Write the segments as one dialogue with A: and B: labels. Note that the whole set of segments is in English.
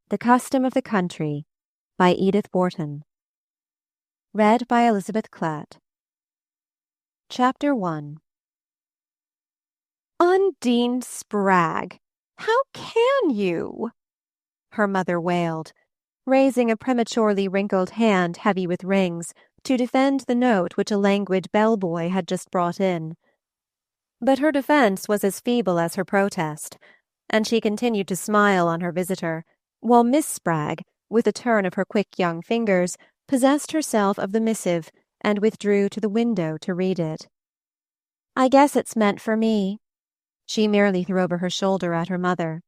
A: The Custom of the Country by Edith Wharton. Read by Elizabeth Klatt. Chapter 1. "Undine Spragg, how can you?" her mother wailed, raising a prematurely wrinkled hand heavy with rings to defend the note which a languid bellboy had just brought in. But her defense was as feeble as her protest, and she continued to smile on her visitor, while Miss Spragg, with a turn of her quick young fingers, possessed herself of the missive and withdrew to the window to read it. "I guess it's meant for me." She merely threw over her shoulder at her mother.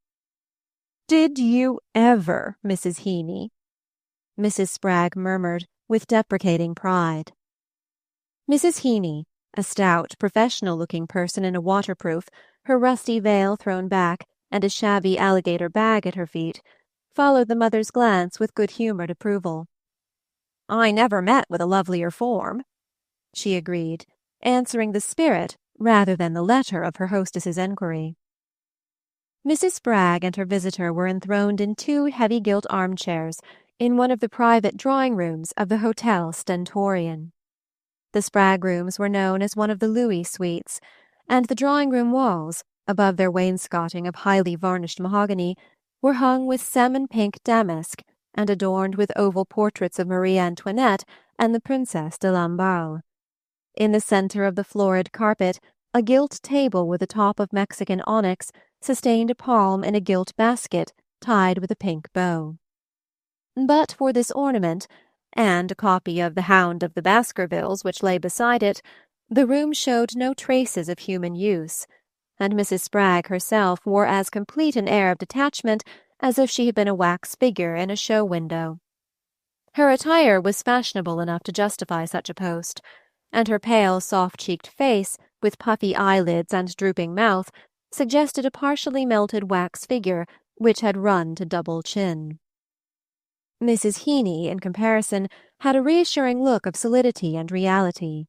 A: "Did you ever, Mrs. Heeny?" Mrs. Spragg murmured, with deprecating pride. Mrs. Heeny, a stout, professional-looking person in a waterproof, her rusty veil thrown back, and a shabby alligator bag at her feet, followed the mother's glance with good-humoured approval. "I never met with a lovelier form," she agreed, answering the spirit rather than the letter of her hostess's enquiry. Mrs. Spragg and her visitor were enthroned in two heavy gilt armchairs in one of the private drawing-rooms of the Hotel Stentorian. The Spragg rooms were known as one of the Louis suites, and the drawing-room walls, above their wainscoting of highly varnished mahogany, were hung with salmon-pink damask and adorned with oval portraits of Marie Antoinette and the Princess de Lamballe. In the centre of the florid carpet, a gilt table with a top of Mexican onyx sustained a palm in a gilt basket tied with a pink bow. But for this ornament, and a copy of The Hound of the Baskervilles which lay beside it, the room showed no traces of human use, and Mrs. Spragg herself wore as complete an air of detachment as if she had been a wax figure in a show window. Her attire was fashionable enough to justify such a post, and her pale, soft-cheeked face, with puffy eyelids and drooping mouth, suggested a partially melted wax figure which had run to double chin. Mrs. Heeny, in comparison, had a reassuring look of solidity and reality.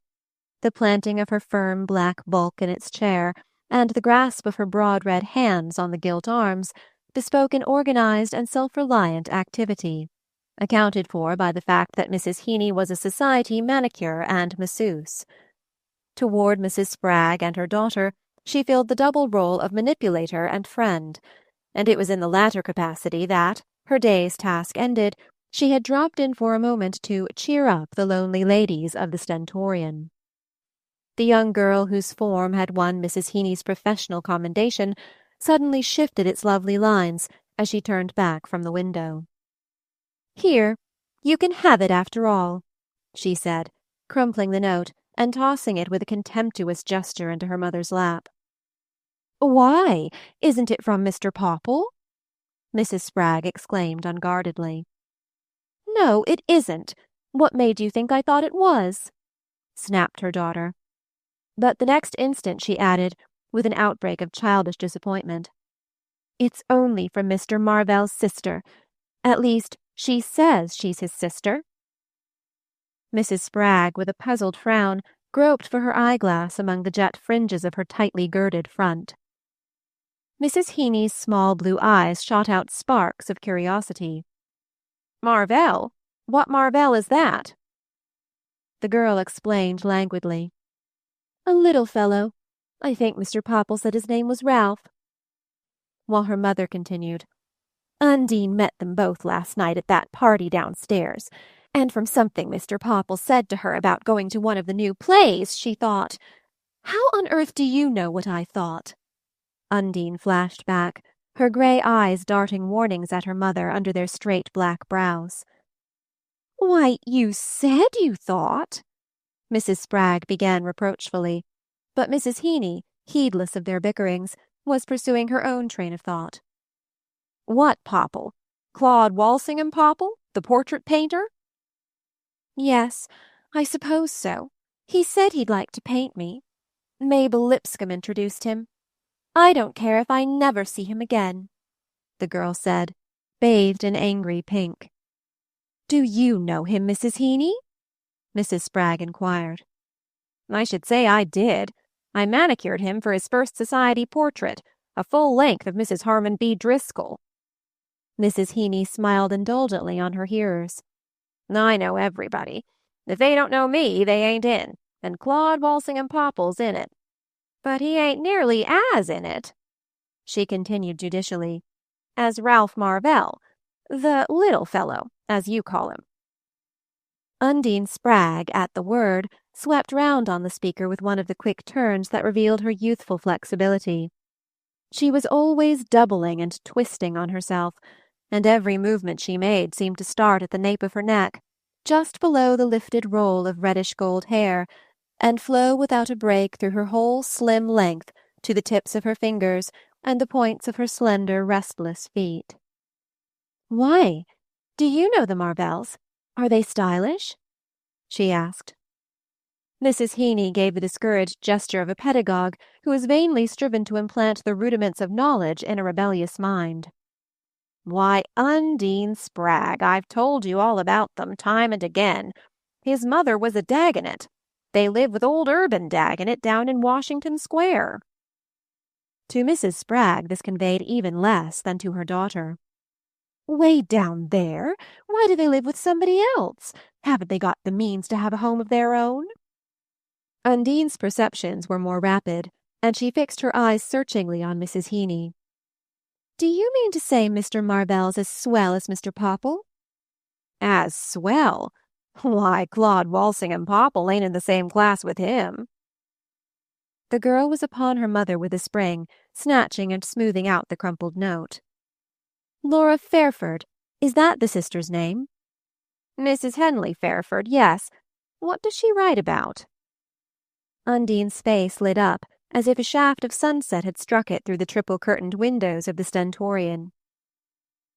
A: The planting of her firm black bulk in its chair, and the grasp of her broad red hands on the gilt arms, bespoke an organized and self-reliant activity, accounted for by the fact that Mrs. Heeny was a society manicure and masseuse. Toward Mrs. Spragg and her daughter she filled the double role of manipulator and friend, and it was in the latter capacity that, her day's task ended, she had dropped in for a moment to cheer up the lonely ladies of the Stentorian. The young girl whose form had won Mrs. Heeny's professional commendation suddenly shifted its lovely lines as she turned back from the window. "Here, you can have it after all," she said, crumpling the note and tossing it with a contemptuous gesture into her mother's lap. "Why, isn't it from Mr. Popple?" Mrs. Spragg exclaimed unguardedly. "No, it isn't. What made you think I thought it was?" snapped her daughter. But the next instant she added, with an outbreak of childish disappointment, "It's only from Mr. Marvell's sister. At least, she says she's his sister." Mrs. Spragg, with a puzzled frown, groped for her eyeglass among the jet fringes of her tightly girded front. Mrs. Heeny's small blue eyes shot out sparks of curiosity. "Marvell? What Marvell is that?" The girl explained languidly. "A little fellow. I think Mr. Popple said his name was Ralph." While her mother continued, "Undine met them both last night at that party downstairs, and from something Mr. Popple said to her about going to one of the new plays, she thought—" "How on earth do you know what I thought?" Undine flashed back, her grey eyes darting warnings at her mother under their straight black brows. "Why, you said you thought—" Mrs. Spragg began reproachfully, but Mrs. Heeny, heedless of their bickerings, was pursuing her own train of thought. "What Popple? Claude Walsingham Popple, the portrait painter?" "Yes, I suppose so. He said he'd like to paint me. Mabel Lipscomb introduced him. I don't care if I never see him again," the girl said, bathed in angry pink. "Do you know him, Mrs. Heeny?" Mrs. Spragg inquired. "I should say I did. I manicured him for his first society portrait, a full length of Mrs. Harmon B. Driscoll." Mrs. Heeny smiled indulgently on her hearers. "I know everybody. If they don't know me, they ain't in, and Claude Walsingham Popple's in it. But he ain't nearly as in it," she continued judicially, "as Ralph Marvell, the little fellow, as you call him." Undine Spragg, at the word, swept round on the speaker with one of the quick turns that revealed her youthful flexibility. She was always doubling and twisting on herself, and every movement she made seemed to start at the nape of her neck, just below the lifted roll of reddish-gold hair, and flow without a break through her whole slim length to the tips of her fingers and the points of her slender, restless feet. "Why? Do you know the Marvells? Are they stylish?" she asked. Mrs. Heeny gave the discouraged gesture of a pedagogue who has vainly striven to implant the rudiments of knowledge in a rebellious mind. "Why, Undine Spragg, I've told you all about them, time and again. His mother was a Dagonet. They live with old Urban Dagonet down in Washington Square." To Mrs. Spragg this conveyed even less than to her daughter. "Way down there? Why do they live with somebody else? Haven't they got the means to have a home of their own?" Undine's perceptions were more rapid, and she fixed her eyes searchingly on Mrs. Heeny. "Do you mean to say Mr. Marvell's as swell as Mr. Popple?" "As swell? Why, Claude Walsingham Popple ain't in the same class with him." The girl was upon her mother with a spring, snatching and smoothing out the crumpled note. "Laura Fairford, is that the sister's name?" "Mrs. Henley Fairford, yes. What does she write about?" Undine's face lit up, as if a shaft of sunset had struck it through the triple-curtained windows of the Stentorian.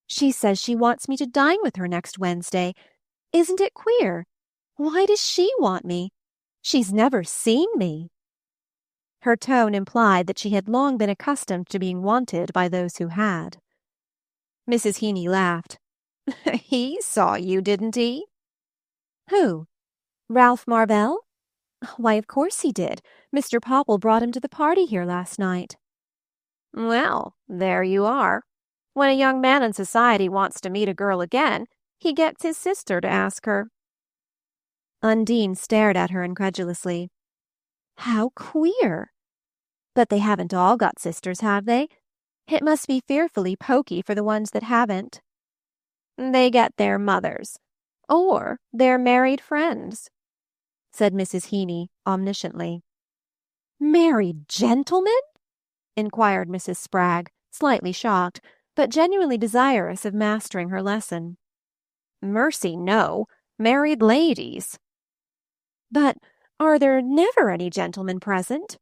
A: "She says she wants me to dine with her next Wednesday. Isn't it queer? Why does she want me? She's never seen me." Her tone implied that she had long been accustomed to being wanted by those who had. Mrs. Heeny laughed. "He saw you, didn't he?" "Who? Ralph Marvell? Why, of course he did. Mr. Popple brought him to the party here last night." "Well, there you are. When a young man in society wants to meet a girl again, he gets his sister to ask her." Undine stared at her incredulously. "How queer! But they haven't all got sisters, have they? It must be fearfully poky for the ones that haven't." "They get their mothers. Or their married friends," said Mrs. Heeny omnisciently. "Married gentlemen?" inquired Mrs. Spragg, slightly shocked, but genuinely desirous of mastering her lesson. "Mercy, no. Married ladies." "But are there never any gentlemen present?"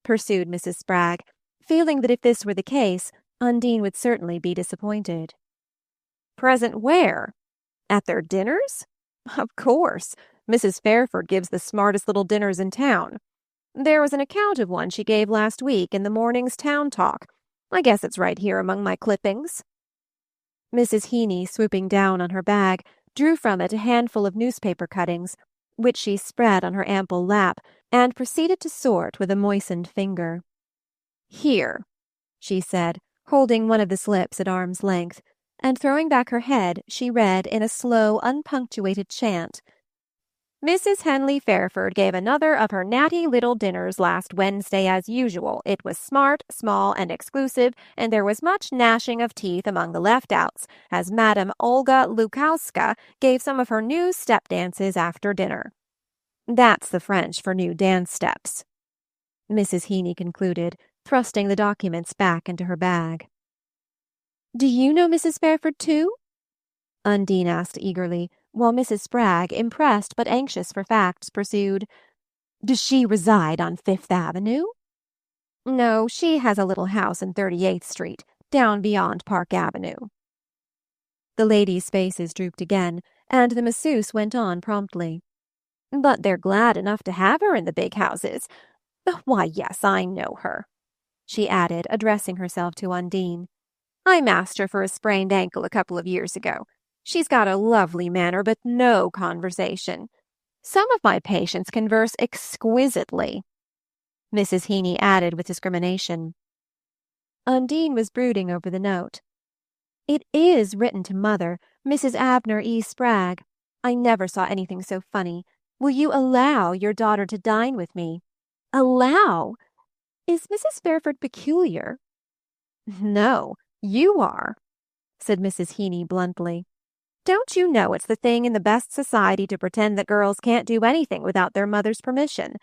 A: pursued Mrs. Spragg, feeling that if this were the case, Undine would certainly be disappointed. "Present where? At their dinners? Of course. Mrs. Fairford gives the smartest little dinners in town. There was an account of one she gave last week in the morning's Town Talk. I guess it's right here among my clippings." Mrs. Heeny, swooping down on her bag, drew from it a handful of newspaper cuttings, which she spread on her ample lap, and proceeded to sort with a moistened finger. "Here," she said, holding one of the slips at arm's length, and throwing back her head, she read in a slow, unpunctuated chant, "Mrs. Henley Fairford gave another of her natty little dinners last Wednesday as usual. It was smart, small, and exclusive, and there was much gnashing of teeth among the left-outs, as Madame Olga Lukowska gave some of her new step dances after dinner." That's the French for new dance steps, Mrs. Heeny concluded, thrusting the documents back into her bag. "Do you know Mrs. Fairford, too?" Undine asked eagerly, while Mrs. Spragg, impressed but anxious for facts, pursued, "Does she reside on Fifth Avenue?" "No, she has a little house in 38th Street, down beyond Park Avenue." The ladies' faces drooped again, and the masseuse went on promptly. "But they're glad enough to have her in the big houses. Why, yes, I know her," she added, addressing herself to Undine. "I masked her for a sprained ankle a couple of years ago. She's got a lovely manner, but no conversation. Some of my patients converse exquisitely," Mrs. Heeny added with discrimination. Undine was brooding over the note. "It is written to Mother, Mrs. Abner E. Spragg. I never saw anything so funny. Will you allow your daughter to dine with me?" "Allow? Is Mrs. Fairford peculiar?" "No, you are," said Mrs. Heeny bluntly. "Don't you know it's the thing in the best society to pretend that girls can't do anything without their mother's permission?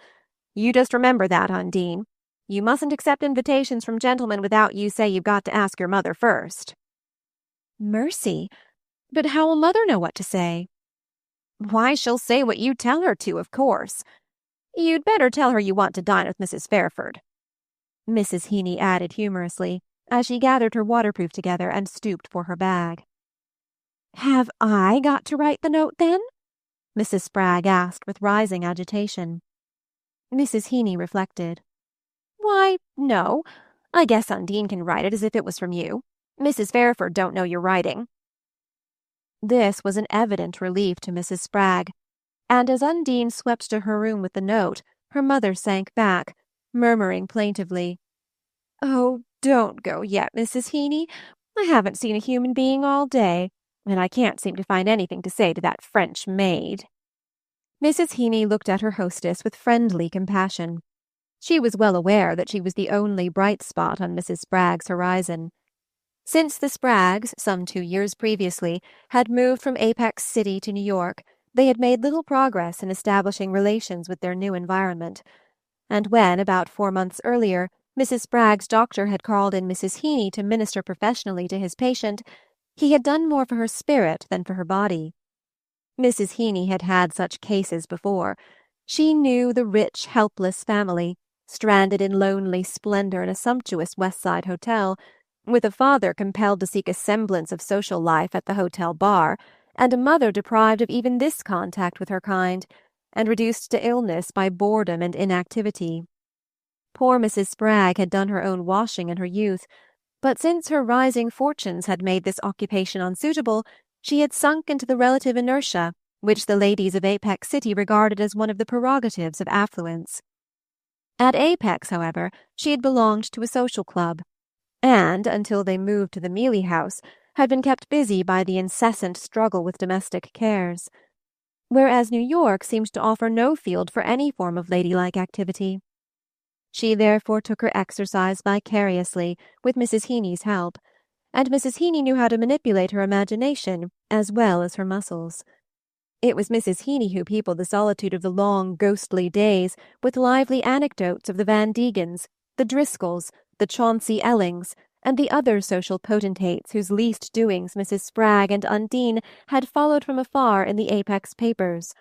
A: You just remember that, Undine. You mustn't accept invitations from gentlemen without you say you've got to ask your mother first." "Mercy! But how will Mother know what to say?" "Why, she'll say what you tell her to, of course. You'd better tell her you want to dine with Mrs. Fairford," Mrs. Heeny added humorously, as she gathered her waterproof together and stooped for her bag. "Have I got to write the note, then?" Mrs. Spragg asked with rising agitation. Mrs. Heeny reflected. "Why, no. I guess Undine can write it as if it was from you. Mrs. Fairford don't know you're writing." This was an evident relief to Mrs. Spragg, and as Undine swept to her room with the note, her mother sank back, murmuring plaintively, "Oh, don't go yet, Mrs. Heeny. I haven't seen a human being all day, and I can't seem to find anything to say to that French maid." Mrs. Heeny looked at her hostess with friendly compassion. She was well aware that she was the only bright spot on Mrs. Spragg's horizon. Since the Spraggs, some 2 years previously, had moved from Apex City to New York, they had made little progress in establishing relations with their new environment. And when, about 4 months earlier, Mrs. Spragg's doctor had called in Mrs. Heeny to minister professionally to his patient, he had done more for her spirit than for her body. Mrs. Heeny had had such cases before. She knew the rich, helpless family, stranded in lonely splendor in a sumptuous West Side hotel, with a father compelled to seek a semblance of social life at the hotel bar, and a mother deprived of even this contact with her kind, and reduced to illness by boredom and inactivity. Poor Mrs. Spragg had done her own washing in her youth, but since her rising fortunes had made this occupation unsuitable, she had sunk into the relative inertia which the ladies of Apex City regarded as one of the prerogatives of affluence. At Apex, however, she had belonged to a social club, and, until they moved to the Mealey House, had been kept busy by the incessant struggle with domestic cares, whereas New York seemed to offer no field for any form of ladylike activity. She therefore took her exercise vicariously, with Mrs. Heeny's help, and Mrs. Heeny knew how to manipulate her imagination as well as her muscles. It was Mrs. Heeny who peopled the solitude of the long, ghostly days with lively anecdotes of the Van Degens, the Driscolls, the Chauncey Ellings, and the other social potentates whose least doings Mrs. Spragg and Undine had followed from afar in the Apex papers,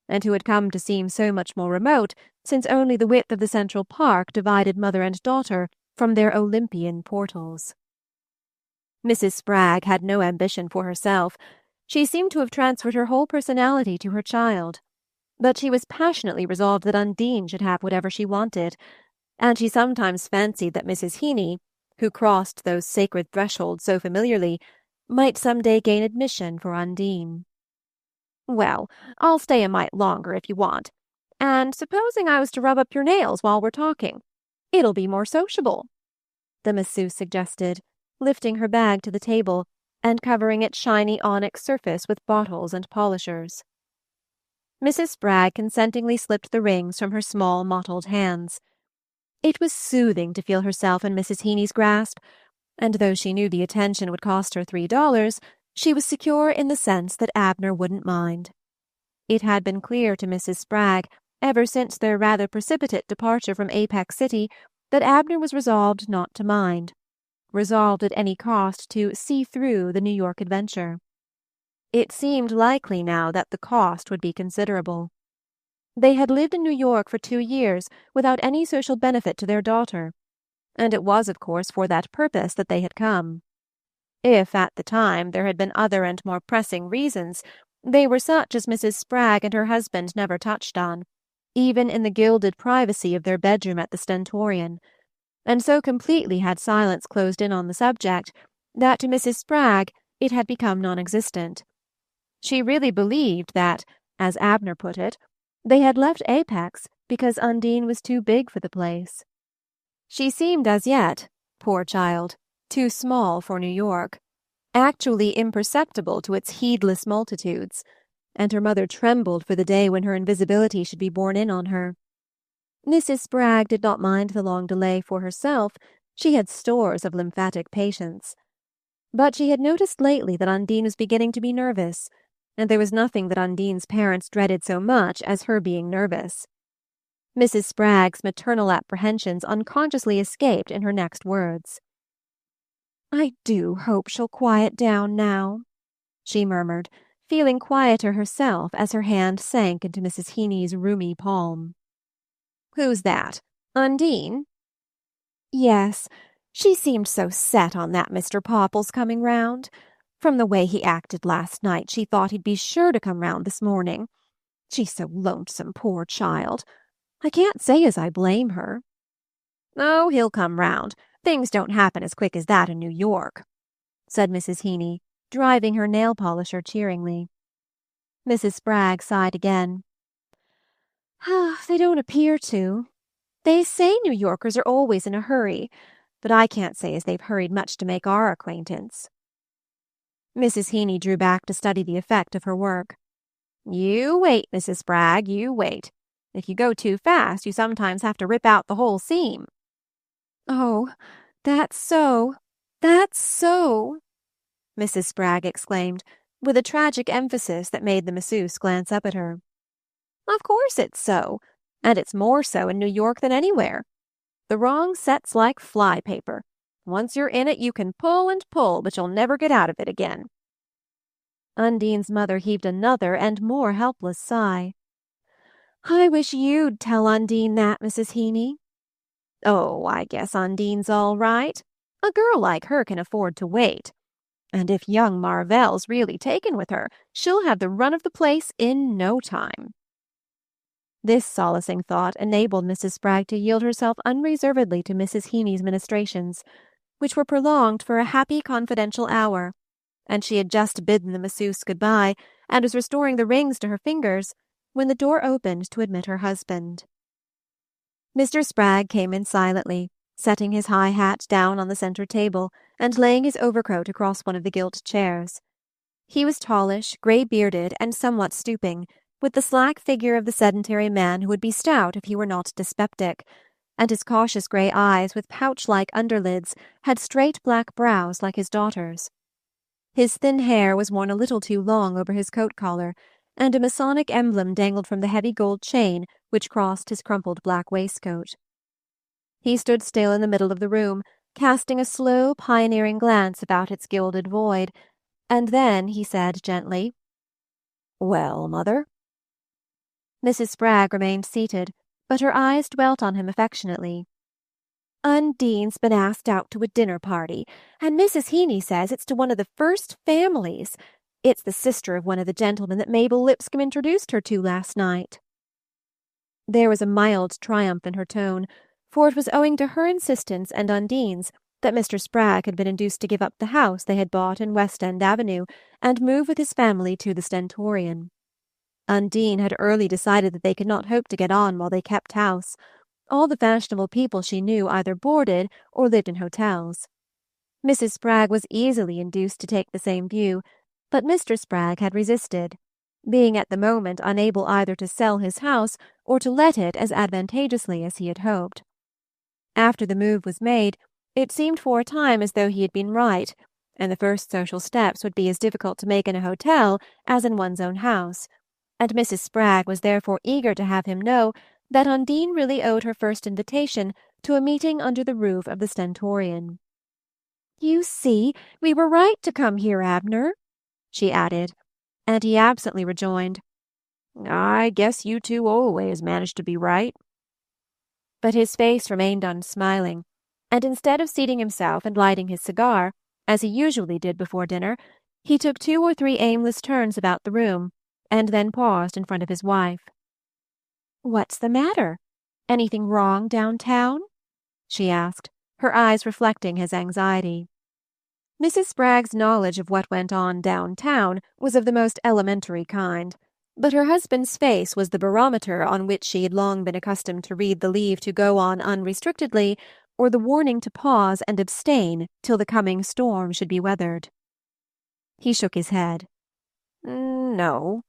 A: and who had come to seem so much more remote since only the width of the Central Park divided mother and daughter from their Olympian portals. Mrs. Spragg had no ambition for herself. She seemed to have transferred her whole personality to her child. But she was passionately resolved that Undine should have whatever she wanted, and she sometimes fancied that Mrs. Heeny, who crossed those sacred thresholds so familiarly, might some day gain admission for Undine. "Well, I'll stay a mite longer if you want. And supposing I was to rub up your nails while we're talking? It'll be more sociable," the masseuse suggested, lifting her bag to the table and covering its shiny onyx surface with bottles and polishers. Mrs. Spragg consentingly slipped the rings from her small mottled hands. It was soothing to feel herself in Mrs. Heeny's grasp, and though she knew the attention would cost her $3, she was secure in the sense that Abner wouldn't mind. It had been clear to Mrs. Spragg, ever since their rather precipitate departure from Apex City, that Abner was resolved not to mind, resolved at any cost to see through the New York adventure. It seemed likely now that the cost would be considerable. They had lived in New York for 2 years without any social benefit to their daughter, and it was, of course, for that purpose that they had come. If, at the time, there had been other and more pressing reasons, they were such as Mrs. Spragg and her husband never touched on, even in the gilded privacy of their bedroom at the Stentorian, and so completely had silence closed in on the subject that to Mrs. Spragg it had become non-existent. She really believed that, as Abner put it, they had left Apex because Undine was too big for the place. She seemed as yet, poor child, too small for New York. actually imperceptible to its heedless multitudes, and her mother trembled for the day when her invisibility should be borne in on her. Mrs. Spragg did not mind the long delay for herself. She had stores of lymphatic patience. But she had noticed lately that Undine was beginning to be nervous, and there was nothing that Undine's parents dreaded so much as her being nervous. Mrs. Spragg's maternal apprehensions unconsciously escaped in her next words. "I do hope she'll quiet down now," she murmured, feeling quieter herself as her hand sank into Mrs. Heeny's roomy palm. "Who's that? Undine?" "Yes. She seemed so set on that Mr. Popple's coming round. From the way he acted last night, she thought he'd be sure to come round this morning. She's so lonesome, poor child. I can't say as I blame her." "Oh, he'll come round. Things don't happen as quick as that in New York," said Mrs. Heeny, driving her nail-polisher cheeringly. Mrs. Spragg sighed again. "They don't appear to. They say New Yorkers are always in a hurry, but I can't say as they've hurried much to make our acquaintance." Mrs. Heeny drew back to study the effect of her work. "You wait, Mrs. Spragg, you wait. If you go too fast, you sometimes have to rip out the whole seam." "Oh, that's so, that's so," Mrs. Spragg exclaimed, with a tragic emphasis that made the masseuse glance up at her. "Of course it's so, and it's more so in New York than anywhere. The wrong sets like fly-paper. Once you're in it, you can pull and pull, but you'll never get out of it again." Undine's mother heaved another and more helpless sigh. "I wish you'd tell Undine that, Mrs. Heeny." "Oh, I guess Undine's all right. A girl like her can afford to wait. And if young Marvell's really taken with her, she'll have the run of the place in no time." This solacing thought enabled Mrs. Spragg to yield herself unreservedly to Mrs. Heeny's ministrations, which were prolonged for a happy confidential hour, and she had just bidden the masseuse good-bye and was restoring the rings to her fingers when the door opened to admit her husband. Mr. Spragg came in silently, setting his high hat down on the centre table and laying his overcoat across one of the gilt chairs. He was tallish, grey-bearded, and somewhat stooping, with the slack figure of the sedentary man who would be stout if he were not dyspeptic, and his cautious grey eyes with pouch-like underlids had straight black brows like his daughter's. His thin hair was worn a little too long over his coat-collar, and a Masonic emblem dangled from the heavy gold chain which crossed his crumpled black waistcoat. He stood still in the middle of the room, casting a slow, pioneering glance about its gilded void, and then he said gently, "Well, mother?" Mrs. Spragg remained seated, but her eyes dwelt on him affectionately. "Undine's been asked out to a dinner party, and Mrs. Heeny says it's to one of the first families. It's the sister of one of the gentlemen that Mabel Lipscomb introduced her to last night." There was a mild triumph in her tone, for it was owing to her insistence and Undine's that Mr. Spragg had been induced to give up the house they had bought in West End Avenue and move with his family to the Stentorian. Undine had early decided that they could not hope to get on while they kept house. All the fashionable people she knew either boarded or lived in hotels. Mrs. Spragg was easily induced to take the same view, but Mr. Spragg had resisted, being at the moment unable either to sell his house or to let it as advantageously as he had hoped. After the move was made, it seemed for a time as though he had been right, and the first social steps would be as difficult to make in a hotel as in one's own house, and Mrs. Spragg was therefore eager to have him know that Undine really owed her first invitation to a meeting under the roof of the Stentorian. "You see, we were right to come here, Abner," she added, and he absently rejoined, "I guess you two always manage to be right." But his face remained unsmiling, and instead of seating himself and lighting his cigar, as he usually did before dinner, he took 2 or 3 aimless turns about the room, and then paused in front of his wife. "What's the matter? Anything wrong downtown?" she asked, her eyes reflecting his anxiety. Mrs. Spragg's knowledge of what went on downtown was of the most elementary kind, but her husband's face was the barometer on which she had long been accustomed to read the leave to go on unrestrictedly or the warning to pause and abstain till the coming storm should be weathered. He shook his head. No,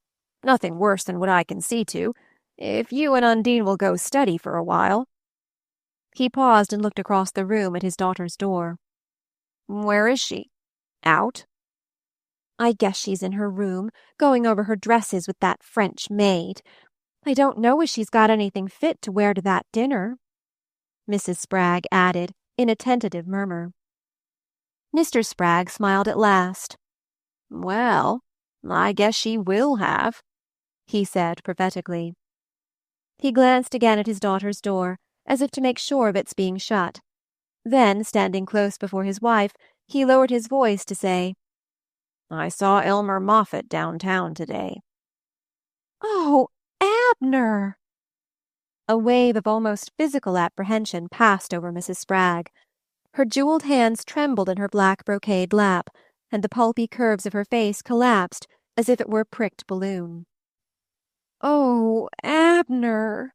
A: nothing worse than what I can see to, if you and Undine will go steady for a while. He paused and looked across the room at his daughter's door. Where is she? Out? I guess she's in her room, going over her dresses with that French maid. I don't know if she's got anything fit to wear to that dinner, Mrs. Spragg added, in a tentative murmur. Mr. Spragg smiled at last. Well, I guess she will have, he said prophetically. He glanced again at his daughter's door, as if to make sure of its being shut. Then, standing close before his wife, he lowered his voice to say, I saw Elmer Moffatt downtown today. Oh, Abner! A wave of almost physical apprehension passed over Mrs. Spragg. Her jeweled hands trembled in her black brocade lap, and the pulpy curves of her face collapsed as if it were a pricked balloon. Oh, Abner!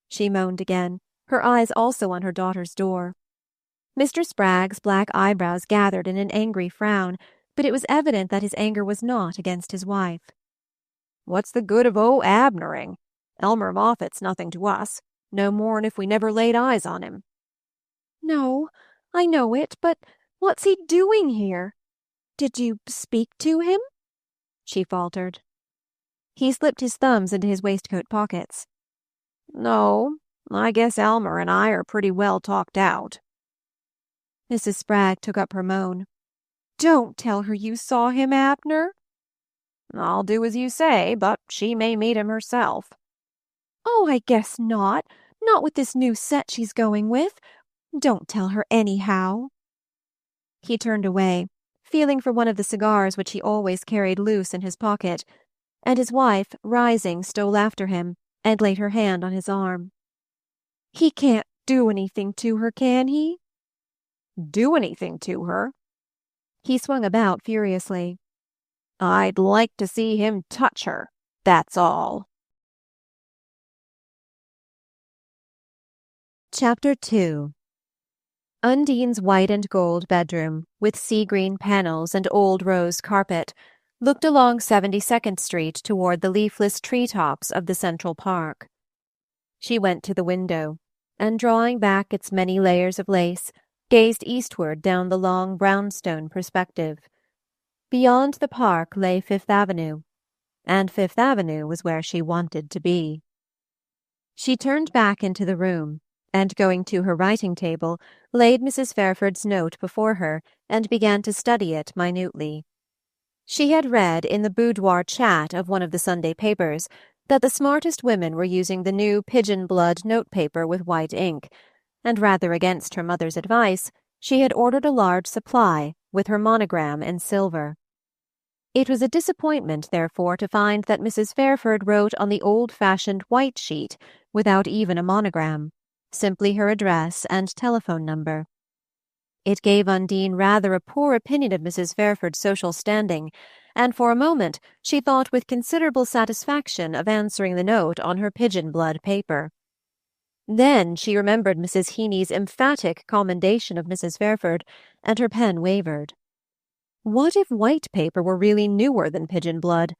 A: She moaned again, her eyes also on her daughter's door. Mr. Spragg's black eyebrows gathered in an angry frown, but it was evident that his anger was not against his wife. What's the good of Abnering? Elmer Moffatt's nothing to us, no more'n if we never laid eyes on him. No, I know it, but what's he doing here? Did you speak to him? She faltered. He slipped his thumbs into his waistcoat pockets. No, I guess Elmer and I are pretty well talked out. Mrs. Spragg took up her moan. Don't tell her you saw him, Abner. I'll do as you say, but she may meet him herself. Oh, I guess not. Not with this new set she's going with. Don't tell her anyhow. He turned away, feeling for one of the cigars which he always carried loose in his pocket, and his wife, rising, stole after him and laid her hand on his arm. He can't do anything to her, can he? Do anything to her? He swung about furiously. I'd like to see him touch her, that's all. Chapter 2. Undine's white and gold bedroom, with sea-green panels and old rose carpet, looked along 72nd Street toward the leafless tree-tops of the Central Park. She went to the window, and drawing back its many layers of lace, gazed eastward down the long brownstone perspective. Beyond the park lay Fifth Avenue, and Fifth Avenue was where she wanted to be. She turned back into the room, and going to her writing table, laid Mrs. Fairford's note before her and began to study it minutely. She had read in the boudoir chat of one of the Sunday papers that the smartest women were using the new pigeon-blood notepaper with white ink, and rather against her mother's advice, she had ordered a large supply with her monogram in silver. It was a disappointment, therefore, to find that Mrs. Fairford wrote on the old-fashioned white sheet without even a monogram, simply her address and telephone number. It gave Undine rather a poor opinion of Mrs. Fairford's social standing, and for a moment she thought with considerable satisfaction of answering the note on her pigeon-blood paper. Then she remembered Mrs. Heeny's emphatic commendation of Mrs. Fairford, and her pen wavered. What if white paper were really newer than pigeon-blood?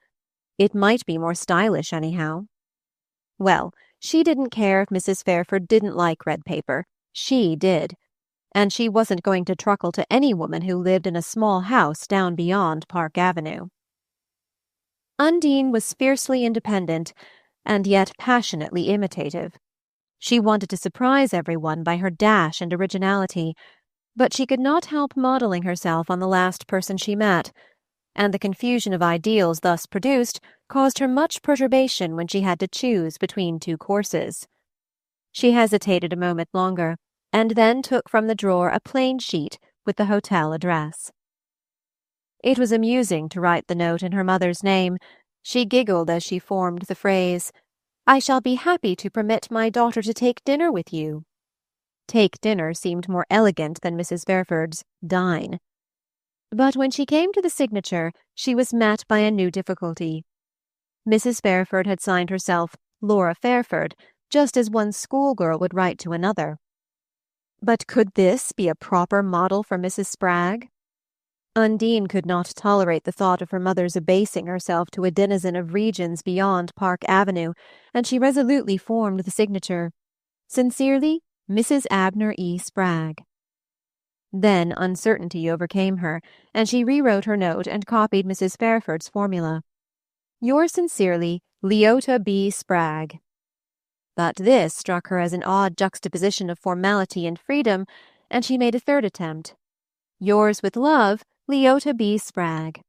A: It might be more stylish, anyhow. Well, she didn't care if Mrs. Fairford didn't like red paper. She did. And she wasn't going to truckle to any woman who lived in a small house down beyond Park Avenue. Undine was fiercely independent, and yet passionately imitative. She wanted to surprise everyone by her dash and originality, but she could not help modeling herself on the last person she met, and the confusion of ideals thus produced caused her much perturbation when she had to choose between two courses. She hesitated a moment longer, and then took from the drawer a plain sheet with the hotel address. It was amusing to write the note in her mother's name. She giggled as she formed the phrase, "I shall be happy to permit my daughter to take dinner with you." Take dinner seemed more elegant than Mrs. Fairford's dine. But when she came to the signature, she was met by a new difficulty. Mrs. Fairford had signed herself Laura Fairford, just as one schoolgirl would write to another. But could this be a proper model for Mrs. Spragg? Undine could not tolerate the thought of her mother's abasing herself to a denizen of regions beyond Park Avenue, and she resolutely formed the signature, "Sincerely, Mrs. Abner E. Spragg." Then uncertainty overcame her, and she rewrote her note and copied Mrs. Fairford's formula. "Yours sincerely, Leota B. Spragg." But this struck her as an odd juxtaposition of formality and freedom, and she made a third attempt. "Yours with love, Leota B. Spragg."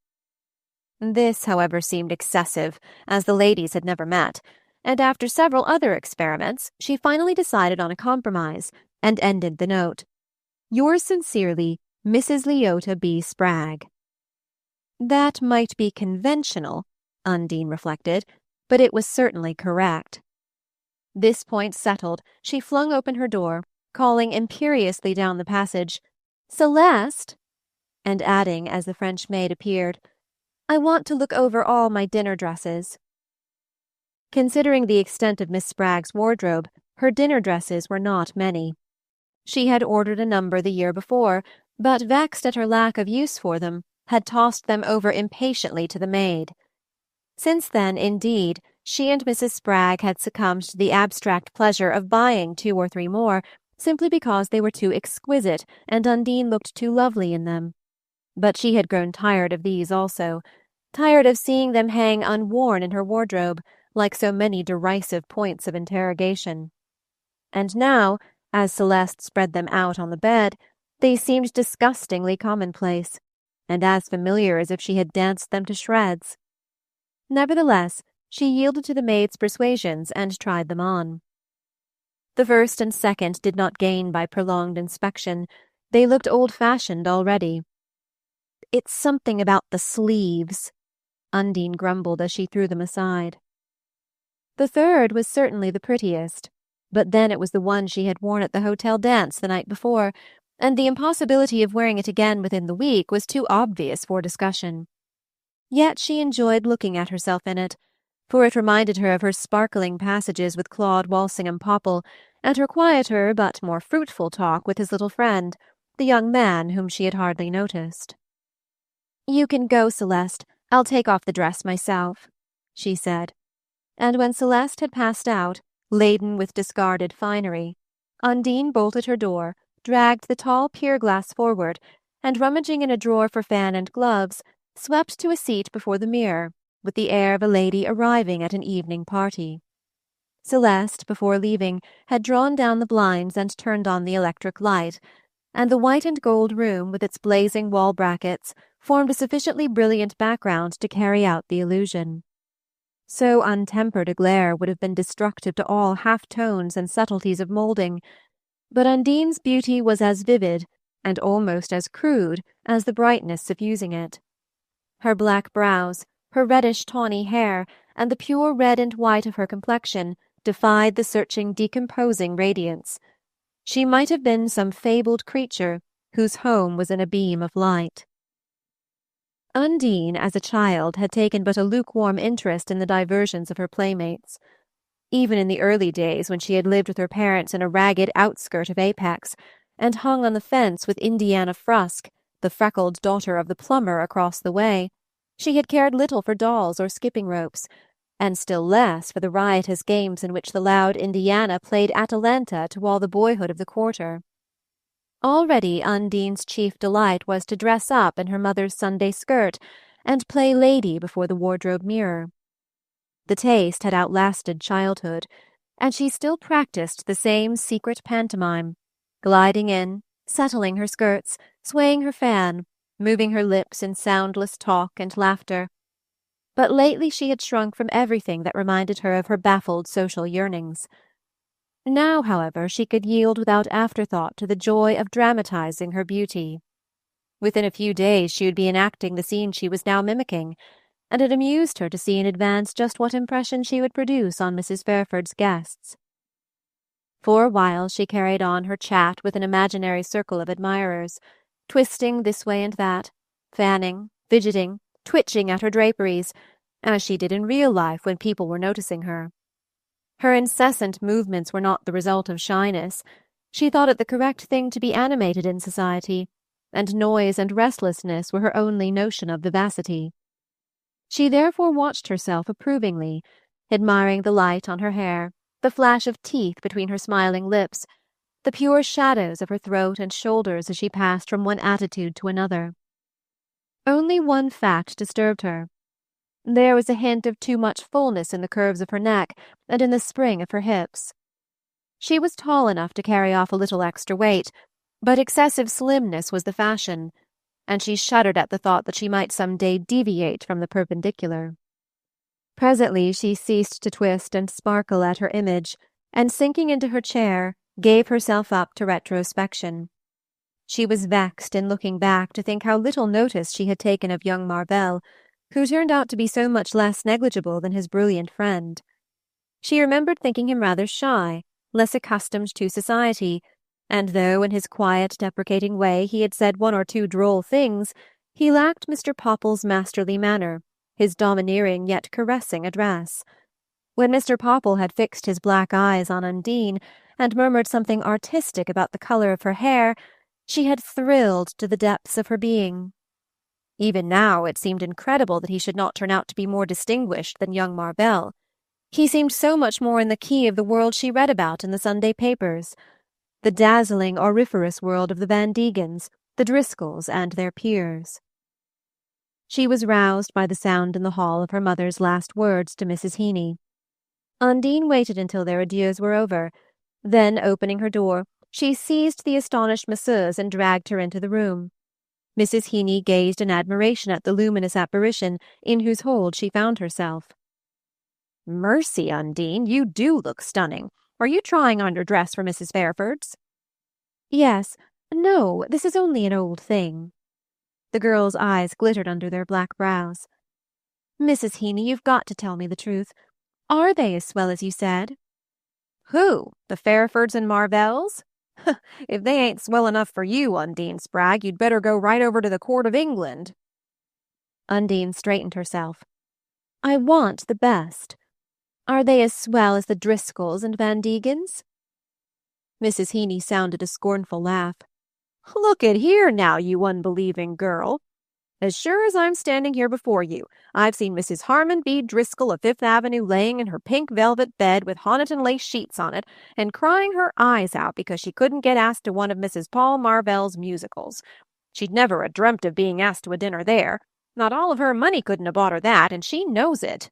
A: This, however, seemed excessive, as the ladies had never met, and after several other experiments she finally decided on a compromise, and ended the note, "Yours sincerely, Mrs. Leota B. Spragg." That might be conventional, Undine reflected, but it was certainly correct. This point settled, she flung open her door, calling imperiously down the passage, "Celeste!" and adding, as the French maid appeared, "I want to look over all my dinner dresses." Considering the extent of Miss Spragg's wardrobe, her dinner dresses were not many. She had ordered a number the year before, but, vexed at her lack of use for them, had tossed them over impatiently to the maid. Since then, indeed, she and Mrs. Spragg had succumbed to the abstract pleasure of buying 2 or 3 more, simply because they were too exquisite and Undine looked too lovely in them. But she had grown tired of these also, tired of seeing them hang unworn in her wardrobe, like so many derisive points of interrogation. And now, as Celeste spread them out on the bed, they seemed disgustingly commonplace, and as familiar as if she had danced them to shreds. Nevertheless, she yielded to the maid's persuasions and tried them on. The first and second did not gain by prolonged inspection. They looked old-fashioned already. "It's something about the sleeves," Undine grumbled as she threw them aside. The third was certainly the prettiest, but then it was the one she had worn at the hotel dance the night before, and the impossibility of wearing it again within the week was too obvious for discussion. Yet she enjoyed looking at herself in it, for it reminded her of her sparkling passages with Claude Walsingham Popple, and her quieter but more fruitful talk with his little friend, the young man whom she had hardly noticed. "You can go, Celeste. I'll take off the dress myself," she said. And when Celeste had passed out, laden with discarded finery, Undine bolted her door, dragged the tall pier-glass forward, and rummaging in a drawer for fan and gloves, swept to a seat before the mirror, with the air of a lady arriving at an evening party. Celeste, before leaving, had drawn down the blinds and turned on the electric light, and the white and gold room, with its blazing wall brackets, formed a sufficiently brilliant background to carry out the illusion. So untempered a glare would have been destructive to all half-tones and subtleties of moulding, but Undine's beauty was as vivid, and almost as crude, as the brightness suffusing it. Her black brows, her reddish tawny hair, and the pure red and white of her complexion defied the searching, decomposing radiance. She might have been some fabled creature whose home was in a beam of light. Undine, as a child, had taken but a lukewarm interest in the diversions of her playmates. Even in the early days when she had lived with her parents in a ragged outskirt of Apex, and hung on the fence with Indiana Frusk, the freckled daughter of the plumber across the way, she had cared little for dolls or skipping ropes, and still less for the riotous games in which the loud Indiana played Atalanta to all the boyhood of the quarter. Already Undine's chief delight was to dress up in her mother's Sunday skirt and play lady before the wardrobe mirror. The taste had outlasted childhood, and she still practiced the same secret pantomime, gliding in, settling her skirts, swaying her fan, moving her lips in soundless talk and laughter. But lately she had shrunk from everything that reminded her of her baffled social yearnings. Now, however, she could yield without afterthought to the joy of dramatizing her beauty. Within a few days she would be enacting the scene she was now mimicking, and it amused her to see in advance just what impression she would produce on Mrs. Fairford's guests. For a while she carried on her chat with an imaginary circle of admirers, twisting this way and that, fanning, fidgeting, twitching at her draperies, as she did in real life when people were noticing her. Her incessant movements were not the result of shyness. She thought it the correct thing to be animated in society, and noise and restlessness were her only notion of vivacity. She therefore watched herself approvingly, admiring the light on her hair, the flash of teeth between her smiling lips, the pure shadows of her throat and shoulders as she passed from one attitude to another. Only one fact disturbed her. There was a hint of too much fullness in the curves of her neck and in the spring of her hips. She was tall enough to carry off a little extra weight, but excessive slimness was the fashion, and she shuddered at the thought that she might some day deviate from the perpendicular. Presently she ceased to twist and sparkle at her image, and sinking into her chair, gave herself up to retrospection. She was vexed in looking back to think how little notice she had taken of young Marvell, who turned out to be so much less negligible than his brilliant friend. She remembered thinking him rather shy, less accustomed to society, and though in his quiet, deprecating way he had said one or two droll things, he lacked Mr. Popple's masterly manner, his domineering yet caressing address. When Mr. Popple had fixed his black eyes on Undine and murmured something artistic about the color of her hair, she had thrilled to the depths of her being. Even now it seemed incredible that he should not turn out to be more distinguished than young Marvell. He seemed so much more in the key of the world she read about in the Sunday papers, the dazzling, auriferous world of the Van Degens, the Driscolls, and their peers. She was roused by the sound in the hall of her mother's last words to Mrs. Heeny. Undine waited until their adieus were over. Then, opening her door, she seized the astonished masseuse and dragged her into the room. Mrs. Heeny gazed in admiration at the luminous apparition in whose hold she found herself. "Mercy, Undine, you do look stunning. Are you trying on your dress for Mrs. Fairford's?" "Yes. No, this is only an old thing." The girl's eyes glittered under their black brows. "Mrs. Heeny, you've got to tell me the truth. Are they as swell as you said?" "Who? The Fairfords and Marvells? If they ain't swell enough for you, Undine Spragg, you'd better go right over to the court of England." Undine straightened herself. "I want the best. Are they as swell as the Driscolls and Van Degens?" Mrs. Heeny sounded a scornful laugh. "Look at here now, you unbelieving girl. As sure as I'm standing here before you, I've seen Mrs. Harmon B. Driscoll of Fifth Avenue laying in her pink velvet bed with Honiton lace sheets on it and crying her eyes out because she couldn't get asked to one of Mrs. Paul Marvell's musicals. She'd never a dreamt of being asked to a dinner there. Not all of her money couldn't have bought her that, and she knows it."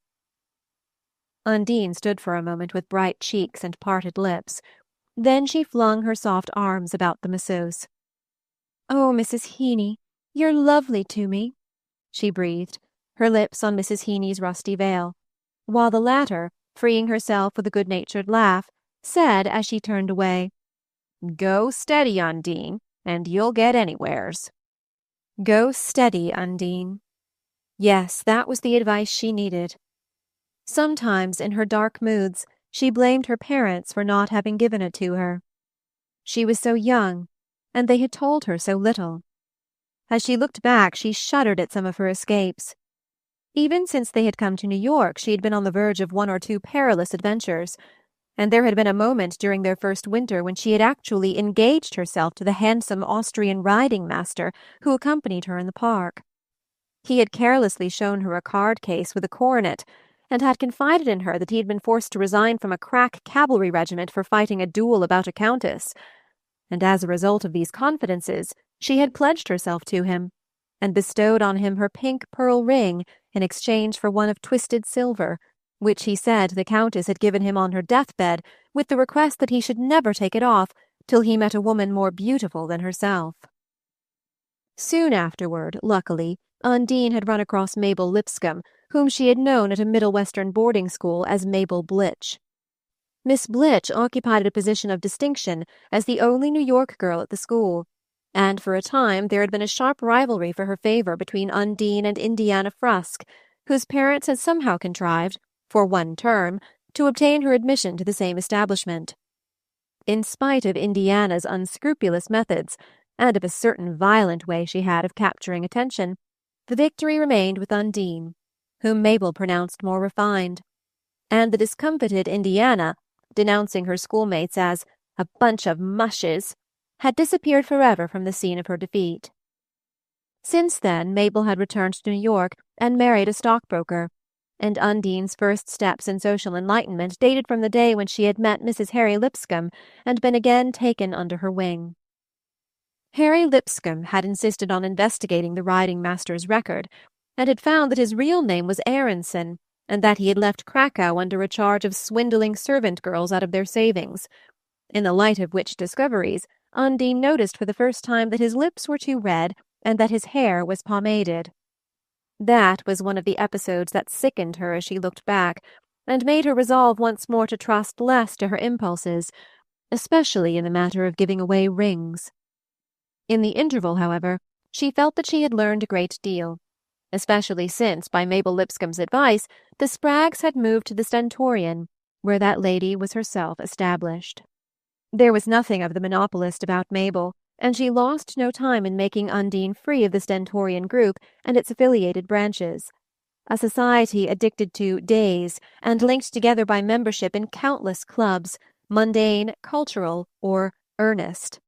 A: Undine stood for a moment with bright cheeks and parted lips. Then she flung her soft arms about the masseuse. "Oh, Mrs. Heeny, you're lovely to me," she breathed, her lips on Mrs. Heeny's rusty veil, while the latter, freeing herself with a good-natured laugh, said as she turned away, "Go steady, Undine, and you'll get anywheres." Go steady, Undine. Yes, that was the advice she needed. Sometimes, in her dark moods, she blamed her parents for not having given it to her. She was so young, and they had told her so little. As she looked back, she shuddered at some of her escapes. Even since they had come to New York, she had been on the verge of one or two perilous adventures, and there had been a moment during their first winter when she had actually engaged herself to the handsome Austrian riding master who accompanied her in the park. He had carelessly shown her a card case with a coronet, and had confided in her that he had been forced to resign from a crack cavalry regiment for fighting a duel about a countess, and as a result of these confidences she had pledged herself to him, and bestowed on him her pink pearl ring in exchange for one of twisted silver, which he said the Countess had given him on her deathbed with the request that he should never take it off till he met a woman more beautiful than herself. Soon afterward, luckily, Undine had run across Mabel Lipscomb, whom she had known at a Middle Western boarding school as Mabel Blitch. Miss Blitch occupied a position of distinction as the only New York girl at the school, and for a time there had been a sharp rivalry for her favor between Undine and Indiana Frusk, whose parents had somehow contrived, for one term, to obtain her admission to the same establishment. In spite of Indiana's unscrupulous methods, and of a certain violent way she had of capturing attention, the victory remained with Undine, whom Mabel pronounced more refined, and the discomfited Indiana, denouncing her schoolmates as a bunch of mushes, had disappeared forever from the scene of her defeat. Since then, Mabel had returned to New York and married a stockbroker, and Undine's first steps in social enlightenment dated from the day when she had met Mrs. Harry Lipscomb and been again taken under her wing. Harry Lipscomb had insisted on investigating the riding master's record, and had found that his real name was Aronson, and that he had left Krakow under a charge of swindling servant girls out of their savings, in the light of which discoveries Undine noticed for the first time that his lips were too red and that his hair was pomaded. That was one of the episodes that sickened her as she looked back, and made her resolve once more to trust less to her impulses, especially in the matter of giving away rings. In the interval, however, she felt that she had learned a great deal, especially since, by Mabel Lipscomb's advice, the Spraggs had moved to the Stentorian, where that lady was herself established. There was nothing of the monopolist about Mabel, and she lost no time in making Undine free of the Stentorian group and its affiliated branches, a society addicted to days and linked together by membership in countless clubs, mundane, cultural, or earnest.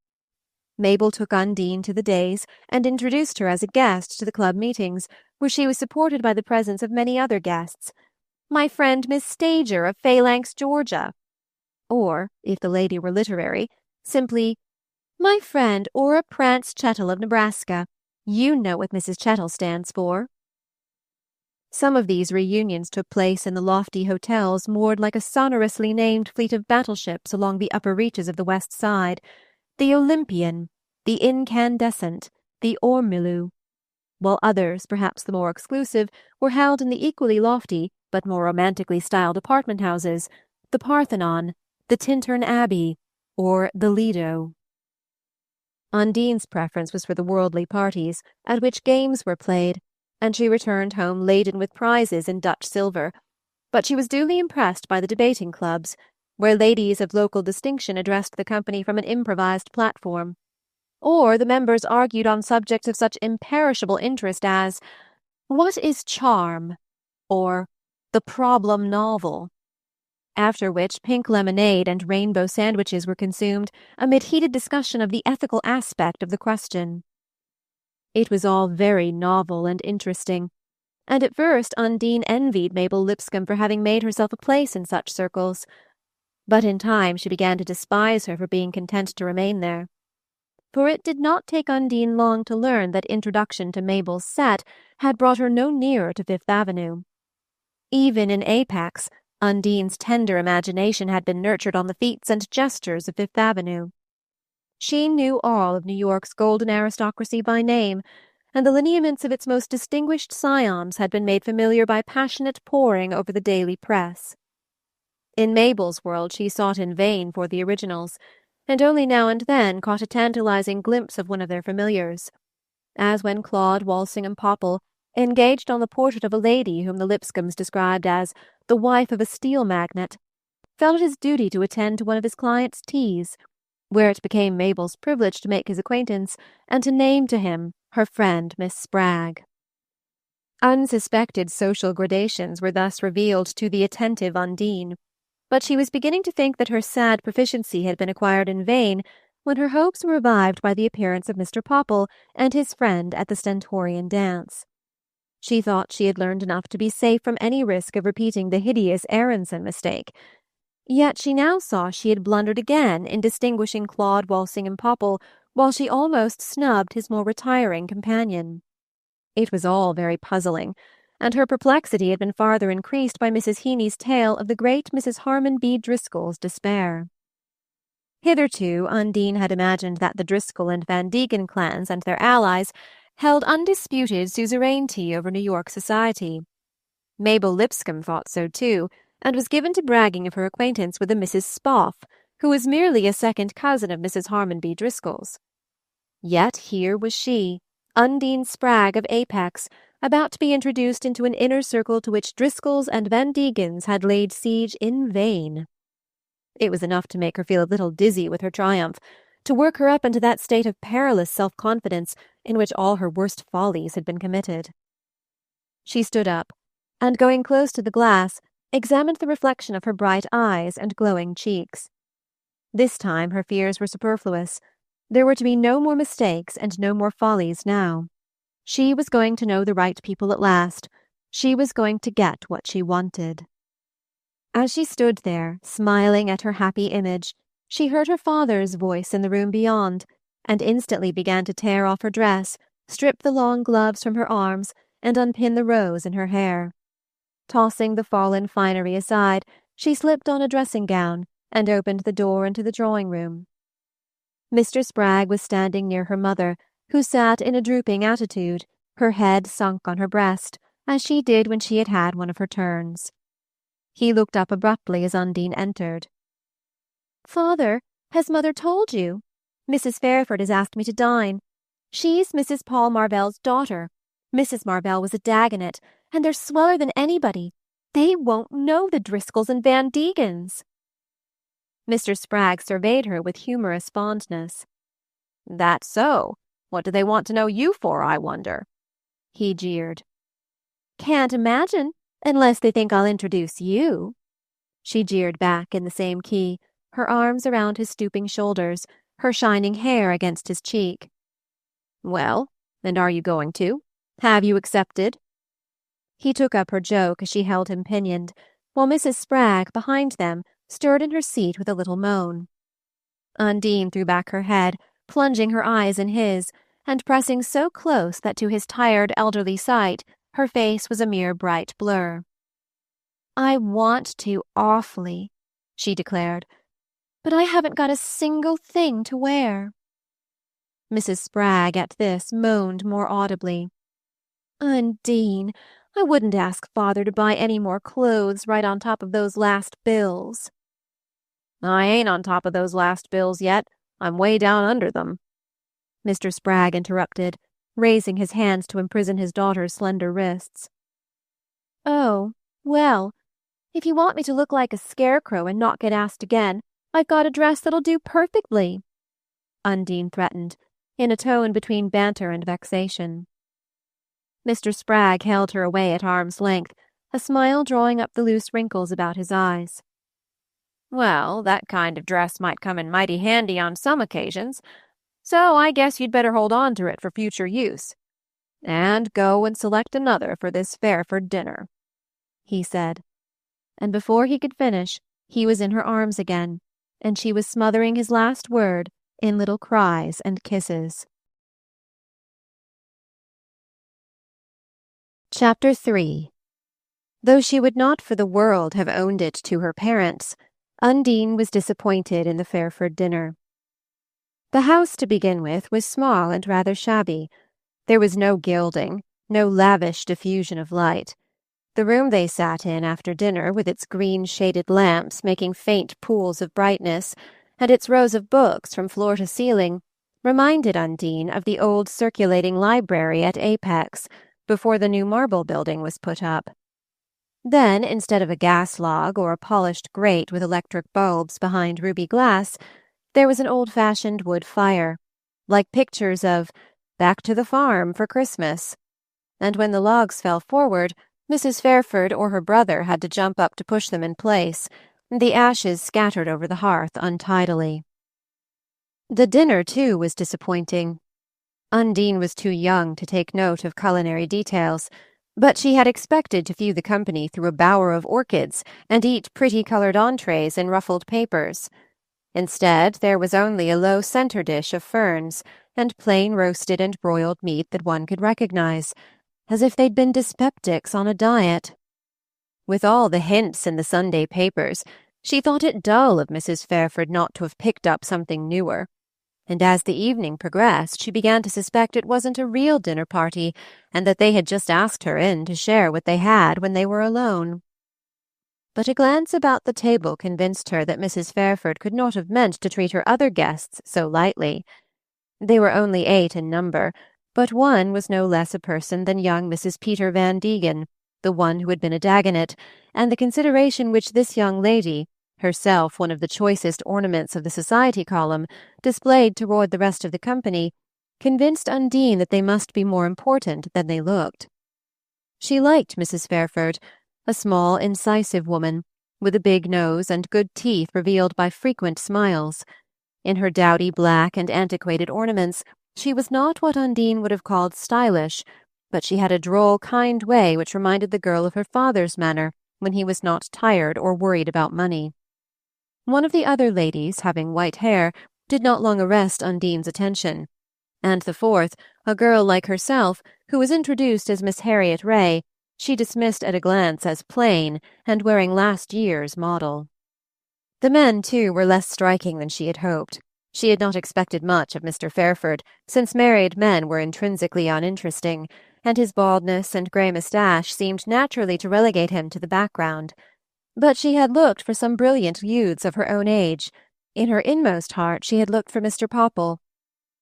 A: Mabel took Undine to the days and introduced her as a guest to the club meetings, where she was supported by the presence of many other guests. "My friend Miss Stager of Phalanx, Georgia," or, if the lady were literary, simply, "My friend Ora Prance Chettle of Nebraska. You know what Mrs. Chettle stands for." Some of these reunions took place in the lofty hotels moored like a sonorously named fleet of battleships along the upper reaches of the West Side, the Olympian, the Incandescent, the Ormolu, while others, perhaps the more exclusive, were held in the equally lofty but more romantically styled apartment houses, the Parthenon, the Tintern Abbey, or the Lido. Undine's preference was for the worldly parties, at which games were played, and she returned home laden with prizes in Dutch silver, but she was duly impressed by the debating clubs, where ladies of local distinction addressed the company from an improvised platform, or the members argued on subjects of such imperishable interest as "What is charm?" or "The problem novel?" After which pink lemonade and rainbow sandwiches were consumed amid heated discussion of the ethical aspect of the question. It was all very novel and interesting, and at first Undine envied Mabel Lipscomb for having made herself a place in such circles. But in time she began to despise her for being content to remain there. For it did not take Undine long to learn that introduction to Mabel's set had brought her no nearer to Fifth Avenue. Even in Apex, Undine's tender imagination had been nurtured on the feats and gestures of Fifth Avenue. She knew all of New York's golden aristocracy by name, and the lineaments of its most distinguished scions had been made familiar by passionate poring over the daily press. In Mabel's world she sought in vain for the originals, and only now and then caught a tantalizing glimpse of one of their familiars, as when Claude Walsingham Popple, engaged on the portrait of a lady whom the Lipscombs described as the wife of a steel magnate, felt it his duty to attend to one of his client's teas, where it became Mabel's privilege to make his acquaintance and to name to him her friend Miss Spragg. Unsuspected social gradations were thus revealed to the attentive Undine, but she was beginning to think that her sad proficiency had been acquired in vain when her hopes were revived by the appearance of Mr. Popple and his friend at the Stentorian dance. She thought she had learned enough to be safe from any risk of repeating the hideous Aronson mistake. Yet she now saw she had blundered again in distinguishing Claude Walsingham Popple, while she almost snubbed his more retiring companion. It was all very puzzling, and her perplexity had been farther increased by Mrs. Heeny's tale of the great Mrs. Harmon B. Driscoll's despair. Hitherto Undine had imagined that the Driscoll and Van Degen clans and their allies held undisputed suzerainty over New York society. Mabel Lipscomb thought so too, and was given to bragging of her acquaintance with a Mrs. Spoff, who was merely a second cousin of Mrs. Harmon B. Driscoll's. Yet here was she, Undine Spragg of Apex, about to be introduced into an inner circle to which Driscolls and Van Degens had laid siege in vain. It was enough to make her feel a little dizzy with her triumph, to work her up into that state of perilous self-confidence in which all her worst follies had been committed. She stood up, and going close to the glass, examined the reflection of her bright eyes and glowing cheeks. This time her fears were superfluous. There were to be no more mistakes and no more follies now. She was going to know the right people at last. She was going to get what she wanted. As she stood there, smiling at her happy image, she heard her father's voice in the room beyond, and instantly began to tear off her dress, strip the long gloves from her arms, and unpin the rose in her hair. Tossing the fallen finery aside, she slipped on a dressing gown and opened the door into the drawing-room. Mr. Spragg was standing near her mother, who sat in a drooping attitude, her head sunk on her breast, as she did when she had had one of her turns. He looked up abruptly as Undine entered. "Father, has Mother told you? Mrs. Fairford has asked me to dine. She's Mrs. Paul Marvell's daughter. Mrs. Marvell was a Dagonet, and they're sweller than anybody. They won't know the Driscolls and Van Degens." Mr. Spragg surveyed her with humorous fondness. "That's so. What do they want to know you for, I wonder?" He jeered. "Can't imagine, unless they think I'll introduce you." She jeered back in the same key, her arms around his stooping shoulders, her shining hair against his cheek. "Well, and are you going to? Have you accepted?" He took up her joke as she held him pinioned, while Mrs. Spragg, behind them, stirred in her seat with a little moan. Undine threw back her head, plunging her eyes in his, and pressing so close that to his tired elderly sight her face was a mere bright blur. "I want to awfully," she declared, "but I haven't got a single thing to wear." Mrs. Spragg at this moaned more audibly. "Undine, I wouldn't ask Father to buy any more clothes right on top of those last bills." "I ain't on top of those last bills yet. I'm way down under them," Mr. Spragg interrupted, raising his hands to imprison his daughter's slender wrists. "Oh, well, if you want me to look like a scarecrow and not get asked again, I've got a dress that'll do perfectly," Undine threatened, in a tone between banter and vexation. Mr. Spragg held her away at arm's length, a smile drawing up the loose wrinkles about his eyes. "Well, that kind of dress might come in mighty handy on some occasions, so I guess you'd better hold on to it for future use. And go and select another for this Fairford dinner," he said. And before he could finish, he was in her arms again, and she was smothering his last word in little cries and kisses. Chapter 3. Though she would not for the world have owned it to her parents, Undine was disappointed in the Fairford dinner. The house, to begin with, was small and rather shabby. There was no gilding, no lavish diffusion of light. The room they sat in after dinner, with its green-shaded lamps making faint pools of brightness, and its rows of books from floor to ceiling, reminded Undine of the old circulating library at Apex, before the new marble building was put up. Then, instead of a gas log or a polished grate with electric bulbs behind ruby glass, there was an old-fashioned wood fire, like pictures of "Back to the Farm" for Christmas. And when the logs fell forward, Mrs. Fairford or her brother had to jump up to push them in place, and the ashes scattered over the hearth untidily. The dinner, too, was disappointing. Undine was too young to take note of culinary details, but she had expected to view the company through a bower of orchids and eat pretty-coloured entrees in ruffled papers. Instead, there was only a low centre dish of ferns, and plain roasted and broiled meat that one could recognize, as if they'd been dyspeptics on a diet. With all the hints in the Sunday papers, she thought it dull of Mrs. Fairford not to have picked up something newer, and as the evening progressed she began to suspect it wasn't a real dinner party, and that they had just asked her in to share what they had when they were alone. But a glance about the table convinced her that Mrs. Fairford could not have meant to treat her other guests so lightly. They were only 8 in number, but one was no less a person than young Mrs. Peter Van Degen, the one who had been a Dagonet, and the consideration which this young lady, herself one of the choicest ornaments of the society column, displayed toward the rest of the company, convinced Undine that they must be more important than they looked. She liked Mrs. Fairford, a small, incisive woman, with a big nose and good teeth revealed by frequent smiles. In her dowdy black and antiquated ornaments, She was not what Undine would have called stylish, but she had a droll, kind way which reminded the girl of her father's manner when he was not tired or worried about money. One of the other ladies, having white hair, did not long arrest Undine's attention, and the fourth, a girl like herself, who was introduced as Miss Harriet Ray, she dismissed at a glance as plain and wearing last year's model. The men, too, were less striking than she had hoped. She had not expected much of Mr. Fairford, since married men were intrinsically uninteresting, and his baldness and grey moustache seemed naturally to relegate him to the background. But she had looked for some brilliant youths of her own age. In her inmost heart she had looked for Mr. Popple.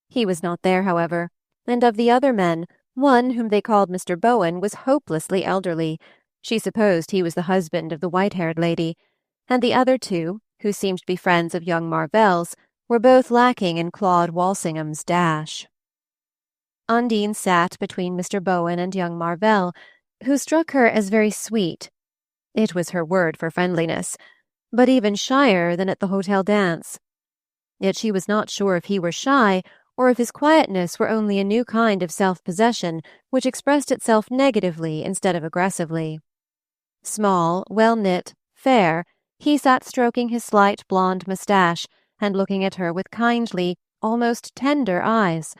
A: He was not there, however, and of the other men, one whom they called Mr. Bowen was hopelessly elderly. She supposed he was the husband of the white-haired lady, and the other two, who seemed to be friends of young Marvell's, were both lacking in Claude Walsingham's dash. Undine sat between Mr. Bowen and young Marvell, who struck her as very sweet. It was her word for friendliness, but even shyer than at the hotel dance. Yet she was not sure if he were shy, or if his quietness were only a new kind of self-possession which expressed itself negatively instead of aggressively. Small, well-knit, fair, he sat stroking his slight blonde moustache and looking at her with kindly, almost tender eyes,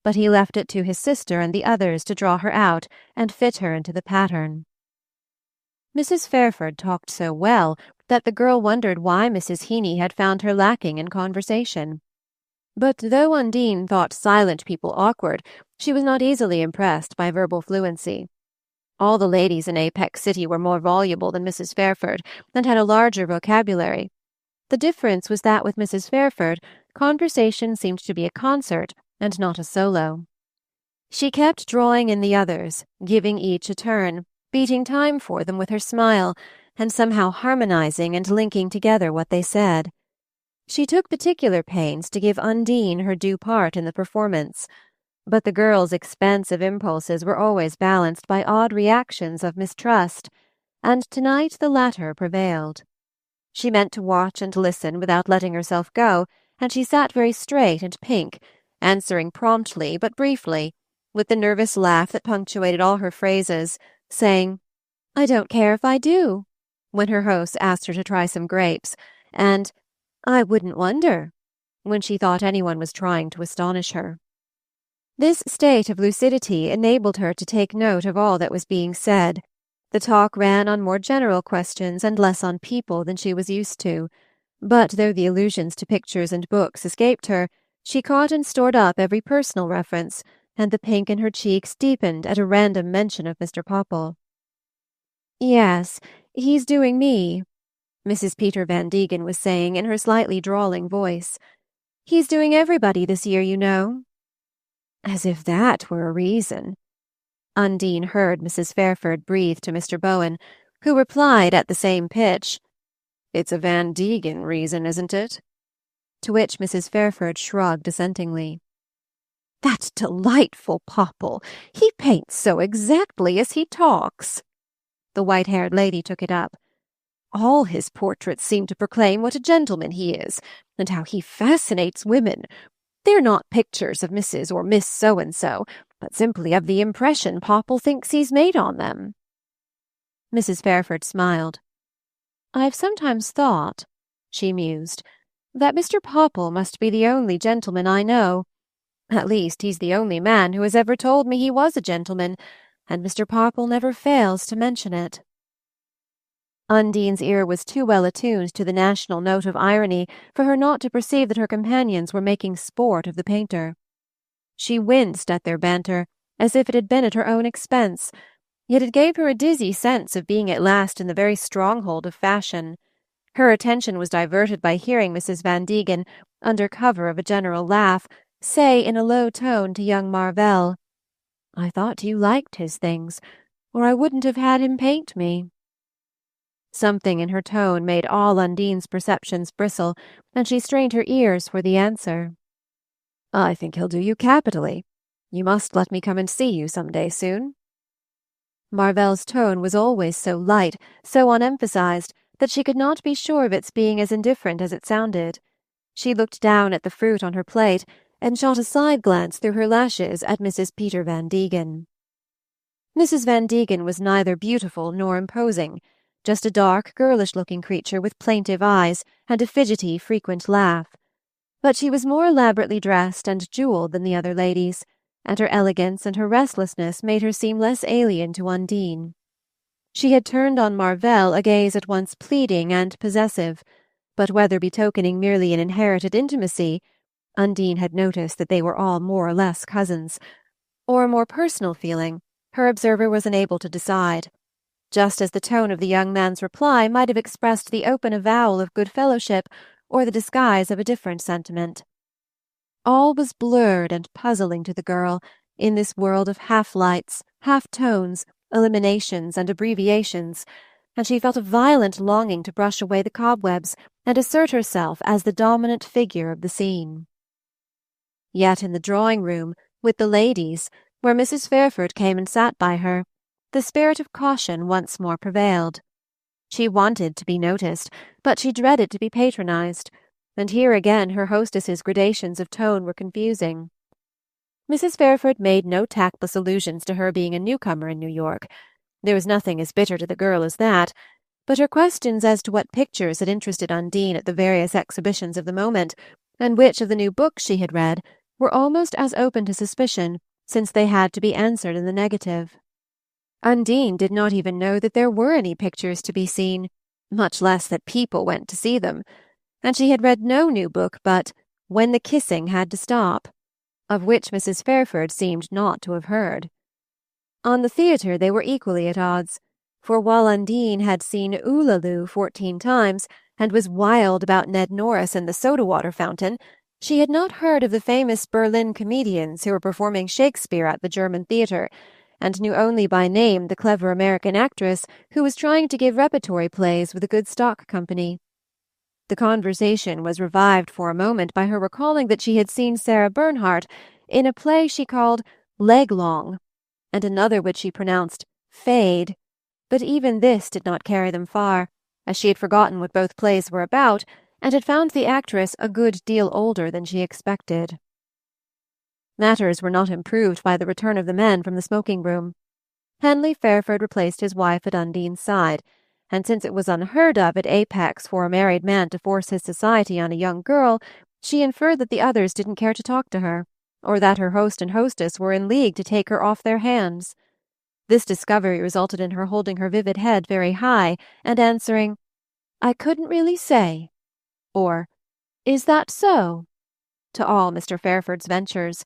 A: but he left it to his sister and the others to draw her out and fit her into the pattern. Mrs. Fairford talked so well that the girl wondered why Mrs. Heeny had found her lacking in conversation. But though Undine thought silent people awkward, she was not easily impressed by verbal fluency. All the ladies in Apex City were more voluble than Mrs. Fairford, and had a larger vocabulary. The difference was that with Mrs. Fairford, conversation seemed to be a concert and not a solo. She kept drawing in the others, giving each a turn, beating time for them with her smile, and somehow harmonizing and linking together what they said. She took particular pains to give Undine her due part in the performance, but the girl's expansive impulses were always balanced by odd reactions of mistrust, and tonight the latter prevailed. She meant to watch and listen without letting herself go, and she sat very straight and pink, answering promptly but briefly, with the nervous laugh that punctuated all her phrases, saying, "I don't care if I do," when her host asked her to try some grapes, and "I wouldn't wonder," when she thought anyone was trying to astonish her. This state of lucidity enabled her to take note of all that was being said. The talk ran on more general questions and less on people than she was used to, but though the allusions to pictures and books escaped her, she caught and stored up every personal reference, and the pink in her cheeks deepened at a random mention of Mr. Popple. "Yes, he's doing me," Mrs. Peter Van Degen was saying in her slightly drawling voice. "He's doing everybody this year, you know." "As if that were a reason," Undine heard Mrs. Fairford breathe to Mr. Bowen, who replied at the same pitch, "It's a Van Degen reason, isn't it?" To which Mrs. Fairford shrugged assentingly. "That delightful Popple! He paints so exactly as he talks." The white-haired lady took it up. "All his portraits seem to proclaim what a gentleman he is, and how he fascinates women. They're not pictures of Mrs. or Miss So-and-so, but simply of the impression Popple thinks he's made on them." Mrs. Fairford smiled. "I've sometimes thought," she mused, "that Mr. Popple must be the only gentleman I know. At least he's the only man who has ever told me he was a gentleman, and Mr. Popple never fails to mention it." Undine's ear was too well attuned to the national note of irony for her not to perceive that her companions were making sport of the painter. She winced at their banter, as if it had been at her own expense, yet it gave her a dizzy sense of being at last in the very stronghold of fashion. Her attention was diverted by hearing Mrs. Van Degen, under cover of a general laugh, say in a low tone to young Marvell, "I thought you liked his things, or I wouldn't have had him paint me." Something in her tone made all Undine's perceptions bristle, and she strained her ears for the answer. "I think he'll do you capitally. You must let me come and see you some day soon." Marvell's tone was always so light, so unemphasized, that she could not be sure of its being as indifferent as it sounded. She looked down at the fruit on her plate, and shot a side glance through her lashes at Mrs. Peter Van Degen. Mrs. Van Degen was neither beautiful nor imposing, just a dark, girlish-looking creature with plaintive eyes and a fidgety, frequent laugh. But she was more elaborately dressed and jewelled than the other ladies, and her elegance and her restlessness made her seem less alien to Undine. She had turned on Marvell a gaze at once pleading and possessive, but whether betokening merely an inherited intimacy, Undine had noticed that they were all more or less cousins, or a more personal feeling, her observer was unable to decide, just as the tone of the young man's reply might have expressed the open avowal of good fellowship or the disguise of a different sentiment. All was blurred and puzzling to the girl in this world of half-lights, half-tones, eliminations, and abbreviations, and she felt a violent longing to brush away the cobwebs and assert herself as the dominant figure of the scene. Yet in the drawing-room, with the ladies, where Mrs. Fairford came and sat by her, the spirit of caution once more prevailed. She wanted to be noticed, but she dreaded to be patronized, and here again her hostess's gradations of tone were confusing. Mrs. Fairford made no tactless allusions to her being a newcomer in New York. There was nothing as bitter to the girl as that, but her questions as to what pictures had interested Undine at the various exhibitions of the moment, and which of the new books she had read, were almost as open to suspicion, since they had to be answered in the negative. Undine did not even know that there were any pictures to be seen, much less that people went to see them, and she had read no new book but When the Kissing Had to Stop, of which Mrs. Fairford seemed not to have heard. On the theatre they were equally at odds, for while Undine had seen Oolaloo 14 times and was wild about Ned Norris and the soda-water fountain, she had not heard of the famous Berlin comedians who were performing Shakespeare at the German theatre, and knew only by name the clever American actress who was trying to give repertory plays with a good stock company. The conversation was revived for a moment by her recalling that she had seen Sarah Bernhardt in a play she called Leg-long, and another which she pronounced Fade, but even this did not carry them far, as she had forgotten what both plays were about, and had found the actress a good deal older than she expected. Matters were not improved by the return of the men from the smoking-room. Henley Fairford replaced his wife at Undine's side, and since it was unheard of at Apex for a married man to force his society on a young girl, she inferred that the others didn't care to talk to her, or that her host and hostess were in league to take her off their hands. This discovery resulted in her holding her vivid head very high and answering, "I couldn't really say," or "Is that so?" to all Mr. Fairford's ventures,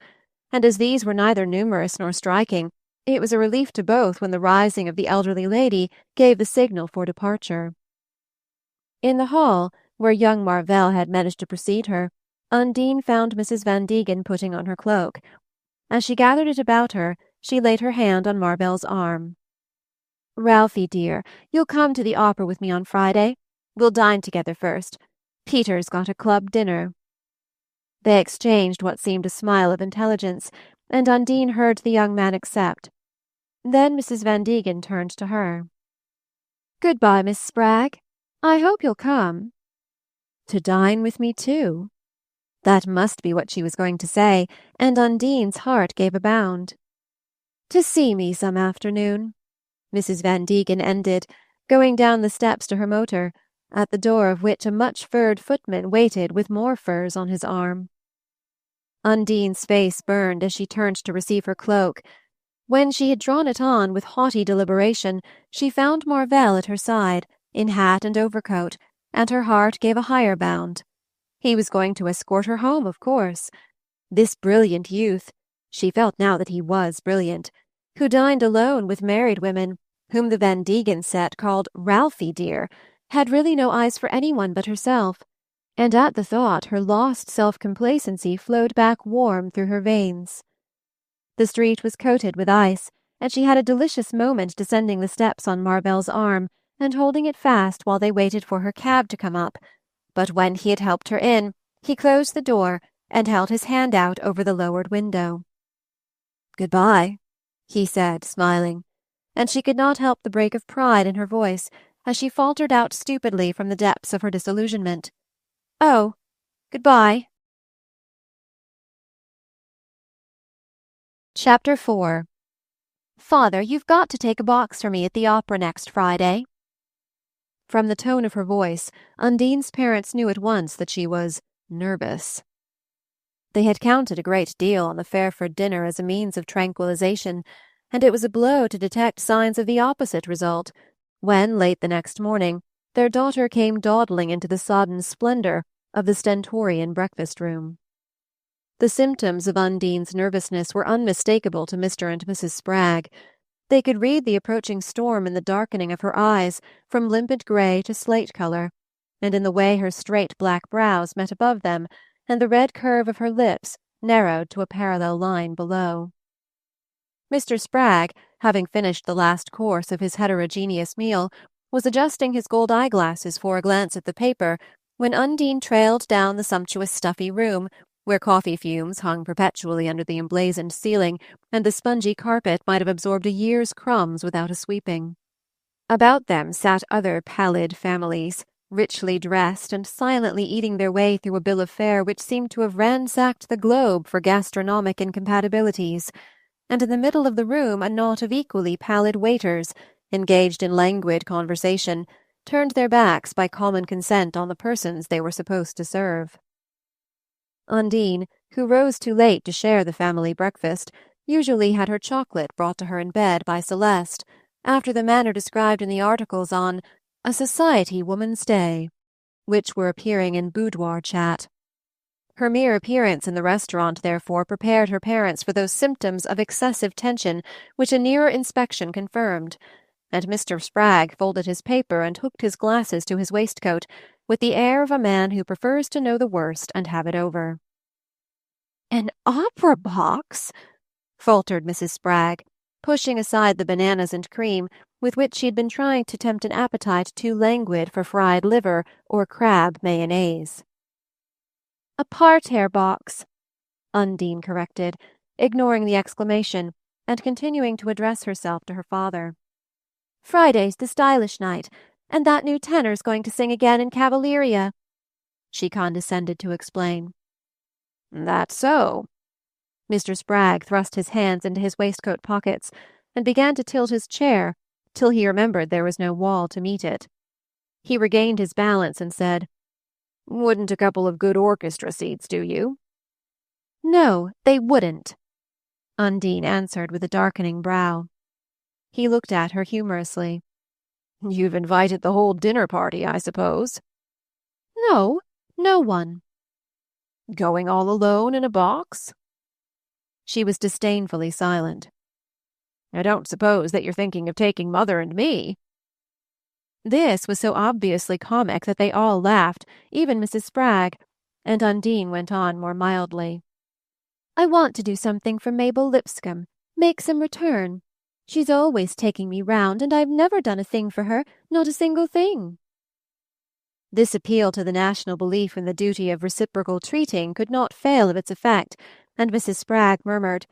A: and as these were neither numerous nor striking, it was a relief to both when the rising of the elderly lady gave the signal for departure. In the hall, where young Marvell had managed to precede her, Undine found Mrs. Van Degen putting on her cloak. As she gathered it about her, she laid her hand on Marvell's arm. "Ralphie, dear, you'll come to the opera with me on Friday? We'll dine together first. Peter's got a club dinner." They exchanged what seemed a smile of intelligence, and Undine heard the young man accept. Then Mrs. Van Degen turned to her. "Good-bye, Miss Spragg. I hope you'll come." To dine with me, too? That must be what she was going to say, and Undine's heart gave a bound. "To see me some afternoon," Mrs. Van Degen ended, going down the steps to her motor, at the door of which a much-furred footman waited with more furs on his arm. Undine's face burned as she turned to receive her cloak. When she had drawn it on with haughty deliberation, she found Marvell at her side, in hat and overcoat, and her heart gave a higher bound. He was going to escort her home, of course. This brilliant youth, she felt now that he was brilliant, who dined alone with married women, whom the Van Degen set called Ralphie dear, had really no eyes for anyone but herself, and at the thought her lost self-complacency flowed back warm through her veins. The street was coated with ice, and she had a delicious moment descending the steps on Marvell's arm and holding it fast while they waited for her cab to come up, but when he had helped her in, he closed the door and held his hand out over the lowered window. "Good-bye," he said, smiling, and she could not help the break of pride in her voice as she faltered out stupidly from the depths of her disillusionment, "Oh, good-bye." Chapter 4. Father, you've got to take a box for me at the opera next Friday. From the tone of her voice, Undine's parents knew at once that she was nervous. They had counted a great deal on the Fairford dinner as a means of tranquilization, and it was a blow to detect signs of the opposite result, when, late the next morning, their daughter came dawdling into the sodden splendor of the stentorian breakfast-room. The symptoms of Undine's nervousness were unmistakable to Mr. and Mrs. Spragg. They could read the approaching storm in the darkening of her eyes from limpid gray to slate color, and in the way her straight black brows met above them, and the red curve of her lips narrowed to a parallel line below. Mr. Spragg, having finished the last course of his heterogeneous meal, was adjusting his gold eyeglasses for a glance at the paper when Undine trailed down the sumptuous stuffy room, where coffee fumes hung perpetually under the emblazoned ceiling, and the spongy carpet might have absorbed a year's crumbs without a sweeping. About them sat other pallid families, richly dressed and silently eating their way through a bill of fare which seemed to have ransacked the globe for gastronomic incompatibilities, and in the middle of the room a knot of equally pallid waiters, engaged in languid conversation, turned their backs by common consent on the persons they were supposed to serve. Undine, who rose too late to share the family breakfast, usually had her chocolate brought to her in bed by Celeste, after the manner described in the articles on "A Society Woman's Day," which were appearing in boudoir chat. Her mere appearance in the restaurant, therefore, prepared her parents for those symptoms of excessive tension which a nearer inspection confirmed, and Mr. Spragg folded his paper and hooked his glasses to his waistcoat, with the air of a man who prefers to know the worst and have it over. "An opera box?" faltered Mrs. Spragg, pushing aside the bananas and cream with which she had been trying to tempt an appetite too languid for fried liver or crab mayonnaise. "A parterre box," Undine corrected, ignoring the exclamation, and continuing to address herself to her father. "Friday's the stylish night, and that new tenor's going to sing again in Cavalleria," she condescended to explain. "That's so." Mr. Spragg thrust his hands into his waistcoat pockets and began to tilt his chair till he remembered there was no wall to meet it. He regained his balance and said, "Wouldn't a couple of good orchestra seats do you?" "No, they wouldn't," Undine answered with a darkening brow. He looked at her humorously. "You've invited the whole dinner party, I suppose?" "No, no one." "Going all alone in a box?" She was disdainfully silent. "I don't suppose that you're thinking of taking Mother and me?" This was so obviously comic that they all laughed, even Mrs. Spragg, and Undine went on more mildly. "I want to do something for Mabel Lipscomb, make some return. She's always taking me round, and I've never done a thing for her, not a single thing." This appeal to the national belief in the duty of reciprocal treating could not fail of its effect, and Mrs. Spragg murmured,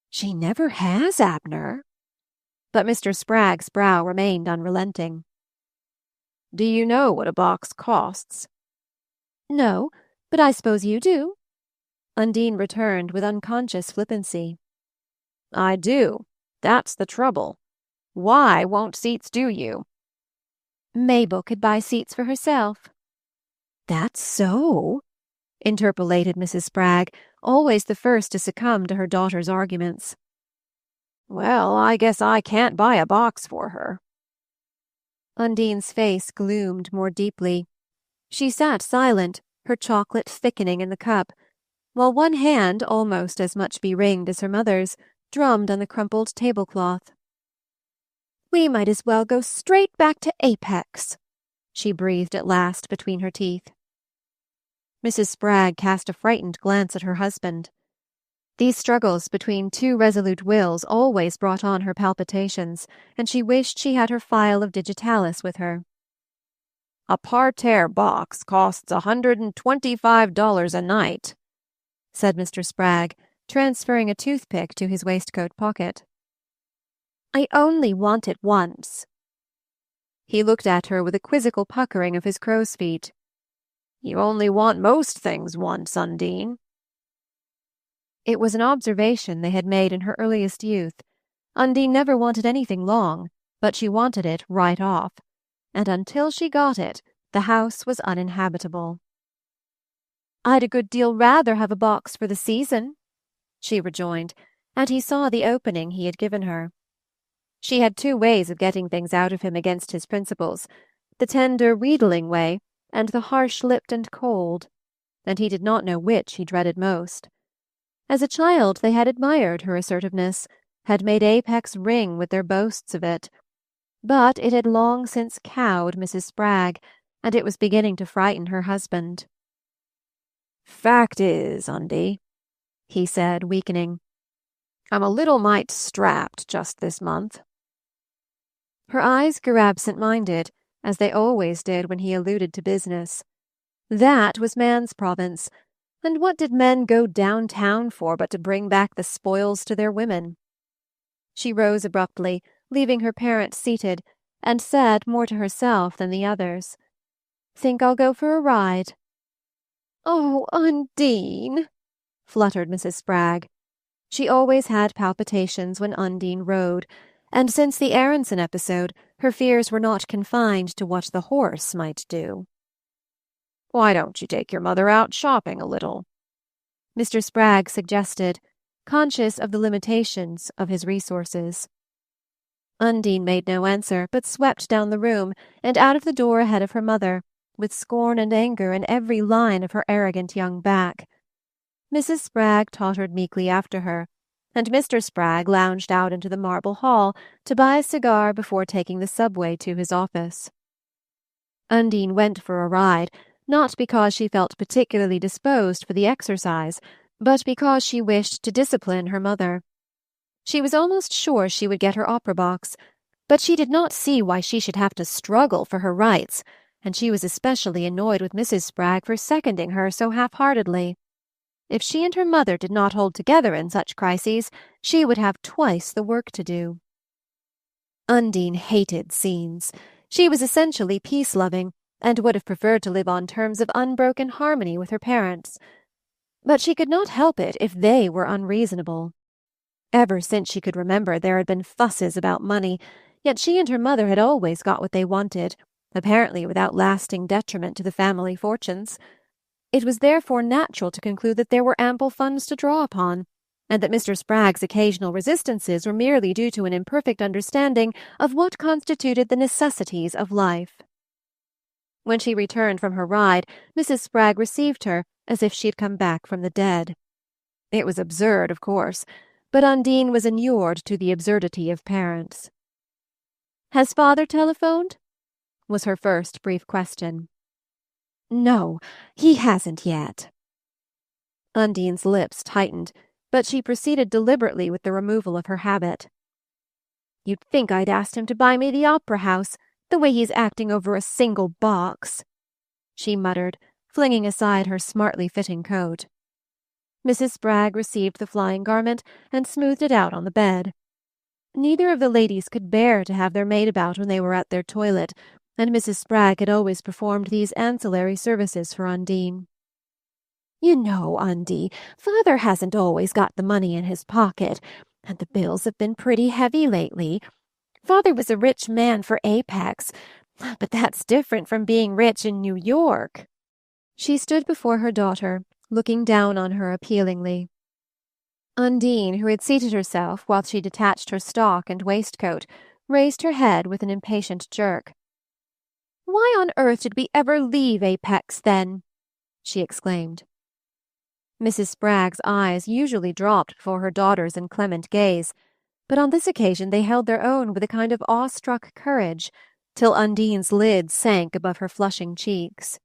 A: "She never has, Abner." But Mr. Spragg's brow remained unrelenting. "Do you know what a box costs?" "No, but I suppose you do," Undine returned with unconscious flippancy. "I do. That's the trouble. Why won't seats do you?" "Mabel could buy seats for herself." "That's so," interpolated Mrs. Spragg, always the first to succumb to her daughter's arguments. "Well, I guess I can't buy a box for her." Undine's face gloomed more deeply. She sat silent, her chocolate thickening in the cup, while one hand, almost as much beringed as her mother's, drummed on the crumpled tablecloth. "We might as well go straight back to Apex," she breathed at last between her teeth. Mrs. Spragg cast a frightened glance at her husband. These struggles between two resolute wills always brought on her palpitations, and she wished she had her phial of digitalis with her. "A parterre box costs $125 a night," said Mr. Spragg, transferring a toothpick to his waistcoat pocket. "I only want it once." He looked at her with a quizzical puckering of his crow's feet. "You only want most things once, Undine." It was an observation they had made in her earliest youth. Undine never wanted anything long, but she wanted it right off, and until she got it, the house was uninhabitable. "I'd a good deal rather have a box for the season," she rejoined, and he saw the opening he had given her. She had two ways of getting things out of him against his principles, the tender, wheedling way, and the harsh-lipped and cold, and he did not know which he dreaded most. As a child they had admired her assertiveness, had made Apex ring with their boasts of it, but it had long since cowed Mrs. Spragg, and it was beginning to frighten her husband. "Fact is, Undie," he said, weakening, "I'm a little mite strapped just this month." Her eyes grew absent-minded, as they always did when he alluded to business. That was man's province, and what did men go downtown for but to bring back the spoils to their women? She rose abruptly, leaving her parent seated, and said more to herself than the others, "Think I'll go for a ride?" "Oh, Undine!" fluttered Mrs. Spragg. She always had palpitations when Undine rode, and since the Aronson episode her fears were not confined to what the horse might do. "Why don't you take your mother out shopping a little?" Mr. Spragg suggested, conscious of the limitations of his resources. Undine made no answer, but swept down the room and out of the door ahead of her mother, with scorn and anger in every line of her arrogant young back. Mrs. Spragg tottered meekly after her, and Mr. Spragg lounged out into the marble hall to buy a cigar before taking the subway to his office. Undine went for a ride, not because she felt particularly disposed for the exercise, but because she wished to discipline her mother. She was almost sure she would get her opera box, but she did not see why she should have to struggle for her rights, and she was especially annoyed with Mrs. Spragg for seconding her so half-heartedly. If she and her mother did not hold together in such crises, she would have twice the work to do. Undine hated scenes. She was essentially peace-loving, and would have preferred to live on terms of unbroken harmony with her parents. But she could not help it if they were unreasonable. Ever since she could remember there had been fusses about money, yet she and her mother had always got what they wanted, apparently without lasting detriment to the family fortunes. It was therefore natural to conclude that there were ample funds to draw upon, and that Mr. Spragg's occasional resistances were merely due to an imperfect understanding of what constituted the necessities of life. When she returned from her ride, Mrs. Spragg received her as if she had come back from the dead. It was absurd, of course, but Undine was inured to the absurdity of parents. "Has father telephoned?" was her first brief question. "No, he hasn't yet." Undine's lips tightened, but she proceeded deliberately with the removal of her habit. "You'd think I'd asked him to buy me the opera house, the way he's acting over a single box," she muttered, flinging aside her smartly fitting coat. Mrs. Spragg received the flying garment and smoothed it out on the bed. Neither of the ladies could bear to have their maid about when they were at their toilet, and Mrs. Spragg had always performed these ancillary services for Undine. "You know, Undie, father hasn't always got the money in his pocket, and the bills have been pretty heavy lately. Father was a rich man for Apex, but that's different from being rich in New York." She stood before her daughter, looking down on her appealingly. Undine, who had seated herself while she detached her stock and waistcoat, raised her head with an impatient jerk. "Why on earth did we ever leave Apex, then?" she exclaimed. Mrs. Spragg's eyes usually dropped before her daughter's inclement gaze, but on this occasion they held their own with a kind of awe-struck courage, till Undine's lids sank above her flushing cheeks.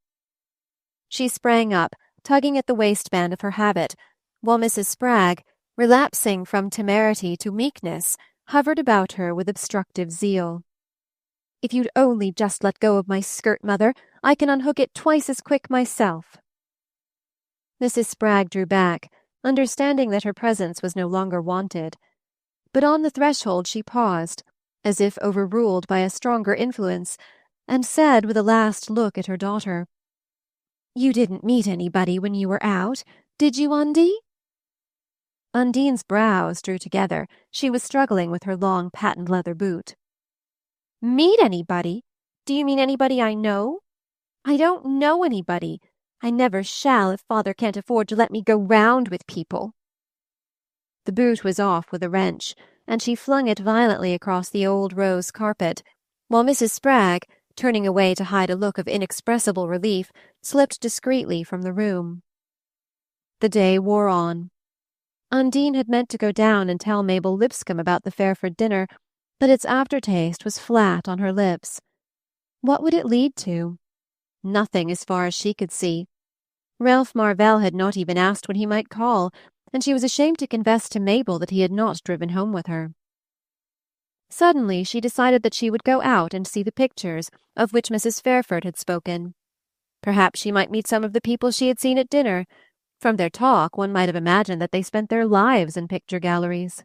A: She sprang up, tugging at the waistband of her habit, while Mrs. Spragg, relapsing from temerity to meekness, hovered about her with obstructive zeal. "If you'd only just let go of my skirt, Mother, I can unhook it twice as quick myself." Mrs. Spragg drew back, understanding that her presence was no longer wanted. But on the threshold she paused, as if overruled by a stronger influence, and said with a last look at her daughter, "You didn't meet anybody when you were out, did you, Undie?" Undine's brows drew together. She was struggling with her long patent leather boot. Meet anybody? Do you mean anybody I know? I don't know anybody. I never shall if father can't afford to let me go round with people. The boot was off with a wrench, and she flung it violently across the old rose carpet, while Mrs. Spragg, turning away to hide a look of inexpressible relief, slipped discreetly from the room. The day wore on. Undine had meant to go down and tell Mabel Lipscomb about the Fairford dinner, but its aftertaste was flat on her lips. What would it lead to? Nothing, as far as she could see. Ralph Marvell had not even asked when he might call, and she was ashamed to confess to Mabel that he had not driven home with her. Suddenly she decided that she would go out and see the pictures of which Mrs. Fairford had spoken. Perhaps she might meet some of the people she had seen at dinner. From their talk one might have imagined that they spent their lives in picture galleries.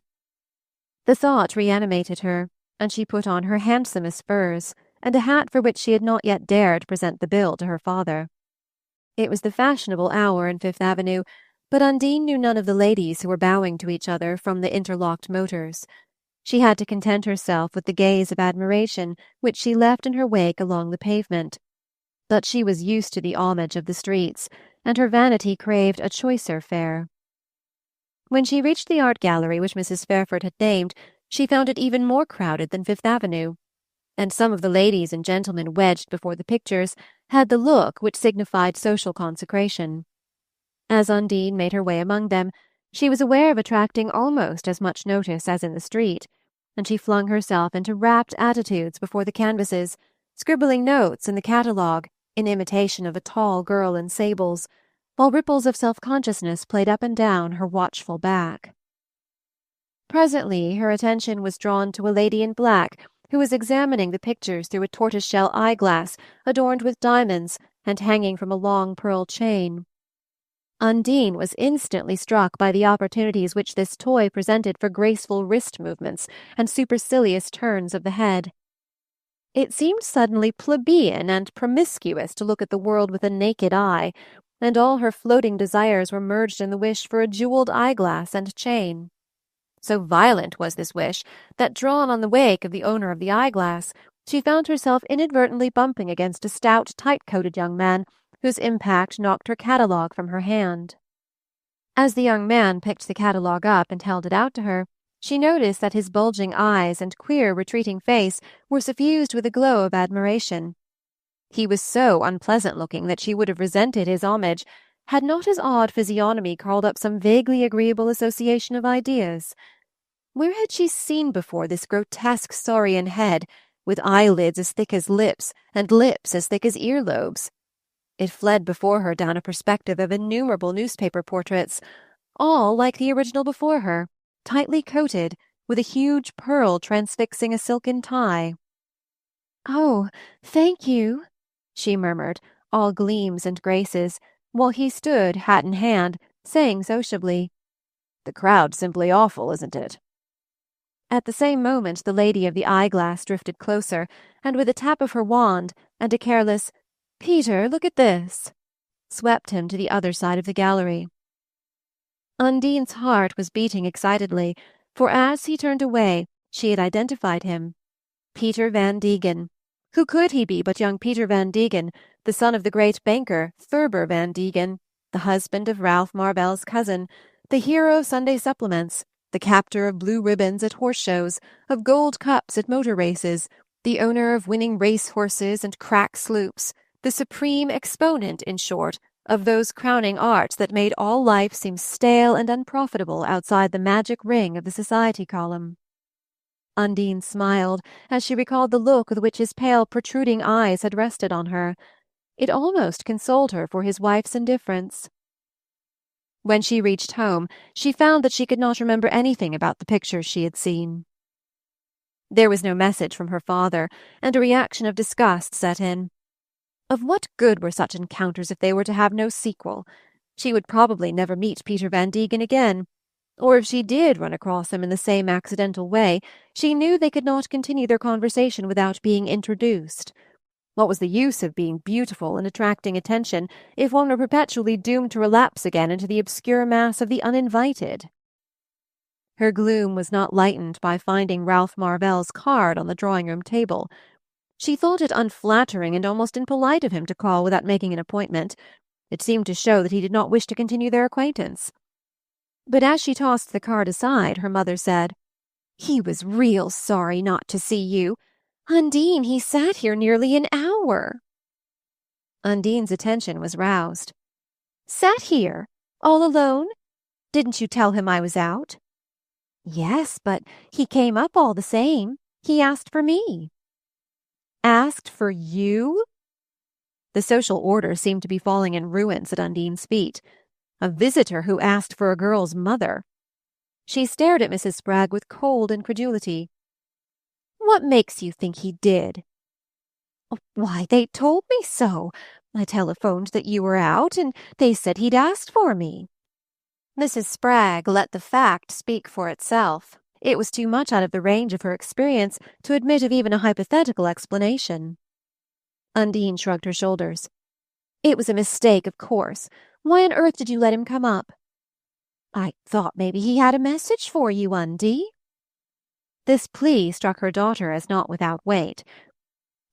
A: The thought reanimated her, and she put on her handsomest furs, and a hat for which she had not yet dared present the bill to her father. It was the fashionable hour in Fifth Avenue, but Undine knew none of the ladies who were bowing to each other from the interlocked motors. She had to content herself with the gaze of admiration which she left in her wake along the pavement. But she was used to the homage of the streets, and her vanity craved a choicer fare. When she reached the art gallery which Mrs. Fairford had named, she found it even more crowded than Fifth Avenue, and some of the ladies and gentlemen wedged before the pictures had the look which signified social consecration. As Undine made her way among them, she was aware of attracting almost as much notice as in the street, and she flung herself into rapt attitudes before the canvases, scribbling notes in the catalogue in imitation of a tall girl in sables, while ripples of self-consciousness played up and down her watchful back. Presently her attention was drawn to a lady in black who was examining the pictures through a tortoise-shell eyeglass adorned with diamonds and hanging from a long pearl chain. Undine was instantly struck by the opportunities which this toy presented for graceful wrist movements and supercilious turns of the head. It seemed suddenly plebeian and promiscuous to look at the world with a naked eye, and all her floating desires were merged in the wish for a jeweled eyeglass and chain. So violent was this wish that, drawn on the wake of the owner of the eyeglass, she found herself inadvertently bumping against a stout, tight-coated young man whose impact knocked her catalogue from her hand. As the young man picked the catalogue up and held it out to her, she noticed that his bulging eyes and queer, retreating face were suffused with a glow of admiration. He was so unpleasant-looking that she would have resented his homage, had not his odd physiognomy called up some vaguely agreeable association of ideas. Where had she seen before this grotesque saurian head, with eyelids as thick as lips and lips as thick as earlobes? It fled before her down a perspective of innumerable newspaper portraits, all like the original before her, tightly coated, with a huge pearl transfixing a silken tie. "Oh, thank you," she murmured, all gleams and graces, while he stood, hat in hand, saying sociably, "The crowd's simply awful, isn't it?" At the same moment the lady of the eyeglass drifted closer, and with a tap of her wand and a careless "Peter, look at this," swept him to the other side of the gallery. Undine's heart was beating excitedly, for as he turned away she had identified him. Peter Van Degen. Who could he be but young Peter Van Degen, the son of the great banker Thurber Van Degen, the husband of Ralph Marvell's cousin, the hero of Sunday supplements, the captor of blue ribbons at horse shows, of gold cups at motor races, the owner of winning race horses and crack sloops, the supreme exponent, in short, of those crowning arts that made all life seem stale and unprofitable outside the magic ring of the society column. Undine smiled as she recalled the look with which his pale, protruding eyes had rested on her. It almost consoled her for his wife's indifference. When she reached home, she found that she could not remember anything about the pictures she had seen. There was no message from her father, and a reaction of disgust set in. Of what good were such encounters if they were to have no sequel? She would probably never meet Peter Van Degen again, or if she did run across him in the same accidental way, she knew they could not continue their conversation without being introduced. What was the use of being beautiful and attracting attention if one were perpetually doomed to relapse again into the obscure mass of the uninvited? Her gloom was not lightened by finding Ralph Marvell's card on the drawing-room table. She thought it unflattering and almost impolite of him to call without making an appointment. It seemed to show that he did not wish to continue their acquaintance. But as she tossed the card aside, her mother said, "He was real sorry not to see you. Undine, he sat here nearly an hour." Undine's attention was roused. "Sat here? All alone? Didn't you tell him I was out?" "Yes, but he came up all the same. He asked for me." "Asked for you?" The social order seemed to be falling in ruins at Undine's feet. A visitor who asked for a girl's mother. She stared at Mrs. Spragg with cold incredulity. "What makes you think he did?" "Why, they told me so. I telephoned that you were out, and they said he'd asked for me." Mrs. Spragg let the fact speak for itself. It was too much out of the range of her experience to admit of even a hypothetical explanation. Undine shrugged her shoulders. "It was a mistake, of course. Why on earth did you let him come up?" "I thought maybe he had a message for you, Undie." This plea struck her daughter as not without weight.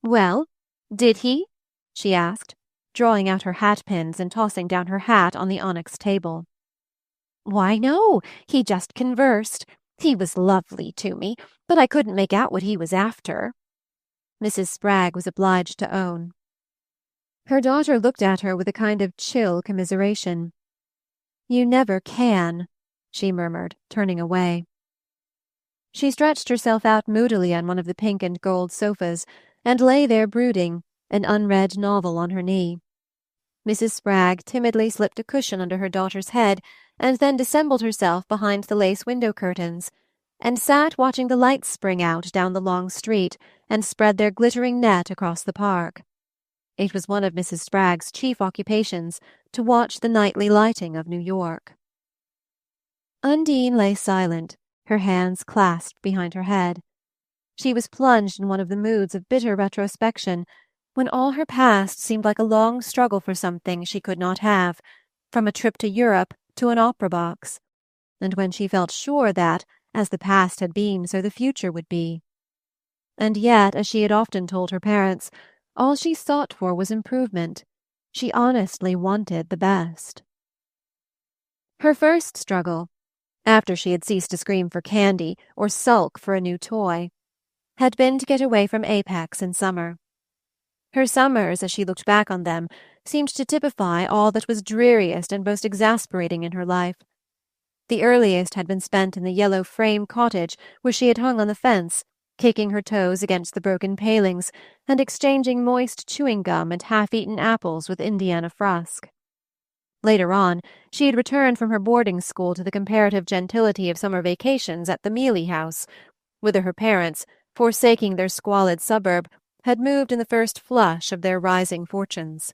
A: "Well, did he?" she asked, drawing out her hat-pins and tossing down her hat on the onyx table. "Why, no, he just conversed. He was lovely to me, but I couldn't make out what he was after," Mrs. Spragg was obliged to own. Her daughter looked at her with a kind of chill commiseration. "You never can," she murmured, turning away. She stretched herself out moodily on one of the pink and gold sofas, and lay there brooding, an unread novel on her knee. Mrs. Spragg timidly slipped a cushion under her daughter's head, and then dissembled herself behind the lace window curtains, and sat watching the lights spring out down the long street and spread their glittering net across the park. It was one of Mrs. Spragg's chief occupations to watch the nightly lighting of New York. Undine lay silent, her hands clasped behind her head. She was plunged in one of the moods of bitter retrospection, when all her past seemed like a long struggle for something she could not have, from a trip to Europe to an opera box, and when she felt sure that, as the past had been, so the future would be. And yet, as she had often told her parents, all she sought for was improvement. She honestly wanted the best. Her first struggle, after she had ceased to scream for candy or sulk for a new toy, had been to get away from Apex in summer. Her summers, as she looked back on them, seemed to typify all that was dreariest and most exasperating in her life. The earliest had been spent in the yellow frame cottage where she had hung on the fence, kicking her toes against the broken palings and exchanging moist chewing gum and half-eaten apples with Indiana Frusk. Later on, she had returned from her boarding school to the comparative gentility of summer vacations at the Mealey House, whither her parents, forsaking their squalid suburb, had moved in the first flush of their rising fortunes.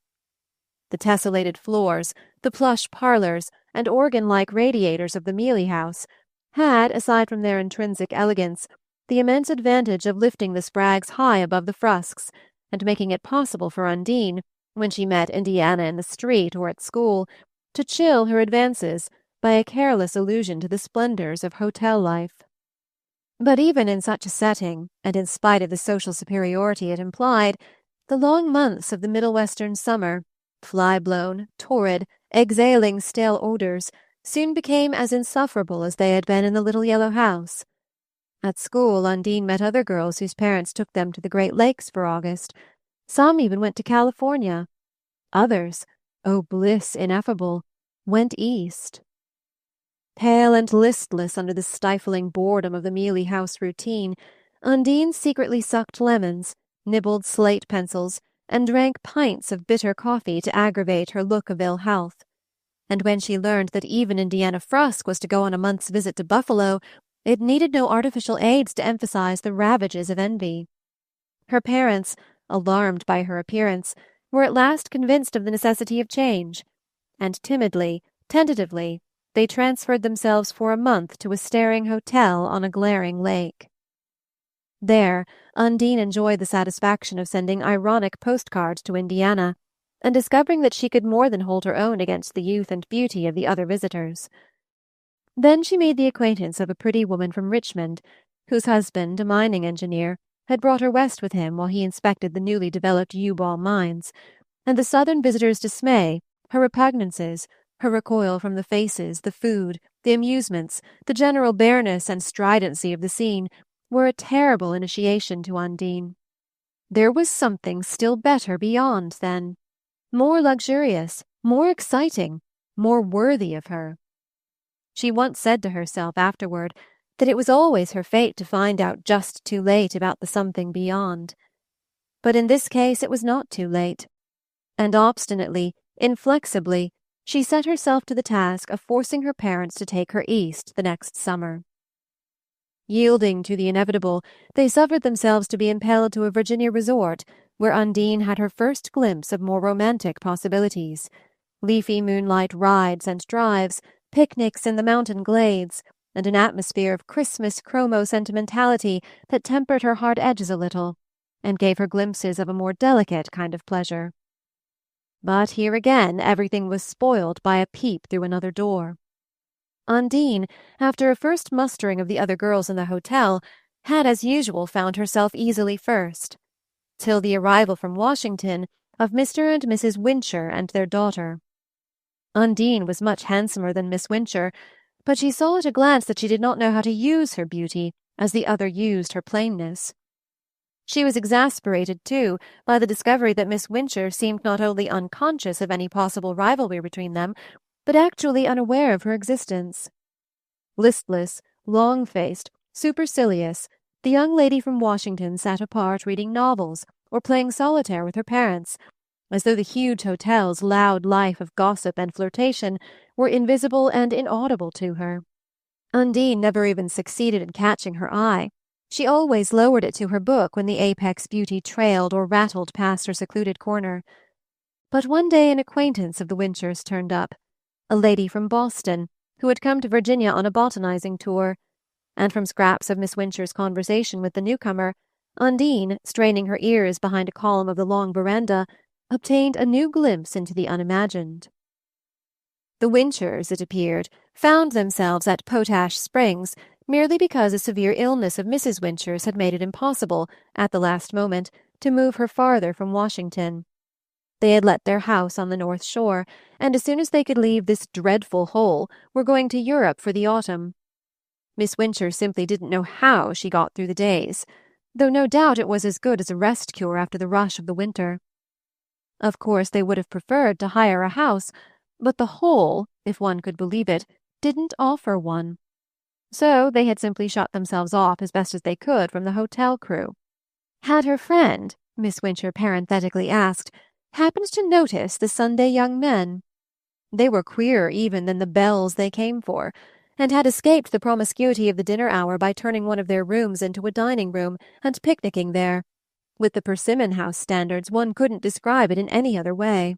A: The tessellated floors, the plush parlors, and organ-like radiators of the Mealey House had, aside from their intrinsic elegance, the immense advantage of lifting the Spraggs high above the Frusks, and making it possible for Undine, when she met Indiana in the street or at school, to chill her advances by a careless allusion to the splendors of hotel life. But even in such a setting, and in spite of the social superiority it implied, the long months of the Middle Western summer, fly-blown, torrid, exhaling stale odors, soon became as insufferable as they had been in the little yellow house. At school, Undine met other girls whose parents took them to the Great Lakes for August. Some even went to California. Others, oh bliss ineffable, went east. Pale and listless under the stifling boredom of the Mealey House routine, Undine secretly sucked lemons, nibbled slate pencils, and drank pints of bitter coffee to aggravate her look of ill health. And when she learned that even Indiana Frusk was to go on a month's visit to Buffalo, it needed no artificial aids to emphasize the ravages of envy. Her parents, alarmed by her appearance, were at last convinced of the necessity of change, and timidly, tentatively, they transferred themselves for a month to a staring hotel on a glaring lake. There, Undine enjoyed the satisfaction of sending ironic postcards to Indiana, and discovering that she could more than hold her own against the youth and beauty of the other visitors. Then she made the acquaintance of a pretty woman from Richmond, whose husband, a mining engineer, had brought her west with him while he inspected the newly developed U-Ball mines, and the southern visitor's dismay, her repugnances, her recoil from the faces, the food, the amusements, the general bareness and stridency of the scene, were a terrible initiation to Undine. There was something still better beyond, then, more luxurious, more exciting, more worthy of her. She once said to herself afterward that it was always her fate to find out just too late about the something beyond. But in this case it was not too late, and obstinately, inflexibly, she set herself to the task of forcing her parents to take her east the next summer. Yielding to the inevitable, they suffered themselves to be impelled to a Virginia resort, where Undine had her first glimpse of more romantic possibilities: leafy moonlight rides and drives, picnics in the mountain glades, and an atmosphere of Christmas chromo-sentimentality that tempered her hard edges a little, and gave her glimpses of a more delicate kind of pleasure. But here again everything was spoiled by a peep through another door. Undine, after a first mustering of the other girls in the hotel, had as usual found herself easily first, till the arrival from Washington of Mr. and Mrs. Wincher and their daughter. Undine was much handsomer than Miss Wincher, but she saw at a glance that she did not know how to use her beauty as the other used her plainness. She was exasperated, too, by the discovery that Miss Wincher seemed not only unconscious of any possible rivalry between them, but actually unaware of her existence. Listless, long-faced, supercilious, the young lady from Washington sat apart reading novels or playing solitaire with her parents, as though the huge hotel's loud life of gossip and flirtation were invisible and inaudible to her. Undine never even succeeded in catching her eye. She always lowered it to her book when the apex beauty trailed or rattled past her secluded corner. But one day an acquaintance of the Winchers turned up, a lady from Boston, who had come to Virginia on a botanizing tour, and from scraps of Miss Wincher's conversation with the newcomer, Undine, straining her ears behind a column of the long veranda, obtained a new glimpse into the unimagined. The Winchers, it appeared, found themselves at Potash Springs merely because a severe illness of Mrs. Wincher's had made it impossible, at the last moment, to move her farther from Washington. They had let their house on the North Shore, and as soon as they could leave this dreadful hole, were going to Europe for the autumn. Miss Wincher simply didn't know how she got through the days, though no doubt it was as good as a rest cure after the rush of the winter. Of course they would have preferred to hire a house, but the hole, if one could believe it, didn't offer one. So they had simply shut themselves off as best as they could from the hotel crew. Had her friend, Miss Wincher parenthetically asked, happened to notice the Sunday young men? They were queerer even than the belles they came for, and had escaped the promiscuity of the dinner hour by turning one of their rooms into a dining room and picnicking there. With the Persimmon House standards, one couldn't describe it in any other way.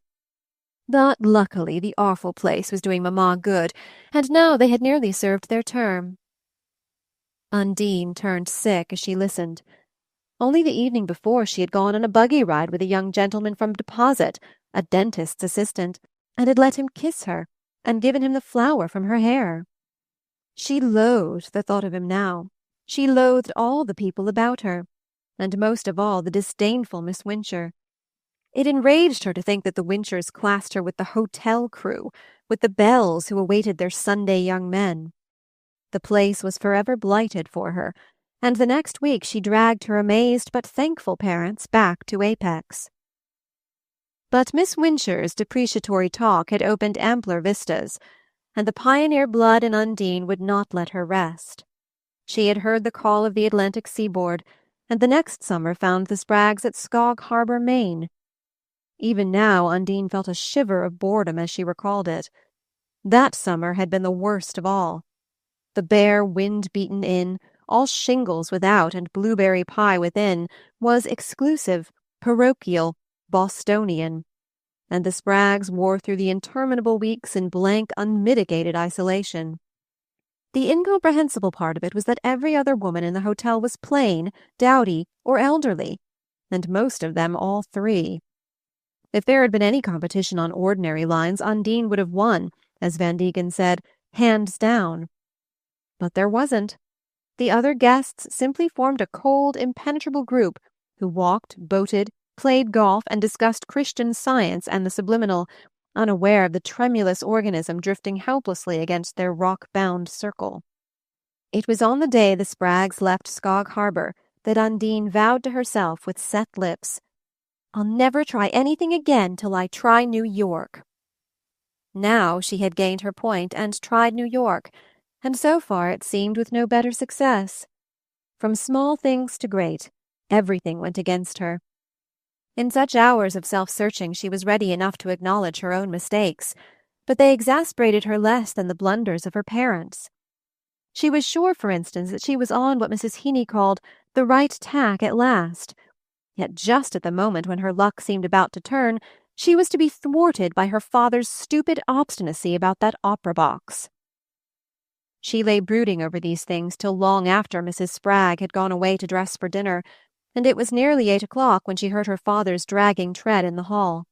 A: But luckily the awful place was doing mamma good, and now they had nearly served their term. Undine turned sick as she listened. Only the evening before she had gone on a buggy ride with a young gentleman from Deposit, a dentist's assistant, and had let him kiss her, and given him the flower from her hair. She loathed the thought of him now. She loathed all the people about her, and most of all the disdainful Miss Wincher. It enraged her to think that the Winchers classed her with the hotel crew, with the belles who awaited their Sunday young men. The place was forever blighted for her, and the next week she dragged her amazed but thankful parents back to Apex. But Miss Wincher's depreciatory talk had opened ampler vistas, and the pioneer blood in Undine would not let her rest. She had heard the call of the Atlantic seaboard, and the next summer found the Spraggs at Skog Harbor, Maine. Even now Undine felt a shiver of boredom as she recalled it. That summer had been the worst of all. The bare, wind-beaten inn, all shingles without and blueberry pie within, was exclusive, parochial, Bostonian, and the Spraggs wore through the interminable weeks in blank, unmitigated isolation. The incomprehensible part of it was that every other woman in the hotel was plain, dowdy, or elderly, and most of them all three. If there had been any competition on ordinary lines, Undine would have won, as Van Degen said, hands down. But there wasn't. The other guests simply formed a cold, impenetrable group who walked, boated, played golf, and discussed Christian Science and the subliminal, unaware of the tremulous organism drifting helplessly against their rock-bound circle. It was on the day the Spraggs left Skog Harbor that Undine vowed to herself with set lips, "I'll never try anything again till I try New York." Now she had gained her point and tried New York, and so far it seemed with no better success. From small things to great, everything went against her. In such hours of self-searching she was ready enough to acknowledge her own mistakes, but they exasperated her less than the blunders of her parents. She was sure, for instance, that she was on what Mrs. Heeny called the right tack at last, yet just at the moment when her luck seemed about to turn, she was to be thwarted by her father's stupid obstinacy about that opera box. She lay brooding over these things till long after Mrs. Spragg had gone away to dress for dinner, and it was nearly 8 o'clock when she heard her father's dragging tread in the hall.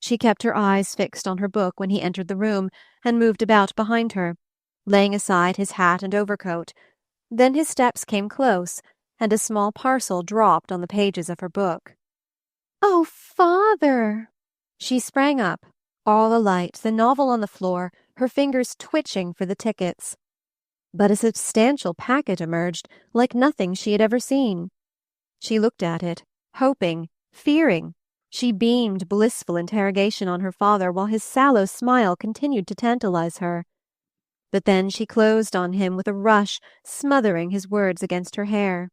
A: She kept her eyes fixed on her book when he entered the room and moved about behind her, laying aside his hat and overcoat. Then his steps came close, and a small parcel dropped on the pages of her book. "Oh, father!" She sprang up, all alight, the novel on the floor, her fingers twitching for the tickets. But a substantial packet emerged, like nothing she had ever seen. She looked at it, hoping, fearing. She beamed blissful interrogation on her father while his sallow smile continued to tantalize her. But then she closed on him with a rush, smothering his words against her hair.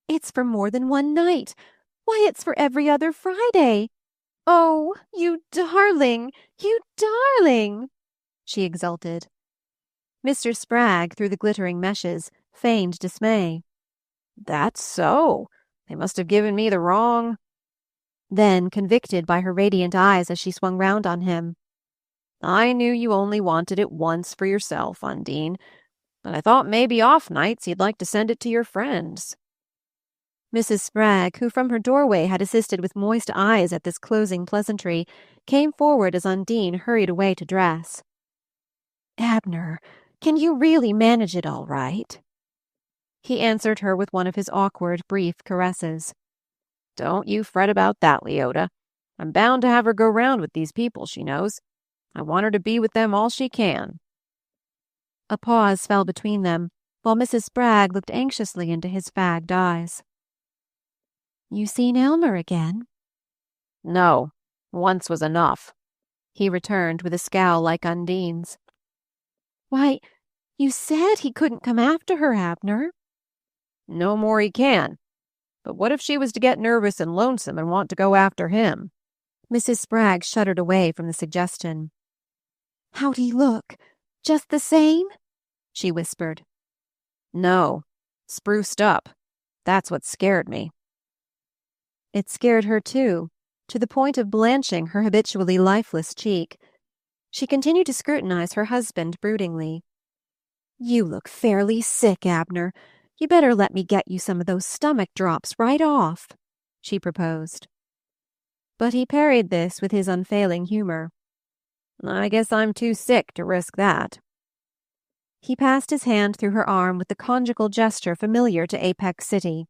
A: "It's for more than one night. Why, it's for every other Friday. Oh, you darling, you darling!" she exulted. Mr. Spragg, through the glittering meshes, feigned dismay. "That's so. They must have given me the wrong—" Then, convicted by her radiant eyes as she swung round on him, "I knew you only wanted it once for yourself, Undine, but I thought maybe off nights you'd like to send it to your friends." Mrs. Spragg, who from her doorway had assisted with moist eyes at this closing pleasantry, came forward as Undine hurried away to dress. "Abner, can you really manage it all right?" He answered her with one of his awkward, brief caresses. "Don't you fret about that, Leota. I'm bound to have her go round with these people she knows. I want her to be with them all she can." A pause fell between them, while Mrs. Spragg looked anxiously into his fagged eyes. "You seen Elmer again?" "No, once was enough," he returned with a scowl like Undine's. "Why, you said he couldn't come after her, Abner." "No more he can. But what if she was to get nervous and lonesome and want to go after him?" Mrs. Spragg shuddered away from the suggestion. "How'd he look? Just the same?" she whispered. "No, spruced up. That's what scared me." It scared her, too, to the point of blanching her habitually lifeless cheek. She continued to scrutinize her husband broodingly. "You look fairly sick, Abner. You better let me get you some of those stomach drops right off," she proposed. But he parried this with his unfailing humor. "I guess I'm too sick to risk that." He passed his hand through her arm with the conjugal gesture familiar to Apex City.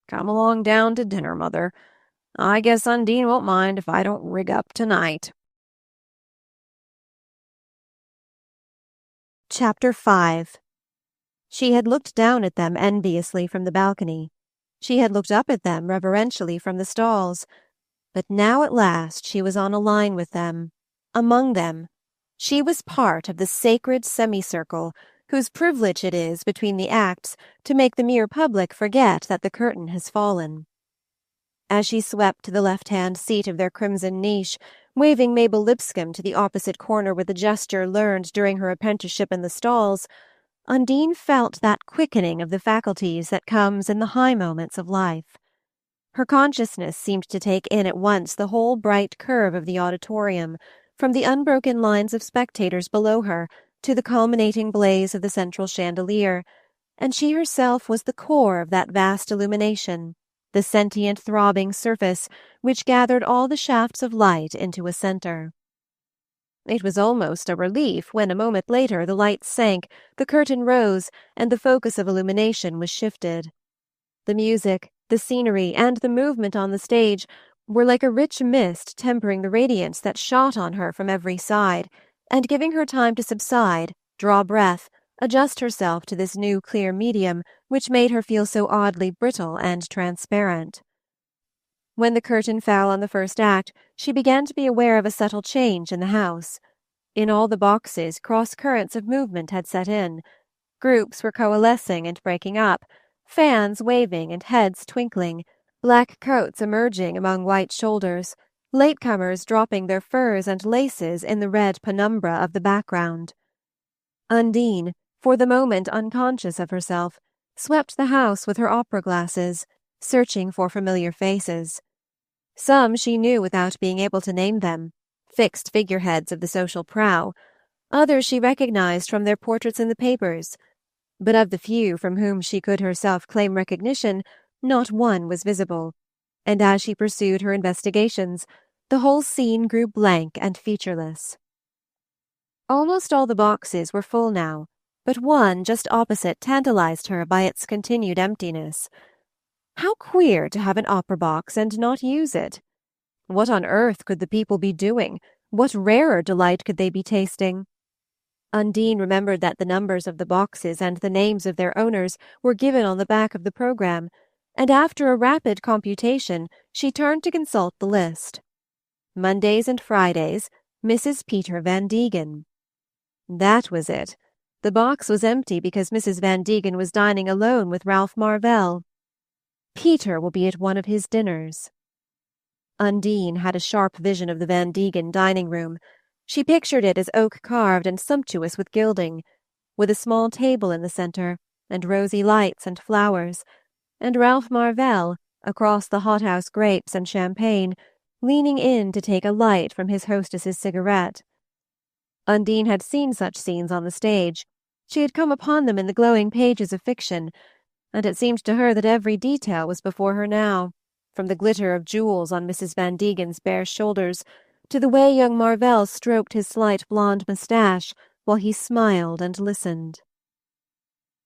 A: "Come along down to dinner, Mother. I guess Undine won't mind if I don't rig up tonight." Chapter 5. She had looked down at them enviously from the balcony. She had looked up at them reverentially from the stalls. But now at last she was on a line with them, among them. She was part of the sacred semicircle whose privilege it is between the acts to make the mere public forget that the curtain has fallen. As she swept to the left-hand seat of their crimson niche, waving Mabel Lipscomb to the opposite corner with a gesture learned during her apprenticeship in the stalls, Undine felt that quickening of the faculties that comes in the high moments of life. Her consciousness seemed to take in at once the whole bright curve of the auditorium, from the unbroken lines of spectators below her to the culminating blaze of the central chandelier, and she herself was the core of that vast illumination, the sentient throbbing surface which gathered all the shafts of light into a center. It was almost a relief when, a moment later, the lights sank, the curtain rose, and the focus of illumination was shifted. The music, the scenery, and the movement on the stage were like a rich mist tempering the radiance that shot on her from every side, and giving her time to subside, draw breath, adjust herself to this new clear medium which made her feel so oddly brittle and transparent. When the curtain fell on the first act, she began to be aware of a subtle change in the house. In all the boxes, cross-currents of movement had set in. Groups were coalescing and breaking up, fans waving and heads twinkling, black coats emerging among white shoulders, latecomers dropping their furs and laces in the red penumbra of the background. Undine, for the moment unconscious of herself, swept the house with her opera glasses, searching for familiar faces. Some she knew without being able to name them, fixed figureheads of the social prow. Others she recognized from their portraits in the papers. But of the few from whom she could herself claim recognition, not one was visible, and as she pursued her investigations, the whole scene grew blank and featureless. Almost all the boxes were full now, but one just opposite tantalized her by its continued emptiness. How queer to have an opera box and not use it! What on earth could the people be doing? What rarer delight could they be tasting? Undine remembered that the numbers of the boxes and the names of their owners were given on the back of the program, and after a rapid computation she turned to consult the list. Mondays and Fridays, Mrs. Peter Van Degen. That was it. The box was empty because Mrs. Van Degen was dining alone with Ralph Marvell. Peter will be at one of his dinners. Undine had a sharp vision of the Van Degen dining-room. She pictured it as oak-carved and sumptuous with gilding, with a small table in the centre, and rosy lights and flowers, and Ralph Marvell, across the hothouse grapes and champagne, leaning in to take a light from his hostess's cigarette. Undine had seen such scenes on the stage. She had come upon them in the glowing pages of fiction, and it seemed to her that every detail was before her now, from the glitter of jewels on Mrs. Van Degen's bare shoulders to the way young Marvell stroked his slight blonde moustache while he smiled and listened.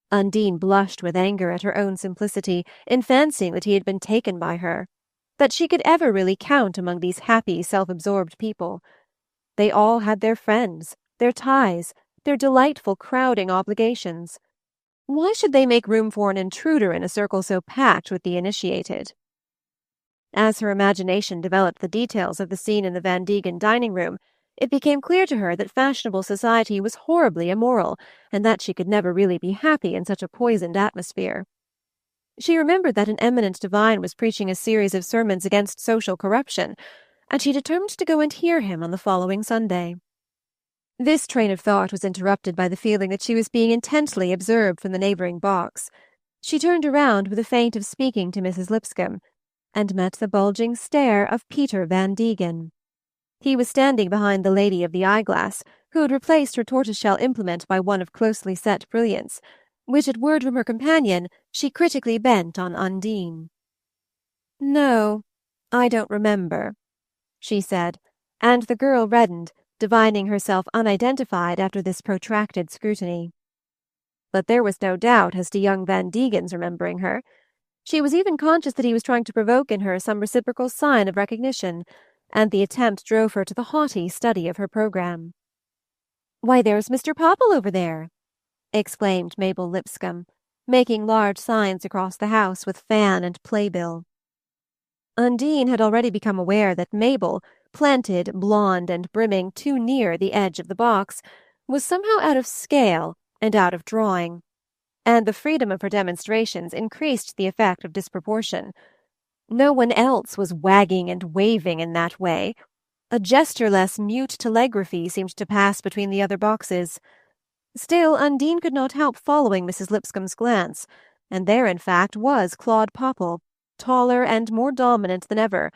A: Undine blushed with anger at her own simplicity in fancying that he had been taken by her, that she could ever really count among these happy, self-absorbed people. They all had their friends, their ties, their delightful crowding obligations. Why should they make room for an intruder in a circle so packed with the initiated? As her imagination developed the details of the scene in the Van Degen dining-room, it became clear to her that fashionable society was horribly immoral, and that she could never really be happy in such a poisoned atmosphere. She remembered that an eminent divine was preaching a series of sermons against social corruption, and she determined to go and hear him on the following Sunday. This train of thought was interrupted by the feeling that she was being intently observed from the neighbouring box. She turned around with a feint of speaking to Mrs. Lipscomb, and met the bulging stare of Peter Van Degen. He was standing behind the lady of the eyeglass, who had replaced her tortoise-shell implement by one of closely set brilliants, which at word from her companion she critically bent on Undine. "No, I don't remember," she said, and the girl reddened, divining herself unidentified after this protracted scrutiny. But there was no doubt as to young Van Degen's remembering her. She was even conscious that he was trying to provoke in her some reciprocal sign of recognition, and the attempt drove her to the haughty study of her programme. "Why, there's Mr. Popple over there!" exclaimed Mabel Lipscomb, making large signs across the house with fan and playbill. Undine had already become aware that Mabel, planted, blonde and brimming too near the edge of the box, was somehow out of scale and out of drawing, and the freedom of her demonstrations increased the effect of disproportion. No one else was wagging and waving in that way. A gestureless, mute telegraphy seemed to pass between the other boxes. Still, Undine could not help following Mrs. Lipscomb's glance, and there, in fact, was Claude Popple, taller and more dominant than ever,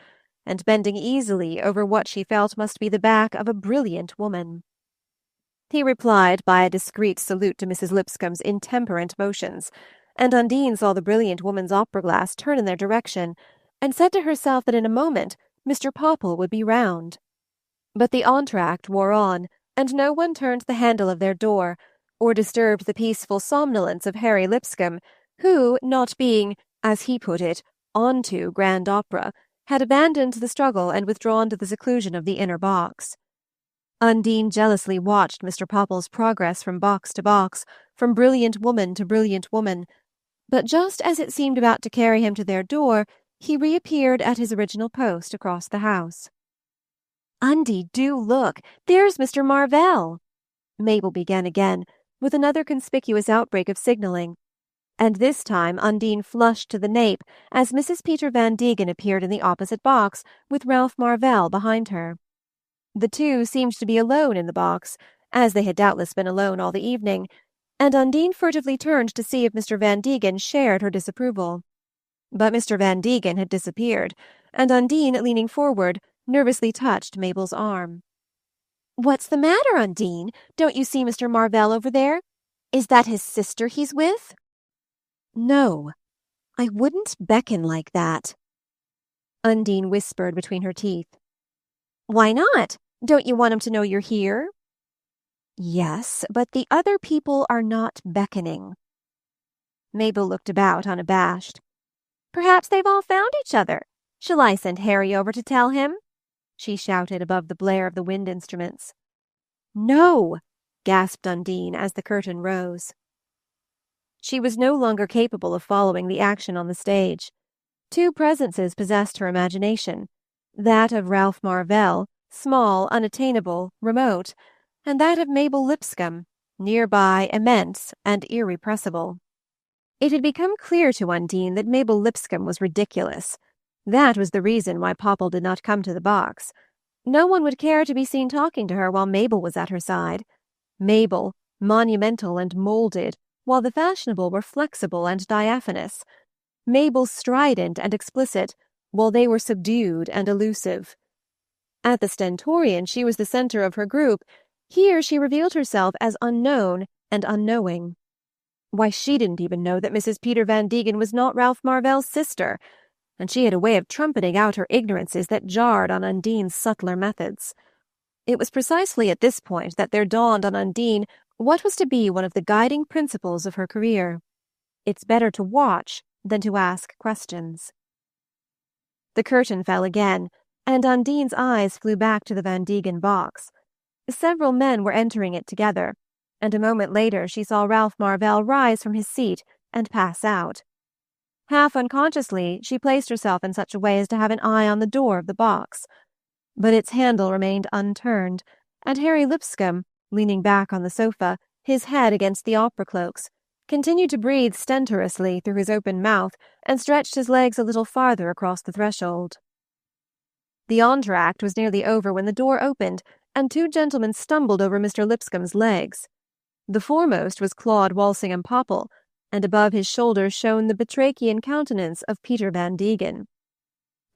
A: and bending easily over what she felt must be the back of a brilliant woman. He replied by a discreet salute to Mrs. Lipscomb's intemperate motions, and Undine saw the brilliant woman's opera-glass turn in their direction, and said to herself that in a moment Mr. Popple would be round. But the entr'acte wore on, and no one turned the handle of their door, or disturbed the peaceful somnolence of Harry Lipscomb, who, not being, as he put it, onto grand opera, had abandoned the struggle and withdrawn to the seclusion of the inner box. Undine jealously watched Mr. Popple's progress from box to box, from brilliant woman to brilliant woman, but just as it seemed about to carry him to their door, he reappeared at his original post across the house. "Undie, do look! There's Mr. Marvell!" Mabel began again, with another conspicuous outbreak of signalling, and this time Undine flushed to the nape as Mrs. Peter Van Degen appeared in the opposite box with Ralph Marvell behind her. The two seemed to be alone in the box, as they had doubtless been alone all the evening, and Undine furtively turned to see if Mr. Van Degen shared her disapproval. But Mr. Van Degen had disappeared, and Undine, leaning forward, nervously touched Mabel's arm. "What's the matter, Undine? Don't you see Mr. Marvell over there? Is that his sister he's with?" "No, I wouldn't beckon like that," Undine whispered between her teeth. "Why not? Don't you want him to know you're here?" "Yes, but the other people are not beckoning." Mabel looked about unabashed. "Perhaps they've all found each other. Shall I send Harry over to tell him?" she shouted above the blare of the wind instruments. "No!" gasped Undine as the curtain rose. She was no longer capable of following the action on the stage. Two presences possessed her imagination, that of Ralph Marvell, small, unattainable, remote, and that of Mabel Lipscomb, nearby, immense, and irrepressible. It had become clear to Undine that Mabel Lipscomb was ridiculous. That was the reason why Popple did not come to the box. No one would care to be seen talking to her while Mabel was at her side. Mabel, monumental and moulded, while the fashionable were flexible and diaphanous. Mabel strident and explicit, while they were subdued and elusive. At the Stentorian she was the centre of her group. Here she revealed herself as unknown and unknowing. Why, she didn't even know that Mrs. Peter Van Degen was not Ralph Marvell's sister, and she had a way of trumpeting out her ignorances that jarred on Undine's subtler methods. It was precisely at this point that there dawned on Undine what was to be one of the guiding principles of her career. It's better to watch than to ask questions. The curtain fell again, and Undine's eyes flew back to the Van Degen box. Several men were entering it together, and a moment later she saw Ralph Marvell rise from his seat and pass out. Half unconsciously, she placed herself in such a way as to have an eye on the door of the box. But its handle remained unturned, and Harry Lipscomb, leaning back on the sofa, his head against the opera cloaks, continued to breathe stentorously through his open mouth and stretched his legs a little farther across the threshold. The entr'acte was nearly over when the door opened, and two gentlemen stumbled over Mr. Lipscomb's legs. The foremost was Claude Walsingham Popple, and above his shoulders shone the batrachian countenance of Peter Van Degen.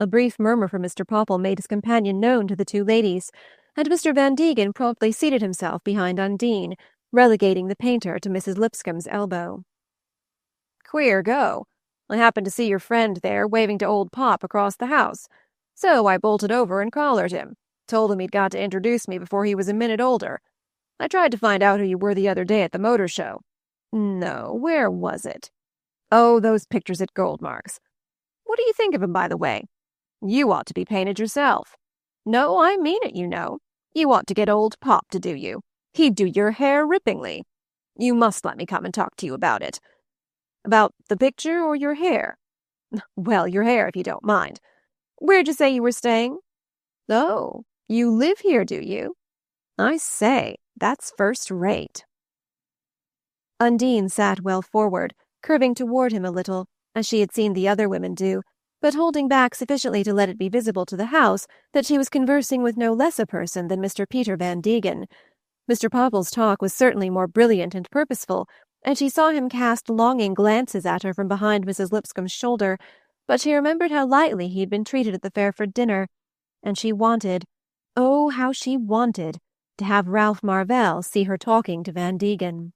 A: A brief murmur from Mr. Popple made his companion known to the two ladies, and Mr. Van Degen promptly seated himself behind Undine, relegating the painter to Mrs. Lipscomb's elbow. "Queer go. I happened to see your friend there waving to old Pop across the house, so I bolted over and collared him, told him he'd got to introduce me before he was a minute older. I tried to find out who you were the other day at the motor show. No, where was it? Oh, those pictures at Goldmark's. What do you think of 'em, by the way? You ought to be painted yourself. No, I mean it, you know. You ought to get old Pop to do you. He'd do your hair rippingly. You must let me come and talk to you about it. About the picture or your hair? Well, your hair, if you don't mind. Where'd you say you were staying? Oh, you live here, do you? I say, that's first rate." Undine sat well forward, curving toward him a little, as she had seen the other women do, but holding back sufficiently to let it be visible to the house that she was conversing with no less a person than Mr. Peter Van Degen. Mr. Popple's talk was certainly more brilliant and purposeful, and she saw him cast longing glances at her from behind Mrs. Lipscomb's shoulder, but she remembered how lightly he had been treated at the Fairford dinner, and she wanted, oh, how she wanted, to have Ralph Marvell see her talking to Van Degen.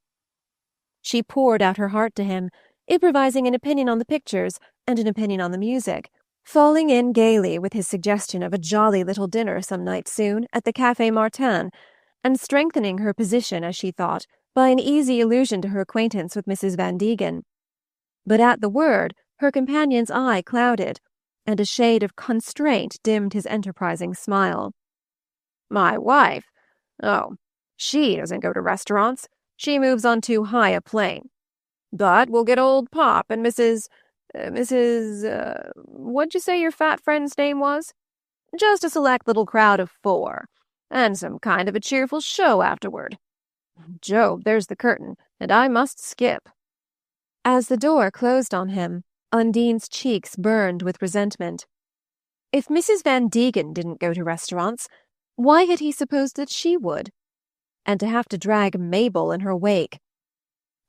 A: She poured out her heart to him, improvising an opinion on the pictures and an opinion on the music, falling in gaily with his suggestion of a jolly little dinner some night soon at the Café Martin, and strengthening her position, as she thought, by an easy allusion to her acquaintance with Mrs. Van Degen. But at the word, her companion's eye clouded, and a shade of constraint dimmed his enterprising smile. "My wife? Oh, she doesn't go to restaurants. She moves on too high a plane. But we'll get old Pop and what'd you say your fat friend's name was? Just a select little crowd of 4, and some kind of a cheerful show afterward. Jove, there's the curtain, and I must skip." As the door closed on him, Undine's cheeks burned with resentment. If Mrs. Van Degen didn't go to restaurants, why had he supposed that she would? And to have to drag Mabel in her wake.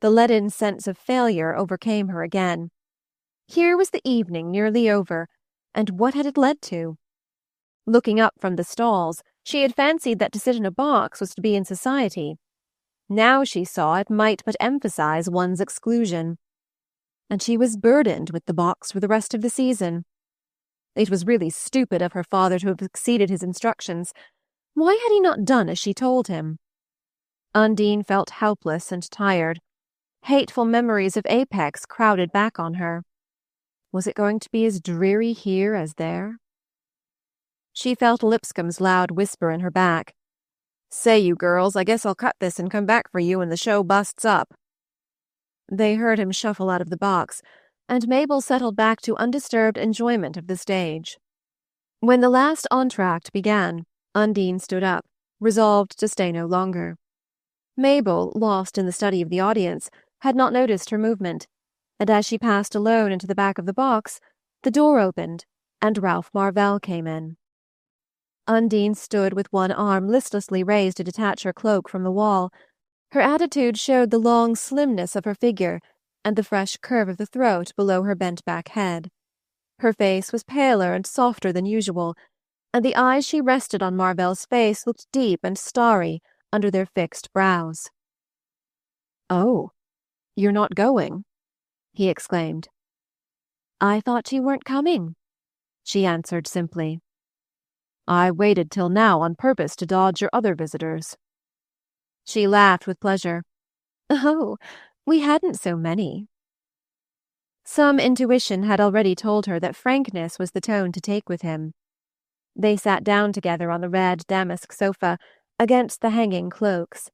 A: The leaden sense of failure overcame her again. Here was the evening nearly over, and what had it led to? Looking up from the stalls, she had fancied that to sit in a box was to be in society. Now she saw it might but emphasize one's exclusion. And she was burdened with the box for the rest of the season. It was really stupid of her father to have exceeded his instructions. Why had he not done as she told him? Undine felt helpless and tired. Hateful memories of Apex crowded back on her. Was it going to be as dreary here as there? She felt Lipscomb's loud whisper in her back. "Say, you girls, I guess I'll cut this and come back for you when the show busts up." They heard him shuffle out of the box, and Mabel settled back to undisturbed enjoyment of the stage. When the last entr'acte began, Undine stood up, resolved to stay no longer. Mabel, lost in the study of the audience, had not noticed her movement, and as she passed alone into the back of the box, the door opened, and Ralph Marvell came in. Undine stood with one arm listlessly raised to detach her cloak from the wall. Her attitude showed the long slimness of her figure and the fresh curve of the throat below her bent-back head. Her face was paler and softer than usual, and the eyes she rested on Marvell's face looked deep and starry under their fixed brows. "Oh, you're not going?" he exclaimed. "I thought you weren't coming," she answered simply. "I waited till now on purpose to dodge your other visitors." She laughed with pleasure. "Oh, we hadn't so many." Some intuition had already told her that frankness was the tone to take with him. They sat down together on the red damask sofa, against the hanging cloaks.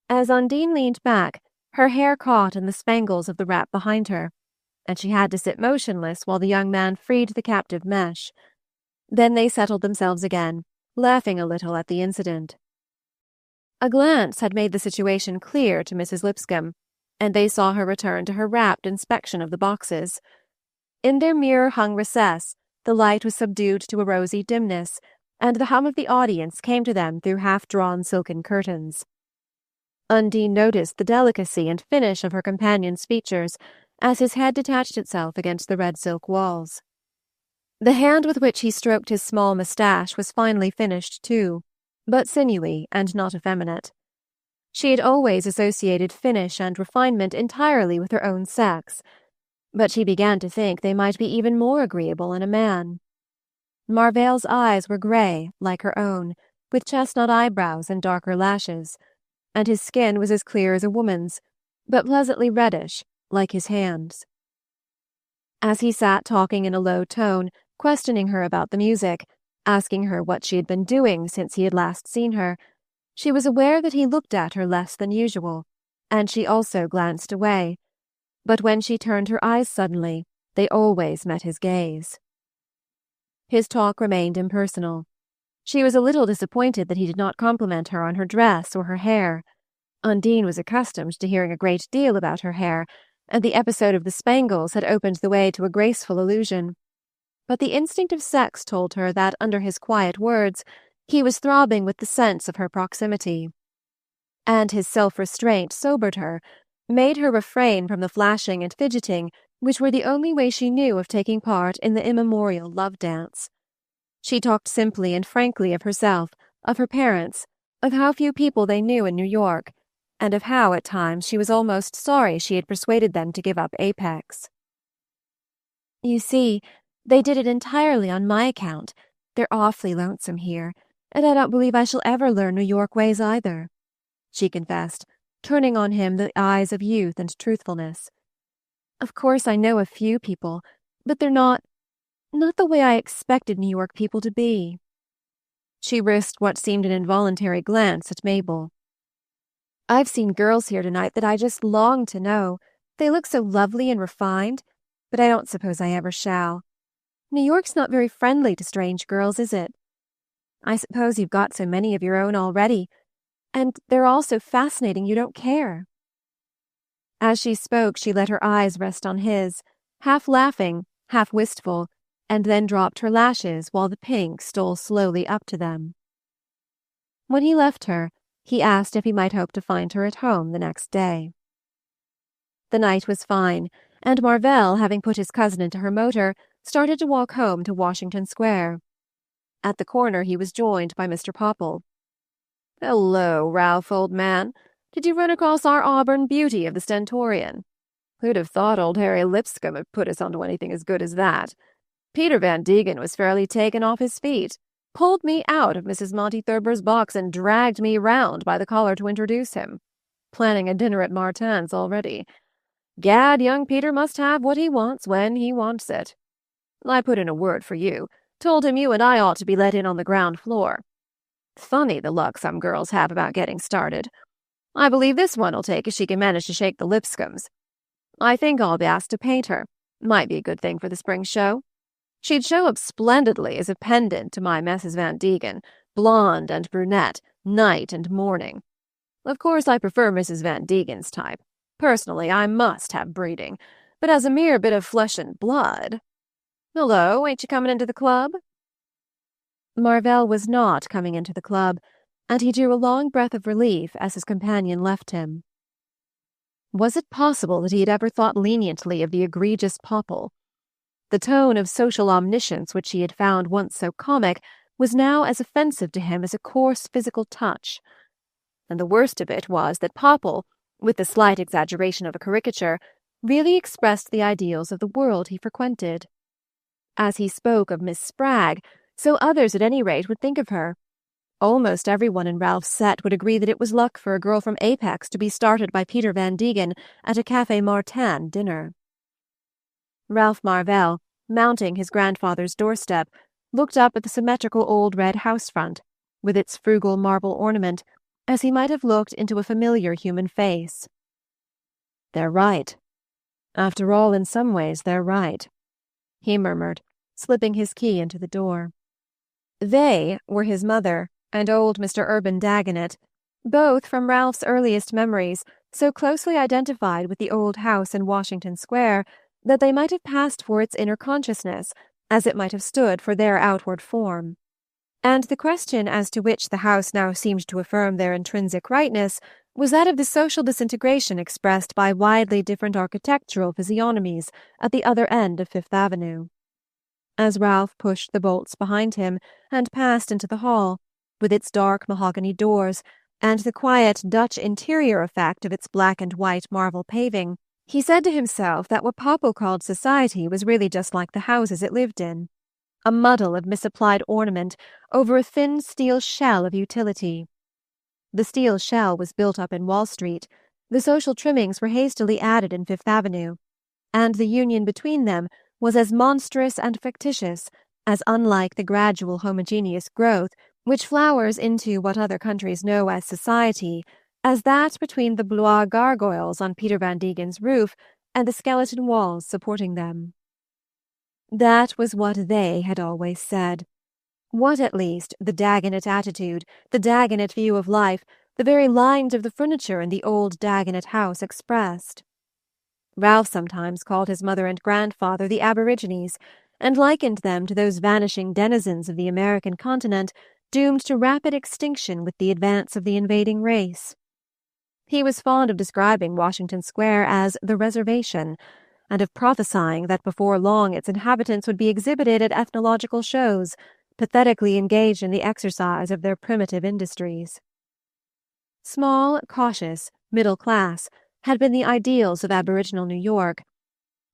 A: As Undine leaned back, her hair caught in the spangles of the wrap behind her, and she had to sit motionless while the young man freed the captive mesh. Then they settled themselves again, laughing a little at the incident. A glance had made the situation clear to Mrs. Lipscomb, and they saw her return to her rapt inspection of the boxes. In their mirror-hung recess, the light was subdued to a rosy dimness, and the hum of the audience came to them through half-drawn silken curtains. Undine noticed the delicacy and finish of her companion's features as his head detached itself against the red silk walls. The hand with which he stroked his small moustache was finely finished too, but sinewy and not effeminate. She had always associated finish and refinement entirely with her own sex, but she began to think they might be even more agreeable in a man. Marvell's eyes were grey, like her own, with chestnut eyebrows and darker lashes, and his skin was as clear as a woman's, but pleasantly reddish, like his hands. As he sat talking in a low tone, questioning her about the music, asking her what she had been doing since he had last seen her, she was aware that he looked at her less than usual, and she also glanced away. But when she turned her eyes suddenly, they always met his gaze. His talk remained impersonal. She was a little disappointed that he did not compliment her on her dress or her hair. Undine was accustomed to hearing a great deal about her hair, and the episode of the spangles had opened the way to a graceful allusion. But the instinct of sex told her that under his quiet words he was throbbing with the sense of her proximity. And his self-restraint sobered her, made her refrain from the flashing and fidgeting which were the only way she knew of taking part in the immemorial love-dance. She talked simply and frankly of herself, of her parents, of how few people they knew in New York, and of how at times she was almost sorry she had persuaded them to give up Apex. "You see, they did it entirely on my account. They're awfully lonesome here, And I don't believe I shall ever learn New York ways either," she confessed, turning on him the eyes of youth and truthfulness. "Of course I know a few people, but they're not the way I expected New York people to be." She risked what seemed an involuntary glance at Mabel. "I've seen girls here tonight that I just long to know. They look so lovely and refined, but I don't suppose I ever shall. New York's not very friendly to strange girls, is it? I suppose you've got so many of your own already, and they're all so fascinating you don't care." As she spoke, she let her eyes rest on his, half laughing, half wistful, and then dropped her lashes while the pink stole slowly up to them. When he left her, he asked if he might hope to find her at home the next day. The night was fine, and Marvell, having put his cousin into her motor, started to walk home to Washington Square. At the corner he was joined by Mr. Popple. "Hello, Ralph, old man. Did you run across our Auburn beauty of the Stentorian? Who'd have thought old Harry Lipscomb had put us onto anything as good as that? Peter Van Degen was fairly taken off his feet, pulled me out of Mrs. Monty Thurber's box and dragged me round by the collar to introduce him. Planning a dinner at Martin's already. Gad, young Peter must have what he wants when he wants it. I put in a word for you, told him you and I ought to be let in on the ground floor. Funny the luck some girls have about getting started. I believe this one'll take if she can manage to shake the Lipscombs. I think I'll be asked to paint her. Might be a good thing for the spring show. She'd show up splendidly as a pendant to my Mrs. Van Degen, blonde and brunette, night and morning. Of course, I prefer Mrs. Van Degen's type. Personally, I must have breeding, but as a mere bit of flesh and blood. Hello, ain't you coming into the club?" Marvell was not coming into the club, and he drew a long breath of relief as his companion left him. Was it possible that he had ever thought leniently of the egregious Popple? The tone of social omniscience which he had found once so comic was now as offensive to him as a coarse physical touch. And the worst of it was that Popple, with the slight exaggeration of a caricature, really expressed the ideals of the world he frequented. As he spoke of Miss Spragg, so others at any rate would think of her. Almost everyone in Ralph's set would agree that it was luck for a girl from Apex to be started by Peter Van Degen at a Café Martin dinner. Ralph Marvell, mounting his grandfather's doorstep, looked up at the symmetrical old red house front, with its frugal marble ornament, as he might have looked into a familiar human face. "They're right. After all, in some ways they're right," he murmured, slipping his key into the door. They were his mother and old Mr. Urban Dagonet, both from Ralph's earliest memories so closely identified with the old house in Washington Square that they might have passed for its inner consciousness as it might have stood for their outward form. And the question as to which the house now seemed to affirm their intrinsic rightness was that of the social disintegration expressed by widely different architectural physiognomies at the other end of Fifth Avenue. As Ralph pushed the bolts behind him and passed into the hall, with its dark mahogany doors and the quiet Dutch interior effect of its black and white marble paving, he said to himself that what Popple called society was really just like the houses it lived in, a muddle of misapplied ornament over a thin steel shell of utility. The steel shell was built up in Wall Street, the social trimmings were hastily added in Fifth Avenue, and the union between them was as monstrous and fictitious, as unlike the gradual homogeneous growth which flowers into what other countries know as society, as that between the Blois gargoyles on Peter Van Degen's roof and the skeleton walls supporting them. That was what they had always said. What, at least, the Dagonet attitude, the Dagonet view of life, the very lines of the furniture in the old Dagonet house expressed. Ralph sometimes called his mother and grandfather the Aborigines, and likened them to those vanishing denizens of the American continent doomed to rapid extinction with the advance of the invading race. He was fond of describing Washington Square as the Reservation, and of prophesying that before long its inhabitants would be exhibited at ethnological shows, pathetically engaged in the exercise of their primitive industries. Small, cautious, middle class had been the ideals of aboriginal New York,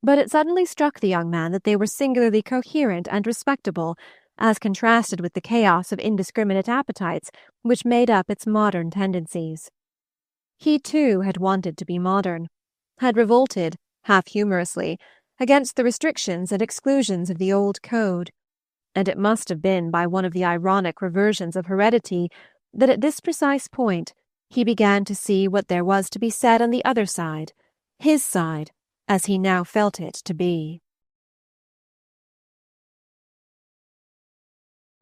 A: but it suddenly struck the young man that they were singularly coherent and respectable, as contrasted with the chaos of indiscriminate appetites which made up its modern tendencies. He, too, had wanted to be modern, had revolted, half humorously, against the restrictions and exclusions of the old code, and it must have been by one of the ironic reversions of heredity that at this precise point he began to see what there was to be said on the other side, his side, as he now felt it to be.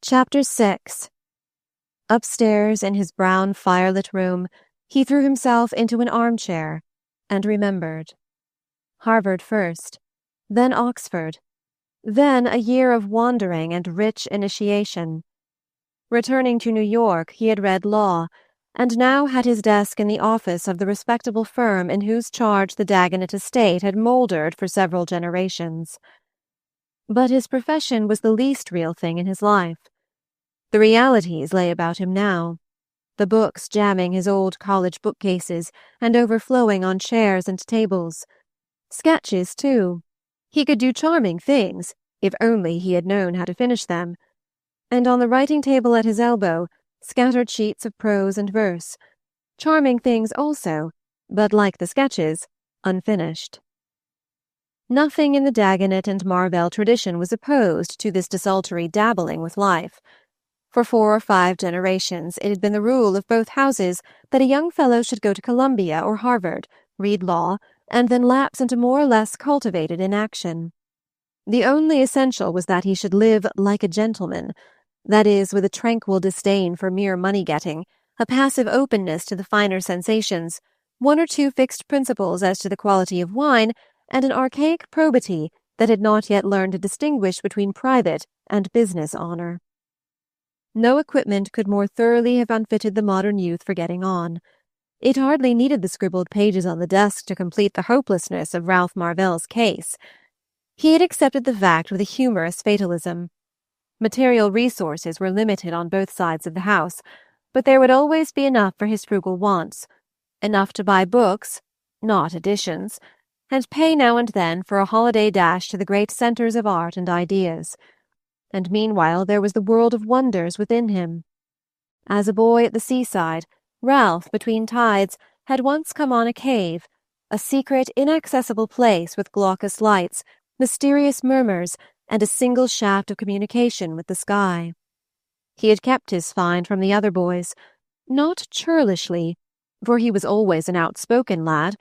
A: Chapter 6. Upstairs in his brown firelit room, he threw himself into an armchair and remembered. Harvard first, then Oxford, then a year of wandering and rich initiation. Returning to New York, he had read law, and now had his desk in the office of the respectable firm in whose charge the Dagonet estate had mouldered for several generations. But his profession was the least real thing in his life. The realities lay about him now, the books jamming his old college bookcases and overflowing on chairs and tables. Sketches, too. He could do charming things, if only he had known how to finish them. And on the writing table at his elbow, scattered sheets of prose and verse. Charming things also, but like the sketches, unfinished. Nothing in the Dagonet and Marvell tradition was opposed to this desultory dabbling with life. For 4 or 5 generations it had been the rule of both houses that a young fellow should go to Columbia or Harvard, read law, and then lapse into more or less cultivated inaction. The only essential was that he should live like a gentleman, that is, with a tranquil disdain for mere money-getting, a passive openness to the finer sensations, 1 or 2 fixed principles as to the quality of wine, and an archaic probity that had not yet learned to distinguish between private and business honor. No equipment could more thoroughly have unfitted the modern youth for getting on. It hardly needed the scribbled pages on the desk to complete the hopelessness of Ralph Marvell's case. He had accepted the fact with a humorous fatalism. Material resources were limited on both sides of the house, but there would always be enough for his frugal wants, enough to buy books, not editions, and pay now and then for a holiday dash to the great centres of art and ideas. And meanwhile there was the world of wonders within him. As a boy at the seaside, Ralph, between tides, had once come on a cave, a secret, inaccessible place with glaucous lights, mysterious murmurs, and a single shaft of communication with the sky. He had kept his find from the other boys, not churlishly, for he was always an outspoken lad,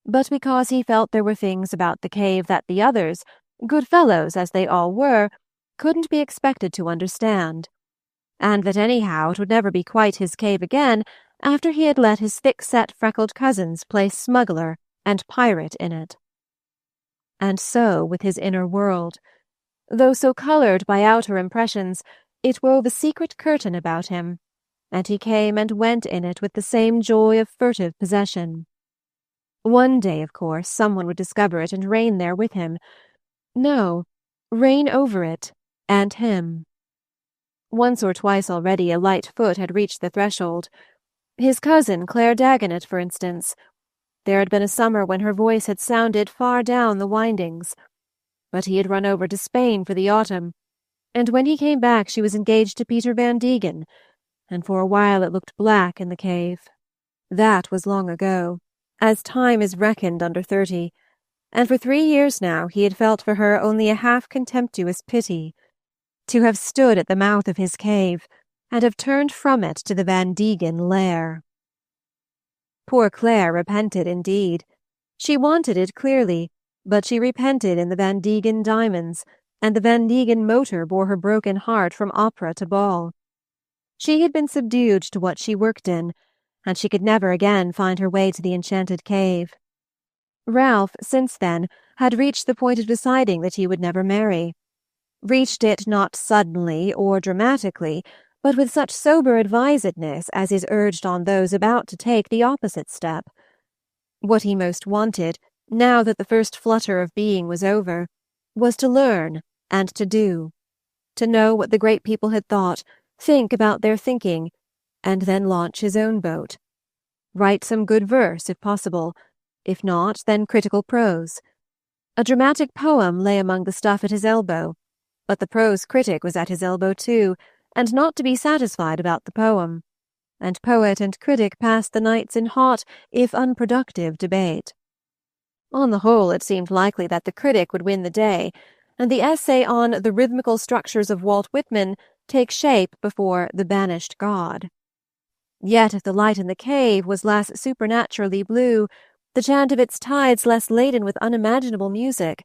A: but because he felt there were things about the cave that the others, good fellows as they all were, couldn't be expected to understand, and that anyhow it would never be quite his cave again after he had let his thick-set freckled cousins play smuggler and pirate in it. And so with his inner world. Though so coloured by outer impressions, it wove a secret curtain about him, and he came and went in it with the same joy of furtive possession. One day, of course, someone would discover it and reign there with him. No, reign over it, and him. Once or twice already a light foot had reached the threshold. His cousin, Claire Dagonet, for instance. There had been a summer when her voice had sounded far down the windings. But he had run over to Spain for the autumn, and when he came back she was engaged to Peter Van Degen, and for a while it looked black in the cave. That was long ago, as time is reckoned under 30, and for 3 years now he had felt for her only a half-contemptuous pity. To have stood at the mouth of his cave, and have turned from it to the Van Degen lair. Poor Claire repented indeed. She wanted it clearly, but she repented in the Van Degen diamonds, and the Van Degen motor bore her broken heart from opera to ball. She had been subdued to what she worked in, and she could never again find her way to the enchanted cave. Ralph, since then, had reached the point of deciding that he would never marry. Reached it not suddenly or dramatically, but with such sober advisedness as is urged on those about to take the opposite step. What he most wanted, now that the first flutter of being was over, was to learn and to do, to know what the great people had thought, think about their thinking, and then launch his own boat. Write some good verse, if possible, if not, then critical prose. A dramatic poem lay among the stuff at his elbow, But the prose critic was at his elbow too, and not to be satisfied about the poem. And poet and critic passed the nights in hot, if unproductive, debate. On the whole, it seemed likely that the critic would win the day, and the essay on The Rhythmical Structures of Walt Whitman take shape before The Banished God. Yet if the light in the cave was less supernaturally blue, the chant of its tides less laden with unimaginable music,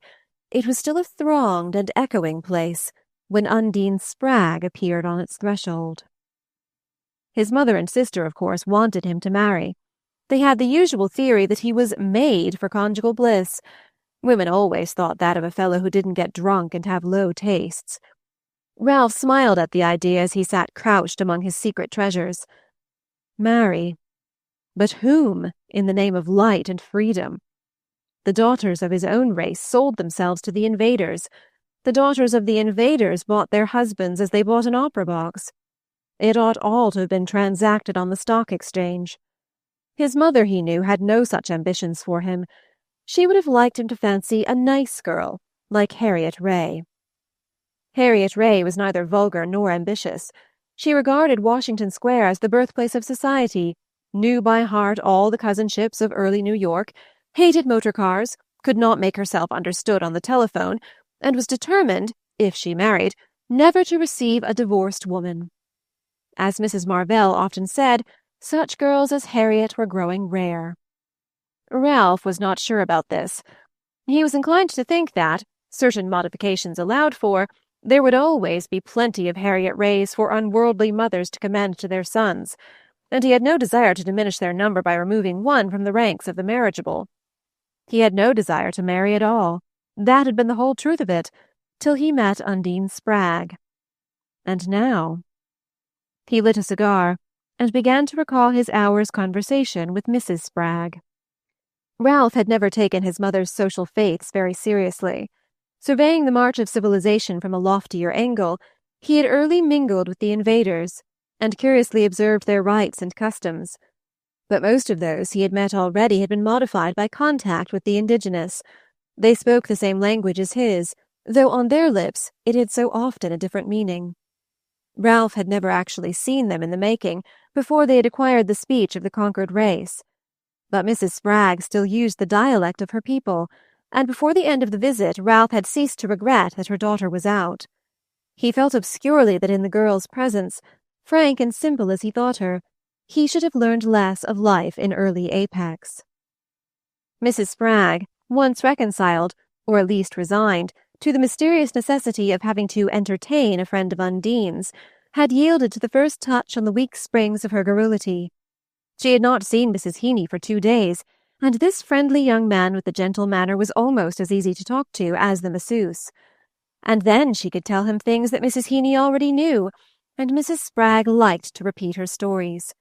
A: it was still a thronged and echoing place when Undine Spragg appeared on its threshold. His mother and sister, of course, wanted him to marry. They had the usual theory that he was made for conjugal bliss. Women always thought that of a fellow who didn't get drunk and have low tastes. Ralph smiled at the idea as he sat crouched among his secret treasures. Marry? But whom, in the name of light and freedom? The daughters of his own race sold themselves to the invaders. The daughters of the invaders bought their husbands as they bought an opera box. It ought all to have been transacted on the stock exchange. His mother, he knew, had no such ambitions for him. She would have liked him to fancy a nice girl, like Harriet Ray. Harriet Ray was neither vulgar nor ambitious. She regarded Washington Square as the birthplace of society, knew by heart all the cousinships of early New York, hated motor cars, could not make herself understood on the telephone, and was determined, if she married, never to receive a divorced woman. As Mrs. Marvell often said, such girls as Harriet were growing rare. Ralph was not sure about this. He was inclined to think that, certain modifications allowed for, there would always be plenty of Harriet Rays for unworldly mothers to commend to their sons, and he had no desire to diminish their number by removing one from the ranks of the marriageable. He had no desire to marry at all. That had been the whole truth of it, till he met Undine Spragg. And now... He lit a cigar, and began to recall his hour's conversation with Mrs. Spragg. Ralph had never taken his mother's social faiths very seriously. Surveying the march of civilization from a loftier angle, he had early mingled with the invaders, and curiously observed their rites and customs. But most of those he had met already had been modified by contact with the indigenous. They spoke the same language as his, though on their lips it had so often a different meaning. Ralph had never actually seen them in the making, before they had acquired the speech of the conquered race. But Mrs. Spragg still used the dialect of her people, and before the end of the visit Ralph had ceased to regret that her daughter was out. He felt obscurely that in the girl's presence, frank and simple as he thought her, he should have learned less of life in early Apex. Mrs. Spragg, once reconciled, or at least resigned, to the mysterious necessity of having to entertain a friend of Undine's, had yielded to the first touch on the weak springs of her garrulity. She had not seen Mrs. Heeny for 2 days, and this friendly young man with the gentle manner was almost as easy to talk to as the masseuse. And then she could tell him things that Mrs. Heeny already knew, and Mrs. Spragg liked to repeat her stories.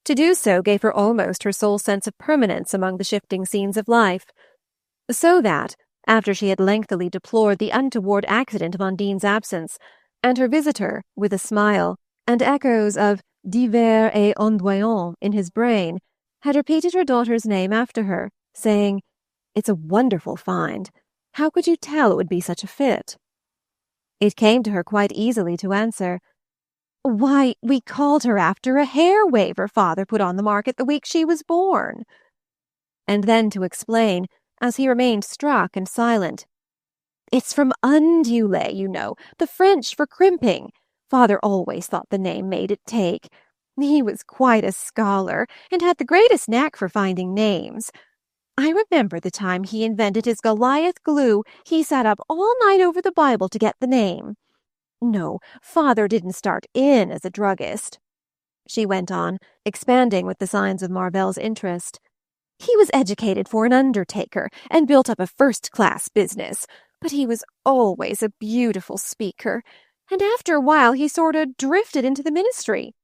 A: To do so gave her almost her sole sense of permanence among the shifting scenes of life. So that, after she had lengthily deplored the untoward accident of Undine's absence, and her visitor, with a smile, and echoes of divers et ondoyant in his brain, had repeated her daughter's name after her, saying, "It's a wonderful find. How could you tell it would be such a fit?" It came to her quite easily to answer, "Why, we called her after a hair waver father put on the market the week she was born." And then to explain, as he remained struck and silent, "It's from undulé, you know, the French for crimping. Father always thought the name made it take. He was quite a scholar, and had the greatest knack for finding names. I remember the time he invented his Goliath glue, he sat up all night over the Bible to get the name. No, Father didn't start in as a druggist," she went on, expanding with the signs of Marvell's interest. "He was educated for an undertaker, and built up a first-class business, but he was always a beautiful speaker, and after a while he sort of drifted into the ministry.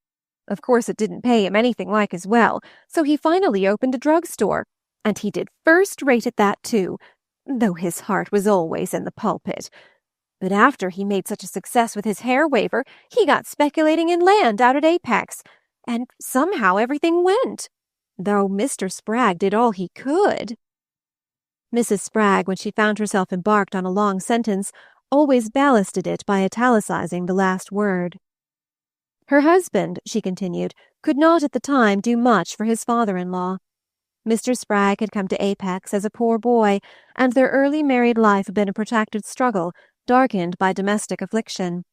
A: Of course it didn't pay him anything like as well, so he finally opened a drugstore, and he did first-rate at that too, though his heart was always in the pulpit. But after he made such a success with his hair waver, he got speculating in land out at Apex, and somehow everything went, though Mr. Spragg did all he could." Mrs. Spragg, when she found herself embarked on a long sentence, always ballasted it by italicizing the last word. Her husband, she continued, could not at the time do much for his father-in-law. Mr. Spragg had come to Apex as a poor boy, and their early married life had been a protracted struggle, darkened by domestic affliction.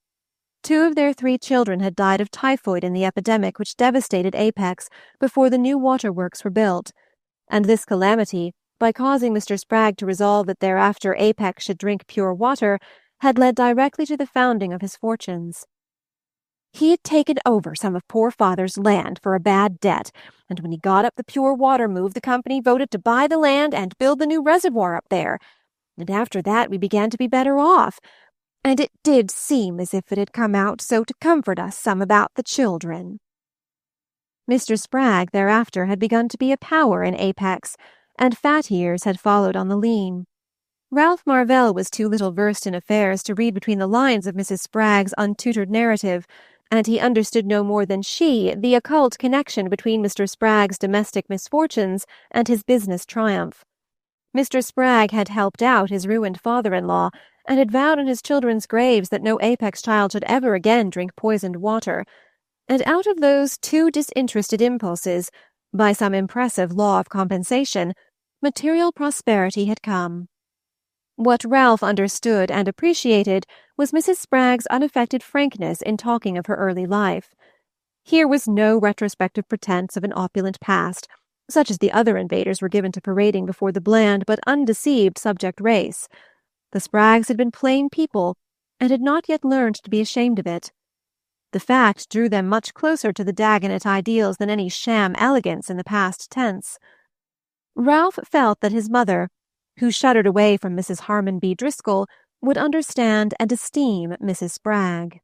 A: 2 of their 3 children had died of typhoid in the epidemic which devastated Apex before the new waterworks were built, and this calamity, by causing Mr. Spragg to resolve that thereafter Apex should drink pure water, had led directly to the founding of his fortunes. He had taken over some of poor father's land for a bad debt, and when he got up the pure water move, the company voted to buy the land and build the new reservoir up there. And after that we began to be better off, and it did seem as if it had come out so to comfort us some about the children. Mr. Spragg thereafter had begun to be a power in Apex, and fat years had followed on the lean. Ralph Marvell was too little versed in affairs to read between the lines of Mrs. Spragg's untutored narrative, and he understood no more than she the occult connection between Mr. Spragg's domestic misfortunes and his business triumph. Mr. Spragg had helped out his ruined father-in-law, and had vowed on his children's graves that no Apex child should ever again drink poisoned water, and out of those 2 disinterested impulses, by some impressive law of compensation, material prosperity had come. What Ralph understood and appreciated was Mrs. Spragg's unaffected frankness in talking of her early life. Here was no retrospective pretense of an opulent past, such as the other invaders were given to parading before the bland but undeceived subject race. The Spraggs had been plain people, and had not yet learned to be ashamed of it. The fact drew them much closer to the Dagonet ideals than any sham elegance in the past tense. Ralph felt that his mother, who shuddered away from Mrs. Harmon B. Driscoll, would understand and esteem Mrs. Spragg.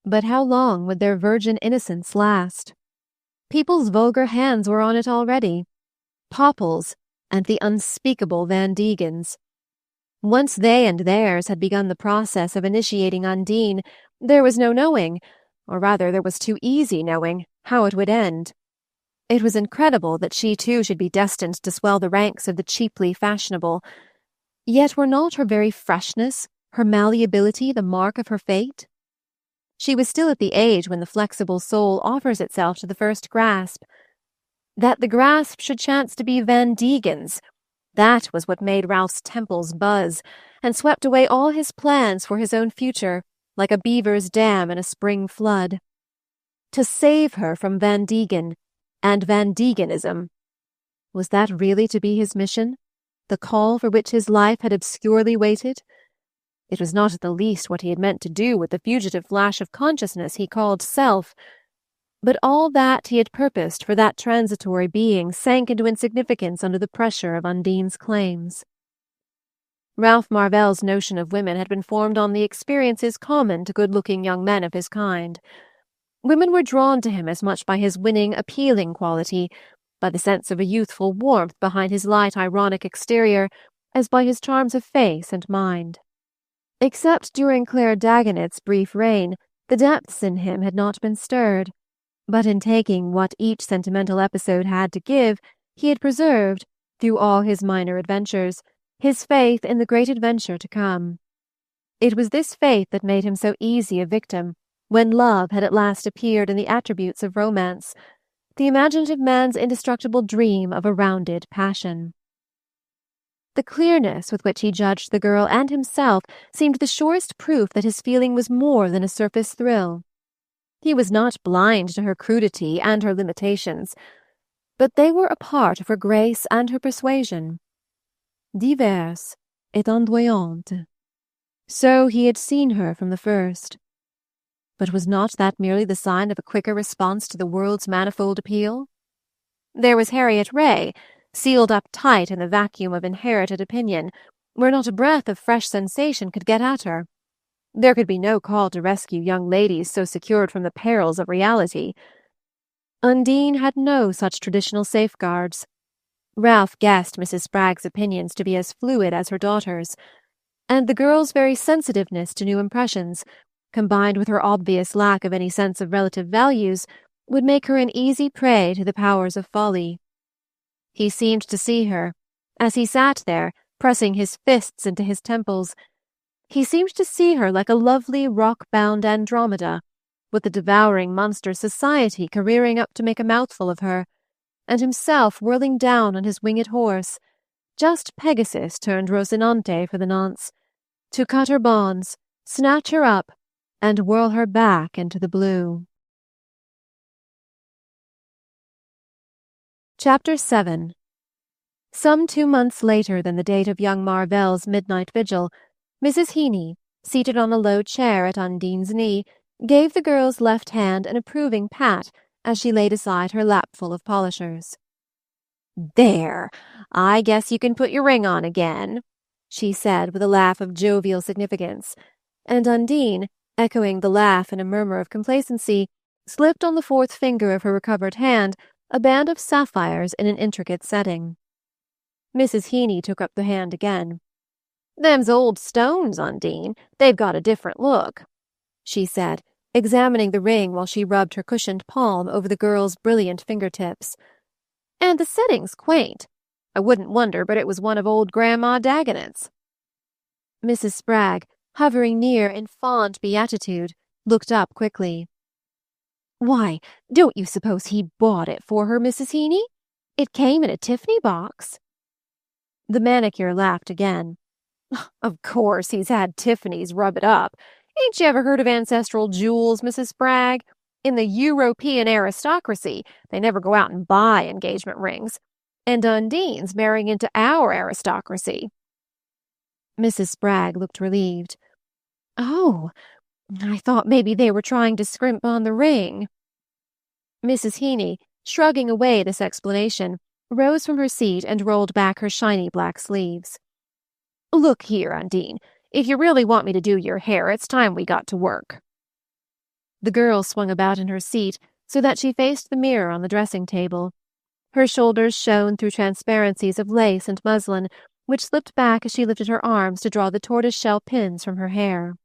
A: But how long would their virgin innocence last? People's vulgar hands were on it already. Popples and the unspeakable Van Degens. Once they and theirs had begun the process of initiating Undine, there was no knowing, or rather there was too easy knowing, how it would end. It was incredible that she too should be destined to swell the ranks of the cheaply fashionable. Yet were not her very freshness, her malleability, the mark of her fate? She was still at the age when the flexible soul offers itself to the first grasp. That the grasp should chance to be Van Degen's, that was what made Ralph's temples buzz, and swept away all his plans for his own future, like a beaver's dam in a spring flood. To save her from Van Degen, and Van Degenism. Was that really to be his mission? The call for which his life had obscurely waited? It was not at the least what he had meant to do with the fugitive flash of consciousness he called self, but all that he had purposed for that transitory being sank into insignificance under the pressure of Undine's claims. Ralph Marvell's notion of women had been formed on the experiences common to good-looking young men of his kind. Women were drawn to him as much by his winning, appealing quality, by the sense of a youthful warmth behind his light, ironic exterior, as by his charms of face and mind. Except during Claire Dagonet's brief reign, the depths in him had not been stirred, but in taking what each sentimental episode had to give, he had preserved, through all his minor adventures, his faith in the great adventure to come. It was this faith that made him so easy a victim, when love had at last appeared in the attributes of romance, the imaginative man's indestructible dream of a rounded passion. The clearness with which he judged the girl and himself seemed the surest proof that his feeling was more than a surface thrill. He was not blind to her crudity and her limitations, but they were a part of her grace and her persuasion. Diverse et ondoyante. So he had seen her from the first. But was not that merely the sign of a quicker response to the world's manifold appeal? There was Harriet Ray, sealed up tight in the vacuum of inherited opinion, where not a breath of fresh sensation could get at her. There could be no call to rescue young ladies so secured from the perils of reality. Undine had no such traditional safeguards. Ralph guessed Mrs. Spragg's opinions to be as fluid as her daughter's, and the girl's very sensitiveness to new impressions, combined with her obvious lack of any sense of relative values, would make her an easy prey to the powers of folly. He seemed to see her, as he sat there, pressing his fists into his temples, He seemed to see her like a lovely rock-bound Andromeda, with the devouring monster Society careering up to make a mouthful of her, and himself whirling down on his winged horse, just Pegasus turned Rocinante for the nonce, to cut her bonds, snatch her up, and whirl her back into the blue. Chapter 7. Some 2 months later than the date of young Marvell's midnight vigil, Mrs. Heeny, seated on a low chair at Undine's knee, gave the girl's left hand an approving pat as she laid aside her lapful of polishers. "There, I guess you can put your ring on again," she said with a laugh of jovial significance, and Undine, echoing the laugh in a murmur of complacency, slipped on the fourth finger of her recovered hand a band of sapphires in an intricate setting. Mrs. Heeny took up the hand again. "Them's old stones, Undine. They've got a different look," she said, examining the ring while she rubbed her cushioned palm over the girl's brilliant fingertips. "And the setting's quaint. I wouldn't wonder but it was one of old Grandma Dagonet's." Mrs. Spragg, hovering near in fond beatitude, looked up quickly. "Why, don't you suppose he bought it for her, Mrs. Heeny? It came in a Tiffany box." The manicure laughed again. "Of course he's had Tiffany's rub it up. Ain't you ever heard of ancestral jewels, Mrs. Spragg? In the European aristocracy, they never go out and buy engagement rings. And Undine's marrying into our aristocracy." Mrs. Spragg looked relieved. "Oh, I thought maybe they were trying to scrimp on the ring." Mrs. Heeny, shrugging away this explanation, rose from her seat and rolled back her shiny black sleeves. "Look here, Undine, if you really want me to do your hair, it's time we got to work." The girl swung about in her seat so that she faced the mirror on the dressing-table. Her shoulders shone through transparencies of lace and muslin, which slipped back as she lifted her arms to draw the tortoise-shell pins from her hair.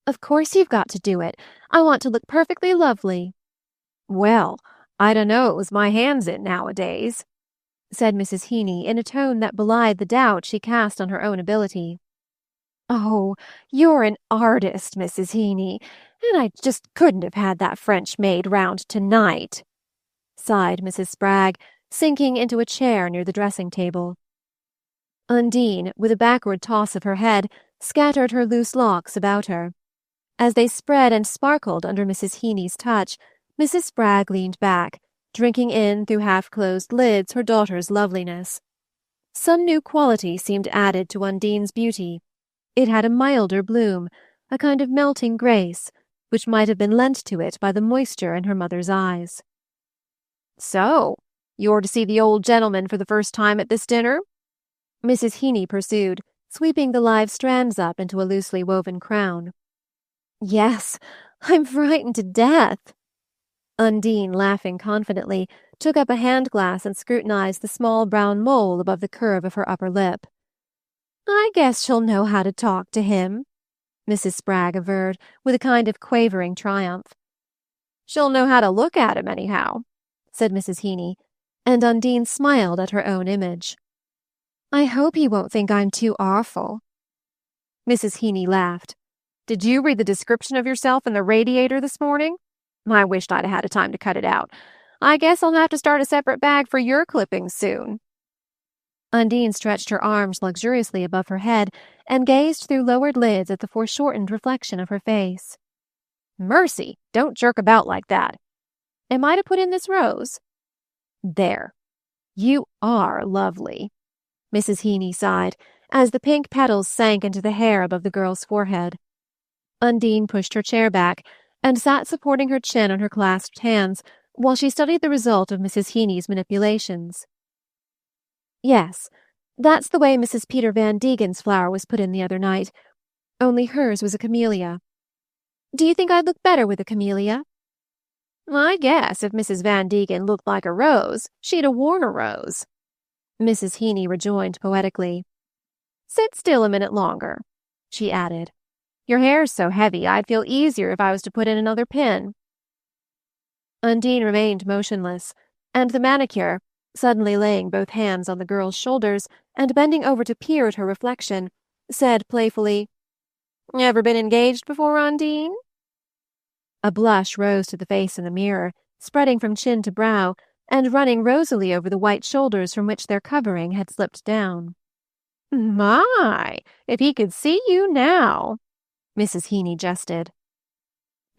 A: "Of course you've got to do it. I want to look perfectly lovely." "Well, I dunno it was my hands in nowadays," said Mrs. Heeny in a tone that belied the doubt she cast on her own ability. "Oh, you're an artist, Mrs. Heeny, and I just couldn't have had that French maid round tonight," sighed Mrs. Spragg, sinking into a chair near the dressing-table. Undine, with a backward toss of her head, scattered her loose locks about her. As they spread and sparkled under Mrs. Heeny's touch, Mrs. Spragg leaned back, drinking in through half-closed lids her daughter's loveliness. Some new quality seemed added to Undine's beauty. It had a milder bloom, a kind of melting grace, which might have been lent to it by the moisture in her mother's eyes. "So, you're to see the old gentleman for the first time at this dinner?" Mrs. Heeny pursued, sweeping the live strands up into a loosely woven crown. "Yes, I'm frightened to death." Undine, laughing confidently, took up a hand-glass and scrutinized the small brown mole above the curve of her upper lip. "I guess she'll know how to talk to him," Mrs. Spragg averred, with a kind of quavering triumph. "She'll know how to look at him, anyhow," said Mrs. Heeny, and Undine smiled at her own image. "I hope he won't think I'm too awful." Mrs. Heeny laughed. "Did you read the description of yourself in the Radiator this morning? I wished I'd had time to cut it out. I guess I'll have to start a separate bag for your clippings soon." Undine stretched her arms luxuriously above her head and gazed through lowered lids at the foreshortened reflection of her face. "Mercy, don't jerk about like that. Am I to put in this rose? There. You are lovely," Mrs. Heeny sighed, as the pink petals sank into the hair above the girl's forehead. Undine pushed her chair back and sat supporting her chin on her clasped hands while she studied the result of Mrs. Heeny's manipulations. "Yes, that's the way Mrs. Peter Van Degen's flower was put in the other night, only hers was a camellia. Do you think I'd look better with a camellia?" "I guess if Mrs. Van Degen looked like a rose, she'd have worn a rose," Mrs. Heeny rejoined poetically. "Sit still a minute longer," she added. "Your hair's so heavy I'd feel easier if I was to put in another pin." Undine remained motionless, and the manicure, suddenly laying both hands on the girl's shoulders and bending over to peer at her reflection, said playfully, Ever been engaged before, Undine? A blush rose to the face in the mirror, spreading from chin to brow, and running rosily over the white shoulders from which their covering had slipped down. My, if he could see you now, Mrs. Heeny jested.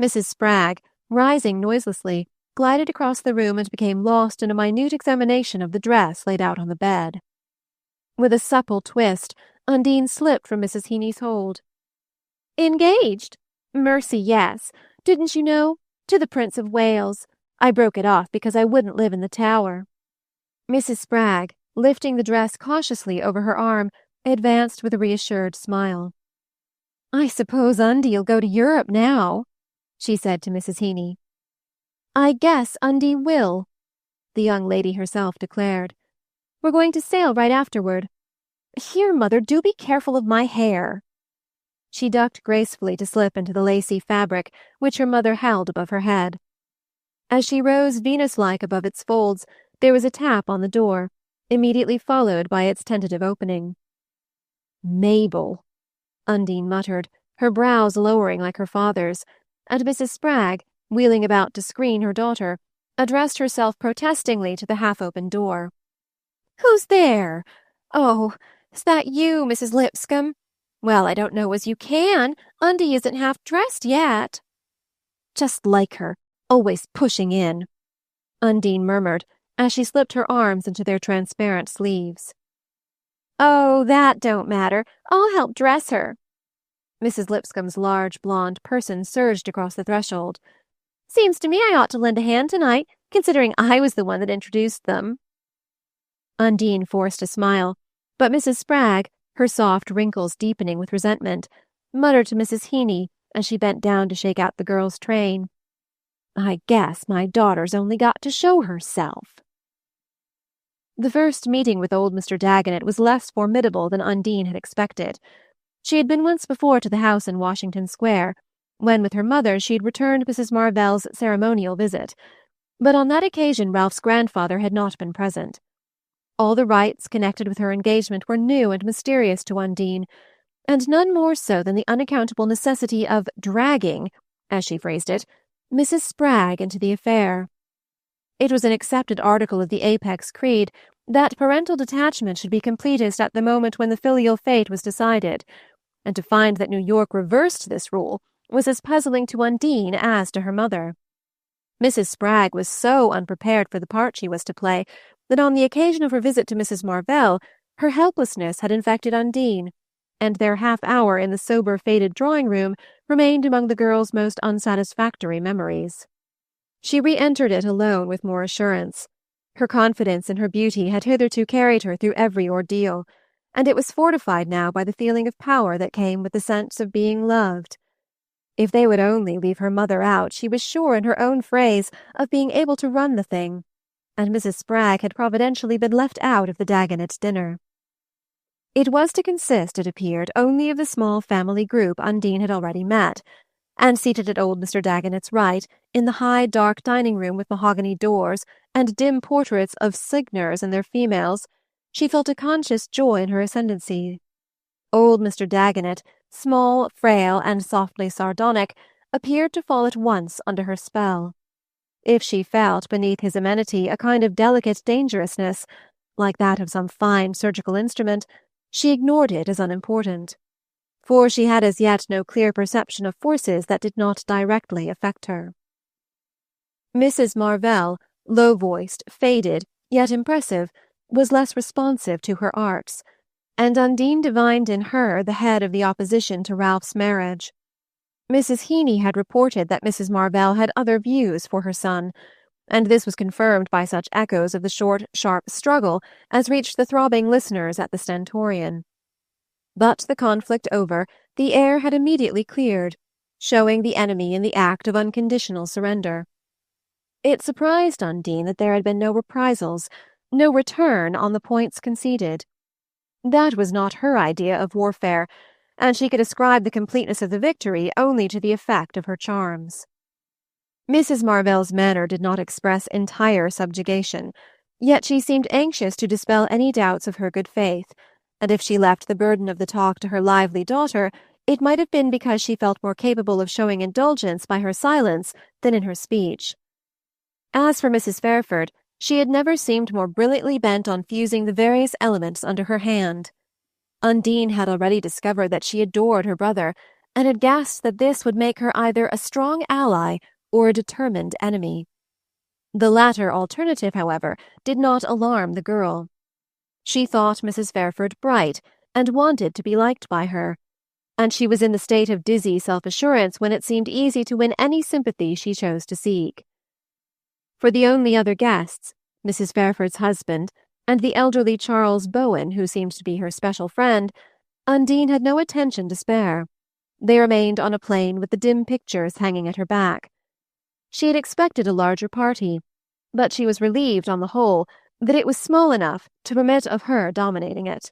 A: Mrs. Spragg, rising noiselessly, glided across the room and became lost in a minute examination of the dress laid out on the bed. With a supple twist, Undine slipped from Mrs. Heeny's hold. Engaged? Mercy, yes. Didn't you know? To the Prince of Wales. I broke it off because I wouldn't live in the Tower. Mrs. Spragg, lifting the dress cautiously over her arm, advanced with a reassured smile. I suppose Undy'll go to Europe now, she said to Mrs. Heeny. I guess Undie will, the young lady herself declared. We're going to sail right afterward. Here, Mother, do be careful of my hair. She ducked gracefully to slip into the lacy fabric which her mother held above her head. As she rose Venus-like above its folds, there was a tap on the door, immediately followed by its tentative opening. Mabel, Undine muttered, her brows lowering like her father's, and Mrs. Spragg, wheeling about to screen her daughter, addressed herself protestingly to the half-open door. Who's there? Oh, is that you, Mrs. Lipscomb? Well, I don't know as you can. Undie isn't half dressed yet. Just like her, always pushing in, Undine murmured as she slipped her arms into their transparent sleeves. Oh, that don't matter. I'll help dress her. Mrs. Lipscomb's large blonde person surged across the threshold. Seems to me I ought to lend a hand tonight, considering I was the one that introduced them. Undine forced a smile, but Mrs. Spragg, her soft wrinkles deepening with resentment, muttered to Mrs. Heeny as she bent down to shake out the girl's train. I guess my daughter's only got to show herself. The first meeting with old Mr. Dagonet was less formidable than Undine had expected. She had been once before to the house in Washington Square, when with her mother she had returned Mrs. Marvell's ceremonial visit, but on that occasion Ralph's grandfather had not been present. All the rites connected with her engagement were new and mysterious to Undine, and none more so than the unaccountable necessity of dragging, as she phrased it, Mrs. Spragg into the affair. It was an accepted article of the Apex Creed that parental detachment should be completest at the moment when the filial fate was decided, and to find that New York reversed this rule was as puzzling to Undine as to her mother. Mrs. Spragg was so unprepared for the part she was to play that on the occasion of her visit to Mrs. Marvell, her helplessness had infected Undine, and their half-hour in the sober, faded drawing-room remained among the girl's most unsatisfactory memories. She re-entered it alone with more assurance. Her confidence in her beauty had hitherto carried her through every ordeal, and it was fortified now by the feeling of power that came with the sense of being loved. If they would only leave her mother out, she was sure, in her own phrase, of being able to run the thing, and Mrs. Spragg had providentially been left out of the Dagonet dinner. It was to consist, it appeared, only of the small family group Undine had already met, and seated at old Mr. Dagonet's right, in the high, dark dining-room with mahogany doors and dim portraits of Signors and their females, she felt a conscious joy in her ascendancy. Old Mr. Dagonet, small, frail, and softly sardonic, appeared to fall at once under her spell. If she felt beneath his amenity a kind of delicate dangerousness, like that of some fine surgical instrument, she ignored it as unimportant, for she had as yet no clear perception of forces that did not directly affect her. Mrs. Marvell, low-voiced, faded, yet impressive, was less responsive to her arts, and Undine divined in her the head of the opposition to Ralph's marriage. Mrs. Heeny had reported that Mrs. Marvell had other views for her son, and this was confirmed by such echoes of the short, sharp struggle as reached the throbbing listeners at the Stentorian. But the conflict over, the air had immediately cleared, showing the enemy in the act of unconditional surrender. It surprised Undine that there had been no reprisals, no return on the points conceded. That was not her idea of warfare, and she could ascribe the completeness of the victory only to the effect of her charms. Mrs. Marvell's manner did not express entire subjugation, yet she seemed anxious to dispel any doubts of her good faith, and if she left the burden of the talk to her lively daughter, it might have been because she felt more capable of showing indulgence by her silence than in her speech. As for Mrs. Fairford, she had never seemed more brilliantly bent on fusing the various elements under her hand. Undine had already discovered that she adored her brother, and had guessed that this would make her either a strong ally or a determined enemy. The latter alternative, however, did not alarm the girl. She thought Mrs. Fairford bright, and wanted to be liked by her, and she was in the state of dizzy self-assurance when it seemed easy to win any sympathy she chose to seek. For the only other guests, Mrs. Fairford's husband, and the elderly Charles Bowen, who seemed to be her special friend, Undine had no attention to spare. They remained on a plane with the dim pictures hanging at her back. She had expected a larger party, but she was relieved on the whole that it was small enough to permit of her dominating it.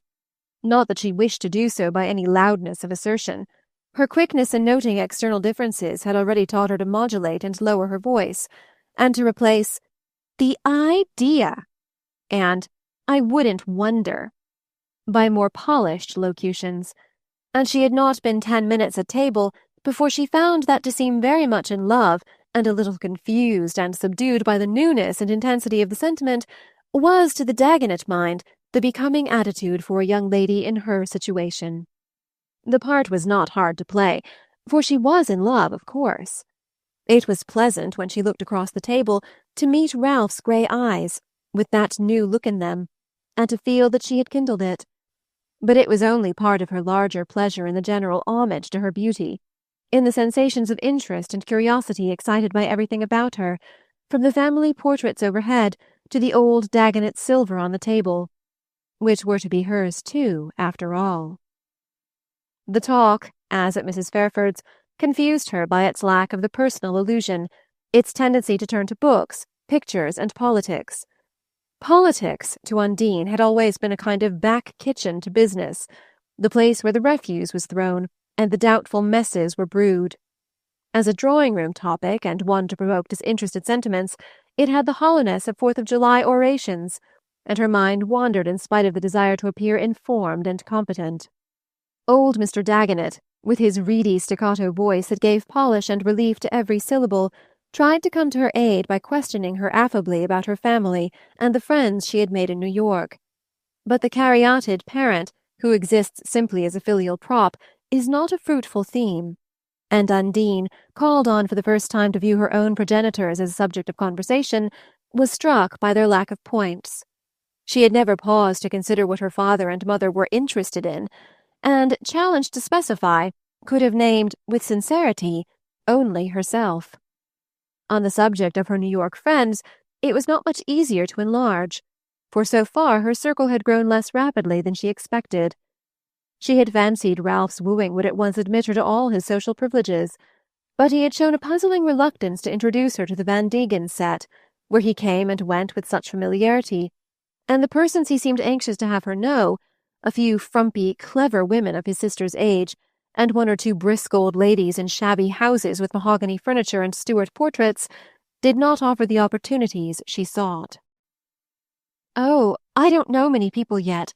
A: Not that she wished to do so by any loudness of assertion. Her quickness in noting external differences had already taught her to modulate and lower her voice, and to replace "the idea" and "I wouldn't wonder" by more polished locutions, and she had not been 10 minutes at table before she found that to seem very much in love and a little confused and subdued by the newness and intensity of the sentiment was, to the Dagonet mind, the becoming attitude for a young lady in her situation. The part was not hard to play, for she was in love, of course. It was pleasant, when she looked across the table, to meet Ralph's grey eyes, with that new look in them, and to feel that she had kindled it. But it was only part of her larger pleasure in the general homage to her beauty, in the sensations of interest and curiosity excited by everything about her, from the family portraits overhead to the old Dagonet silver on the table, which were to be hers too, after all. The talk, as at Mrs. Fairford's, confused her by its lack of the personal allusion, its tendency to turn to books, pictures, and politics. Politics, to Undine, had always been a kind of back kitchen to business, the place where the refuse was thrown and the doubtful messes were brewed. As a drawing-room topic, and one to provoke disinterested sentiments, it had the hollowness of 4th of July orations, and her mind wandered in spite of the desire to appear informed and competent. Old Mr. Dagonet, with his reedy staccato voice that gave polish and relief to every syllable, tried to come to her aid by questioning her affably about her family and the friends she had made in New York. But the caryatid parent, who exists simply as a filial prop, is not a fruitful theme, and Undine, called on for the first time to view her own progenitors as a subject of conversation, was struck by their lack of points. She had never paused to consider what her father and mother were interested in, and, challenged to specify, could have named, with sincerity, only herself. On the subject of her New York friends, it was not much easier to enlarge, for so far her circle had grown less rapidly than she expected. She had fancied Ralph's wooing would at once admit her to all his social privileges, but he had shown a puzzling reluctance to introduce her to the Van Degen set, where he came and went with such familiarity, and the persons he seemed anxious to have her know, a few frumpy, clever women of his sister's age, and 1 or 2 brisk old ladies in shabby houses with mahogany furniture and Stuart portraits, did not offer the opportunities she sought. "Oh, I don't know many people yet.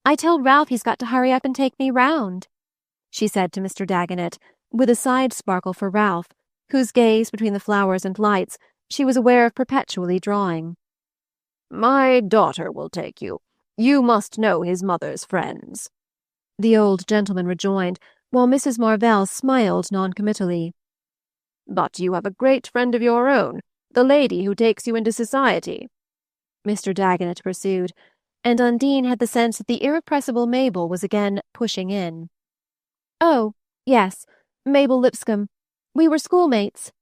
A: I tell Ralph he's got to hurry up and take me round," she said to Mr. Dagonet, with a side sparkle for Ralph, whose gaze between the flowers and lights she was aware of perpetually drawing. "My daughter will take you. You must know his mother's friends," the old gentleman rejoined, while Mrs. Marvell smiled noncommittally. "But you have a great friend of your own, the lady who takes you into society," Mr. Dagonet pursued, and Undine had the sense that the irrepressible Mabel was again pushing in. "Oh, yes, Mabel Lipscomb. We were schoolmates,"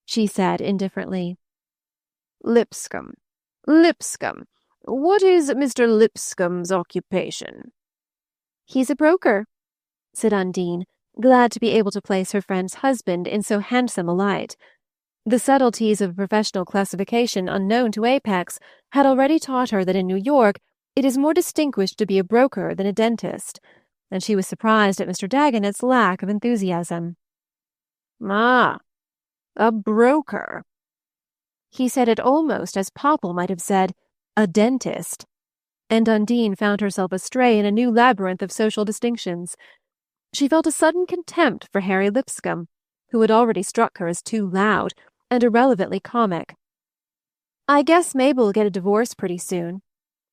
A: she said indifferently. "Lipscomb. Lipscomb. What is Mr. Lipscomb's occupation?" "He's a broker," said Undine, glad to be able to place her friend's husband in so handsome a light. The subtleties of a professional classification unknown to Apex had already taught her that in New York it is more distinguished to be a broker than a dentist, and she was surprised at Mr. Dagonet's lack of enthusiasm. "Ah, a broker." He said it almost as Popple might have said, "a dentist," and Undine found herself astray in a new labyrinth of social distinctions. She felt a sudden contempt for Harry Lipscomb, who had already struck her as too loud and irrelevantly comic. "I guess Mabel will get a divorce pretty soon,"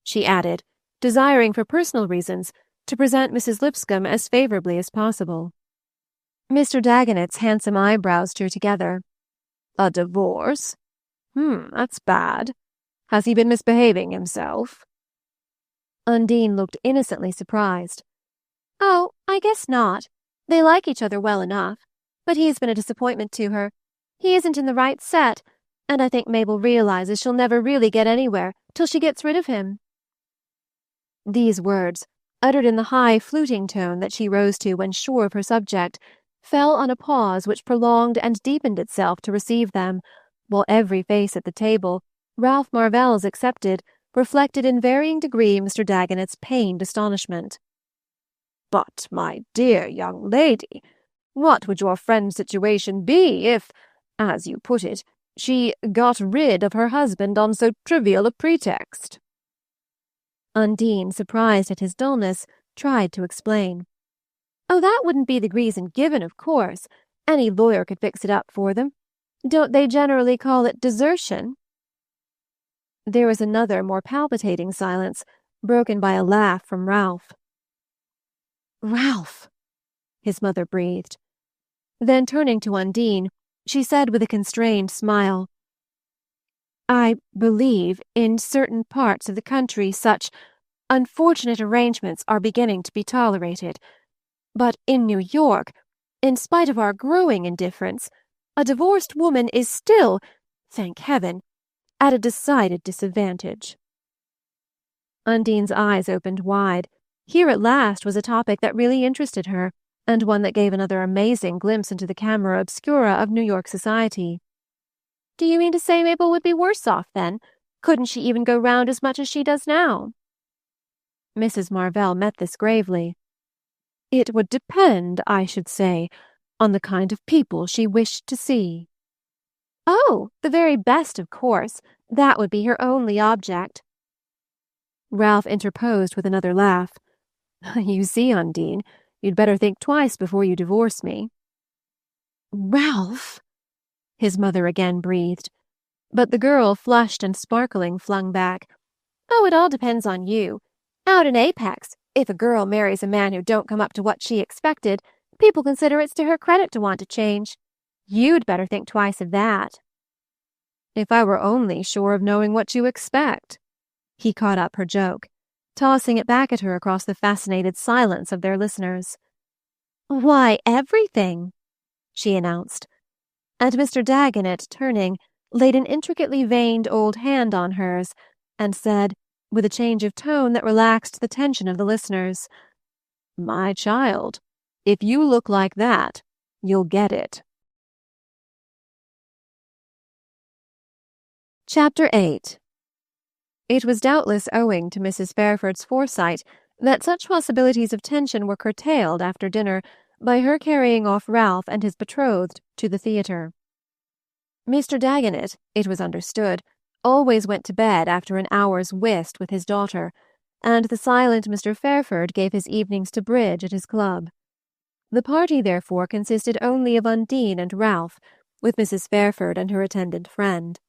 A: she added, desiring for personal reasons to present Mrs. Lipscomb as favorably as possible. Mr. Dagonet's handsome eyebrows drew together. "A divorce? That's bad. Has he been misbehaving himself?" Undine looked innocently surprised. "Oh, I guess not. They like each other well enough, but he's been a disappointment to her. He isn't in the right set, and I think Mabel realizes she'll never really get anywhere till she gets rid of him." These words, uttered in the high fluting tone that she rose to when sure of her subject, fell on a pause which prolonged and deepened itself to receive them, while every face at the table, Ralph Marvell's excepted, reflected in varying degree Mr. Dagonet's pained astonishment. "But, my dear young lady, what would your friend's situation be if, as you put it, she got rid of her husband on so trivial a pretext?" Undine, surprised at his dullness, tried to explain. "Oh, that wouldn't be the reason given, of course. Any lawyer could fix it up for them. Don't they generally call it desertion?" There was another, more palpitating silence, broken by a laugh from Ralph. "Ralph!" his mother breathed. Then, turning to Undine, she said with a constrained smile, "I believe in certain parts of the country such unfortunate arrangements are beginning to be tolerated. But in New York, in spite of our growing indifference, a divorced woman is still, thank heaven, at a decided disadvantage." Undine's eyes opened wide. Here at last was a topic that really interested her, and one that gave another amazing glimpse into the camera obscura of New York society. "Do you mean to say Mabel would be worse off, then? Couldn't she even go round as much as she does now?" Mrs. Marvell met this gravely. "It would depend, I should say, on the kind of people she wished to see." "Oh, the very best, of course. That would be her only object." Ralph interposed with another laugh. "You see, Undine, you'd better think twice before you divorce me." "Ralph!" his mother again breathed. But the girl, flushed and sparkling, flung back, "Oh, it all depends on you. Out in Apex, if a girl marries a man who don't come up to what she expected, people consider it's to her credit to want to change. You'd better think twice of that." "If I were only sure of knowing what you expect." He caught up her joke, tossing it back at her across the fascinated silence of their listeners. "Why, everything," she announced. And Mr. Dagonet, turning, laid an intricately veined old hand on hers, and said, with a change of tone that relaxed the tension of the listeners, "My child, if you look like that, you'll get it." Chapter 8. It was doubtless owing to Mrs. Fairford's foresight that such possibilities of tension were curtailed after dinner by her carrying off Ralph and his betrothed to the theatre. Mr. Dagonet, it was understood, always went to bed after an hour's whist with his daughter, and the silent Mr. Fairford gave his evenings to bridge at his club. The party, therefore, consisted only of Undine and Ralph, with Mrs. Fairford and her attendant friend.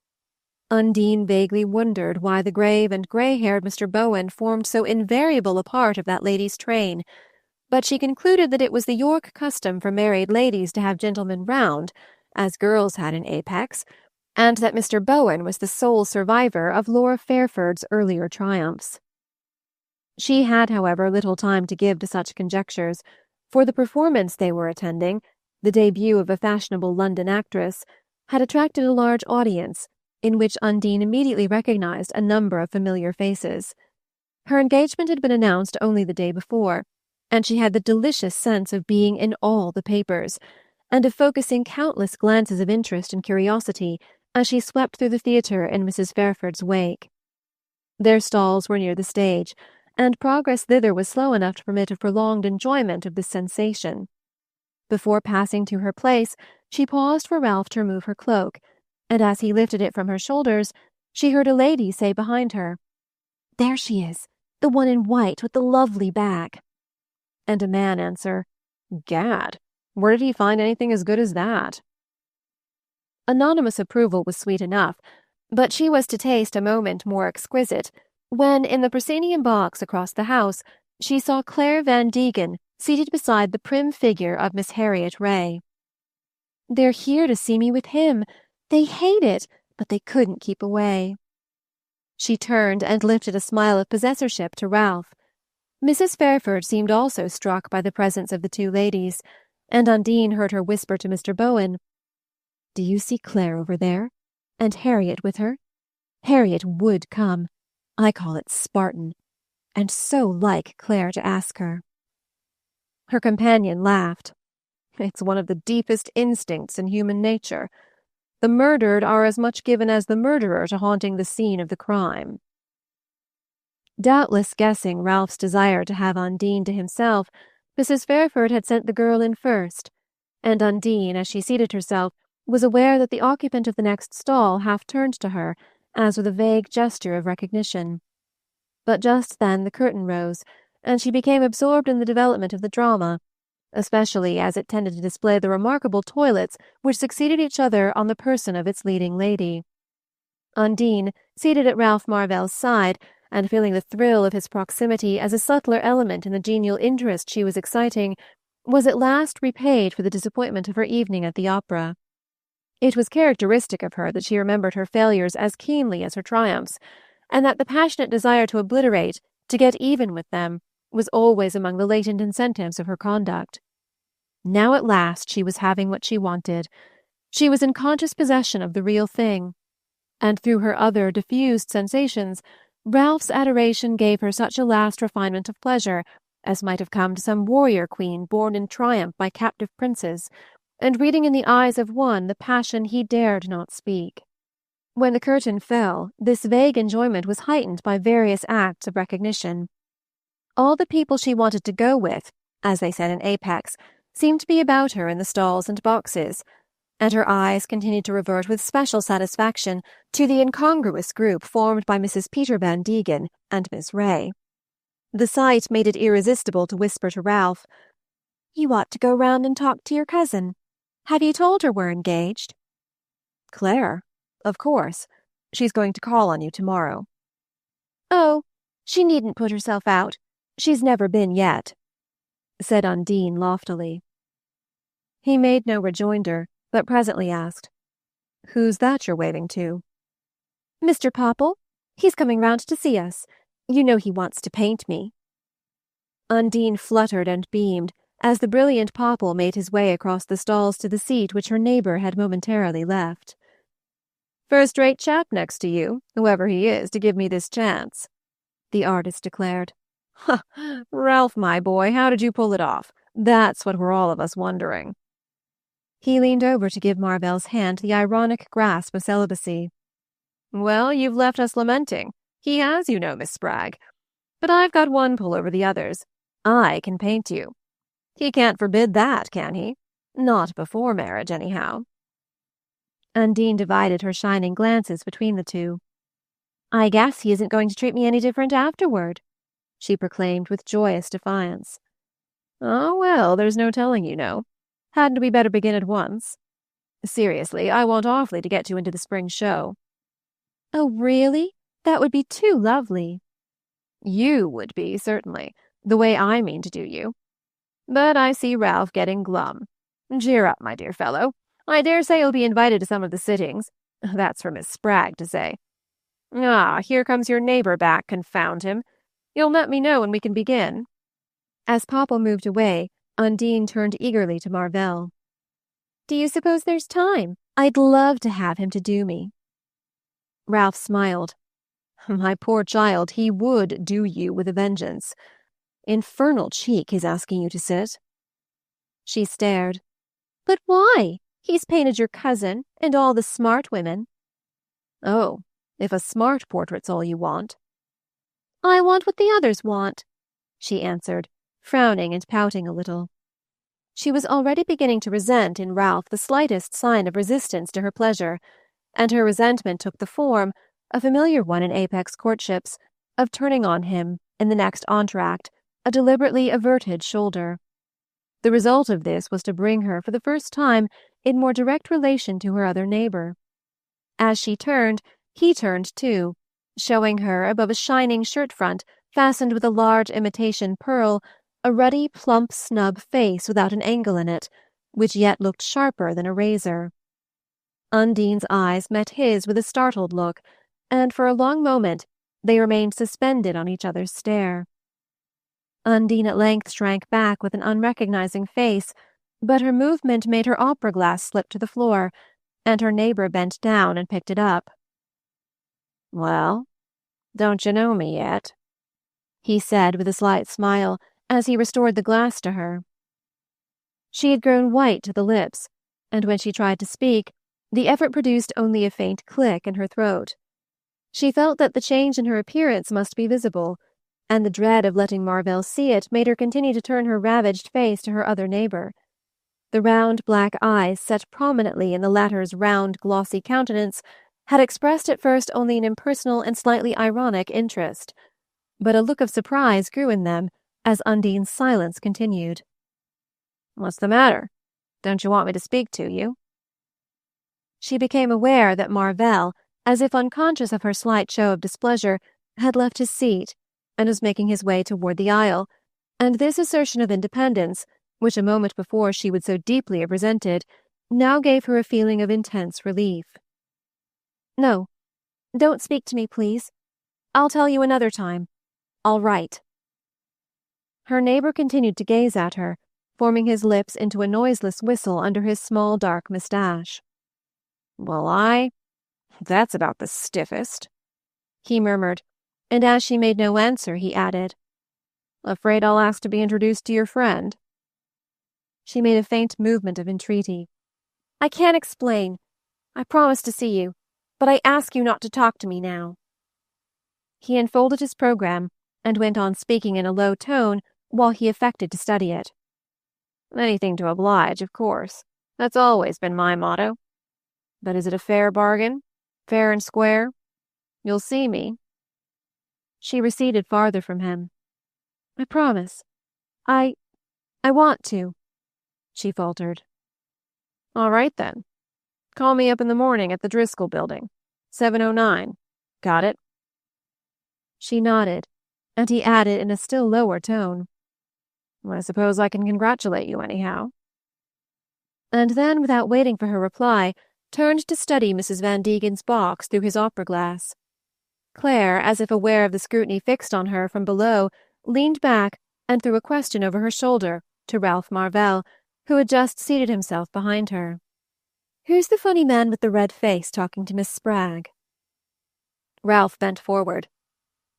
A: Undine vaguely wondered why the grave and grey-haired Mr. Bowen formed so invariable a part of that lady's train, but she concluded that it was the York custom for married ladies to have gentlemen round, as girls had in Apex, and that Mr. Bowen was the sole survivor of Laura Fairford's earlier triumphs. She had, however, little time to give to such conjectures, for the performance they were attending, the debut of a fashionable London actress, had attracted a large audience, in which Undine immediately recognized a number of familiar faces. Her engagement had been announced only the day before, and she had the delicious sense of being in all the papers, and of focusing countless glances of interest and curiosity as she swept through the theatre in Mrs. Fairford's wake. Their stalls were near the stage, and progress thither was slow enough to permit of prolonged enjoyment of this sensation. Before passing to her place, she paused for Ralph to remove her cloak, and as he lifted it from her shoulders, she heard a lady say behind her, "There she is, the one in white with the lovely bag," and a man answer, Gad, where did he find anything as good as that? Anonymous approval was sweet enough, but she was to taste a moment more exquisite when, in the proscenium box across the house, she saw Claire Van Degen seated beside the prim figure of Miss Harriet Ray. "They're here to see me with him. They hate it, but they couldn't keep away." She turned and lifted a smile of possessorship to Ralph. Mrs. Fairford seemed also struck by the presence of the two ladies, and Undine heard her whisper to Mr. Bowen, "Do you see Claire over there? And Harriet with her? Harriet would come. I call it Spartan. And so like Claire to ask her." Her companion laughed. "It's one of the deepest instincts in human nature. The murdered are as much given as the murderer to haunting the scene of the crime." Doubtless guessing Ralph's desire to have Undine to himself, Mrs. Fairford had sent the girl in first, and Undine, as she seated herself, was aware that the occupant of the next stall half turned to her, as with a vague gesture of recognition. But just then the curtain rose, and she became absorbed in the development of the drama, especially as it tended to display the remarkable toilets which succeeded each other on the person of its leading lady. Undine, seated at Ralph Marvell's side, and feeling the thrill of his proximity as a subtler element in the genial interest she was exciting, was at last repaid for the disappointment of her evening at the opera. It was characteristic of her that she remembered her failures as keenly as her triumphs, and that the passionate desire to obliterate, to get even with them, was always among the latent incentives of her conduct. Now at last she was having what she wanted. She was in conscious possession of the real thing, and through her other diffused sensations, Ralph's adoration gave her such a last refinement of pleasure as might have come to some warrior queen borne in triumph by captive princes, and reading in the eyes of one the passion he dared not speak. When the curtain fell, this vague enjoyment was heightened by various acts of recognition. All the people she wanted to go with, as they said in Apex, seemed to be about her in the stalls and boxes, and her eyes continued to revert with special satisfaction to the incongruous group formed by Mrs. Peter Van Degen and Miss Ray. The sight made it irresistible to whisper to Ralph, "You ought to go round and talk to your cousin. Have you told her we're engaged?" "Claire? Of course. She's going to call on you tomorrow." "Oh, she needn't put herself out. She's never been yet," said Undine loftily. He made no rejoinder, but presently asked, "Who's that you're waving to?" "Mr. Popple. He's coming round to see us. You know he wants to paint me." Undine fluttered and beamed as the brilliant Popple made his way across the stalls to the seat which her neighbour had momentarily left. "First-rate chap next to you, whoever he is, to give me this chance," the artist declared. "Ha! Ralph, my boy, how did you pull it off? That's what we're all of us wondering." He leaned over to give Marvell's hand the ironic grasp of celibacy. "Well, you've left us lamenting. He has, you know, Miss Spragg. But I've got one pull over the others. I can paint you. He can't forbid that, can he? Not before marriage, anyhow." Undine divided her shining glances between the two. "I guess he isn't going to treat me any different afterward," she proclaimed with joyous defiance. "Oh, well, there's no telling, you know. Hadn't we better begin at once? Seriously, I want awfully to get you into the spring show." "Oh, really? That would be too lovely." "You would be, certainly, the way I mean to do you. But I see Ralph getting glum. Cheer up, my dear fellow. I dare say you'll be invited to some of the sittings. That's for Miss Spragg to say. Ah, here comes your neighbour back, confound him. You'll let me know when we can begin." As Popple moved away, Undine turned eagerly to Marvell. "Do you suppose there's time? I'd love to have him to do me." Ralph smiled. "My poor child, he would do you with a vengeance. Infernal cheek his asking you to sit." She stared. "But why? He's painted your cousin, and all the smart women." "Oh, if a smart portrait's all you want." "I want what the others want," she answered, frowning and pouting a little. She was already beginning to resent in Ralph the slightest sign of resistance to her pleasure, and her resentment took the form, a familiar one in Apex courtships, of turning on him, in the next entr'acte, a deliberately averted shoulder. The result of this was to bring her, for the first time, in more direct relation to her other neighbor. As she turned, he turned too, showing her, above a shining shirt-front fastened with a large imitation pearl, a ruddy, plump, snub face without an angle in it, which yet looked sharper than a razor. Undine's eyes met his with a startled look, and for a long moment they remained suspended on each other's stare. Undine at length shrank back with an unrecognizing face, but her movement made her opera-glass slip to the floor, and her neighbor bent down and picked it up. "Well, don't you know me yet?" he said with a slight smile as he restored the glass to her. She had grown white to the lips, and when she tried to speak, the effort produced only a faint click in her throat. She felt that the change in her appearance must be visible, and the dread of letting Marvell see it made her continue to turn her ravaged face to her other neighbor. The round black eyes set prominently in the latter's round, glossy countenance had expressed at first only an impersonal and slightly ironic interest, but a look of surprise grew in them as Undine's silence continued. "What's the matter? Don't you want me to speak to you?" She became aware that Marvell, as if unconscious of her slight show of displeasure, had left his seat and was making his way toward the aisle, and this assertion of independence, which a moment before she would so deeply have resented, now gave her a feeling of intense relief. "No, don't speak to me, please. I'll tell you another time. I'll write." Her neighbor continued to gaze at her, forming his lips into a noiseless whistle under his small dark mustache. "Well, that's about the stiffest," he murmured, and as she made no answer, he added, "Afraid I'll ask to be introduced to your friend?" She made a faint movement of entreaty. "I can't explain. I promised to see you, but I ask you not to talk to me now." He unfolded his program and went on speaking in a low tone while he affected to study it. "Anything to oblige, of course. That's always been my motto. But is it a fair bargain? Fair and square? You'll see me." She receded farther from him. "I promise. I want to," she faltered. "All right, then. Call me up in the morning at the Driscoll Building. 709. Got it?" She nodded, and he added in a still lower tone, "I suppose I can congratulate you anyhow." And then, without waiting for her reply, turned to study Mrs. Van Degen's box through his opera-glass. Claire, as if aware of the scrutiny fixed on her from below, leaned back and threw a question over her shoulder to Ralph Marvell, who had just seated himself behind her. "Who's the funny man with the red face talking to Miss Spragg?" Ralph bent forward.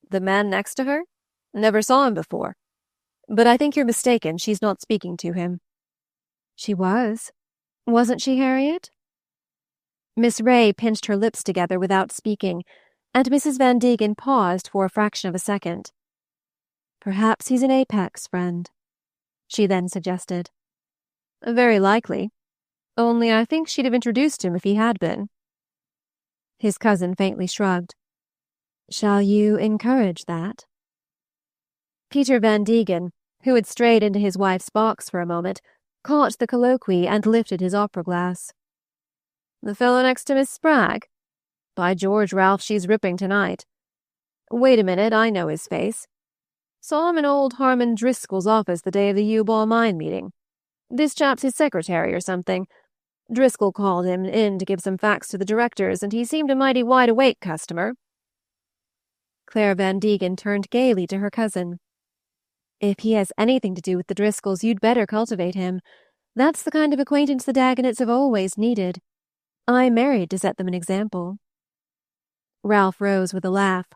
A: "The man next to her? Never saw him before. But I think you're mistaken. She's not speaking to him." "She was. Wasn't she, Harriet?" Miss Ray pinched her lips together without speaking, and Mrs. Van Degen paused for a fraction of a second. "Perhaps he's an Apex friend," she then suggested. "Very likely. Only I think she'd have introduced him if he had been." His cousin faintly shrugged. "Shall you encourage that?" Peter Van Degen, who had strayed into his wife's box for a moment, caught the colloquy and lifted his opera-glass. "The fellow next to Miss Spragg? By George, Ralph, she's ripping tonight. Wait a minute, I know his face. Saw him in old Harmon Driscoll's office the day of the U-Ball mine meeting. This chap's his secretary or something. Driscoll called him in to give some facts to the directors, and he seemed a mighty wide-awake customer." Claire Van Degen turned gaily to her cousin. "If he has anything to do with the Driscolls, you'd better cultivate him. That's the kind of acquaintance the Dagonets have always needed. I married to set them an example." Ralph rose with a laugh.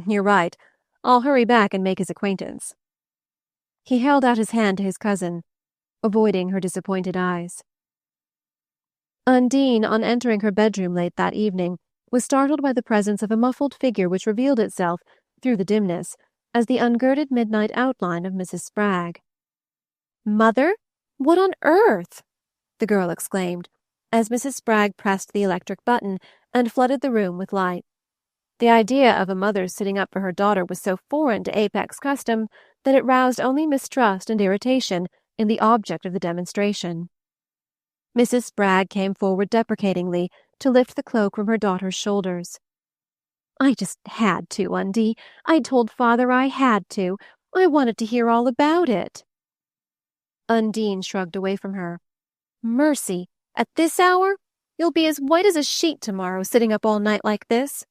A: "You're right. I'll hurry back and make his acquaintance." He held out his hand to his cousin, avoiding her disappointed eyes. Undine, on entering her bedroom late that evening, was startled by the presence of a muffled figure which revealed itself, through the dimness, as the ungirded midnight outline of Mrs. Spragg. "Mother? What on earth?" the girl exclaimed, as Mrs. Spragg pressed the electric button and flooded the room with light. The idea of a mother sitting up for her daughter was so foreign to Apex custom that it roused only mistrust and irritation in the object of the demonstration. Mrs. Spragg came forward deprecatingly to lift the cloak from her daughter's shoulders. "I just had to, Undie. I told father I had to. I wanted to hear all about it." Undine shrugged away from her. "Mercy! At this hour? You'll be as white as a sheet tomorrow, sitting up all night like this."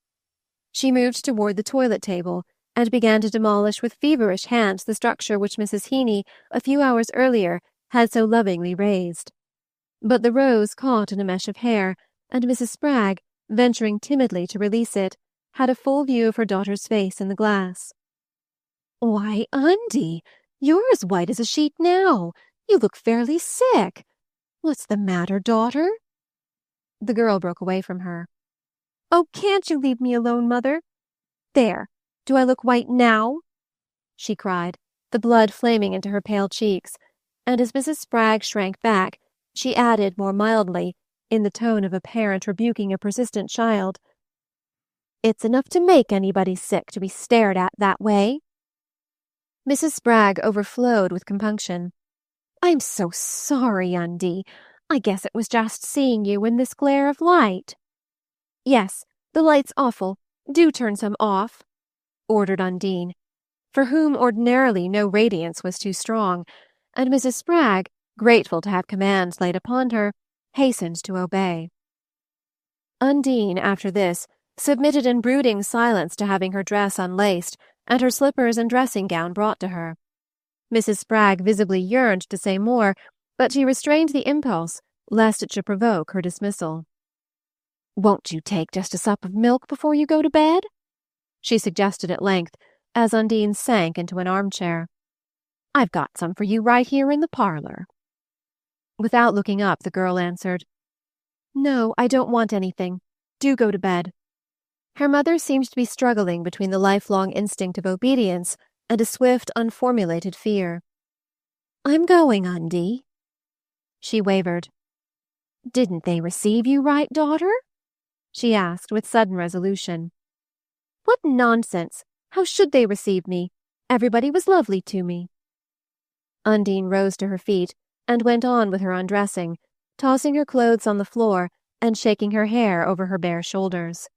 A: She moved toward the toilet table and began to demolish with feverish hands the structure which Mrs. Heeny, a few hours earlier, had so lovingly raised. But the rose caught in a mesh of hair, and Mrs. Spragg, venturing timidly to release it, had a full view of her daughter's face in the glass. "Why, Undie, you're as white as a sheet now. You look fairly sick. What's the matter, daughter?" The girl broke away from her. "Oh, can't you leave me alone, Mother? There, do I look white now?" she cried, the blood flaming into her pale cheeks, and as Mrs. Spragg shrank back, she added more mildly, in the tone of a parent rebuking a persistent child, "It's enough to make anybody sick to be stared at that way." Mrs. Spragg overflowed with compunction. "I'm so sorry, Undie. I guess it was just seeing you in this glare of light." "Yes, the light's awful. Do turn some off," ordered Undine, for whom ordinarily no radiance was too strong, and Mrs. Spragg, grateful to have commands laid upon her, hastened to obey. Undine, after this, submitted in brooding silence to having her dress unlaced and her slippers and dressing-gown brought to her. Mrs. Spragg visibly yearned to say more, but she restrained the impulse, lest it should provoke her dismissal. "Won't you take just a sup of milk before you go to bed?" she suggested at length, as Undine sank into an armchair. "I've got some for you right here in the parlor." Without looking up, the girl answered, "No, I don't want anything. Do go to bed." Her mother seemed to be struggling between the lifelong instinct of obedience and a swift, unformulated fear. "I'm going, Undie." She wavered. "Didn't they receive you right, daughter?" she asked with sudden resolution. "What nonsense! How should they receive me? Everybody was lovely to me." Undine rose to her feet and went on with her undressing, tossing her clothes on the floor and shaking her hair over her bare shoulders.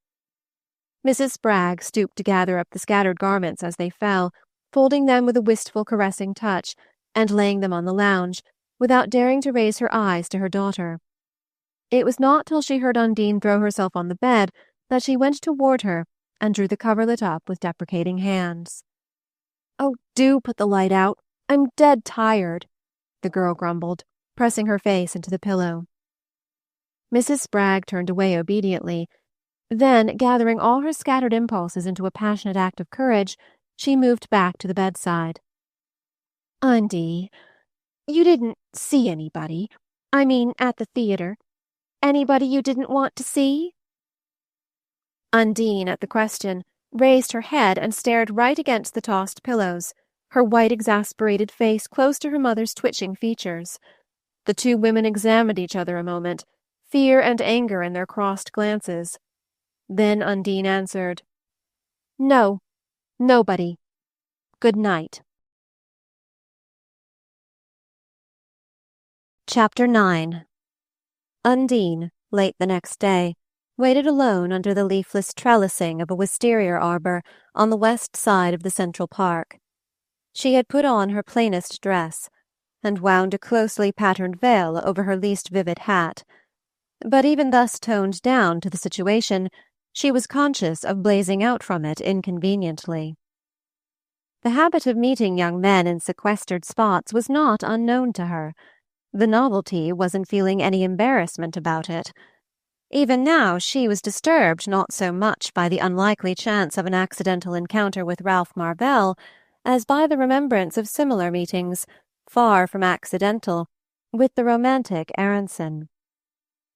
A: Mrs. Spragg stooped to gather up the scattered garments as they fell, folding them with a wistful, caressing touch, and laying them on the lounge, without daring to raise her eyes to her daughter. It was not till she heard Undine throw herself on the bed that she went toward her and drew the coverlet up with deprecating hands. "Oh, do put the light out. I'm dead tired," the girl grumbled, pressing her face into the pillow. Mrs. Spragg turned away obediently. Then, gathering all her scattered impulses into a passionate act of courage, she moved back to the bedside. "Undie, you didn't see anybody? I mean, at the theater. Anybody you didn't want to see?" Undine, at the question, raised her head and stared right against the tossed pillows, her white, exasperated face close to her mother's twitching features. The two women examined each other a moment, fear and anger in their crossed glances. Then Undine answered, "No, nobody. Good night." Chapter 9. Undine, late the next day, waited alone under the leafless trellising of a wisteria arbor on the west side of the Central Park. She had put on her plainest dress, and wound a closely patterned veil over her least vivid hat. But even thus toned down to the situation, she was conscious of blazing out from it inconveniently. The habit of meeting young men in sequestered spots was not unknown to her. The novelty was in feeling any embarrassment about it. Even now she was disturbed not so much by the unlikely chance of an accidental encounter with Ralph Marvell as by the remembrance of similar meetings, far from accidental, with the romantic Aronson.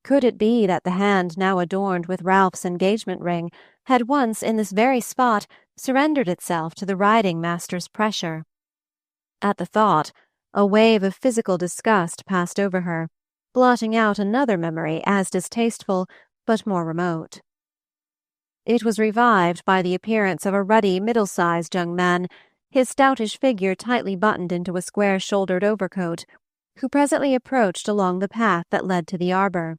A: Could it be that the hand now adorned with Ralph's engagement ring had once in this very spot surrendered itself to the riding master's pressure? At the thought, a wave of physical disgust passed over her, blotting out another memory as distasteful but more remote. It was revived by the appearance of a ruddy, middle-sized young man, his stoutish figure tightly buttoned into a square-shouldered overcoat, who presently approached along the path that led to the arbor.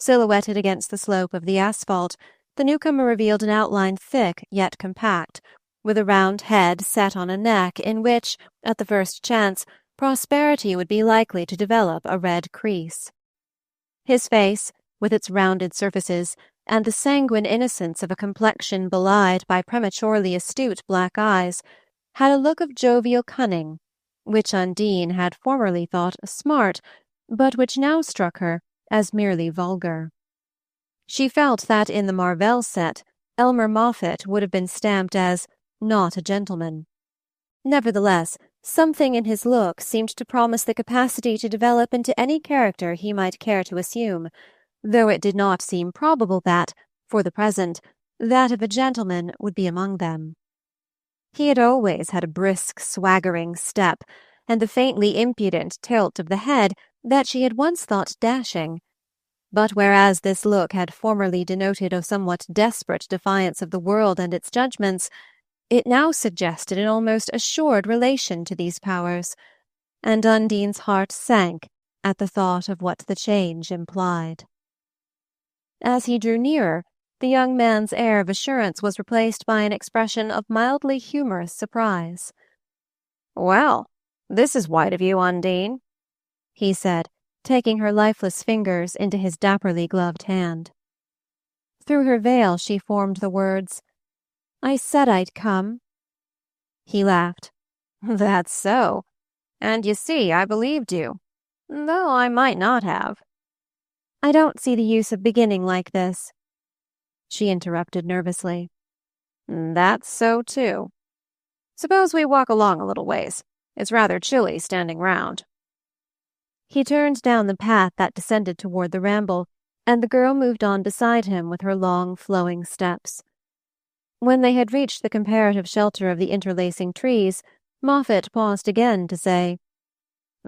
A: Silhouetted against the slope of the asphalt, the newcomer revealed an outline thick yet compact, with a round head set on a neck in which, at the first chance, prosperity would be likely to develop a red crease. His face, with its rounded surfaces, and the sanguine innocence of a complexion belied by prematurely astute black eyes, had a look of jovial cunning, which Undine had formerly thought smart, but which now struck her as merely vulgar. She felt that in the Marvell set, Elmer Moffatt would have been stamped as not a gentleman. Nevertheless, something in his look seemed to promise the capacity to develop into any character he might care to assume, though it did not seem probable that, for the present, that of a gentleman would be among them. He had always had a brisk, swaggering step, and the faintly impudent tilt of the head that she had once thought dashing. But whereas this look had formerly denoted a somewhat desperate defiance of the world and its judgments, it now suggested an almost assured relation to these powers, and Undine's heart sank at the thought of what the change implied. As he drew nearer, the young man's air of assurance was replaced by an expression of mildly humorous surprise. "Well, this is white of you, Undine," he said, taking her lifeless fingers into his dapperly gloved hand. Through her veil she formed the words, "I said I'd come." He laughed. "That's so. And you see, I believed you, though I might not have." "I don't see the use of beginning like this," she interrupted nervously. "That's so, too. Suppose we walk along a little ways. It's rather chilly standing round." He turned down the path that descended toward the ramble, and the girl moved on beside him with her long, flowing steps. When they had reached the comparative shelter of the interlacing trees, Moffatt paused again to say,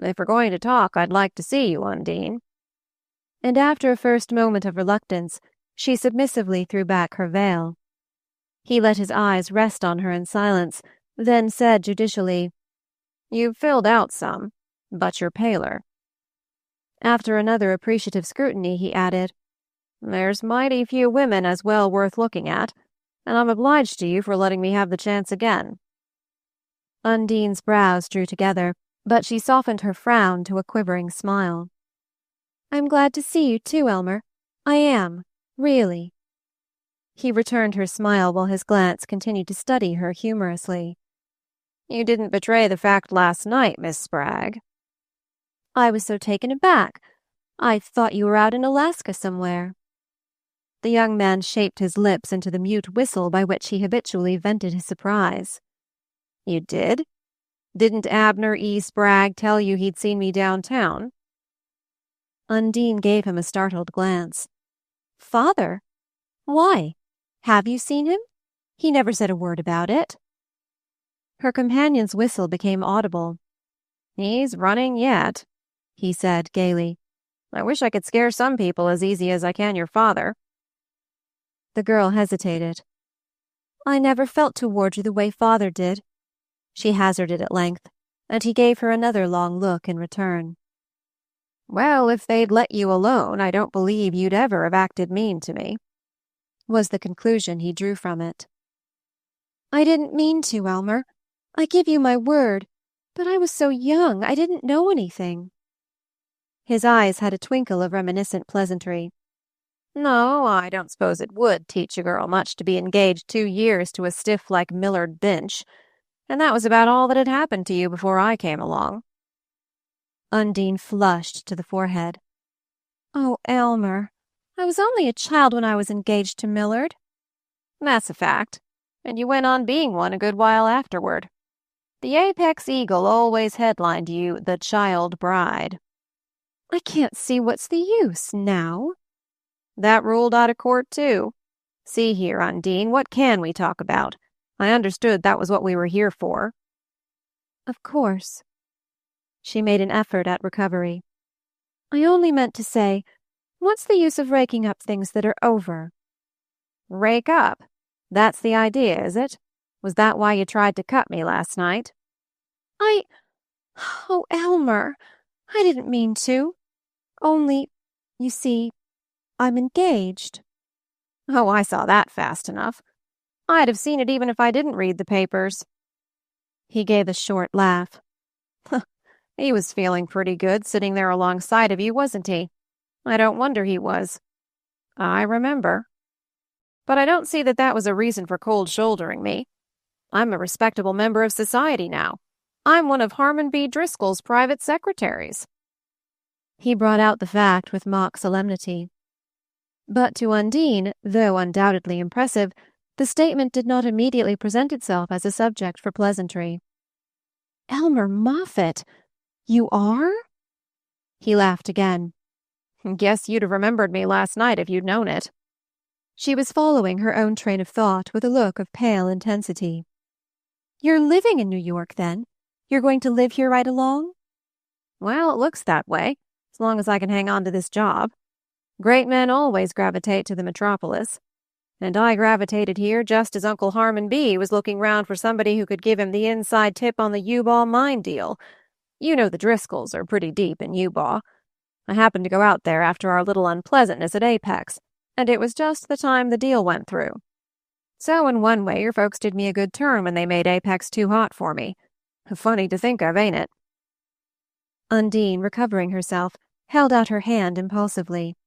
A: "If we're going to talk, I'd like to see you, Undine." And after a first moment of reluctance, she submissively threw back her veil. He let his eyes rest on her in silence, then said judicially, "You've filled out some, but you're paler." After another appreciative scrutiny, he added, "There's mighty few women as well worth looking at, and I'm obliged to you for letting me have the chance again." Undine's brows drew together, but she softened her frown to a quivering smile. "I'm glad to see you too, Elmer. I am, really." He returned her smile while his glance continued to study her humorously. "You didn't betray the fact last night, Miss Spragg." "I was so taken aback. I thought you were out in Alaska somewhere." The young man shaped his lips into the mute whistle by which he habitually vented his surprise. "You did? Didn't Abner E. Spragg tell you he'd seen me downtown?" Undine gave him a startled glance. "Father? Why? Have you seen him? He never said a word about it." Her companion's whistle became audible. "He's running yet," he said gaily. "I wish I could scare some people as easy as I can your father." The girl hesitated. "I never felt toward you the way Father did," she hazarded at length, and he gave her another long look in return. "Well, if they'd let you alone, I don't believe you'd ever have acted mean to me," was the conclusion he drew from it. "I didn't mean to, Elmer. I give you my word, but I was so young, I didn't know anything." His eyes had a twinkle of reminiscent pleasantry. "No, I don't suppose it would teach a girl much to be engaged 2 years to a stiff like Millard Binch, and that was about all that had happened to you before I came along." Undine flushed to the forehead. "Oh, Elmer, I was only a child when I was engaged to Millard." "That's a fact, and you went on being one a good while afterward. The Apex Eagle always headlined you the child bride." "I can't see what's the use now." "That ruled out of court, too. See here, Undine, what can we talk about? I understood that was what we were here for." "Of course." She made an effort at recovery. "I only meant to say, what's the use of raking up things that are over?" "Rake up? That's the idea, is it? Was that why you tried to cut me last night?" "I... Oh, Elmer, I didn't mean to. Only, you see, I'm engaged." "Oh, I saw that fast enough. I'd have seen it even if I didn't read the papers." He gave a short laugh. "He was feeling pretty good sitting there alongside of you, wasn't he? I don't wonder he was. I remember. But I don't see that that was a reason for cold-shouldering me. I'm a respectable member of society now. I'm one of Harmon B. Driscoll's private secretaries." He brought out the fact with mock solemnity. But to Undine, though undoubtedly impressive, the statement did not immediately present itself as a subject for pleasantry. "Elmer Moffatt, you are?" He laughed again. "Guess you'd have remembered me last night if you'd known it." She was following her own train of thought with a look of pale intensity. "You're living in New York, then? You're going to live here right along?" "Well, it looks that way, as long as I can hang on to this job. Great men always gravitate to the metropolis. And I gravitated here just as Uncle Harmon B. was looking round for somebody who could give him the inside tip on the U-Ball mine deal. You know the Driscolls are pretty deep in U-Ball. I happened to go out there after our little unpleasantness at Apex, and it was just the time the deal went through. So in one way your folks did me a good turn when they made Apex too hot for me. Funny to think of, ain't it?" Undine, recovering herself, held out her hand impulsively.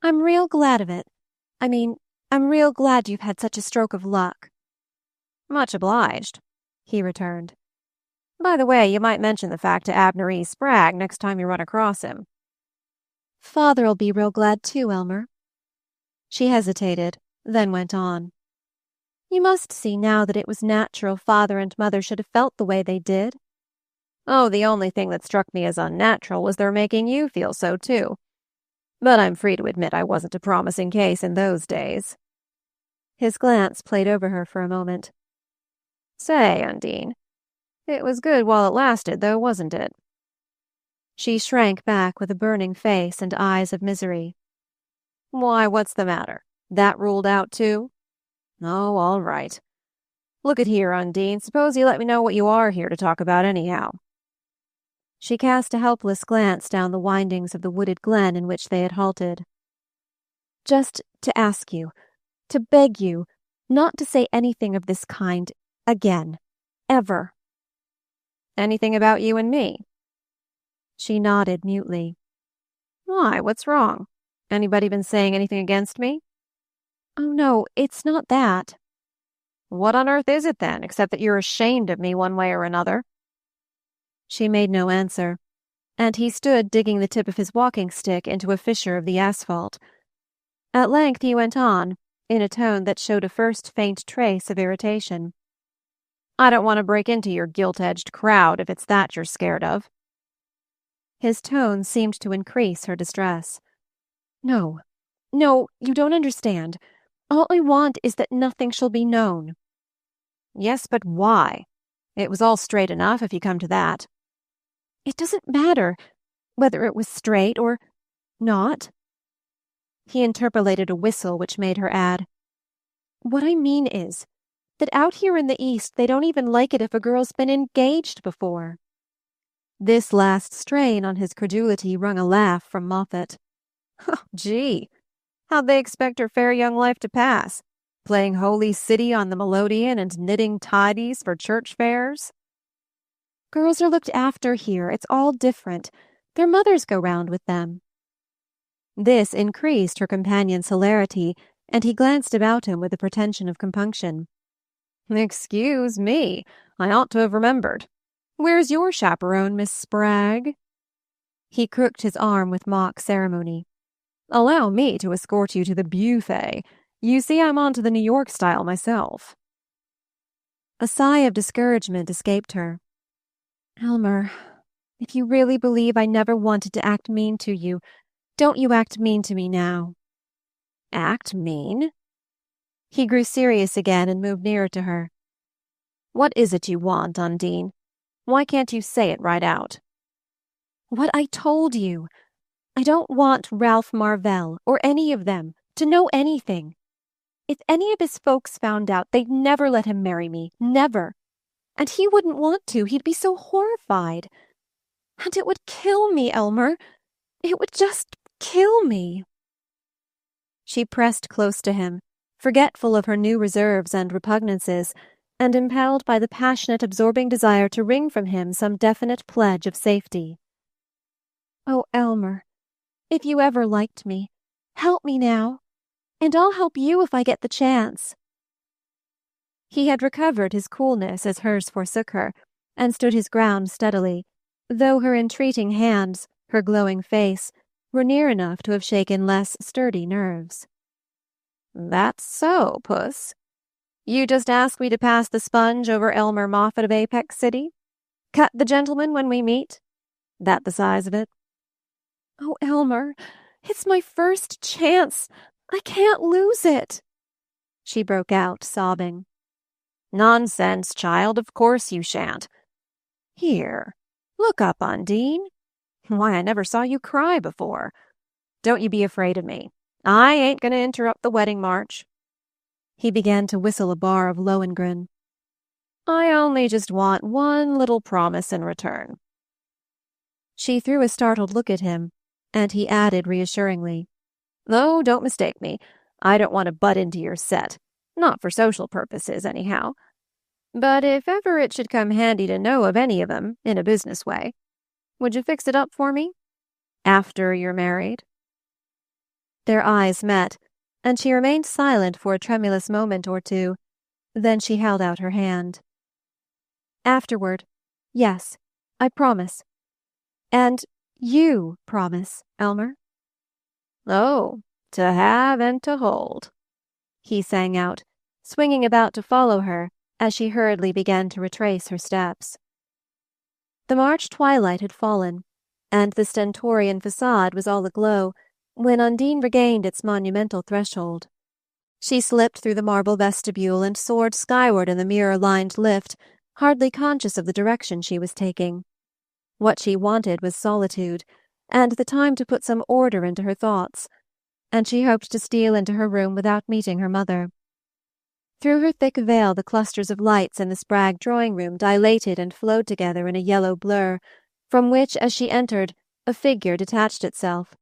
A: "I'm real glad of it. I'm real glad you've had such a stroke of luck." "Much obliged," he returned. "By the way, you might mention the fact to Abner E. Spragg next time you run across him." "Father'll be real glad too, Elmer." She hesitated, then went on. "You must see now that it was natural Father and Mother should have felt the way they did." "Oh, the only thing that struck me as unnatural was their making you feel so, too. But I'm free to admit I wasn't a promising case in those days." His glance played over her for a moment. "Say, Undine, it was good while it lasted, though, wasn't it?" She shrank back with a burning face and eyes of misery. "Why, what's the matter? That ruled out, too? Oh, all right. Look at here, Undine, suppose you let me know what you are here to talk about anyhow." She cast a helpless glance down the windings of the wooded glen in which they had halted. "Just to ask you, to beg you, not to say anything of this kind again. Ever." "Anything about you and me?" She nodded mutely. "Why, what's wrong? Anybody been saying anything against me?" "Oh, no, it's not that." "What on earth is it then, except that you're ashamed of me one way or another?" She made no answer, and he stood digging the tip of his walking stick into a fissure of the asphalt. At length he went on, in a tone that showed a first faint trace of irritation. "I don't want to break into your gilt-edged crowd if it's that you're scared of." His tone seemed to increase her distress. No, you don't understand. All I want is that nothing shall be known." "Yes, but why? It was all straight enough if you come to that." "It doesn't matter whether it was straight or not." He interpolated a whistle which made her add, "What I mean is that out here in the East they don't even like it if a girl's been engaged before." This last strain on his credulity wrung a laugh from Moffatt. "Oh, gee, how'd they expect her fair young life to pass? Playing Holy City on the melodeon and knitting tidies for church fairs?" "Girls are looked after here. It's all different. Their mothers go round with them." This increased her companion's hilarity, and he glanced about him with a pretension of compunction. "Excuse me, I ought to have remembered. Where's your chaperone, Miss Spragg?" He crooked his arm with mock ceremony. "Allow me to escort you to the buffet. You see, I'm on to the New York style myself." A sigh of discouragement escaped her. "Elmer, if you really believe I never wanted to act mean to you, don't you act mean to me now." "Act mean?" He grew serious again and moved nearer to her. "What is it you want, Undine? Why can't you say it right out?" "What I told you. I don't want Ralph Marvell, or any of them, to know anything. If any of his folks found out, they'd never let him marry me. Never. And he wouldn't want to. He'd be so horrified. And it would kill me, Elmer. It would just kill me." She pressed close to him, forgetful of her new reserves and repugnances, and impelled by the passionate, absorbing desire to wring from him some definite pledge of safety. "Oh, Elmer, if you ever liked me, help me now, and I'll help you if I get the chance." He had recovered his coolness as hers forsook her, and stood his ground steadily, though her entreating hands, her glowing face, were near enough to have shaken less sturdy nerves. "That's so, Puss. You just ask me to pass the sponge over Elmer Moffat of Apex City? Cut the gentleman when we meet? That the size of it?" "Oh, Elmer, it's my first chance. I can't lose it," she broke out, sobbing. "Nonsense, child, of course you shan't. Here, look up, Undine. Why, I never saw you cry before. Don't you be afraid of me. I ain't going to interrupt the wedding march." He began to whistle a bar of Lohengrin. "I only just want one little promise in return." She threw a startled look at him, and he added reassuringly, "Oh, don't mistake me. I don't want to butt into your set. Not for social purposes, anyhow. But if ever it should come handy to know of any of 'em in a business way, would you fix it up for me? After you're married?" Their eyes met, and she remained silent for a tremulous moment or two. Then she held out her hand. "Afterward, yes, I promise. And you promise, Elmer." "Oh, to have and to hold," he sang out, swinging about to follow her as she hurriedly began to retrace her steps. The March twilight had fallen, and the stentorian facade was all aglow when Undine regained its monumental threshold. She slipped through the marble vestibule and soared skyward in the mirror-lined lift, hardly conscious of the direction she was taking. What she wanted was solitude, and the time to put some order into her thoughts, and she hoped to steal into her room without meeting her mother. Through her thick veil the clusters of lights in the Spragg drawing-room dilated and flowed together in a yellow blur, from which, as she entered, a figure detached itself,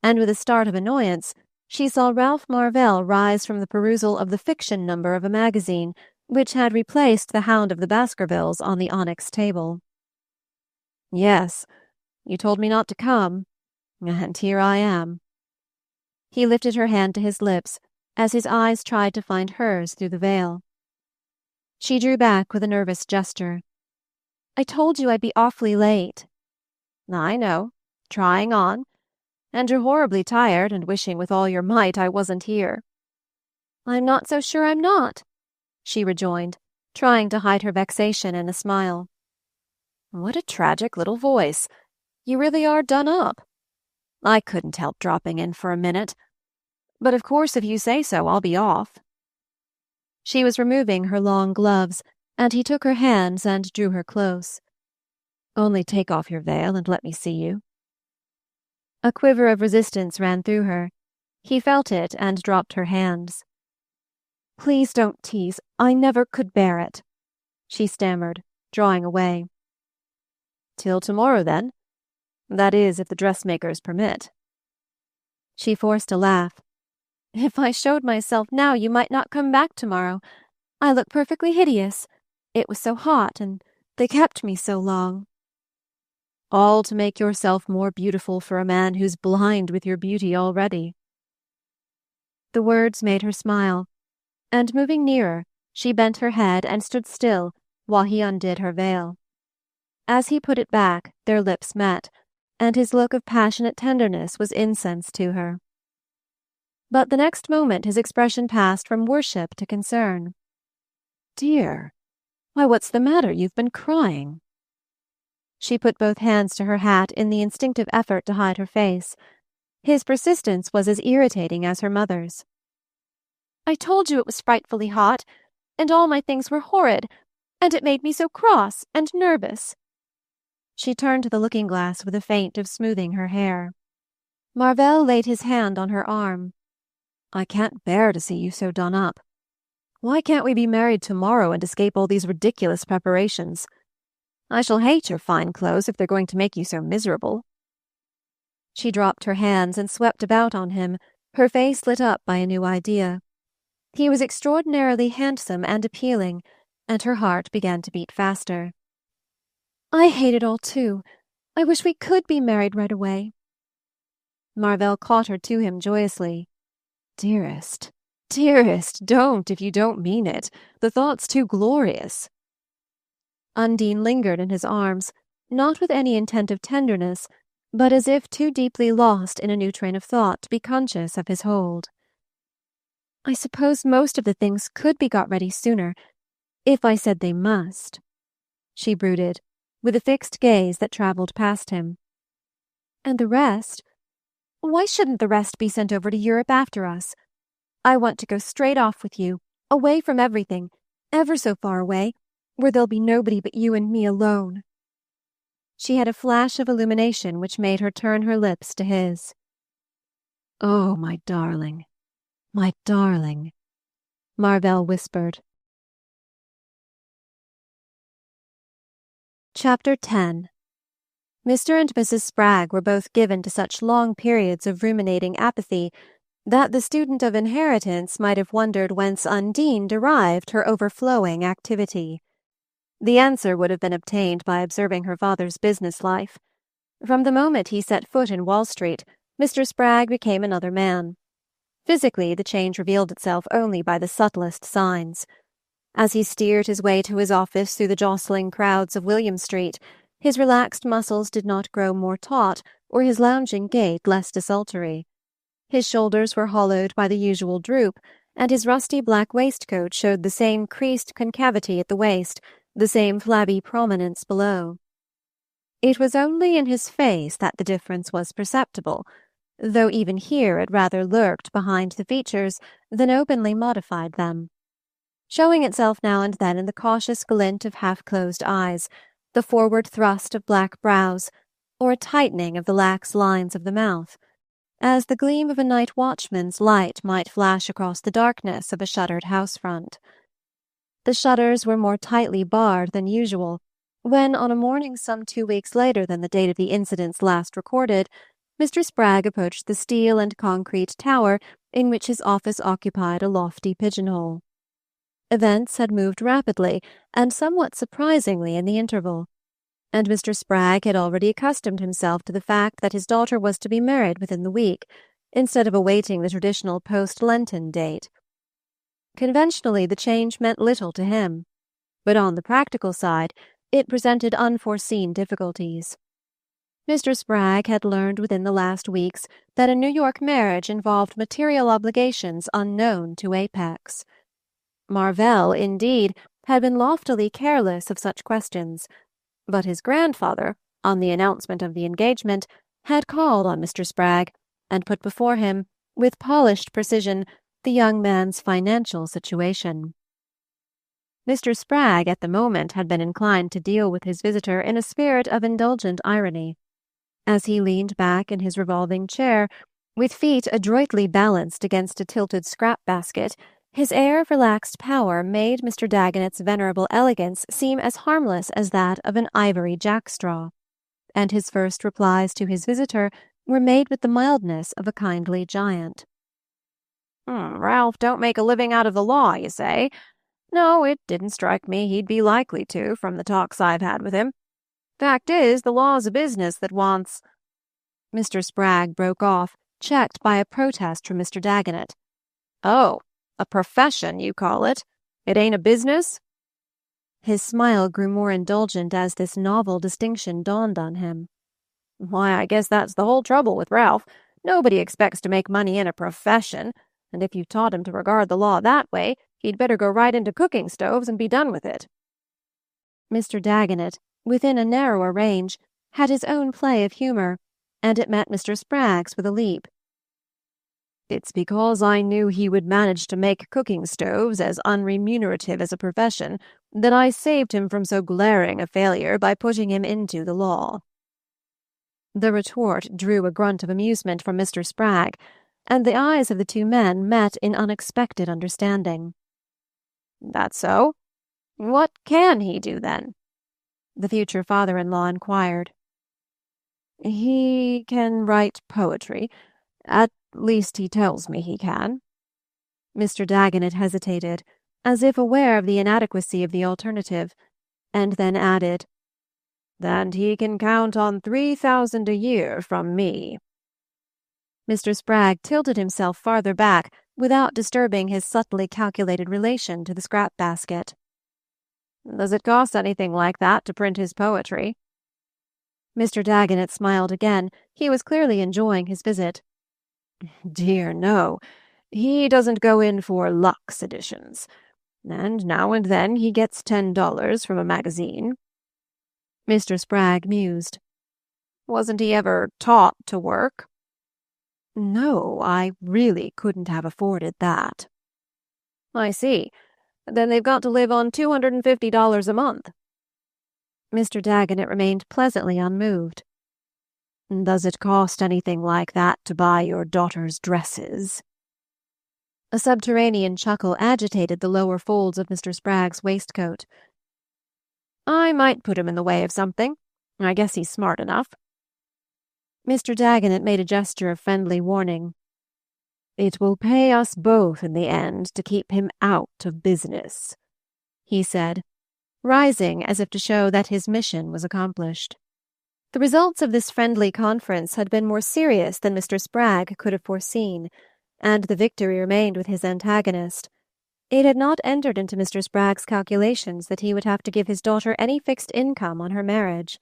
A: and with a start of annoyance she saw Ralph Marvell rise from the perusal of the fiction number of a magazine which had replaced The Hound of the Baskervilles on the onyx table. "Yes, you told me not to come, and here I am." He lifted her hand to his lips as his eyes tried to find hers through the veil. She drew back with a nervous gesture. "I told you I'd be awfully late." "I know. Trying on. And you're horribly tired and wishing with all your might I wasn't here." "I'm not so sure I'm not," she rejoined, trying to hide her vexation in a smile. "What a tragic little voice. You really are done up. I couldn't help dropping in for a minute. But of course if you say so, I'll be off." She was removing her long gloves, and he took her hands and drew her close. "Only take off your veil and let me see you." A quiver of resistance ran through her. He felt it and dropped her hands. "Please don't tease. I never could bear it," she stammered, drawing away. "Till tomorrow, then. That is, if the dressmakers permit." She forced a laugh. "If I showed myself now, you might not come back tomorrow. I look perfectly hideous. It was so hot, and they kept me so long." "All to make yourself more beautiful for a man who's blind with your beauty already." The words made her smile, and moving nearer, she bent her head and stood still while he undid her veil. As he put it back, their lips met, and his look of passionate tenderness was incense to her. But the next moment his expression passed from worship to concern. "Dear, why, what's the matter? You've been crying." She put both hands to her hat in the instinctive effort to hide her face. His persistence was as irritating as her mother's. "I told you it was frightfully hot, and all my things were horrid, and it made me so cross and nervous." She turned to the looking-glass with a feint of smoothing her hair. Marvell laid his hand on her arm. I can't bear to see you so done up. Why can't we be married tomorrow and escape all these ridiculous preparations? I shall hate your fine clothes if they're going to make you so miserable." She dropped her hands and swept about on him, her face lit up by a new idea. He was extraordinarily handsome and appealing, and her heart began to beat faster. "I hate it all, too. I wish we could be married right away." Marvell caught her to him joyously. "Dearest, dearest, don't if you don't mean it. The thought's too glorious." Undine lingered in his arms, not with any intent of tenderness, but as if too deeply lost in a new train of thought to be conscious of his hold. "I suppose most of the things could be got ready sooner, if I said they must," she brooded, with a fixed gaze that travelled past him. "And the rest? Why shouldn't the rest be sent over to Europe after us? I want to go straight off with you, away from everything, ever so far away, where there'll be nobody but you and me alone." She had a flash of illumination which made her turn her lips to his. "Oh, my darling, Marvell whispered. Chapter 10. Mr. and Mrs. Spragg were both given to such long periods of ruminating apathy that the student of inheritance might have wondered whence Undine derived her overflowing activity. The answer would have been obtained by observing her father's business life. From the moment he set foot in Wall Street, Mr. Spragg became another man. Physically, the change revealed itself only by the subtlest signs. As he steered his way to his office through the jostling crowds of William Street, his relaxed muscles did not grow more taut or his lounging gait less desultory. His shoulders were hollowed by the usual droop, and his rusty black waistcoat showed the same creased concavity at the waist, the same flabby prominence below. It was only in his face that the difference was perceptible, though even here it rather lurked behind the features than openly modified them, showing itself now and then in the cautious glint of half-closed eyes, the forward thrust of black brows, or a tightening of the lax lines of the mouth, as the gleam of a night watchman's light might flash across the darkness of a shuttered house-front. The shutters were more tightly barred than usual, when, on a morning some 2 weeks later than the date of the incidents last recorded, Mr. Spragg approached the steel and concrete tower in which his office occupied a lofty pigeonhole. Events had moved rapidly and somewhat surprisingly in the interval, and Mr. Spragg had already accustomed himself to the fact that his daughter was to be married within the week, instead of awaiting the traditional post-Lenten date. Conventionally, the change meant little to him, but on the practical side, it presented unforeseen difficulties. Mr. Spragg had learned within the last weeks that a New York marriage involved material obligations unknown to Apex. Marvell, indeed, had been loftily careless of such questions, but his grandfather, on the announcement of the engagement, had called on Mr. Spragg and put before him, with polished precision, the young man's financial situation. Mr. Spragg at the moment had been inclined to deal with his visitor in a spirit of indulgent irony. As he leaned back in his revolving chair, with feet adroitly balanced against a tilted scrap-basket, his air of relaxed power made Mr. Dagonet's venerable elegance seem as harmless as that of an ivory jackstraw, and his first replies to his visitor were made with the mildness of a kindly giant. "Ralph don't make a living out of the law, you say? No, it didn't strike me he'd be likely to, from the talks I've had with him. Fact is, the law's a business that wants—" Mr. Spragg broke off, checked by a protest from Mr. Dagonet. "Oh, a profession, you call it? It ain't a business?" His smile grew more indulgent as this novel distinction dawned on him. "Why, I guess that's the whole trouble with Ralph. Nobody expects to make money in a profession, and if you've taught him to regard the law that way, he'd better go right into cooking stoves and be done with it." Mr. Dagonet, within a narrower range, had his own play of humour, and it met Mr. Spragg's with a leap. "It's because I knew he would manage to make cooking stoves as unremunerative as a profession that I saved him from so glaring a failure by putting him into the law." The retort drew a grunt of amusement from Mr. Spragg, and the eyes of the two men met in unexpected understanding. "That's so? What can he do, then?" the future father-in-law inquired. "He can write poetry. At least he tells me he can." Mr. Dagonet hesitated, as if aware of the inadequacy of the alternative, and then added, "And he can count on 3,000 a year from me." Mr. Spragg tilted himself farther back without disturbing his subtly calculated relation to the scrap basket. "Does it cost anything like that to print his poetry?" Mr. Dagonet smiled again. He was clearly enjoying his visit. "Dear, no. He doesn't go in for luxe editions. And now and then he gets $10 from a magazine." Mr. Spragg mused. "Wasn't he ever taught to work?" "No, I really couldn't have afforded that." "I see. Then they've got to live on $250 a month." Mr. Dagonet remained pleasantly unmoved. "Does it cost anything like that to buy your daughter's dresses?" A subterranean chuckle agitated the lower folds of Mr. Spragg's waistcoat. "I might put him in the way of something. I guess he's smart enough." Mr. Dagonet made a gesture of friendly warning. "It will pay us both in the end to keep him out of business," he said, rising as if to show that his mission was accomplished. The results of this friendly conference had been more serious than Mr. Spragg could have foreseen, and the victory remained with his antagonist. It had not entered into Mr. Spragg's calculations that he would have to give his daughter any fixed income on her marriage.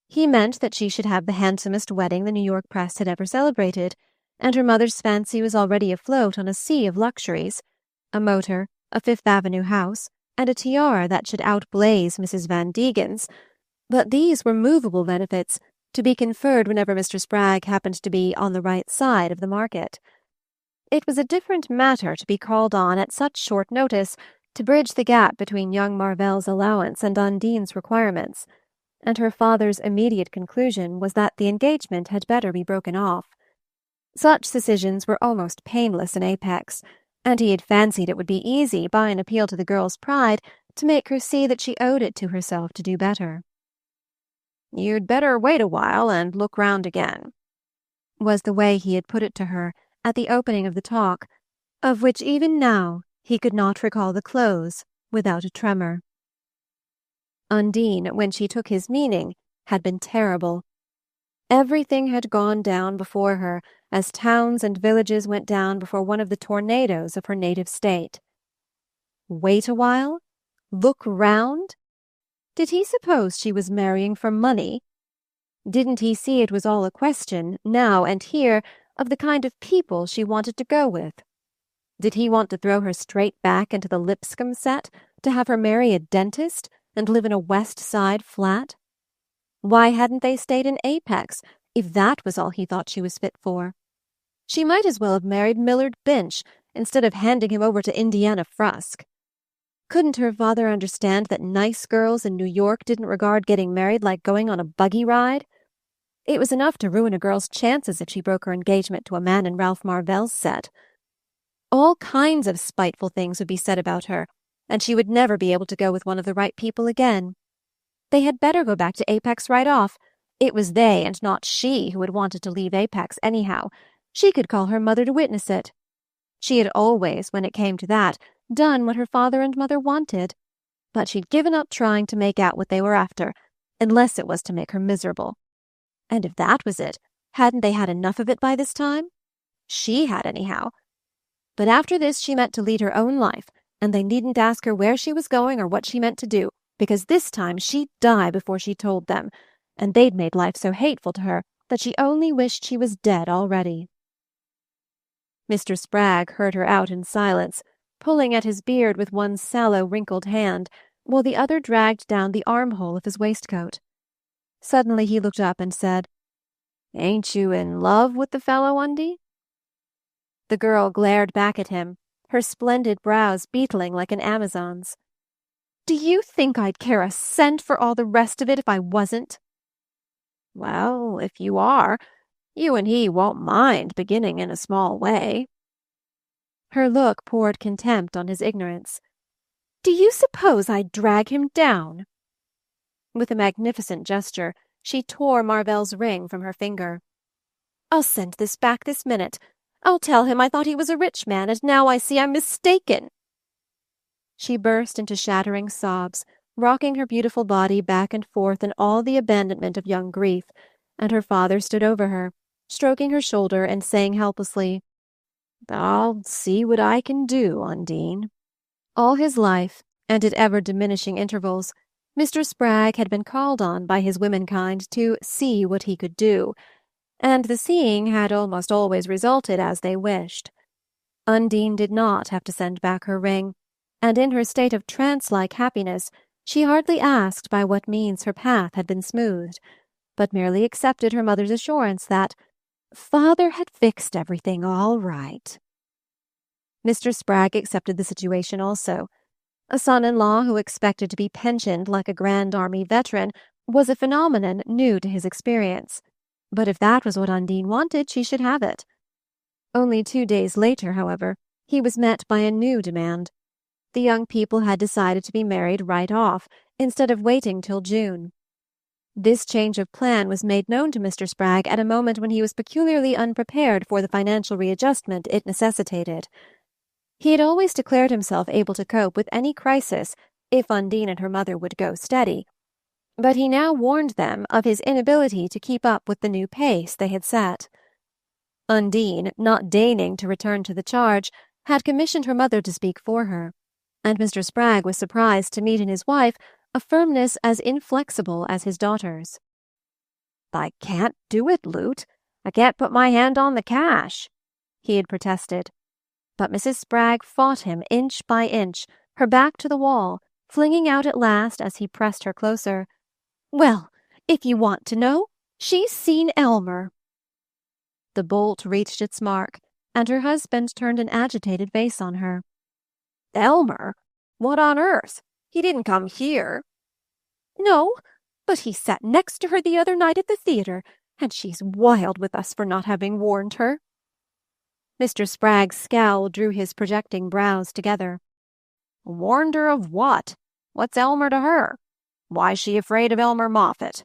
A: He meant that she should have the handsomest wedding the New York press had ever celebrated, and her mother's fancy was already afloat on a sea of luxuries, a motor, a Fifth Avenue house, and a tiara that should outblaze Mrs. Van Degen's, but these were movable benefits, to be conferred whenever Mr. Spragg happened to be on the right side of the market. It was a different matter to be called on at such short notice to bridge the gap between young Marvell's allowance and Undine's requirements, and her father's immediate conclusion was that the engagement had better be broken off. Such decisions were almost painless in Apex, and he had fancied it would be easy, by an appeal to the girl's pride, to make her see that she owed it to herself to do better. "You'd better wait a while and look round again," was the way he had put it to her at the opening of the talk, of which even now he could not recall the close without a tremor. Undine, when she took his meaning, had been terrible. Everything had gone down before her as towns and villages went down before one of the tornadoes of her native state. Wait a while? Look round? Did he suppose she was marrying for money? Didn't he see it was all a question, now and here, of the kind of people she wanted to go with? Did he want to throw her straight back into the Lipscomb set, to have her marry a dentist and live in a West Side flat? Why hadn't they stayed in Apex, if that was all he thought she was fit for? She might as well have married Millard Binch, instead of handing him over to Indiana Frusk. Couldn't her father understand that nice girls in New York didn't regard getting married like going on a buggy ride? It was enough to ruin a girl's chances if she broke her engagement to a man in Ralph Marvell's set. All kinds of spiteful things would be said about her, and she would never be able to go with one of the right people again. They had better go back to Apex right off. It was they and not she who had wanted to leave Apex anyhow. She could call her mother to witness it. She had always, when it came to that, done what her father and mother wanted, but she'd given up trying to make out what they were after, unless it was to make her miserable. And if that was it, hadn't they had enough of it by this time? She had, anyhow. But after this she meant to lead her own life, and they needn't ask her where she was going or what she meant to do, because this time she'd die before she told them, and they'd made life so hateful to her that she only wished she was dead already. Mr. Spragg heard her out in silence, pulling at his beard with one sallow, wrinkled hand, while the other dragged down the armhole of his waistcoat. Suddenly he looked up and said, "Ain't you in love with the fellow, Undie?" The girl glared back at him, her splendid brows beetling like an Amazon's. "Do you think I'd care a cent for all the rest of it if I wasn't?" "Well, if you are, You and he won't mind beginning in a small way." Her look poured contempt on his ignorance. "Do you suppose I'd drag him down?" With a magnificent gesture, she tore Marvell's ring from her finger. "I'll send this back this minute. I'll tell him I thought he was a rich man, and now I see I'm mistaken." She burst into shattering sobs, rocking her beautiful body back and forth in all the abandonment of young grief, and her father stood over her, stroking her shoulder and saying helplessly, "I'll see what I can do, Undine." All his life, and at ever-diminishing intervals, Mr. Spragg had been called on by his womenkind to see what he could do, and the seeing had almost always resulted as they wished. Undine did not have to send back her ring, and in her state of trance-like happiness she hardly asked by what means her path had been smoothed, but merely accepted her mother's assurance that "father had fixed everything all right." Mr. Spragg accepted the situation also. A son-in-law who expected to be pensioned like a Grand Army veteran was a phenomenon new to his experience, but if that was what Undine wanted, she should have it. Only 2 days later, however, he was met by a new demand. The young people had decided to be married right off, instead of waiting till June. This change of plan was made known to Mr. Spragg at a moment when he was peculiarly unprepared for the financial readjustment it necessitated. He had always declared himself able to cope with any crisis if Undine and her mother would go steady, but he now warned them of his inability to keep up with the new pace they had set. Undine, not deigning to return to the charge, had commissioned her mother to speak for her, and Mr. Spragg was surprised to meet in his wife a firmness as inflexible as his daughter's. "I can't do it, Lute. I can't put my hand on the cash," he had protested. But Mrs. Spragg fought him inch by inch, her back to the wall, flinging out at last as he pressed her closer, "Well, if you want to know, she's seen Elmer." The bolt reached its mark, and her husband turned an agitated face on her. "Elmer? What on earth? He didn't come here." "No, but he sat next to her the other night at the theatre, and she's wild with us for not having warned her." Mr. Spragg's scowl drew his projecting brows together. "Warned her of what? What's Elmer to her? Why's she afraid of Elmer Moffatt?"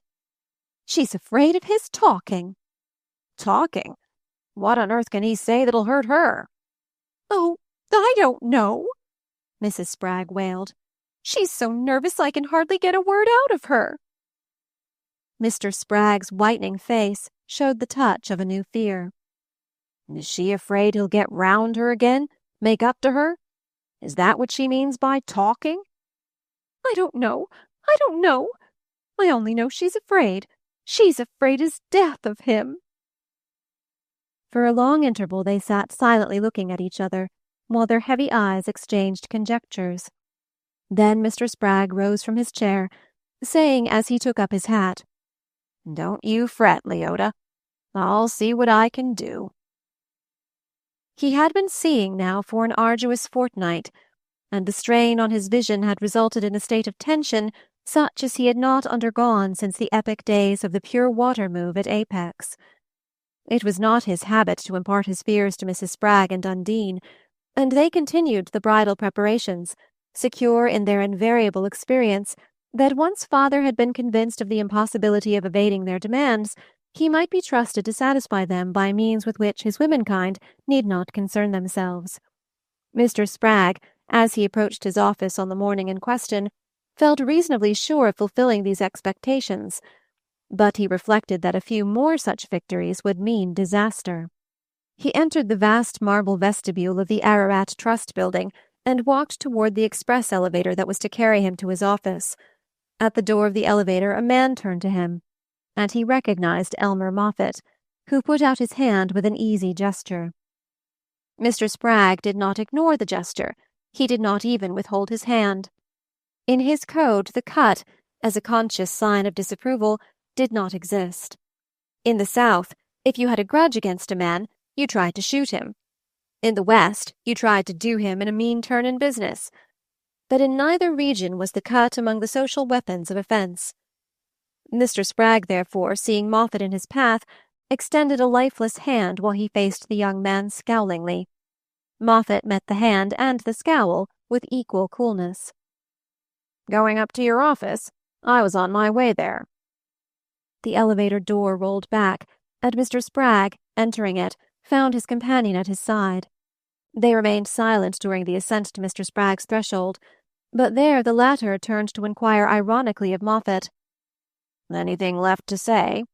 A: "She's afraid of his talking." "Talking? What on earth can he say that'll hurt her?" "Oh, I don't know," Mrs. Spragg wailed. "She's so nervous I can hardly get a word out of her." Mr. Spragg's whitening face showed the touch of a new fear. "Is she afraid he'll get round her again? Make up to her? Is that what she means by talking?" "I don't know. I don't know. I only know she's afraid. She's afraid as death of him." For a long interval they sat silently looking at each other, while their heavy eyes exchanged conjectures. Then Mr. Spragg rose from his chair, saying as he took up his hat, "Don't you fret, Leota. I'll see what I can do." He had been seeing now for an arduous fortnight, and the strain on his vision had resulted in a state of tension such as he had not undergone since the epic days of the pure water move at Apex. It was not his habit to impart his fears to Mrs. Spragg and Undine, and they continued the bridal preparations, secure in their invariable experience that once father had been convinced of the impossibility of evading their demands, he might be trusted to satisfy them by means with which his womenkind need not concern themselves. Mr. Spragg, as he approached his office on the morning in question, felt reasonably sure of fulfilling these expectations, but he reflected that a few more such victories would mean disaster. He entered the vast marble vestibule of the Ararat Trust Building and walked toward the express elevator that was to carry him to his office. At the door of the elevator a man turned to him, and he recognized Elmer Moffatt, who put out his hand with an easy gesture. Mr. Spragg did not ignore the gesture. He did not even withhold his hand. In his code the cut, as a conscious sign of disapproval, did not exist. In the South, if you had a grudge against a man, you tried to shoot him. In the West, you tried to do him in a mean turn in business. But in neither region was the cut among the social weapons of offense. Mr. Spragg, therefore, seeing Moffatt in his path, extended a lifeless hand while he faced the young man scowlingly. Moffat met the hand and the scowl with equal coolness. "Going up to your office? I was on my way there." The elevator door rolled back, and Mr. Spragg, entering it, found his companion at his side. They remained silent during the ascent to Mr. Spragg's threshold, but there the latter turned to inquire ironically of Moffat. "Anything left to say?"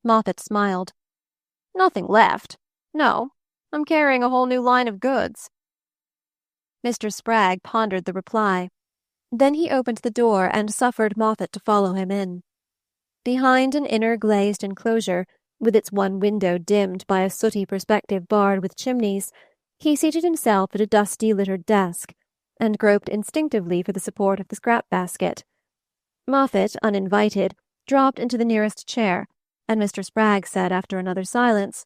A: Moffat smiled. "Nothing left. No, I'm carrying a whole new line of goods." Mr. Spragg pondered the reply. Then he opened the door and suffered Moffat to follow him in. Behind an inner glazed enclosure, with its one window dimmed by a sooty perspective barred with chimneys, he seated himself at a dusty-littered desk, and groped instinctively for the support of the scrap-basket. Moffat, uninvited, dropped into the nearest chair, and Mr. Spragg said after another silence,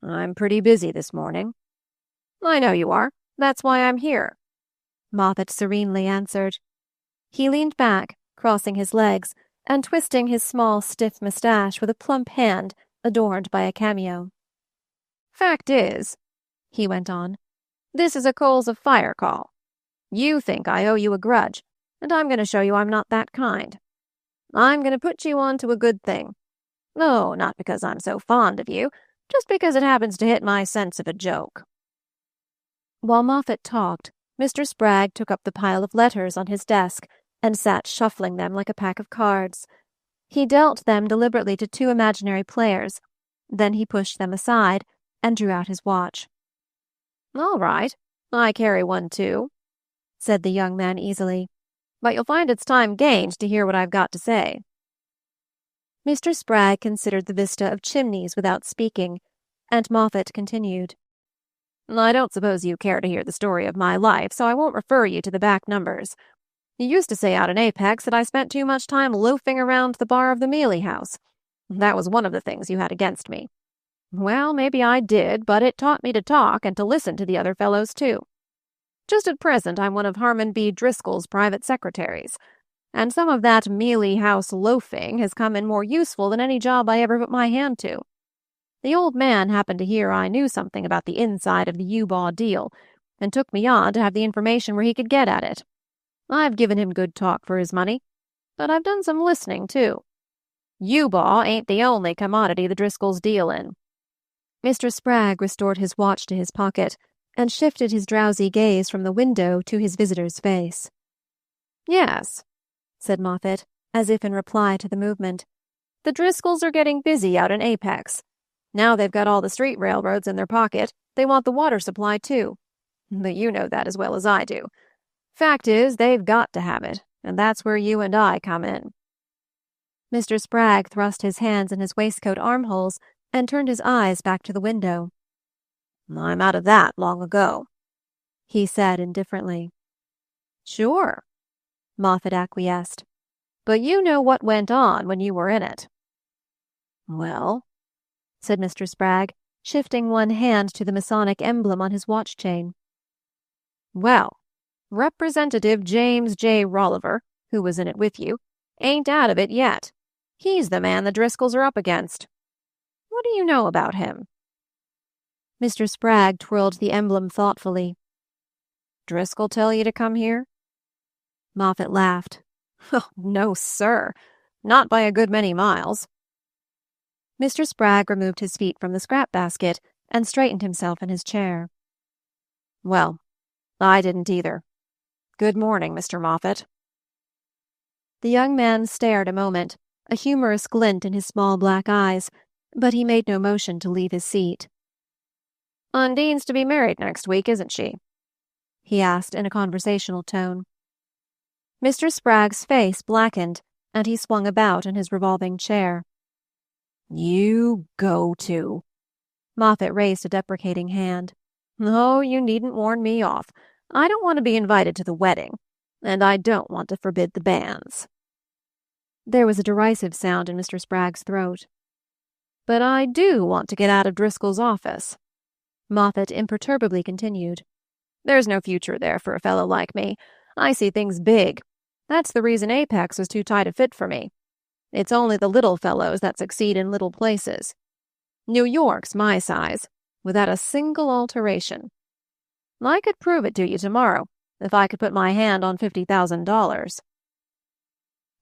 A: "I'm pretty busy this morning." "I know you are. That's why I'm here," Moffat serenely answered. He leaned back, crossing his legs, and twisting his small, stiff moustache with a plump hand adorned by a cameo. "Fact is," he went on, "this is a coals of fire call. You think I owe you a grudge, and I'm going to show you I'm not that kind. I'm going to put you on to a good thing. No, not because I'm so fond of you, just because it happens to hit my sense of a joke." While Moffat talked, Mr. Spragg took up the pile of letters on his desk and sat shuffling them like a pack of cards. He dealt them deliberately to two imaginary players. Then he pushed them aside and drew out his watch. "All right, I carry one too," said the young man easily. "But you'll find it's time gained to hear what I've got to say." Mr. Spragg considered the vista of chimneys without speaking, and Moffat continued. "I don't suppose you care to hear the story of my life, so I won't refer you to the back numbers. You used to say out in Apex that I spent too much time loafing around the bar of the Mealy House. That was one of the things you had against me. Well, maybe I did, but it taught me to talk and to listen to the other fellows, too. Just at present, I'm one of Harmon B. Driscoll's private secretaries, and some of that Mealy House loafing has come in more useful than any job I ever put my hand to. The old man happened to hear I knew something about the inside of the U-Baw deal, and took me on to have the information where he could get at it. I've given him good talk for his money, but I've done some listening, too. U-Baw ain't the only commodity the Driscolls deal in." Mr. Spragg restored his watch to his pocket and shifted his drowsy gaze from the window to his visitor's face. "Yes," said Moffat, as if in reply to the movement. "The Driscolls are getting busy out in Apex. Now they've got all the street railroads in their pocket, they want the water supply, too. But you know that as well as I do. Fact is, they've got to have it, and that's where you and I come in." Mr. Spragg thrust his hands in his waistcoat armholes and turned his eyes back to the window. "I'm out of that long ago," he said indifferently. "Sure," Moffat acquiesced. "But you know what went on when you were in it." "Well," said Mr. Spragg, shifting one hand to the Masonic emblem on his watch chain. "Well, Representative James J. Rolliver, who was in it with you, ain't out of it yet. He's the man the Driscolls are up against. What do you know about him?" Mr. Spragg twirled the emblem thoughtfully. "Driscoll tell you to come here?" Moffat laughed. "Oh, no, sir. Not by a good many miles." Mr. Spragg removed his feet from the scrap basket and straightened himself in his chair. "Well, I didn't either. Good morning, Mr. Moffat." The young man stared a moment, a humorous glint in his small black eyes, but he made no motion to leave his seat. "Undine's to be married next week, isn't she?" he asked in a conversational tone. Mr. Spragg's face blackened, and he swung about in his revolving chair. "You go to." Moffat raised a deprecating hand. "Oh, you needn't warn me off. I don't want to be invited to the wedding, and I don't want to forbid the banns." There was a derisive sound in Mr. Spragg's throat. "But I do want to get out of Driscoll's office," Moffat imperturbably continued. "There's no future there for a fellow like me. I see things big. That's the reason Apex was too tight a fit for me.
B: It's only the little fellows that succeed in little places. New York's my size, without a single alteration. I could prove it to you tomorrow, if I could put my hand on $50,000.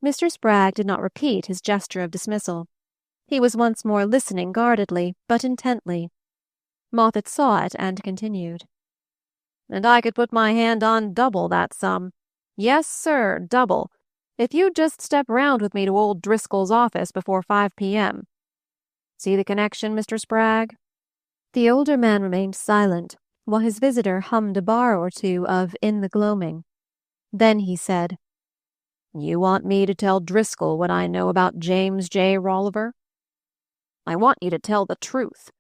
A: Mr. Spragg did not repeat his gesture of dismissal. He was once more listening guardedly, but intently. Moffat saw it and continued.
B: And I could put my hand on double that sum. Yes, sir, double, if you'd just step round with me to old Driscoll's office before 5 p.m. See the connection, Mr. Spragg?
A: The older man remained silent, while his visitor hummed a bar or two of In the Gloaming. Then he said,
B: You want me to tell Driscoll what I know about James J. Rolliver? I want you to tell the truth.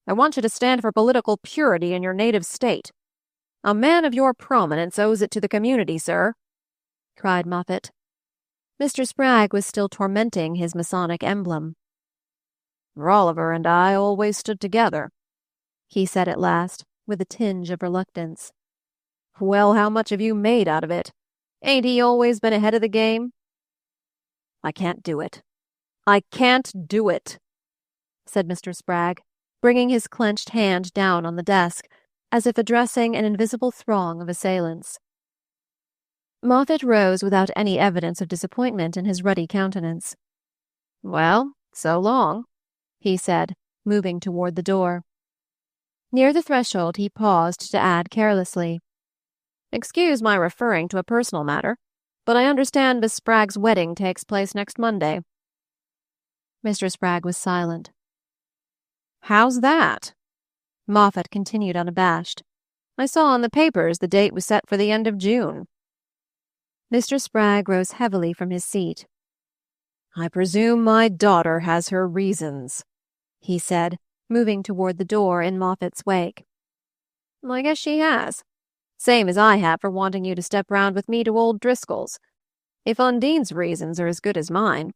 B: I want you to stand for political purity in your native state. A man of your prominence owes it to the community, sir, cried Moffat.
A: Mr. Spragg was still tormenting his Masonic emblem.
B: Rolliver and I always stood together,
A: he said at last, with a tinge of reluctance.
B: Well, how much have you made out of it? Ain't he always been ahead of the game? I can't do it. I can't do it,
A: said Mr. Spragg, bringing his clenched hand down on the desk, as if addressing an invisible throng of assailants. Moffat rose without any evidence of disappointment in his ruddy countenance.
B: Well, so long,
A: he said, moving toward the door. Near the threshold he paused to add carelessly,
B: Excuse my referring to a personal matter, but I understand Miss Spragg's wedding takes place next Monday.
A: Mr. Spragg was silent.
B: How's that?
A: Moffat continued unabashed.
B: I saw in the papers the date was set for the end of June.
A: Mr. Spragg rose heavily from his seat.
B: I presume my daughter has her reasons,
A: he said, moving toward the door in Moffat's wake.
B: I guess she has. Same as I have for wanting you to step round with me to old Driscoll's. If Undine's reasons are as good as mine.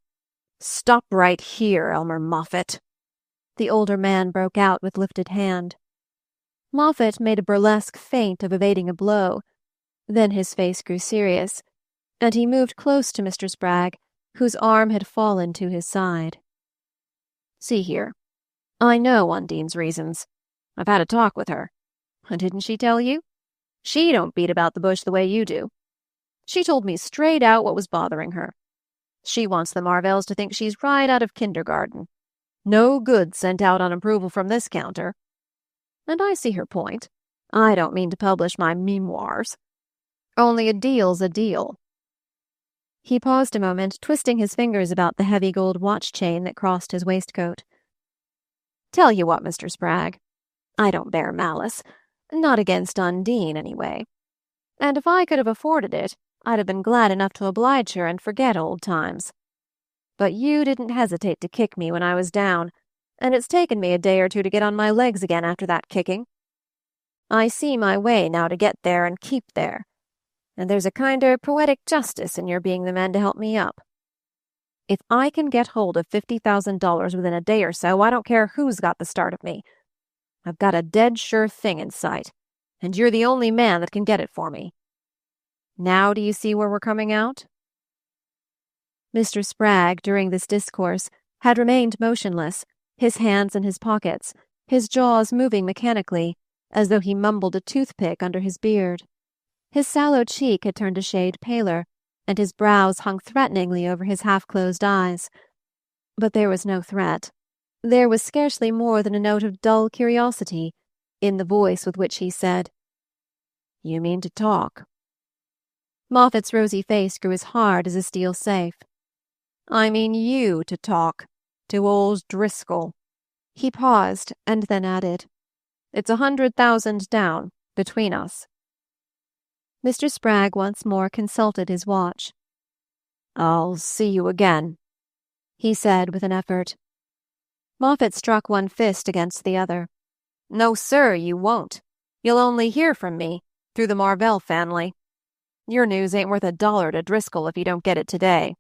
B: Stop right here, Elmer Moffat,
A: the older man broke out with lifted hand. Moffat made a burlesque feint of evading a blow. Then his face grew serious, and he moved close to Mr. Spragg, whose arm had fallen to his side.
B: See here. I know Undine's reasons. I've had a talk with her. Didn't she tell you? She don't beat about the bush the way you do. She told me straight out what was bothering her. She wants the Marvells to think she's right out of kindergarten. No goods sent out on approval from this counter. And I see her point. I don't mean to publish my memoirs. Only a deal's a deal.
A: He paused a moment, twisting his fingers about the heavy gold watch chain that crossed his waistcoat.
B: Tell you what, Mr. Spragg, I don't bear malice. Not against Undine, anyway. And if I could have afforded it, I'd have been glad enough to oblige her and forget old times. But you didn't hesitate to kick me when I was down, and it's taken me a day or two to get on my legs again after that kicking. I see my way now to get there and keep there, and there's a kinder poetic justice in your being the men to help me up. If I can get hold of $50,000 within a day or so, I don't care who's got the start of me. I've got a dead sure thing in sight, and you're the only man that can get it for me. Now do you see where we're coming out?
A: Mr. Spragg, during this discourse, had remained motionless, his hands in his pockets, his jaws moving mechanically, as though he mumbled a toothpick under his beard. His sallow cheek had turned a shade paler, and his brows hung threateningly over his half-closed eyes. But there was no threat. There was scarcely more than a note of dull curiosity in the voice with which he said, You mean to talk? Moffat's rosy face grew as hard as a steel safe.
B: I mean you to talk to old Driscoll.
A: He paused and then added,
B: It's 100,000 down, between us.
A: Mr. Spragg once more consulted his watch.
B: I'll see you again,
A: he said with an effort. Moffat struck one fist against the other.
B: No, sir, you won't. You'll only hear from me, through the Marvell family. Your news ain't worth $1 to Driscoll if you don't get it today.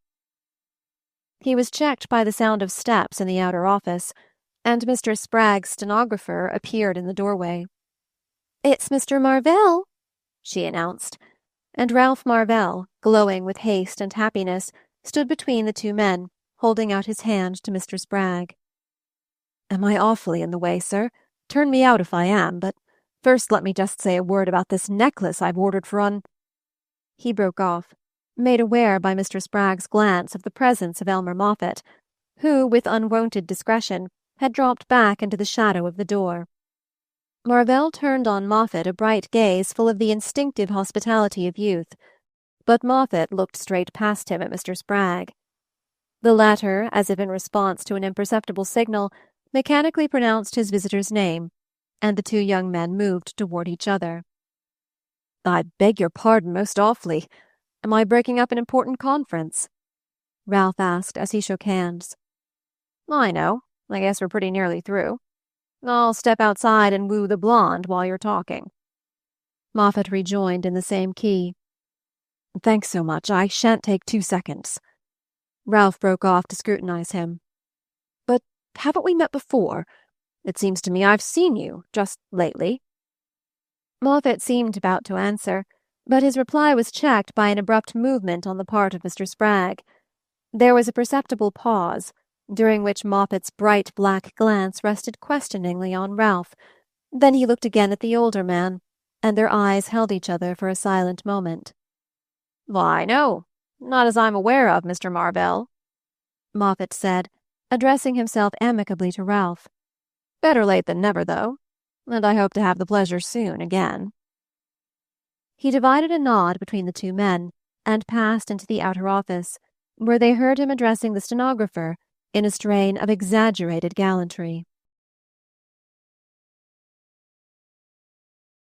A: He was checked by the sound of steps in the outer office, and Mr. Spragg's stenographer appeared in the doorway. It's Mr. Marvell, she announced, and Ralph Marvell, glowing with haste and happiness, stood between the two men, holding out his hand to Mr. Spragg. "Am I awfully in the way, sir? Turn me out if I am, but first let me just say a word about this necklace I've ordered for He broke off, made aware by Mr. Spragg's glance of the presence of Elmer Moffatt, who, with unwonted discretion, had dropped back into the shadow of the door. Marvell turned on Moffatt a bright gaze full of the instinctive hospitality of youth, but Moffatt looked straight past him at Mr. Spragg. The latter, as if in response to an imperceptible signal, mechanically pronounced his visitor's name, and the two young men moved toward each other. "I beg your pardon most awfully. Am I breaking up an important conference?" Ralph asked as he shook hands. "I know. I guess we're pretty nearly through. I'll step outside and woo the blonde while you're talking," Moffatt rejoined in the same key. "Thanks so much. I shan't take 2 seconds." Ralph broke off to scrutinize him. "But haven't we met before? It seems to me I've seen you, just lately." Moffatt seemed about to answer, but his reply was checked by an abrupt movement on the part of Mr. Spragg. There was a perceptible pause, during which Moffatt's bright black glance rested questioningly on Ralph. Then he looked again at the older man, and their eyes held each other for a silent moment. "Why, no, not as I'm aware of, Mr. Marvell," Moffatt said, addressing himself amicably to Ralph. "Better late than never, though, and I hope to have the pleasure soon again." He divided a nod between the two men, and passed into the outer office, where they heard him addressing the stenographer in a strain of exaggerated gallantry.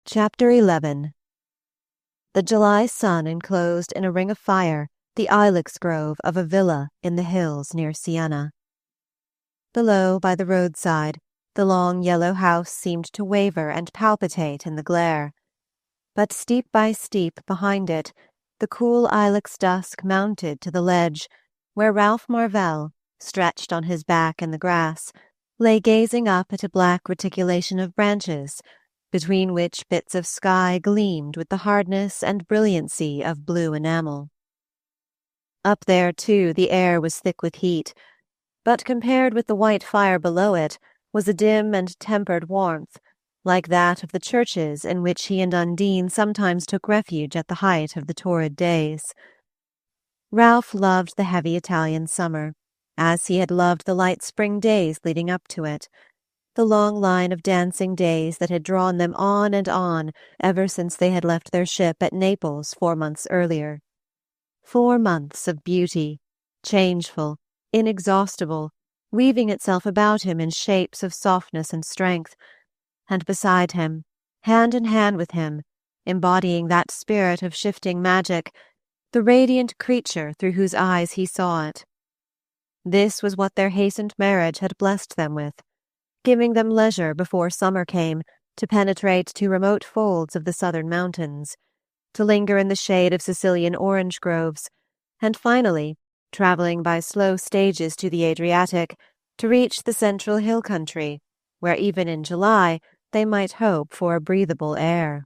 A: Chapter 11. The July sun enclosed in a ring of fire the ilex grove of a villa in the hills near Siena. Below, by the roadside, the long yellow house seemed to waver and palpitate in the glare. But steep by steep behind it, the cool ilex dusk mounted to the ledge, where Ralph Marvell, stretched on his back in the grass, lay gazing up at a black reticulation of branches, between which bits of sky gleamed with the hardness and brilliancy of blue enamel. Up there, too, the air was thick with heat, but compared with the white fire below it was a dim and tempered warmth, like that of the churches in which he and Undine sometimes took refuge at the height of the torrid days. Ralph loved the heavy Italian summer, as he had loved the light spring days leading up to it, the long line of dancing days that had drawn them on and on ever since they had left their ship at Naples 4 months earlier. 4 months of beauty, changeful, inexhaustible, weaving itself about him in shapes of softness and strength, and beside him, hand in hand with him, embodying that spirit of shifting magic, the radiant creature through whose eyes he saw it. This was what their hastened marriage had blessed them with, giving them leisure before summer came to penetrate to remote folds of the southern mountains, to linger in the shade of Sicilian orange groves, and finally, travelling by slow stages to the Adriatic, to reach the central hill country, where even in July they might hope for a breathable air.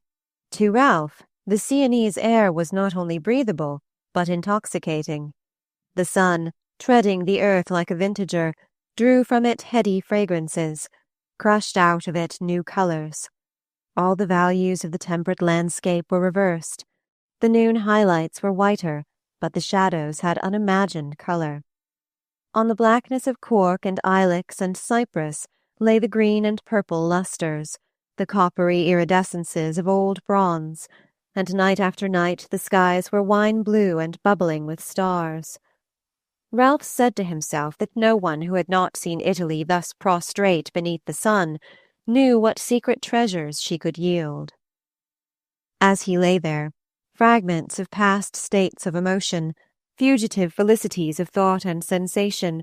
A: To Ralph, the Sienese air was not only breathable, but intoxicating. The sun, treading the earth like a vintager, drew from it heady fragrances, crushed out of it new colours. All the values of the temperate landscape were reversed. The noon highlights were whiter, but the shadows had unimagined colour. On the blackness of cork and ilex and cypress lay the green and purple lustres, the coppery iridescences of old bronze, and night after night the skies were wine blue and bubbling with stars. Ralph said to himself that no one who had not seen Italy thus prostrate beneath the sun knew what secret treasures she could yield. As he lay there, fragments of past states of emotion, fugitive felicities of thought and sensation,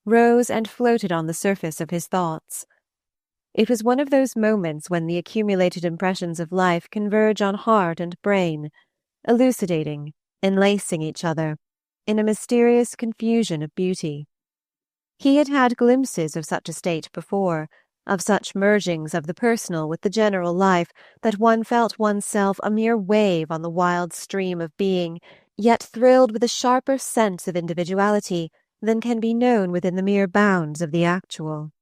A: rose and floated on the surface of his thoughts. It was one of those moments when the accumulated impressions of life converge on heart and brain, elucidating, enlacing each other, in a mysterious confusion of beauty. He had had glimpses of such a state before, of such mergings of the personal with the general life that one felt oneself a mere wave on the wild stream of being, yet thrilled with a sharper sense of individuality than can be known within the mere bounds of the actual.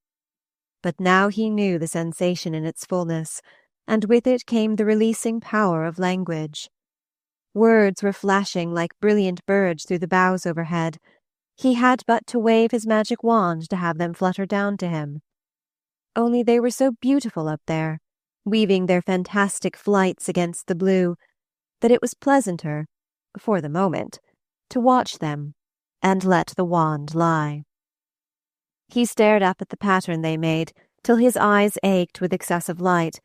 A: But now he knew the sensation in its fullness, and with it came the releasing power of language. Words were flashing like brilliant birds through the boughs overhead. He had but to wave his magic wand to have them flutter down to him. Only they were so beautiful up there, weaving their fantastic flights against the blue, that it was pleasanter, for the moment, to watch them and let the wand lie. He stared up at the pattern they made till his eyes ached with excessive light.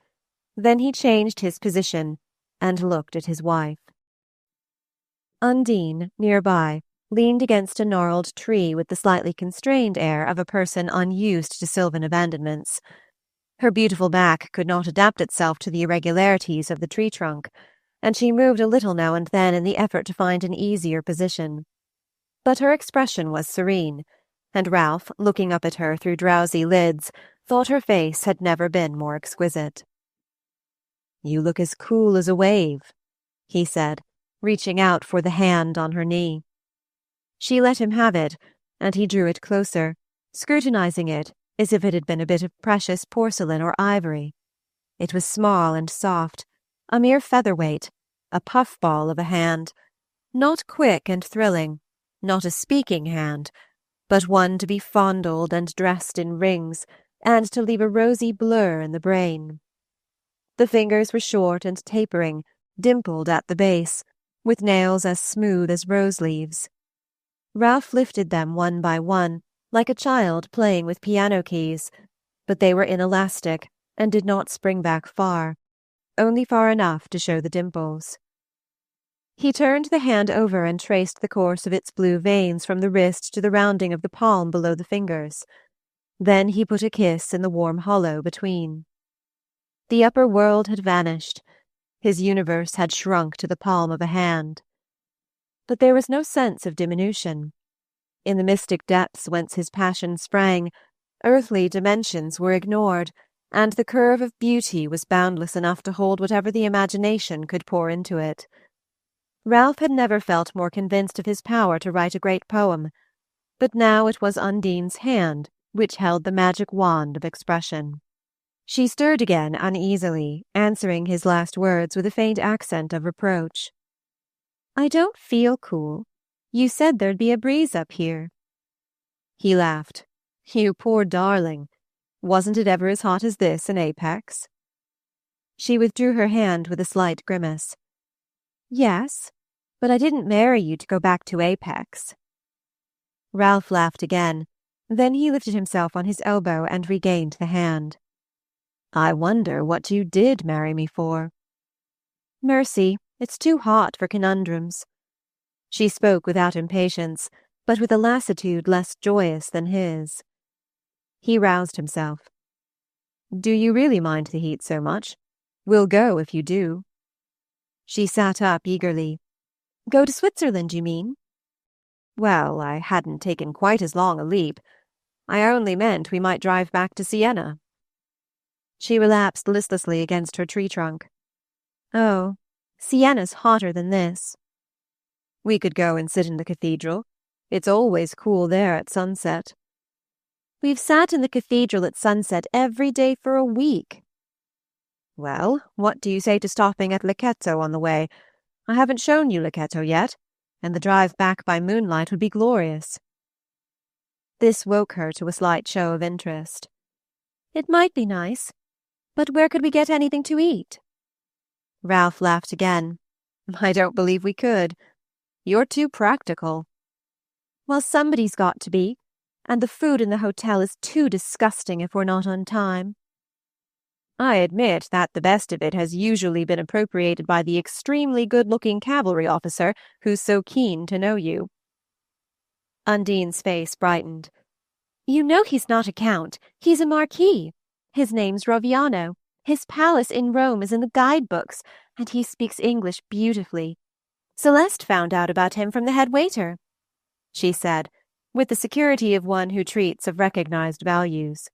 A: Then he changed his position and looked at his wife. Undine, nearby, leaned against a gnarled tree with the slightly constrained air of a person unused to sylvan abandonments. Her beautiful back could not adapt itself to the irregularities of the tree trunk, and she moved a little now and then in the effort to find an easier position. But her expression was serene, and Ralph, looking up at her through drowsy lids, thought her face had never been more exquisite. "You look as cool as a wave," he said, reaching out for the hand on her knee. She let him have it, and he drew it closer, scrutinizing it as if it had been a bit of precious porcelain or ivory. It was small and soft, a mere featherweight, a puffball of a hand, not quick and thrilling, not a speaking hand, but one to be fondled and dressed in rings, and to leave a rosy blur in the brain. The fingers were short and tapering, dimpled at the base, with nails as smooth as rose-leaves. Ralph lifted them one by one, like a child playing with piano keys, but they were inelastic and did not spring back far, only far enough to show the dimples. He turned the hand over and traced the course of its blue veins from the wrist to the rounding of the palm below the fingers. Then he put a kiss in the warm hollow between. The upper world had vanished. His universe had shrunk to the palm of a hand. But there was no sense of diminution. In the mystic depths whence his passion sprang, earthly dimensions were ignored, and the curve of beauty was boundless enough to hold whatever the imagination could pour into it. Ralph had never felt more convinced of his power to write a great poem, but now it was Undine's hand which held the magic wand of expression. She stirred again uneasily, answering his last words with a faint accent of reproach. "I don't feel cool. You said there'd be a breeze up here." He laughed. "You poor darling. Wasn't it ever as hot as this in Apex?" She withdrew her hand with a slight grimace. "Yes, but I didn't marry you to go back to Apex." Ralph laughed again. Then he lifted himself on his elbow and regained the hand. "I wonder what you did marry me for." "Mercy, it's too hot for conundrums." She spoke without impatience, but with a lassitude less joyous than his. He roused himself. "Do you really mind the heat so much? We'll go if you do." She sat up eagerly. "Go to Switzerland, you mean?" "Well, I hadn't taken quite as long a leap. I only meant we might drive back to Siena." She relapsed listlessly against her tree trunk. "Oh, Siena's hotter than this." "We could go and sit in the cathedral. It's always cool there at sunset." "We've sat in the cathedral at sunset every day for a week." "Well, what do you say to stopping at Lecceto on the way? I haven't shown you Lecceto yet, and the drive back by moonlight would be glorious." This woke her to a slight show of interest. "It might be nice, but where could we get anything to eat?" Ralph laughed again. "I don't believe we could. You're too practical." "Well, somebody's got to be, and the food in the hotel is too disgusting if we're not on time." "I admit that the best of it has usually been appropriated by the extremely good-looking cavalry officer who's so keen to know you." Undine's face brightened. "You know he's not a count. He's a marquis. His name's Roviano. His palace in Rome is in the guidebooks, and he speaks English beautifully. Celeste found out about him from the head waiter," she said, with the security of one who treats of recognized values.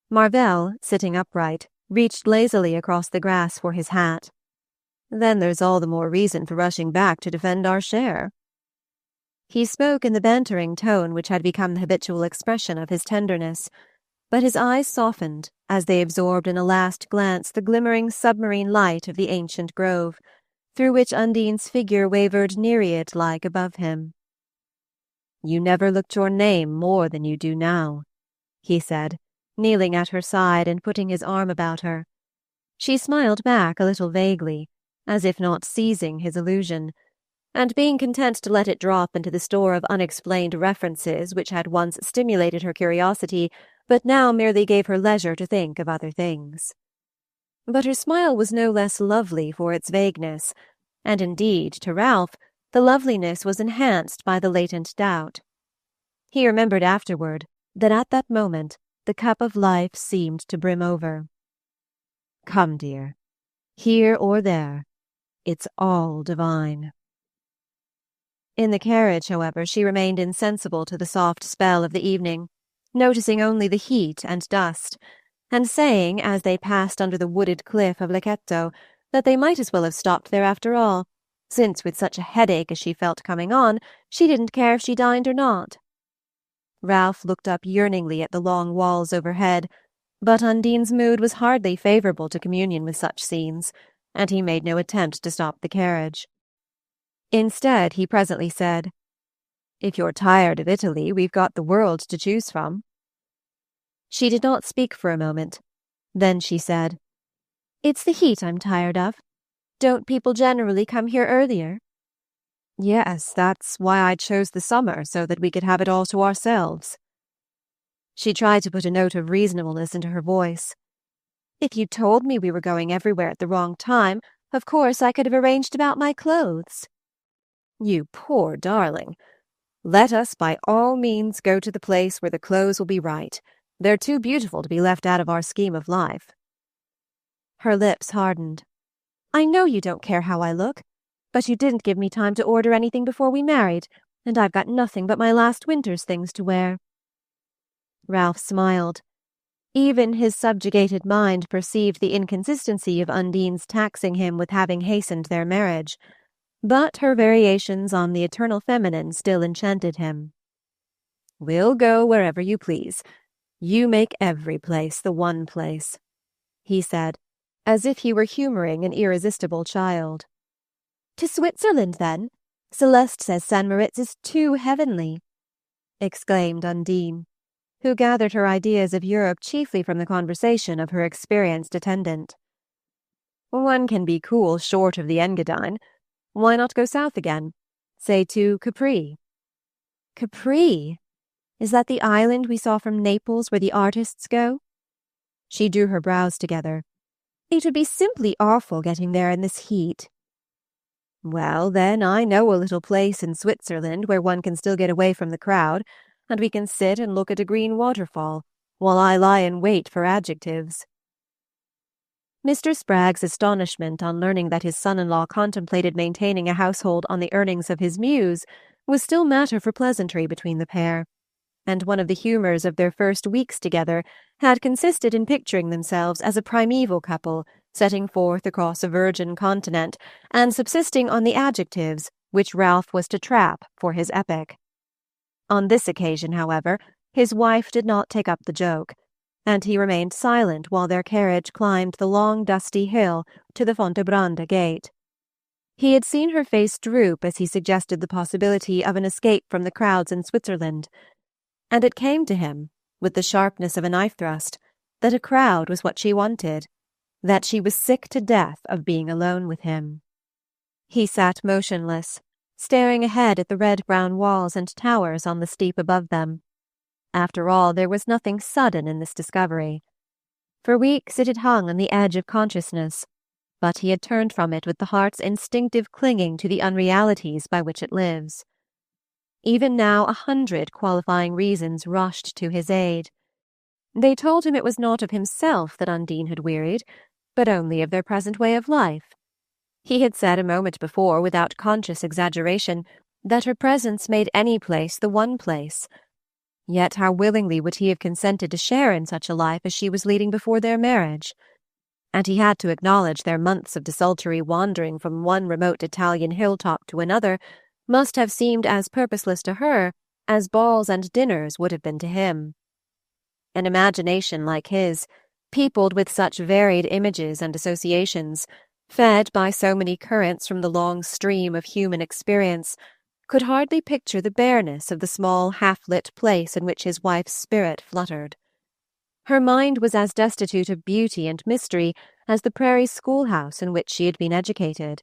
A: Marvell, sitting upright, reached lazily across the grass for his hat. "Then there's all the more reason for rushing back to defend our share." He spoke in the bantering tone which had become the habitual expression of his tenderness, but his eyes softened as they absorbed in a last glance the glimmering submarine light of the ancient grove, through which Undine's figure wavered nereid-like above him. "You never looked your name more than you do now," he said, kneeling at her side and putting his arm about her. She smiled back a little vaguely, as if not seizing his allusion, and being content to let it drop into the store of unexplained references which had once stimulated her curiosity, but now merely gave her leisure to think of other things. But her smile was no less lovely for its vagueness, and indeed, to Ralph, the loveliness was enhanced by the latent doubt. He remembered afterward that at that moment the cup of life seemed to brim over. "Come, dear. Here or there, it's all divine." In the carriage, however, she remained insensible to the soft spell of the evening, noticing only the heat and dust, and saying, as they passed under the wooded cliff of Lecceto, that they might as well have stopped there after all, since with such a headache as she felt coming on, she didn't care if she dined or not. Ralph looked up yearningly at the long walls overhead, but Undine's mood was hardly favourable to communion with such scenes, and he made no attempt to stop the carriage. Instead, he presently said, "If you're tired of Italy, we've got the world to choose from." She did not speak for a moment. Then she said, "It's the heat I'm tired of. Don't people generally come here earlier?" "Yes, that's why I chose the summer, so that we could have it all to ourselves." She tried to put a note of reasonableness into her voice. "If you told me we were going everywhere at the wrong time, of course I could have arranged about my clothes." "You poor darling. Let us by all means go to the place where the clothes will be right. They're too beautiful to be left out of our scheme of life." Her lips hardened. "I know you don't care how I look, but you didn't give me time to order anything before we married, and I've got nothing but my last winter's things to wear." Ralph smiled. Even his subjugated mind perceived the inconsistency of Undine's taxing him with having hastened their marriage, but her variations on the eternal feminine still enchanted him. "We'll go wherever you please. You make every place the one place," he said, as if he were humouring an irresistible child. "To Switzerland, then? Celeste says St. Moritz is too heavenly," exclaimed Undine, who gathered her ideas of Europe chiefly from the conversation of her experienced attendant. "One can be cool short of the Engadine. Why not go south again? Say to Capri." "Capri? Is that the island we saw from Naples where the artists go?" She drew her brows together. "It would be simply awful getting there in this heat." "Well, then, I know a little place in Switzerland where one can still get away from the crowd, and we can sit and look at a green waterfall, while I lie in wait for adjectives." Mr. Spragg's astonishment on learning that his son-in-law contemplated maintaining a household on the earnings of his muse was still matter for pleasantry between the pair, and one of the humours of their first weeks together had consisted in picturing themselves as a primeval couple setting forth across a virgin continent and subsisting on the adjectives which Ralph was to trap for his epic. On this occasion, however, his wife did not take up the joke, and he remained silent while their carriage climbed the long dusty hill to the Fontebranda gate. He had seen her face droop as he suggested the possibility of an escape from the crowds in Switzerland, and it came to him, with the sharpness of a knife thrust, that a crowd was what she wanted, that she was sick to death of being alone with him. He sat motionless, staring ahead at the red-brown walls and towers on the steep above them. After all, there was nothing sudden in this discovery. For weeks it had hung on the edge of consciousness, but he had turned from it with the heart's instinctive clinging to the unrealities by which it lives. Even now 100 qualifying reasons rushed to his aid. They told him it was not of himself that Undine had wearied, but only of their present way of life. He had said a moment before, without conscious exaggeration, that her presence made any place the one place. Yet how willingly would he have consented to share in such a life as she was leading before their marriage? And he had to acknowledge their months of desultory wandering from one remote Italian hilltop to another
B: must have seemed as purposeless to her as balls and dinners would have been to him. An imagination like his, peopled with such varied images and associations, fed by so many currents from the long stream of human experience, could hardly picture the bareness of the small half-lit place in which his wife's spirit fluttered. Her mind was as destitute of beauty and mystery as the prairie schoolhouse in which she had been educated,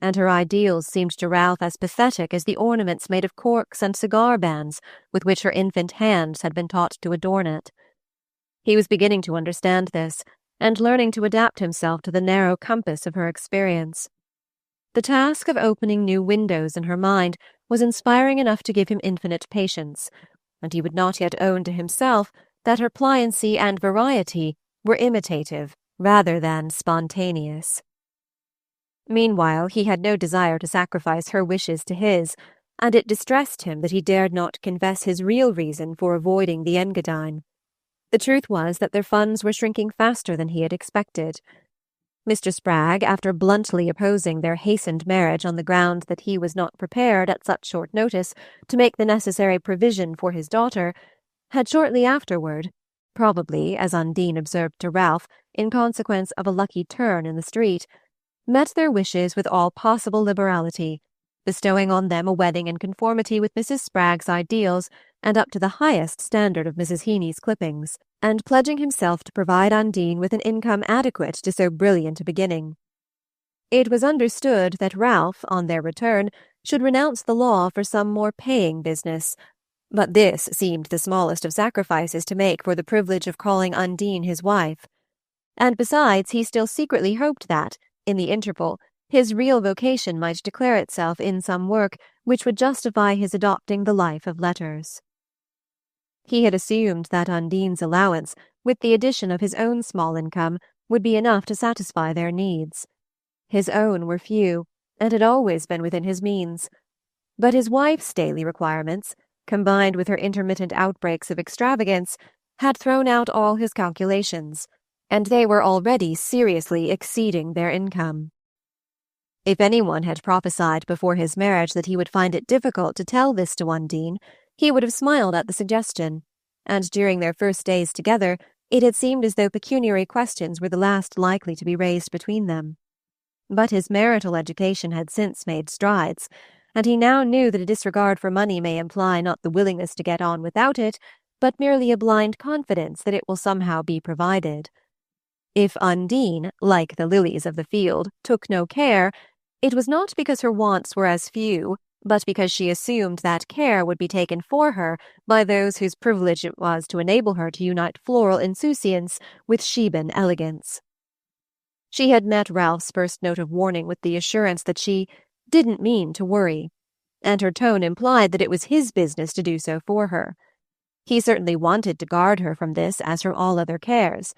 B: and her ideals seemed to Ralph as pathetic as the ornaments made of corks and cigar bands with which her infant hands had been taught to adorn it. He was beginning to understand this, and learning to adapt himself to the narrow compass of her experience. The task of opening new windows in her mind was inspiring enough to give him infinite patience, and he would not yet own to himself that her pliancy and variety were imitative rather than spontaneous. Meanwhile, he had no desire to sacrifice her wishes to his, and it distressed him that he dared not confess his real reason for avoiding the Engadine. The truth was that their funds were shrinking faster than he had expected. Mr. Spragg, after bluntly opposing their hastened marriage on the ground that he was not prepared at such short notice to make the necessary provision for his daughter, had shortly afterward, probably, as Undine observed to Ralph, in consequence of a lucky turn in the street, met their wishes with all possible liberality, bestowing on them a wedding in conformity with Mrs. Spragg's ideals and up to the highest standard of Mrs. Heeny's clippings, and pledging himself to provide Undine with an income adequate to so brilliant a beginning. It was understood that Ralph, on their return, should renounce the law for some more paying business, but this seemed the smallest of sacrifices to make for the privilege of calling Undine his wife. And besides, he still secretly hoped that, in the interval, his real vocation might declare itself in some work which would justify his adopting the life of letters. He had assumed that Undine's allowance, with the addition of his own small income, would be enough to satisfy their needs. His own were few, and had always been within his means. But his wife's daily requirements, combined with her intermittent outbreaks of extravagance, had thrown out all his calculations, and they were already seriously exceeding their income. If anyone had prophesied before his marriage that he would find it difficult to tell this to Undine, he would have smiled at the suggestion, and during their first days together it had seemed as though pecuniary questions were the last likely to be raised between them. But his marital education had since made strides, and he now knew that a disregard for money may imply not the willingness to get on without it, but merely a blind confidence that it will somehow be provided. If Undine, like the lilies of the field, took no care, it was not because her wants were as few, but because she assumed that care would be taken for her by those whose privilege it was to enable her to unite floral insouciance with Sheban elegance. She had met Ralph's first note of warning with the assurance that she didn't mean to worry, and her tone implied that it was his business to do so for her. He certainly wanted to guard her from this as from all other cares.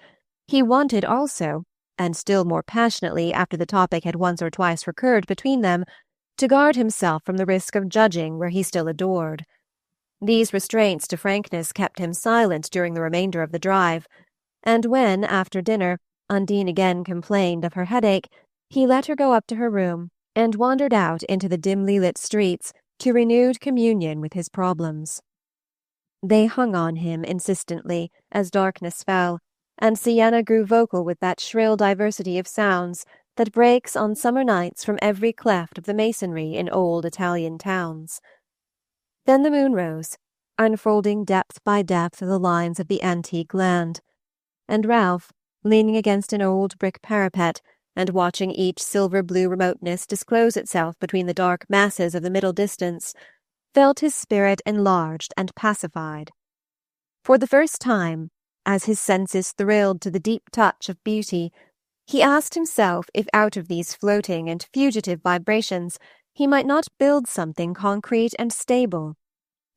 B: He wanted also, and still more passionately after the topic had once or twice recurred between them, to guard himself from the risk of judging where he still adored. These restraints to frankness kept him silent during the remainder of the drive, and when, after dinner, Undine again complained of her headache, he let her go up to her room and wandered out into the dimly lit streets to renewed communion with his problems. They hung on him insistently as darkness fell, and Siena grew vocal with that shrill diversity of sounds that breaks on summer nights from every cleft of the masonry in old Italian towns. Then the moon rose, unfolding depth by depth the lines of the antique land, and Ralph, leaning against an old brick parapet and watching each silver-blue remoteness disclose itself between the dark masses of the middle distance, felt his spirit enlarged and pacified. For the first time, as his senses thrilled to the deep touch of beauty, he asked himself if out of these floating and fugitive vibrations he might not build something concrete and stable,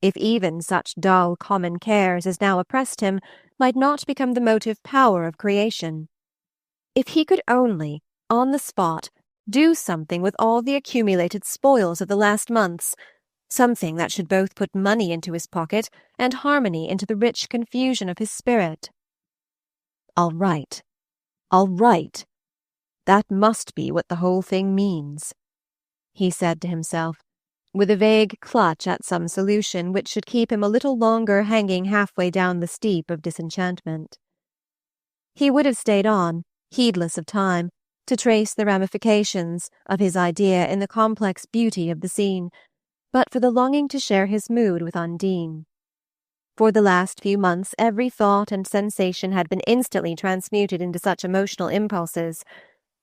B: if even such dull common cares as now oppressed him might not become the motive power of creation. If he could only, on the spot, do something with all the accumulated spoils of the last months, something that should both put money into his pocket and harmony into the rich confusion of his spirit. All right. That must be what the whole thing means, he said to himself,
A: with a vague clutch at some solution which should keep him a little longer hanging halfway down the steep of disenchantment. He would have stayed on, heedless of time, to trace the ramifications of his idea in the complex beauty of the scene, but for the longing to share his mood with Undine. For the last few months every thought and sensation had been instantly transmuted into such emotional impulses,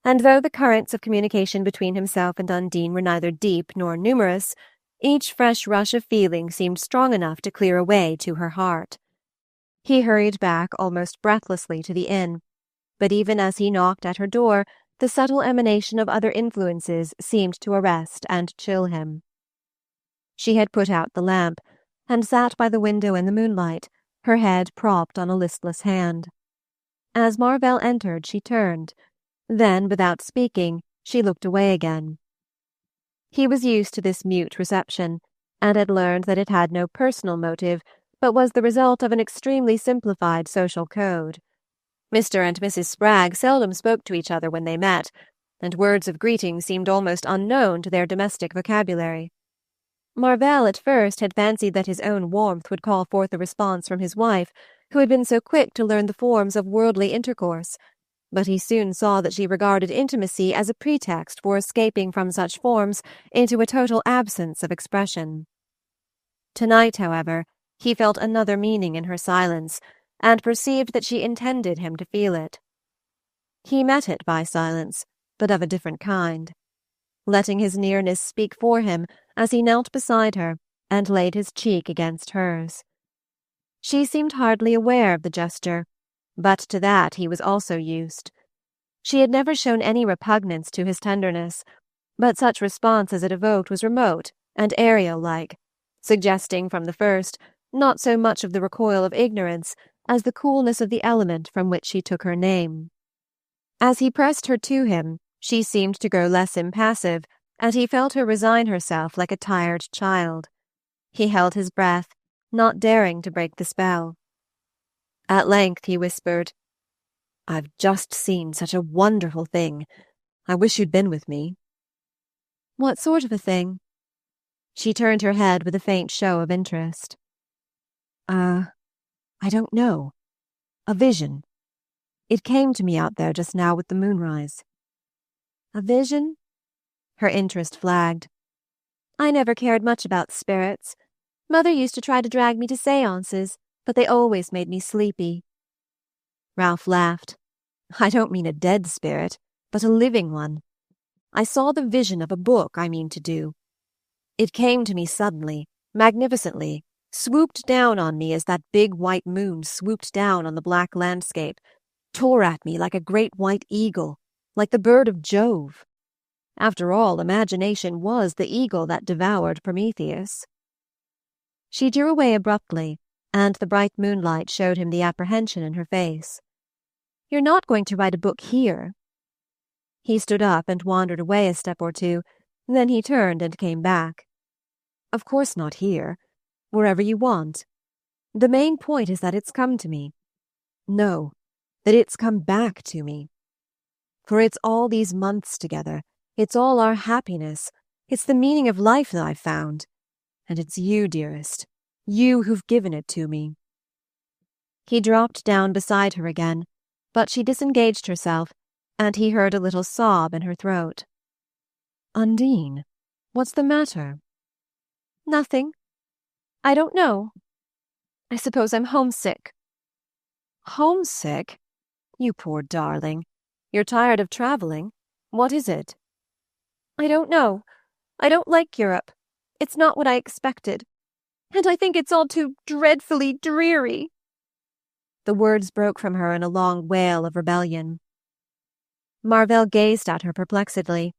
A: and though the currents of communication between himself and Undine were neither deep nor numerous, each fresh rush of feeling seemed strong enough to clear a way to her heart. He hurried back almost breathlessly to the inn, but even as he knocked at her door, the subtle emanation of other influences seemed to arrest and chill him. She had put out the lamp, and sat by the window in the moonlight, her head propped on a listless hand. As Marvell entered, she turned. Then, without speaking, she looked away again. He was used to this mute reception, and had learned that it had no personal motive, but was the result of an extremely simplified social code. Mr. and Mrs. Spragg seldom spoke to each other when they met, and words of greeting seemed almost unknown to their domestic vocabulary. Marvell at first had fancied that his own warmth would call forth a response from his wife, who had been so quick to learn the forms of worldly intercourse, but he soon saw that she regarded intimacy as a pretext for escaping from such forms into a total absence of expression. Tonight, however, he felt another meaning in her silence, and perceived that she intended him to feel it. He met it by silence, but of a different kind. Letting his nearness speak for him as he knelt beside her and laid his cheek against hers. She seemed hardly aware of the gesture, but to that he was also used. She had never shown any repugnance to his tenderness, but such response as it evoked was remote and Ariel-like, suggesting from the first not so much of the recoil of ignorance as the coolness of the element from which she took her name. As he pressed her to him, she seemed to grow less impassive, and he felt her resign herself like a tired child. He held his breath, not daring to break the spell. At length he whispered, "I've just seen such a wonderful thing. I wish you'd been with me." "What sort of a thing?" She turned her head with a faint show of interest. I don't know. A vision. It came to me out there just now with the moonrise." "A vision?" Her interest flagged. "I never cared much about spirits. Mother used to try to drag me to séances, but they always made me sleepy." Ralph laughed. "I don't mean a dead spirit, but a living one. I saw the vision of a book I mean to do. It came to me suddenly, magnificently, swooped down on me as that big white moon swooped down on the black landscape, tore at me like a great white eagle, like the bird of Jove. After all, imagination was the eagle that devoured Prometheus." She drew away abruptly, and the bright moonlight showed him the apprehension in her face. "You're not going to write a book here?" He stood up and wandered away a step or two, then he turned and came back. "Of course not here. Wherever you want. The main point is that it's come to me. No, that it's come back to me. For it's all these months together. It's all our happiness. It's the meaning of life that I've found. And it's you, dearest. You who've given it to me." He dropped down beside her again, but she disengaged herself, and he heard a little sob in her throat. "Undine, what's the matter?" "Nothing. I don't know. I suppose I'm homesick." "Homesick? You poor darling. You're tired of traveling. What is it?" "I don't know. I don't like Europe. It's not what I expected. And I think it's all too dreadfully dreary." The words broke from her in a long wail of rebellion. Marvell gazed at her perplexedly.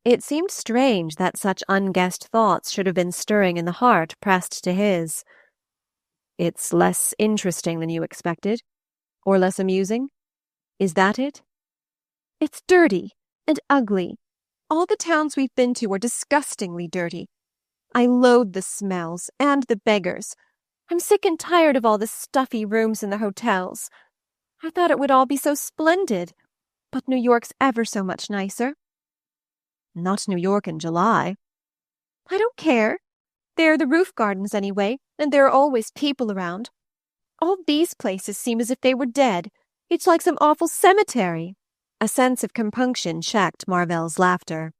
A: It seemed strange that such unguessed thoughts should have been stirring in the heart pressed to his. "It's less interesting than you expected? Or less amusing? Is that it?" "It's dirty and ugly. All the towns we've been to are disgustingly dirty. I loathe the smells and the beggars. I'm sick and tired of all the stuffy rooms in the hotels. I thought it would all be so splendid, but New York's ever so much nicer." "Not New York in July." I don't care. There are the roof gardens anyway, and there are always people around. All these places seem as if they were dead. It's like some awful cemetery." A sense of compunction checked Marvell's laughter.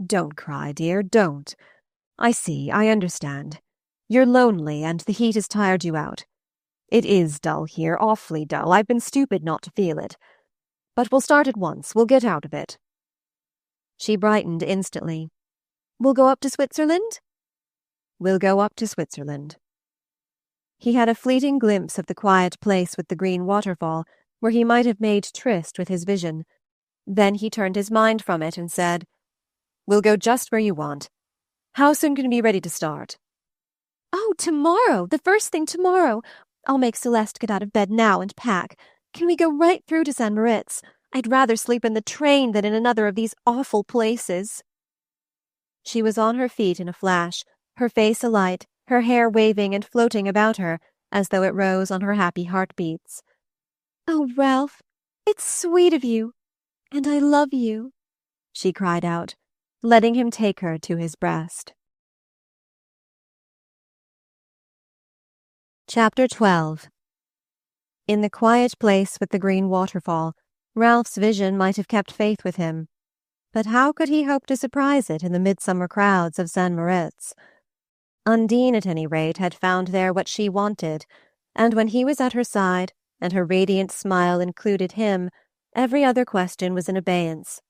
A: "Don't cry, dear, don't. I see, I understand. You're lonely, and the heat has tired you out. It is dull here, awfully dull. I've been stupid not to feel it. But we'll start at once. We'll get out of it." She brightened instantly. "We'll go up to Switzerland?" "We'll go up to Switzerland." He had a fleeting glimpse of the quiet place with the green waterfall, where he might have made tryst with his vision. Then he turned his mind from it and said, "We'll go just where you want. How soon can we be ready to start?" "Oh, tomorrow, the first thing tomorrow. I'll make Celeste get out of bed now and pack. Can we go right through to St. Moritz? I'd rather sleep in the train than in another of these awful places." She was on her feet in a flash, her face alight, her hair waving and floating about her as though it rose on her happy heartbeats. "Oh, Ralph, it's sweet of you, and I love you," she cried out, letting him take her to his breast. Chapter 12. In the quiet place with the green waterfall, Ralph's vision might have kept faith with him. But how could he hope to surprise it in the midsummer crowds of St. Moritz? Undine, at any rate, had found there what she wanted, and when he was at her side, and her radiant smile included him, every other question was in abeyance.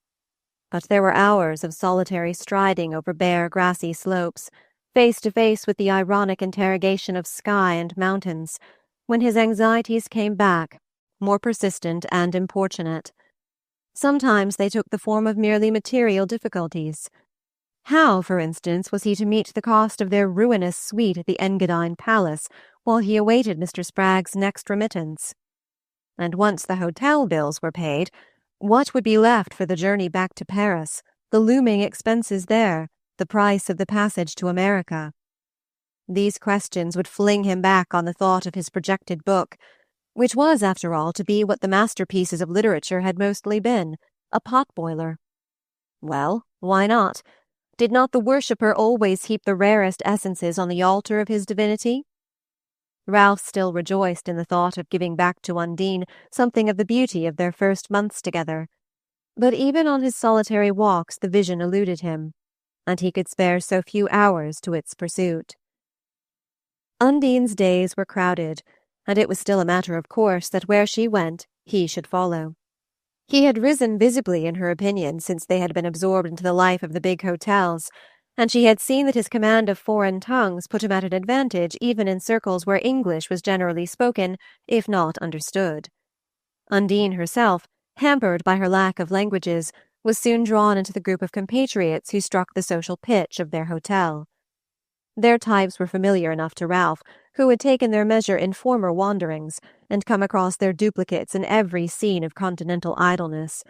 A: But there were hours of solitary striding over bare, grassy slopes, face to face with the ironic interrogation of sky and mountains, when his anxieties came back, more persistent and importunate. Sometimes they took the form of merely material difficulties. How, for instance, was he to meet the cost of their ruinous suite at the Engadine Palace while he awaited Mr. Spragg's next remittance? And once the hotel bills were paid, what would be left for the journey back to Paris, the looming expenses there, the price of the passage to America? These questions would fling him back on the thought of his projected book, which was, after all, to be what the masterpieces of literature had mostly been, a potboiler. Well, why not? Did not the worshipper always heap the rarest essences on the altar of his divinity? Ralph still rejoiced in the thought of giving back to Undine something of the beauty of their first months together. But even on his solitary walks the vision eluded him, and he could spare so few hours to its pursuit. Undine's days were crowded, and it was still a matter of course that where she went, he should follow. He had risen visibly in her opinion since they had been absorbed into the life of the big hotels, and she had seen that his command of foreign tongues put him at an advantage even in circles where English was generally spoken, if not understood. Undine herself, hampered by her lack of languages, was soon drawn into the group of compatriots who struck the social pitch of their hotel. Their types were familiar enough to Ralph, who had taken their measure in former wanderings, and come across their duplicates in every scene of continental idleness.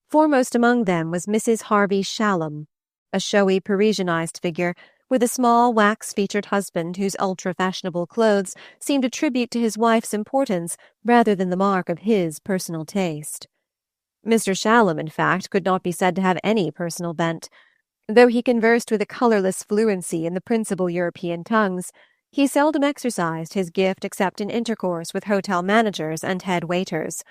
A: Foremost among them was Mrs. Harvey Shallum, a showy Parisianized figure, with a small wax-featured husband whose ultra-fashionable clothes seemed a tribute to his wife's importance rather than the mark of his personal taste. Mr. Shallum, in fact, could not be said to have any personal bent. Though he conversed with a colourless fluency in the principal European tongues, he seldom exercised his gift except in intercourse with hotel managers and head waiters,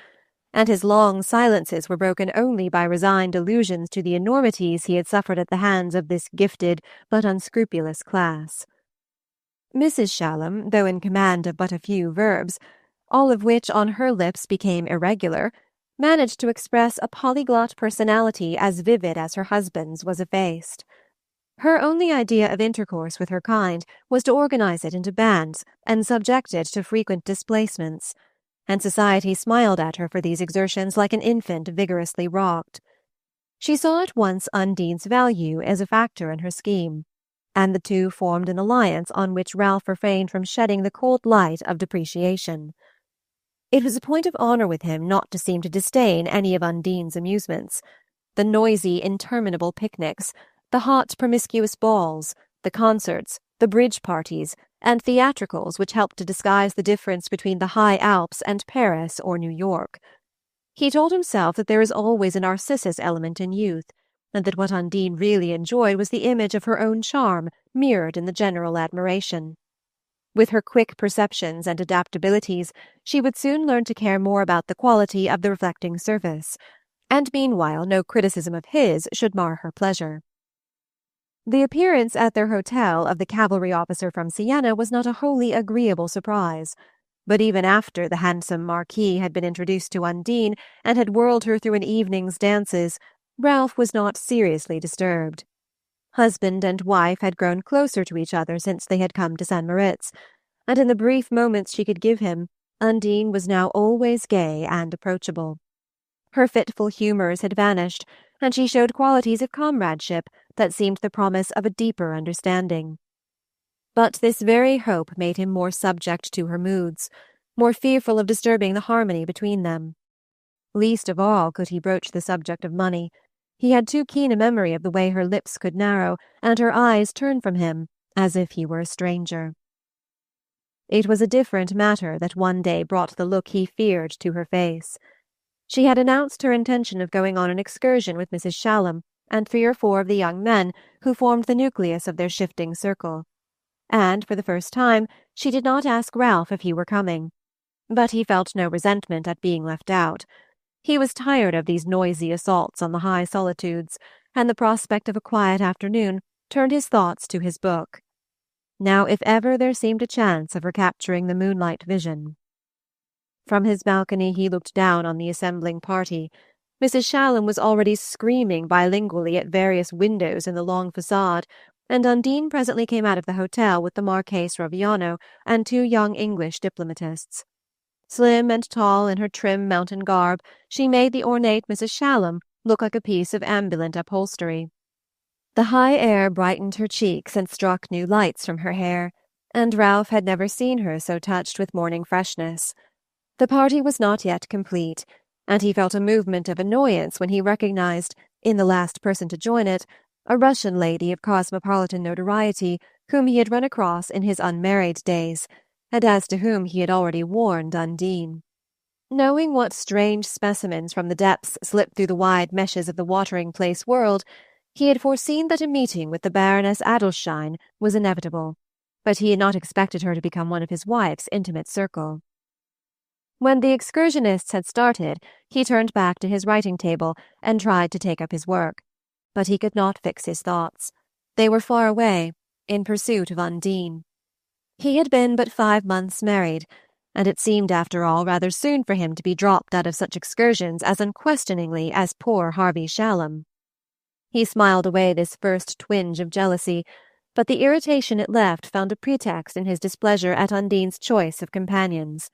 A: and his long silences were broken only by resigned allusions to the enormities he had suffered at the hands of this gifted but unscrupulous class. Mrs. Shallum, though in command of but a few verbs, all of which on her lips became irregular, managed to express a polyglot personality as vivid as her husband's was effaced. Her only idea of intercourse with her kind was to organize it into bands and subject it to frequent displacements, and society smiled at her for these exertions like an infant vigorously rocked. She saw at once Undine's value as a factor in her scheme, and the two formed an alliance on which Ralph refrained from shedding the cold light of depreciation. It was a point of honor with him not to seem to disdain any of Undine's amusements, the noisy, interminable picnics, the hot, promiscuous balls, the concerts, the bridge parties, and theatricals which helped to disguise the difference between the high Alps and Paris or New York. He told himself that there is always a Narcissus element in youth, and that what Undine really enjoyed was the image of her own charm mirrored in the general admiration. With her quick perceptions and adaptabilities, she would soon learn to care more about the quality of the reflecting surface, and meanwhile no criticism of his should mar her pleasure. The appearance at their hotel of the cavalry officer from Siena was not a wholly agreeable surprise, but even after the handsome Marquis had been introduced to Undine and had whirled her through an evening's dances, Ralph was not seriously disturbed. Husband and wife had grown closer to each other since they had come to St. Moritz, and in the brief moments she could give him, Undine was now always gay and approachable. Her fitful humours had vanished, and she showed qualities of comradeship that seemed the promise of a deeper understanding. But this very hope made him more subject to her moods, more fearful of disturbing the harmony between them. Least of all could he broach the subject of money. He had too keen a memory of the way her lips could narrow and her eyes turn from him as if he were a stranger. It was a different matter that one day brought the look he feared to her face. She had announced her intention of going on an excursion with Mrs. Shallum and 3 or 4 of the young men who formed the nucleus of their shifting circle. And for the first time she did not ask Ralph if he were coming. But he felt no resentment at being left out. He was tired of these noisy assaults on the high solitudes, and the prospect of a quiet afternoon turned his thoughts to his book. Now if ever there seemed a chance of recapturing the moonlight vision. From his balcony he looked down on the assembling party. Mrs. Shallum was already screaming bilingually at various windows in the long façade, and Undine presently came out of the hotel with the Marchese Roviano and 2 young English diplomatists. Slim and tall in her trim mountain garb, she made the ornate Mrs. Shallum look like a piece of ambulant upholstery. The high air brightened her cheeks and struck new lights from her hair, and Ralph had never seen her so touched with morning freshness. The party was not yet complete, and he felt a movement of annoyance when he recognized, in the last person to join it, a Russian lady of cosmopolitan notoriety whom he had run across in his unmarried days, and as to whom he had already warned Undine. Knowing what strange specimens from the depths slip through the wide meshes of the watering-place world, he had foreseen that a meeting with the Baroness Adolstein was inevitable, but he had not expected her to become one of his wife's intimate circle. When the excursionists had started, he turned back to his writing-table and tried to take up his work, but he could not fix his thoughts. They were far away, in pursuit of Undine. He had been but 5 months married, and it seemed after all rather soon for him to be dropped out of such excursions as unquestioningly as poor Harvey Shallum. He smiled away this first twinge of jealousy, but the irritation it left found a pretext in his displeasure at Undine's choice of companions.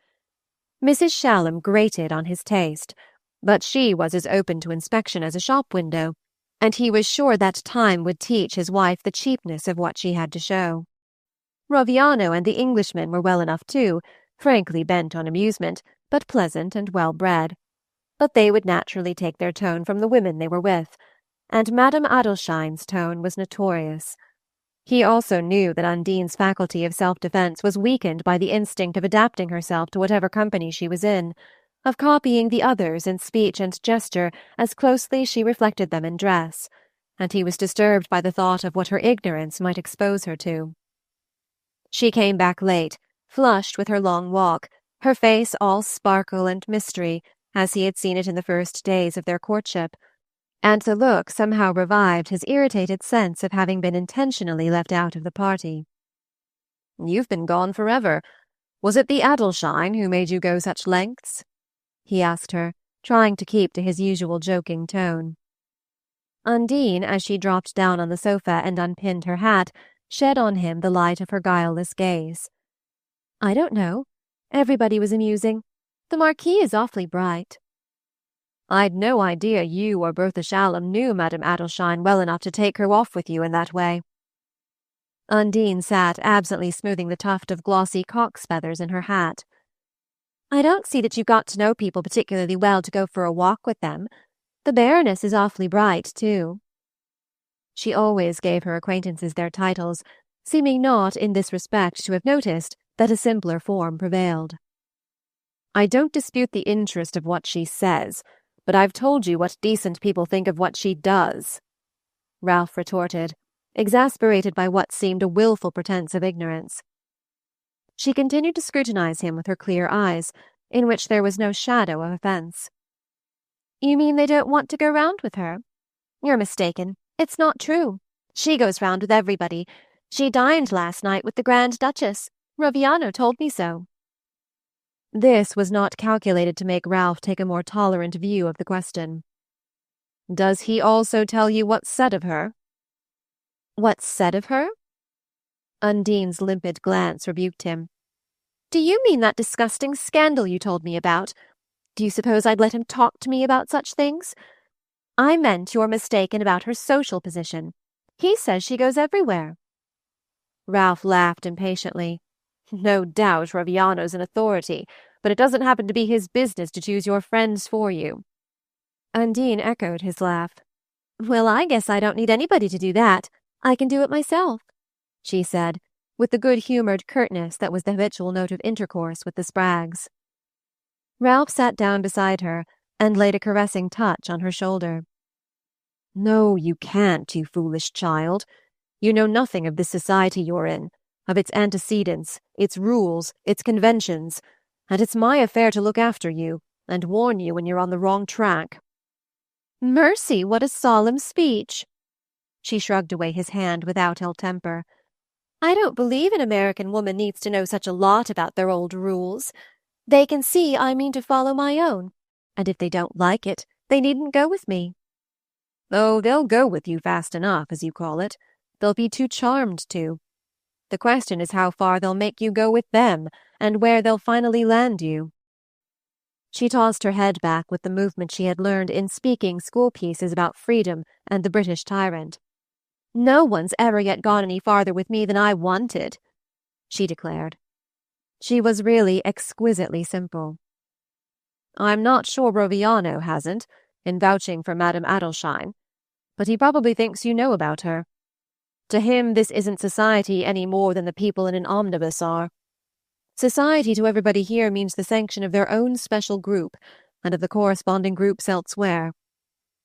A: Mrs. Shallum grated on his taste, but she was as open to inspection as a shop window, and he was sure that time would teach his wife the cheapness of what she had to show. Roviano and the Englishman were well enough too, frankly bent on amusement, but pleasant and well-bred. But they would naturally take their tone from the women they were with, and Madame Adelschein's tone was notorious. He also knew that Undine's faculty of self-defense was weakened by the instinct of adapting herself to whatever company she was in, of copying the others in speech and gesture as closely as she reflected them in dress, and he was disturbed by the thought of what her ignorance might expose her to. She came back late, flushed with her long walk, her face all sparkle and mystery, as he had seen it in the first days of their courtship, and the look somehow revived his irritated sense of having been intentionally left out of the party. "You've been gone forever. Was it the Adolstein who made you go such lengths?" he asked her, trying to keep to his usual joking tone. Undine, as she dropped down on the sofa and unpinned her hat, shed on him the light of her guileless gaze. "I don't know. Everybody was amusing. The Marquis is awfully bright." "I'd no idea you or Bertha Shallum knew Madame Adelstein well enough to take her off with you in that way." Undine sat absently smoothing the tuft of glossy cock's feathers in her hat. "I don't see that you've got to know people particularly well to go for a walk with them. The Baroness is awfully bright, too." She always gave her acquaintances their titles, seeming not in this respect to have noticed that a simpler form prevailed. "I don't dispute the interest of what she says, but I've told you what decent people think of what she does,"
B: Ralph retorted, exasperated by what seemed a willful pretense of ignorance. She continued to scrutinize him with her clear eyes, in which there was no shadow of offense. "You mean they don't want to go round with her? You're mistaken. It's not true. She goes round with everybody. She dined last night with the Grand Duchess. Roviano told me so." This was not calculated to make Ralph take a more tolerant view of the question. "Does he also tell you what's said of her?" "What's said of her?" Undine's limpid glance rebuked him. "Do you mean that disgusting scandal you told me about? Do you suppose I'd let him talk to me about such things? I meant you're mistaken about her social position. He says she goes everywhere." Ralph laughed impatiently. "No doubt Roviano's an authority, but it doesn't happen to be his business to choose your friends for you." Undine echoed his laugh. "Well, I guess I don't need anybody to do that. I can do it myself," she said, with the good-humored curtness that was the habitual note of intercourse with the Spraggs. Ralph sat down beside her and laid a caressing touch on her shoulder. "No, you can't, you foolish child. You know nothing of this society you're in, of its antecedents, its rules, its conventions, and it's my affair to look after you and warn you when you're on the wrong track." "Mercy, what a solemn speech!" She shrugged away his hand without ill temper. "I don't believe an American woman needs to know such a lot about their old rules. They can see I mean to follow my own, and if they don't like it, they needn't go with me." "Oh, they'll go with you fast enough, as you call it. They'll be too charmed to. The question is how far they'll make you go with them, and where they'll finally land you." She tossed her head back with the movement she had learned in speaking school pieces about freedom and the British tyrant. "No one's ever yet gone any farther with me than I wanted," she declared. She was really exquisitely simple. "I'm not sure Roviano hasn't, in vouching for Madame Adelsheim, but he probably thinks you know about her. To him this isn't society any more than the people in an omnibus are. Society to everybody here means the sanction of their own special group, and of the corresponding groups elsewhere.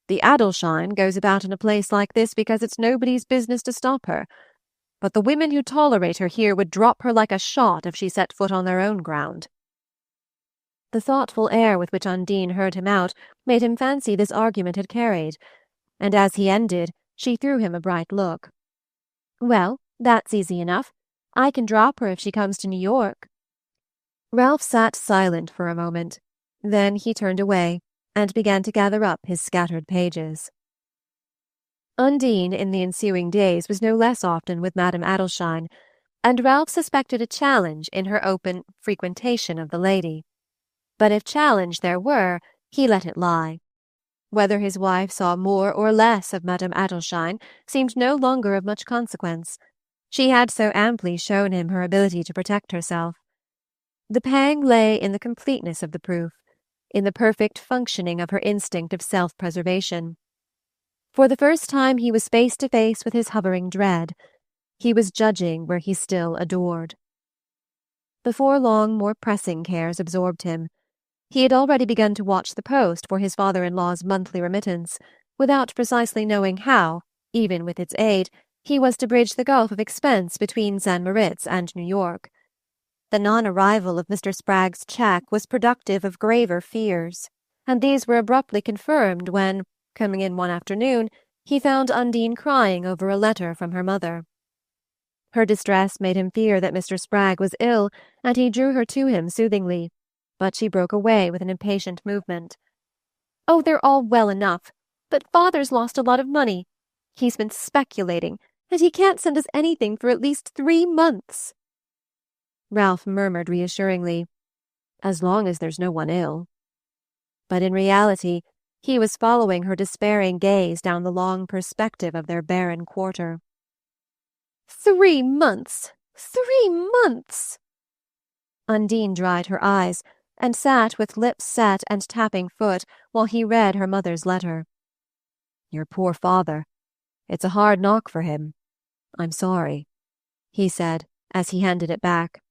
B: The Adelsheim goes about in a place like this because it's nobody's business to stop her, but the women who tolerate her here would drop her like a shot if she set foot on their own ground." The thoughtful air with which Undine heard him out made him fancy this argument had carried, and as he ended she threw him a bright look. "Well, that's easy enough. I can drop her if she comes to New York." Ralph sat silent for a moment. Then he turned away and began to gather up his scattered pages. Undine in the ensuing days was no less often with Madame Adelsheim, and Ralph suspected a challenge in her open frequentation of the lady. But if challenge there were, he let it lie. Whether his wife saw more or less of Madame Adelsheim seemed no longer of much consequence. She had so amply shown him her ability to protect herself. The pang lay in the completeness of the proof, in the perfect functioning of her instinct of self-preservation. For the first time he was face to face with his hovering dread. He was judging where he still adored. Before long, more pressing cares absorbed him. He had already begun to watch the post for his father-in-law's monthly remittance, without precisely knowing how, even with its aid, he was to bridge the gulf of expense between St. Moritz and New York. The non-arrival of Mr. Spragg's cheque was productive of graver fears, and these were abruptly confirmed when, coming in one afternoon, he found Undine crying over a letter from her mother. Her distress made him fear that Mr. Spragg was ill, and he drew her to him soothingly, but she broke away with an impatient movement. "Oh, they're all well enough, but father's lost a lot of money. He's been speculating, and he can't send us anything for at least 3 months." Ralph murmured reassuringly, "As long as there's no one ill." But in reality, he was following her despairing gaze down the long perspective of their barren quarter. 3 months! 3 months! Undine dried her eyes, and sat with lips set and tapping foot while he read her mother's letter. "Your poor father. It's a hard knock for him. I'm sorry," he said, as he handed it back.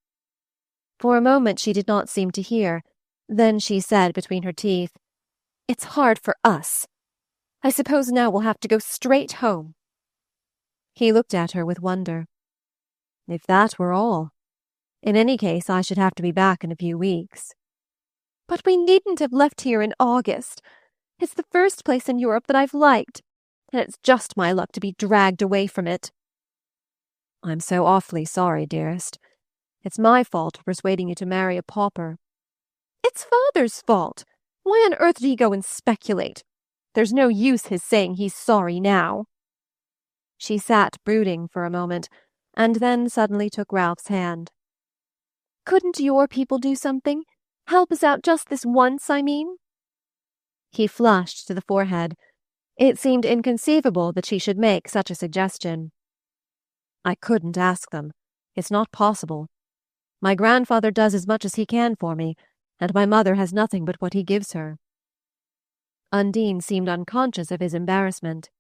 B: For a moment she did not seem to hear. Then she said between her teeth, "It's hard for us. I suppose now we'll have to go straight home. He looked at her with wonder. If that were all. In any case, I should have to be back in a few weeks.
A: But we needn't have left here in August. It's the first place in Europe that I've liked, and it's just my luck to be dragged away from it.
B: I'm so awfully sorry, dearest. It's my fault for persuading you to marry a pauper.
A: It's Father's fault. Why on earth did he go and speculate? There's no use his saying he's sorry now.
B: She sat brooding for a moment, and then suddenly took Ralph's hand.
A: Couldn't your people do something? Help us out just this once, I mean?
B: He flushed to the forehead. It seemed inconceivable that she should make such a suggestion. I couldn't ask them. It's not possible. My grandfather does as much as he can for me, and my mother has nothing but what he gives her. Undine seemed unconscious of his embarrassment.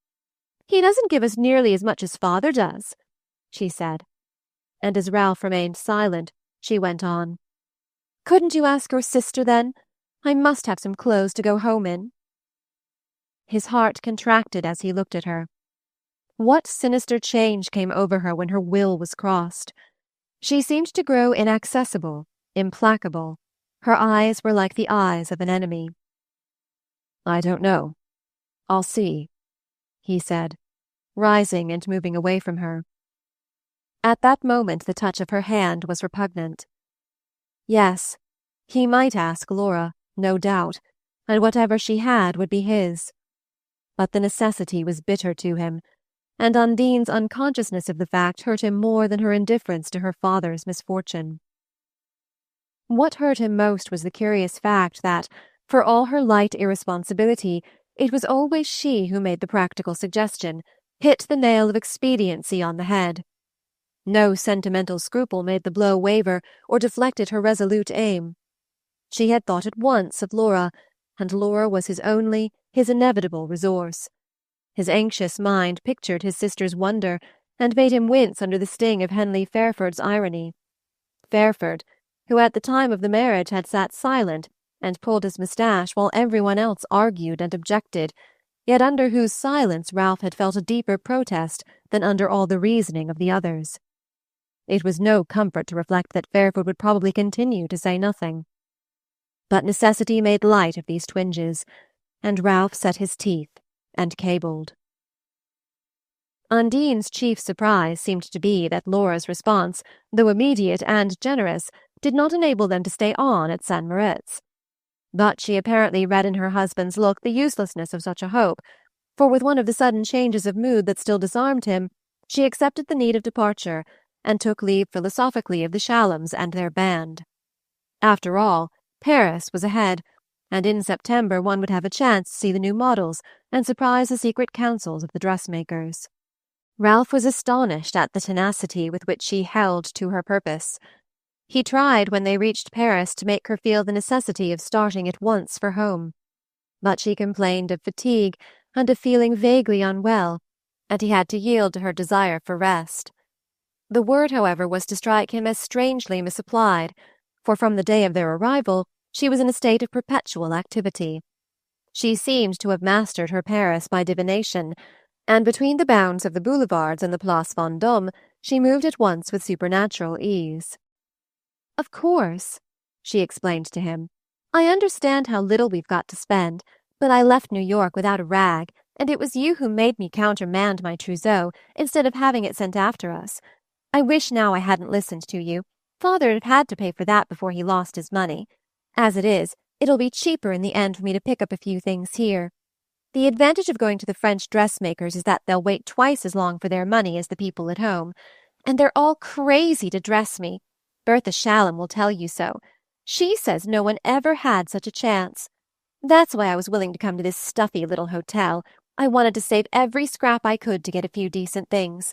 A: He doesn't give us nearly as much as Father does, she said.
B: And as Ralph remained silent, she went on.
A: Couldn't you ask your sister, then? I must have some clothes to go home in.
B: His heart contracted as he looked at her. What sinister change came over her when her will was crossed? She seemed to grow inaccessible, implacable. Her eyes were like the eyes of an enemy. I don't know. I'll see, he said, rising and moving away from her. At that moment the touch of her hand was repugnant. Yes, he might ask Laura, no doubt, and whatever she had would be his. But the necessity was bitter to him, and Undine's unconsciousness of the fact hurt him more than her indifference to her father's misfortune. What hurt him most was the curious fact that, for all her light irresponsibility, it was always she who made the practical suggestion, hit the nail of expediency on the head. No sentimental scruple made the blow waver or deflected her resolute aim. She had thought at once of Laura, and Laura was his only, his inevitable resource. His anxious mind pictured his sister's wonder, and made him wince under the sting of Henley Fairford's irony. Fairford, who at the time of the marriage had sat silent and pulled his moustache while everyone else argued and objected, yet under whose silence Ralph had felt a deeper protest than under all the reasoning of the others. It was no comfort to reflect that Fairford would probably continue to say nothing. But necessity made light of these twinges, and Ralph set his teeth and cabled. Undine's chief surprise seemed to be that Laura's response, though immediate and generous, did not enable them to stay on at St. Moritz. But she apparently read in her husband's look the uselessness of such a hope, for with one of the sudden changes of mood that still disarmed him, she accepted the need of departure, and took leave philosophically of the Shallums and their band. After all, Paris was ahead, and in September one would have a chance to see the new models and surprise the secret councils of the dressmakers. Ralph was astonished at the tenacity with which she held to her purpose. He tried when they reached Paris to make her feel the necessity of starting at once for home, but she complained of fatigue and of feeling vaguely unwell, and he had to yield to her desire for rest. The word, however, was to strike him as strangely misapplied, for from the day of their arrival she was in a state of perpetual activity. She seemed to have mastered her Paris by divination, and between the bounds of the boulevards and the Place Vendôme she moved at once with supernatural ease. "Of course," she explained to him, "I understand how little we've got to spend, but I left New York without a rag, and it was you who made me countermand my trousseau instead of having it sent after us. I wish now I hadn't listened to you. Father'd have had to pay for that before he lost his money. As it is, it'll be cheaper in the end for me to pick up a few things here. The advantage of going to the French dressmakers is that they'll wait twice as long for their money as the people at home. And they're all crazy to dress me. Bertha Shallum will tell you so. She says no one ever had such a chance. That's why I was willing to come to this stuffy little hotel. I wanted to save every scrap I could to get a few decent things.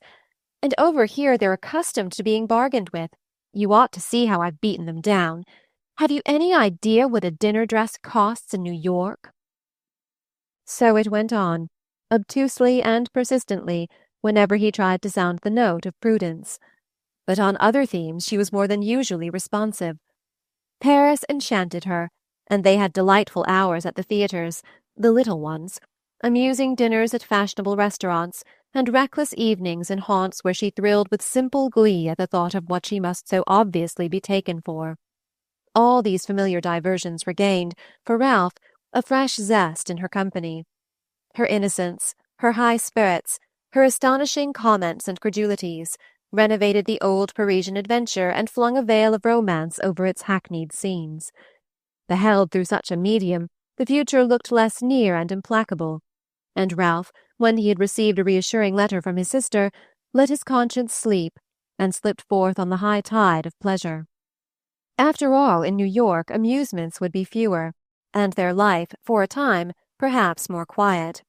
B: And over here they're accustomed to being bargained with. You ought to see how I've beaten them down. Have you any idea what a dinner dress costs in New York?" So it went on, obtusely and persistently, whenever he tried to sound the note of prudence. But on other themes she was more than usually responsive. Paris enchanted her, and they had delightful hours at the theatres, the little ones, amusing dinners at fashionable restaurants, and reckless evenings in haunts where she thrilled with simple glee at the thought of what she must so obviously be taken for. All these familiar diversions regained, for Ralph, a fresh zest in her company. Her innocence, her high spirits, her astonishing comments and credulities, renovated the old Parisian adventure and flung a veil of romance over its hackneyed scenes. Beheld through such a medium, the future looked less near and implacable, and Ralph, when he had received a reassuring letter from his sister, let his conscience sleep and slipped forth on the high tide of pleasure. After all, in New York, amusements would be fewer, and their life, for a time, perhaps more quiet.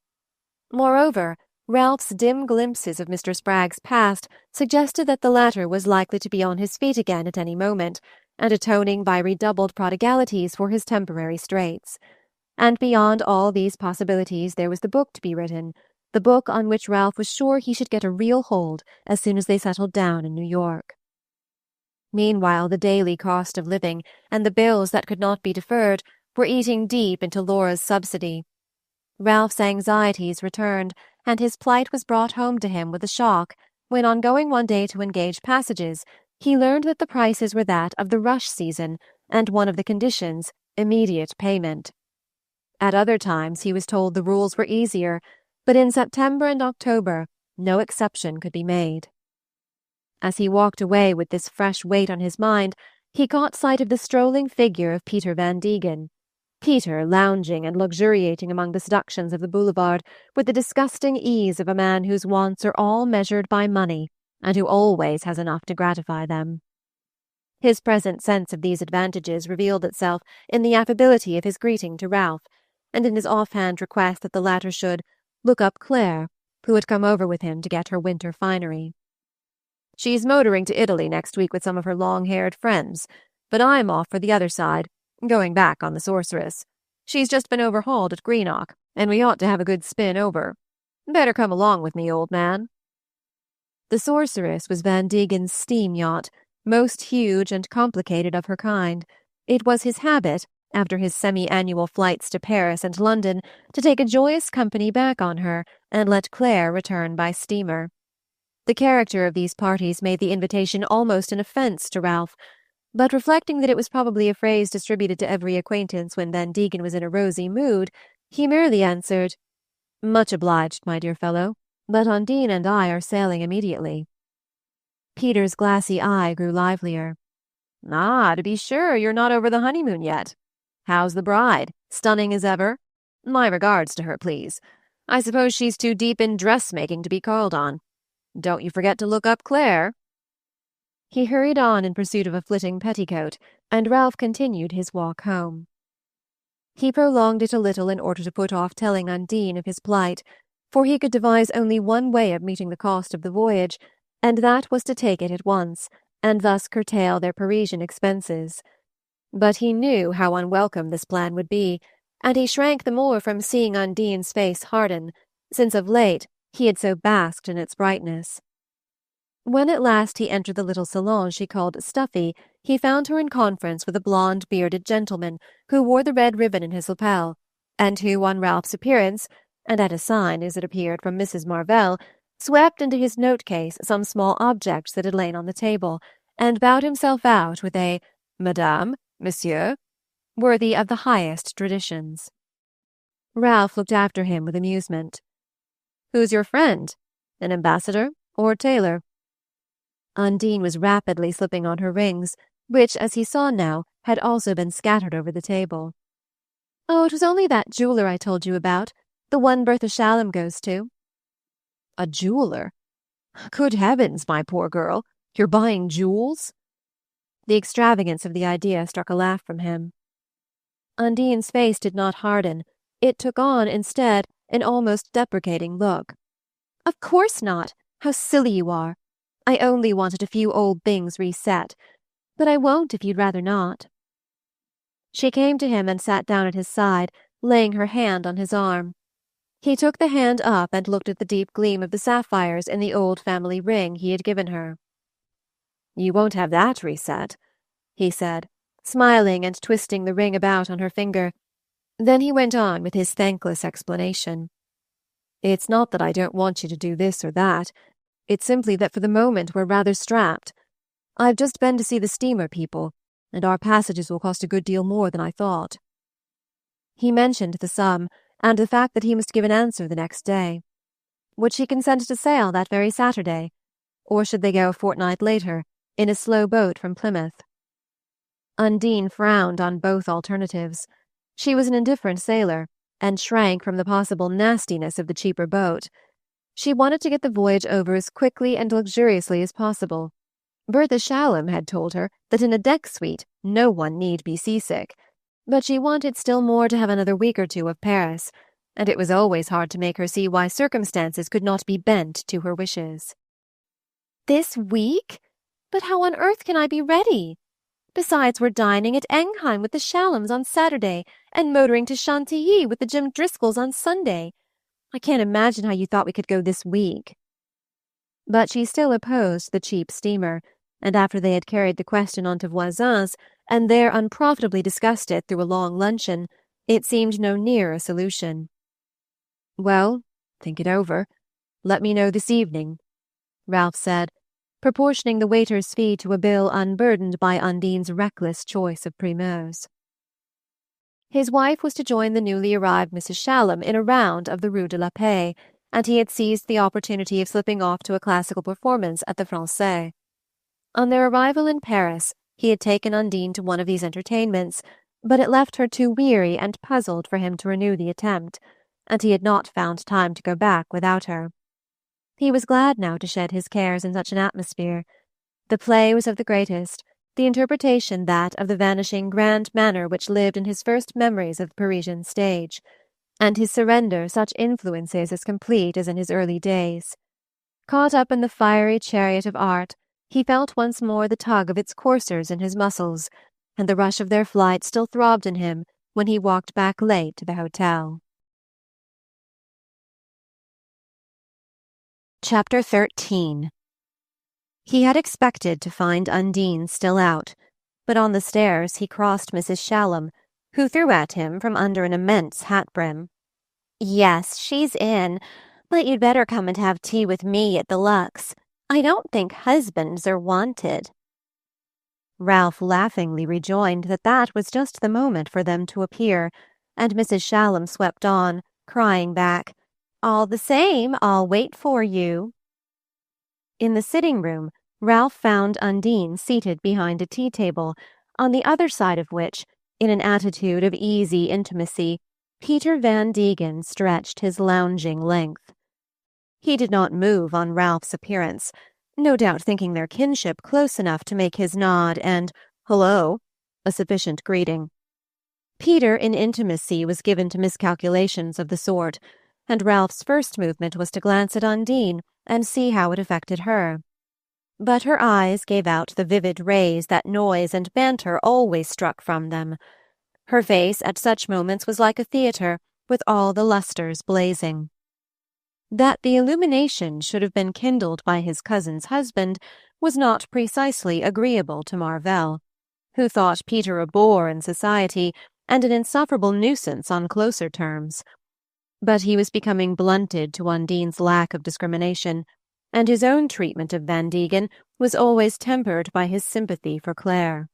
B: Moreover, Ralph's dim glimpses of Mr. Spragg's past suggested that the latter was likely to be on his feet again at any moment, and atoning by redoubled prodigalities for his temporary straits. And beyond all these possibilities there was the book to be written, the book on which Ralph was sure he should get a real hold as soon as they settled down in New York. Meanwhile, the daily cost of living, and the bills that could not be deferred, were eating deep into Laura's subsidy. Ralph's anxieties returned, and his plight was brought home to him with a shock when, on going one day to engage passages, he learned that the prices were that of the rush season, and one of the conditions, immediate payment. At other times he was told the rules were easier, but in September and October no exception could be made. As he walked away with this fresh weight on his mind, he caught sight of the strolling figure of Peter Van Degen. Peter lounging and luxuriating among the seductions of the boulevard with the disgusting ease of a man whose wants are all measured by money, and who always has enough to gratify them. His present sense of these advantages revealed itself in the affability of his greeting to Ralph, and in his offhand request that the latter should look up Claire, who had come over with him to get her winter finery. "She's motoring to Italy next week with some of her long-haired friends, but I'm off for the other side, going back on the Sorceress. She's just been overhauled at Greenock, and we ought to have a good spin over. Better come along with me, old man." The Sorceress was Van Degen's steam yacht, most huge and complicated of her kind. It was his habit, after his semi-annual flights to Paris and London, to take a joyous company back on her and let Claire return by steamer. The character of these parties made the invitation almost an offence to Ralph, but reflecting that it was probably a phrase distributed to every acquaintance when Van Degen was in a rosy mood, he merely answered, "Much obliged, my dear fellow, but Undine and I are sailing immediately." Peter's glassy eye grew livelier. "Ah, to be sure, you're not over the honeymoon yet. How's the bride? Stunning as ever? My regards to her, please. I suppose she's too deep in dressmaking to be called on. Don't you forget to look up Claire." He hurried on in pursuit of a flitting petticoat, and Ralph continued his walk home. He prolonged it a little in order to put off telling Undine of his plight, for he could devise only one way of meeting the cost of the voyage, and that was to take it at once, and thus curtail their Parisian expenses. But he knew how unwelcome this plan would be, and he shrank the more from seeing Undine's face harden, since of late he had so basked in its brightness. When at last he entered the little salon she called stuffy, he found her in conference with a blonde bearded gentleman who wore the red ribbon in his lapel, and who, on Ralph's appearance, and at a sign, as it appeared, from Mrs. Marvell, swept into his note-case some small objects that had lain on the table, and bowed himself out with a "Madame, Monsieur," worthy of the highest traditions. Ralph looked after him with amusement. "Who's your friend? An ambassador or a tailor?" Undine was rapidly slipping on her rings, which, as he saw now, had also been scattered over the table. "Oh, it was only that jeweller I told you about, the one Bertha Shallum goes to." "A jeweller? Good heavens, my poor girl, you're buying jewels?" The extravagance of the idea struck a laugh from him. Undine's face did not harden. It took on, instead, an almost deprecating look. "Of course not. How silly you are. I only wanted a few old things reset. But I won't if you'd rather not." She came to him and sat down at his side, laying her hand on his arm. He took the hand up and looked at the deep gleam of the sapphires in the old family ring he had given her. "You won't have that reset," he said, smiling and twisting the ring about on her finger. Then he went on with his thankless explanation. It's not that I don't want you to do this or that. It's simply that for the moment we're rather strapped. I've just been to see the steamer people, and our passages will cost a good deal more than I thought." He mentioned the sum, and the fact that he must give an answer the next day. Would she consent to sail that very Saturday, or should they go a fortnight later, in a slow boat from Plymouth? Undine frowned on both alternatives. She was an indifferent sailor, and shrank from the possible nastiness of the cheaper boat. She wanted to get the voyage over as quickly and luxuriously as possible. Bertha Shallum had told her that in a deck suite no one need be seasick, but she wanted still more to have another week or two of Paris, and it was always hard to make her see why circumstances could not be bent to her wishes.
A: "This week? But how on earth can I be ready? Besides, we're dining at Enghien with the Shallums on Saturday and motoring to Chantilly with the Jim Driscolls on Sunday. I can't imagine how you thought we could go this week."
B: But she still opposed the cheap steamer, and after they had carried the question on to Voisin's and there unprofitably discussed it through a long luncheon, it seemed no nearer a solution. "Well, think it over. Let me know this evening," Ralph said, proportioning the waiter's fee to a bill unburdened by Undine's reckless choice of primeurs. His wife was to join the newly arrived Mrs. Shallum in a round of the Rue de la Paix, and he had seized the opportunity of slipping off to a classical performance at the Français. On their arrival in Paris, he had taken Undine to one of these entertainments, but it left her too weary and puzzled for him to renew the attempt, and he had not found time to go back without her. He was glad now to shed his cares in such an atmosphere. The play was of the greatest, the interpretation that of the vanishing grand manner which lived in his first memories of the Parisian stage, and his surrender such influences as complete as in his early days. Caught up in the fiery chariot of art, he felt once more the tug of its coursers in his muscles, and the rush of their flight still throbbed in him when he walked back late to the hotel. Chapter 13. He had expected to find Undine still out, but on the stairs he crossed Mrs. Shallum, who threw at him from under an immense hat-brim.
A: "Yes, she's in, but you'd better come and have tea with me at the Lux. I don't think husbands are wanted."
B: Ralph laughingly rejoined that that was just the moment for them to appear, and Mrs. Shallum swept on, crying back,
A: "All the same, I'll wait for you."
B: In the sitting-room, Ralph found Undine seated behind a tea-table, on the other side of which, in an attitude of easy intimacy, Peter Van Degen stretched his lounging length. He did not move on Ralph's appearance, no doubt thinking their kinship close enough to make his nod and "hello" a sufficient greeting. Peter in intimacy was given to miscalculations of the sort, and Ralph's first movement was to glance at Undine and see how it affected her. But her eyes gave out the vivid rays that noise and banter always struck from them. Her face at such moments was like a theatre, with all the lustres blazing. That the illumination should have been kindled by his cousin's husband was not precisely agreeable to Marvell, who thought Peter a bore in society and an insufferable nuisance on closer terms. But he was becoming blunted to Undine's lack of discrimination, and his own treatment of Van Degen was always tempered by his sympathy for Claire.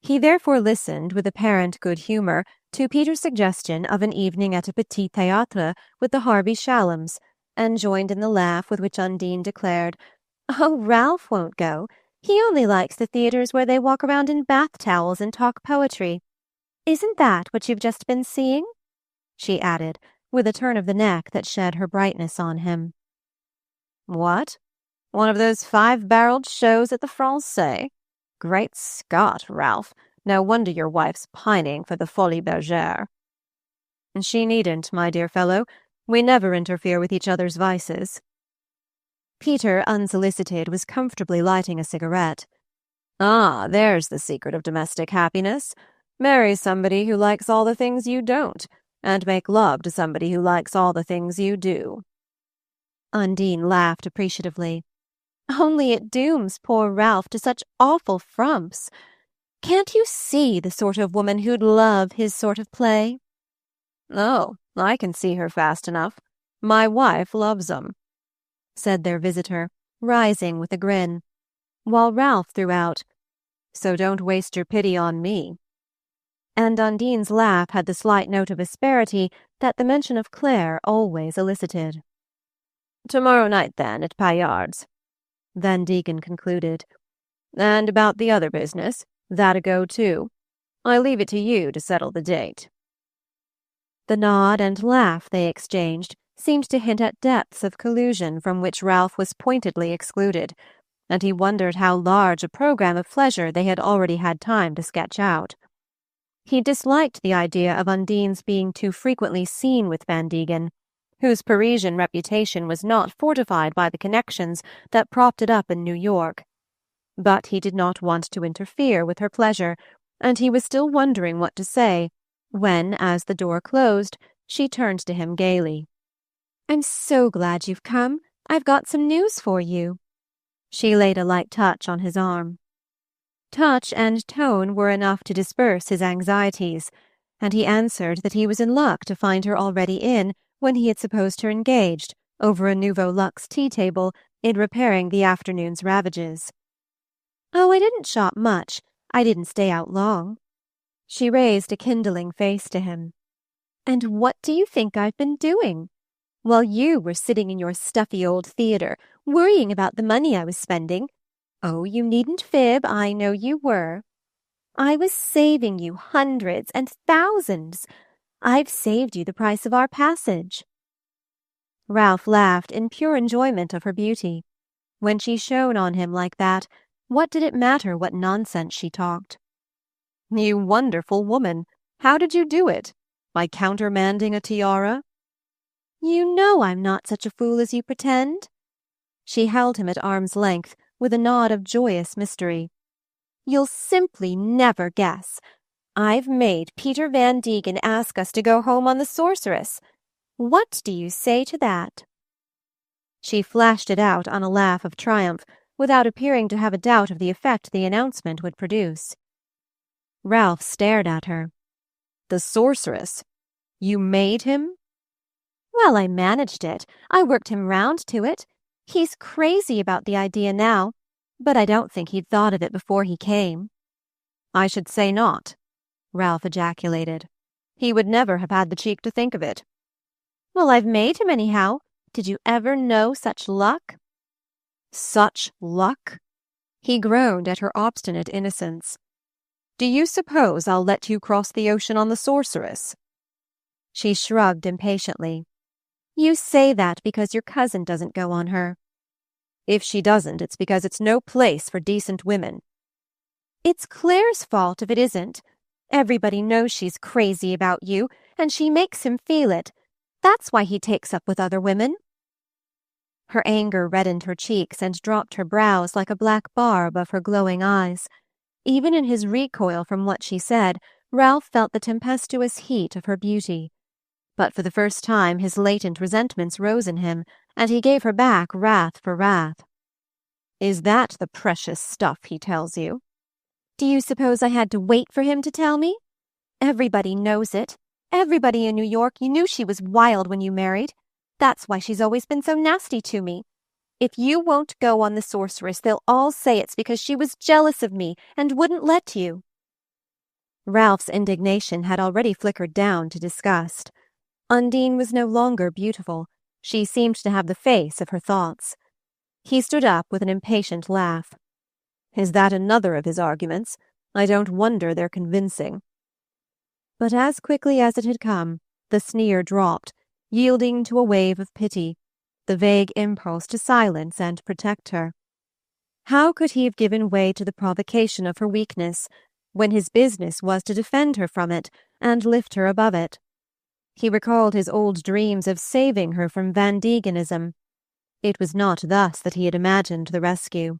B: He therefore listened with apparent good humour to Peter's suggestion of an evening at a petit théâtre with the Harvey Shallums, and joined in the laugh with which Undine declared,
A: "Oh, Ralph won't go. He only likes the theatres where they walk around in bath towels and talk poetry. Isn't that what you've just been seeing?"
B: she added, with a turn of the neck that shed her brightness on him. "What? One of those 5-barreled shows at the Français? Great Scott, Ralph! No wonder your wife's pining for the Folies Bergère." "She needn't, my dear fellow. We never interfere with each other's vices." Peter, unsolicited, was comfortably lighting a cigarette. "Ah, there's the secret of domestic happiness. Marry somebody who likes all the things you don't, and make love to somebody who likes all the things you do." Undine laughed appreciatively.
A: "Only it dooms poor Ralph to such awful frumps. Can't you see the sort of woman who'd love his sort of play?"
B: "Oh, I can see her fast enough. My wife loves 'em," said their visitor, rising with a grin, while Ralph threw out, "So don't waste your pity on me." And Undine's laugh had the slight note of asperity that the mention of Claire always elicited. "Tomorrow night, then, at Paillard's," Van Degen concluded. "And about the other business, that a go too? I leave it to you to settle the date." The nod and laugh they exchanged seemed to hint at depths of collusion from which Ralph was pointedly excluded, and he wondered how large a program of pleasure they had already had time to sketch out. He disliked the idea of Undine's being too frequently seen with Van Degen, whose Parisian reputation was not fortified by the connections that propped it up in New York. But he did not want to interfere with her pleasure, and he was still wondering what to say when, as the door closed, she turned to him gaily.
A: "I'm so glad you've come. I've got some news for you." She laid a light touch on his arm. Touch and tone were enough to disperse his anxieties, and he answered that he was in luck to find her already in when he had supposed her engaged, over a nouveau luxe tea-table, in repairing the afternoon's ravages. "Oh, I didn't shop much. I didn't stay out long." She raised a kindling face to him. "And what do you think I've been doing? While you were sitting in your stuffy old theatre, worrying about the money I was spending. Oh, you needn't fib, I know you were. I was saving you hundreds and thousands. I've saved you the price of our passage." Ralph laughed in pure enjoyment of her beauty. When she shone on him like that, what did it matter what nonsense she talked?
B: "You wonderful woman! How did you do it? By countermanding a tiara?"
A: "You know I'm not such a fool as you pretend." She held him at arm's length, with a nod of joyous mystery. "You'll simply never guess. I've made Peter Van Degen ask us to go home on the Sorceress. What do you say to that?" She flashed it out on a laugh of triumph, without appearing to have a doubt of the effect the announcement would produce.
B: Ralph stared at her. "The Sorceress? You made him?"
A: "Well, I managed it. I worked him round to it. He's crazy about the idea now, but I don't think he'd thought of it before he came."
B: "I should say not," Ralph ejaculated. "He would never have had the cheek to think of it."
A: "Well, I've made him anyhow. Did you ever know such luck?"
B: "Such luck?" He groaned at her obstinate innocence. "Do you suppose I'll let you cross the ocean on the Sorceress?"
A: She shrugged impatiently. "You say that because your cousin doesn't go on her."
B: "If she doesn't, it's because it's no place for decent women."
A: "It's Claire's fault if it isn't. Everybody knows she's crazy about you, and she makes him feel it. That's why he takes up with other women." Her anger reddened her cheeks and dropped her brows like a black bar above her glowing eyes. Even in his recoil from what she said, Ralph felt the tempestuous heat of her beauty. But for the first time his latent resentments rose in him, and he gave her back wrath for wrath.
B: "Is that the precious stuff he tells you?"
A: "Do you suppose I had to wait for him to tell me? Everybody knows it. Everybody in New York knew she was wild when you married. That's why she's always been so nasty to me. If you won't go on the Sorceress, they'll all say it's because she was jealous of me and wouldn't let you." Ralph's indignation had already flickered down to disgust. Undine was no longer beautiful. She seemed to have the face of her thoughts. He stood up with an impatient laugh.
B: "Is that another of his arguments? I don't wonder they're convincing."
A: But as quickly as it had come, the sneer dropped, yielding to a wave of pity, the vague impulse to silence and protect her. How could he have given way to the provocation of her weakness, when his business was to defend her from it and lift her above it? He recalled his old dreams of saving her from Van Degenism. It was not thus that he had imagined the rescue.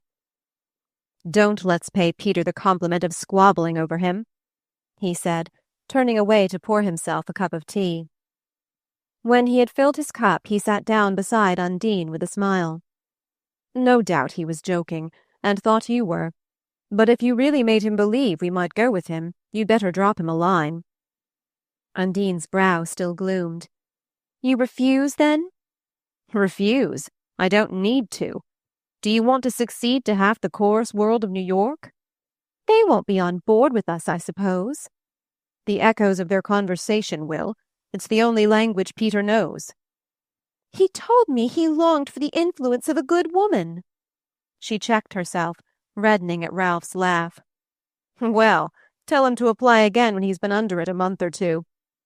B: "Don't let's pay Peter the compliment of squabbling over him," he said, turning away to pour himself a cup of tea.
A: When he had filled his cup, he sat down beside Undine with a smile.
B: "No doubt he was joking, and thought you were. But if you really made him believe we might go with him, you'd better drop him a line."
A: Undine's brow still gloomed. "You refuse, then?
B: Refuse. I don't need to. Do you want to succeed to half the chorus world of New York?
A: They won't be on board with us, I suppose.
B: The echoes of their conversation will. It's the only language Peter knows.
A: He told me he longed for the influence of a good woman.
B: She checked herself, reddening at Ralph's laugh. Well, tell him to apply again when he's been under it a month or two.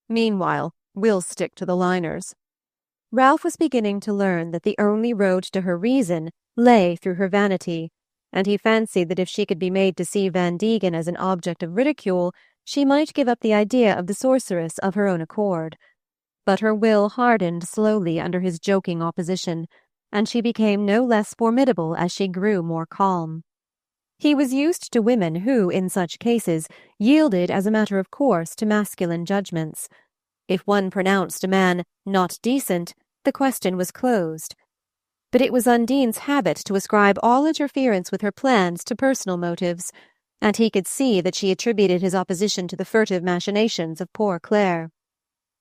B: Meanwhile, we'll stick to the liners.
A: Ralph was beginning to learn that the only road to her reason lay through her vanity, and he fancied that if she could be made to see Van Degen as an object of ridicule, she might give up the idea of the sorceress of her own accord. But her will hardened slowly under his joking opposition, and she became no less formidable as she grew more calm. He was used to women who, in such cases, yielded as a matter of course to masculine judgments. If one pronounced a man not decent, the question was closed. But it was Undine's habit to ascribe all interference with her plans to personal motives, and he could see that she attributed his opposition to the furtive machinations of poor Claire.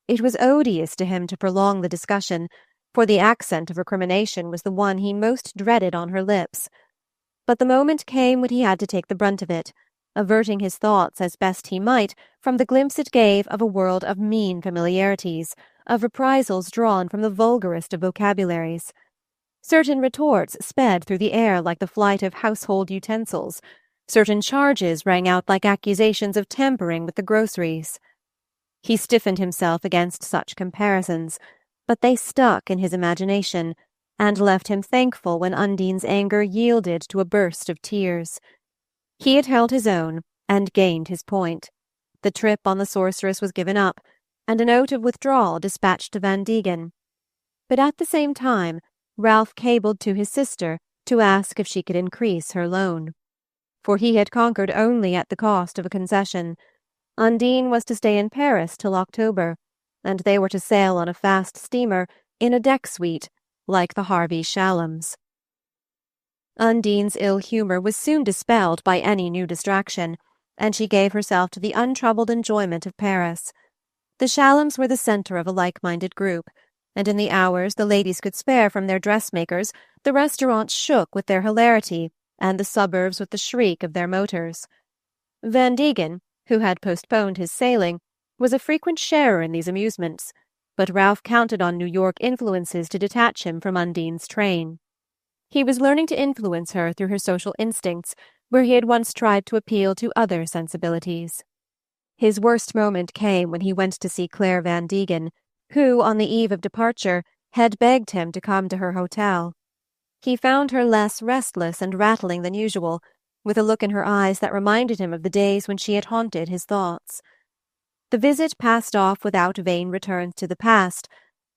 A: It was odious to him to prolong the discussion, for the accent of recrimination was the one he most dreaded on her lips. But the moment came when he had to take the brunt of it, averting his thoughts as best he might from the glimpse it gave of a world of mean familiarities, of reprisals drawn from the vulgarest of vocabularies. Certain retorts sped through the air like the flight of household utensils. Certain charges rang out like accusations of tampering with the groceries. He stiffened himself against such comparisons, but they stuck in his imagination, and left him thankful when Undine's anger yielded to a burst of tears. He had held his own, and gained his point. The trip on the sorceress was given up, and a note of withdrawal dispatched to Van Degen. But at the same time, Ralph cabled to his sister to ask if she could increase her loan. For he had conquered only at the cost of a concession. Undine was to stay in Paris till October, and they were to sail on a fast steamer in a deck suite, like the Harvey Shallums. Undine's ill humour was soon dispelled by any new distraction, and she gave herself to the untroubled enjoyment of Paris. The Shallums were the centre of a like-minded group, and in the hours the ladies could spare from their dressmakers, the restaurants shook with their hilarity, and the suburbs with the shriek of their motors. Van Degen, who had postponed his sailing, was a frequent sharer in these amusements, but Ralph counted on New York influences to detach him from Undine's train. He was learning to influence her through her social instincts, where he had once tried to appeal to other sensibilities. His worst moment came when he went to see Claire Van Degen, who, on the eve of departure, had begged him to come to her hotel. He found her less restless and rattling than usual, with a look in her eyes that reminded him of the days when she had haunted his thoughts. The visit passed off without vain returns to the past,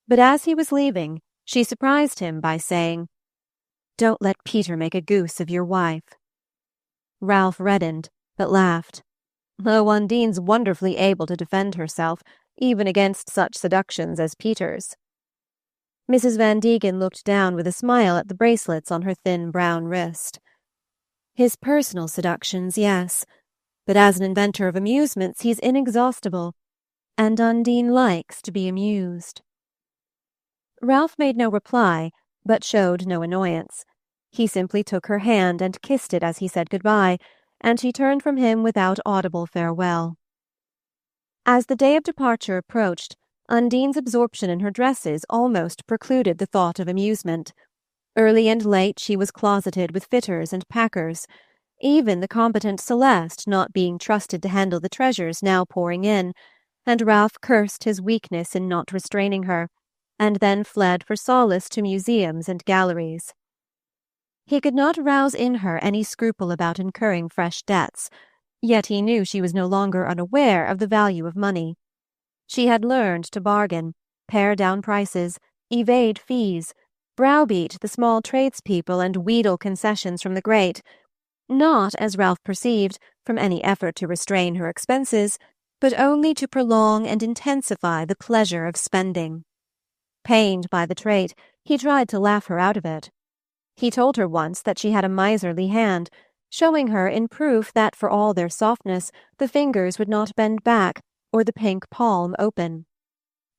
A: but as he was leaving, she surprised him by saying, "Don't let Peter make a goose of your wife." Ralph reddened, but laughed. Oh, Undine's wonderfully able to defend herself, even against such seductions as Peter's. Mrs. Van Degen looked down with a smile at the bracelets on her thin brown wrist. His personal seductions, yes, but as an inventor of amusements he's inexhaustible, and Undine likes to be amused. Ralph made no reply, but showed no annoyance. He simply took her hand and kissed it as he said good-bye, and she turned from him without audible farewell. As the day of departure approached, Undine's absorption in her dresses almost precluded the thought of amusement. Early and late she was closeted with fitters and packers, even the competent Celeste not being trusted to handle the treasures now pouring in, and Ralph cursed his weakness in not restraining her, and then fled for solace to museums and galleries. He could not rouse in her any scruple about incurring fresh debts, yet he knew she was no longer unaware of the value of money. She had learned to bargain, pare down prices, evade fees, browbeat the small tradespeople and wheedle concessions from the great, not, as Ralph perceived, from any effort to restrain her expenses, but only to prolong and intensify the pleasure of spending. Pained by the trait, he tried to laugh her out of it. He told her once that she had a miserly hand, showing her in proof that for all their softness the fingers would not bend back or the pink palm open.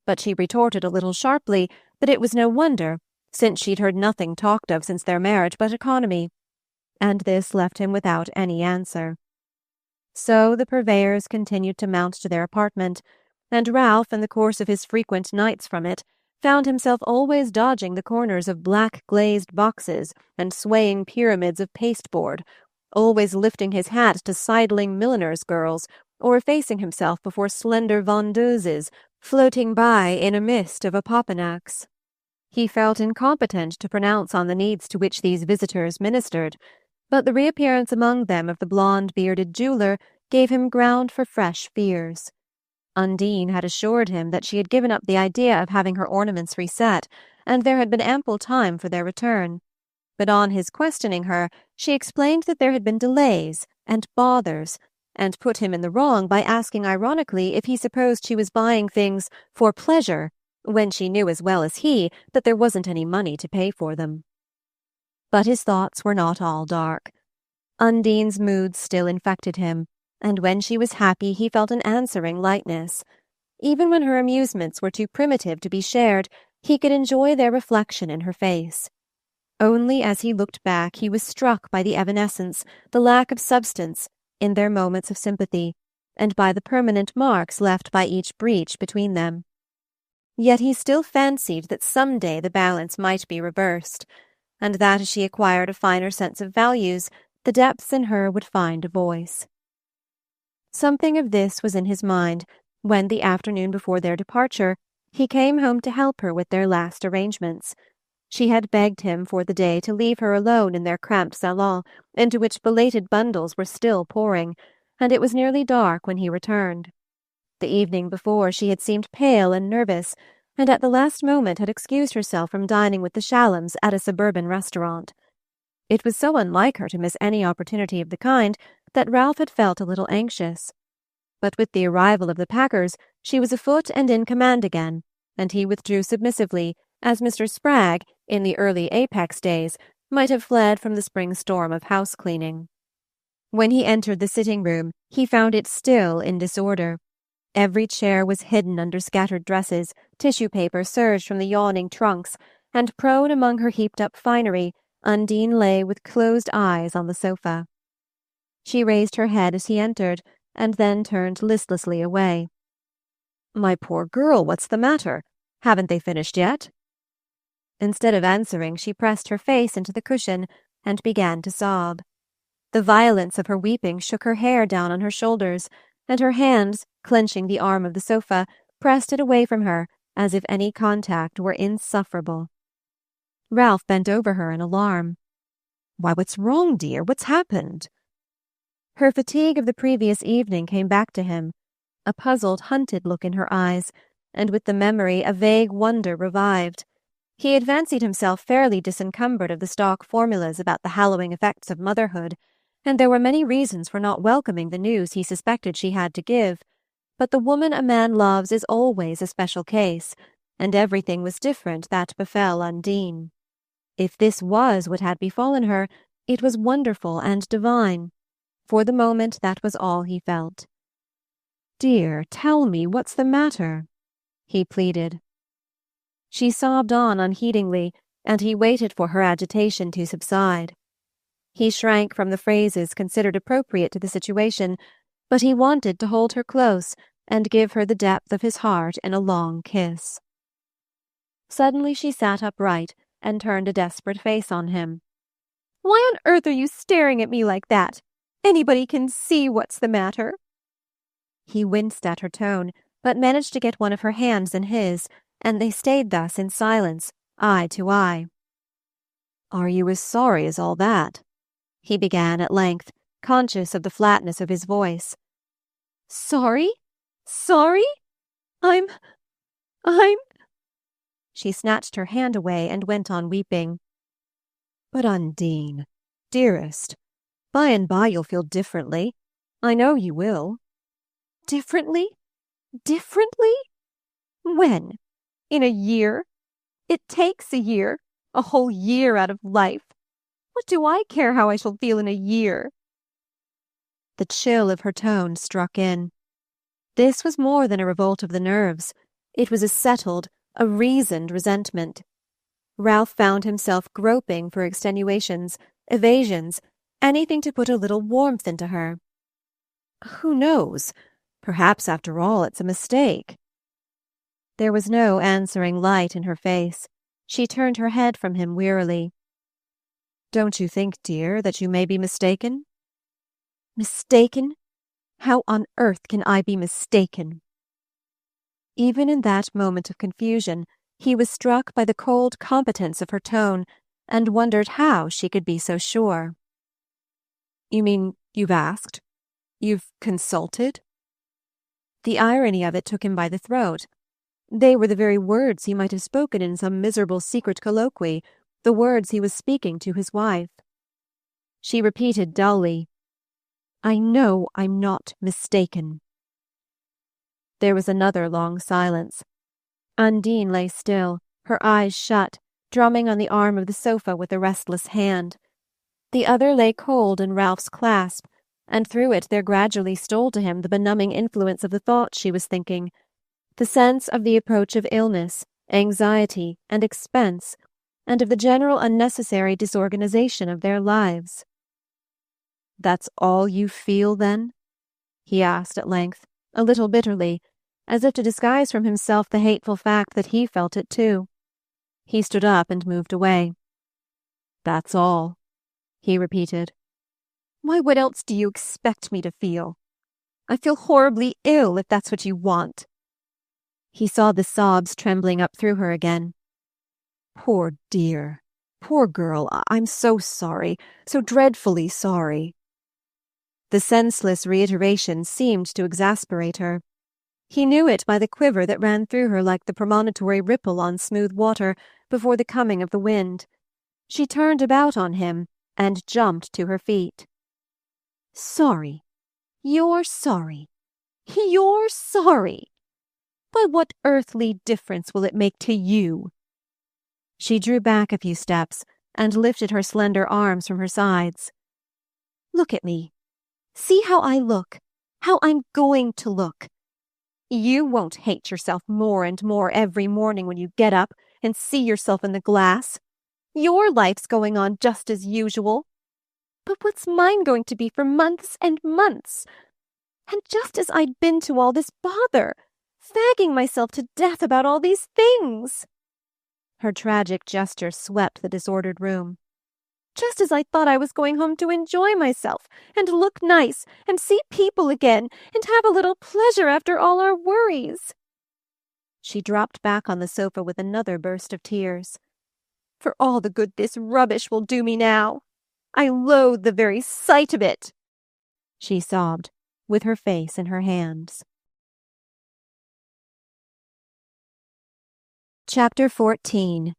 A: But she retorted a little sharply that it was no wonder,
B: since she'd heard nothing talked of since their marriage but economy, and this left him without any answer. So the purveyors continued to mount to their apartment, and Ralph, in the course of his frequent nights from it, found himself always dodging the corners of black glazed boxes and swaying pyramids of pasteboard, always lifting his hat to sidling milliners' girls, or effacing himself before slender vendeuses floating by in a mist of opopanax. He felt incompetent to pronounce on the needs to which these visitors ministered, but the reappearance among them of the blonde-bearded jeweler gave him ground for fresh fears. Undine had assured him that she had given up the idea of having her ornaments reset, and there had been ample time for their return. But on his questioning her, she explained that there had been delays and bothers, and put him in the wrong by asking ironically if he supposed she was buying things for pleasure, when she knew as well as he that there wasn't any money to pay for them. But his thoughts were not all dark. Undine's moods still infected him, and when she was happy he felt an answering lightness. Even when her amusements were too primitive to be shared, he could enjoy their reflection in her face. Only as he looked back he was struck by the evanescence, the lack of substance, in their moments of sympathy, and by the permanent marks left by each breach between them. Yet he still fancied that some day the balance might be reversed, and that as she acquired a finer sense of values, the depths in her would find a voice. Something of this was in his mind when, the afternoon before their departure, he came home to help her with their last arrangements. She had begged him for the day to leave her alone in their cramped salon, into which belated bundles were still pouring, and it was nearly dark when he returned. The evening before she had seemed pale and nervous, and at the last moment had excused herself from dining with the Shallums at a suburban restaurant. It was so unlike her to miss any opportunity of the kind that Ralph had felt a little anxious. But with the arrival of the Packers she was afoot and in command again, and he withdrew submissively, as Mr. Spragg, in the early Apex days, might have fled from the spring storm of house-cleaning. When he entered the sitting-room, he found it still in disorder. Every chair was hidden under scattered dresses, tissue paper surged from the yawning trunks, and prone among her heaped-up finery, Undine lay with closed eyes on the sofa. She raised her head as he entered, and then turned listlessly away. "My poor girl, what's the matter? Haven't they finished yet?" Instead of answering, she pressed her face into the cushion and began to sob. The violence of her weeping shook her hair down on her shoulders, and her hands, clenching the arm of the sofa, pressed it away from her as if any contact were insufferable. Ralph bent over her in alarm. "Why, what's wrong, dear? What's happened?" Her fatigue of the previous evening came back to him, a puzzled, hunted look in her eyes, and with the memory a vague wonder revived. He had fancied himself fairly disencumbered of the stock formulas about the hallowing effects of motherhood, and there were many reasons for not welcoming the news he suspected she had to give. But the woman a man loves is always a special case, and everything was different that befell Undine. If this was what had befallen her, it was wonderful and divine. For the moment that was all he felt. "Dear, tell me, what's the matter?" he pleaded. She sobbed on unheedingly, and he waited for her agitation to subside. He shrank from the phrases considered appropriate to the situation, but he wanted to hold her close and give her the depth of his heart in a long kiss. Suddenly she sat upright and turned a desperate face on him. "Why on earth are you staring at me like that? Anybody can see what's the matter." He winced at her tone, but managed to get one of her hands in his, and they stayed thus in silence, eye to eye. "Are you as sorry as all that?" he began at length, conscious of the flatness of his voice. "Sorry? Sorry? I'm... She snatched her hand away and went on weeping. "But Undine, dearest, by and by you'll feel differently. I know you will." "Differently? Differently? When? In a year? It takes a year, a whole year out of life. What do I care how I shall feel in a year?" The chill of her tone struck in. This was more than a revolt of the nerves. It was a settled, a reasoned resentment.
A: Ralph found himself groping for extenuations, evasions, anything to put a little warmth into her. Who knows? Perhaps, after all, it's a mistake. There was no answering light in her face. She turned her head from him wearily. Don't you think, dear, that you may be mistaken? Mistaken? How on earth can I be mistaken? Even in that moment of confusion, he was struck by the cold competence of her tone and wondered how she could be so sure. You mean you've asked? You've consulted? The irony of it took him by the throat. They were the very words he might have spoken in some miserable secret colloquy, the words he was speaking to his wife. She repeated dully, I know I'm not mistaken. There was another long silence. Undine lay still, her eyes shut, drumming on the arm of the sofa with a restless hand. The other lay cold in Ralph's clasp, and through it there gradually stole to him the benumbing influence of the thoughts she was thinking, the sense of the approach of illness, anxiety, and expense, and of the general unnecessary disorganization of their lives. That's all you feel, then? He asked at length, a little bitterly, as if to disguise from himself the hateful fact that he felt it too. He stood up and moved away. That's all, he repeated. Why, what else do you expect me to feel? I feel horribly ill, if that's what you want. He saw the sobs trembling up through her again. Poor dear, poor girl, I'm so sorry, so dreadfully sorry. The senseless reiteration seemed to exasperate her. He knew it by the quiver that ran through her like the premonitory ripple on smooth water before the coming of the wind. She turned about on him and jumped to her feet. Sorry. You're sorry. You're sorry. Why, what earthly difference will it make to you? She drew back a few steps and lifted her slender arms from her sides. Look at me. See how I look, how I'm going to look. You won't hate yourself more and more every morning when you get up and see yourself in the glass. Your life's going on just as usual. But what's mine going to be for months and months? And just as I'd been to all this bother, fagging myself to death about all these things. Her tragic gesture swept the disordered room. Just as I thought I was going home to enjoy myself, and look nice, and see people again, and have a little pleasure after all our worries. She dropped back on the sofa with another burst of tears. For all the good this rubbish will do me now. I loathe the very sight of it, she sobbed, with her face in her hands. Chapter 14.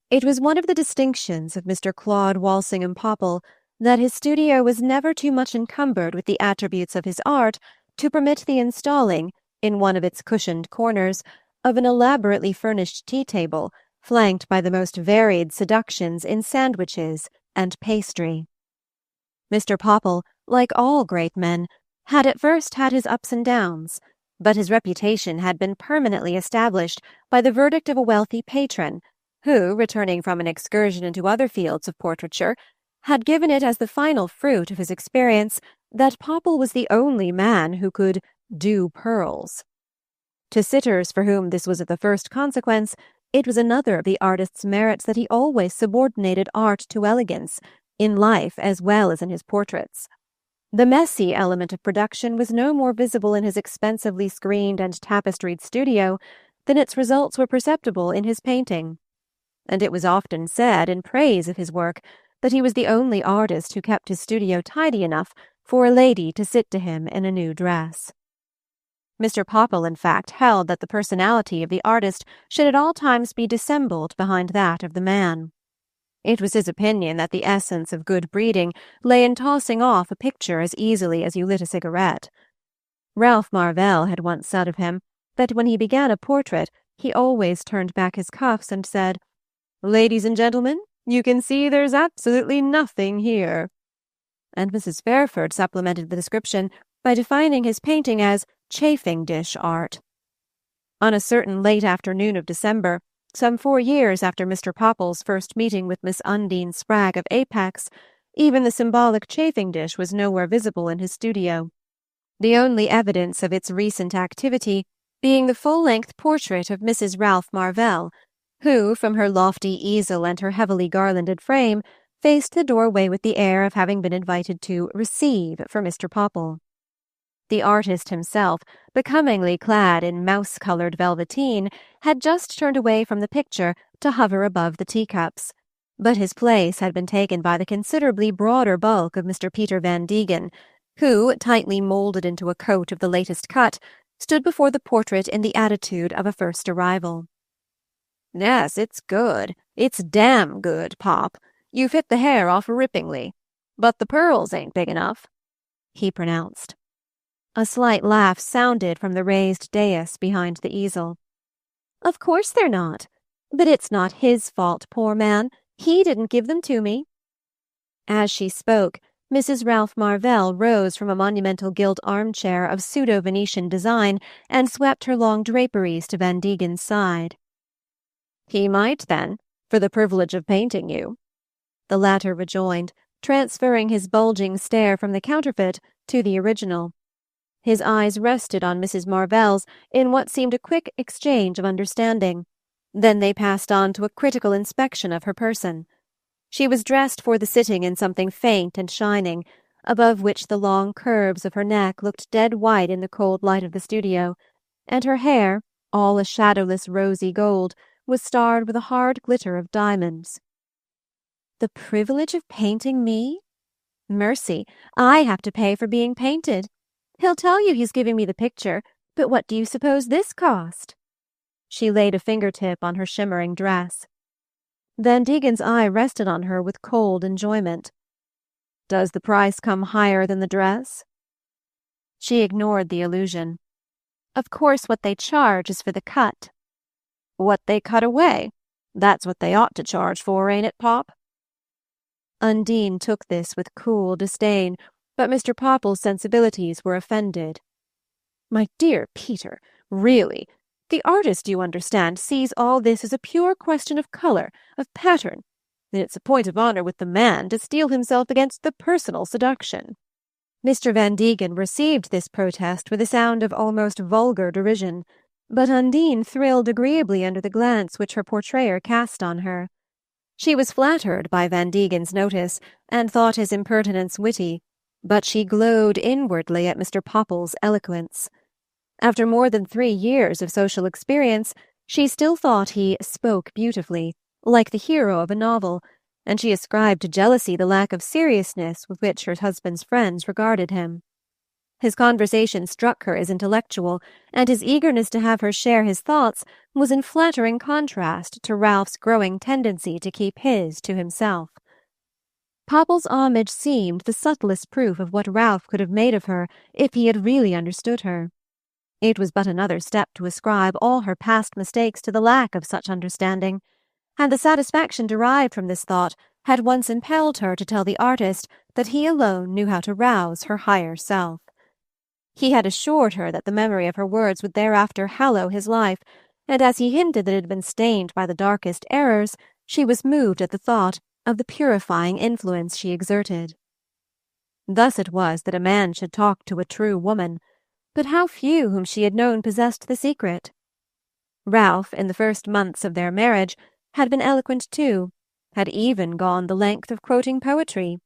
A: It was one of the distinctions of Mr. Claude Walsingham Popple that his studio was never too much encumbered with the attributes of his art to permit the installing, in one of its cushioned corners, of an elaborately furnished tea-table, flanked by the most varied seductions in sandwiches and pastry. Mr. Popple, like all great men, had at first had his ups and downs, but his reputation had been permanently established by the verdict of a wealthy patron, who, returning from an excursion into other fields of portraiture, had given it as the final fruit of his experience that Popple was the only man who could do pearls. To sitters for whom this was of the first consequence, it was another of the artist's merits that he always subordinated art to elegance, in life as well as in his portraits. The messy element of production was no more visible in his expensively screened and tapestried studio than its results were perceptible in his painting. And it was often said, in praise of his work, that he was the only artist who kept his studio tidy enough for a lady to sit to him in a new dress. Mr. Popple, in fact, held that the personality of the artist should at all times be dissembled behind that of the man. It was his opinion that the essence of good breeding lay in tossing off a picture as easily as you lit a cigarette. Ralph Marvell had once said of him that when he began a portrait he always turned back his cuffs and said, "Ladies and gentlemen, you can see there's absolutely nothing here." And Mrs. Fairford supplemented the description by defining his painting as chafing-dish art. On a certain late afternoon of December,
B: Some 4 years after Mr. Popple's first meeting with Miss Undine Spragg of Apex, even the symbolic chafing dish was nowhere visible in his studio, the only evidence of its recent activity being the full-length portrait of Mrs. Ralph Marvell, who, from her lofty easel and her heavily garlanded frame, faced the doorway with the air of having been invited to receive for Mr. Popple. The artist himself, becomingly clad in mouse-colored velveteen, had just turned away from the picture to hover above the teacups, but his place had been taken by the considerably broader bulk of Mr. Peter Van Degen, who, tightly molded into a coat of the latest cut, stood before the portrait in the attitude of a first arrival. "Yes, it's good. It's damn good, Pop. You've hit the hair off rippingly. But the pearls ain't big enough," he pronounced. A slight laugh sounded from the raised dais behind the easel. "Of course they're not. But it's not his fault, poor man. He didn't give them to me." As she spoke, Mrs. Ralph Marvell rose from a monumental gilt armchair of pseudo-Venetian design and swept her long draperies to Van Degen's side. "He might, then, for the privilege of painting you," the latter rejoined, transferring his bulging stare from the counterfeit to the original. His eyes rested on Mrs. Marvell's in what seemed a quick exchange of understanding. Then they passed on to a critical inspection of her person. She was dressed for the sitting in something faint and shining, above which the long curves of her neck looked dead white in the cold light of the studio, and her hair, all a shadowless rosy gold, was starred with a hard glitter of diamonds. "The privilege of painting me? Mercy, I have to pay for being painted. He'll tell you he's giving me the picture, but what do you suppose this cost?" She laid a fingertip on her shimmering dress. Van Degen's eye rested on her with cold enjoyment. "Does the price come higher than the dress?" She ignored the allusion. "Of course what they charge is for the cut." "What they cut away? That's what they ought to charge for, ain't it, Pop?" Undine took this with cool disdain, but Mr. Popple's sensibilities were offended. "My dear Peter, really, the artist, you understand, sees all this as a pure question of colour, of pattern, and it's a point of honour with the man to steel himself against the personal seduction." Mr. Van Degen received this protest with a sound of almost vulgar derision, but Undine thrilled agreeably under the glance which her portrayer cast on her. She was flattered by Van Degen's notice, and thought his impertinence witty, but she glowed inwardly at Mr. Popple's eloquence. After more than 3 years of social experience, she still thought he spoke beautifully, like the hero of a novel, and she ascribed to jealousy the lack of seriousness with which her husband's friends regarded him. His conversation struck her as intellectual, and his eagerness to have her share his thoughts was in flattering contrast to Ralph's growing tendency to keep his to himself. Popple's homage seemed the subtlest proof of what Ralph could have made of her if he had really understood her. It was but another step to ascribe all her past mistakes to the lack of such understanding, and the satisfaction derived from this thought had once impelled her to tell the artist that he alone knew how to rouse her higher self. He had assured her that the memory of her words would thereafter hallow his life, and as he hinted that it had been stained by the darkest errors, she was moved at the thought of the purifying influence she exerted. Thus it was that a man should talk to a true woman, but how few whom she had known possessed the secret. Ralph, in the first months of their marriage, had been eloquent too, had even gone the length of quoting poetry.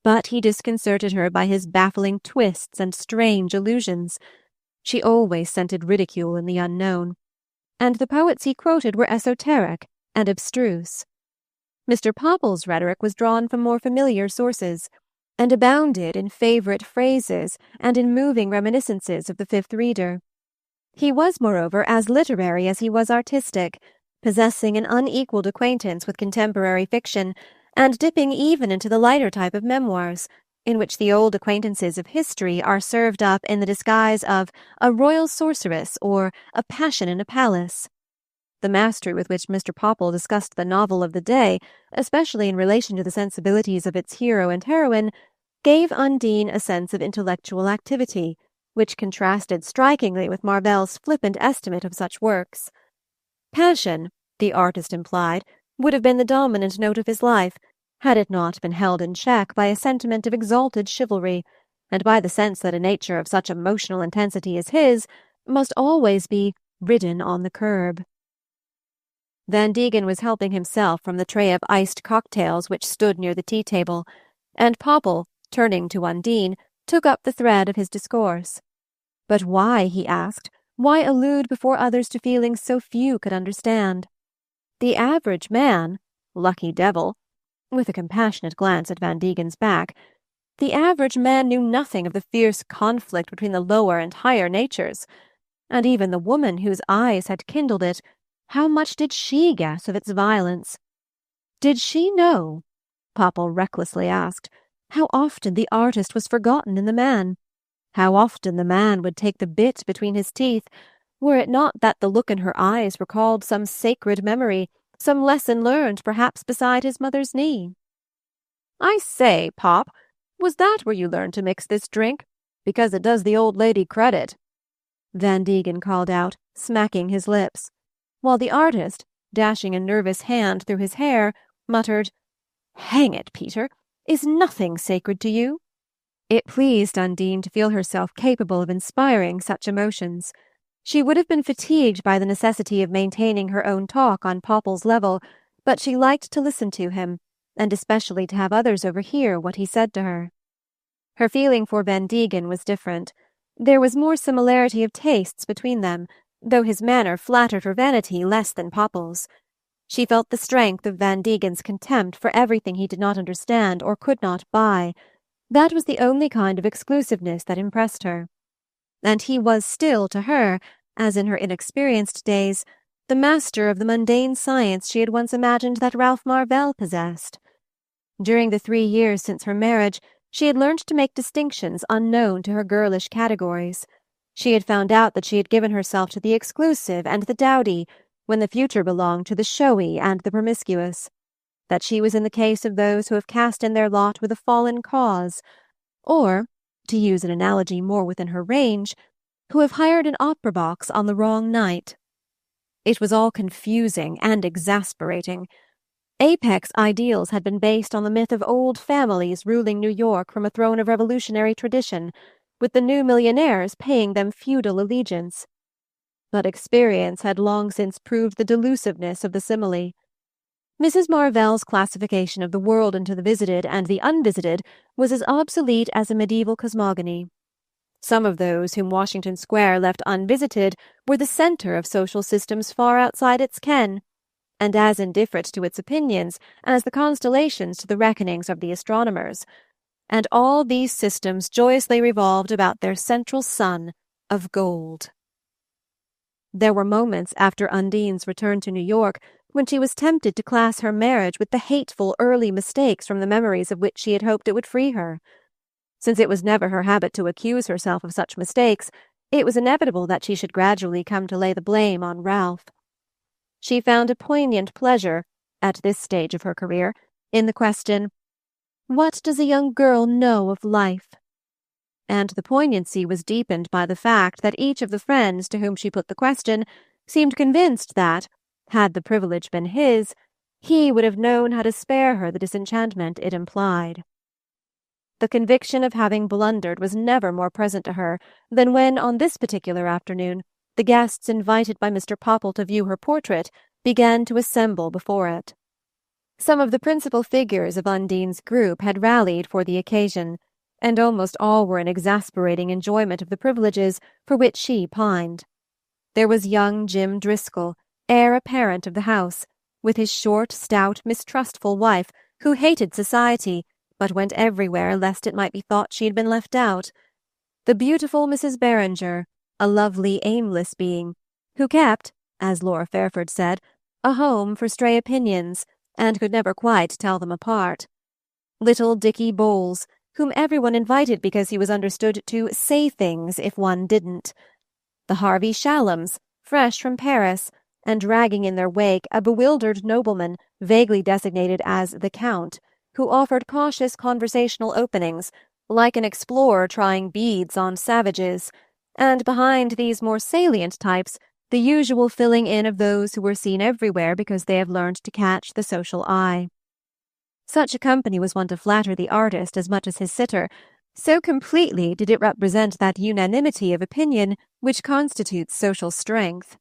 B: But he disconcerted her by his baffling twists and strange allusions. She always scented ridicule in the unknown, and the poets he quoted were esoteric and abstruse. Mr. Popple's rhetoric was drawn from more familiar sources, and abounded in favourite phrases and in moving reminiscences of the Fifth Reader. He was, moreover, as literary as he was artistic, possessing an unequalled acquaintance with contemporary fiction, and dipping even into the lighter type of memoirs, in which the old acquaintances of history are served up in the disguise of a royal sorceress or a passion in a palace. The mastery with which Mr. Popple discussed the novel of the day, especially in relation to the sensibilities of its hero and heroine, gave Undine a sense of intellectual activity, which contrasted strikingly with Marvell's flippant estimate of such works. Passion,
A: the artist implied, would have been the dominant note of his life, had it not been held in check by a sentiment of exalted chivalry, and by the sense that a nature of such emotional intensity as his must always be ridden on the curb. Van Degen was helping himself from the tray of iced cocktails which stood near the tea-table, and Popple, turning to Undine, took up the thread of his discourse. But why, he asked, why allude before others to feelings so few could understand? The average man, lucky devil, with a compassionate glance at Van Degen's back, the average man knew nothing of the fierce conflict between the lower and higher natures, and even the woman whose eyes had kindled it, how much did she guess of its violence? Did she know, Popple recklessly asked, how often the artist was forgotten in the man? How often the man would take the bit between his teeth, were it not that the look in her eyes recalled some sacred memory, some lesson learned perhaps beside his mother's knee? "I say, Pop, was that where you learned to mix this drink? Because it does the old lady credit," Van Degen called out, smacking his lips, while the artist, dashing a nervous hand through his hair, muttered, "Hang it, Peter, is nothing sacred to you?" It pleased Undine to feel herself capable of inspiring such emotions. She would have been fatigued by the necessity of maintaining her own talk on Popple's level, but she liked to listen to him, and especially to have others overhear what he said to her. Her feeling for Van Degen was different. There was more similarity of tastes between them, though his manner flattered her vanity less than Popple's. She felt the strength of Van Degen's contempt for everything he did not understand or could not buy. That was the only kind of exclusiveness that impressed her. And he was still to her, as in her inexperienced days, the master of the mundane science she had once imagined that Ralph Marvell possessed. During the 3 years since her marriage, she had learned to make distinctions unknown to her girlish categories. She had found out that she had given herself to the exclusive and the dowdy, when the future belonged to the showy and the promiscuous, that she was in the case of those who have cast in their lot with a fallen cause, or, to use an analogy more within her range, who have hired an opera box on the wrong night. It was all confusing and exasperating. Apex ideals had been based on the myth of old families ruling New York from a throne of revolutionary tradition, with the new millionaires paying them feudal allegiance. But experience had long since proved the delusiveness of the simile. Mrs. Marvell's classification of the world into the visited and the unvisited was as obsolete as a medieval cosmogony. Some of those whom Washington Square left unvisited were the center of social systems far outside its ken, and as indifferent to its opinions as the constellations to the reckonings of the astronomers. And all these systems joyously revolved about their central sun of gold. There were moments after Undine's return to New York when she was tempted to class her marriage with the hateful early mistakes from the memories of which she had hoped it would free her. Since it was never her habit to accuse herself of such mistakes, it was inevitable that she should gradually come to lay the blame on Ralph. She found a poignant pleasure, at this stage of her career, in the question, "What does a young girl know of life?" And the poignancy was deepened by the fact that each of the friends to whom she put the question seemed convinced that, had the privilege been his, he would have known how to spare her the disenchantment it implied. The conviction of having blundered was never more present to her than when, on this particular afternoon, the guests invited by Mr. Popple to view her portrait began to assemble before it. Some of the principal figures of Undine's group had rallied for the occasion, and almost all were in exasperating enjoyment of the privileges for which she pined. There was young Jim Driscoll, heir apparent of the house, with his short, stout, mistrustful wife, who hated society, but went everywhere lest it might be thought she had been left out. The beautiful Mrs. Beringer, a lovely, aimless being, who kept, as Laura Fairford said, a home for stray opinions, and could never quite tell them apart. Little Dicky Bowles, whom everyone invited because he was understood to say things if one didn't. The Harvey Shallums, fresh from Paris, and dragging in their wake a bewildered nobleman vaguely designated as the Count, who offered cautious conversational openings, like an explorer trying beads on savages, and behind these more salient types the usual filling in of those who were seen everywhere because they have learned to catch the social eye. Such a company was one to flatter the artist as much as his sitter, so completely did it represent that unanimity of opinion which constitutes social strength.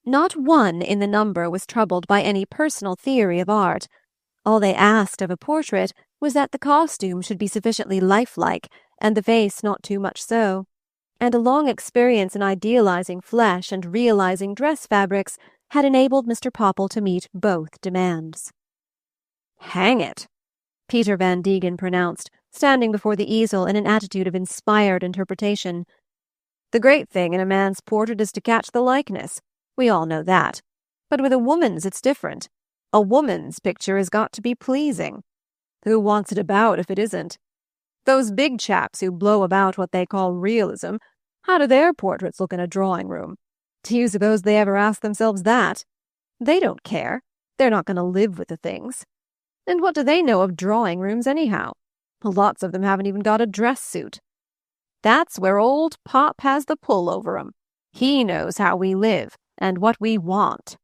A: Not one in the number was troubled by any personal theory of art. All they asked of a portrait was that the costume should be sufficiently lifelike and the face not too much so, and a long experience in idealizing flesh and realizing dress fabrics had enabled Mr. Popple to meet both demands. "Hang it," Peter Van Degen pronounced, standing before the easel in an attitude of inspired interpretation. "The great thing in a man's portrait is to catch the likeness. We all know that. But with a woman's it's different. A woman's picture has got to be pleasing. Who wants it about if it isn't? Those big chaps who blow about what they call realism, how do their portraits look in a drawing room? Do you suppose they ever ask themselves that? They don't care. They're not going to live with the things. And what do they know of drawing rooms anyhow? Lots of them haven't even got a dress suit. That's where old Pop has the pull over 'em. He knows how we live and what we want."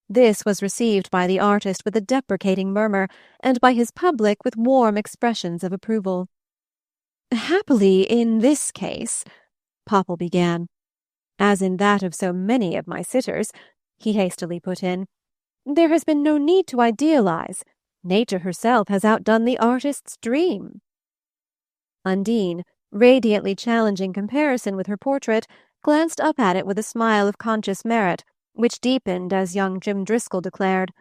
A: This was received by the artist with a deprecating murmur, and by his public with warm expressions of approval. "Happily, in this case," Popple began. "As in that of so many of my sitters," he hastily put in, "there has been no need to idealize. Nature herself has outdone the artist's dream." Undine, radiantly challenging comparison with her portrait, glanced up at it with a smile of conscious merit, which deepened as young Jim Driscoll declared,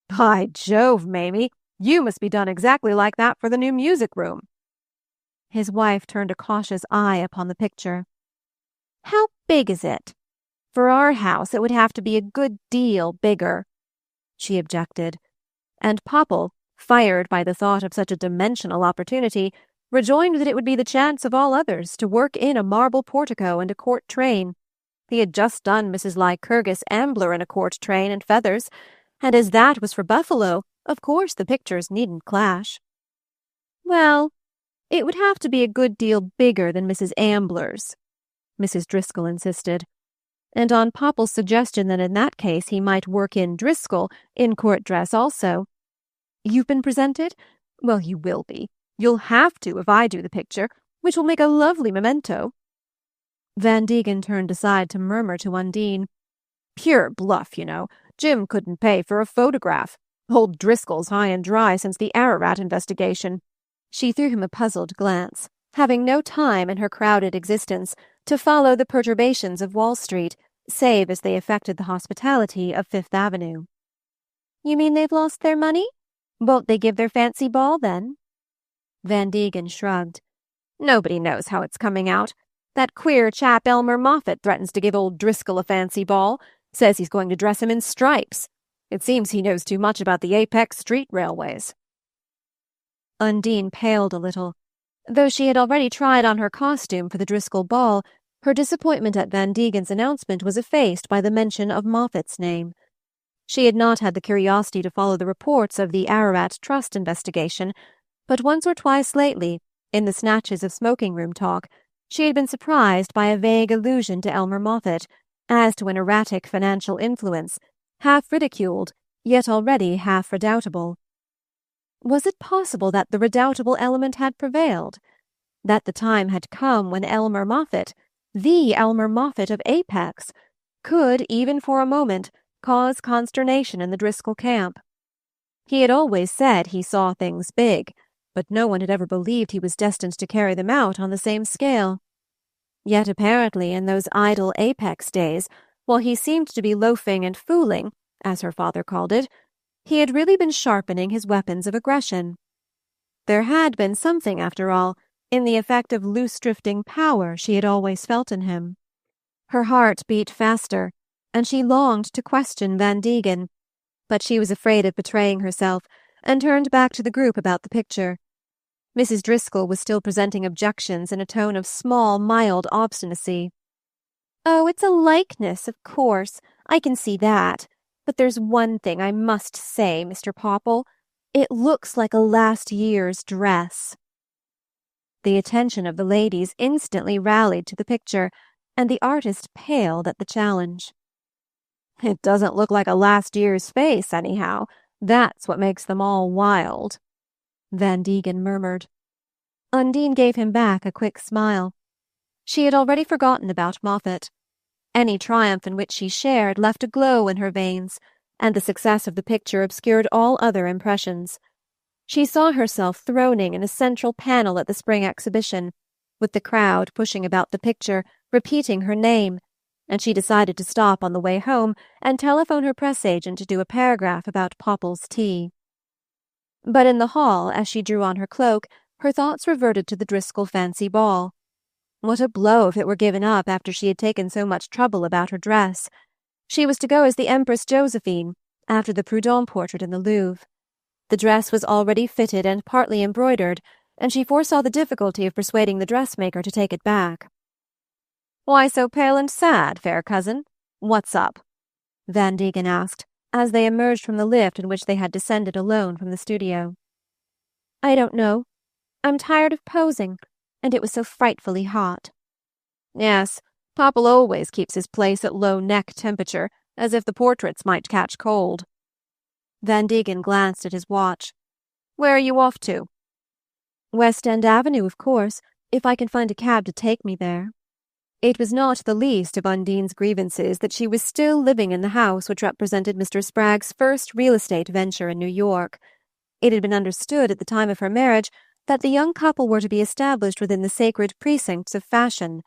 A: "By Jove, Mamie, you must be done exactly like that for the new music room." His wife turned a cautious eye upon the picture. "How big is it? For our house it would have to be a good deal bigger," she objected, and Popple, fired by the thought of such a dimensional opportunity, rejoined that it would be the chance of all others to work in a marble portico and a court train. He had just done Mrs. Lycurgus Ambler in a court train and feathers, and as that was for Buffalo, of course the pictures needn't clash. "Well, it would have to be a good deal bigger than Mrs. Ambler's," Mrs. Driscoll insisted, and on Popple's suggestion that in that case he might work in Driscoll in court dress also. "You've been presented? Well, you will be. You'll have to if I do the picture, which will make a lovely memento." Van Degen turned aside to murmur to Undine, "Pure bluff, you know. Jim couldn't pay for a photograph. Old Driscoll's high and dry since the Ararat investigation." She threw him a puzzled glance, having no time in her crowded existence to follow the perturbations of Wall Street, save as they affected the hospitality of Fifth Avenue. "You mean they've lost their money? Won't they give their fancy ball, then?" Van Degen shrugged. "Nobody knows how it's coming out. That queer chap Elmer Moffatt threatens to give old Driscoll a fancy ball, says he's going to dress him in stripes. It seems he knows too much about the Apex street railways." Undine paled a little. Though she had already tried on her costume for the Driscoll ball, her disappointment at Van Degen's announcement was effaced by the mention of Moffatt's name. She had not had the curiosity to follow the reports of the Ararat Trust investigation, but once or twice lately, in the snatches of smoking-room talk, she had been surprised by a vague allusion to Elmer Moffatt, as to an erratic financial influence, half ridiculed, yet already half redoubtable. Was it possible that the redoubtable element had prevailed? That the time had come when Elmer Moffatt, the Elmer Moffatt of Apex, could, even for a moment, cause consternation in the Driscoll camp? He had always said he saw things big, but no one had ever believed he was destined to carry them out on the same scale. Yet apparently in those idle Apex days, while he seemed to be loafing and fooling, as her father called it, he had really been sharpening his weapons of aggression. There had been something, after all, in the effect of loose-drifting power she had always felt in him. Her heart beat faster, and she longed to question Van Degen, but she was afraid of betraying herself, and turned back to the group about the picture. Mrs. Driscoll was still presenting objections in a tone of small, mild obstinacy. "Oh, it's a likeness, of course. I can see that. But there's one thing I must say, Mr. Popple. It looks like a last year's dress." The attention of the ladies instantly rallied to the picture, and the artist paled at the challenge. "It doesn't look like a last year's face, anyhow. That's what makes them all wild," Van Degen murmured. Undine gave him back a quick smile. She had already forgotten about Moffatt. Any triumph in which she shared left a glow in her veins, and the success of the picture obscured all other impressions. She saw herself throning in a central panel at the spring exhibition, with the crowd pushing about the picture, repeating her name, and she decided to stop on the way home and telephone her press agent to do a paragraph about Popple's tea. But in the hall, as she drew on her cloak, her thoughts reverted to the Driscoll fancy ball. What a blow if it were given up after she had taken so much trouble about her dress. She was to go as the Empress Josephine, after the Prudhomme portrait in the Louvre. The dress was already fitted and partly embroidered, and she foresaw the difficulty of persuading the dressmaker to take it back. "Why so pale and sad, fair cousin? What's up?" Van Degen asked, as they emerged from the lift in which they had descended alone from the studio. "I don't know. I'm tired of posing, and it was so frightfully hot." "Yes, Popple always keeps his place at low neck temperature, as if the portraits might catch cold." Van Degen glanced at his watch. "Where are you off to?" "West End Avenue, of course, if I can find a cab to take me there." It was not the least of Undine's grievances that she was still living in the house which represented Mr. Spragg's first real estate venture in New York. It had been understood at the time of her marriage that the young couple were to be established within the sacred precincts of fashion.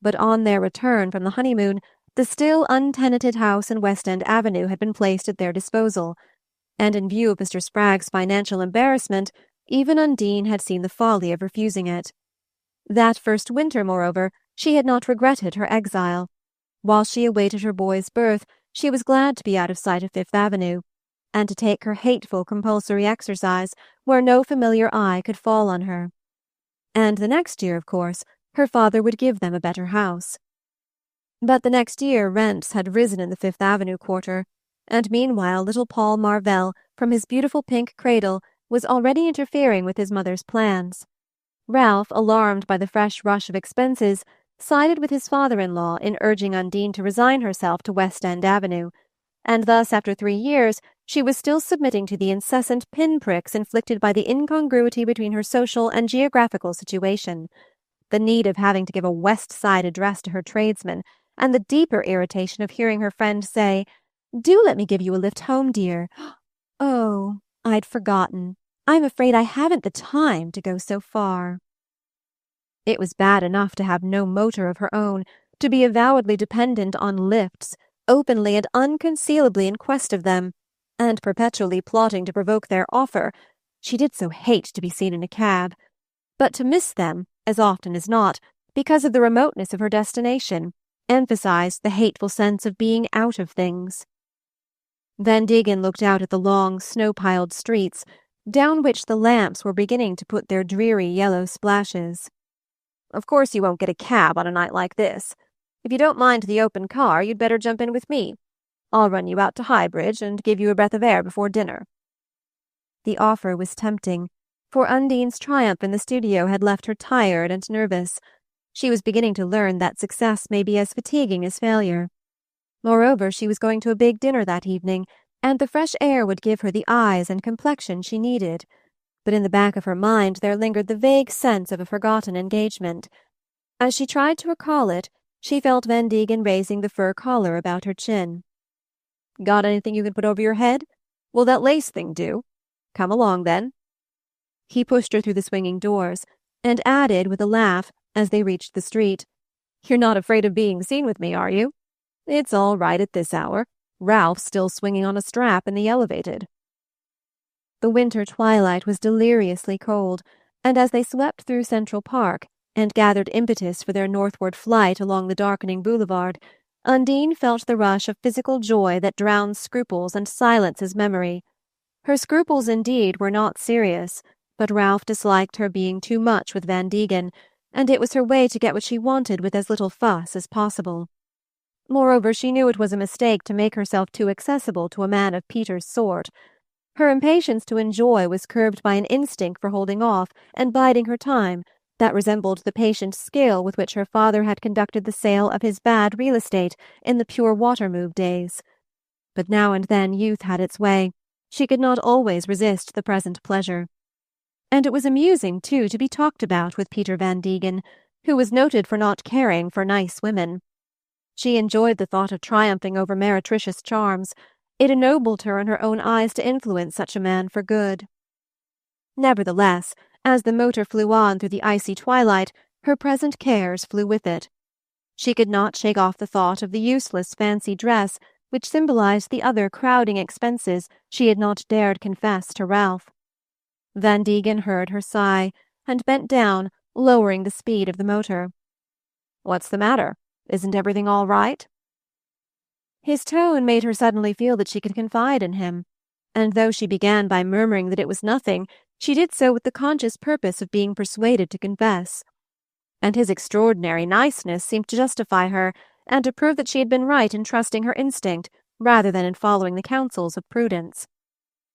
A: But on their return from the honeymoon, the still untenanted house in West End Avenue had been placed at their disposal, and in view of Mr. Spragg's financial embarrassment, even Undine had seen the folly of refusing it. That first winter, moreover, she had not regretted her exile. While she awaited her boy's birth, she was glad to be out of sight of Fifth Avenue, and to take her hateful compulsory exercise where no familiar eye could fall on her. And the next year, of course, her father would give them a better house. But the next year rents had risen in the Fifth Avenue quarter, and meanwhile little Paul Marvell, from his beautiful pink cradle, was already interfering with his mother's plans. Ralph, alarmed by the fresh rush of expenses, sided with his father-in-law in urging Undine to resign herself to West End Avenue, and thus after 3 years she was still submitting to the incessant pin-pricks inflicted by the incongruity between her social and geographical situation, the need of having to give a West Side address to her tradesmen, and the deeper irritation of hearing her friend say, "Do let me give you a lift home, dear." "Oh, I'd forgotten. I'm afraid I haven't the time to go so far." It was bad enough to have no motor of her own, to be avowedly dependent on lifts, openly and unconcealably in quest of them, and perpetually plotting to provoke their offer. She did so hate to be seen in a cab. But to miss them, as often as not, because of the remoteness of her destination, emphasized the hateful sense of being out of things. Van Degen looked out at the long, snow-piled streets, down which the lamps were beginning to put their dreary yellow splashes. "Of course you won't get a cab on a night like this. If you don't mind the open car, you'd better jump in with me. I'll run you out to Highbridge and give you a breath of air before dinner." The offer was tempting, for Undine's triumph in the studio had left her tired and nervous. She was beginning to learn that success may be as fatiguing as failure. Moreover, she was going to a big dinner that evening, and the fresh air would give her the eyes and complexion she needed. But in the back of her mind there lingered the vague sense of a forgotten engagement. As she tried to recall it, she felt Van Degen raising the fur collar about her chin. "Got anything you can put over your head? Will that lace thing do? Come along, then." He pushed her through the swinging doors, and added with a laugh, as they reached the street, "You're not afraid of being seen with me, are you? It's all right at this hour. Ralph's still swinging on a strap in the elevated." The winter twilight was deliriously cold, and as they swept through Central Park and gathered impetus for their northward flight along the darkening boulevard, Undine felt the rush of physical joy that drowns scruples and silences memory. Her scruples, indeed, were not serious, but Ralph disliked her being too much with Van Degen, and it was her way to get what she wanted with as little fuss as possible. Moreover, she knew it was a mistake to make herself too accessible to a man of Peter's sort. Her impatience to enjoy was curbed by an instinct for holding off and biding her time, that resembled the patient skill with which her father had conducted the sale of his bad real estate in the pure water move days. But now and then youth had its way. She could not always resist the present pleasure. And it was amusing, too, to be talked about with Peter Van Degen, who was noted for not caring for nice women. She enjoyed the thought of triumphing over meretricious charms. It ennobled her in her own eyes to influence such a man for good. Nevertheless, as the motor flew on through the icy twilight, her present cares flew with it. She could not shake off the thought of the useless fancy dress which symbolized the other crowding expenses she had not dared confess to Ralph. Van Degen heard her sigh, and bent down, lowering the speed of the motor. "What's the matter? Isn't everything all right?" His tone made her suddenly feel that she could confide in him, and though she began by murmuring that it was nothing, she did so with the conscious purpose of being persuaded to confess. And his extraordinary niceness seemed to justify her, and to prove that she had been right in trusting her instinct rather than in following the counsels of prudence.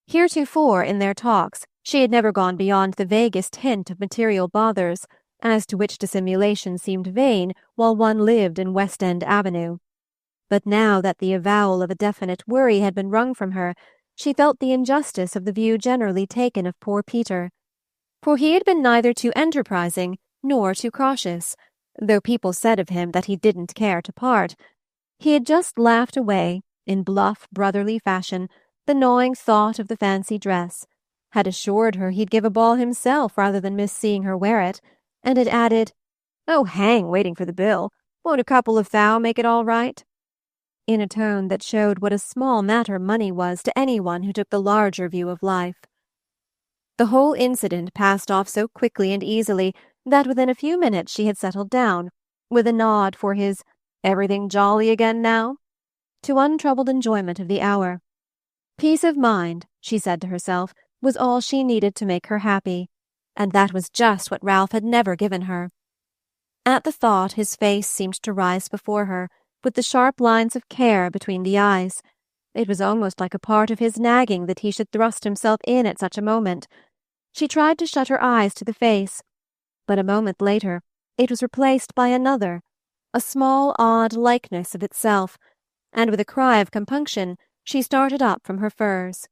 A: Heretofore, in their talks, she had never gone beyond the vaguest hint of material bothers, as to which dissimulation seemed vain while one lived in West End Avenue. But now that the avowal of a definite worry had been wrung from her, she felt the injustice of the view generally taken of poor Peter. For he had been neither too enterprising nor too cautious, though people said of him that he didn't care to part. He had just laughed away, in bluff, brotherly fashion, the gnawing thought of the fancy dress, had assured her he'd give a ball himself rather than miss seeing her wear it, and had added, "Oh, hang waiting for the bill. Won't a couple of thou make it all right?" in a tone that showed what a small matter money was to anyone who took the larger view of life. The whole incident passed off so quickly and easily that within a few minutes she had settled down, with a nod for his "everything jolly again now?" to untroubled enjoyment of the hour. Peace of mind, she said to herself, was all she needed to make her happy, and that was just what Ralph had never given her. At the thought his face seemed to rise before her, with the sharp lines of care between the eyes. It was almost like a part of his nagging that he should thrust himself in at such a moment. She tried to shut her eyes to the face, but a moment later it was replaced by another, a small odd likeness of itself, and with a cry of compunction she started up from her furs.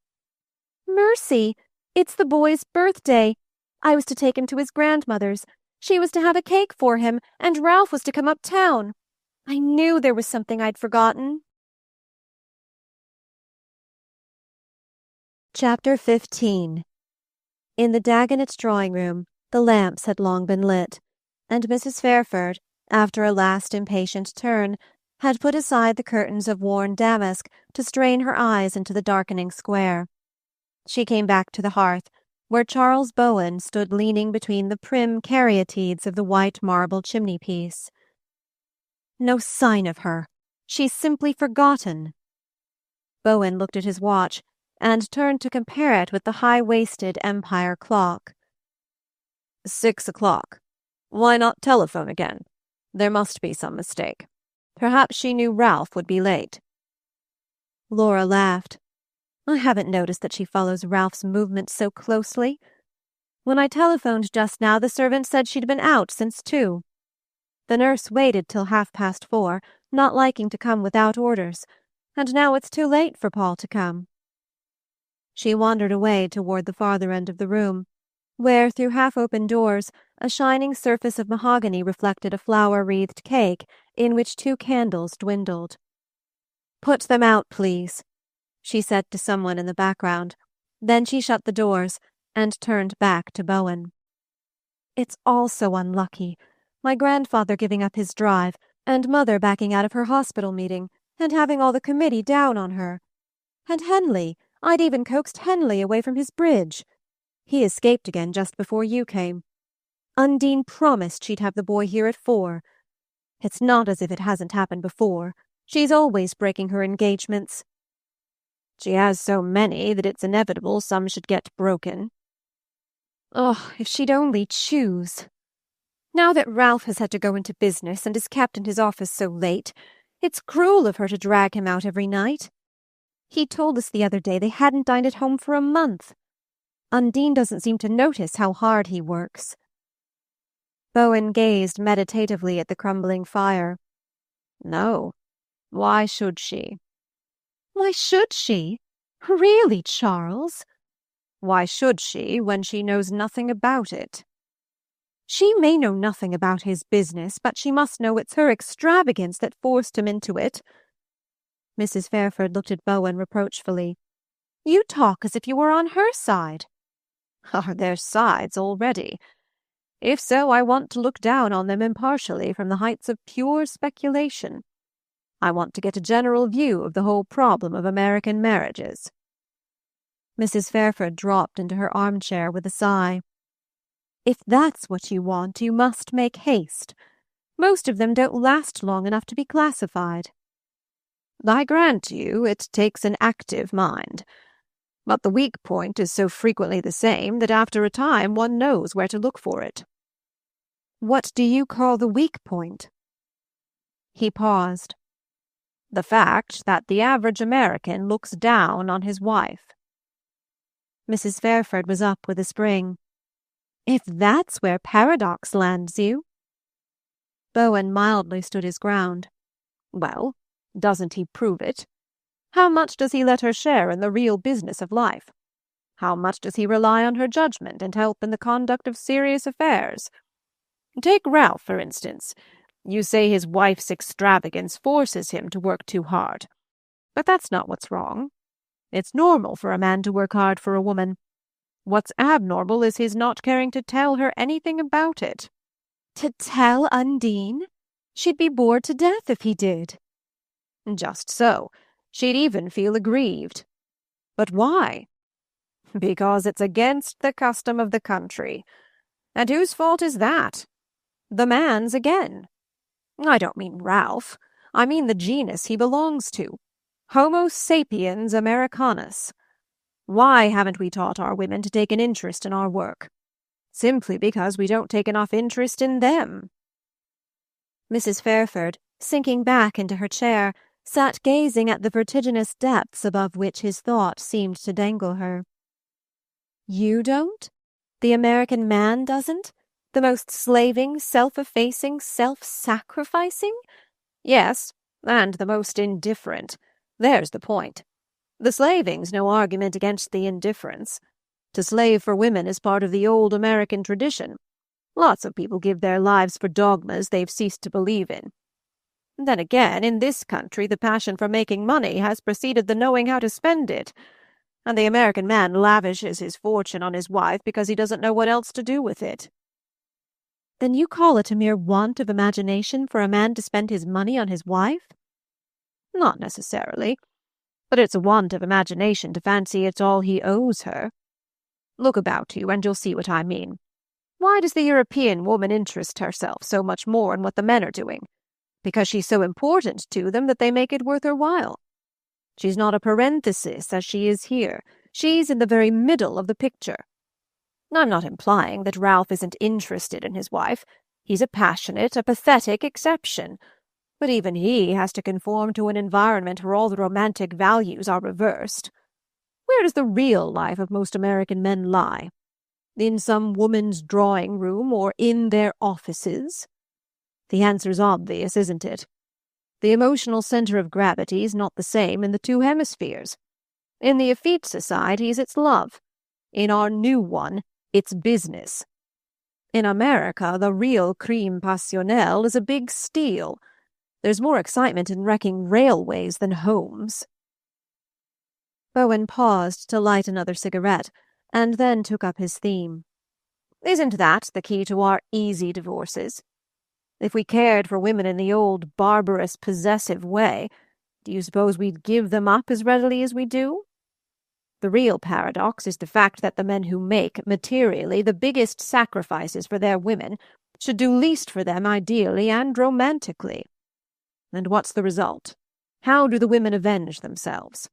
A: "Mercy! It's the boy's birthday. I was to take him to his grandmother's. She was to have a cake for him, and Ralph was to come uptown. I knew there was something I'd forgotten." Chapter 15. In the Dagonets' drawing-room the lamps had long been lit, and Mrs. Fairford, after a last impatient turn, had put aside the curtains of worn damask to strain her eyes into the darkening square. She came back to the hearth, where Charles Bowen stood leaning between the prim caryatides of the white marble chimney-piece. "No sign of her. She's simply forgotten." Bowen looked at his watch, and turned to compare it with the high-waisted Empire clock. 6 o'clock. Why not telephone again? There must be some mistake. Perhaps she knew Ralph would be late." Laura laughed. "I haven't noticed that she follows Ralph's movements so closely. When I telephoned just now, the servant said she'd been out since 2. The nurse waited till 4:30, not liking to come without orders, and now it's too late for Paul to come." She wandered away toward the farther end of the room, where, through half-open doors, a shining surface of mahogany reflected a flower-wreathed cake in which 2 candles dwindled. "Put them out, please," she said to someone in the background. Then she shut the doors and turned back to Bowen. "It's all so unlucky. My grandfather giving up his drive, and Mother backing out of her hospital meeting, and having all the committee down on her. And Henley, I'd even coaxed Henley away from his bridge. He escaped again just before you came. Undine promised she'd have the boy here at 4. It's not as if it hasn't happened before. She's always breaking her engagements. She has so many that it's inevitable some should get broken. Oh, if she'd only choose. Now that Ralph has had to go into business and is kept in his office so late, it's cruel of her to drag him out every night. He told us the other day they hadn't dined at home for a month. Undine doesn't seem to notice how hard he works." Bowen gazed meditatively at the crumbling fire.
B: No. Why should she?
A: Why should she? Really, Charles?
B: Why should she when she knows nothing about it?
A: She may know nothing about his business, but she must know it's her extravagance that forced him into it. Mrs. Fairford looked at Bowen reproachfully. You talk as if you were on her side.
B: Are there sides already? If so, I want to look down on them impartially from the heights of pure speculation. I want to get a general view of the whole problem of American marriages.
A: Mrs. Fairford dropped into her armchair with a sigh. If that's what you want, you must make haste. Most of them don't last long enough to be classified.
B: I grant you it takes an active mind. But the weak point is so frequently the same that after a time one knows where to look for it.
A: What do you call the weak point?
B: He paused. The fact that the average American looks down on his wife.
A: Mrs. Fairford was up with a spring. If that's where paradox lands you.
B: Bowen mildly stood his ground. Well, doesn't he prove it? How much does he let her share in the real business of life? How much does he rely on her judgment and help in the conduct of serious affairs? Take Ralph, for instance. You say his wife's extravagance forces him to work too hard. But that's not what's wrong. It's normal for a man to work hard for a woman. What's abnormal is his not caring to tell her anything about it.
A: To tell Undine? She'd be bored to death if he did.
B: Just so. She'd even feel aggrieved. But why? Because it's against the custom of the country. And whose fault is that? The man's again. I don't mean Ralph. I mean the genus he belongs to. Homo sapiens Americanus. Why haven't we taught our women to take an interest in our work? Simply because we don't take enough interest in them.
A: Mrs. Fairford, sinking back into her chair, sat gazing at the vertiginous depths above which his thought seemed to dangle her. You don't? The American man doesn't? The most slaving, self-effacing, self-sacrificing?
B: Yes, and the most indifferent. There's the point. The slaving's no argument against the indifference. To slave for women is part of the old American tradition. Lots of people give their lives for dogmas they've ceased to believe in. Then again, in this country the passion for making money has preceded the knowing how to spend it, and the American man lavishes his fortune on his wife because he doesn't know what else to do with it.
A: Then you call it a mere want of imagination for a man to spend his money on his wife?
B: Not necessarily, but it's a want of imagination to fancy it's all he owes her. Look about you, and you'll see what I mean. Why does the European woman interest herself so much more in what the men are doing? Because she's so important to them that they make it worth her while. She's not a parenthesis, as she is here. She's in the very middle of the picture. I'm not implying that Ralph isn't interested in his wife. He's a passionate, a pathetic exception. But even he has to conform to an environment where all the romantic values are reversed. Where does the real life of most American men lie? In some woman's drawing room or in their offices? The answer's obvious, isn't it? The emotional center of gravity is not the same in the two hemispheres. In the effete societies, it's love. In our new one, it's business. In America, the real crime passionnel is a big steal. There's more excitement in wrecking railways than homes.
A: Bowen paused to light another cigarette, and then took up his theme.
B: Isn't that the key to our easy divorces? If we cared for women in the old barbarous possessive way, do you suppose we'd give them up as readily as we do? The real paradox is the fact that the men who make, materially, the biggest sacrifices for their women should do least for them ideally and romantically. And what's the result? How do the women avenge themselves?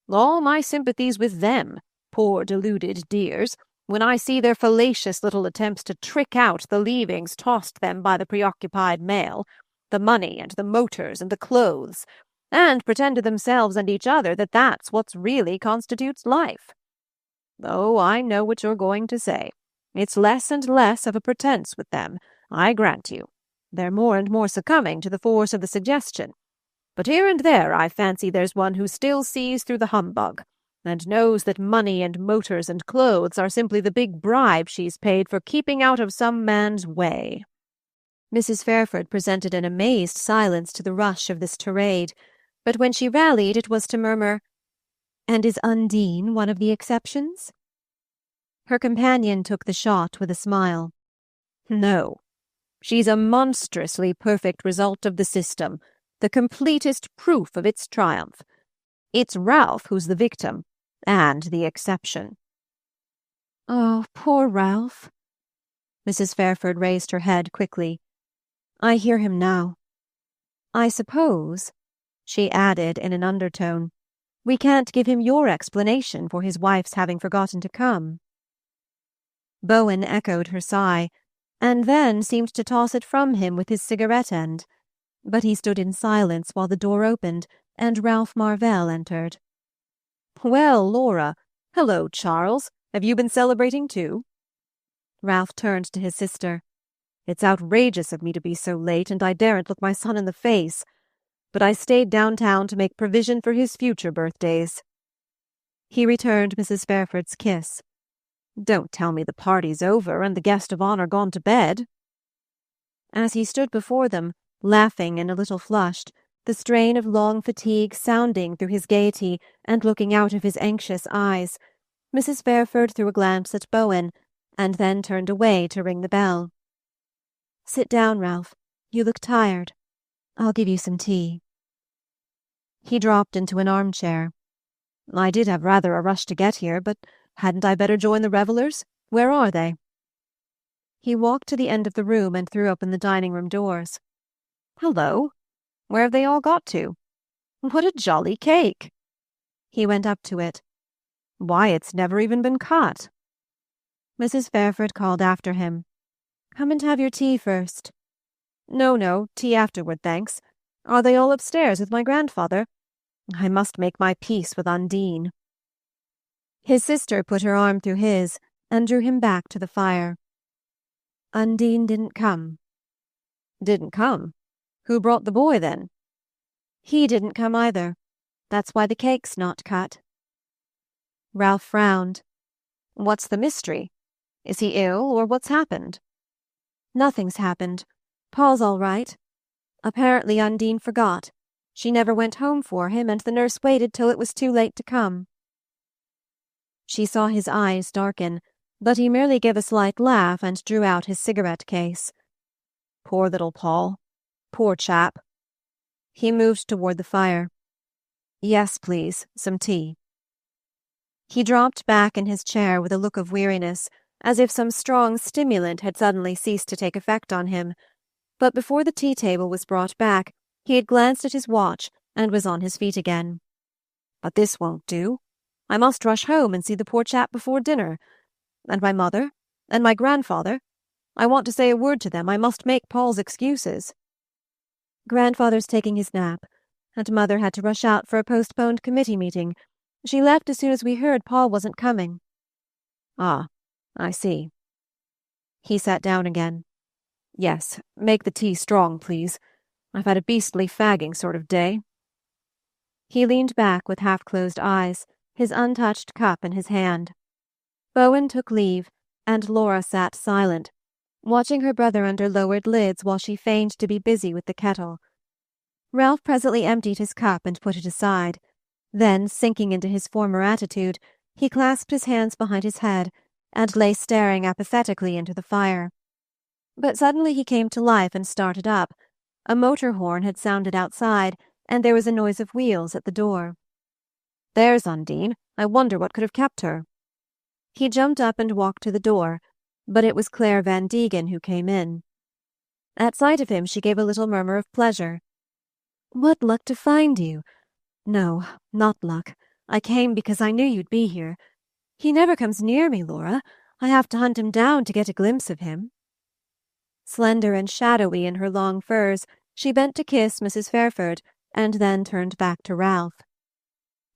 B: All my sympathies with them, poor deluded dears, when I see their fallacious little attempts to trick out the leavings tossed them by the preoccupied male, the money and the motors and the clothes, and pretend to themselves and each other that that's what really constitutes life. Oh, I know what you're going to say. It's less and less of a pretense with them, I grant you. They're more and more succumbing to the force of the suggestion. But here and there I fancy there's one who still sees through the humbug, and knows that money and motors and clothes are simply the big bribe she's paid for keeping out of some man's way."
A: Mrs. Fairford presented an amazed silence to the rush of this tirade, but when she rallied it was to murmur, "And is Undine one of the exceptions?" Her companion took the shot with a smile.
B: "No. She's a monstrously perfect result of the system, the completest proof of its triumph. It's Ralph who's the victim, and the exception."
A: "Oh, poor Ralph." Mrs. Fairford raised her head quickly. "I hear him now. I suppose," she added in an undertone, "we can't give him your explanation for his wife's having forgotten to come." Bowen echoed her sigh, and then seemed to toss it from him with his cigarette end, but he stood in silence while the door opened and Ralph Marvell entered.
B: "Well, Laura. Hello, Charles. Have you been celebrating too?"
A: Ralph turned to his sister.
B: "It's outrageous of me to be so late, and I daren't look my son in the face. But I stayed downtown to make provision for his future birthdays."
A: He returned Mrs. Fairford's kiss.
B: "Don't tell me the party's over and the guest of honor gone to bed."
A: As he stood before them, laughing and a little flushed, the strain of long fatigue sounding through his gaiety and looking out of his anxious eyes, Mrs. Fairford threw a glance at Bowen, and then turned away to ring the bell. "Sit down, Ralph. You look tired. I'll give you some tea." He dropped into an armchair.
B: "I did have rather a rush to get here, but hadn't I better join the revellers? Where are they?"
A: He walked to the end of the room and threw open the dining-room doors.
B: "Hello! Where have they all got to? What a jolly cake!"
A: He went up to it.
B: "Why, it's never even been cut."
A: Mrs. Fairford called after him. "Come and have your tea first."
B: No, tea afterward, thanks. Are they all upstairs with my grandfather? I must make my peace with Undine."
A: His sister put her arm through his and drew him back to the fire. "Undine didn't come."
B: "Didn't come? Who brought the boy, then?"
A: "He didn't come either. That's why the cake's not cut." Ralph frowned.
B: "What's the mystery? Is he ill, or what's happened?"
A: "Nothing's happened. Paul's all right. Apparently Undine forgot. She never went home for him, and the nurse waited till it was too late to come." She saw his eyes darken, but he merely gave a slight laugh and drew out his cigarette case.
B: "Poor little Paul. Poor chap."
A: He moved toward the fire.
B: "Yes, please, some tea."
A: He dropped back in his chair with a look of weariness, as if some strong stimulant had suddenly ceased to take effect on him. But before the tea-table was brought back, he had glanced at his watch and was on his feet again.
B: "But this won't do. I must rush home and see the poor chap before dinner. And my mother, and my grandfather. I want to say a word to them. I must make Paul's excuses."
A: "Grandfather's taking his nap, and Mother had to rush out for a postponed committee meeting. She left as soon as we heard Paul wasn't coming."
B: "Ah, I see."
A: He sat down again.
B: "Yes, make the tea strong, please. I've had a beastly fagging sort of day."
A: He leaned back with half-closed eyes, his untouched cup in his hand. Bowen took leave, and Laura sat silent, watching her brother under lowered lids while she feigned to be busy with the kettle. Ralph presently emptied his cup and put it aside. Then, sinking into his former attitude, he clasped his hands behind his head and lay staring apathetically into the fire. But suddenly he came to life and started up. A motor horn had sounded outside, and there was a noise of wheels at the door.
B: "There's Undine. I wonder what could have kept her."
A: He jumped up and walked to the door, but it was Claire Van Degen who came in. At sight of him she gave a little murmur of pleasure. "What luck to find you! No, not luck. I came because I knew you'd be here. He never comes near me, Laura. I have to hunt him down to get a glimpse of him." Slender and shadowy in her long furs, she bent to kiss Mrs. Fairford, and then turned back to Ralph.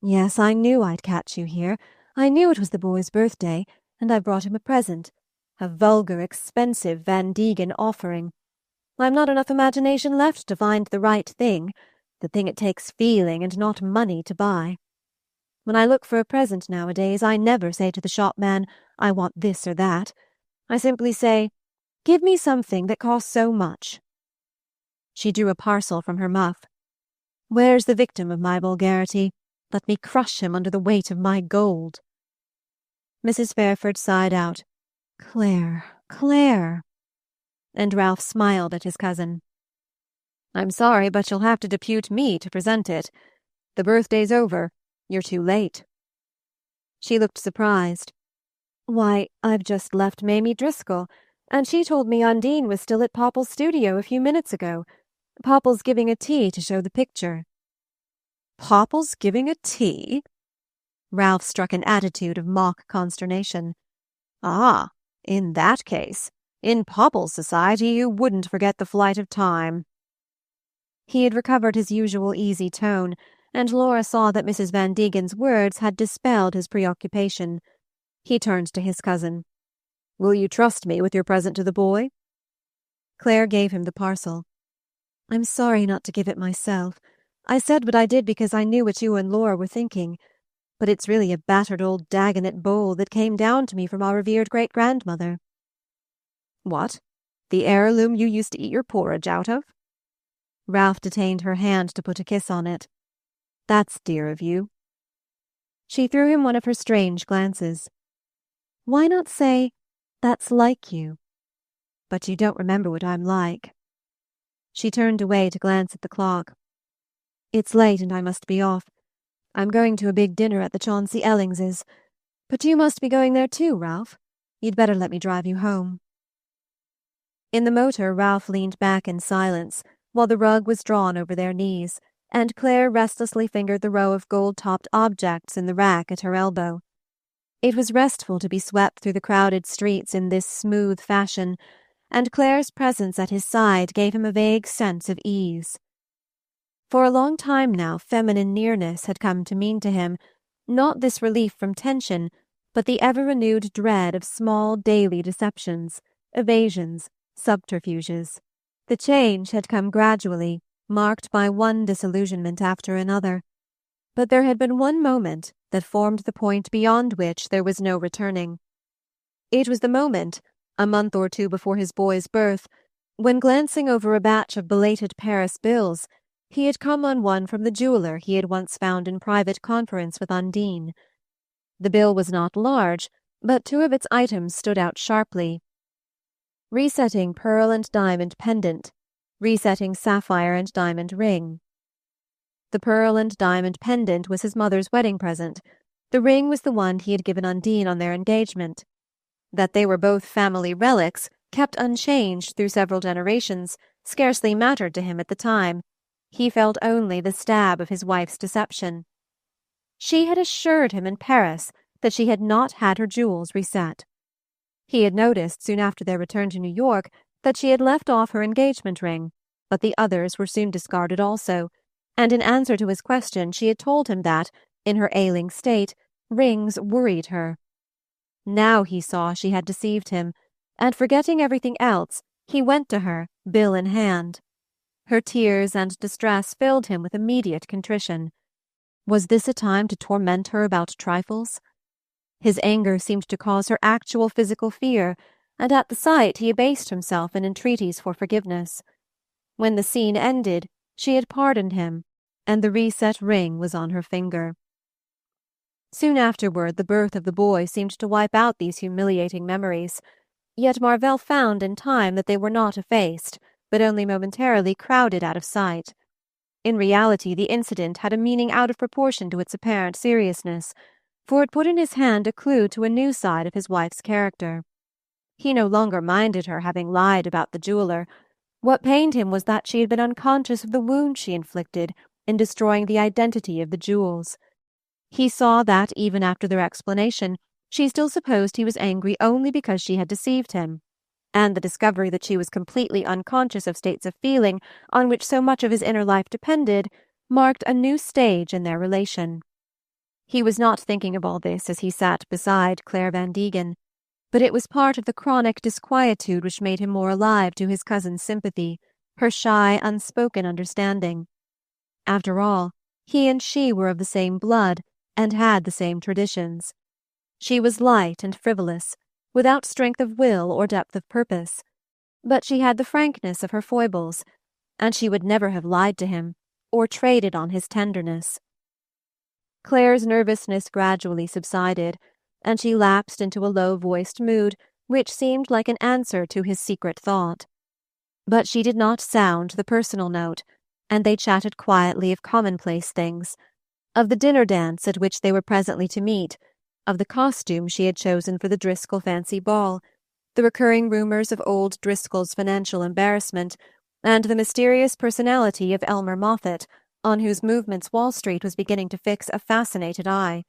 A: "Yes, I knew I'd catch you here. I knew it was the boy's birthday, and I brought him a present.
B: A vulgar, expensive Van Degen offering. I've not enough imagination left to find the right thing, the thing it takes feeling and not money to buy. When I look for a present nowadays, I never say to the shopman, I want this or that. I simply say, give me something that costs so much. She drew a parcel from her muff. Where's the victim of my vulgarity? Let me crush him under the weight of my gold. Mrs. Fairford sighed out, Claire, Claire. And Ralph smiled at his cousin. I'm sorry, but you'll have to depute me to present it. The birthday's over. You're too late. She looked surprised. Why, I've just left Mamie Driscoll, and she told me Undine was still at Popple's studio a few minutes ago. Popple's giving a tea to show the picture. Popple's giving a tea? Ralph struck an attitude of mock consternation. Ah, in that case, in Popple's society you wouldn't forget the flight of time. He had recovered his usual easy tone, and Laura saw that Mrs. Van Degen's words had dispelled his preoccupation. He turned to his cousin. Will you trust me with your present to the boy? Claire gave him the parcel. I'm sorry not to give it myself. I said what I did because I knew what you and Laura were thinking. But it's really a battered old Dagonet bowl that came down to me from our revered great-grandmother. What? The heirloom you used to eat your porridge out of? Ralph detained her hand to put a kiss on it. That's dear of you. She threw him one of her strange glances. Why not say, that's like you? But you don't remember what I'm like. She turned away to glance at the clock. It's late and I must be off. I'm going to a big dinner at the Chauncey Ellingses. But you must be going there too, Ralph. You'd better let me drive you home. In the motor, Ralph leaned back in silence, while the rug was drawn over their knees, and Claire restlessly fingered the row of gold-topped objects in the rack at her elbow. It was restful to be swept through the crowded streets in this smooth fashion, and Claire's presence at his side gave him a vague sense of ease. For a long time now feminine nearness had come to mean to him, not this relief from tension, but the ever-renewed dread of small daily deceptions, evasions, subterfuges. The change had come gradually, marked by one disillusionment after another. But there had been one moment that formed the point beyond which there was no returning. It was the moment, a month or two before his boy's birth, when, glancing over a batch of belated Paris bills, he had come on one from the jeweler he had once found in private conference with Undine. The bill was not large, but two of its items stood out sharply. Resetting pearl and diamond pendant, resetting sapphire and diamond ring. The pearl and diamond pendant was his mother's wedding present. The ring was the one he had given Undine on their engagement. That they were both family relics, kept unchanged through several generations, scarcely mattered to him at the time. He felt only the stab of his wife's deception. She had assured him in Paris that she had not had her jewels reset. He had noticed, soon after their return to New York, that she had left off her engagement ring, but the others were soon discarded also, and in answer to his question she had told him that, in her ailing state, rings worried her. Now he saw she had deceived him, and forgetting everything else, he went to her, bill in hand. Her tears and distress filled him with immediate contrition. Was this a time to torment her about trifles? His anger seemed to cause her actual physical fear, and at the sight he abased himself in entreaties for forgiveness. When the scene ended, she had pardoned him, and the reset ring was on her finger. Soon afterward, the birth of the boy seemed to wipe out these humiliating memories, yet Marvell found in time that they were not effaced, but only momentarily crowded out of sight. In reality, the incident had a meaning out of proportion to its apparent seriousness, for it put in his hand a clue to a new side of his wife's character. He no longer minded her having lied about the jeweler. What pained him was that she had been unconscious of the wound she inflicted in destroying the identity of the jewels. He saw that, even after their explanation, she still supposed he was angry only because she had deceived him, and the discovery that she was completely unconscious of states of feeling on which so much of his inner life depended marked a new stage in their relation. He was not thinking of all this as he sat beside Claire Van Degen.
A: but it was part of the chronic disquietude which made him more alive to his cousin's sympathy, her shy, unspoken understanding. After all, he and she were of the same blood and had the same traditions. She was light and frivolous, without strength of will or depth of purpose, but she had the frankness of her foibles, and she would never have lied to him or traded on his tenderness. Claire's nervousness gradually subsided, and she lapsed into a low-voiced mood which seemed like an answer to his secret thought. But she did not sound the personal note, and they chatted quietly of commonplace things, of the dinner dance at which they were presently to meet, of the costume she had chosen for the Driscoll fancy ball, the recurring rumors of old Driscoll's financial embarrassment, and the mysterious personality of Elmer Moffatt, on whose movements Wall Street was beginning to fix a fascinated eye.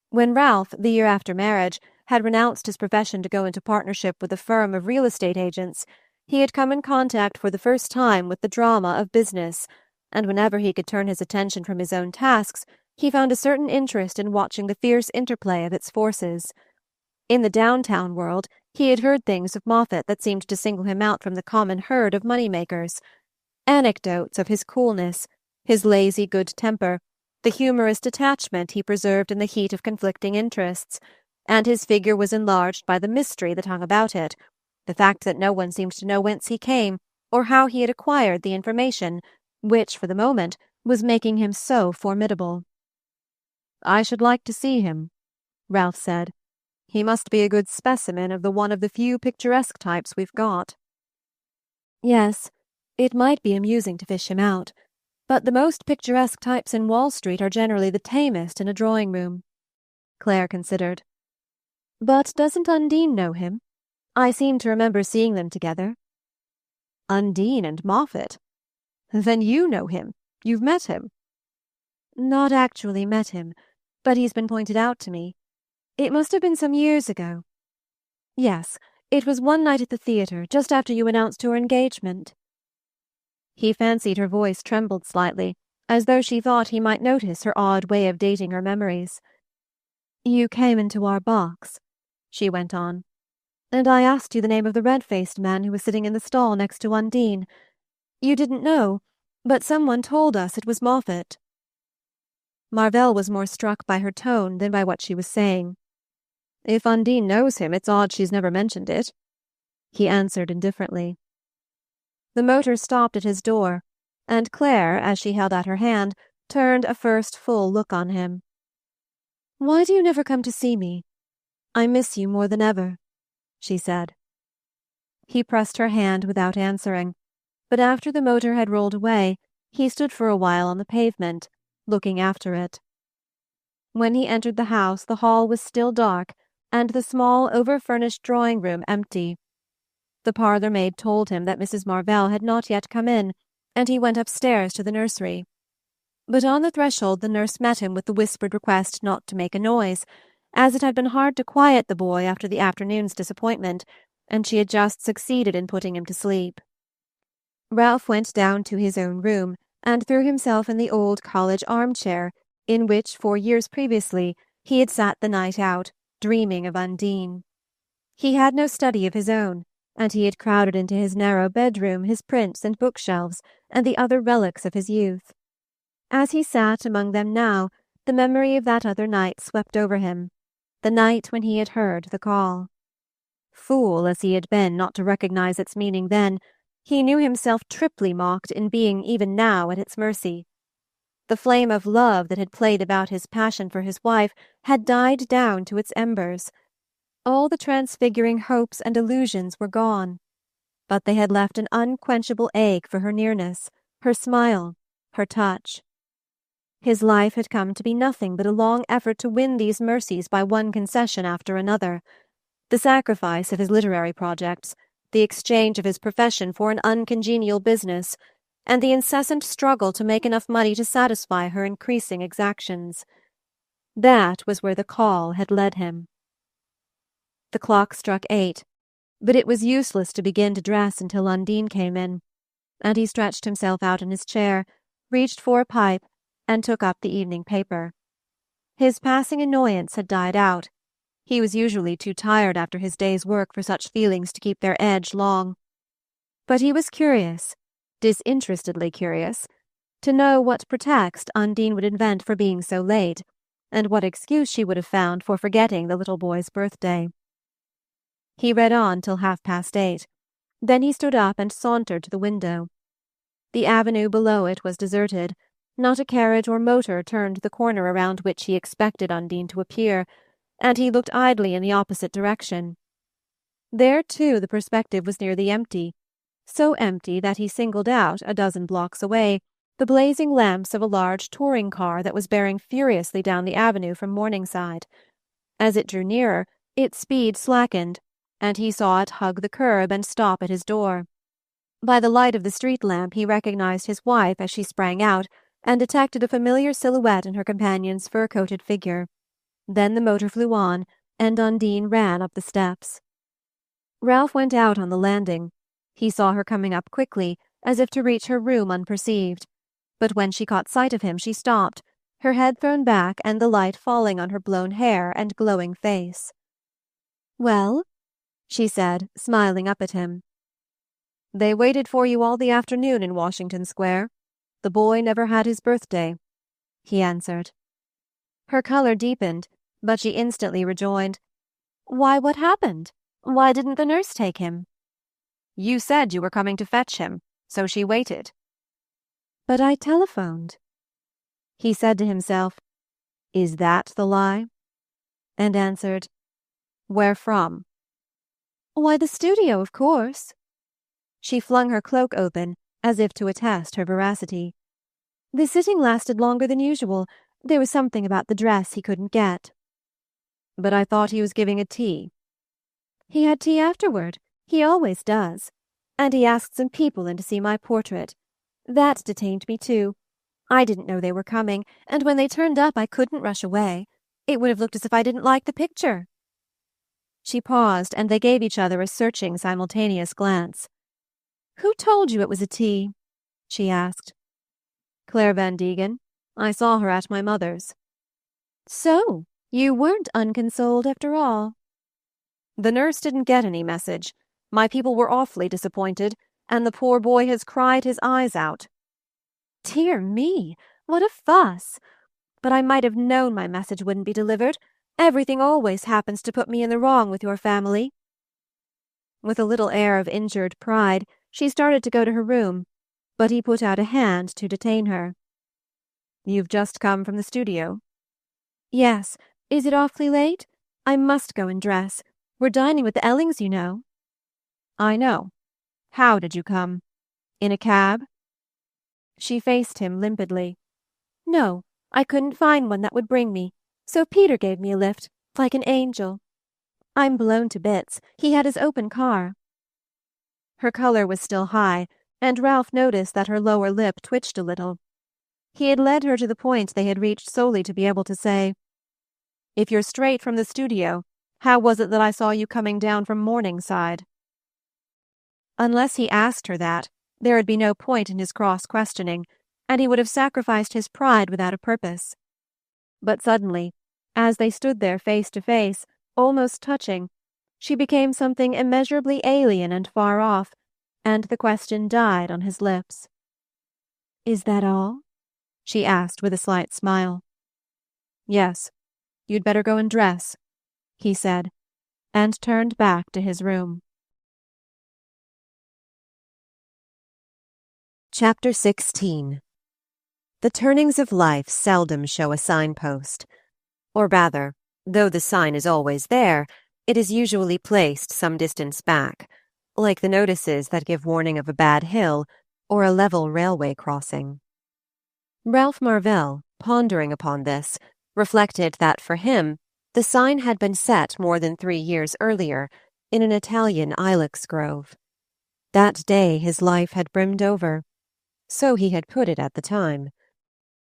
A: When Ralph, the year after marriage, had renounced his profession to go into partnership with a firm of real estate agents, he had come in contact for the first time with the drama of business, and whenever he could turn his attention from his own tasks, he found a certain interest in watching the fierce interplay of its forces. In the downtown world, he had heard things of Moffatt that seemed to single him out from the common herd of money-makers. Anecdotes of his coolness, his lazy good temper, the humorous detachment he preserved in the heat of conflicting interests, and his figure was enlarged by the mystery that hung about it, the fact that no one seemed to know whence he came or how he had acquired the information which, for the moment, was making him so formidable. "I should like to see him," Ralph said. "He must be a good specimen of one of the few picturesque types we've got." "Yes, it might be amusing to fish him out, but the most picturesque types in Wall Street are generally the tamest in a drawing-room," Claire considered. "But doesn't Undine know him? I seem to remember seeing them together." "Undine and Moffatt? Then you know him. You've met him." "Not actually met him, but he's been pointed out to me. It must have been some years ago. Yes, it was one night at the theatre, just after you announced your engagement." He fancied her voice trembled slightly, as though she thought he might notice her odd way of dating her memories. "You came into our box," she went on, "and I asked you the name of the red-faced man who was sitting in the stall next to Undine. You didn't know, but someone told us it was Moffatt." Marvell was more struck by her tone than by what she was saying. "If Undine knows him, it's odd she's never mentioned it," he answered indifferently. The motor stopped at his door, and Claire, as she held out her hand, turned a first full look on him. "Why do you never come to see me? I miss you more than ever," she said. He pressed her hand without answering, but after the motor had rolled away, he stood for a while on the pavement, looking after it. When he entered the house, the hall was still dark, and the small, over-furnished drawing-room empty. The parlour-maid told him that Mrs. Marvell had not yet come in, and he went upstairs to the nursery. But on the threshold the nurse met him with the whispered request not to make a noise, as it had been hard to quiet the boy after the afternoon's disappointment, and she had just succeeded in putting him to sleep. Ralph went down to his own room and threw himself in the old college armchair in which, 4 years previously, he had sat the night out, dreaming of Undine. He had no study of his own, and he had crowded into his narrow bedroom his prints and bookshelves and the other relics of his youth. As he sat among them now, the memory of that other night swept over him, the night when he had heard the call. Fool as he had been not to recognize its meaning then, he knew himself triply mocked in being even now at its mercy. The flame of love that had played about his passion for his wife had died down to its embers. All the transfiguring hopes and illusions were gone, but they had left an unquenchable ache for her nearness, her smile, her touch. His life had come to be nothing but a long effort to win these mercies by one concession after another, the sacrifice of his literary projects, the exchange of his profession for an uncongenial business, and the incessant struggle to make enough money to satisfy her increasing exactions. That was where the call had led him. The clock struck 8, but it was useless to begin to dress until Undine came in, and he stretched himself out in his chair, reached for a pipe, and took up the evening paper. His passing annoyance had died out, He was usually too tired after his day's work for such feelings to keep their edge long. But he was curious, disinterestedly curious, to know what pretext Undine would invent for being so late, and what excuse she would have found for forgetting the little boy's birthday. He read on till 8:30. Then he stood up and sauntered to the window. The avenue below it was deserted. Not a carriage or motor turned the corner around which he expected Undine to appear, and he looked idly in the opposite direction. There, too, the perspective was nearly empty, so empty that he singled out, a dozen blocks away, the blazing lamps of a large touring car that was bearing furiously down the avenue from Morningside. As it drew nearer, its speed slackened, and he saw it hug the curb and stop at his door. By the light of the street lamp he recognized his wife as she sprang out, and detected a familiar silhouette in her companion's fur-coated figure. Then the motor flew on, and Undine ran up the steps. Ralph went out on the landing. He saw her coming up quickly, as if to reach her room unperceived. But when she caught sight of him she stopped, her head thrown back and the light falling on her blown hair and glowing face. "Well?" she said, smiling up at him. "They waited for you all the afternoon in Washington Square. The boy never had his birthday," he answered. Her color deepened, but she instantly rejoined, "Why, what happened? Why didn't the nurse take him?" "You said you were coming to fetch him, so she waited." "But I telephoned." He said to himself, "Is that the lie?" and answered, "Where from?" "Why, the studio, of course." She flung her cloak open, as if to attest her veracity. "The sitting lasted longer than usual. There was something about the dress he couldn't get." "But I thought he was giving a tea." "He had tea afterward. He always does. And he asked some people in to see my portrait. That detained me, too. I didn't know they were coming, and when they turned up I couldn't rush away. It would have looked as if I didn't like the picture." She paused, and they gave each other a searching, simultaneous glance. "Who told you it was a tea?" she asked. "Claire Van Degen. I saw her at my mother's." "So you weren't unconsoled after all." "The nurse didn't get any message. My people were awfully disappointed, and the poor boy has cried his eyes out." "Dear me, what a fuss! But I might have known my message wouldn't be delivered. Everything always happens to put me in the wrong with your family." With a little air of injured pride, she started to go to her room, but he put out a hand to detain her. "You've just come from the studio?" "Yes. Is it awfully late? I must go and dress. We're dining with the Ellings, you know." "I know. How did you come? In a cab?" She faced him limpidly. "No, I couldn't find one that would bring me, so Peter gave me a lift, like an angel. I'm blown to bits. He had his open car." Her color was still high, and Ralph noticed that her lower lip twitched a little. He had led her to the point they had reached solely to be able to say, "If you're straight from the studio, how was it that I saw you coming down from Morningside?" Unless he asked her that, there would be no point in his cross-questioning, and he would have sacrificed his pride without a purpose. But suddenly, as they stood there face to face, almost touching, she became something immeasurably alien and far off, and the question died on his lips. "Is that all?" she asked with a slight smile. "Yes. You'd better go and dress," he said, and turned back to his room.
B: Chapter 16. The turnings of life seldom show a signpost. Or rather, though the sign is always there, it is usually placed some distance back, like the notices that give warning of a bad hill or a level railway crossing. Ralph Marvell, pondering upon this, reflected that for him the sign had been set more than 3 years earlier in an Italian ilex grove. That day his life had brimmed over. So he had put it at the time.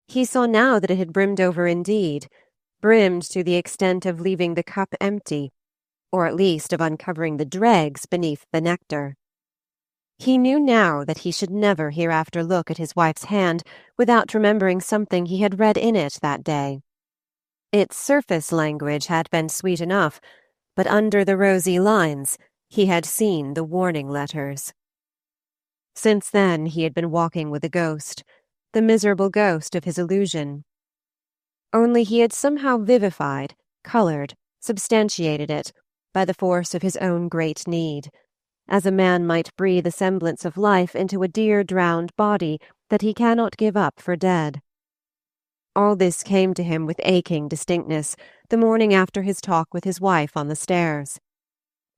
B: He saw now that it had brimmed over indeed, brimmed to the extent of leaving the cup empty, or at least of uncovering the dregs beneath the nectar. He knew now that he should never hereafter look at his wife's hand without remembering something he had read in it that day. Its surface language had been sweet enough, but under the rosy lines he had seen the warning letters. Since then he had been walking with a ghost, the miserable ghost of his illusion. Only he had somehow vivified, colored, substantiated it by the force of his own great need, as a man might breathe a semblance of life into a dear drowned body that he cannot give up for dead. All this came to him with aching distinctness the morning after his talk with his wife on the stairs.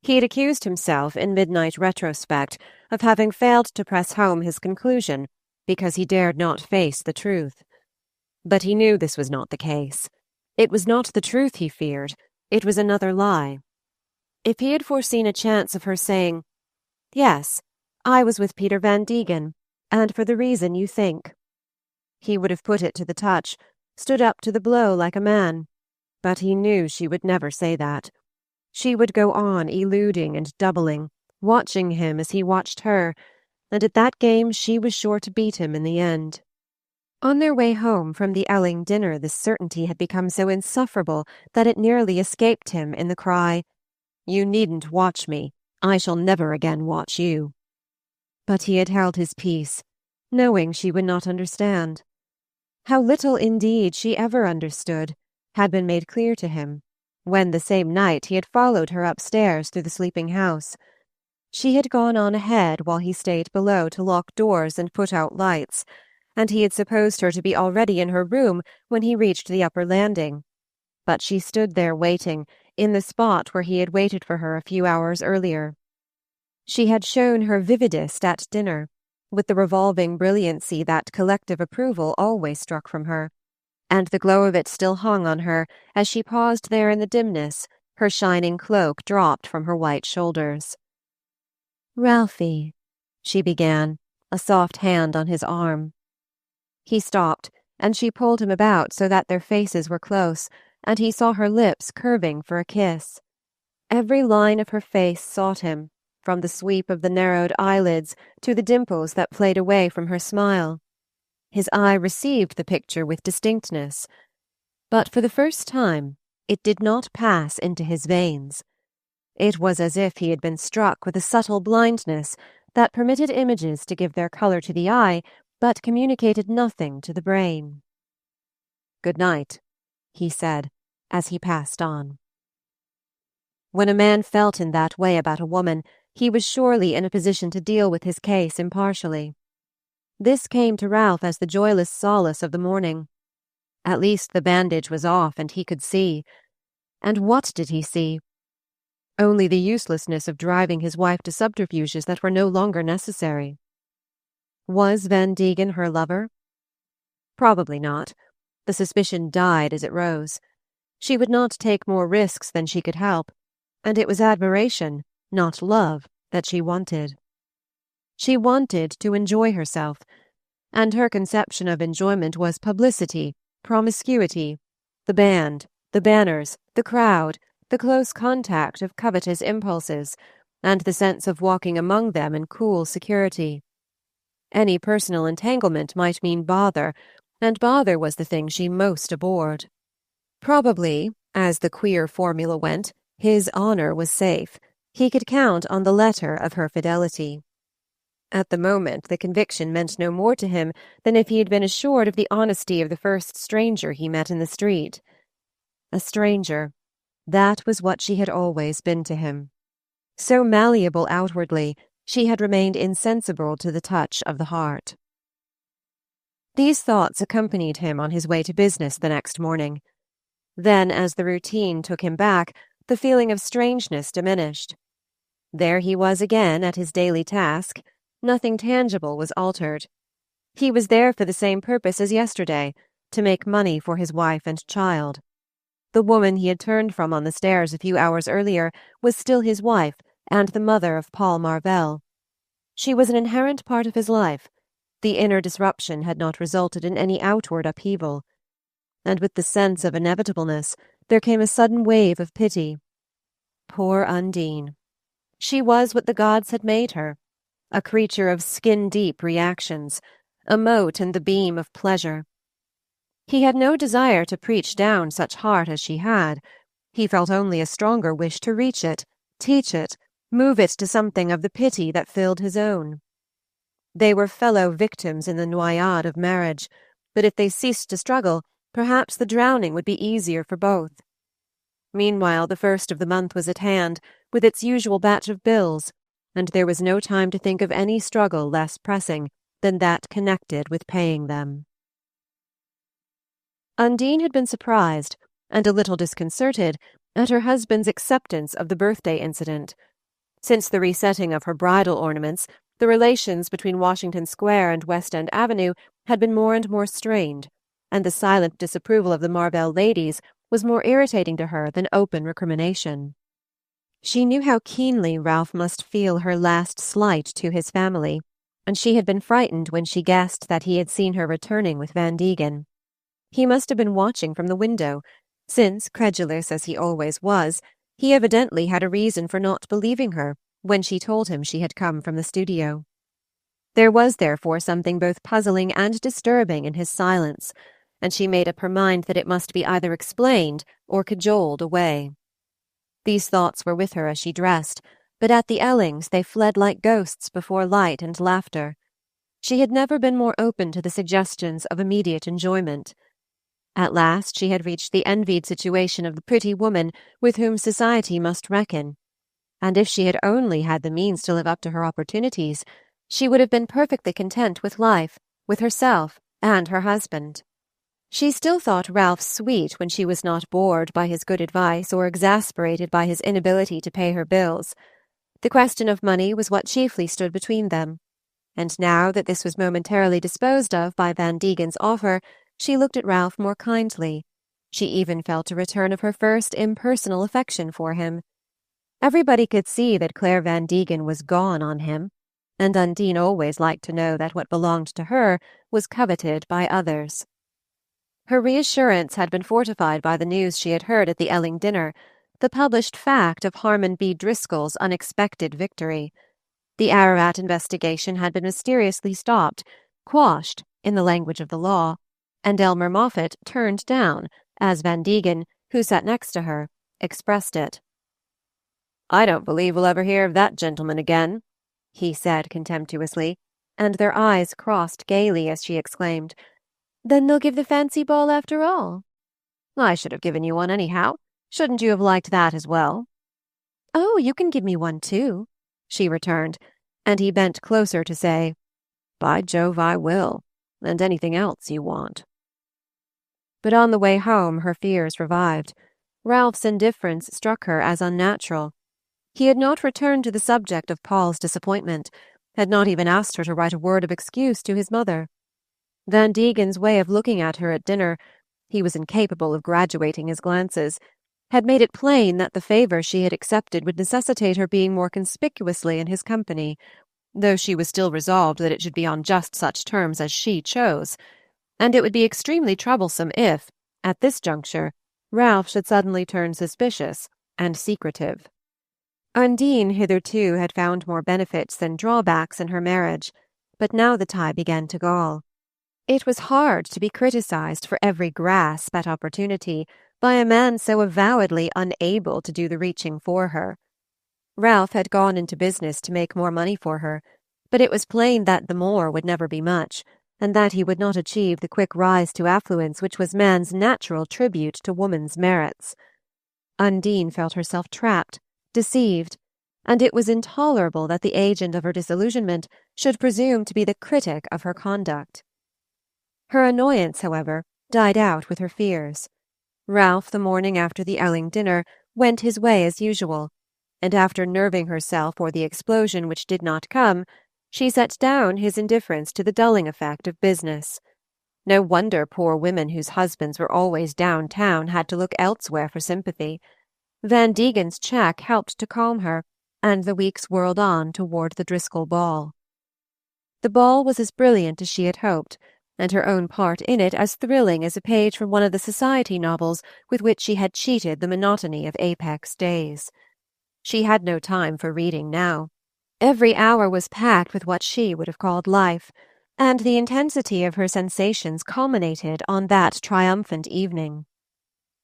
B: He had accused himself in midnight retrospect of having failed to press home his conclusion because he dared not face the truth. But he knew this was not the case. It was not the truth he feared, it was another lie. If he had foreseen a chance of her saying, "Yes, I was with Peter Van Degen, and for the reason you think," he would have put it to the touch, stood up to the blow like a man. But he knew she would never say that. She would go on eluding and doubling, watching him as he watched her, and at that game she was sure to beat him in the end. On their way home from the Elling dinner this certainty had become so insufferable that it nearly escaped him in the cry, "You needn't watch me. I shall never again watch you." But he had held his peace, knowing she would not understand. How little indeed she ever understood had been made clear to him, when the same night he had followed her upstairs through the sleeping house. She had gone on ahead while he stayed below to lock doors and put out lights, and he had supposed her to be already in her room when he reached the upper landing. But she stood there waiting, in the spot where he had waited for her a few hours earlier. She had shown her vividest at dinner, with the revolving brilliancy that collective approval always struck from her, and the glow of it still hung on her as she paused there in the dimness, her shining cloak dropped from her white shoulders. "Ralphie," she began, a soft hand on his arm. He stopped, and she pulled him about so that their faces were close, and he saw her lips curving for a kiss. Every line of her face sought him, from the sweep of the narrowed eyelids to the dimples that played away from her smile. His eye received the picture with distinctness, but for the first time it did not pass into his veins. It was as if he had been struck with a subtle blindness that permitted images to give their color to the eye, but communicated nothing to the brain. "Good night," he said, as he passed on. When a man felt in that way about a woman, he was surely in a position to deal with his case impartially. This came to Ralph as the joyless solace of the morning. At least the bandage was off and he could see. And what did he see? Only the uselessness of driving his wife to subterfuges that were no longer necessary. Was Van Degen her lover? Probably not. The suspicion died as it rose. She would not take more risks than she could help, and it was admiration, not love, that she wanted. She wanted to enjoy herself, and her conception of enjoyment was publicity, promiscuity, the band, the banners, the crowd, the close contact of covetous impulses, and the sense of walking among them in cool security. Any personal entanglement might mean bother, and bother was the thing she most abhorred. Probably, as the queer formula went, his honor was safe. He could count on the letter of her fidelity. At the moment, the conviction meant no more to him than if he had been assured of the honesty of the first stranger he met in the street. A stranger. That was what she had always been to him. So malleable outwardly, she had remained insensible to the touch of the heart. These thoughts accompanied him on his way to business the next morning. Then, as the routine took him back, the feeling of strangeness diminished. There he was again at his daily task. Nothing tangible was altered. He was there for the same purpose as yesterday, to make money for his wife and child. The woman he had turned from on the stairs a few hours earlier was still his wife and the mother of Paul Marvell. She was an inherent part of his life. The inner disruption had not resulted in any outward upheaval. And with the sense of inevitableness, there came a sudden wave of pity. Poor Undine. She was what the gods had made her, a creature of skin-deep reactions, a mote in the beam of pleasure. He had no desire to preach down such heart as she had. He felt only a stronger wish to reach it, teach it, move it to something of the pity that filled his own. They were fellow victims in the noyade of marriage, but if they ceased to struggle, perhaps the drowning would be easier for both. Meanwhile, the first of the month was at hand, with its usual batch of bills, and there was no time to think of any struggle less pressing than that connected with paying them. Undine had been surprised, and a little disconcerted, at her husband's acceptance of the birthday incident. Since the resetting of her bridal ornaments, the relations between Washington Square and West End Avenue had been more and more strained, and the silent disapproval of the Marvell ladies was more irritating to her than open recrimination. She knew how keenly Ralph must feel her last slight to his family, and she had been frightened when she guessed that he had seen her returning with Van Degen. He must have been watching from the window, since, credulous as he always was, he evidently had a reason for not believing her when she told him she had come from the studio. There was therefore something both puzzling and disturbing in his silence, and she made up her mind that it must be either explained or cajoled away. These thoughts were with her as she dressed, but at the Ellings they fled like ghosts before light and laughter. She had never been more open to the suggestions of immediate enjoyment. At last she had reached the envied situation of the pretty woman with whom society must reckon, and if she had only had the means to live up to her opportunities, she would have been perfectly content with life, with herself and her husband. She still thought Ralph sweet when she was not bored by his good advice or exasperated by his inability to pay her bills. The question of money was what chiefly stood between them, and now that this was momentarily disposed of by Van Degen's offer, she looked at Ralph more kindly. She even felt a return of her first impersonal affection for him. Everybody could see that Claire Van Degen was gone on him, and Undine always liked to know that what belonged to her was coveted by others. Her reassurance had been fortified by the news she had heard at the Elling dinner, the published fact of Harmon B. Driscoll's unexpected victory. The Ararat investigation had been mysteriously stopped, quashed, in the language of the law, and Elmer Moffatt turned down, as Van Degen, who sat next to her, expressed it. "I don't believe we'll ever hear of that gentleman again," he said contemptuously, and their eyes crossed gaily as she exclaimed, "Then they'll give the fancy ball after all?" "I should have given you one anyhow. Shouldn't you have liked that as well?" "Oh, you can give me one too," she returned, and he bent closer to say, "By Jove, I will, and anything else you want." But on the way home her fears revived. Ralph's indifference struck her as unnatural. He had not returned to the subject of Paul's disappointment, had not even asked her to write a word of excuse to his mother. Van Degen's way of looking at her at dinner, he was incapable of graduating his glances, had made it plain that the favor she had accepted would necessitate her being more conspicuously in his company, though she was still resolved that it should be on just such terms as she chose, and it would be extremely troublesome if, at this juncture, Ralph should suddenly turn suspicious and secretive. Undine hitherto had found more benefits than drawbacks in her marriage, but now the tie began to gall. It was hard to be criticized for every grasp at opportunity by a man so avowedly unable to do the reaching for her. Ralph had gone into business to make more money for her, but it was plain that the more would never be much, and that he would not achieve the quick rise to affluence which was man's natural tribute to woman's merits. Undine felt herself trapped, deceived, and it was intolerable that the agent of her disillusionment should presume to be the critic of her conduct. Her annoyance, however, died out with her fears. Ralph, the morning after the Elling dinner, went his way as usual, and after nerving herself for the explosion which did not come, she set down his indifference to the dulling effect of business. No wonder poor women whose husbands were always downtown had to look elsewhere for sympathy. Van Degen's check helped to calm her, and the weeks whirled on toward the Driscoll ball. The ball was as brilliant as she had hoped, and her own part in it as thrilling as a page from one of the society novels with which she had cheated the monotony of Apex days. She had no time for reading now. Every hour was packed with what she would have called life,
A: and the intensity of her sensations culminated on that triumphant evening.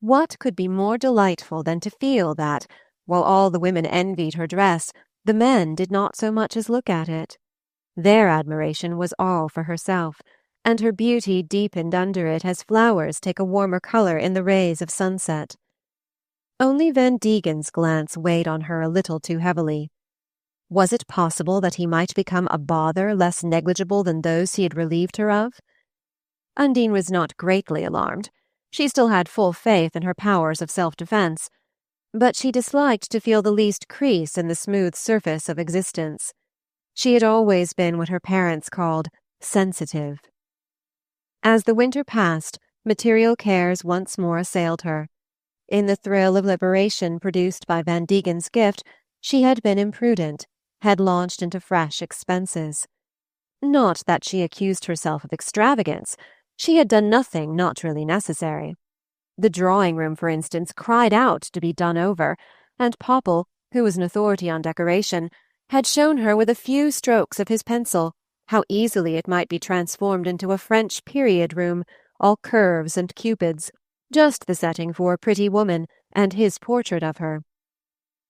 A: What could be more delightful than to feel that, while all the women envied her dress, the men did not so much as look at it? Their admiration was all for herself, and her beauty deepened under it as flowers take a warmer color in the rays of sunset. Only Van Degen's glance weighed on her a little too heavily. Was it possible that he might become a bother less negligible than those he had relieved her of? Undine was not greatly alarmed. She still had full faith in her powers of self-defense, but she disliked to feel the least crease in the smooth surface of existence. She had always been what her parents called sensitive. As the winter passed, material cares once more assailed her. In the thrill of liberation produced by Van Degen's gift, she had been imprudent, had launched into fresh expenses. Not that she accused herself of extravagance. She had done nothing not really necessary. The drawing-room, for instance, cried out to be done over, and Popple, who was an authority on decoration, had shown her with a few strokes of his pencil how easily it might be transformed into a French period room, all curves and cupids, just the setting for a pretty woman and his portrait of her.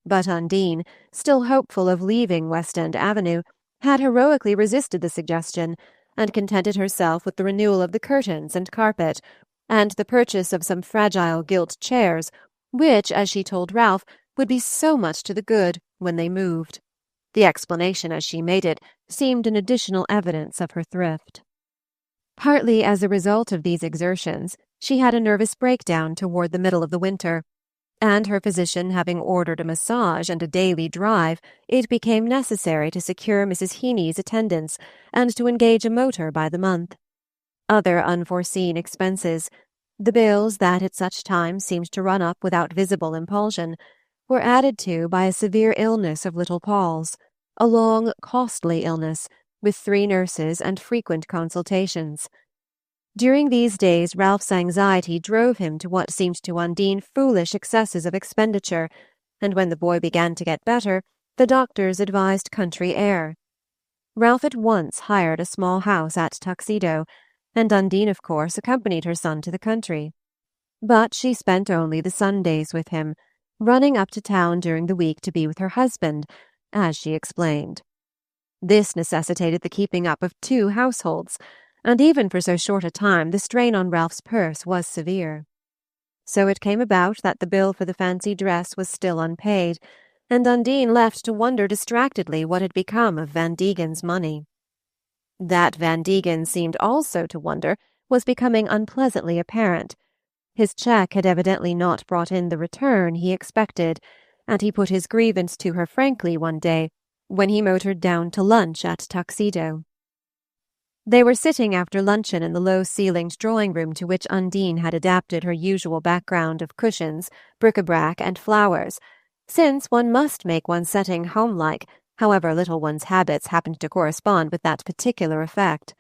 A: But Undine, still hopeful of leaving West End Avenue, had heroically resisted the suggestion, and contented herself with the renewal of the curtains and carpet, and the purchase of some fragile gilt chairs, which, as she told Ralph, would be so much to the good when they moved. The explanation, as she made it, seemed an additional evidence of her thrift. Partly as a result of these exertions, she had a nervous breakdown toward the middle of the winter, and her physician having ordered a massage and a daily drive, it became necessary to secure Mrs. Heeny's attendance and to engage a motor by the month. Other unforeseen expenses, the bills that at such times seemed to run up without visible impulsion, were added to by a severe illness of little Paul's, a long, costly illness, with 3 nurses and frequent consultations. During these days Ralph's anxiety drove him to what seemed to Undine foolish excesses of expenditure, and when the boy began to get better, the doctors advised country air. Ralph at once hired a small house at Tuxedo, and Undine of course accompanied her son to the country. But she spent only the Sundays with him, running up to town during the week to be with her husband, as she explained. This necessitated the keeping up of 2 households, and even for so short a time the strain on Ralph's purse was severe. So it came about that the bill for the fancy dress was still unpaid, and Undine left to wonder distractedly what had become of Van Degen's money. That Van Degen seemed also to wonder was becoming unpleasantly apparent. His cheque had evidently not brought in the return he expected, and he put his grievance to her frankly one day when he motored down to lunch at Tuxedo. They were sitting after luncheon in the low-ceilinged drawing-room to which Undine had adapted her usual background of cushions, bric-a-brac, and flowers, since one must make one's setting homelike, however little one's habits happened to correspond with that particular effect.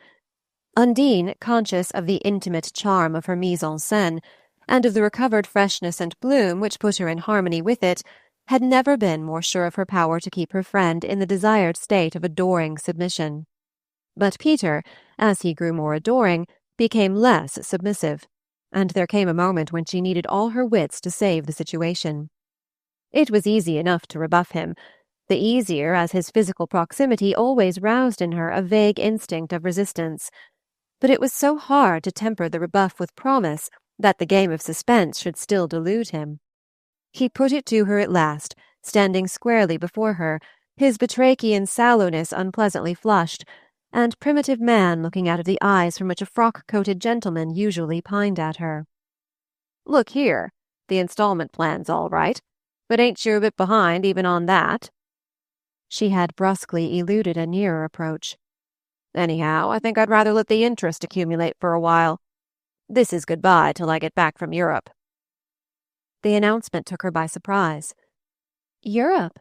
A: Undine, conscious of the intimate charm of her mise-en-scène, and of the recovered freshness and bloom which put her in harmony with it, had never been more sure of her power to keep her friend in the desired state of adoring submission. But Peter, as he grew more adoring, became less submissive, and there came a moment when she needed all her wits to save the situation. It was easy enough to rebuff him, the easier as his physical proximity always roused in her a vague instinct of resistance. But it was so hard to temper the rebuff with promise that the game of suspense should still delude him. He put it to her at last, standing squarely before her, his batrachian sallowness unpleasantly flushed, and primitive man looking out of the eyes from which a frock-coated gentleman usually pined at her. "Look here, the installment plan's all right, but ain't you a bit behind even on that?" She had brusquely eluded a nearer approach. "Anyhow, I think I'd rather let the interest accumulate for a while. This is goodbye till I get back from Europe." The announcement took her by surprise. "Europe?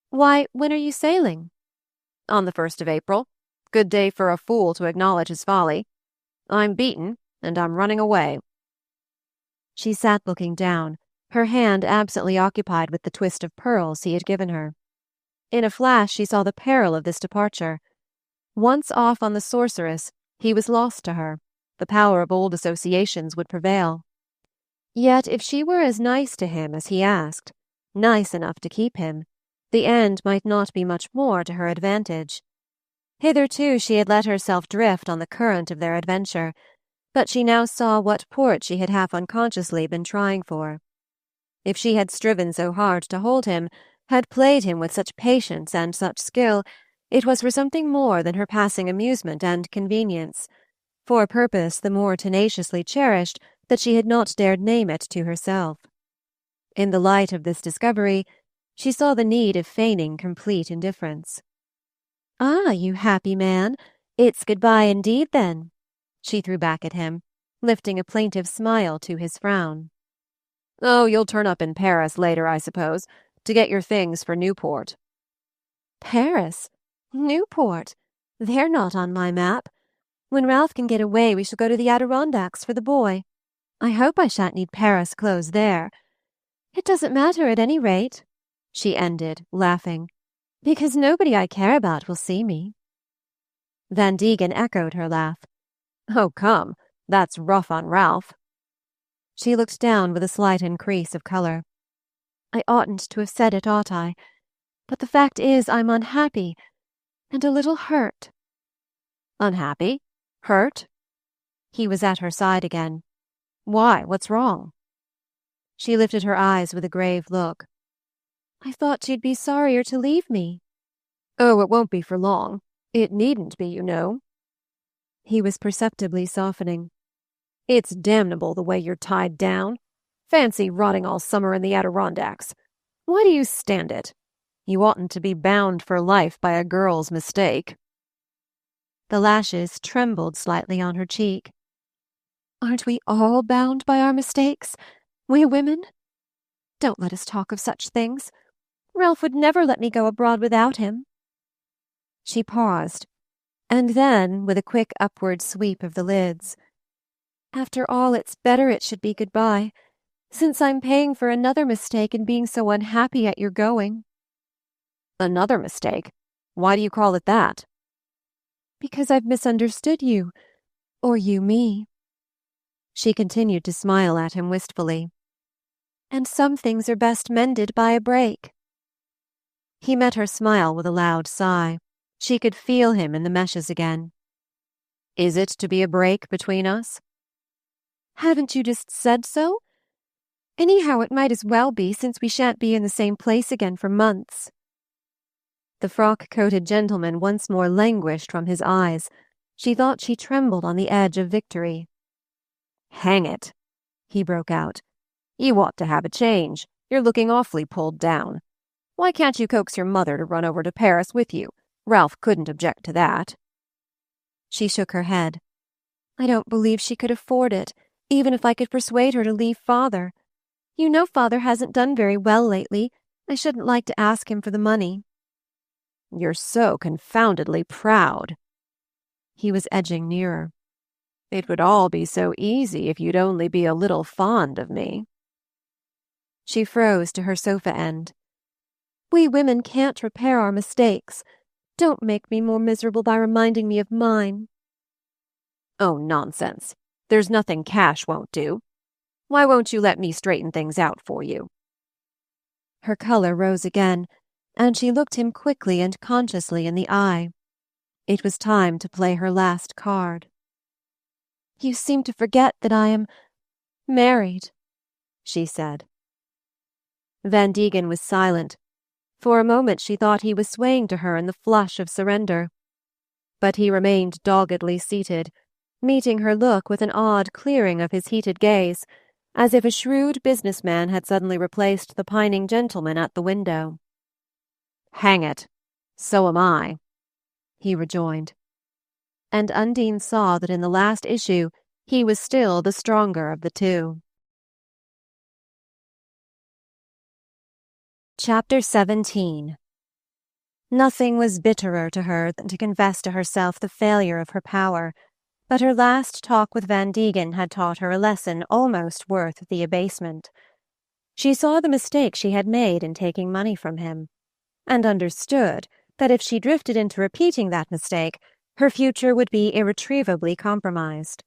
A: Why, when are you sailing?" "On the 1st of April. Good day for a fool to acknowledge his folly. I'm beaten, and I'm running away." She sat looking down, her hand absently occupied with the twist of pearls he had given her. In a flash she saw the peril of this departure. Once off on the Sorceress,
B: He was lost to her. The power of old associations would prevail. Yet if she were as nice to him as he asked, nice enough to keep him, the end might not be much more to her advantage. Hitherto she had let herself drift on the current of their adventure, but she now saw what port she had half unconsciously been trying for. If she had striven so hard to hold him, had played him with such patience and such skill, it was for something more than her passing amusement and convenience, for a purpose the more tenaciously cherished that she had not dared name it to herself. In the light of this discovery, she saw the need of feigning complete indifference. "Ah, you happy man, it's good-bye indeed, then," she threw back at him, lifting a plaintive smile to his frown. "Oh, you'll turn up in Paris later, I suppose, to get your things for Newport." "Paris? Newport? They're not on my map. When Ralph can get away, we shall go to the Adirondacks for the boy. I hope I shan't need Paris clothes there. It doesn't matter at any rate," she ended, laughing, "because nobody I care about will see me." Van Degen echoed her laugh. "Oh, come, that's rough on Ralph." She looked down with a slight increase of color. "I oughtn't to have said it, ought I? But the fact is I'm unhappy and a little hurt." "Unhappy? Hurt?" He was at her side again. "Why, what's wrong?" She lifted her eyes with a grave look. "I thought you'd be sorrier to leave me." "Oh, it won't be for long. It needn't be, you know." He was perceptibly softening. "It's damnable the way you're tied down. Fancy rotting all summer in the Adirondacks. Why do you stand it? You oughtn't to be bound for life by a girl's mistake." The lashes trembled slightly on her cheek. "Aren't we all bound by our mistakes? We women? Don't let us talk of such things. Ralph would never let me go abroad without him." She paused, and then, with a quick upward sweep of the lids, "After all, it's better it should be goodbye, since I'm paying for another mistake in being so unhappy at your going." "Another mistake? Why do you call it that?" "Because I've misunderstood you, or you me." She continued to smile at him wistfully. "And some things are best mended by a break." He met her smile with a loud sigh. She could feel him in the meshes again. "Is it to be a break between us?" "Haven't you just said so? Anyhow, it might as well be, since we shan't be in the same place again for months." The frock-coated gentleman once more languished from his eyes. She thought she trembled on the edge of victory. "Hang it," he broke out. "You ought to have a change. You're looking awfully pulled down. Why can't you coax your mother to run over to Paris with you? Ralph couldn't object to that." She shook her head. "I don't believe she could afford it, even if I could persuade her to leave father. You know father hasn't done very well lately. I shouldn't like to ask him for the money." "You're so confoundedly proud." He was edging nearer. "It would all be so easy if you'd only be a little fond of me." She froze to her sofa end. "We women can't repair our mistakes. Don't make me more miserable by reminding me of mine." "Oh, nonsense. There's nothing cash won't do. Why won't you let me straighten things out for you?" Her color rose again, and she looked him quickly and consciously in the eye. It was time to play her last card. "You seem to forget that I am married," she said. Van Degen was silent. For a moment she thought he was swaying to her in the flush of surrender. But he remained doggedly seated, meeting her look with an odd clearing of his heated gaze, as if a shrewd businessman had suddenly replaced the pining gentleman at the window. "Hang it, so am I," he rejoined. And Undine saw that in the last issue he was still the stronger of the two. Chapter 17. Nothing was bitterer to her than to confess to herself the failure of her power, but her last talk with Van Degen had taught her a lesson almost worth the abasement. She saw the mistake she had made in taking money from him, and understood that if she drifted into repeating that mistake,
A: Her future would be irretrievably compromised.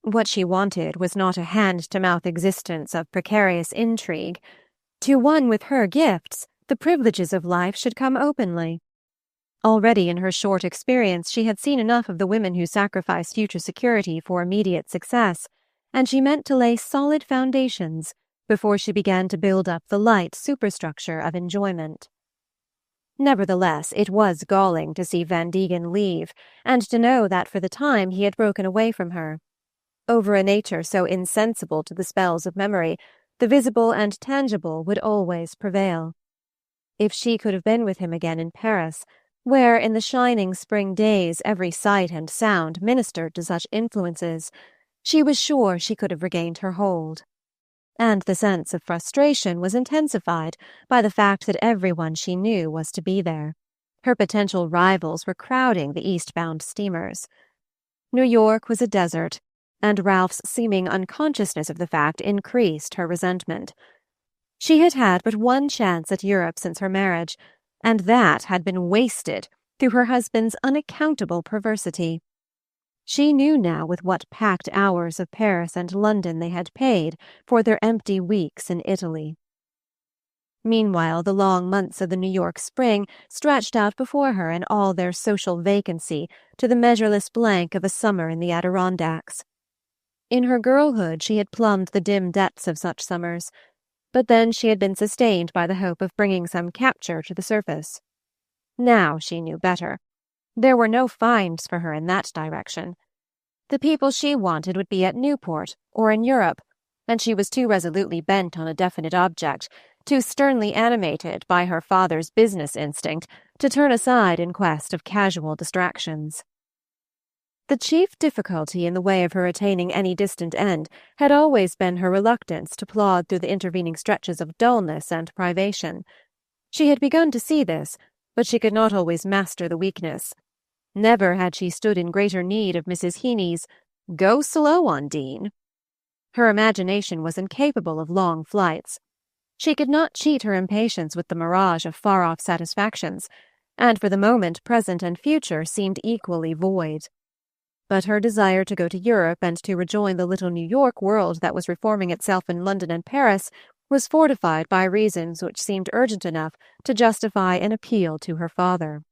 A: What she wanted was not a hand-to-mouth existence of precarious intrigue. To one with her gifts, the privileges of life should come openly. Already in her short experience she had seen enough of the women who sacrifice future security for immediate success, and she meant to lay solid foundations before she began to build up the light superstructure of enjoyment. Nevertheless, it was galling to see Van Degen leave, and to know that for the time he had broken away from her. Over a nature so insensible to the spells of memory, the visible and tangible would always prevail. If she could have been with him again in Paris, where in the shining spring days every sight and sound ministered to such influences, she was sure she could have regained her hold. And the sense of frustration was intensified by the fact that everyone she knew was to be there. Her potential rivals were crowding the eastbound steamers. New York was a desert, and Ralph's seeming unconsciousness of the fact increased her resentment. She had had but one chance at Europe since her marriage, and that had been wasted through her husband's unaccountable perversity. She knew now with what packed hours of Paris and London they had paid for their empty weeks in Italy. Meanwhile, the long months of the New York spring stretched out before her in all their social vacancy to the measureless blank of a summer in the Adirondacks. In her girlhood she had plumbed the dim depths of such summers, but then she had been sustained by the hope of bringing some capture to the surface. Now she knew better. There were no finds for her in that direction. The people she wanted would be at Newport or in Europe, and she was too resolutely bent on a definite object, too sternly animated by her father's business instinct, to turn aside in quest of casual distractions. The chief difficulty in the way of her attaining any distant end had always been her reluctance to plod through the intervening stretches of dullness and privation. She had begun to see this, but she could not always master the weakness. Never had she stood in greater need of Mrs. Heeny's "Go slow, Undine." Her imagination was incapable of long flights. She could not cheat her impatience with the mirage of far-off satisfactions, and for the moment present and future seemed equally void. But her desire to go to Europe and to rejoin the little New York world that was reforming itself in London and Paris was fortified by reasons which seemed urgent enough to justify an appeal to her father.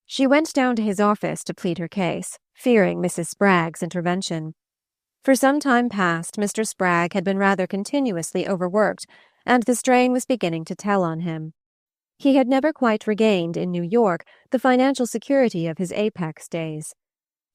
A: She went down to his office to plead her case, fearing Mrs. Spragg's intervention. For some time past, Mr. Spragg had been rather continuously overworked, and the strain was beginning to tell on him. He had never quite regained in New York the financial security of his apex days.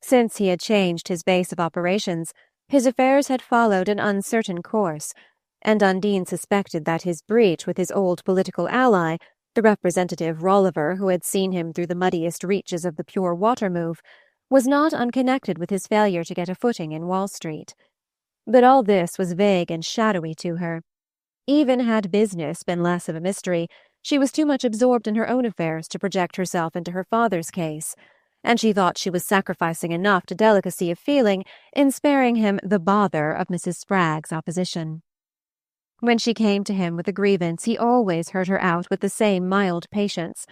A: Since he had changed his base of operations, his affairs had followed an uncertain course, and Undine suspected that his breach with his old political ally, the representative Rolliver who had seen him through the muddiest reaches of the pure water move, was not unconnected with his failure to get a footing in Wall Street. But all this was vague and shadowy to her. Even had business been less of a mystery, she was too much absorbed in her own affairs to project herself into her father's case, and she thought she was sacrificing enough to delicacy of feeling in sparing him the bother of Mrs. Spragg's opposition. When she came to him with a grievance, he always heard her out with the same mild patience,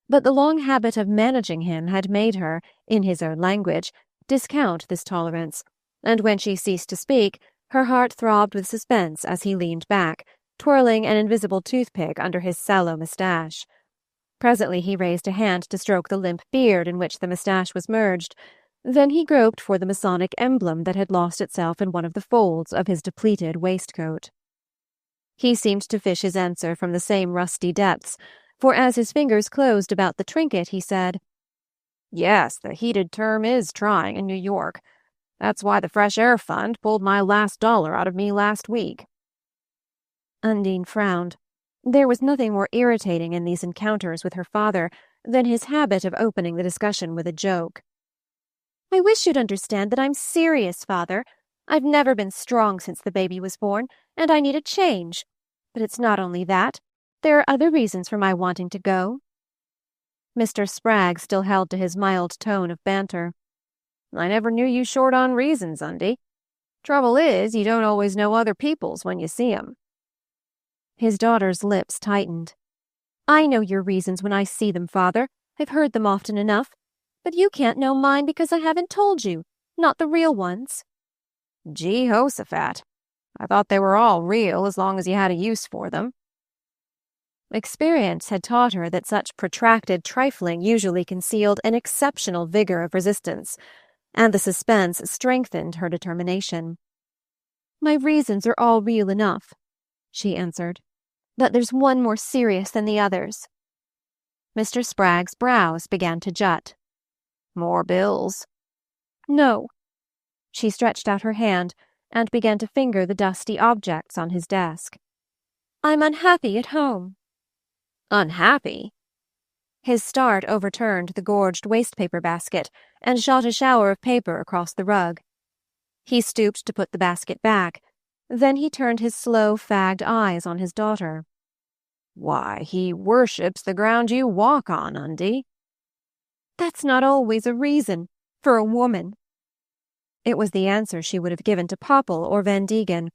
A: but the long habit of managing him had made her, in his own language, discount this tolerance, and when she ceased to speak, her heart throbbed with suspense as he leaned back, twirling an invisible toothpick under his sallow moustache. Presently he raised a hand to stroke the limp beard in which the moustache was merged. Then he groped for the Masonic emblem that had lost itself in one of the folds of his depleted waistcoat. He seemed to fish his answer from the same rusty depths, for as his fingers closed about the trinket, he said, "Yes, the heated term is trying in New York. That's why the Fresh Air Fund pulled my last dollar out of me last week." Undine frowned. There was nothing more irritating in these encounters with her father than his habit of opening the discussion with a joke. "I wish you'd understand that I'm serious, Father. I've never been strong since the baby was born, and I need a change. But it's not only that. There are other reasons for my wanting to go." Mr. Spragg still held to his mild tone of banter. "I never knew you short on reasons, Undie. Trouble is, you don't always know other people's when you see 'em." His daughter's lips tightened. "I know your reasons when I see them, Father. I've heard them often enough.
B: But you can't know mine because I haven't told you. Not the real ones."
A: Jehoshaphat. I thought they were all real as long as you had a use for them.
B: Experience had taught her that such protracted trifling usually concealed an exceptional vigor of resistance, and the suspense strengthened her determination. "My reasons are all real enough," she answered, "but there's one more serious than the others." Mr. Spragg's brows began to jut.
A: "More bills?"
B: "No." She stretched out her hand and began to finger the dusty objects on his desk. "I'm unhappy at home."
A: "Unhappy?"
B: His start overturned the gorged waste-paper basket and shot a shower of paper across the rug. He stooped to put the basket back. Then he turned his slow, fagged eyes on his daughter.
A: "Why, he worships the ground you walk on, Undie."
B: "That's not always a reason, for a woman." It was the answer she would have given to Popple or Van Degen,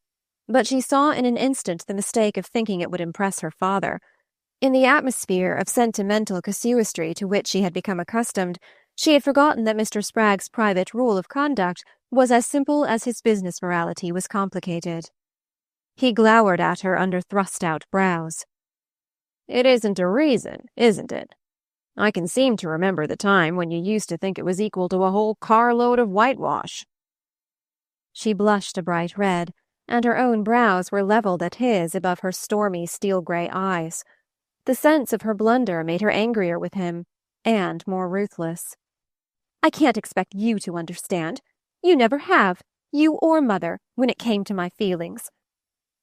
B: but she saw in an instant the mistake of thinking it would impress her father. In the atmosphere of sentimental casuistry to which she had become accustomed, she had forgotten that Mr. Spragg's private rule of conduct was as simple as his business morality was complicated. He glowered at her under thrust-out brows.
A: "It isn't a reason, isn't it? I can seem to remember the time when you used to think it was equal to a whole carload of whitewash."
B: She blushed a bright red, and her own brows were leveled at his above her stormy steel-gray eyes. The sense of her blunder made her angrier with him, and more ruthless. "I can't expect you to understand. You never have, you or Mother, when it came to my feelings.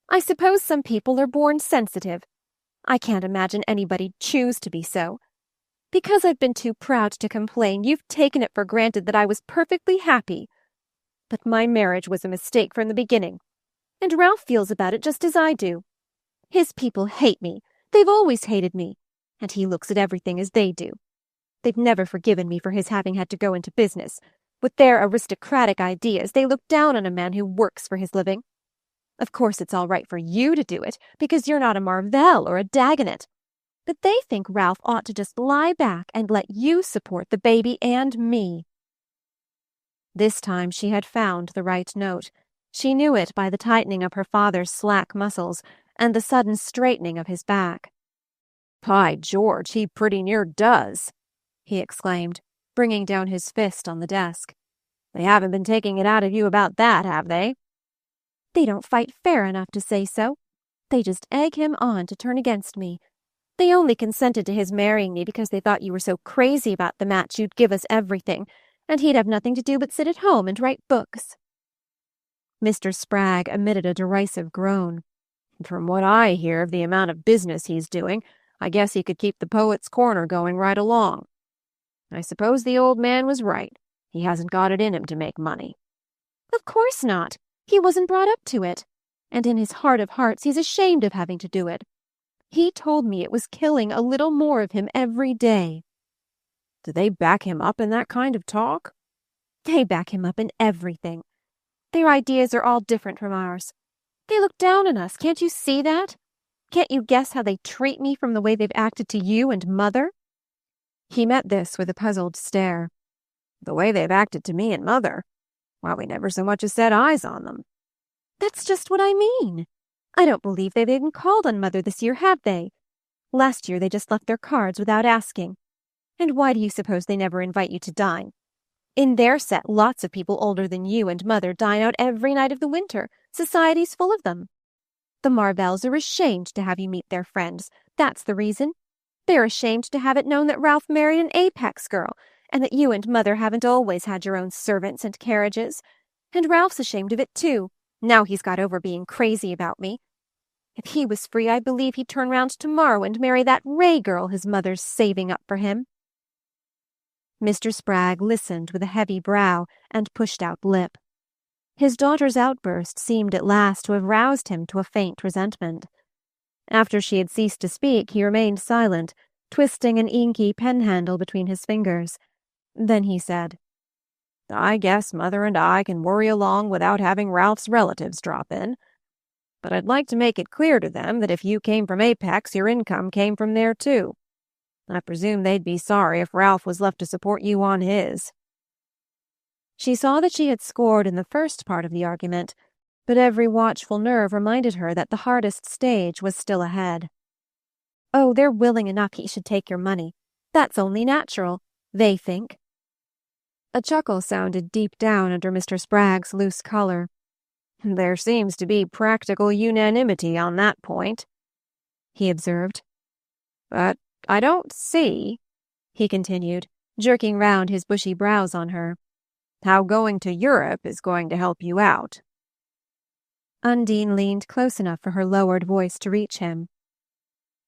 B: I suppose some people are born sensitive. I can't imagine anybody choose to be so. Because I've been too proud to complain, you've taken it for granted that I was perfectly happy. But my marriage was a mistake from the beginning, and Ralph feels about it just as I do. His people hate me. They've always hated me, and he looks at everything as they do. They've never forgiven me for his having had to go into business. With their aristocratic ideas, they look down on a man who works for his living. Of course it's all right for you to do it, because you're not a Marvell or a Dagonet. But they think Ralph ought to just lie back and let you support the baby and me." This time she had found the right note. She knew it by the tightening of her father's slack muscles and the sudden straightening of his back.
A: "By George, he pretty near does,"
B: he exclaimed, bringing down his fist on the desk.
A: "They haven't been taking it out of you about that, have they?"
B: "They don't fight fair enough to say so. They just egg him on to turn against me. They only consented to his marrying me because they thought you were so crazy about the match you'd give us everything, and he'd have nothing to do but sit at home and write books." Mr. Spragg emitted a derisive groan.
A: "From what I hear of the amount of business he's doing, I guess he could keep the Poets' Corner going right along. I suppose the old man was right. He hasn't got it in him to make money."
B: "Of course not. He wasn't brought up to it. And in his heart of hearts he's ashamed of having to do it. He told me it was killing a little more of him every day."
A: "Do they back him up in that kind of talk?"
B: "They back him up in everything. Their ideas are all different from ours. They look down on us, can't you see that? Can't you guess how they treat me from the way they've acted to you and Mother?"
A: He met this with a puzzled stare. "The way they've acted to me and Mother? Why, we never so much as set eyes on them."
B: "That's just what I mean. I don't believe they've even called on Mother this year, have they? Last year they just left their cards without asking. And why do you suppose they never invite you to dine? In their set, lots of people older than you and Mother dine out every night of the winter. Society's full of them. The Marvells are ashamed to have you meet their friends. That's the reason. They're ashamed to have it known that Ralph married an Apex girl, and that you and Mother haven't always had your own servants and carriages. And Ralph's ashamed of it, too, now he's got over being crazy about me. If he was free, I believe he'd turn round tomorrow and marry that Ray girl his mother's saving up for him." Mr. Spragg listened with a heavy brow and pushed out lip. His daughter's outburst seemed at last to have roused him to a faint resentment. After she had ceased to speak, he remained silent, twisting an inky pen-handle between his fingers. Then he said,
A: "I guess Mother and I can worry along without having Ralph's relatives drop in. But I'd like to make it clear to them that if you came from Apex, your income came from there too.
B: I presume they'd be sorry if Ralph was left to support you on his." She saw that she had scored in the first part of the argument, but every watchful nerve reminded her that the hardest stage was still ahead. "Oh, they're willing enough he should take your money. That's only natural, they think." A chuckle sounded deep down under Mr. Spragg's loose collar. "There seems to be practical unanimity on that point," he observed. "But I don't see," he continued, jerking round his bushy brows on her, "how going to Europe is going to help you out." Undine leaned close enough for her lowered voice to reach him.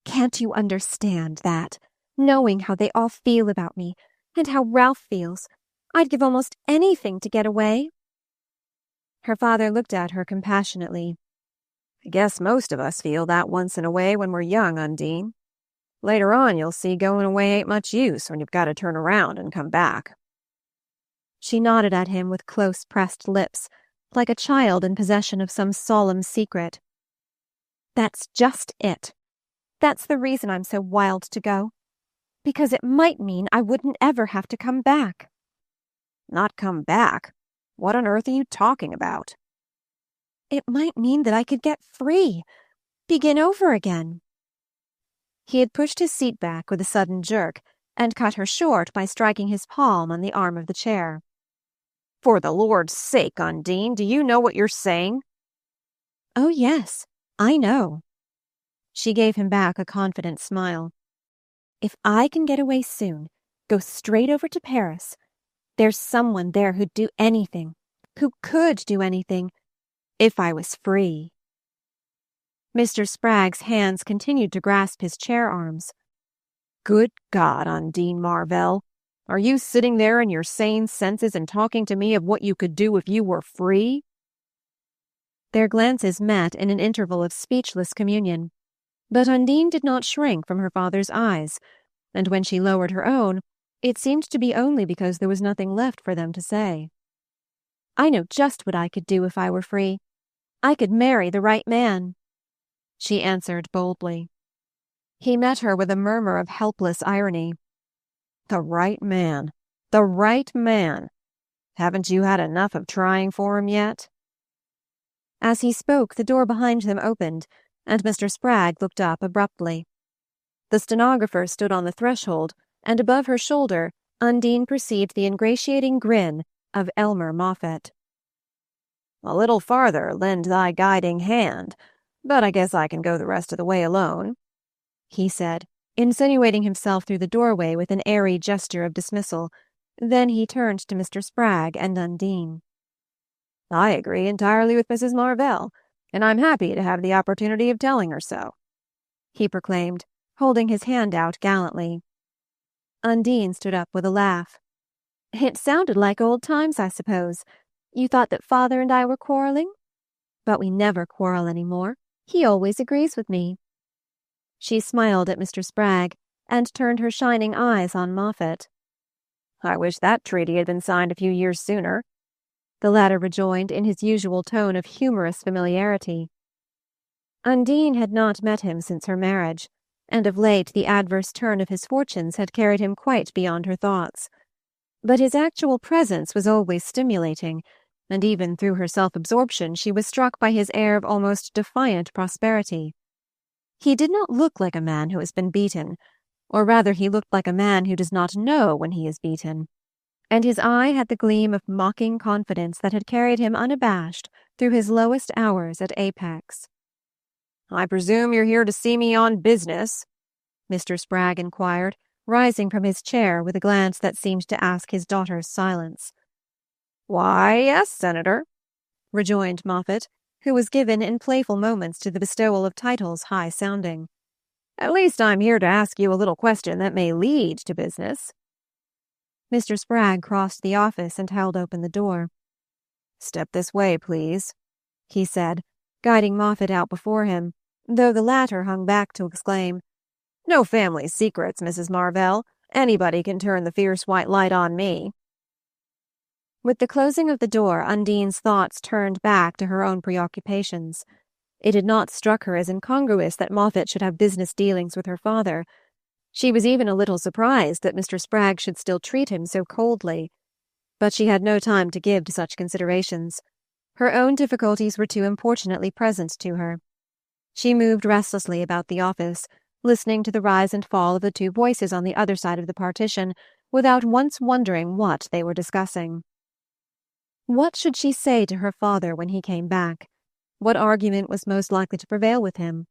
B: "Can't you understand that, knowing how they all feel about me, and how Ralph feels, I'd give almost anything to get away?" Her father looked at her compassionately. "I guess most of us feel that once in a way when we're young, Undine. Later on you'll see going away ain't much use when you've got to turn around and come back." She nodded at him with close-pressed lips, like a child in possession of some solemn secret. "That's just it. That's the reason I'm so wild to go. Because it might mean I wouldn't ever have to come back." "Not come back? What on earth are you talking about?" "It might mean that I could get free. Begin over again." He had pushed his seat back with a sudden jerk, and cut her short by striking his palm on the arm of the chair. "For the Lord's sake, Undine, do you know what you're saying?" "Oh, yes, I know." She gave him back a confident smile. "If I can get away soon, go straight over to Paris. There's someone there who'd do anything, who could do anything, if I was free." Mr. Spragg's hands continued to grasp his chair arms. "Good God, Undine Marvell! Are you sitting there in your sane senses and talking to me of what you could do if you were free?" Their glances met in an interval of speechless communion, but Undine did not shrink from her father's eyes, and when she lowered her own, it seemed to be only because there was nothing left for them to say. "I know just what I could do if I were free. I could marry the right man," she answered boldly. He met her with a murmur of helpless irony. "The right man! The right man! Haven't you had enough of trying for him yet?" As he spoke, the door behind them opened, and Mr. Spragg looked up abruptly. The stenographer stood on the threshold, and above her shoulder Undine perceived the ingratiating grin of Elmer Moffatt. "A little farther lend thy guiding hand, but I guess I can go the rest of the way alone," he said, insinuating himself through the doorway with an airy gesture of dismissal. Then he turned to Mr. Spragg and Undine. "I agree entirely with Mrs. Marvell, and I'm happy to have the opportunity of telling her so," he proclaimed, holding his hand out gallantly. Undine stood up with a laugh. "It sounded like old times, I suppose. You thought that father and I were quarreling? But we never quarrel any more. He always agrees with me." She smiled at Mr. Spragg, and turned her shining eyes on Moffatt. "I wish that treaty had been signed a few years sooner," the latter rejoined in his usual tone of humorous familiarity. Undine had not met him since her marriage, and of late the adverse turn of his fortunes had carried him quite beyond her thoughts. But his actual presence was always stimulating, and even through her self-absorption she was struck by his air of almost defiant prosperity. He did not look like a man who has been beaten, or rather he looked like a man who does not know when he is beaten, and his eye had the gleam of mocking confidence that had carried him unabashed through his lowest hours at Apex. "I presume you're here to see me on business?" Mr. Spragg inquired, rising from his chair with a glance that seemed to ask his daughter's silence. "Why, yes, Senator," rejoined Moffatt, who was given in playful moments to the bestowal of titles high-sounding. "At least I'm here to ask you a little question that may lead to business." Mr. Spragg crossed the office and held open the door. "Step this way, please," he said, guiding Moffatt out before him, though the latter hung back to exclaim, "No family secrets, Mrs. Marvell. Anybody can turn the fierce white light on me." With the closing of the door, Undine's thoughts turned back to her own preoccupations. It had not struck her as incongruous that Moffatt should have business dealings with her father. She was even a little surprised that Mr. Spragg should still treat him so coldly. But she had no time to give to such considerations. Her own difficulties were too importunately present to her. She moved restlessly about the office, listening to the rise and fall of the two voices on the other side of the partition, without once wondering what they were discussing. What should she say to her father when he came back? What argument was most likely to prevail with him?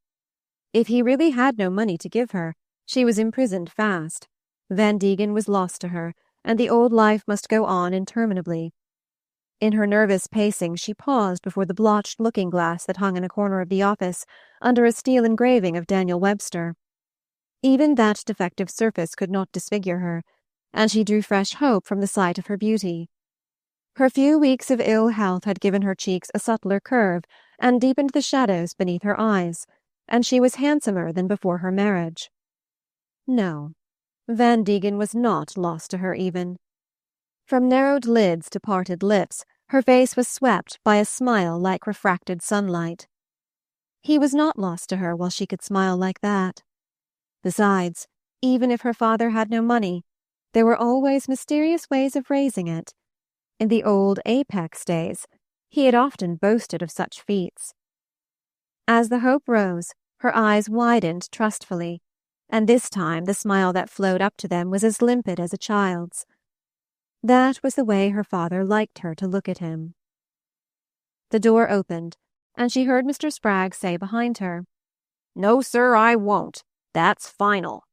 B: If he really had no money to give her, she was imprisoned fast. Van Degen was lost to her, and the old life must go on interminably. In her nervous pacing, she paused before the blotched looking-glass that hung in a corner of the office, under a steel engraving of Daniel Webster. Even that defective surface could not disfigure her, and she drew fresh hope from the sight of her beauty. Her few weeks of ill health had given her cheeks a subtler curve and deepened the shadows beneath her eyes, and she was handsomer than before her marriage. No, Van Degen was not lost to her even. From narrowed lids to parted lips, her face was swept by a smile like refracted sunlight. He was not lost to her while she could smile like that. Besides, even if her father had no money, there were always mysterious ways of raising it. In the old Apex days, he had often boasted of such feats. As the hope rose, her eyes widened trustfully, and this time the smile that flowed up to them was as limpid as a child's. That was the way her father liked her to look at him. The door opened, and she heard Mr. Spragg say behind her, "No, sir, I won't. That's final."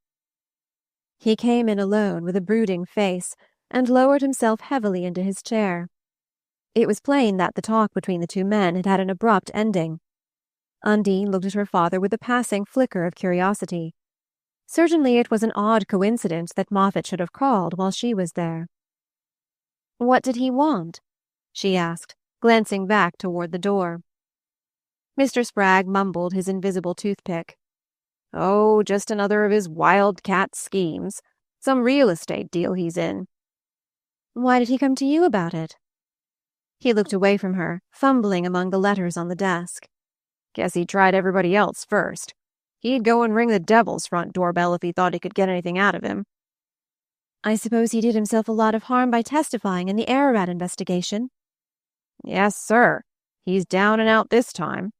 B: He came in alone with a brooding face and lowered himself heavily into his chair. It was plain that the talk between the two men had had an abrupt ending. Undine looked at her father with a passing flicker of curiosity. Certainly it was an odd coincidence that Moffatt should have called while she was there. "What did he want?" she asked, glancing back toward the door. Mr. Spragg mumbled his invisible toothpick. "Oh, just another of his wildcat schemes. Some real estate deal he's in." "Why did he come to you about it?" He looked away from her, fumbling among the letters on the desk. "Guess he tried everybody else first. He'd go and ring the devil's front doorbell if he thought he could get anything out of him." "I suppose he did himself a lot of harm by testifying in the Ararat investigation." "Yes, sir. He's down and out this time."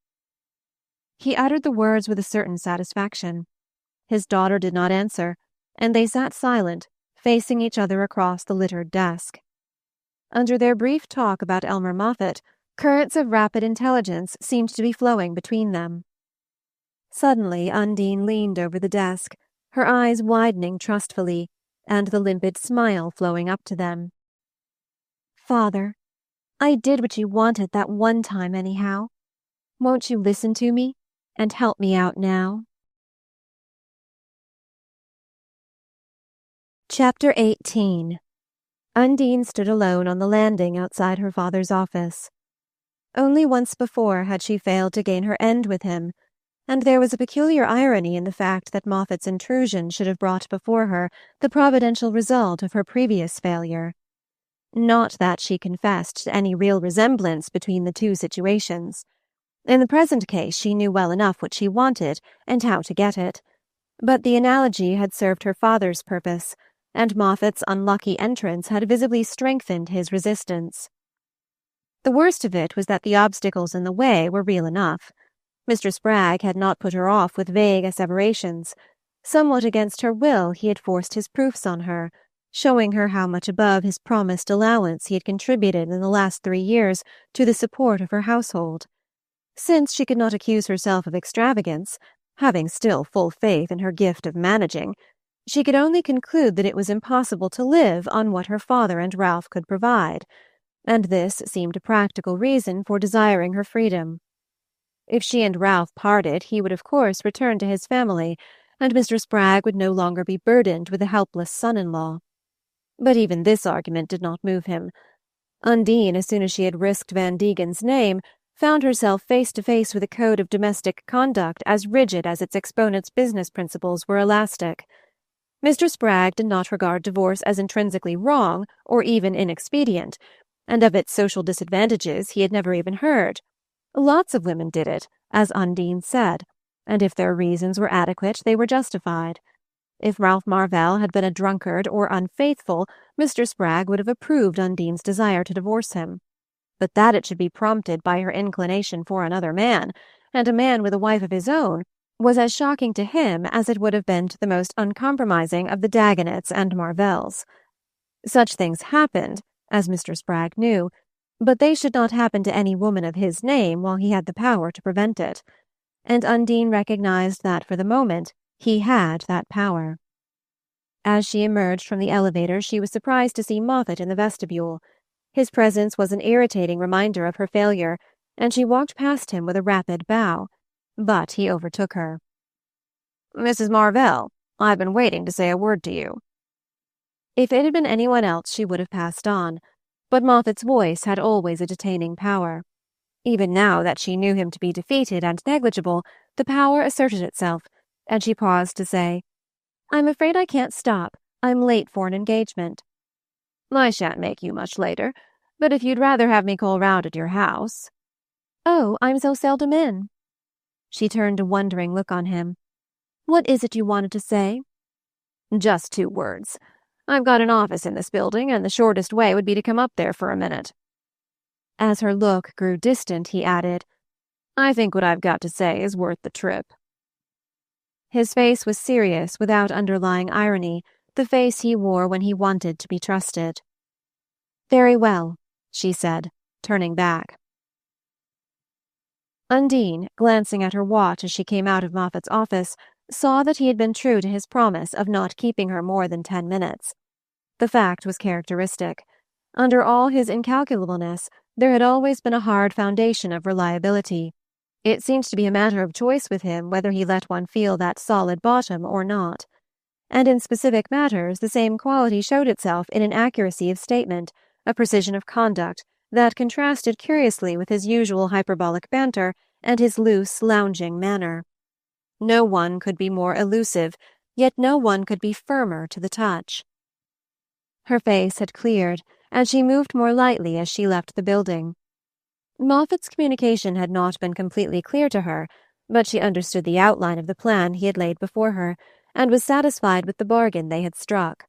B: He uttered the words with a certain satisfaction. His daughter did not answer, and they sat silent, facing each other across the littered desk. Under their brief talk about Elmer Moffatt, currents of rapid intelligence seemed to be flowing between them. Suddenly Undine leaned over the desk, her eyes widening trustfully, and the limpid smile flowing up to them. "Father, I did what you wanted that one time anyhow. Won't you listen to me and help me out now?" Chapter 18. Undine stood alone on the landing outside her father's office. Only once before had she failed to gain her end with him, and there was a peculiar irony in the fact that Moffatt's intrusion should have brought before her the providential result of her previous failure. Not that she confessed to any real resemblance between the two situations. In the present case she knew well enough what she wanted and how to get it, but the analogy had served her father's purpose, and Moffatt's unlucky entrance had visibly strengthened his resistance. The worst of it was that the obstacles in the way were real enough. Mr. Spragg had not put her off with vague asseverations. Somewhat against her will he had forced his proofs on her, showing her how much above his promised allowance he had contributed in the last 3 years to the support of her household. Since she could not accuse herself of extravagance, having still full faith in her gift of managing, she could only conclude that it was impossible to live on what her father and Ralph could provide, and this seemed a practical reason for desiring her freedom. If she and Ralph parted, he would of course return to his family, and Mr. Spragg would no longer be burdened with a helpless son-in-law. But even this argument did not move him. Undine, as soon as she had risked Van Degen's name, found herself face to face with a code of domestic conduct as rigid as its exponent's business principles were elastic. Mr. Spragg did not regard divorce as intrinsically wrong or even inexpedient, and of its social disadvantages he had never even heard. Lots of women did it, as Undine said, and if their reasons were adequate they were justified. If Ralph Marvell had been a drunkard or unfaithful, Mr. Spragg would have approved Undine's desire to divorce him. But that it should be prompted by her inclination for another man, and a man with a wife of his own, was as shocking to him as it would have been to the most uncompromising of the Dagonets and Marvells. Such things happened, as Mr. Spragg knew, but they should not happen to any woman of his name while he had the power to prevent it. And Undine recognized that for the moment he had that power. As she emerged from the elevator, she was surprised to see Moffatt in the vestibule. His presence was an irritating reminder of her failure, and she walked past him with a rapid bow. But he overtook her. "Mrs. Marvell, I've been waiting to say a word to you." If it had been anyone else, she would have passed on, but Moffatt's voice had always a detaining power. Even now that she knew him to be defeated and negligible, the power asserted itself, and she paused to say, "I'm afraid I can't stop. I'm late for an engagement." "I shan't make you much later, but if you'd rather have me call round at your house—"
A: "Oh, I'm so seldom in." She turned a wondering look on him. "What is it you wanted to say?"
B: "Just 2 words. I've got an office in this building, and the shortest way would be to come up there for a minute." As her look grew distant, he added, "I think what I've got to say is worth the trip." His face was serious without underlying irony, the face he wore when he wanted to be trusted. "Very well," she said, turning back. Undine, glancing at her watch as she came out of Moffatt's office, saw that he had been true to his promise of not keeping her more than 10 minutes. The fact was characteristic. Under all his incalculableness, there had always been a hard foundation of reliability. It seemed to be a matter of choice with him whether he let one feel that solid bottom or not. And in specific matters, the same quality showed itself in an accuracy of statement, a precision of conduct, that contrasted curiously with his usual hyperbolic banter and his loose, lounging manner. No one could be more elusive, yet no one could be firmer to the touch. Her face had cleared, and she moved more lightly as she left the building. Moffatt's communication had not been completely clear to her, but she understood the outline of the plan he had laid before her, and was satisfied with the bargain they had struck.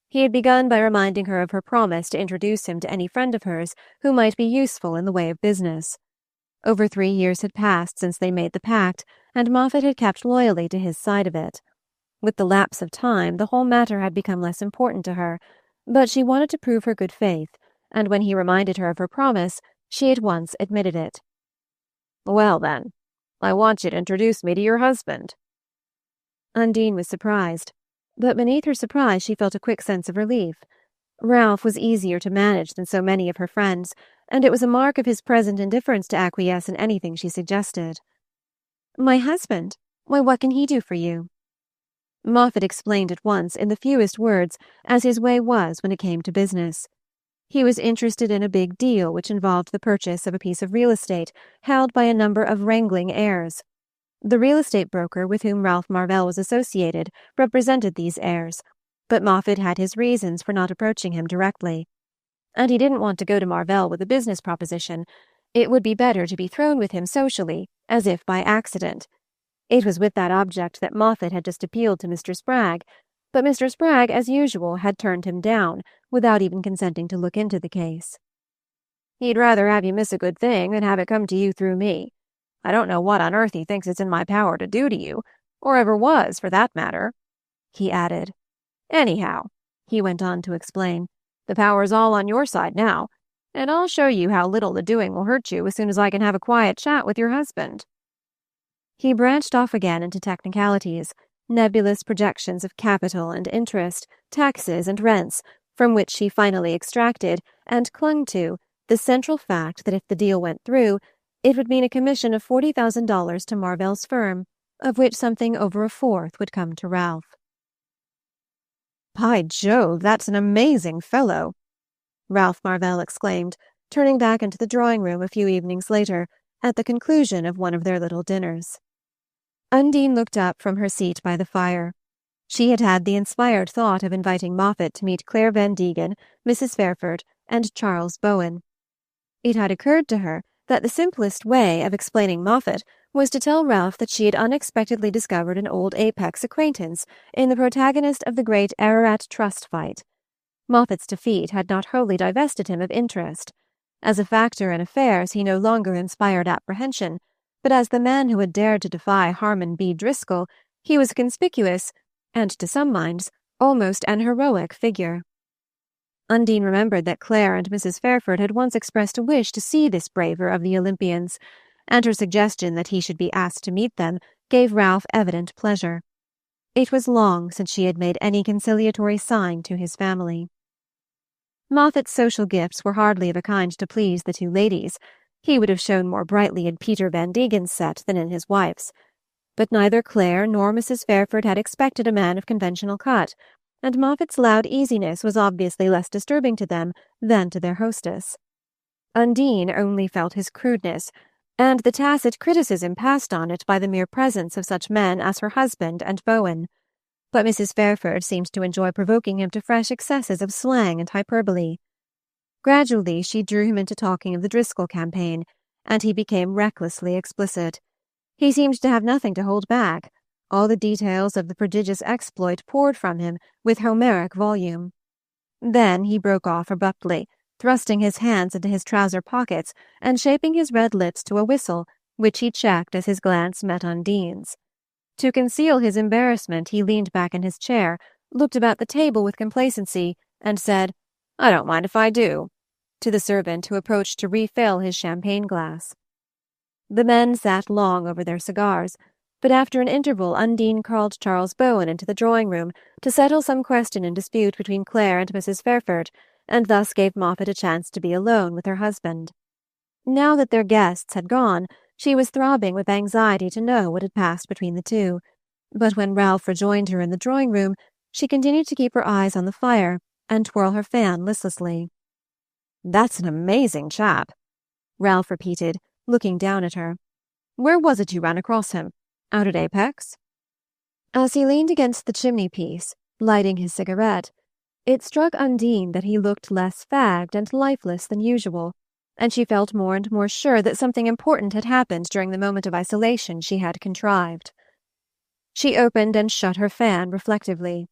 B: He had begun by reminding her of her promise to introduce him to any friend of hers who might be useful in the way of business. Over 3 years had passed since they made the pact, and Moffatt had kept loyally to his side of it. With the lapse of time, the whole matter had become less important to her, but she wanted to prove her good faith, and when he reminded her of her promise, she at once admitted it. "Well, then, I want you to introduce me to your husband." Undine was surprised, but beneath her surprise she felt a quick sense of relief. Ralph was easier to manage than so many of her friends, and it was a mark of his present indifference to acquiesce in anything she suggested. "My husband? Why, what can he do for you?" Moffatt explained at once in the fewest words, as his way was when it came to business. He was interested in a big deal which involved the purchase of a piece of real estate held by a number of wrangling heirs. The real estate broker with whom Ralph Marvell was associated represented these heirs, but Moffatt had his reasons for not approaching him directly. And he didn't want to go to Marvell with a business proposition. It would be better to be thrown with him socially, as if by accident. It was with that object that Moffatt had just appealed to Mr. Spragg, but Mr. Spragg, as usual, had turned him down, without even consenting to look into the case. "He'd rather have you miss a good thing than have it come to you through me. I don't know what on earth he thinks it's in my power to do to you, or ever was, for that matter," he added. "Anyhow," he went on to explain, "the power's all on your side now, and I'll show you how little the doing will hurt you as soon as I can have a quiet chat with your husband." He branched off again into technicalities, nebulous projections of capital and interest, taxes and rents, from which she finally extracted, and clung to, the central fact that if the deal went through, it would mean a commission of $40,000 to Marvell's firm, of which something over a fourth would come to Ralph. "By Jove, that's an amazing fellow!" Ralph Marvell exclaimed, turning back into the drawing-room a few evenings later, at the conclusion of one of their little dinners. Undine looked up from her seat by the fire. She had had the inspired thought of inviting Moffatt to meet Claire Van Degen, Mrs. Fairford, and Charles Bowen. It had occurred to her that the simplest way of explaining Moffatt was to tell Ralph that she had unexpectedly discovered an old Apex acquaintance in the protagonist of the great Ararat trust fight. Moffat's defeat had not wholly divested him of interest. As a factor in affairs he no longer inspired apprehension, but as the man who had dared to defy Harmon B. Driscoll, he was a conspicuous, and to some minds, almost an heroic figure. Undine remembered that Claire and Mrs. Fairford had once expressed a wish to see this braver of the Olympians, and her suggestion that he should be asked to meet them gave Ralph evident pleasure. It was long since she had made any conciliatory sign to his family. Moffat's social gifts were hardly of a kind to please the two ladies. He would have shone more brightly in Peter Van Degen's set than in his wife's. But neither Claire nor Mrs. Fairford had expected a man of conventional cut, and Moffat's loud easiness was obviously less disturbing to them than to their hostess. Undine only felt his crudeness, and the tacit criticism passed on it by the mere presence of such men as her husband and Bowen. But Mrs. Fairford seemed to enjoy provoking him to fresh excesses of slang and hyperbole. Gradually she drew him into talking of the Driscoll campaign, and he became recklessly explicit. He seemed to have nothing to hold back. All the details of the prodigious exploit poured from him with Homeric volume. Then he broke off abruptly, thrusting his hands into his trouser pockets and shaping his red lips to a whistle, which he checked as his glance met Undine's. To conceal his embarrassment, he leaned back in his chair, looked about the table with complacency, and said, "I don't mind if I do," to the servant who approached to refill his champagne glass. The men sat long over their cigars, but after an interval Undine called Charles Bowen into the drawing-room to settle some question in dispute between Claire and Mrs. Fairford, and thus gave Moffatt a chance to be alone with her husband. Now that their guests had gone, she was throbbing with anxiety to know what had passed between the two, but when Ralph rejoined her in the drawing-room, she continued to keep her eyes on the fire and twirl her fan listlessly. "That's an amazing chap," Ralph repeated, looking down at her. "Where was it you ran across him? Out at Apex?" As he leaned against the chimney-piece, lighting his cigarette, it struck Undine that he looked less fagged and lifeless than usual, and she felt more and more sure that something important had happened during the moment of isolation she had contrived. She opened and shut her fan reflectively.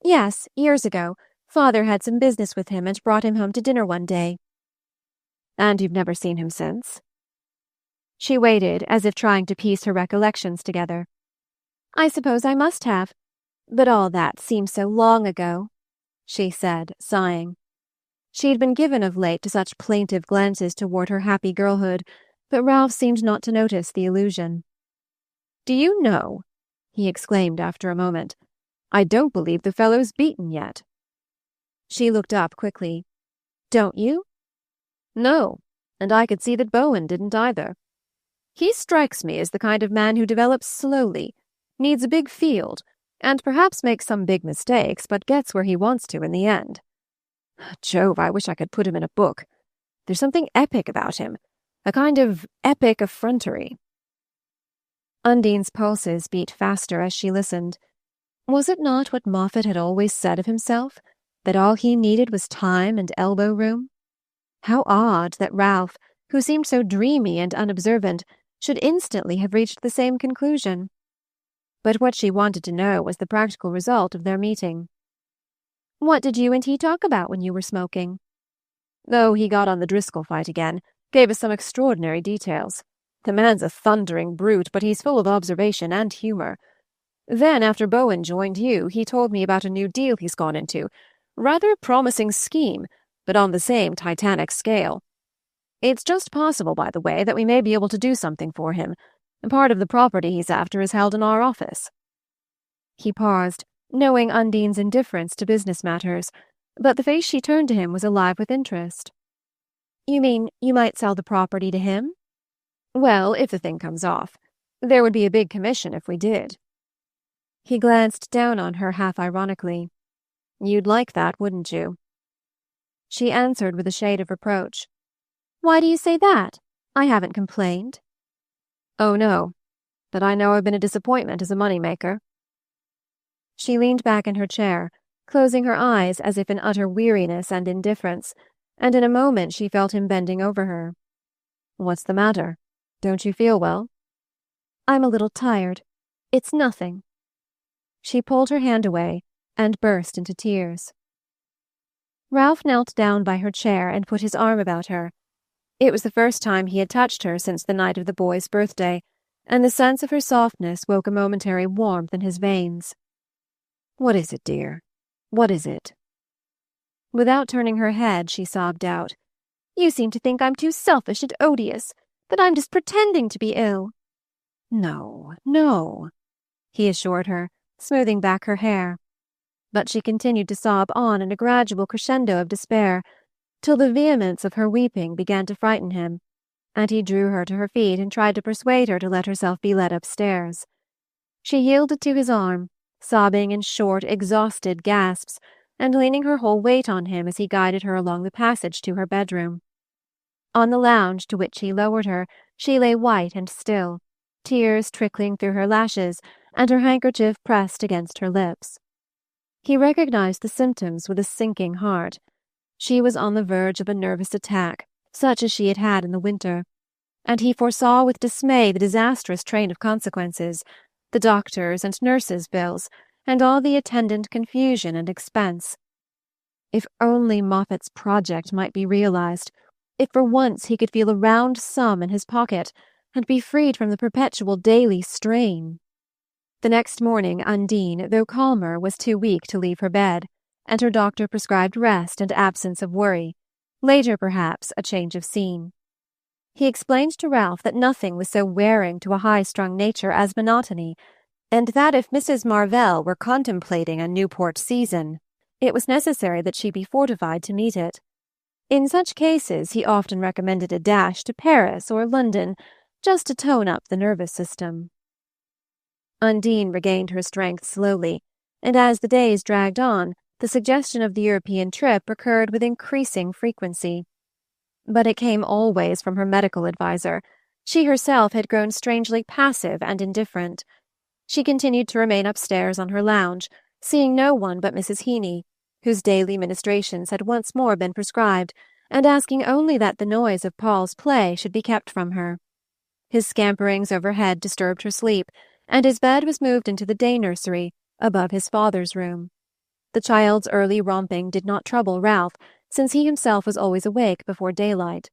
B: "Yes, years ago. Father had some business with him and brought him home to dinner one day." "And you've never seen him since?" She waited, as if trying to piece her recollections together. "I suppose I must have. But all that seems so long ago," she said, sighing. She had been given of late to such plaintive glances toward her happy girlhood, but Ralph seemed not to notice the allusion. "Do you know," he exclaimed after a moment, "I don't believe the fellow's beaten yet." She looked up quickly. "Don't you?" "No, and I could see that Bowen didn't either. He strikes me as the kind of man who develops slowly, needs a big field, and perhaps makes some big mistakes, but gets where he wants to in the end. Jove, I wish I could put him in a book. There's something epic about him, a kind of epic effrontery." Undine's pulses beat faster as she listened. Was it not what Moffatt had always said of himself, that all he needed was time and elbow room? How odd that Ralph, who seemed so dreamy and unobservant, should instantly have reached the same conclusion. But what she wanted to know was the practical result of their meeting. "What did you and he talk about when you were smoking?" "Oh, he got on the Driscoll fight again, gave us some extraordinary details. The man's a thundering brute, but he's full of observation and humor. Then, after Bowen joined you, he told me about a new deal he's gone into. Rather a promising scheme, but on the same titanic scale. It's just possible, by the way, that we may be able to do something for him. Part of the property he's after is held in our office." He paused, knowing Undine's indifference to business matters, but the face she turned to him was alive with interest. "You mean you might sell the property to him?" "Well, if the thing comes off. There would be a big commission if we did." He glanced down on her half ironically. "You'd like that, wouldn't you?" She answered with a shade of reproach. "Why do you say that? I haven't complained." "Oh, no. But I know I've been a disappointment as a money-maker." She leaned back in her chair, closing her eyes as if in utter weariness and indifference, and in a moment she felt him bending over her. "What's the matter? Don't you feel well?"
A: I'm a little tired. It's nothing." She pulled her hand away and burst into tears. Ralph knelt down by her chair and put his arm about her. It was the first time he had touched her since the night of the boy's birthday, and the sense of her softness woke a momentary warmth in his veins. "What is it, dear? What is it?" Without turning her head, she sobbed out, "You seem to think I'm too selfish and odious, that I'm just pretending to be ill." "No, no," he assured her, smoothing back her hair. But she continued to sob on in a gradual crescendo of despair, till the vehemence of her weeping began to frighten him, and he drew her to her feet and tried to persuade her to let herself be led upstairs. She yielded to his arm, sobbing in short, exhausted gasps, and leaning her whole weight on him as he guided her along the passage to her bedroom. On the lounge to which he lowered her, she lay white and still, tears trickling through her lashes, and her handkerchief pressed against her lips. He recognized the symptoms with a sinking heart. She was on the verge of a nervous attack, such as she had had in the winter, and he foresaw with dismay the disastrous train of consequences, the doctors' and nurses' bills, and all the attendant confusion and expense. If only Moffatt's project might be realized, if for once he could feel a round sum in his pocket, and be freed from the perpetual daily strain. The next morning Undine, though calmer, was too weak to leave her bed, and her doctor prescribed rest and absence of worry, later perhaps a change of scene. He explained to Ralph that nothing was so wearing to a high-strung nature as monotony, and that if Mrs. Marvell were contemplating a Newport season, it was necessary that she be fortified to meet it. In such cases he often recommended a dash to Paris or London, just to tone up the nervous system. Undine regained her strength slowly, and as the days dragged on, the suggestion of the European trip recurred with increasing frequency. But it came always from her medical adviser. She herself had grown strangely passive and indifferent. She continued to remain upstairs on her lounge, seeing no one but Mrs. Heeny, whose daily ministrations had once more been prescribed, and asking only that the noise of Paul's play should be kept from her. His scamperings overhead disturbed her sleep, and his bed was moved into the day-nursery, above his father's room. The child's early romping did not trouble Ralph, since he himself was always awake before daylight.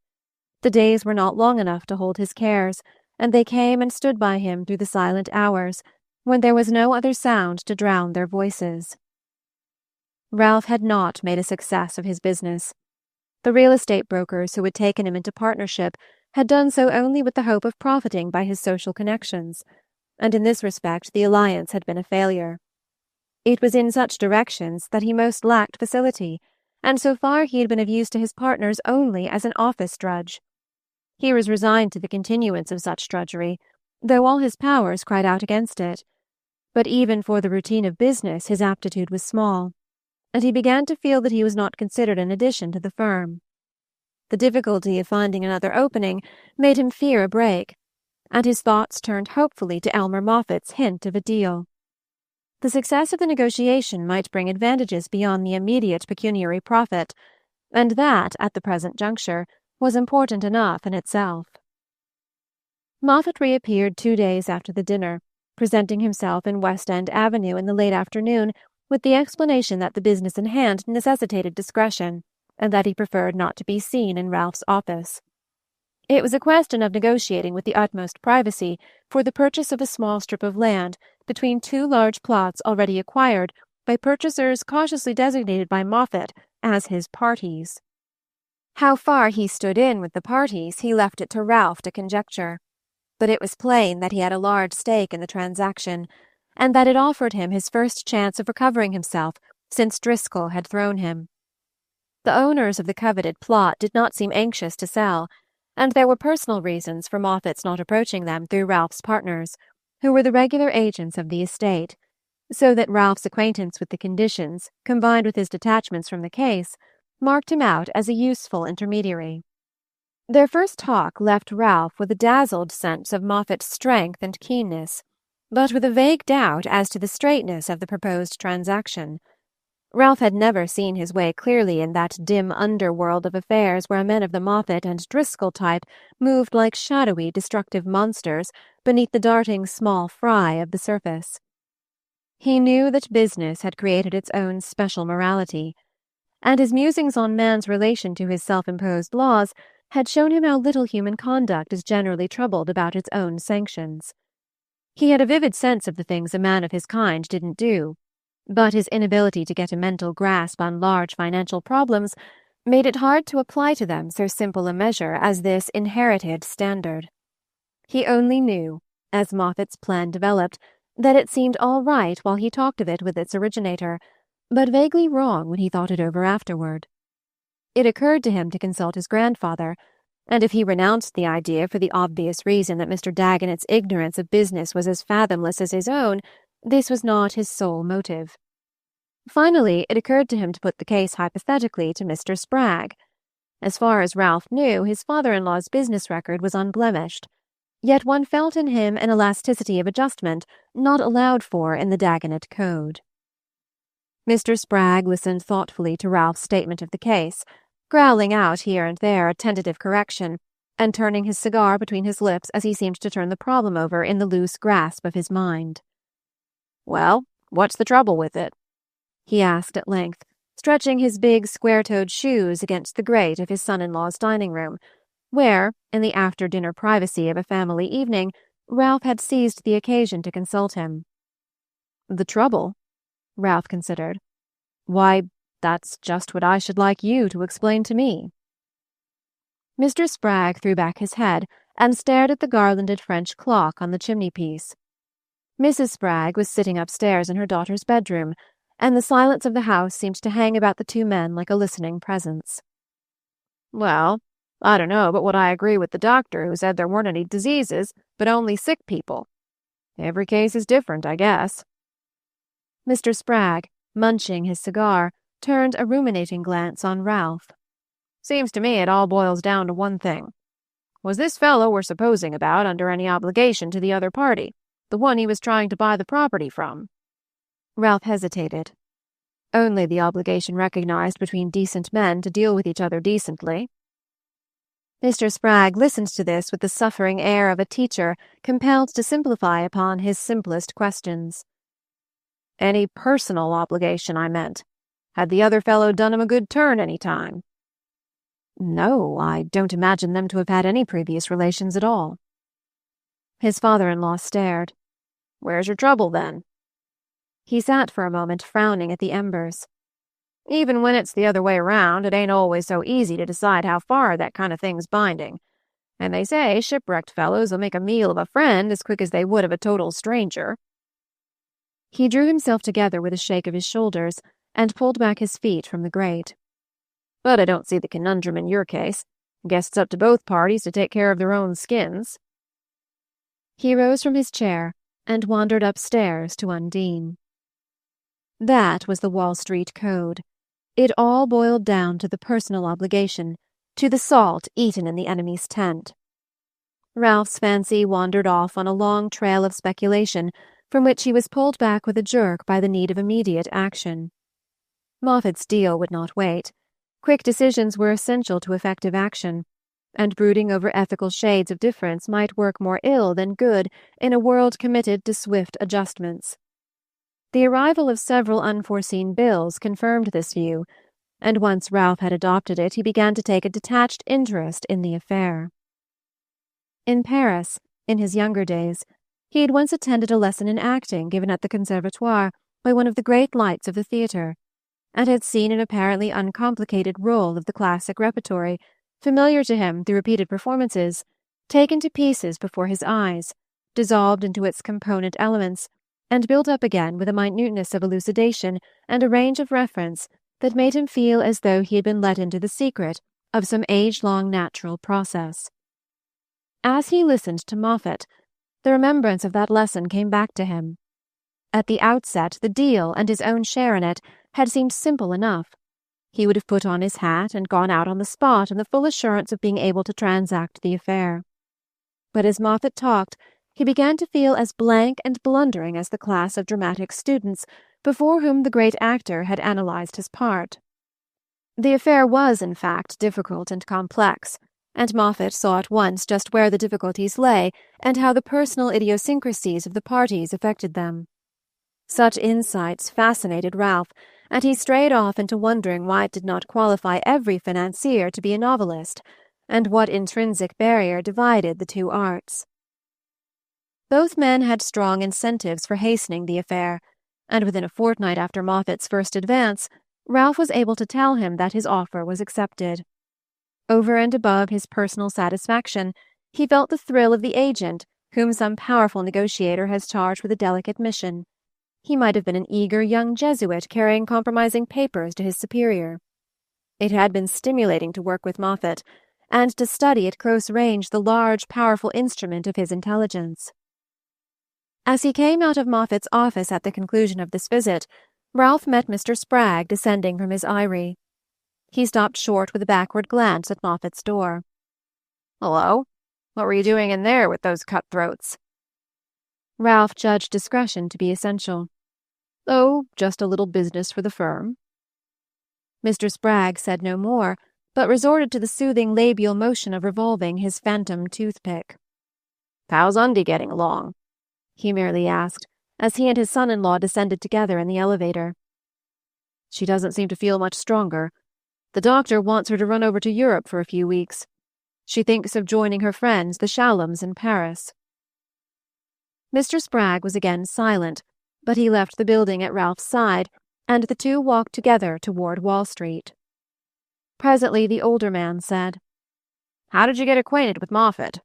A: The days were not long enough to hold his cares, and they came and stood by him through the silent hours, when there was no other sound to drown their voices. Ralph had not made a success of his business. The real estate brokers who had taken him into partnership had done so only with the hope of profiting by his social connections, and in this respect the alliance had been a failure. It was in such directions that he most lacked facility, and so far he had been of use to his partners only as an office drudge. He was resigned to the continuance of such drudgery, though all his powers cried out against it. But even for the routine of business his aptitude was small, and he began to feel that he was not considered an addition to the firm. The difficulty of finding another opening made him fear a break, and his thoughts turned hopefully to Elmer Moffatt's hint of a deal. The success of the negotiation might bring advantages beyond the immediate pecuniary profit, and that, at the present juncture, was important enough in itself. Moffatt reappeared 2 days after the dinner, presenting himself in West End Avenue in the late afternoon, with the explanation that the business in hand necessitated discretion, and that he preferred not to be seen in Ralph's office. It was a question of negotiating with the utmost privacy for the purchase of a small strip of land between 2 large plots already acquired by purchasers cautiously designated by Moffatt as his parties. How far he stood in with the parties he left it to Ralph to conjecture, but it was plain that he had a large stake in the transaction, and that it offered him his first chance of recovering himself since Driscoll had thrown him. The owners of the coveted plot did not seem anxious to sell, and there were personal reasons for Moffatt's not approaching them through Ralph's partners, who were the regular agents of the estate, so that Ralph's acquaintance with the conditions, combined with his detachments from the case, marked him out as a useful intermediary. Their first talk left Ralph with a dazzled sense of Moffatt's strength and keenness, but with a vague doubt as to the straightness of the proposed transaction.
B: Ralph had never seen his way clearly in that dim underworld of affairs where men of the Moffat and Driscoll type moved like shadowy, destructive monsters beneath the darting small fry of the surface. He knew that business had created its own special morality, and his musings on man's relation to his self-imposed laws had shown him how little human conduct is generally troubled about its own sanctions. He had a vivid sense of the things a man of his kind didn't do, but his inability to get a mental grasp on large financial problems made it hard to apply to them so simple a measure as this inherited standard. He only knew, as Moffat's plan developed, that it seemed all right while he talked of it with its originator, but vaguely wrong when he thought it over afterward. It occurred to him to consult his grandfather, and if he renounced the idea for the obvious reason that Mr. Dagonet's ignorance of business was as fathomless as his own, this was not his sole motive. Finally, it occurred to him to put the case hypothetically to Mr. Spragg. As far as Ralph knew, his father-in-law's business record was unblemished, yet one felt in him an elasticity of adjustment not allowed for in the Dagonet Code. Mr. Spragg listened thoughtfully to Ralph's statement of the case, growling out here and there a tentative correction, and turning his cigar between his lips as he seemed to turn the problem over in the loose grasp of his mind. "Well, what's the trouble with it?" he asked at length, stretching his big square-toed shoes against the grate of his son-in-law's dining room, where, in the after-dinner privacy of a family evening, Ralph had seized the occasion to consult him. "The trouble?" Ralph considered. "Why, that's just what I should like you to explain to me." Mr. Spragg threw back his head and stared at the garlanded French clock on the chimney-piece. Mrs. Spragg was sitting upstairs in her daughter's bedroom, and the silence of the house seemed to hang about the two men like a listening presence. "Well, I don't know but what I agree with the doctor who said there weren't any diseases, but only sick people. Every case is different, I guess." Mr. Spragg, munching his cigar, turned a ruminating glance on Ralph. "Seems to me it all boils down to one thing. Was this fellow we're supposing about under any obligation to the other party, the one he was trying to buy the property from?" Ralph hesitated. "Only the obligation recognized between decent men to deal with each other decently." Mr. Spragg listened to this with the suffering air of a teacher compelled to simplify upon his simplest questions. "Any personal obligation, I meant. Had the other fellow done him a good turn any time?" "No, I don't imagine them to have had any previous relations at all." His father-in-law stared. "Where's your trouble, then?" He sat for a moment frowning at the embers. "Even when it's the other way around, it ain't always so easy to decide how far that kind of thing's binding. And they say shipwrecked fellows will make a meal of a friend as quick as they would of a total stranger." He drew himself together with a shake of his shoulders and pulled back his feet from the grate. "But I don't see the conundrum in your case. Guess it's up to both parties to take care of their own skins." He rose from his chair and wandered upstairs to Undine. That was the Wall Street Code. It all boiled down to the personal obligation, to the salt eaten in the enemy's tent. Ralph's fancy wandered off on a long trail of speculation, from which he was pulled back with a jerk by the need of immediate action. Moffat's deal would not wait. Quick decisions were essential to effective action, and brooding over ethical shades of difference might work more ill than good in a world committed to swift adjustments. The arrival of several unforeseen bills confirmed this view, and once Ralph had adopted it, he began to take a detached interest in the affair. In Paris, in his younger days, he had once attended a lesson in acting given at the Conservatoire by one of the great lights of the theatre, and had seen an apparently uncomplicated role of the classic repertory, familiar to him through repeated performances, taken to pieces before his eyes, dissolved into its component elements, and built up again with a minuteness of elucidation and a range of reference that made him feel as though he had been let into the secret of some age-long natural process. As he listened to Moffat, the remembrance of that lesson came back to him. At the outset, the deal and his own share in it had seemed simple enough. He would have put on his hat and gone out on the spot in the full assurance of being able to transact the affair. But as Moffat talked, he began to feel as blank and blundering as the class of dramatic students before whom the great actor had analyzed his part. The affair was, in fact, difficult and complex, and Moffat saw at once just where the difficulties lay and how the personal idiosyncrasies of the parties affected them. Such insights fascinated Ralph, and he strayed off into wondering why it did not qualify every financier to be a novelist, and what intrinsic barrier divided the two arts. Both men had strong incentives for hastening the affair, and within a fortnight after Moffat's first advance, Ralph was able to tell him that his offer was accepted. Over and above his personal satisfaction, he felt the thrill of the agent whom some powerful negotiator has charged with a delicate mission. He might have been an eager young Jesuit carrying compromising papers to his superior. It had been stimulating to work with Moffat, and to study at close range the large, powerful instrument of his intelligence. As he came out of Moffat's office at the conclusion of this visit, Ralph met Mr. Spragg descending from his eyrie. He stopped short with a backward glance at Moffat's door. "Hello. What were you doing in there with those cutthroats?" Ralph judged discretion to be essential. "Oh, just a little business for the firm." Mr. Spragg said no more, but resorted to the soothing labial motion of revolving his phantom toothpick. "How's Undie getting along?" he merely asked, as he and his son-in-law descended together in the elevator. "She doesn't seem to feel much stronger. The doctor wants her to run over to Europe for a few weeks. She thinks of joining her friends, the Shallums, in Paris." Mr. Spragg was again silent, but he left the building at Ralph's side, and the two walked together toward Wall Street. Presently the older man said, "How did you get acquainted with Moffat?"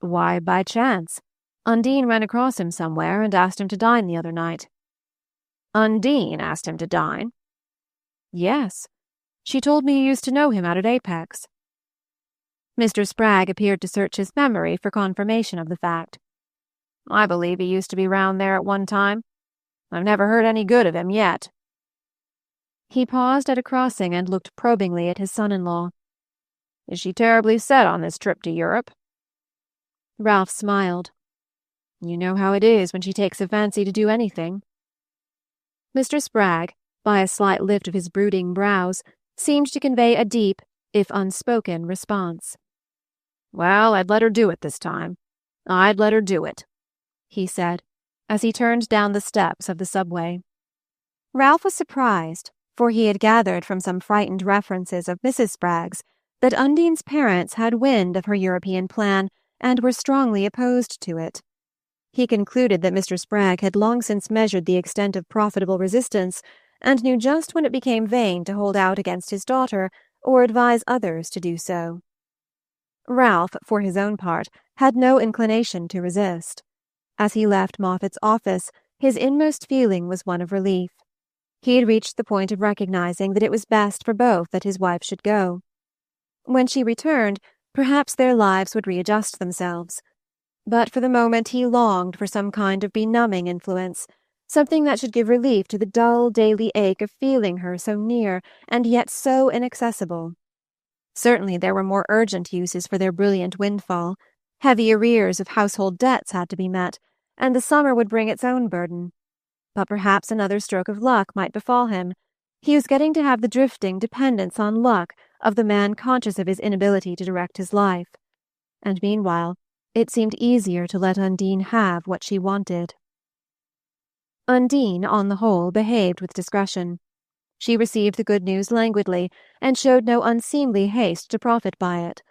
B: "Why, by chance. Undine ran across him somewhere and asked him to dine the other night." "Undine asked him to dine?" "Yes. She told me you used to know him out at Apex." Mr. Spragg appeared to search his memory for confirmation of the fact. "I believe he used to be round there at one time. I've never heard any good of him yet." He paused at a crossing and looked probingly at his son-in-law. "Is she terribly set on this trip to Europe?" Ralph smiled. "You know how it is when she takes a fancy to do anything." Mr. Spragg, by a slight lift of his brooding brows, seemed to convey a deep, if unspoken, response. "Well, I'd let her do it this time. I'd let her do it," he said, as he turned down the steps of the subway.
A: Ralph was surprised, for he had gathered from some frightened references of Mrs. Spragg's that Undine's parents had wind of her European plan and were strongly opposed to it. He concluded that Mr. Spragg had long since measured the extent of profitable resistance and knew just when it became vain to hold out against his daughter or advise others to do so. Ralph, for his own part, had no inclination to resist. As he left Moffat's office, his inmost feeling was one of relief. He had reached the point of recognizing that it was best for both that his wife should go. When she returned, perhaps their lives would readjust themselves. But for the moment he longed for some kind of benumbing influence, something that should give relief to the dull daily ache of feeling her so near and yet so inaccessible. Certainly there were more urgent uses for their brilliant windfall. Heavy arrears of household debts had to be met, and the summer would bring its own burden. But perhaps another stroke of luck might befall him. He was getting to have the drifting dependence on luck of the man conscious of his inability to direct his life. And meanwhile, it seemed easier to let Undine have what she wanted. Undine, on the whole, behaved with discretion. She received the good news languidly, and showed no unseemly haste to profit by it.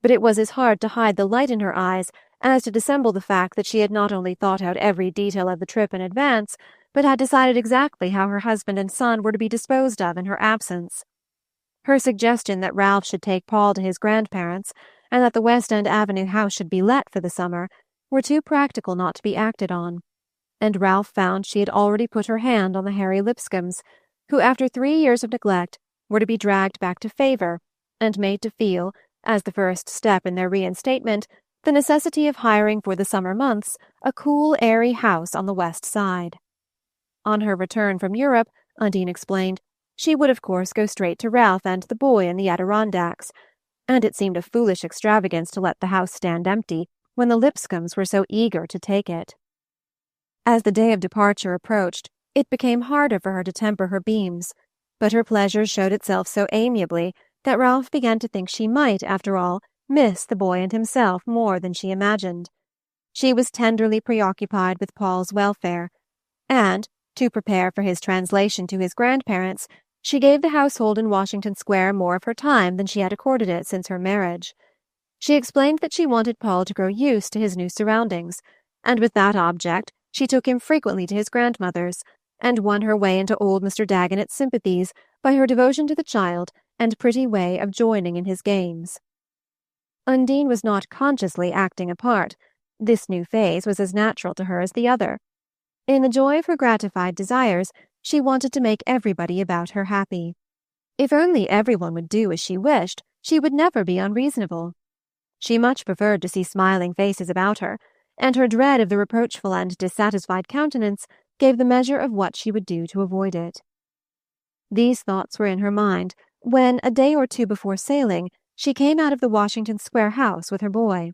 A: But it was as hard to hide the light in her eyes as to dissemble the fact that she had not only thought out every detail of the trip in advance, but had decided exactly how her husband and son were to be disposed of in her absence. Her suggestion that Ralph should take Paul to his grandparents, and that the West End Avenue house should be let for the summer, were too practical not to be acted on, and Ralph found she had already put her hand on the Harry Lipscombs, who after 3 years of neglect were to be dragged back to favour and made to feel, as the first step in their reinstatement, the necessity of hiring for the summer months a cool, airy house on the West Side. On her return from Europe, Undine explained, she would of course go straight to Ralph and the boy in the Adirondacks, and it seemed a foolish extravagance to let the house stand empty when the Lipscombs were so eager to take it. As the day of departure approached, It became harder for her to temper her beams, but her pleasure showed itself so amiably that Ralph began to think she might, after all, miss the boy and himself more than she imagined. She was tenderly preoccupied with Paul's welfare, and, to prepare for his translation to his grandparents, she gave the household in Washington Square more of her time than she had accorded it since her marriage. She explained that she wanted Paul to grow used to his new surroundings, and with that object she took him frequently to his grandmother's, and won her way into old Mr. Dagonet's sympathies by her devotion to the child and pretty way of joining in his games. Undine was not consciously acting a part. This new phase was as natural to her as the other. In the joy of her gratified desires, she wanted to make everybody about her happy. If only everyone would do as she wished, she would never be unreasonable. She much preferred to see smiling faces about her, and her dread of the reproachful and dissatisfied countenance gave the measure of what she would do to avoid it. These thoughts were in her mind when, a day or two before sailing, she came out of the Washington Square house with her boy.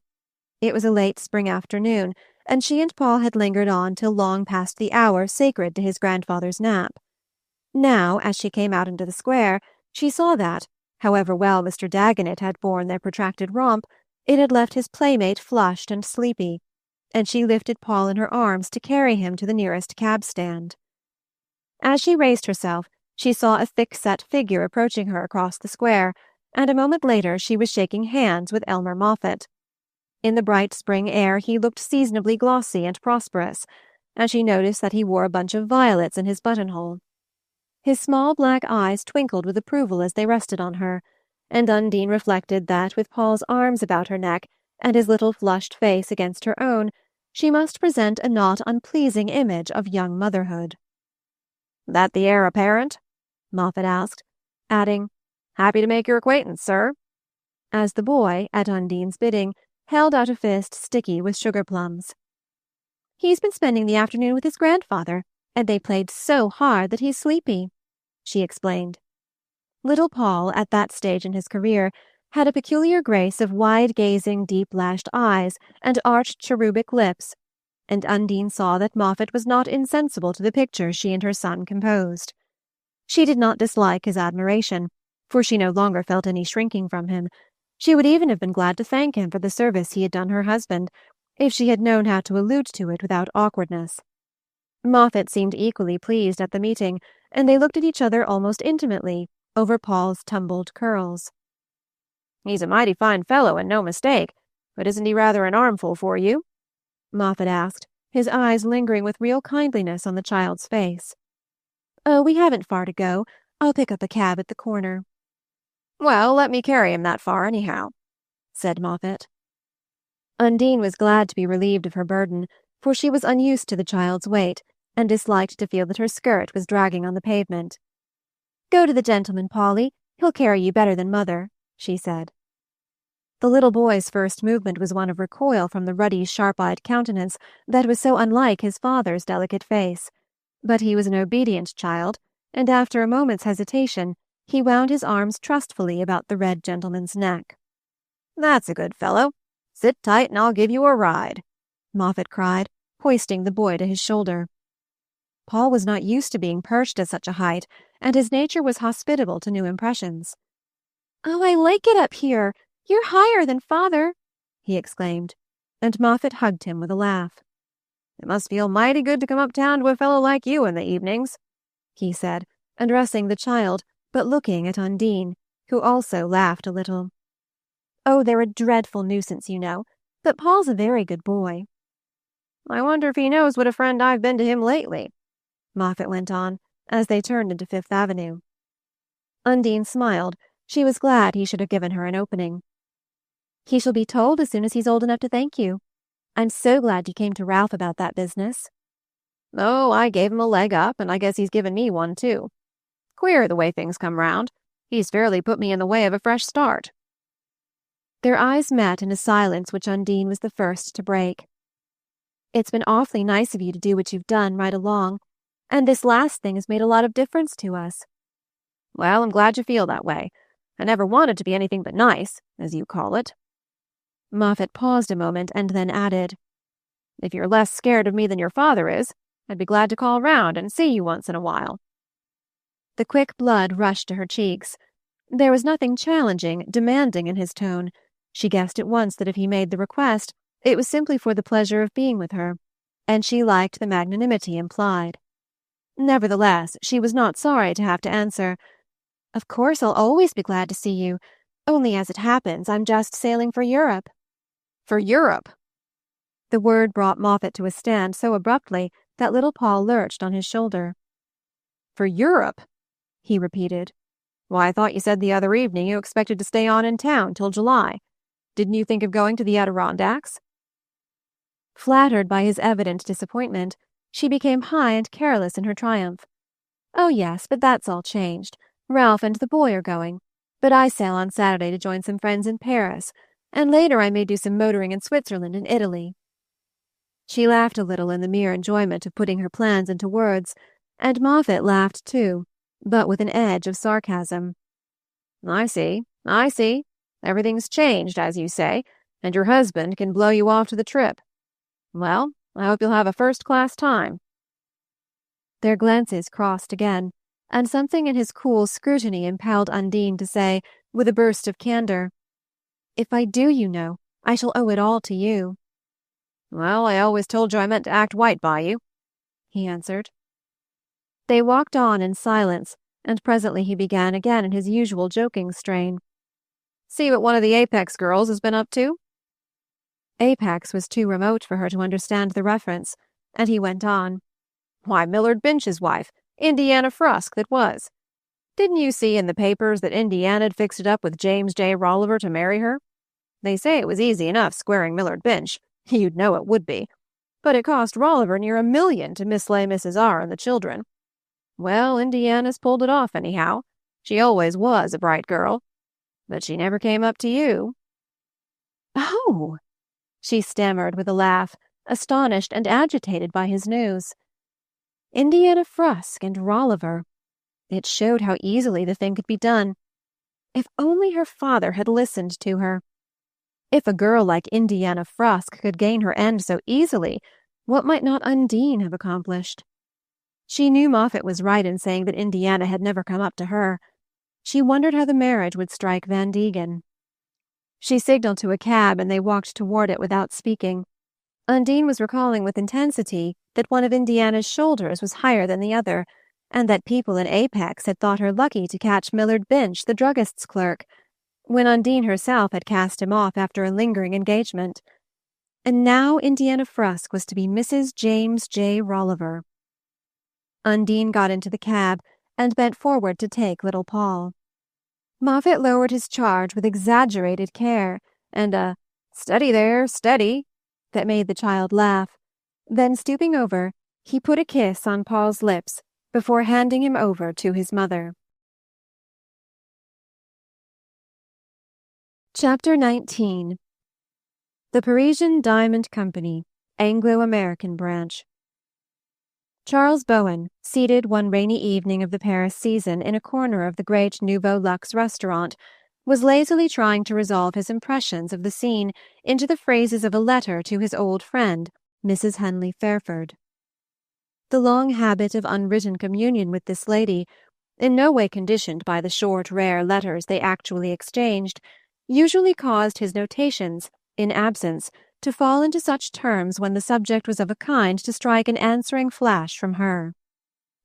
A: It was a late spring afternoon, and she and Paul had lingered on till long past the hour sacred to his grandfather's nap. Now, as she came out into the square, she saw that, however well Mr. Dagonet had borne their protracted romp, it had left his playmate flushed and sleepy, and she lifted Paul in her arms to carry him to the nearest cab-stand. As she raised herself, she saw a thick-set figure approaching her across the square, and a moment later she was shaking hands with Elmer Moffatt. In the bright spring air he looked seasonably glossy and prosperous, and she noticed that he wore a bunch of violets in his buttonhole. His small black eyes twinkled with approval as they rested on her, and Undine reflected that with Paul's arms about her neck and his little flushed face against her own, she must present a not unpleasing image of young motherhood. "That the heir apparent?" Moffatt asked, adding, "Happy to make your acquaintance, sir," as the boy, at Undine's bidding, held out a fist sticky with sugar plums. "He's been spending the afternoon with his grandfather, and they played so hard that he's sleepy," she explained. Little Paul, at that stage in his career, had a peculiar grace of wide-gazing, deep-lashed eyes and arched cherubic lips, and Undine saw that Moffatt was not insensible to the picture she and her son composed. She did not dislike his admiration, for she no longer felt any shrinking from him. She would even have been glad to thank him for the service he had done her husband, if she had known how to allude to it without awkwardness. Moffatt seemed equally pleased at the meeting, and they looked at each other almost intimately over Paul's tumbled curls. "He's a mighty fine fellow and no mistake, but isn't he rather an armful for you?" Moffatt asked, his eyes lingering with real kindliness on the child's face. "Oh, we haven't far to go. I'll pick up a cab at the corner." "Well, let me carry him that far anyhow," said Moffatt. Undine was glad to be relieved of her burden, for she was unused to the child's weight, and disliked to feel that her skirt was dragging on the pavement. "Go to the gentleman, Polly. He'll carry you better than mother," she said. The little boy's first movement was one of recoil from the ruddy, sharp-eyed countenance that was so unlike his father's delicate face. But he was an obedient child, and after a moment's hesitation, he wound his arms trustfully about the red gentleman's neck. "That's a good fellow. Sit tight and I'll give you a ride," Moffatt cried, hoisting the boy to his shoulder. Paul was not used to being perched at such a height, and his nature was hospitable to new impressions. "Oh, I like it up here. You're higher than father," he exclaimed, and Moffatt hugged him with a laugh. "It must feel mighty good to come uptown to a fellow like you in the evenings," he said, addressing the child, but looking at Undine, who also laughed a little. "Oh, they're a dreadful nuisance, you know, but Paul's a very good boy." "I wonder if he knows what a friend I've been to him lately," Moffatt went on, as they turned into Fifth Avenue. Undine smiled. She was glad he should have given her an opening. "He shall be told as soon as he's old enough to thank you. I'm so glad you came to Ralph about that business." "Oh, I gave him a leg up, and I guess he's given me one, too. Queer the way things come round. He's fairly put me in the way of a fresh start." Their eyes met in a silence which Undine was the first to break. "It's been awfully nice of you to do what you've done right along, and this last thing has made a lot of difference to us." "Well, I'm glad you feel that way. I never wanted to be anything but nice, as you call it." Moffatt paused a moment and then added, "If you're less scared of me than your father is,
B: I'd be glad to call round and see you once in a while."
A: The quick blood rushed to her cheeks. There was nothing challenging, demanding in his tone. She guessed at once that if he made the request, it was simply for the pleasure of being with her, and she liked the magnanimity implied. Nevertheless, she was not sorry to have to answer, "Of course I'll always be glad to see you. Only as it happens, I'm just sailing for Europe."
B: "For Europe?"
A: The word brought Moffat to a stand so abruptly that little Paul lurched on his shoulder.
B: "For Europe?"
A: he repeated.
B: "Why, I thought you said the other evening you expected to stay on in town till July. Didn't you think of going to the Adirondacks?"
A: Flattered by his evident disappointment, she became high and careless in her triumph. "Oh yes, but that's all changed. Ralph and the boy are going, but I sail on Saturday to join some friends in Paris, and later I may do some motoring in Switzerland and Italy." She laughed a little in the mere enjoyment of putting her plans into words, and Moffat laughed too, but with an edge of sarcasm.
B: I see. Everything's changed, as you say, and your husband can blow you off to the trip. Well, I hope you'll have a first-class time."
A: Their glances crossed again, and something in his cool scrutiny impelled Undine to say, with a burst of candor, "If I do, you know, I shall owe it all to you."
B: "Well, I always told you I meant to act white by you," he answered.
A: They walked on in silence, and presently he began again in his usual joking strain.
B: "See what one of the Apex girls has been up to?"
A: Apex was too remote for her to understand the reference, and he went on.
B: "Why, Millard Binch's wife, Indiana Frusk, that was. Didn't you see in the papers that Indiana'd fixed it up with James J. Rolliver to marry her? They say it was easy enough squaring Millard Binch. You'd know it would be. But it cost Rolliver near $1 million to mislay Mrs. R. and the children. Well, Indiana's pulled it off anyhow. She always was a bright girl. But she never came up to you."
A: "Oh!" she stammered with a laugh, astonished and agitated by his news. Indiana Frusk and Rolliver. It showed how easily the thing could be done. If only her father had listened to her. If a girl like Indiana Frusk could gain her end so easily, what might not Undine have accomplished? She knew Moffat was right in saying that Indiana had never come up to her. She wondered how the marriage would strike Van Degen. She signaled to a cab, and they walked toward it without speaking. Undine was recalling with intensity that one of Indiana's shoulders was higher than the other, and that people in Apex had thought her lucky to catch Millard Binch, the druggist's clerk, when Undine herself had cast him off after a lingering engagement. And now Indiana Frusk was to be Mrs. James J. Rolliver. Undine got into the cab and bent forward to take little Paul. Moffat lowered his charge with exaggerated care, and a "Steady there, steady," that made the child laugh. Then, stooping over, he put a kiss on Paul's lips before handing him over to his mother. Chapter 19. The Parisian Diamond Company, Anglo-American Branch. Charles Bowen, seated one rainy evening of the Paris season in a corner of the great Nouveau Luxe restaurant, was lazily trying to resolve his impressions of the scene into the phrases of a letter to his old friend, Mrs. Henley Fairford. The long habit of unwritten communion with this lady, in no way conditioned by the short, rare letters they actually exchanged, usually caused his notations, in absence, to fall into such terms when the subject was of a kind to strike an answering flash from her.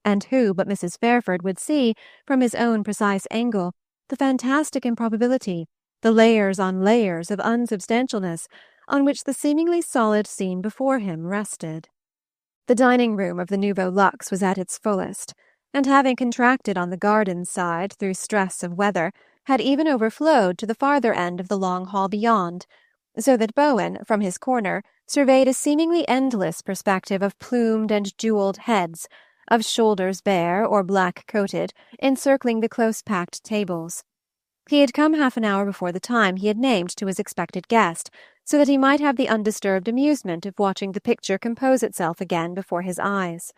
A: And who but Mrs. Fairford would see, from his own precise angle, the fantastic improbability, the layers on layers of unsubstantialness on which the seemingly solid scene before him rested? The dining-room of the Nouveau Luxe was at its fullest, and having contracted on the garden side through stress of weather, had even overflowed to the farther end of the long hall beyond, so that Bowen, from his corner, surveyed a seemingly endless perspective of plumed and jewelled heads, of shoulders bare or black-coated, encircling the close-packed tables. He had come half an hour before the time he had named to his expected guest, so that he might have the undisturbed amusement of watching the picture compose itself again before his eyes.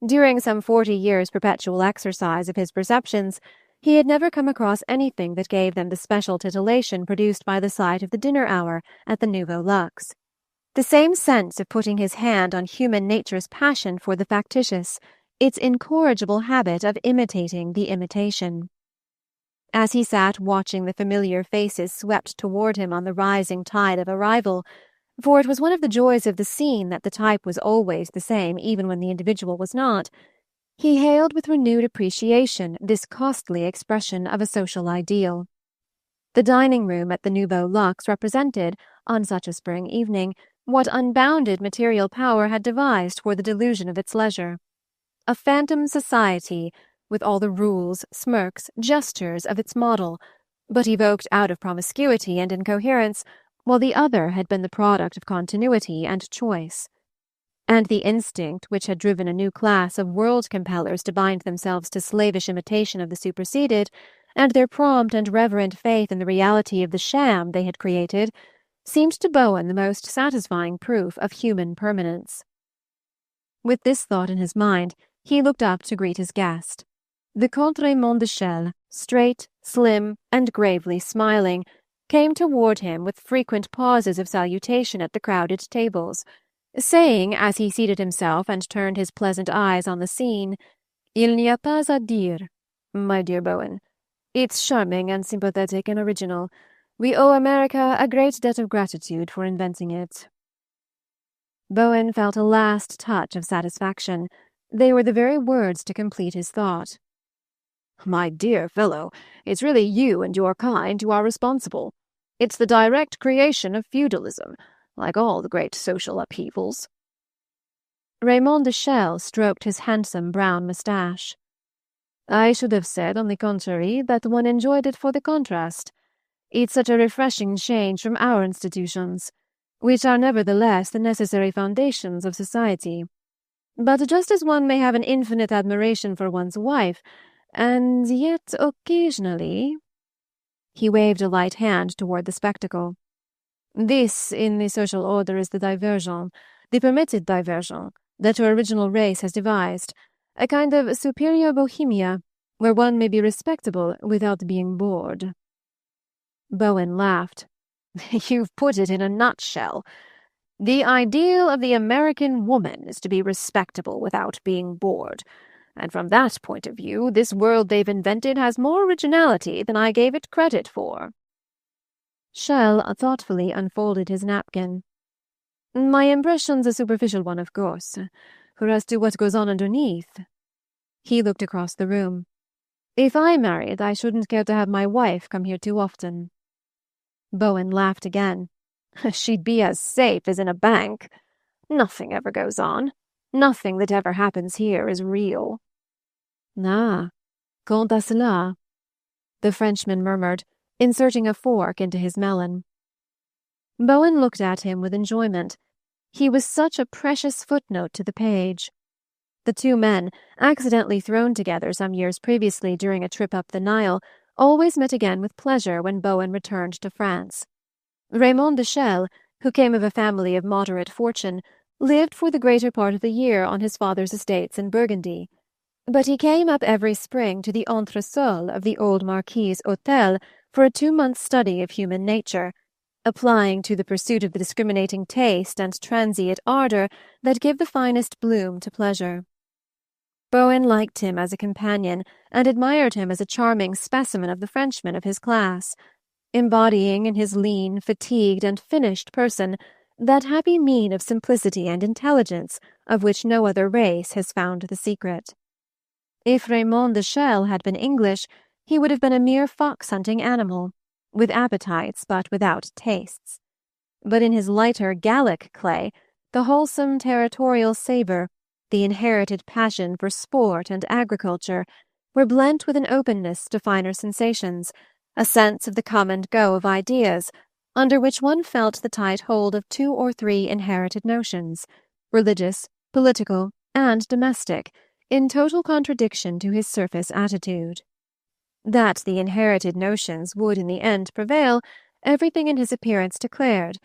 A: During some 40 years' perpetual exercise of his perceptions, he had never come across anything that gave them the special titillation produced by the sight of the dinner hour at the Nouveau Luxe. The same sense of putting his hand on human nature's passion for the factitious, its incorrigible habit of imitating the imitation. As he sat watching the familiar faces swept toward him on the rising tide of arrival, for it was one of the joys of the scene that the type was always the same even when the individual was not, he hailed with renewed appreciation this costly expression of a social ideal. The dining-room at the Nouveau Luxe represented, on such a spring evening, what unbounded material power had devised for the delusion of its leisure. A phantom society, with all the rules, smirks, gestures of its model, but evoked out of promiscuity and incoherence, while the other had been the product of continuity and choice. And the instinct which had driven a new class of world-compellers to bind themselves to slavish imitation of the superseded, and their prompt and reverent faith in the reality of the sham they had created, seemed to Bowen the most satisfying proof of human permanence. With this thought in his mind, he looked up to greet his guest. The Comte Raymond de Chelles, straight, slim, and gravely smiling, came toward him with frequent pauses of salutation at the crowded tables, saying, as he seated himself and turned his pleasant eyes on the scene, "Il n'y a pas à dire, my dear Bowen. It's charming and sympathetic and original. We owe America a great debt of gratitude for inventing it." Bowen felt a last touch of satisfaction. They were the very words to complete his thought. "My dear fellow, it's really you and your kind who are responsible. It's the direct creation of feudalism, like all the great social upheavals." Raymond de Chelles stroked his handsome brown moustache. "I should have said, on the contrary, that one enjoyed it for the contrast. It's such a refreshing change from our institutions, which are nevertheless the necessary foundations of society. But just as one may have an infinite admiration for one's wife, and yet occasionally—" He waved a light hand toward the spectacle. "This, in the social order, is the diversion, the permitted diversion, that your original race has devised, a kind of superior bohemia, where one may be respectable without being bored." Bowen laughed. "You've put it in a nutshell. The ideal of the American woman is to be respectable without being bored, and from that point of view this world they've invented has more originality than I gave it credit for." Chelles thoughtfully unfolded his napkin. "My impression's a superficial one, of course, for as to what goes on underneath—" He looked across the room. "If I married, I shouldn't care to have my wife come here too often." Bowen laughed again. "She'd be as safe as in a bank. Nothing ever goes on. Nothing that ever happens here is real." "Ah, quant à cela," the Frenchman murmured, inserting a fork into his melon. Bowen looked at him with enjoyment. He was such a precious footnote to the page. The two men, accidentally thrown together some years previously during a trip up the Nile, always met again with pleasure when Bowen returned to France. Raymond de Chelles, who came of a family of moderate fortune, lived for the greater part of the year on his father's estates in Burgundy. But he came up every spring to the entresol of the old Marquis's Hôtel for a 2 month study of human nature, applying to the pursuit of the discriminating taste and transient ardor that give the finest bloom to pleasure. Bowen liked him as a companion and admired him as a charming specimen of the Frenchman of his class, embodying in his lean, fatigued, and finished person that happy mean of simplicity and intelligence of which no other race has found the secret. If Raymond de Chelles had been English, he would have been a mere fox-hunting animal, with appetites but without tastes. But in his lighter Gallic clay, the wholesome territorial savor, the inherited passion for sport and agriculture, were blent with an openness to finer sensations, a sense of the come and go of ideas, under which one felt the tight hold of 2 or 3 inherited notions, religious, political, and domestic, in total contradiction to his surface attitude. That the inherited notions would in the end prevail, everything in his appearance declared,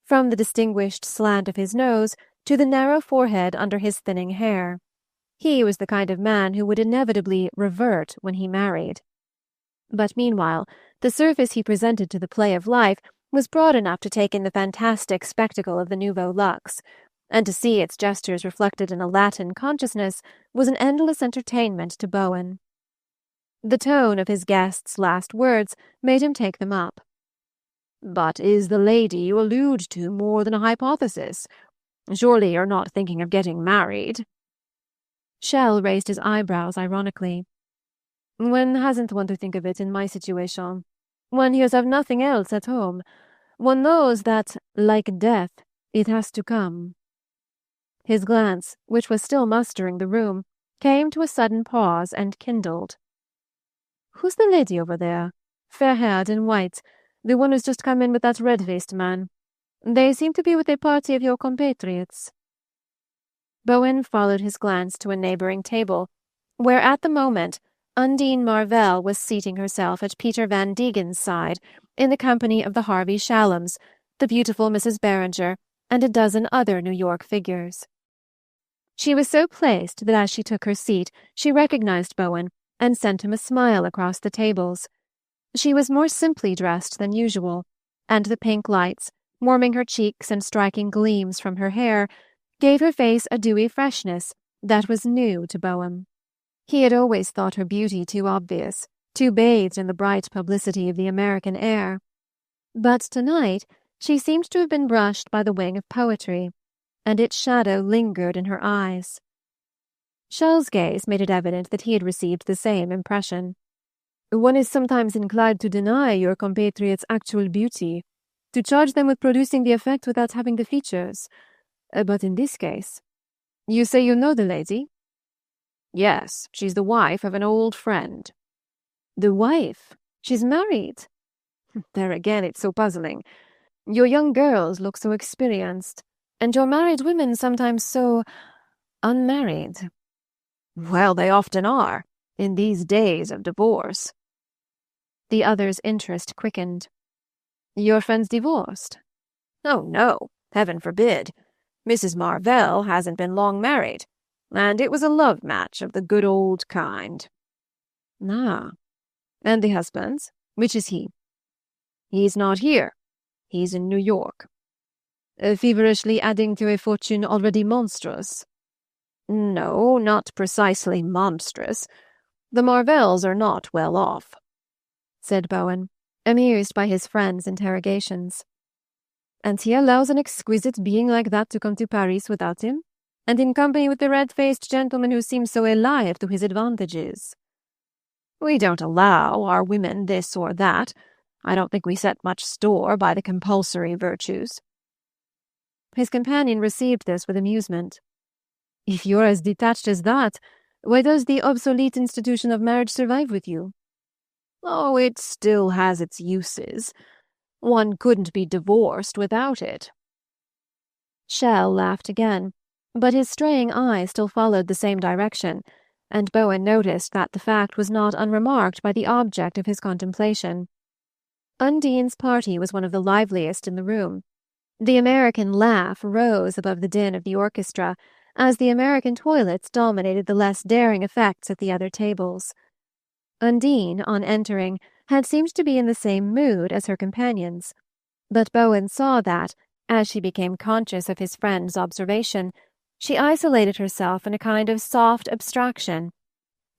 A: from the distinguished slant of his nose to the narrow forehead under his thinning hair. He was the kind of man who would inevitably revert when he married. But meanwhile, the surface he presented to the play of life
B: was broad enough to take in the fantastic spectacle of the nouveau luxe, and to see its gestures reflected in a Latin consciousness was an endless entertainment to Bowen. The tone of his guest's last words made him take them up. "But is the lady you allude to more than a hypothesis? Surely you're not thinking of getting married?" Shell raised his eyebrows ironically. "One hasn't one to think of it in my situation. One hears of nothing else at home. One knows that, like death, it has to come." His glance, which was still mustering the room, came to a sudden pause and kindled. "Who's the lady over there? Fair-haired and white, the one who's just come in with that red-faced man. They seem to be with a party of your compatriots." Bowen followed his glance to a neighboring table, where at the moment Undine Marvell was seating herself at Peter Van Degen's side in the company of the Harvey Shallums, the beautiful Mrs. Barringer, and a dozen other New York figures. She was so placed that as she took her seat she recognized Bowen and sent him a smile across the tables. She was more simply dressed than usual, and the pink lights, warming her cheeks and striking gleams from her hair, gave her face a dewy freshness that was new to Bowen. He had always thought her beauty too obvious, too bathed in the bright publicity of the American air. But tonight she seemed to have been brushed by the wing of poetry, and its shadow lingered in her eyes. Shell's gaze made it evident that he had received the same impression. "One is sometimes inclined to deny your compatriots' actual beauty, to charge them with producing the effect without having the features. But in this case, you say you know the lady?" "Yes, she's the wife of an old friend." "The wife? She's married?" "There again, it's so puzzling. Your young girls look so experienced, and your married women sometimes so unmarried." "Well, they often are, in these days of divorce." The other's interest quickened. "Your friend's divorced?" "Oh, no, heaven forbid. Mrs. Marvell hasn't been long married, and it was a love match of the good old kind." "Ah. And the husband's? Which is he?" "He's not here. He's in New York." "Feverishly adding to a fortune already monstrous?" "No, not precisely monstrous. The Marvells are not well off," said Bowen, amused by his friend's interrogations. "And he allows an exquisite being like that to come to Paris without him, and in company with the red-faced gentleman who seems so alive to his advantages?" "We don't allow our women this or that. I don't think we set much store by the compulsory virtues." His companion received this with amusement. "If you're as detached as that, why does the obsolete institution of marriage survive with you?" "Oh, it still has its uses. One couldn't be divorced without it." Shell laughed again, but his straying eye still followed the same direction, and Bowen noticed that the fact was not unremarked by the object of his contemplation. Undine's party was one of the liveliest in the room. The American laugh rose above the din of the orchestra, as the American toilets dominated the less daring effects at the other tables. Undine, on entering, had seemed to be in the same mood as her companions, but Bowen saw that, as she became conscious of his friend's observation, she isolated herself in a kind of soft abstraction,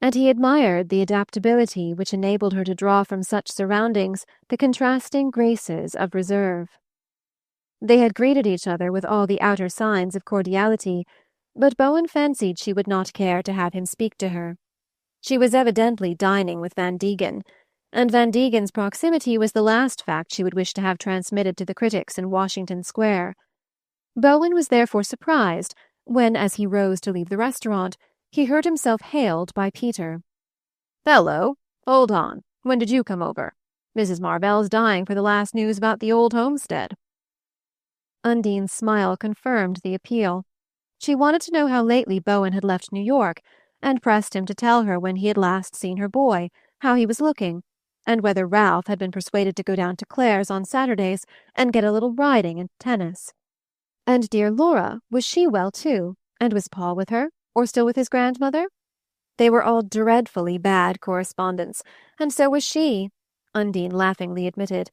B: and he admired the adaptability which enabled her to draw from such surroundings the contrasting graces of reserve. They had greeted each other with all the outer signs of cordiality, but Bowen fancied she would not care to have him speak to her. She was evidently dining with Van Degen, and Van Degen's proximity was the last fact she would wish to have transmitted to the critics in Washington Square. Bowen was therefore surprised when, as he rose to leave the restaurant, he heard himself hailed by Peter. "Hello! Hold on. When did you come over? Mrs. Marvell's dying for the last news about the old homestead." Undine's smile confirmed the appeal. She wanted to know how lately Bowen had left New York, and pressed him to tell her when he had last seen her boy, how he was looking, and whether Ralph had been persuaded to go down to Claire's on Saturdays and get a little riding and tennis. And dear Laura, was she well too, and was Paul with her, or still with his grandmother? They were all dreadfully bad correspondents, and so was she, Undine laughingly admitted,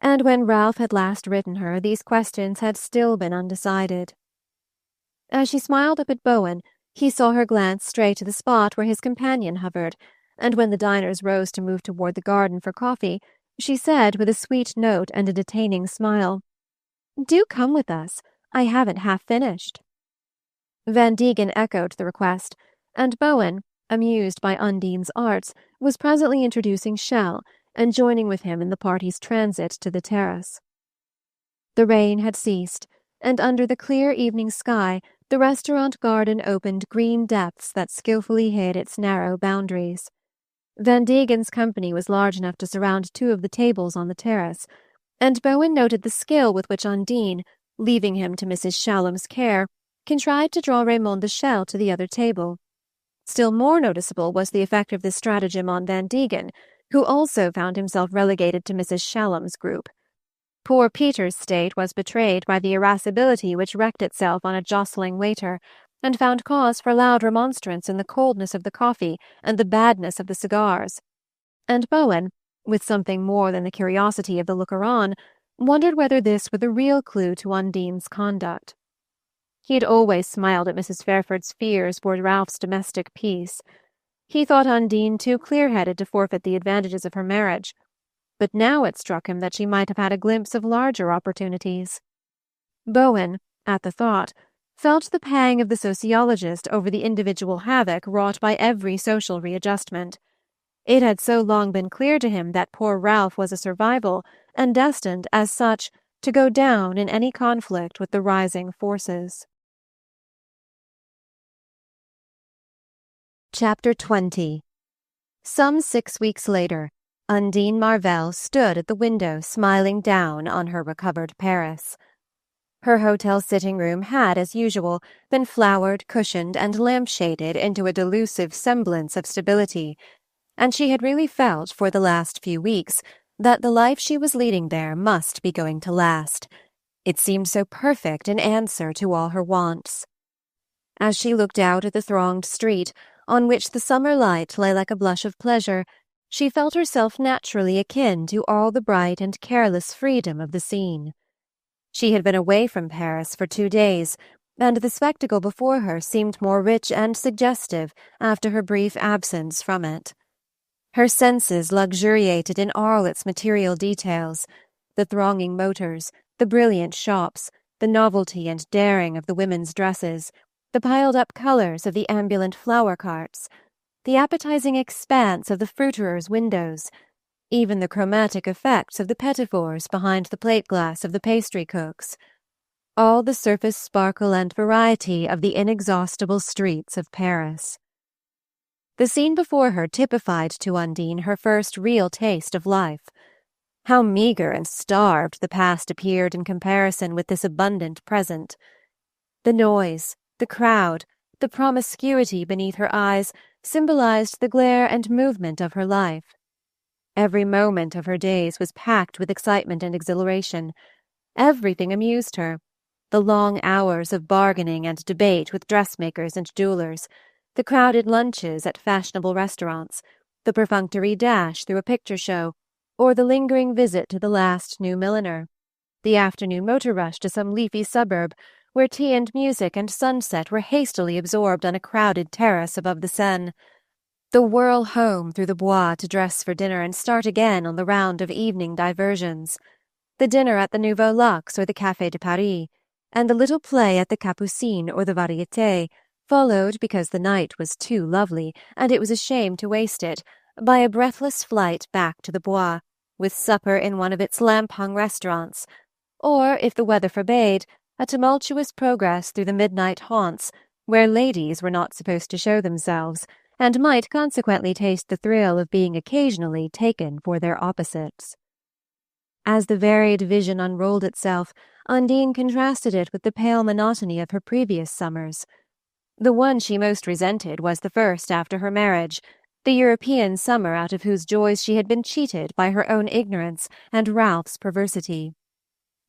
B: And when Ralph had last written her, these questions had still been undecided. As she smiled up at Bowen, he saw her glance stray to the spot where his companion hovered, and when the diners rose to move toward the garden for coffee, she said with a sweet note and a detaining smile, "Do come with us. I haven't half finished." Van Degen echoed the request, and Bowen, amused by Undine's arts, was presently introducing Chelles and joining with him in the party's transit to the terrace. The rain had ceased, and under the clear evening sky the restaurant garden opened green depths that skillfully hid its narrow boundaries. Van Degen's company was large enough to surround 2 of the tables on the terrace, and Bowen noted the skill with which Undine, leaving him to Mrs. Shallum's care, contrived to draw Raymond de Chelles to the other table. Still more noticeable was the effect of this stratagem on Van Degen, who also found himself relegated to Mrs. Shallum's group. Poor Peter's state was betrayed by the irascibility which wreaked itself on a jostling waiter, and found cause for loud remonstrance in the coldness of the coffee and the badness of the cigars. And Bowen, with something more than the curiosity of the looker-on, wondered whether this were the real clue to Undine's conduct. He had always smiled at Mrs. Fairford's fears for Ralph's domestic peace. He thought Undine too clear-headed to forfeit the advantages of her marriage, but now it struck him that she might have had a glimpse of larger opportunities. Bowen, at the thought, felt the pang of the sociologist over the individual havoc wrought by every social readjustment. It had so long been clear to him that poor Ralph was a survival, and destined, as such, to go down in any conflict with the rising forces. Chapter 20. Some 6 weeks later, Undine Marvell stood at the window smiling down on her recovered Paris. Her hotel sitting-room had, as usual, been flowered, cushioned, and lamp-shaded into a delusive semblance of stability, and she had really felt for the last few weeks that the life she was leading there must be going to last. It seemed so perfect in answer to all her wants. As she looked out at the thronged street, on which the summer light lay like a blush of pleasure, she felt herself naturally akin to all the bright and careless freedom of the scene. She had been away from Paris for 2 days, and the spectacle before her seemed more rich and suggestive after her brief absence from it. Her senses luxuriated in all its material details, the thronging motors, the brilliant shops, the novelty and daring of the women's dresses, the piled-up colours of the ambulant flower carts, the appetizing expanse of the fruiterers' windows, even the chromatic effects of the pettifours behind the plate-glass of the pastry-cooks, all the surface sparkle and variety of the inexhaustible streets of Paris. The scene before her typified to Undine her first real taste of life. How meagre and starved the past appeared in comparison with this abundant present. The noise, the crowd, the promiscuity beneath her eyes symbolized the glare and movement of her life. Every moment of her days was packed with excitement and exhilaration. Everything amused her. The long hours of bargaining and debate with dressmakers and jewelers, the crowded lunches at fashionable restaurants, the perfunctory dash through a picture show, or the lingering visit to the last new milliner, the afternoon motor rush to some leafy suburb where tea and music and sunset were hastily absorbed on a crowded terrace above the Seine, the whirl home through the Bois to dress for dinner and start again on the round of evening diversions, the dinner at the Nouveau Luxe or the Café de Paris, and the little play at the Capucine or the Variété, followed, because the night was too lovely and it was a shame to waste it, by a breathless flight back to the Bois, with supper in one of its lamp-hung restaurants, or, if the weather forbade, a tumultuous progress through the midnight haunts, where ladies were not supposed to show themselves, and might consequently taste the thrill of being occasionally taken for their opposites. As the varied vision unrolled itself, Undine contrasted it with the pale monotony of her previous summers. The one she most resented was the first after her marriage, the European summer out of whose joys she had been cheated by her own ignorance and Ralph's perversity.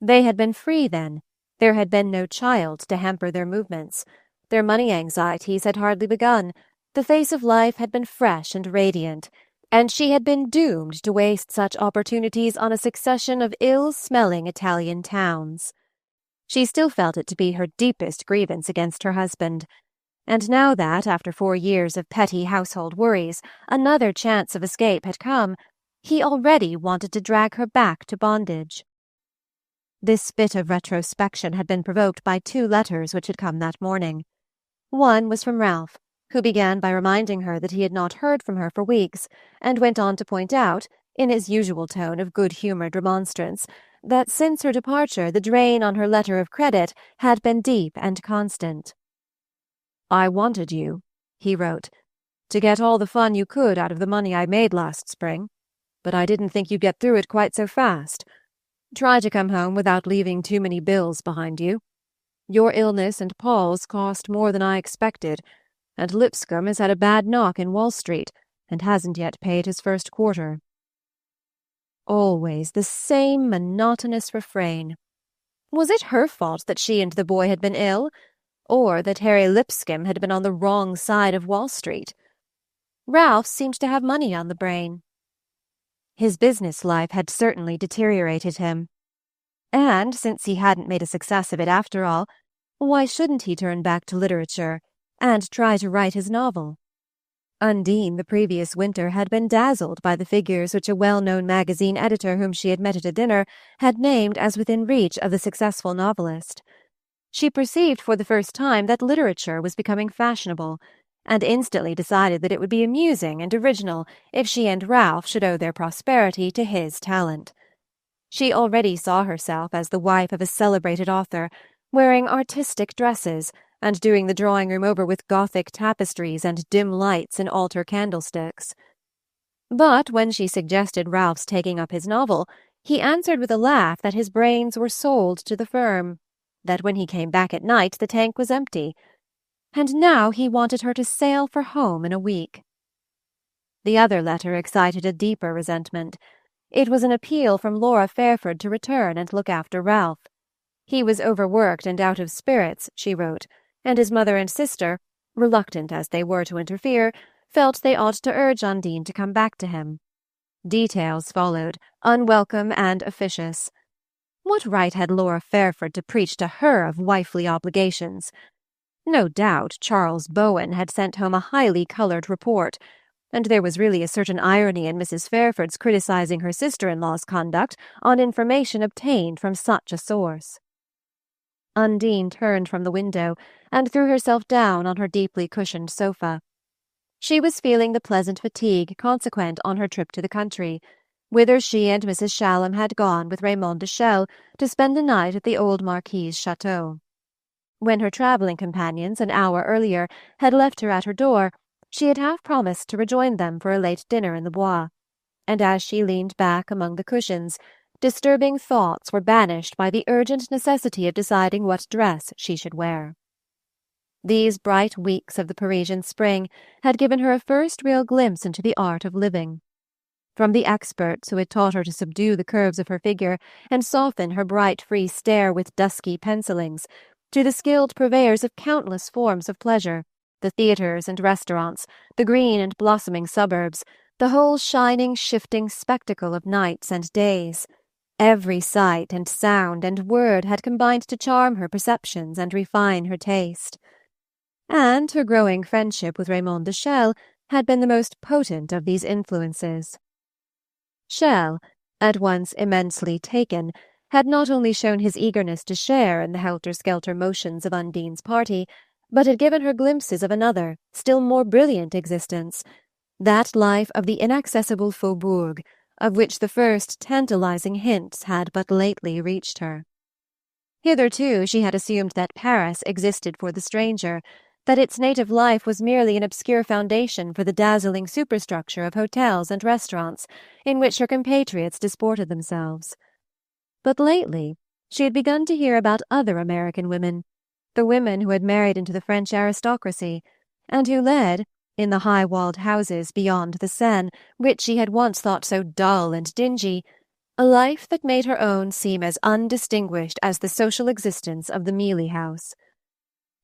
B: They had been free then. There had been no child to hamper their movements. Their money anxieties had hardly begun. The face of life had been fresh and radiant, and she had been doomed to waste such opportunities on a succession of ill-smelling Italian towns. She still felt it to be her deepest grievance against her husband, and now that, after 4 years of petty household worries, another chance of escape had come, he already wanted to drag her back to bondage. This bit of retrospection had been provoked by 2 letters which had come that morning. One was from Ralph, who began by reminding her that he had not heard from her for weeks, and went on to point out, in his usual tone of good-humoured remonstrance, that since her departure the drain on her letter of credit had been deep and constant. "I wanted you," he wrote, "to get all the fun you could out of the money I made last spring, but I didn't think you'd get through it quite so fast. Try to come home without leaving too many bills behind you. Your illness and Paul's cost more than I expected, and Lipscomb has had a bad knock in Wall Street and hasn't yet paid his first quarter." Always the same monotonous refrain. Was it her fault that she and the boy had been ill, or that Harry Lipscomb had been on the wrong side of Wall Street? Ralph seemed to have money on the brain. His business life had certainly deteriorated him. And, since he hadn't made a success of it after all, why shouldn't he turn back to literature and try to write his novel? Undine, the previous winter, had been dazzled by the figures which a well-known magazine editor whom she had met at a dinner had named as within reach of the successful novelist. She perceived for the first time that literature was becoming fashionable, and instantly decided that it would be amusing and original if she and Ralph should owe their prosperity to his talent. She already saw herself as the wife of a celebrated author, wearing artistic dresses, and doing the drawing-room over with Gothic tapestries and dim lights in altar candlesticks. But when she suggested Ralph's taking up his novel, he answered with a laugh that his brains were sold to the firm, that when he came back at night the tank was empty, and now he wanted her to sail for home in a week. The other letter excited a deeper resentment. It was an appeal from Laura Fairford to return and look after Ralph. He was overworked and out of spirits, she wrote, and his mother and sister, reluctant as they were to interfere, felt they ought to urge Undine to come back to him. Details followed, unwelcome and officious. What right had Laura Fairford to preach to her of wifely obligations? No doubt Charles Bowen had sent home a highly coloured report, and there was really a certain irony in Mrs. Fairford's criticizing her sister-in-law's conduct on information obtained from such a source. Undine turned from the window and threw herself down on her deeply cushioned sofa. She was feeling the pleasant fatigue consequent on her trip to the country, whither she and Mrs. Shallum had gone with Raymond de Chelles to spend a night at the old Marquis's chateau. When her travelling companions, an hour earlier, had left her at her door, she had half promised to rejoin them for a late dinner in the Bois, and as she leaned back among the cushions, disturbing thoughts were banished by the urgent necessity of deciding what dress she should wear. These bright weeks of the Parisian spring had given her a first real glimpse into the art of living. From the experts who had taught her to subdue the curves of her figure and soften her bright free stare with dusky pencillings, to the skilled purveyors of countless forms of pleasure, the theatres and restaurants, the green and blossoming suburbs, the whole shining, shifting spectacle of nights and days. Every sight and sound and word had combined to charm her perceptions and refine her taste. And her growing friendship with Raymond de Chelles had been the most potent of these influences. Chelles, at once immensely taken, had not only shown his eagerness to share in the helter-skelter motions of Undine's party, but had given her glimpses of another, still more brilliant existence, that life of the inaccessible faubourg, of which the first tantalizing hints had but lately reached her. Hitherto she had assumed that Paris existed for the stranger, that its native life was merely an obscure foundation for the dazzling superstructure of hotels and restaurants in which her compatriots disported themselves. But lately she had begun to hear about other American women, the women who had married into the French aristocracy, and who led, in the high-walled houses beyond the Seine, which she had once thought so dull and dingy, a life that made her own seem as undistinguished as the social existence of the Mealey House.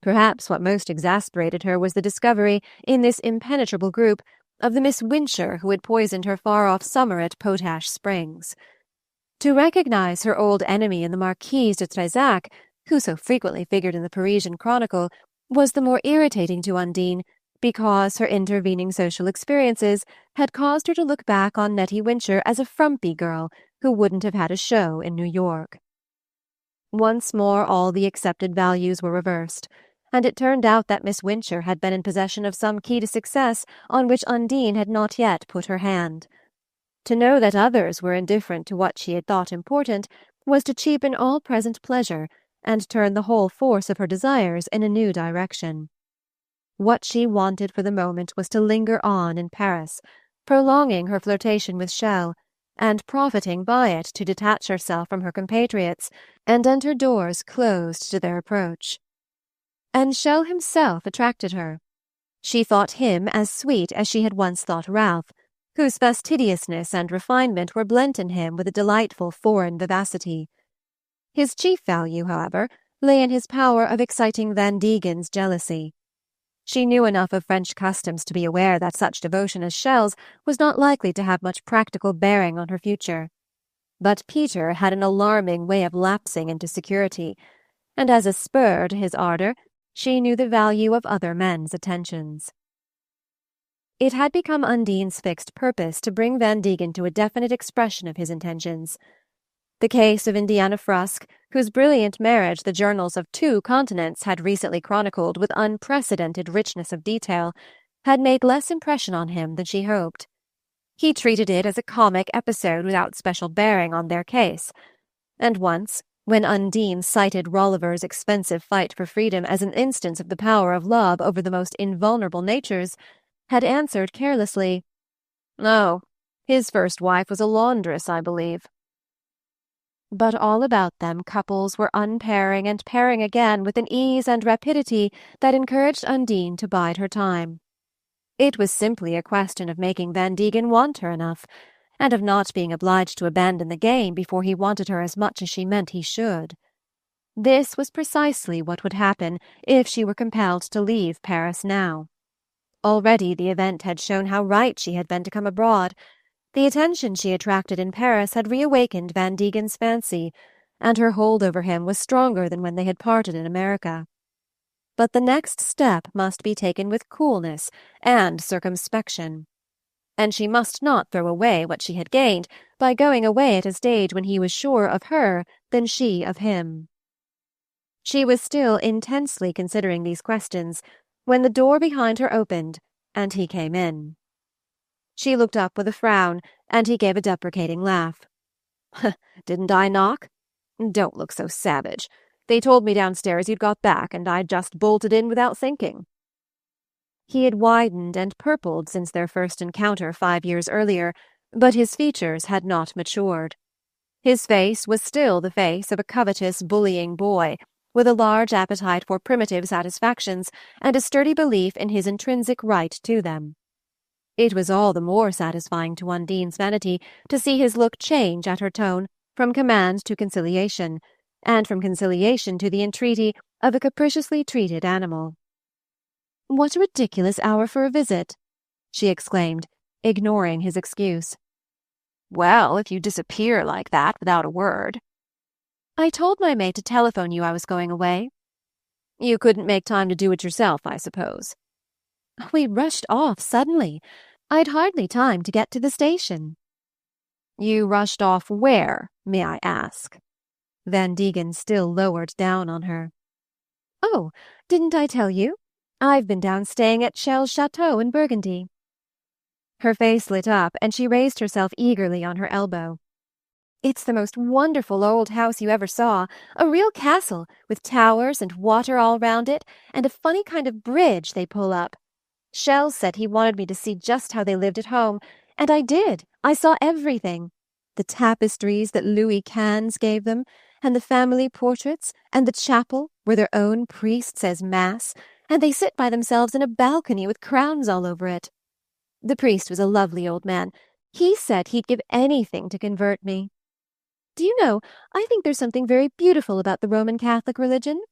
B: Perhaps what most exasperated her was the discovery, in this impenetrable group, of the Miss Wincher who had poisoned her far-off summer at Potash Springs. To recognize her old enemy in the Marquise de Trezac, who so frequently figured in the Parisian Chronicle, was the more irritating to Undine because her intervening social experiences had caused her to look back on Nettie Wincher as a frumpy girl who wouldn't have had a show in New York. Once more all the accepted values were reversed, and it turned out that Miss Wincher had been in possession of some key to success on which Undine had not yet put her hand. To know that others were indifferent to what she had thought important was to cheapen all present pleasure and turn the whole force of her desires in a new direction. What she wanted for the moment was to linger on in Paris, prolonging her flirtation with Chelles, and profiting by it to detach herself from her compatriots and enter doors closed to their approach. And Chelles himself attracted her. She thought him as sweet as she had once thought Ralph, whose fastidiousness and refinement were blent in him with a delightful foreign vivacity. His chief value, however, lay in his power of exciting Van Degen's jealousy. She knew enough of French customs to be aware that such devotion as Chelles' was not likely to have much practical bearing on her future. But Peter had an alarming way of lapsing into security, and as a spur to his ardor, she knew the value of other men's attentions. It had become Undine's fixed purpose to bring Van Degen to a definite expression of his intentions. The case of Indiana Frusk, whose brilliant marriage the journals of 2 continents had recently chronicled with unprecedented richness of detail, had made less impression on him than she hoped. He treated it as a comic episode without special bearing on their case, and once, when Undine cited Rolliver's expensive fight for freedom as an instance of the power of love over the most invulnerable natures, had answered carelessly, "Oh, his first wife was a laundress, I believe." But all about them couples were unpairing and pairing again with an ease and rapidity that encouraged Undine to bide her time. It was simply a question of making Van Degen want her enough, and of not being obliged to abandon the game before he wanted her as much as she meant he should. This was precisely what would happen if she were compelled to leave Paris now. Already the event had shown how right she had been to come abroad. The attention she attracted in Paris had reawakened Van Degen's fancy, and her hold over him was stronger than when they had parted in America. But the next step must be taken with coolness and circumspection, and she must not throw away what she had gained by going away at a stage when he was surer of her than she of him. She was still intensely considering these questions when the door behind her opened, and he came in. She looked up with a frown, and he gave a deprecating laugh. "Didn't I knock? Don't look so savage. They told me downstairs you'd got back, and I just bolted in without thinking." He had widened and purpled since their first encounter 5 years earlier, but his features had not matured. His face was still the face of a covetous, bullying boy, with a large appetite for primitive satisfactions and a sturdy belief in his intrinsic right to them. It was all the more satisfying to Undine's vanity to see his look change at her tone from command to conciliation, and from conciliation to the entreaty of a capriciously treated animal. "What a ridiculous hour for a visit!" she exclaimed, ignoring his excuse. "Well, if you disappear like that without a word." "I told my maid to telephone you I was going away." "You couldn't make time to do it yourself, I suppose." "We rushed off suddenly. I'd hardly time to get to the station." "You rushed off where, may I ask?" Van Degen still lowered down on her. "Oh, didn't I tell you? I've been down staying at Chelles' Chateau in Burgundy." Her face lit up, and she raised herself eagerly on her elbow. "It's the most wonderful old house you ever saw, a real castle with towers and water all round it, and a funny kind of bridge they pull up. Chelles said he wanted me to see just how they lived at home, and I did. I saw everything. The tapestries that Louis Quinze gave them, and the family portraits, and the chapel where their own priest says mass, and they sit by themselves in a balcony with crowns all over it. The priest was a lovely old man. He said he'd give anything to convert me. Do you know, I think there's something very beautiful about the Roman Catholic religion.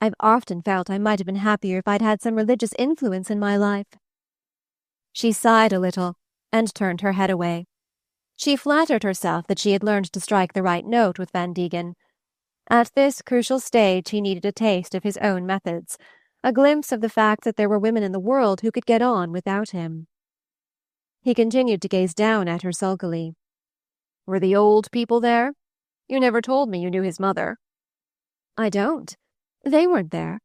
B: I've often felt I might have been happier if I'd had some religious influence in my life."
A: She sighed a little and turned her head away. She flattered herself that she had learned to strike the right note with Van Degen. At this crucial stage he needed a taste of his own methods, a glimpse of the fact that there were women in the world who could get on without him. He continued to gaze down at her sulkily. "Were the old people there? You never told me you knew his mother." "I don't. They weren't there.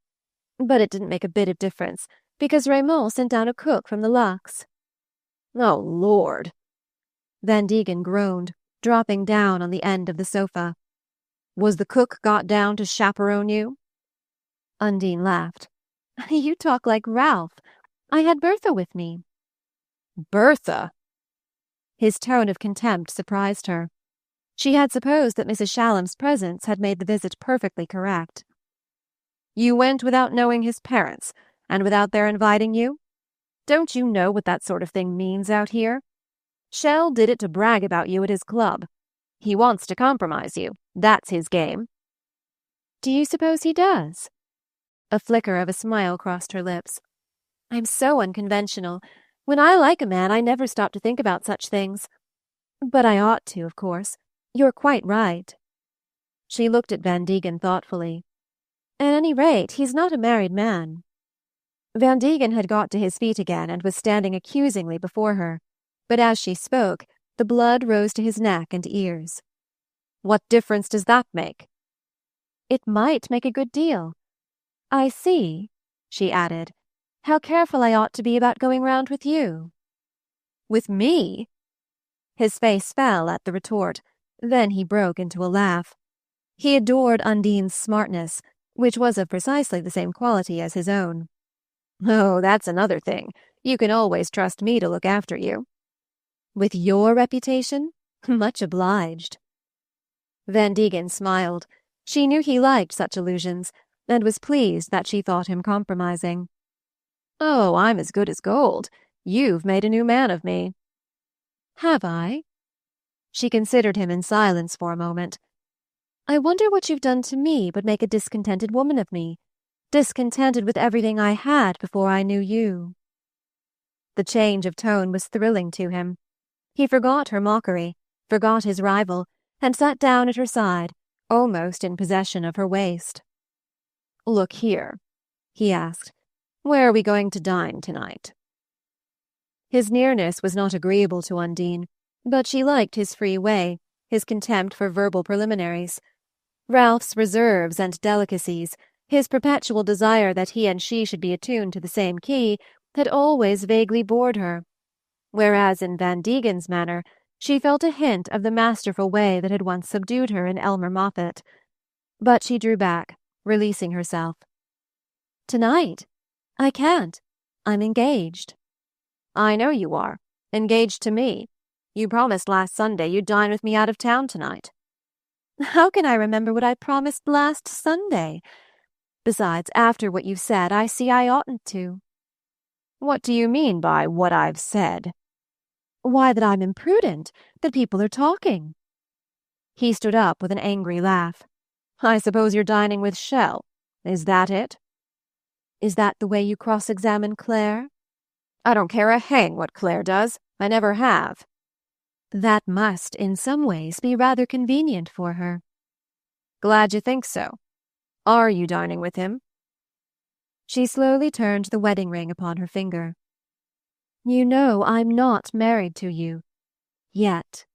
A: But it didn't make a bit of difference, because Raymond sent down a cook from the Luxe."
B: "Oh, Lord!"
A: Van Degen groaned, dropping down on the end of the sofa.
B: "Was the cook got down to chaperone you?"
A: Undine laughed. "You talk like Ralph. I had Bertha with me."
B: "Bertha?"
A: His tone of contempt surprised her. She had supposed that Mrs. Shallum's presence had made the visit perfectly correct.
B: "You went without knowing his parents, and without their inviting you? Don't you know what that sort of thing means out here? Shell did it to brag about you at his club. He wants to compromise you. That's his game."
A: "Do you suppose he does?" A flicker of a smile crossed her lips. "I'm so unconventional. When I like a man, I never stop to think about such things. But I ought to, of course. You're quite right." She looked at Van Degen thoughtfully. "At any rate, he's not a married man." Van Degen had got to his feet again and was standing accusingly before her. But as she spoke, the blood rose to his neck and ears.
B: "What difference does that make?"
A: "It might make a good deal. I see," she added, "how careful I ought to be about going round with you."
B: "With me?"
A: His face fell at the retort. Then he broke into a laugh. He adored Undine's smartness, which was of precisely the same quality as his own.
B: "Oh, that's another thing. You can always trust me to look after you."
A: "With your reputation? Much obliged." Van Degen smiled. She knew he liked such allusions, and was pleased that she thought him compromising.
B: "Oh, I'm as good as gold. You've made a new man of me."
A: "Have I?" She considered him in silence for a moment. "I wonder what you've done to me but make a discontented woman of me, discontented with everything I had before I knew you." The change of tone was thrilling to him. He forgot her mockery, forgot his rival, and sat down at her side, almost in possession of her waist.
B: "Look here," he asked, "where are we going to dine tonight?"
A: His nearness was not agreeable to Undine, but she liked his free way, his contempt for verbal preliminaries. Ralph's reserves and delicacies, his perpetual desire that he and she should be attuned to the same key, had always vaguely bored her, whereas in Van Degen's manner she felt a hint of the masterful way that had once subdued her in Elmer Moffatt. But she drew back, releasing herself. "Tonight? I can't. I'm engaged."
B: "I know you are. Engaged to me. You promised last Sunday you'd dine with me out of town tonight."
A: "How can I remember what I promised last Sunday? Besides, after what you've said, I see I oughtn't to."
B: "What do you mean by what I've said?"
A: "Why, that I'm imprudent, that people are talking." He stood up with an angry laugh.
B: "I suppose you're dining with Shell. Is that it?"
A: "Is that the way you cross-examine Claire?"
B: "I don't care a hang what Claire does. I never have."
A: "That must, in some ways, be rather convenient for her."
B: "Glad you think so. Are you dining with him?"
A: She slowly turned the wedding ring upon her finger. "You know I'm not married to you. Yet."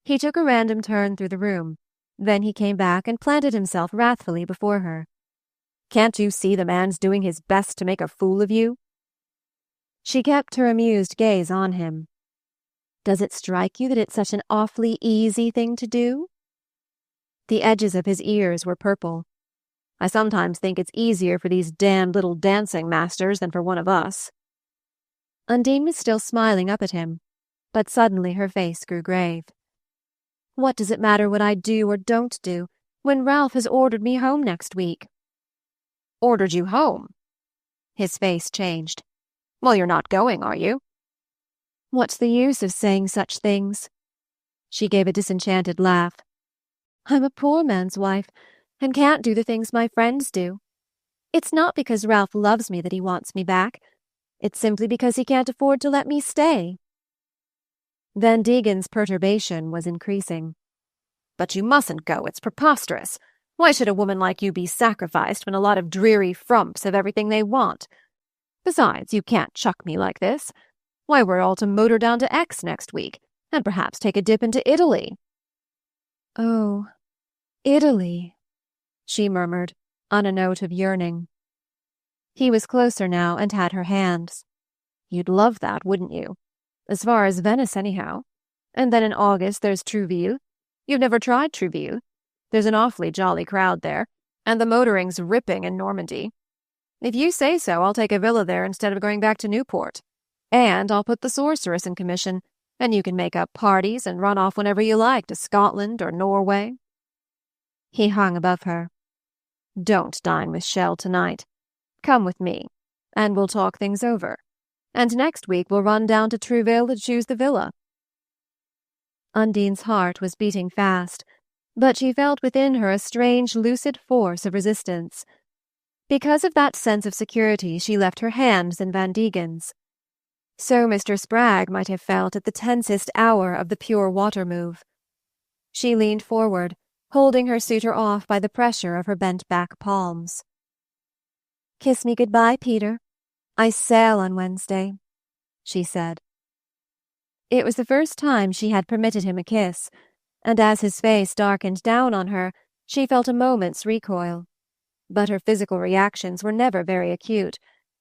A: He took a random turn through the room. Then he came back and planted himself wrathfully before her.
B: "Can't you see the man's doing his best to make a fool of you?"
A: She kept her amused gaze on him. "Does it strike you that it's such an awfully easy thing to do?" The edges of his ears were purple.
B: "I sometimes think it's easier for these damned little dancing masters than for one of us."
A: Undine was still smiling up at him, but suddenly her face grew grave. "What does it matter what I do or don't do, when Ralph has ordered me home next week?"
B: "Ordered you home?"
A: His face changed.
B: "Well, you're not going, are you?"
A: "What's the use of saying such things?" She gave a disenchanted laugh. "I'm a poor man's wife, and can't do the things my friends do. It's not because Ralph loves me that he wants me back. It's simply because he can't afford to let me stay." Van Degen's perturbation was increasing.
B: "But you mustn't go. It's preposterous. Why should a woman like you be sacrificed when a lot of dreary frumps have everything they want? Besides, you can't chuck me like this. Why, we're all to motor down to X next week, and perhaps take a dip into Italy."
A: "Oh, Italy," she murmured, on a note of yearning. He was closer now and had her hands.
B: "You'd love that, wouldn't you? As far as Venice, anyhow. And then in August there's Trouville. You've never tried Trouville? There's an awfully jolly crowd there, and the motoring's ripping in Normandy. If you say so, I'll take a villa there instead of going back to Newport. And I'll put the sorceress in commission, and you can make up parties and run off whenever you like to Scotland or Norway."
A: He hung above her.
B: "Don't dine with Shell tonight. Come with me, and we'll talk things over. And next week we'll run down to Trouville to choose the villa."
A: Undine's heart was beating fast, but she felt within her a strange lucid force of resistance. Because of that sense of security, she left her hands in Van Degen's. So Mr. Spragg might have felt at the tensest hour of the pure water move. She leaned forward, holding her suitor off by the pressure of her bent-back palms. "Kiss me good-bye, Peter. I sail on Wednesday," she said. It was the first time she had permitted him a kiss, and as his face darkened down on her, she felt a moment's recoil. But her physical reactions were never very acute.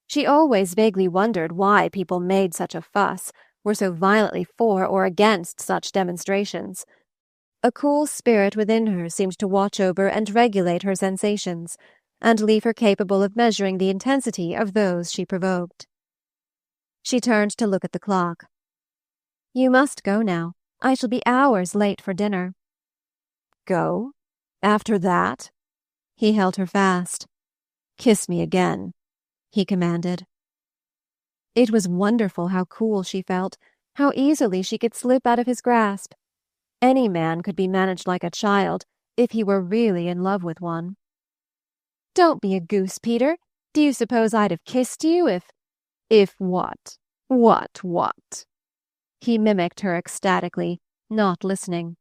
A: She always vaguely wondered why people made such a fuss, were so violently for or against such demonstrations. A cool spirit within her seemed to watch over and regulate her sensations, and leave her capable of measuring the intensity of those she provoked. She turned to look at the clock. "You must go now. I shall be hours late for dinner."
B: "Go? After that?"
A: He held her fast.
B: "Kiss me again," he commanded.
A: It was wonderful how cool she felt, how easily she could slip out of his grasp. Any man could be managed like a child, if he were really in love with one. "Don't be a goose, Peter. Do you suppose I'd have kissed you if—"
B: "If what? What?"
A: He mimicked her ecstatically, not listening.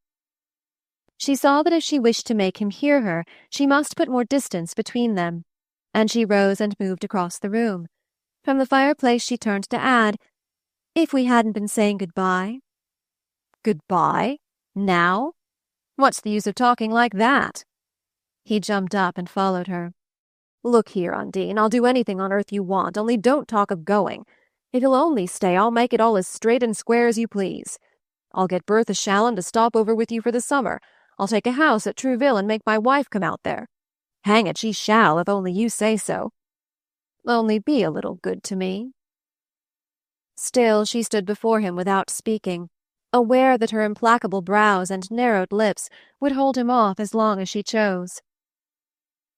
A: She saw that if she wished to make him hear her, she must put more distance between them, and she rose and moved across the room. From the fireplace she turned to add, "If we hadn't been saying good-bye."
B: "Good-bye? Now? What's the use of talking like that?"
A: He jumped up and followed her.
B: "Look here, Undine, I'll do anything on earth you want, only don't talk of going. If you'll only stay, I'll make it all as straight and square as you please. I'll get Bertha Shallon to stop over with you for the summer. I'll take a house at Trouville and make my wife come out there. Hang it, she shall, if only you say so. Only be a little good to me."
A: Still she stood before him without speaking, aware that her implacable brows and narrowed lips would hold him off as long as she chose.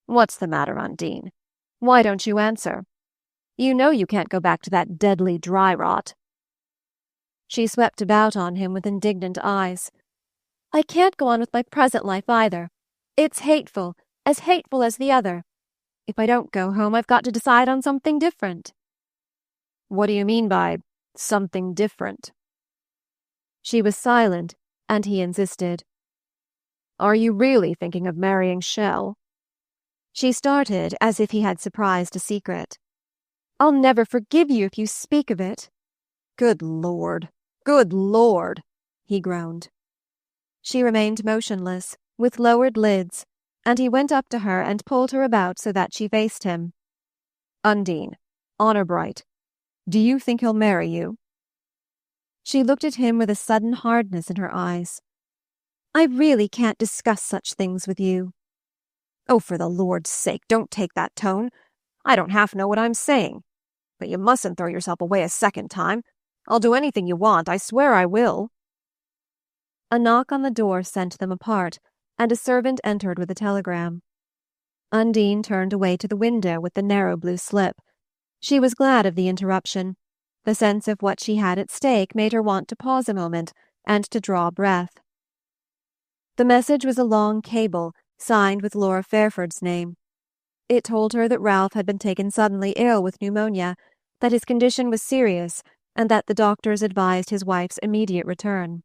B: "What's the matter, Undine? Why don't you answer? You know you can't go back to that deadly dry rot."
A: She swept about on him with indignant eyes. "I can't go on with my present life either. It's hateful as the other. If I don't go home, I've got to decide on something different."
B: "What do you mean by something different?"
A: She was silent, and he insisted.
B: "Are you really thinking of marrying Shell?"
A: She started as if he had surprised a secret. "I'll never forgive you if you speak of it."
B: Good Lord! Good Lord!" he groaned.
A: She remained motionless, with lowered lids, and he went up to her and pulled her about so that she faced him.
B: "Undine, honor bright, do you think he'll marry you?"
A: She looked at him with a sudden hardness in her eyes. "I really can't discuss such things with you."
B: "Oh, for the Lord's sake, don't take that tone. I don't half know what I'm saying. But you mustn't throw yourself away a second time. I'll do anything you want, I swear I will."
A: A knock on the door sent them apart, and a servant entered with a telegram. Undine turned away to the window with the narrow blue slip. She was glad of the interruption. The sense of what she had at stake made her want to pause a moment and to draw breath. The message was a long cable, signed with Laura Fairford's name. It told her that Ralph had been taken suddenly ill with pneumonia, that his condition was serious, and that the doctors advised his wife's immediate return.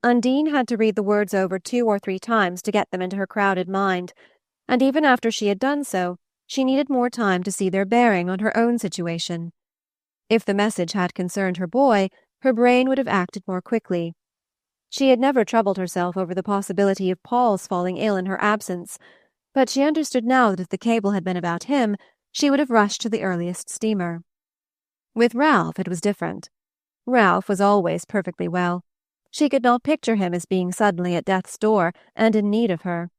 A: Undine had to read the words over 2 or 3 times to get them into her crowded mind, and even after she had done so, she needed more time to see their bearing on her own situation. If the message had concerned her boy, her brain would have acted more quickly. She had never troubled herself over the possibility of Paul's falling ill in her absence, but she understood now that if the cable had been about him, she would have rushed to the earliest steamer. With Ralph it was different. Ralph was always perfectly well. She could not picture him as being suddenly at death's door and in need of her.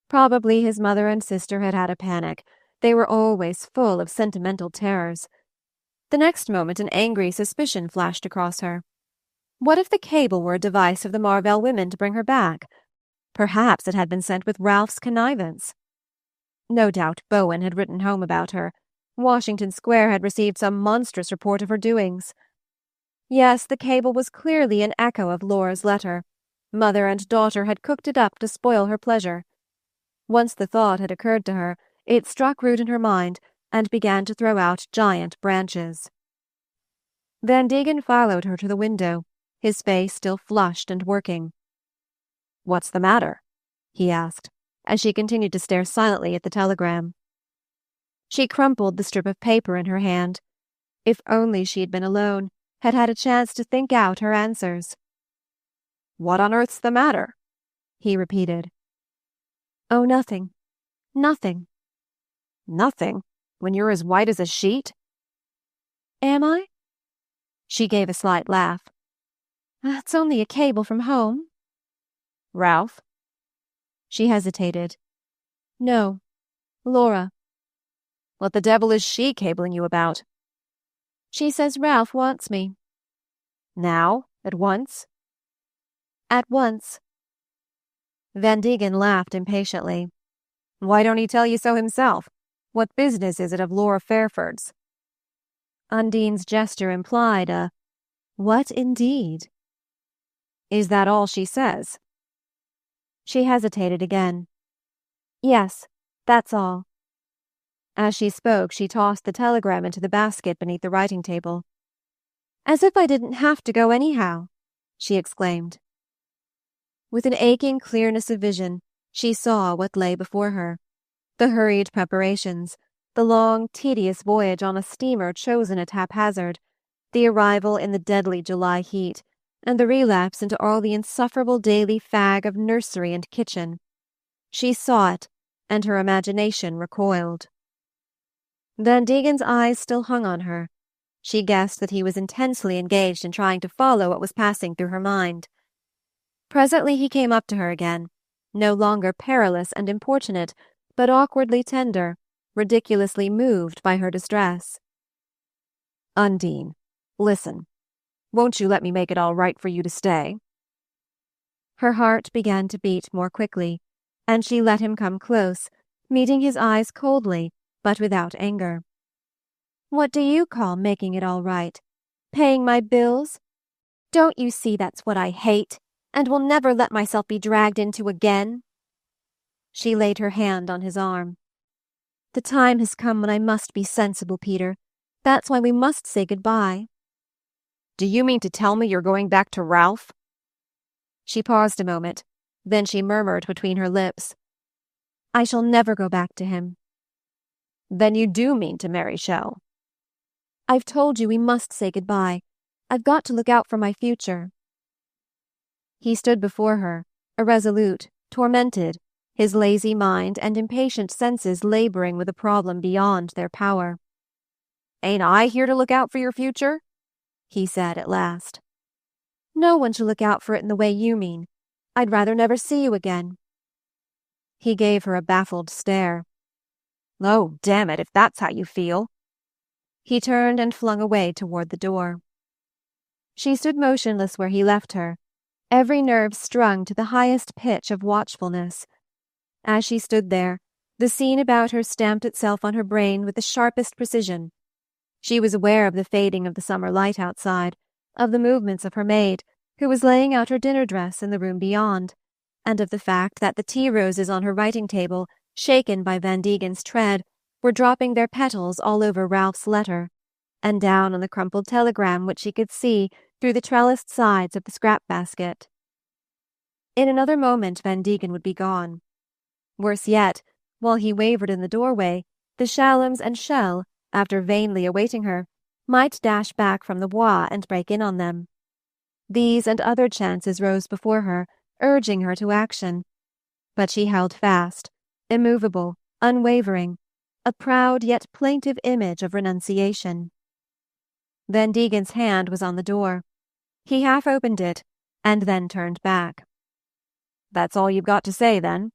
A: Probably his mother and sister had had a panic. They were always full of sentimental terrors. The next moment an angry suspicion flashed across her. What if the cable were a device of the Marvell women to bring her back? Perhaps it had been sent with Ralph's connivance. No doubt Bowen had written home about her. Washington Square had received some monstrous report of her doings. Yes, the cable was clearly an echo of Laura's letter. Mother and daughter had cooked it up to spoil her pleasure. Once the thought had occurred to her, it struck root in her mind and began to throw out giant branches. Van Degen followed her to the window, his face still flushed and working. "What's the matter?" he asked, as she continued to stare silently at the telegram. She crumpled the strip of paper in her hand. If only she had been alone, had had a chance to think out her answers. "What on earth's the matter?" he repeated. "Oh, nothing. Nothing." "Nothing? When you're as white as a sheet?" "Am I?" She gave a slight laugh. "It's only a cable from home." "Ralph?" She hesitated. "No. Laura." "What the devil is she cabling you about?" "She says Ralph wants me." "Now? At once?" "At once." Van Degen laughed impatiently. "Why don't he tell you so himself? What business is it of Laura Fairford's?" Undine's gesture implied a "What indeed?" "Is that all she says?" She hesitated again. "Yes, that's all." As she spoke, she tossed the telegram into the basket beneath the writing table. "As if I didn't have to go anyhow!" she exclaimed. With an aching clearness of vision, she saw what lay before her. The hurried preparations, the long, tedious voyage on a steamer chosen at haphazard, the arrival in the deadly July heat, and the relapse into all the insufferable daily fag of nursery and kitchen. She saw it, and her imagination recoiled. Van Degen's eyes still hung on her. She guessed that he was intensely engaged in trying to follow what was passing through her mind. Presently he came up to her again, no longer perilous and importunate, but awkwardly tender, ridiculously moved by her distress. "Undine, listen. Won't you let me make it all right for you to stay?" Her heart began to beat more quickly, and she let him come close, meeting his eyes coldly, but without anger. "What do you call making it all right? Paying my bills? Don't you see that's what I hate, and will never let myself be dragged into again?" She laid her hand on his arm. "The time has come when I must be sensible, Peter. That's why we must say goodbye." "Do you mean to tell me you're going back to Ralph?" She paused a moment, then she murmured between her lips, "I shall never go back to him." "Then you do mean to marry Shell?" "I've told you we must say goodbye. I've got to look out for my future." He stood before her, irresolute, tormented, his lazy mind and impatient senses laboring with a problem beyond their power. "Ain't I here to look out for your future?" he said at last. "No one shall look out for it in the way you mean. I'd rather never see you again." He gave her a baffled stare. "Oh, damn it, if that's how you feel." He turned and flung away toward the door. She stood motionless where he left her, every nerve strung to the highest pitch of watchfulness. As she stood there, the scene about her stamped itself on her brain with the sharpest precision. She was aware of the fading of the summer light outside, of the movements of her maid, who was laying out her dinner dress in the room beyond, and of the fact that the tea roses on her writing table, shaken by Van Degen's tread, were dropping their petals all over Ralph's letter, and down on the crumpled telegram which she could see through the trellised sides of the scrap basket. In another moment Van Degen would be gone. Worse yet, while he wavered in the doorway, the Shallums and Shell, after vainly awaiting her, might dash back from the Bois and break in on them. These and other chances rose before her, urging her to action. But she held fast, immovable, unwavering, a proud yet plaintive image of renunciation. Van Degen's hand was on the door. He half opened it, and then turned back. "That's all you've got to say, then?"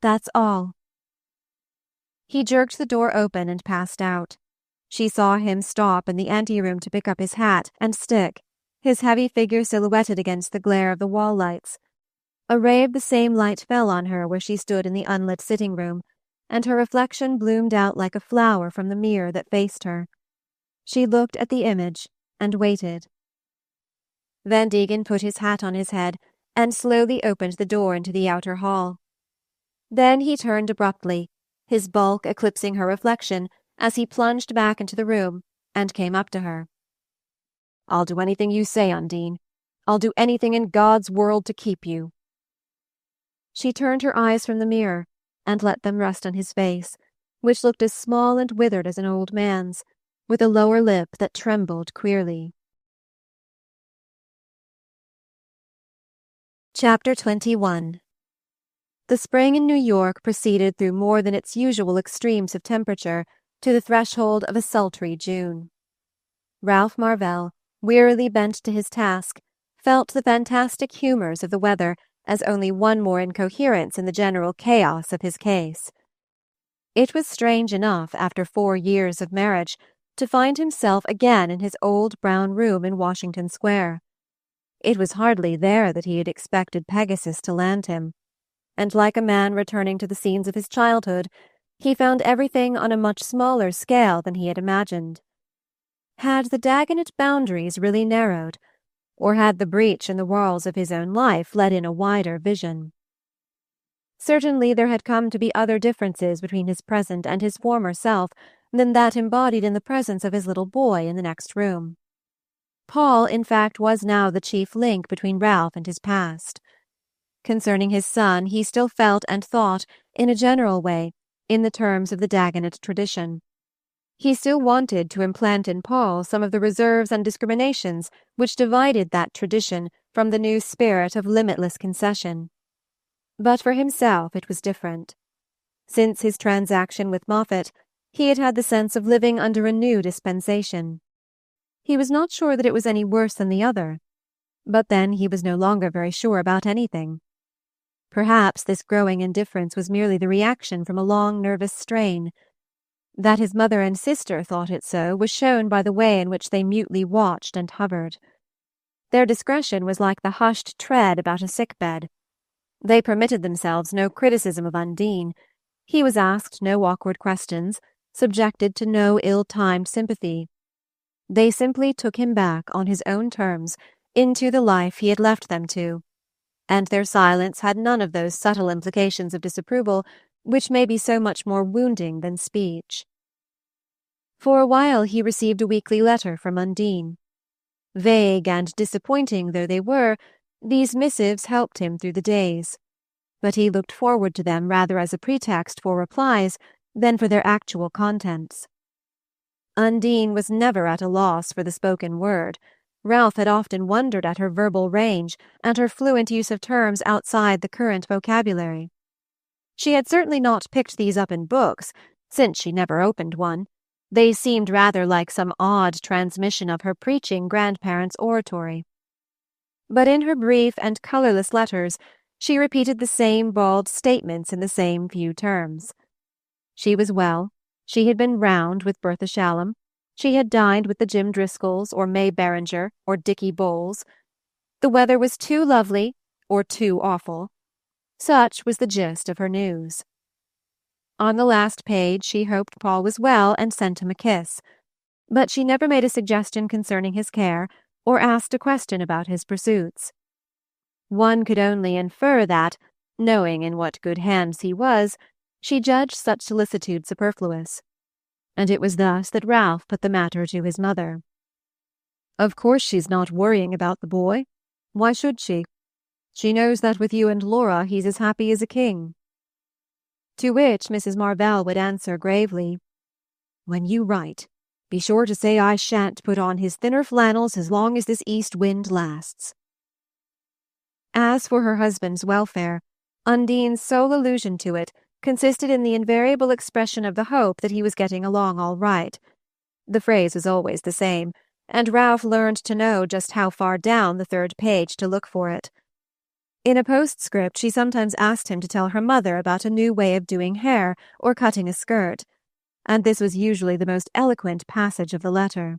A: "That's all." He jerked the door open and passed out. She saw him stop in the anteroom to pick up his hat and stick, his heavy figure silhouetted against the glare of the wall lights. A ray of the same light fell on her where she stood in the unlit sitting-room, and her reflection bloomed out like a flower from the mirror that faced her. She looked at the image and waited. Van Degen put his hat on his head and slowly opened the door into the outer hall. Then he turned abruptly, his bulk eclipsing her reflection as he plunged back into the room and came up to her. "I'll do anything you say, Undine. I'll do anything in God's world to keep you." She turned her eyes from the mirror and let them rest on his face, which looked as small and withered as an old man's, with a lower lip that trembled queerly. Chapter 21. The spring in New York proceeded through more than its usual extremes of temperature to the threshold of a sultry June. Ralph Marvell, wearily bent to his task, felt the fantastic humours of the weather as only one more incoherence in the general chaos of his case. It was strange enough, after 4 years of marriage, to find himself again in his old brown room in Washington Square. It was hardly there that he had expected Pegasus to land him, and like a man returning to the scenes of his childhood, he found everything on a much smaller scale than he had imagined. Had the Dagonet boundaries really narrowed, or had the breach in the walls of his own life let in a wider vision? Certainly there had come to be other differences between his present and his former self than that embodied in the presence of his little boy in the next room. Paul, in fact, was now the chief link between Ralph and his past. Concerning his son, he still felt and thought, in a general way, in the terms of the Dagonet tradition. He still wanted to implant in Paul some of the reserves and discriminations which divided that tradition from the new spirit of limitless concession. But for himself it was different. Since his transaction with Moffat, he had had the sense of living under a new dispensation. He was not sure that it was any worse than the other, but then he was no longer very sure about anything. Perhaps this growing indifference was merely the reaction from a long nervous strain. That his mother and sister thought it so was shown by the way in which they mutely watched and hovered. Their discretion was like the hushed tread about a sick-bed. They permitted themselves no criticism of Undine. He was asked no awkward questions, subjected to no ill-timed sympathy. They simply took him back on his own terms into the life he had left them to, and their silence had none of those subtle implications of disapproval which may be so much more wounding than speech. For a while he received a weekly letter from Undine. Vague and disappointing though they were, these missives helped him through the days, but he looked forward to them rather as a pretext for replies than for their actual contents. Undine was never at a loss for the spoken word. Ralph had often wondered at her verbal range and her fluent use of terms outside the current vocabulary. She had certainly not picked these up in books, since she never opened one. They seemed rather like some odd transmission of her preaching grandparents' oratory. But in her brief and colourless letters, she repeated the same bald statements in the same few terms. She was well. She had been round with Bertha Shallum. She had dined with the Jim Driscolls, or May Beringer, or Dicky Bowles. The weather was too lovely, or too awful. Such was the gist of her news. On the last page she hoped Paul was well and sent him a kiss, but she never made a suggestion concerning his care or asked a question about his pursuits. One could only infer that, knowing in what good hands he was, she judged such solicitude superfluous.
B: and it was thus that Ralph put the matter to his mother. "Of course she's not worrying about the boy. Why should she? She knows that with you and Laura he's as happy as a king." To which Mrs. Marvell would answer gravely, "When you write, be sure to say I shan't put on his thinner flannels as long as this east wind lasts." As for her husband's welfare, Undine's sole allusion to it consisted in the invariable expression of the hope that he was getting along all right. The phrase was always the same, and Ralph learned to know just how far down the third page to look for it. In a postscript, she sometimes asked him to tell her mother about a new way of doing hair or cutting a skirt, and this was usually the most eloquent passage of the letter.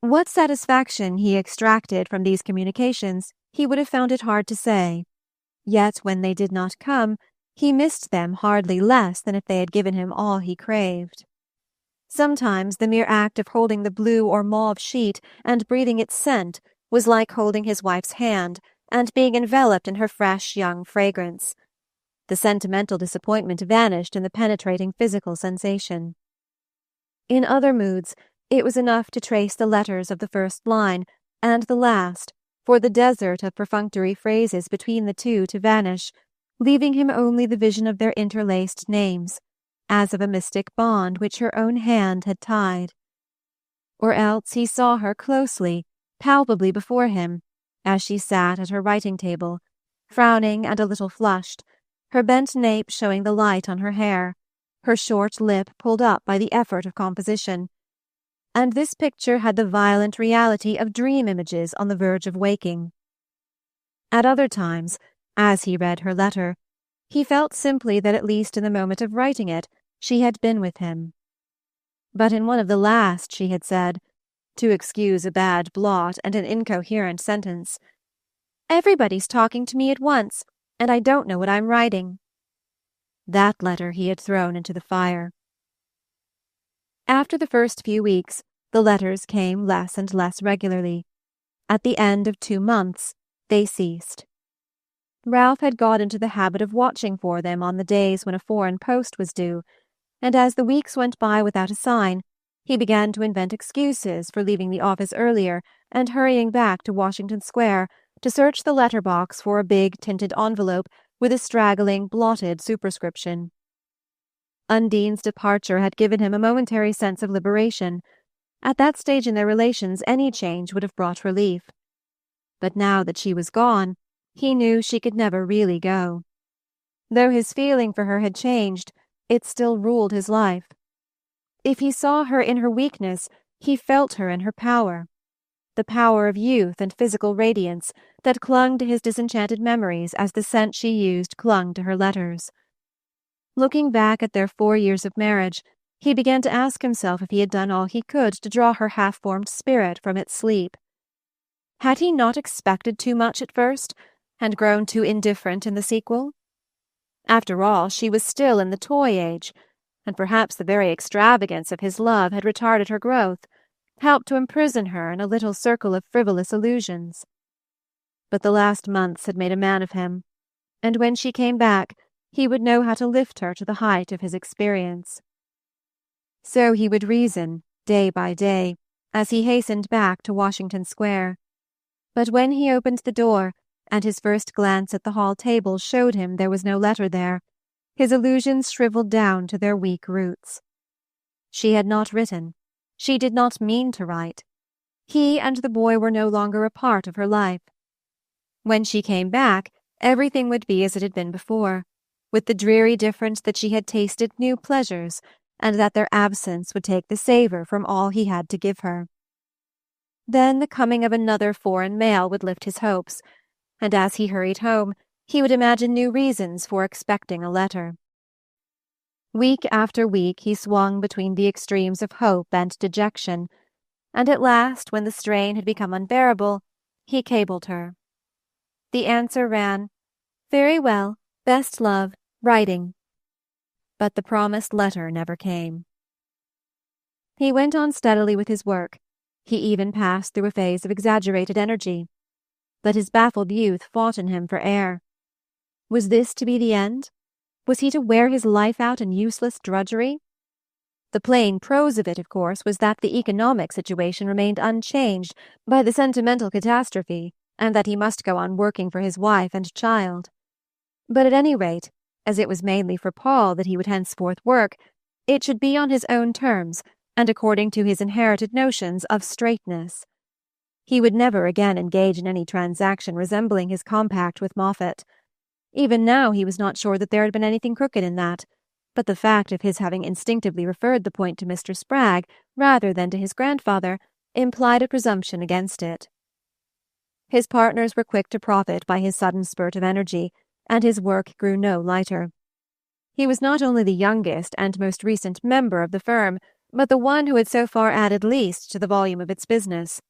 B: What satisfaction he extracted from these communications he would have found it hard to say, yet when they did not come, he missed them hardly less than if they had given him all he craved. Sometimes the mere act of holding the blue or mauve sheet and breathing its scent was like holding his wife's hand and being enveloped in her fresh young fragrance. The sentimental disappointment vanished in the penetrating physical sensation. In other moods, it was enough to trace the letters of the first line and the last, for the desert of perfunctory phrases between the two to vanish, leaving him only the vision of their interlaced names, as of a mystic bond which her own hand had tied. Or else he saw her closely, palpably before him, as she sat at her writing-table, frowning and a little flushed, her bent nape showing the light on her hair, her short lip pulled up by the effort of composition. And this picture had the violent reality of dream images on the verge of waking. At other times, as he read her letter, he felt simply that at least in the moment of writing it, she had been with him. But in one of the last she had said, to excuse a bad blot and an incoherent sentence, "Everybody's talking to me at once, and I don't know what I'm writing." That letter he had thrown into the fire. After the first few weeks, the letters came less and less regularly. At the end of 2 months, they ceased. Ralph had got into the habit of watching for them on the days when a foreign post was due, and as the weeks went by without a sign, he began to invent excuses for leaving the office earlier and hurrying back to Washington Square to search the letter-box for a big tinted envelope with a straggling, blotted superscription. Undine's departure had given him a momentary sense of liberation. At that stage in their relations any change would have brought relief. But now that she was gone, he knew she could never really go. Though his feeling for her had changed, it still ruled his life. If he saw her in her weakness, he felt her in her power, the power of youth and physical radiance that clung to his disenchanted memories as the scent she used clung to her letters. Looking back at their 4 years of marriage, he began to ask himself if he had done all he could to draw her half-formed spirit from its sleep. Had he not expected too much at first, and grown too indifferent in the sequel? After all, she was still in the toy age, and perhaps the very extravagance of his love had retarded her growth, helped to imprison her in a little circle of frivolous illusions. But the last months had made a man of him, and when she came back, he would know how to lift her to the height of his experience. So he would reason, day by day, as he hastened back to Washington Square. But when he opened the door, and his first glance at the hall table showed him there was no letter there, his illusions shriveled down to their weak roots. She had not written. She did not mean to write. He and the boy were no longer a part of her life. When she came back, everything would be as it had been before, with the dreary difference that she had tasted new pleasures, and that their absence would take the savour from all he had to give her. Then the coming of another foreign mail would lift his hopes, and as he hurried home, he would imagine new reasons for expecting a letter. Week after week he swung between the extremes of hope and dejection, and at last, when the strain had become unbearable, he cabled her. The answer ran, "Very well, best love, writing." But the promised letter never came. He went on steadily with his work. He even passed through a phase of exaggerated energy. But his baffled youth fought in him for air. Was this to be the end? Was he to wear his life out in useless drudgery? The plain prose of it, of course, was that the economic situation remained unchanged by the sentimental catastrophe, and that he must go on working for his wife and child. But at any rate, as it was mainly for Paul that he would henceforth work, it should be on his own terms and according to his inherited notions of straightness. He would never again engage in any transaction resembling his compact with Moffatt. Even now he was not sure that there had been anything crooked in that, but the fact of his having instinctively referred the point to Mr. Spragg rather than to his grandfather implied a presumption against it. His partners were quick to profit by his sudden spurt of energy, and his work grew no lighter. He was not only the youngest and most recent member of the firm, but the one who had so far added least to the volume of its business.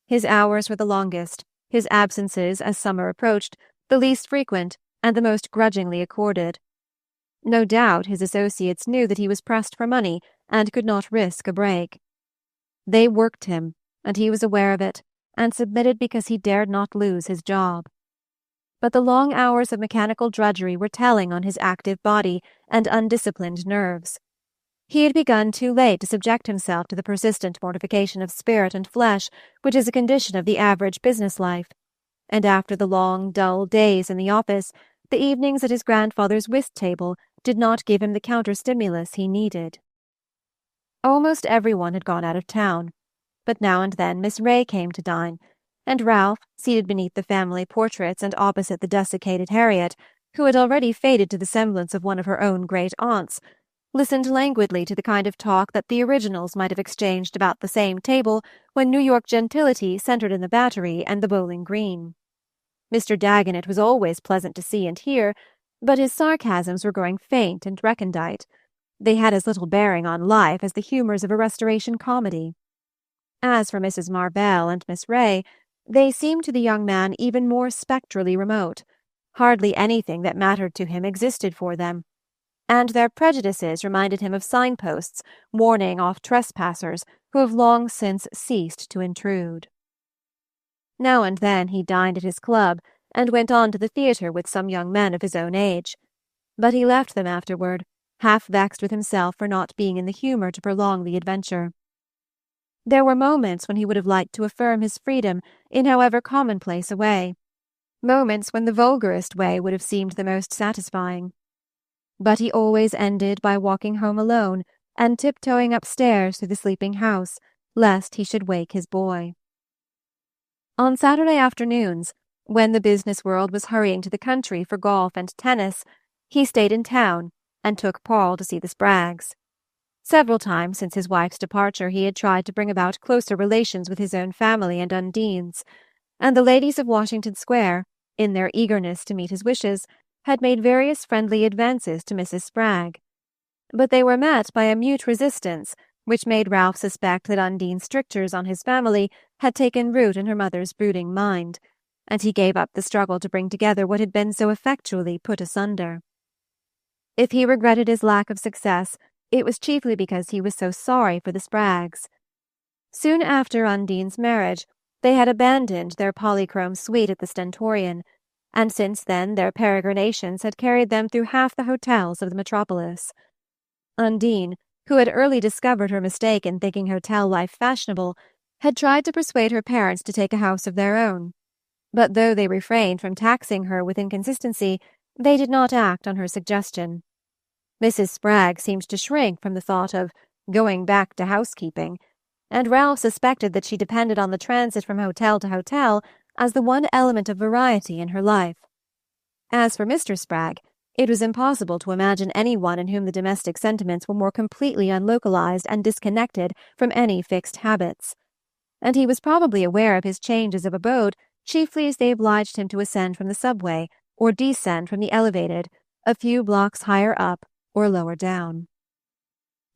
B: His hours were the longest, his absences, as summer approached, the least frequent and the most grudgingly accorded. No doubt his associates knew that he was pressed for money and could not risk a break. They worked him, and he was aware of it, and submitted because he dared not lose his job. But the long hours of mechanical drudgery were telling on his active body and undisciplined nerves. He had begun too late to subject himself to the persistent mortification of spirit and flesh which is a condition of the average business life, and after the long, dull days in the office, the evenings at his grandfather's whist table did not give him the counter-stimulus he needed. Almost everyone had gone out of town, but now and then Miss Ray came to dine, and Ralph, seated beneath the family portraits and opposite the desiccated Harriet, who had already faded to the semblance of one of her own great aunts, listened languidly to the kind of talk that the originals might have exchanged about the same table when New York gentility centred in the Battery and the Bowling Green. Mr. Dagonet was always pleasant to see and hear, but his sarcasms were growing faint and recondite. They had as little bearing on life as the humours of a Restoration comedy. As for Mrs. Marvell and Miss Ray, they seemed to the young man even more spectrally remote. Hardly anything that mattered to him existed for them, and their prejudices reminded him of signposts warning off trespassers who have long since ceased to intrude. Now and then he dined at his club and went on to the theatre with some young men of his own age, but he left them afterward, half vexed with himself for not being in the humour to prolong the adventure. There were moments when he would have liked to affirm his freedom in however commonplace a way, moments when the vulgarest way would have seemed the most satisfying. But he always ended by walking home alone and tiptoeing upstairs through the sleeping house, lest he should wake his boy. On Saturday afternoons, when the business world was hurrying to the country for golf and tennis, he stayed in town and took Paul to see the Spraggs. Several times since his wife's departure he had tried to bring about closer relations with his own family and Undine's, and the ladies of Washington Square, in their eagerness to meet his wishes, had made various friendly advances to Mrs. Spragg. But they were met by a mute resistance which made Ralph suspect that Undine's strictures on his family had taken root in her mother's brooding mind, and he gave up the struggle to bring together what had been so effectually put asunder. If he regretted his lack of success, it was chiefly because he was so sorry for the Spraggs. Soon after Undine's marriage, they had abandoned their polychrome suite at the Stentorian, and since then their peregrinations had carried them through half the hotels of the metropolis. Undine, who had early discovered her mistake in thinking hotel life fashionable, had tried to persuade her parents to take a house of their own, but though they refrained from taxing her with inconsistency, they did not act on her suggestion. Mrs. Spragg seemed to shrink from the thought of going back to housekeeping, and Ralph suspected that she depended on the transit from hotel to hotel as the one element of variety in her life. As for Mr. Spragg, it was impossible to imagine anyone in whom the domestic sentiments were more completely unlocalized and disconnected from any fixed habits, and he was probably aware of his changes of abode chiefly as they obliged him to ascend from the subway or descend from the elevated, a few blocks higher up or lower down.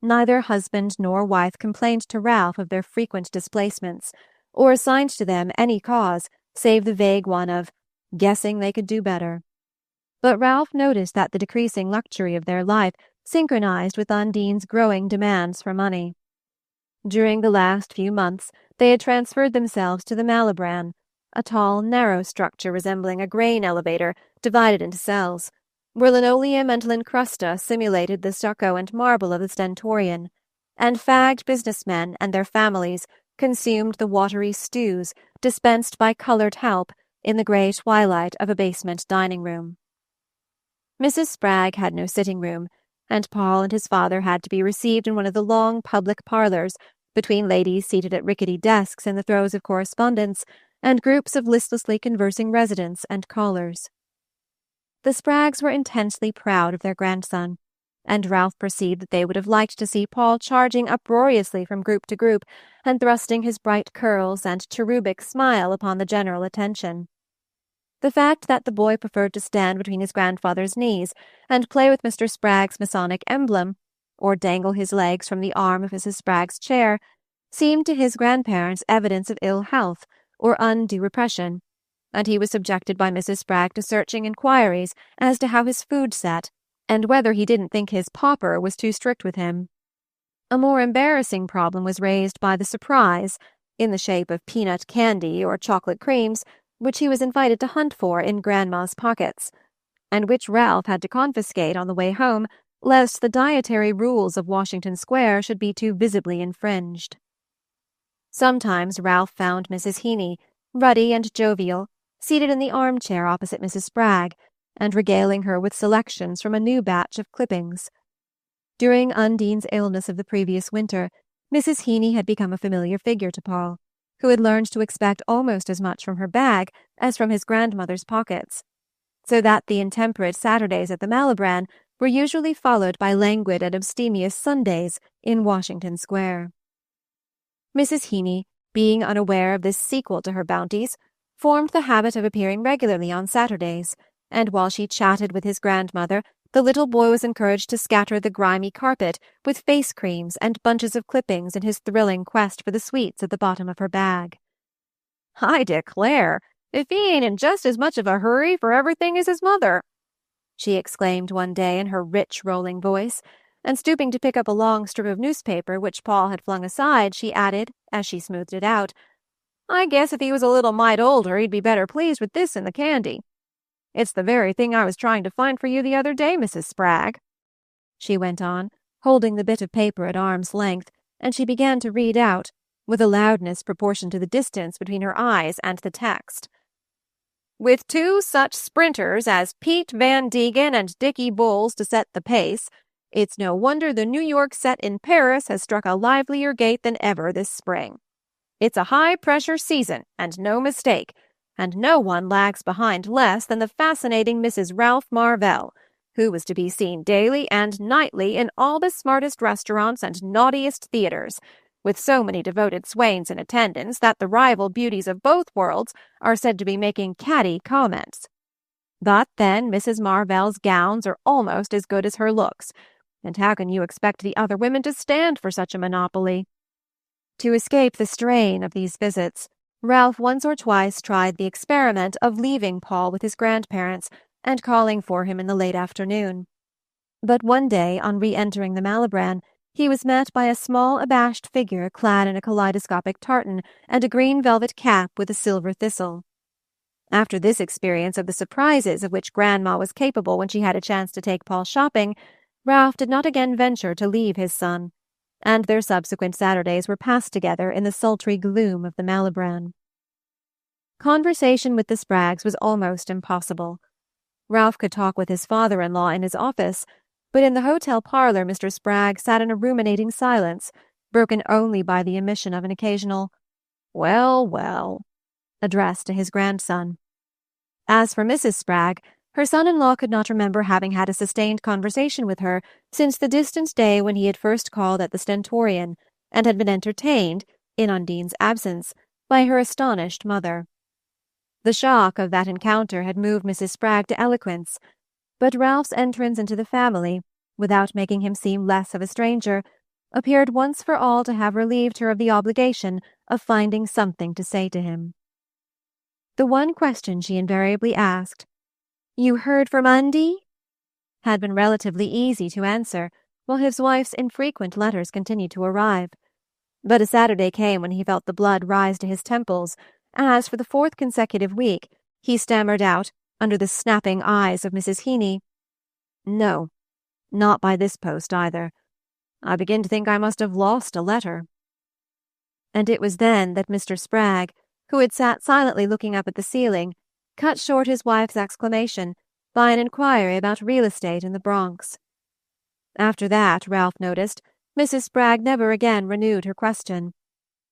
B: Neither husband nor wife complained to Ralph of their frequent displacements, or assigned to them any cause save the vague one of guessing they could do better. But Ralph noticed that the decreasing luxury of their life synchronized with Undine's growing demands for money. During the last few months they had transferred themselves to the Malibran, a tall, narrow structure resembling a grain elevator divided into cells, where linoleum and lincrusta simulated the stucco and marble of the Stentorian. and fagged businessmen and their families consumed the watery stews dispensed by colored help in the gray twilight of a basement dining room. Mrs. Spragg had no sitting room, and Paul and his father had to be received in one of the long public parlors, between ladies seated at rickety desks in the throes of correspondence and groups of listlessly conversing residents and callers. The Spraggs were intensely proud of their grandson, and Ralph perceived that they would have liked to see Paul charging uproariously from group to group and thrusting his bright curls and cherubic smile upon the general attention. The fact that the boy preferred to stand between his grandfather's knees and play with Mr. Spragg's Masonic emblem, or dangle his legs from the arm of Mrs. Spragg's chair, seemed to his grandparents evidence of ill health or undue repression, and he was subjected by Mrs. Spragg to searching inquiries as to how his food sat, and whether he didn't think his pauper was too strict with him. A more embarrassing problem was raised by the surprise, in the shape of peanut candy or chocolate creams, which he was invited to hunt for in Grandma's pockets, and which Ralph had to confiscate on the way home, lest the dietary rules of Washington Square should be too visibly infringed. Sometimes Ralph found Mrs. Heeny, ruddy and jovial, seated in the armchair opposite Mrs. Spragg, and regaling her with selections from a new batch of clippings. During Undine's illness of the previous winter, Mrs. Heeny had become a familiar figure to Paul, who had learned to expect almost as much from her bag as from his grandmother's pockets, so that the intemperate Saturdays at the Malibran were usually followed by languid and abstemious Sundays in Washington Square. Mrs. Heeny, being unaware of this sequel to her bounties, formed the habit of appearing regularly on Saturdays, and while she chatted with his grandmother, the little boy was encouraged to scatter the grimy carpet with face creams and bunches of clippings in his thrilling quest for the sweets at the bottom of her bag. "I declare, if he ain't in just as much of a hurry for everything as his mother," she exclaimed one day in her rich, rolling voice, and stooping to pick up a long strip of newspaper which Paul had flung aside, she added, as she smoothed it out, "I guess if he was a little mite older he'd be better pleased with this than the candy. It's the very thing I was trying to find for you the other day, Mrs. Spragg," she went on, holding the bit of paper at arm's length, and she began to read out, with a loudness proportioned to the distance between her eyes and the text. "With two such sprinters as Pete Van Degen and Dickie Bowles to set the pace, it's no wonder the New York set in Paris has struck a livelier gait than ever this spring. It's a high-pressure season, and no mistake, and no one lags behind less than the fascinating Mrs. Ralph Marvell, who was to be seen daily and nightly in all the smartest restaurants and naughtiest theaters, with so many devoted swains in attendance that the rival beauties of both worlds are said to be making catty comments. But then Mrs. Marvell's gowns are almost as good as her looks, and how can you expect the other women to stand for such a monopoly?" To escape the strain of these visits, Ralph once or twice tried the experiment of leaving Paul with his grandparents and calling for him in the late afternoon. But one day, on re-entering the Malibran, he was met by a small abashed figure clad in a kaleidoscopic tartan and a green velvet cap with a silver thistle. After this experience of the surprises of which Grandma was capable when she had a chance to take Paul shopping, Ralph did not again venture to leave his son, and their subsequent Saturdays were passed together in the sultry gloom of the Malibran. Conversation with the Spraggs was almost impossible. Ralph could talk with his father-in-law in his office, but in the hotel parlor Mr. Spragg sat in a ruminating silence, broken only by the emission of an occasional "Well, well," addressed to his grandson. As for Mrs. Spragg, her son-in-law could not remember having had a sustained conversation with her since the distant day when he had first called at the Stentorian, and had been entertained, in Undine's absence, by her astonished mother. The shock of that encounter had moved Mrs. Spragg to eloquence, but Ralph's entrance into the family, without making him seem less of a stranger, appeared once for all to have relieved her of the obligation of finding something to say to him. The one question she invariably asked, "You heard from Undie?" had been relatively easy to answer, while his wife's infrequent letters continued to arrive. But a Saturday came when he felt the blood rise to his temples, as, for the fourth consecutive week, he stammered out, under the snapping eyes of Mrs. Heeny, "No, not by this post either. I begin to think I must have lost a letter."
A: And it was then that Mr. Spragg, who had sat silently looking up at the ceiling, cut short his wife's exclamation by an inquiry about real estate in the Bronx. After that, Ralph noticed, Mrs. Spragg never again renewed her question,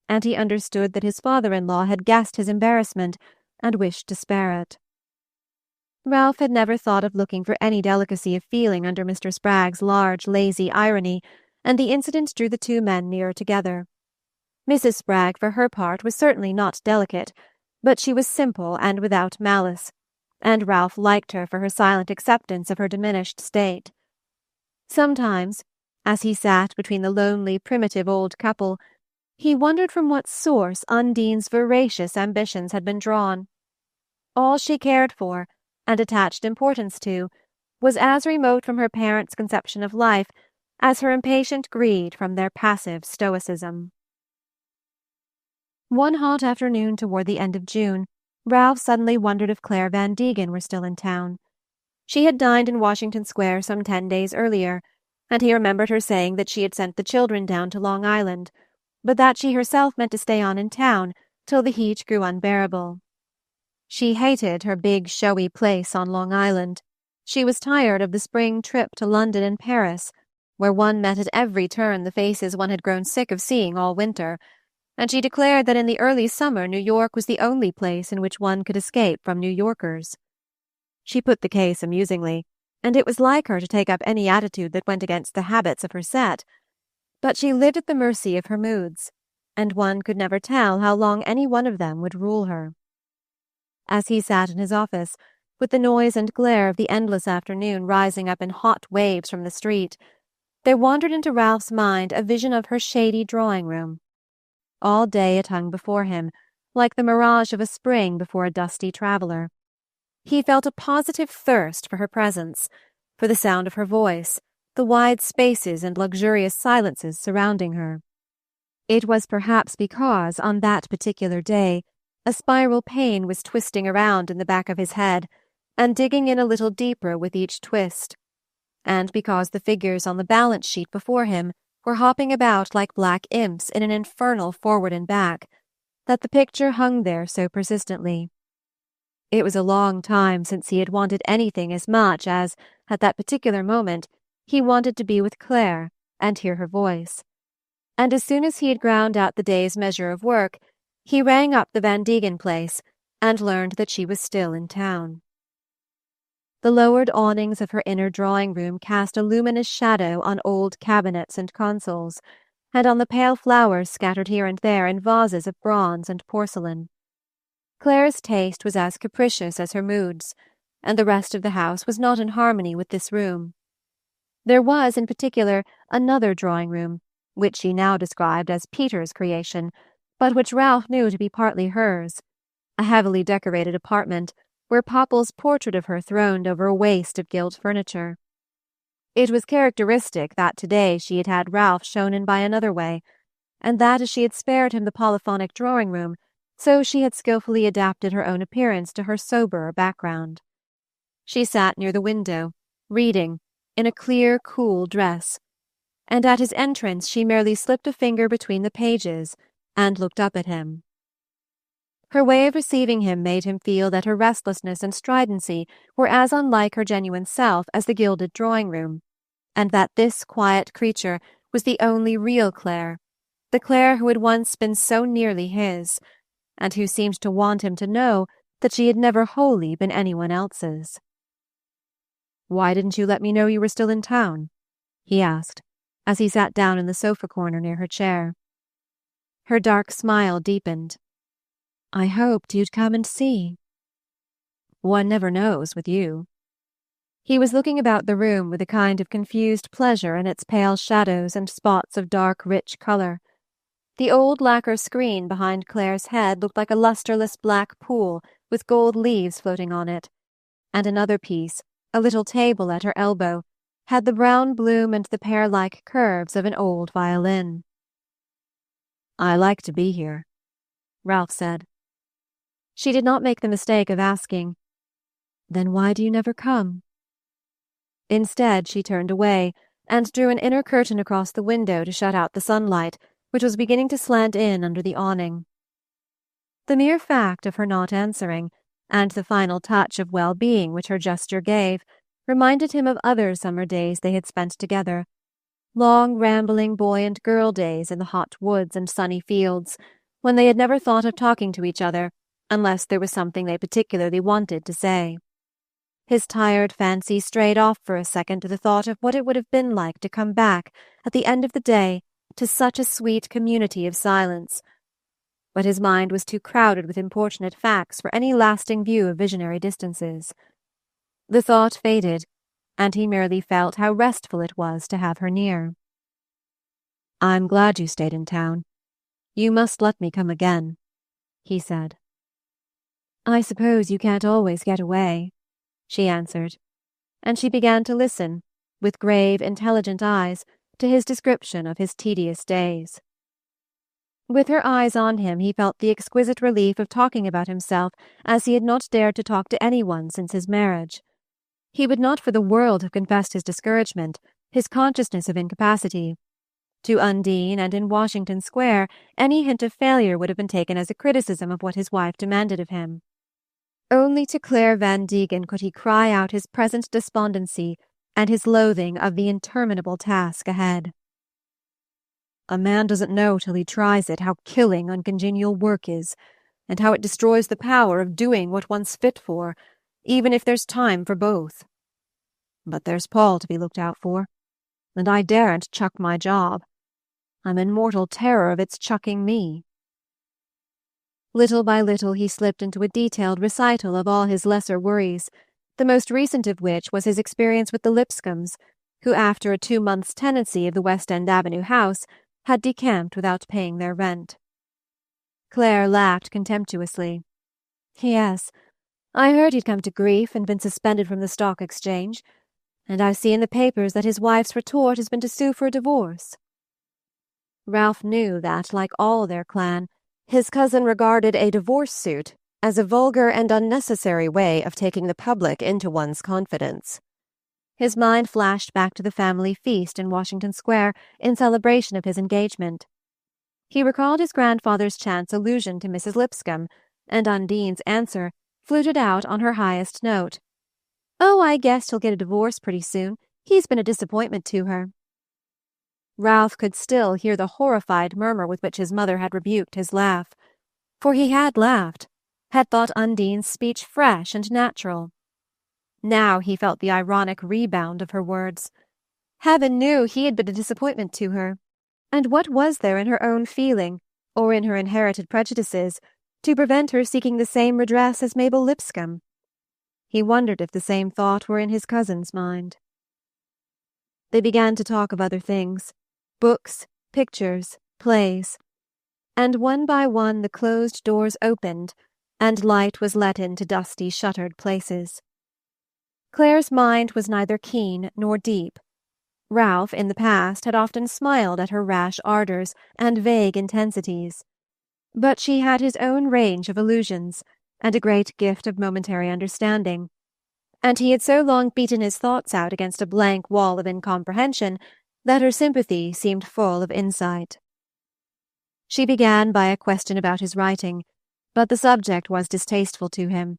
A: and he understood that his father-in-law had guessed his embarrassment and wished to spare it. Ralph had never thought of looking for any delicacy of feeling under Mr. Spragg's large, lazy irony, and the incident drew the two men nearer together. Mrs. Spragg, for her part, was certainly not delicate, but she was simple and without malice, and Ralph liked her for her silent acceptance of her diminished state. Sometimes, as he sat between the lonely, primitive old couple, he wondered from what source Undine's voracious ambitions had been drawn. All she cared for, and attached importance to, was as remote from her parents' conception of life as her impatient greed from their passive stoicism. One hot afternoon toward the end of June, Ralph suddenly wondered if Claire Van Degen were still in town. She had dined in Washington Square some 10 days earlier, and he remembered her saying that she had sent the children down to Long Island, but that she herself meant to stay on in town till the heat grew unbearable. She hated her big, showy place on Long Island. She was tired of the spring trip to London and Paris, where one met at every turn the faces one had grown sick of seeing all winter, and she declared that in the early summer New York was the only place in which one could escape from New Yorkers. She put the case amusingly, and it was like her to take up any attitude that went against the habits of her set. But she lived at the mercy of her moods, and one could never tell how long any one of them would rule her. As he sat in his office, with the noise and glare of the endless afternoon rising up in hot waves from the street, there wandered into Ralph's mind a vision of her shady drawing-room. All day it hung before him, like the mirage of a spring before a dusty traveler. He felt a positive thirst for her presence, for the sound of her voice, the wide spaces and luxurious silences surrounding her. It was perhaps because, on that particular day, a spiral pain was twisting around in the back of his head, and digging in a little deeper with each twist, and because the figures on the balance sheet before him were hopping about like black imps in an infernal forward and back, that the picture hung there so persistently. It was a long time since he had wanted anything as much as, at that particular moment, he wanted to be with Claire and hear her voice. And as soon as he had ground out the day's measure of work, he rang up the Van Degen place and learned that she was still in town. The lowered awnings of her inner drawing-room cast a luminous shadow on old cabinets and consoles, and on the pale flowers scattered here and there in vases of bronze and porcelain. Claire's taste was as capricious as her moods, and the rest of the house was not in harmony with this room. There was, in particular, another drawing-room, which she now described as Peter's creation, but which Ralph knew to be partly hers, a heavily decorated apartment where Popple's portrait of her throned over a waste of gilt furniture. It was characteristic that today she had had Ralph shown in by another way, and that as she had spared him the polyphonic drawing-room, so she had skillfully adapted her own appearance to her soberer background. She sat near the window, reading, in a clear, cool dress, and at his entrance she merely slipped a finger between the pages and looked up at him. Her way of receiving him made him feel that her restlessness and stridency were as unlike her genuine self as the gilded drawing-room, and that this quiet creature was the only real Claire, the Claire who had once been so nearly his, and who seemed to want him to know that she had never wholly been anyone else's. "Why didn't you let me know you were still in town?" he asked, as he sat down in the sofa corner near her chair. Her dark smile deepened. "I hoped you'd come and see." "One never knows with you." He was looking about the room with a kind of confused pleasure in its pale shadows and spots of dark, rich color. The old lacquer screen behind Claire's head looked like a lustreless black pool with gold leaves floating on it, and another piece, a little table at her elbow, had the brown bloom and the pear-like curves of an old violin. "I like to be here," Ralph said. She did not make the mistake of asking, "Then why do you never come?" Instead, she turned away,
B: and drew an inner curtain across the window to shut out the sunlight, which was beginning to slant in under the awning. The mere fact of her not answering, and the final touch of well-being which her gesture gave, reminded him of other summer days they had spent together, long rambling boy and girl days in the hot woods and sunny fields, when they had never thought of talking to each other unless there was something they particularly wanted to say. His tired fancy strayed off for a second to the thought of what it would have been like to come back, at the end of the day, to such a sweet community of silence. But his mind was too crowded with importunate facts for any lasting view of visionary distances. The thought faded, and he merely felt how restful it was to have her near. "I'm glad you stayed in town. You must let me come again," he said. "I suppose you can't always get away," she answered, and she began to listen, with grave, intelligent eyes, to his description of his tedious days. With her eyes on him, he felt the exquisite relief of talking about himself as he had not dared to talk to anyone since his marriage. He would not for the world have confessed his discouragement, his consciousness of incapacity. To Undine and in Washington Square, any hint of failure would have been taken as a criticism of what his wife demanded of him. Only to Claire Van Degen could he cry out his present despondency and his loathing of the interminable task ahead. "A man doesn't know till he tries it how killing uncongenial work is, and how it destroys the power of doing what one's fit for, even if there's time for both. But there's Paul to be looked out for, and I daren't chuck my job. I'm in mortal terror of its chucking me." Little by little he slipped into a detailed recital of all his lesser worries, the most recent of which was his experience with the Lipscombs, who, after a 2 months' tenancy of the West End Avenue house, had decamped without paying their rent. Claire laughed contemptuously. "Yes, I heard he'd come to grief and been suspended from the Stock Exchange, and I see in the papers that his wife's retort has been to sue for a divorce." Ralph knew that, like all their clan, his cousin regarded a divorce suit as a vulgar and unnecessary way of taking the public into one's confidence. His mind flashed back to the family feast in Washington Square in celebration of his engagement. He recalled his grandfather's chance allusion to Mrs. Lipscomb, and Undine's answer, fluted out on her highest note. "Oh, I guess he'll get a divorce pretty soon. He's been a disappointment to her." Ralph could still hear the horrified murmur with which his mother had rebuked his laugh. For he had laughed, had thought Undine's speech fresh and natural. Now he felt the ironic rebound of her words. Heaven knew he had been a disappointment to her. And what was there in her own feeling, or in her inherited prejudices, to prevent her seeking the same redress as Mabel Lipscomb? He wondered if the same thought were in his cousin's mind. They began to talk of other things, books, pictures, plays. And one by one the closed doors opened, and light was let into dusty shuttered places. Claire's mind was neither keen nor deep. Ralph, in the past, had often smiled at her rash ardours and vague intensities. But she had his own range of illusions, and a great gift of momentary understanding, and he had so long beaten his thoughts out against a blank wall of incomprehension that her sympathy seemed full of insight. She began by a question about his writing, but the subject was distasteful to him,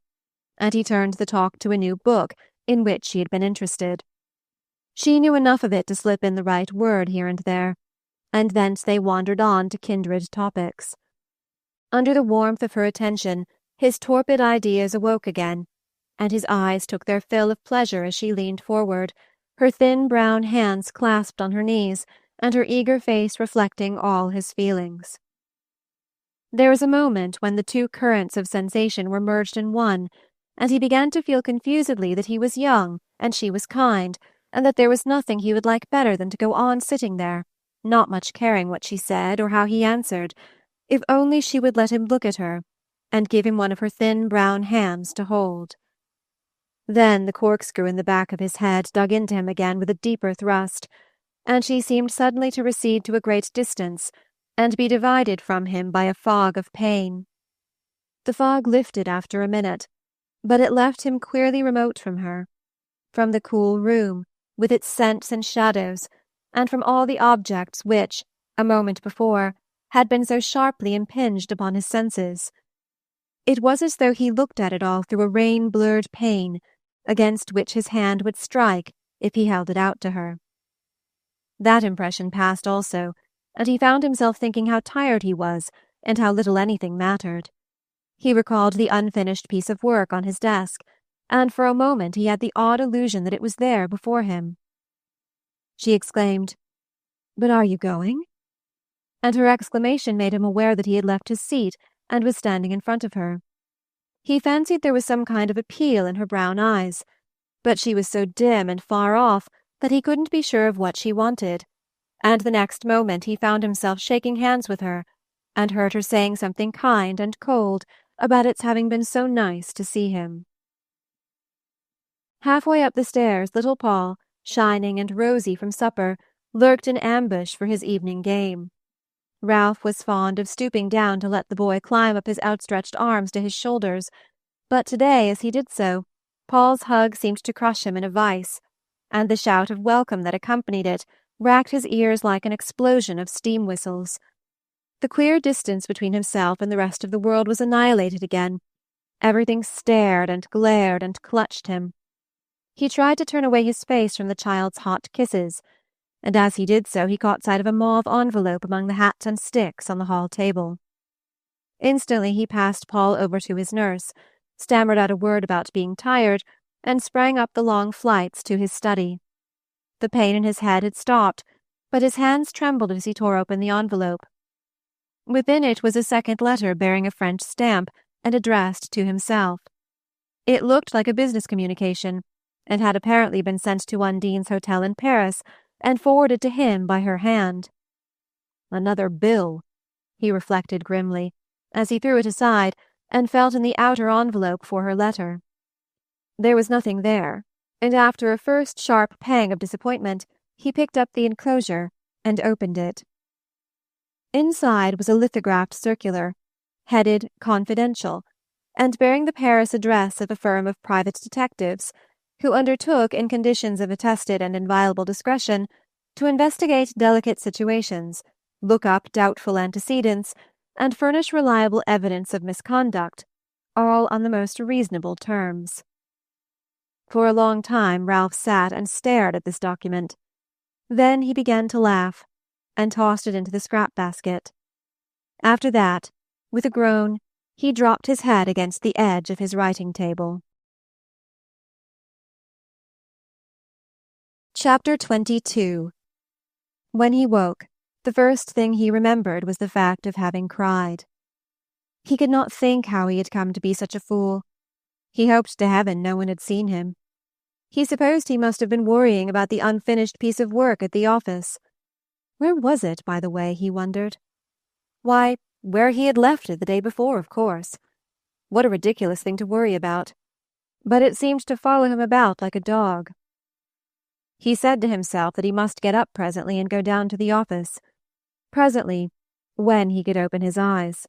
B: and he turned the talk to a new book in which she had been interested. She knew enough of it to slip in the right word here and there, and thence they wandered on to kindred topics. Under the warmth of her attention, his torpid ideas awoke again, and his eyes took their fill of pleasure as she leaned forward, her thin brown hands clasped on her knees, and her eager face reflecting all his feelings. There was a moment when the two currents of sensation were merged in one, and he began to feel confusedly that he was young and she was kind, and that there was nothing he would like better than to go on sitting there, not much caring what she said or how he answered, if only she would let him look at her, and give him one of her thin brown hands to hold. Then the corkscrew in the back of his head dug into him again with a deeper thrust, and she seemed suddenly to recede to a great distance, and be divided from him by a fog of pain. The fog lifted after a minute, but it left him queerly remote from her, from the cool room, with its scents and shadows,
A: and from all the objects which, a moment before, had been so sharply impinged upon his senses. It was as though he looked at it all through a rain-blurred pane, against which his hand would strike if he held it out to her. That impression passed also, and he found himself thinking how tired he was and how little anything mattered. He recalled the unfinished piece of work on his desk, and for a moment he had the odd illusion that it was there before him. She exclaimed, "But are you going?" And her exclamation made him aware that he had left his seat and was standing in front of her. He fancied there was some kind of appeal in her brown eyes, but she was so dim and far off that he couldn't be sure of what she wanted, and the next moment he found himself shaking hands with her, and heard her saying something kind and cold about its having been so nice to see him. Halfway up the stairs, little Paul, shining and rosy from supper, lurked in ambush for his evening game. Ralph was fond of stooping down to let the boy climb up his outstretched arms to his shoulders, but today, as he did so, Paul's hug seemed to crush him in a vice, and the shout of welcome that accompanied it racked his ears like an explosion of steam whistles. The queer distance between himself and the rest of the world was annihilated again. Everything stared and glared and clutched him. He tried to turn away his face from the child's hot kisses, and as he did so he caught sight of a mauve envelope among the hats and sticks on the hall table. Instantly he passed Paul over to his nurse, stammered out a word about being tired, and sprang up the long flights to his study. The pain in his head had stopped, but his hands trembled as he tore open the envelope. Within it was a second letter bearing a French stamp and addressed to himself. It looked like a business communication, and had apparently been sent to Undine's hotel in Paris and forwarded to him by her hand. Another bill, he reflected grimly, as he threw it aside and felt in the outer envelope for her letter. There was nothing there, and after a first sharp pang of disappointment, he picked up the enclosure and opened it. Inside was a lithographed circular, headed Confidential, and bearing the Paris address of a firm of private detectives, who undertook, in conditions of attested and inviolable discretion, to investigate delicate situations, look up doubtful antecedents, and furnish reliable evidence of misconduct, all on the most reasonable terms. For a long time Ralph sat and stared at this document. Then he began to laugh, and tossed it into the scrap basket. After that, with a groan, he dropped his head against the edge of his writing table. Chapter 22. When he woke, the first thing he remembered was the fact of having cried. He could not think how he had come to be such a fool. He hoped to heaven no one had seen him. He supposed he must have been worrying about the unfinished piece of work at the office. Where was it, by the way, he wondered? Why, where he had left it the day before, of course. What a ridiculous thing to worry about. But it seemed to follow him about like a dog. He said to himself that he must get up presently and go down to the office. Presently, when he could open his eyes.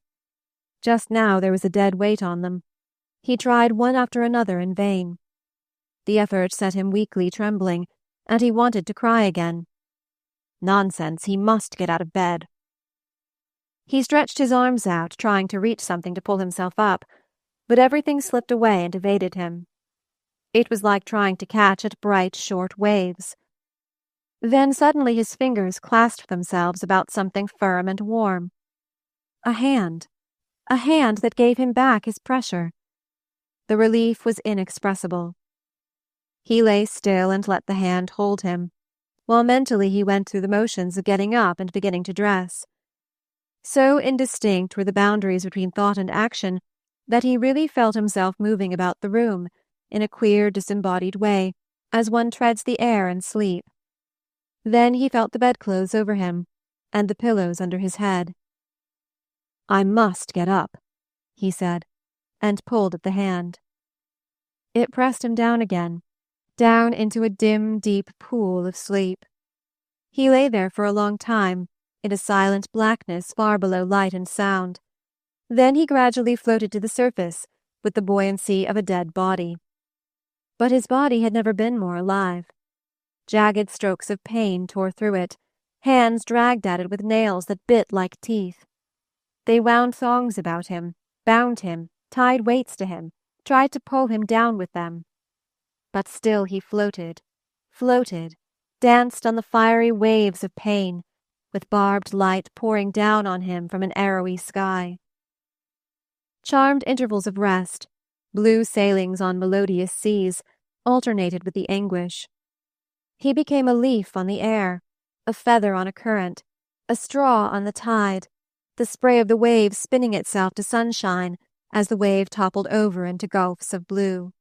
A: Just now there was a dead weight on them. He tried one after another in vain. The effort set him weakly trembling, and he wanted to cry again. Nonsense, he must get out of bed. He stretched his arms out, trying to reach something to pull himself up, but everything slipped away and evaded him. It was like trying to catch at bright, short waves. Then suddenly his fingers clasped themselves about something firm and warm. A hand that gave him back his pressure. The relief was inexpressible. He lay still and let the hand hold him, while mentally he went through the motions of getting up and beginning to dress. So indistinct were the boundaries between thought and action that he really felt himself moving about the room in a queer disembodied way, as one treads the air in sleep. Then he felt the bedclothes over him, and the pillows under his head. "I must get up," he said, and pulled at the hand. It pressed him down again, down into a dim, deep pool of sleep. He lay there for a long time, in a silent blackness far below light and sound. Then he gradually floated to the surface, with the buoyancy of a dead body. But his body had never been more alive. Jagged strokes of pain tore through it. Hands dragged at it with nails that bit like teeth. They wound thongs about him, bound him, tied weights to him, tried to pull him down with them. But still he floated, danced on the fiery waves of pain, with barbed light pouring down on him from an arrowy sky. Charmed intervals of rest, blue sailings on melodious seas, alternated with the anguish. He became a leaf on the air, a feather on a current, a straw on the tide, the spray of the wave spinning itself to sunshine as the wave toppled over into gulfs of blue.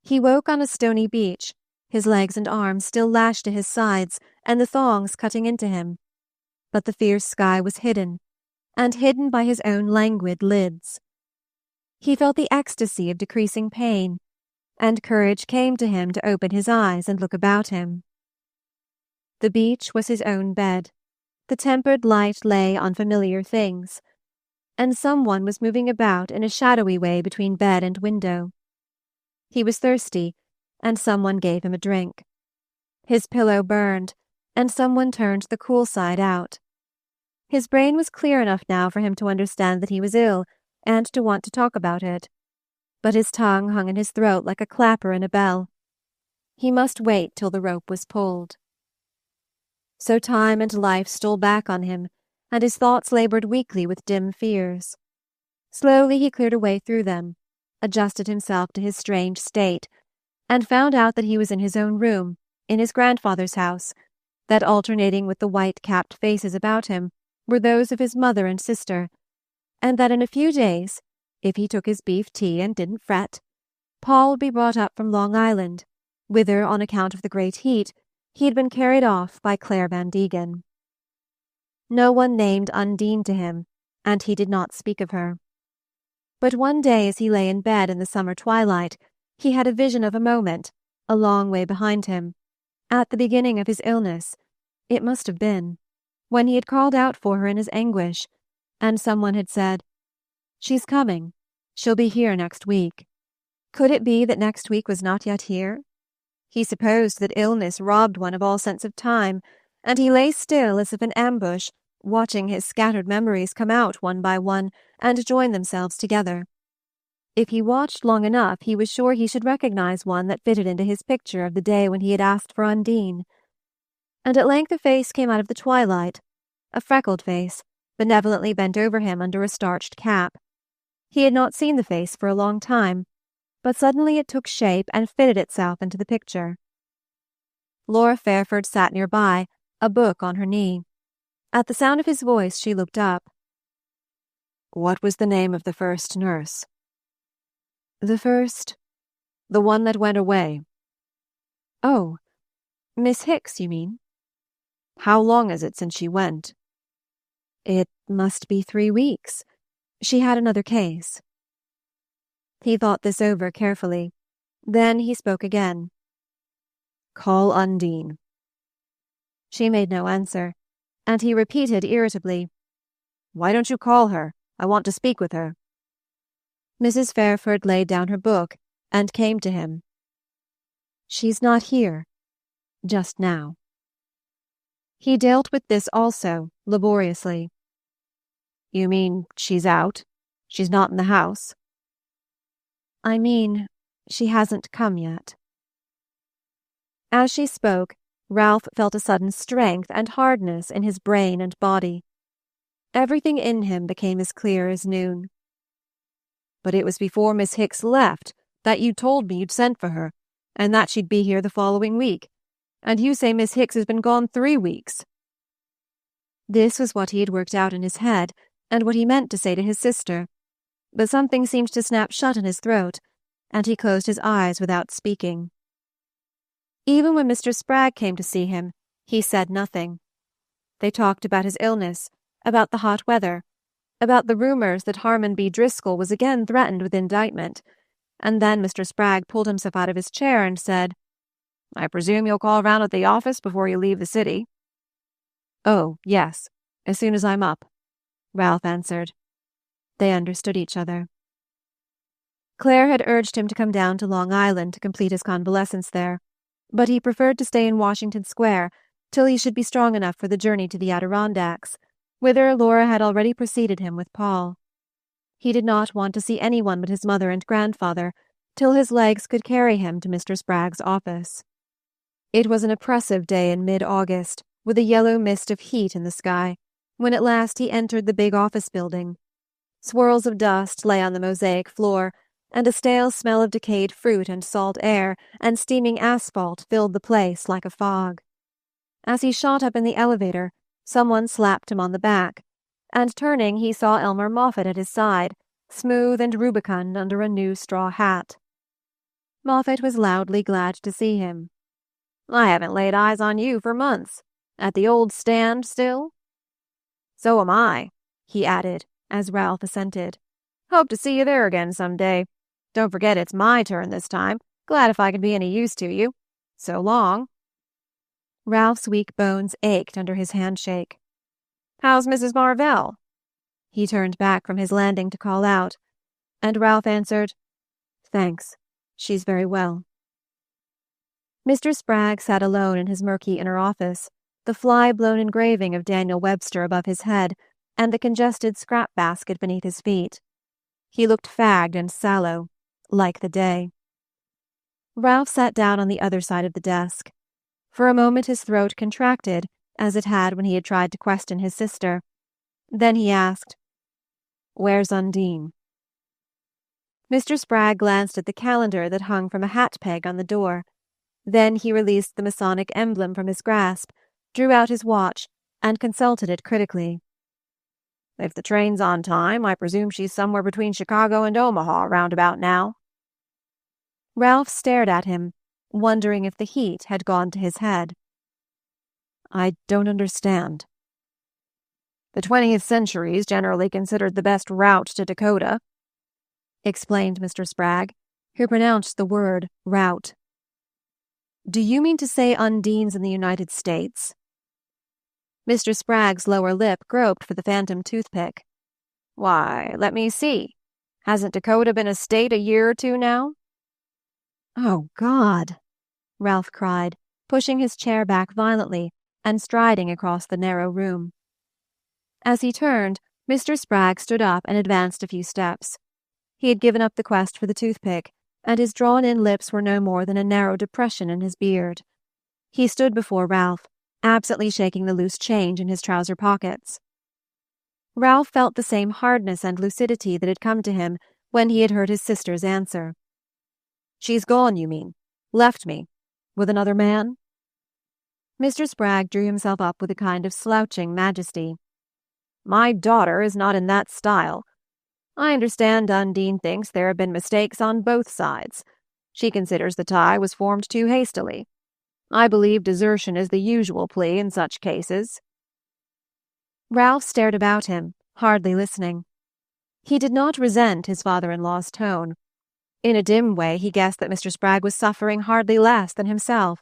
A: He woke on a stony beach, his legs and arms still lashed to his sides and the thongs cutting into him. But the fierce sky was hidden, and hidden by his own languid lids. He felt the ecstasy of decreasing pain, and courage came to him to open his eyes and look about him. The beach was his own bed. The tempered light lay on familiar things, and someone was moving about in a shadowy way between bed and window. He was thirsty, and someone gave him a drink. His pillow burned, and someone turned the cool side out. His brain was clear enough now for him to understand that he was ill, and to want to talk about it. But his tongue hung in his throat like a clapper in a bell. He must wait till the rope was pulled. So time and life stole back on him, and his thoughts labored weakly with dim fears. Slowly he cleared a way through them, adjusted himself to his strange state, and found out that he was in his own room, in his grandfather's house, that alternating with the white-capped faces about him were those of his mother and sister, and that in a few days, if he took his beef tea and didn't fret, Paul would be brought up from Long Island, whither, on account of the great heat, he had been carried off by Claire Van Degen. No one named Undine to him, and he did not speak of her. But one day as he lay in bed in the summer twilight, he had a vision of a moment, a long way behind him, at the beginning of his illness, it must have been, when he had called out for her in his anguish, and someone had said, "She's coming. She'll be here next week." Could it be that next week was not yet here? He supposed that illness robbed one of all sense of time, and he lay still as if in ambush, watching his scattered memories come out one by one and join themselves together. If he watched long enough, he was sure he should recognize one that fitted into his picture of the day when he had asked for Undine. And at length a face came out of the twilight, a freckled face, benevolently bent over him under a starched cap. He had not seen the face for a long time, but suddenly it took shape and fitted itself into the picture. Laura Fairford sat nearby, a book on her knee. At the sound of his voice she looked up. "What was the name of the first nurse?" "The first—" "The one that went away." "Oh, Miss Hicks, you mean?" "How long is it since she went?" "It must be 3 weeks. She had another case." He thought this over carefully. Then he spoke again. "Call Undine." She made no answer, and he repeated irritably, "Why don't you call her? I want to speak with her." Mrs. Fairford laid down her book and came to him. "She's not here. Just now." He dealt with this also, laboriously. "You mean she's out? She's not in the house?" "I mean, she hasn't come yet." As she spoke, Ralph felt a sudden strength and hardness in his brain and body. Everything in him became as clear as noon. "But it was before Miss Hicks left that you told me you'd sent for her, and that she'd be here the following week. And you say Miss Hicks has been gone 3 weeks. This was what he had worked out in his head, and what he meant to say to his sister. But something seemed to snap shut in his throat, and he closed his eyes without speaking. Even when Mr. Spragg came to see him, he said nothing. They talked about his illness, about the hot weather, about the rumors that Harmon B. Driscoll was again threatened with indictment, and then Mr. Spragg pulled himself out of his chair and said, "I presume you'll call round at the office before you leave the city?" "Oh, yes, as soon as I'm up," Ralph answered. They understood each other. Claire had urged him to come down to Long Island to complete his convalescence there, but he preferred to stay in Washington Square till he should be strong enough for the journey to the Adirondacks, whither Laura had already preceded him with Paul. He did not want to see anyone but his mother and grandfather till his legs could carry him to Mr. Spragg's office. It was an oppressive day in mid-August, with a yellow mist of heat in the sky, when at last he entered the big office building. Swirls of dust lay on the mosaic floor, and a stale smell of decayed fruit and salt air and steaming asphalt filled the place like a fog. As he shot up in the elevator, someone slapped him on the back, and turning he saw Elmer Moffatt at his side, smooth and rubicund under a new straw hat. Moffatt was loudly glad to see him. "I haven't laid eyes on you for months. At the old stand still?" "So am I," he added, as Ralph assented. "Hope to see you there again some day. Don't forget it's my turn this time. Glad if I can be any use to you. So long." Ralph's weak bones ached under his handshake. "How's Mrs. Marvell?" He turned back from his landing to call out, and Ralph answered, "Thanks. She's very well." Mr. Spragg sat alone in his murky inner office, the fly-blown engraving of Daniel Webster above his head and the congested scrap basket beneath his feet. He looked fagged and sallow, like the day. Ralph sat down on the other side of the desk. For a moment his throat contracted, as it had when he had tried to question his sister. Then he asked, "Where's Undine?" Mr. Spragg glanced at the calendar that hung from a hat-peg on the door. Then he released the Masonic emblem from his grasp, drew out his watch, and consulted it critically. "If the train's on time, I presume she's somewhere between Chicago and Omaha round about now." Ralph stared at him, wondering if the heat had gone to his head. "I don't understand." "The 20th century is generally considered the best route to Dakota," explained Mr. Spragg, who pronounced the word route. "Do you mean to say Undine's in the United States?" Mr. Spragg's lower lip groped for the phantom toothpick. "Why, let me see. Hasn't Dakota been a state a year or two now?" "Oh, God!" Ralph cried, pushing his chair back violently and striding across the narrow room. As he turned, Mr. Spragg stood up and advanced a few steps. He had given up the quest for the toothpick, and his drawn-in lips were no more than a narrow depression in his beard. He stood before Ralph, absently shaking the loose change in his trouser pockets. Ralph felt the same hardness and lucidity that had come to him when he had heard his sister's answer. "She's gone, you mean? Left me? With another man?" Mr. Spragg drew himself up with a kind of slouching majesty. "My daughter is not in that style. I understand Undine thinks there have been mistakes on both sides. She considers the tie was formed too hastily. I believe desertion is the usual plea in such cases." Ralph stared about him, hardly listening. He did not resent his father-in-law's tone. In a dim way he guessed that Mr. Spragg was suffering hardly less than himself.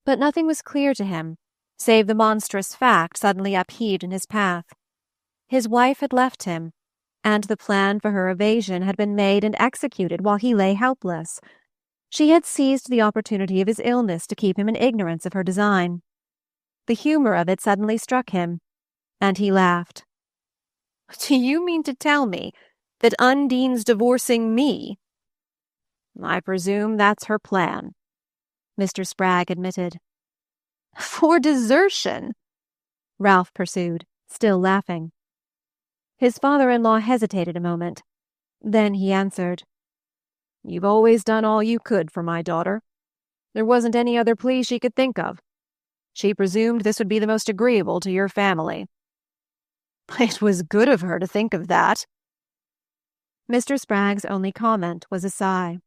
A: But nothing was clear to him, save the monstrous fact suddenly upheaved in his path. His wife had left him, and the plan for her evasion had been made and executed while he lay helpless. She had seized the opportunity of his illness to keep him in ignorance of her design. The humor of it suddenly struck him, and he laughed. "Do you mean to tell me that Undine's divorcing me?" "I presume that's her plan," Mr. Spragg admitted. "For desertion?" Ralph pursued, still laughing. His father-in-law hesitated a moment. Then he answered, "You've always done all you could for my daughter. There wasn't any other plea she could think of. She presumed this would be the most agreeable to your family." "It was good of her to think of that." Mr. Spragg's only comment was a sigh.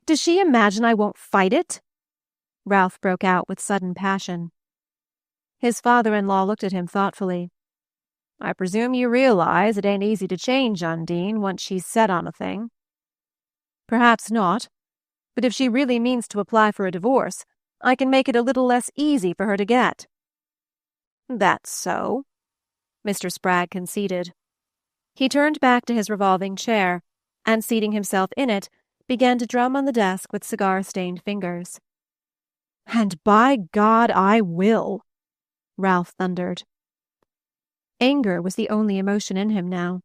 A: "Does she imagine I won't fight it?" Ralph broke out with sudden passion. His father-in-law looked at him thoughtfully. "I presume you realize it ain't easy to change Undine once she's set on a thing." "Perhaps not. But if she really means to apply for a divorce, I can make it a little less easy for her to get." "That's so," Mr. Spragg conceded. He turned back to his revolving chair, and seating himself in it, began to drum on the desk with cigar-stained fingers. "And by God, I will," Ralph thundered. Anger was the only emotion in him now.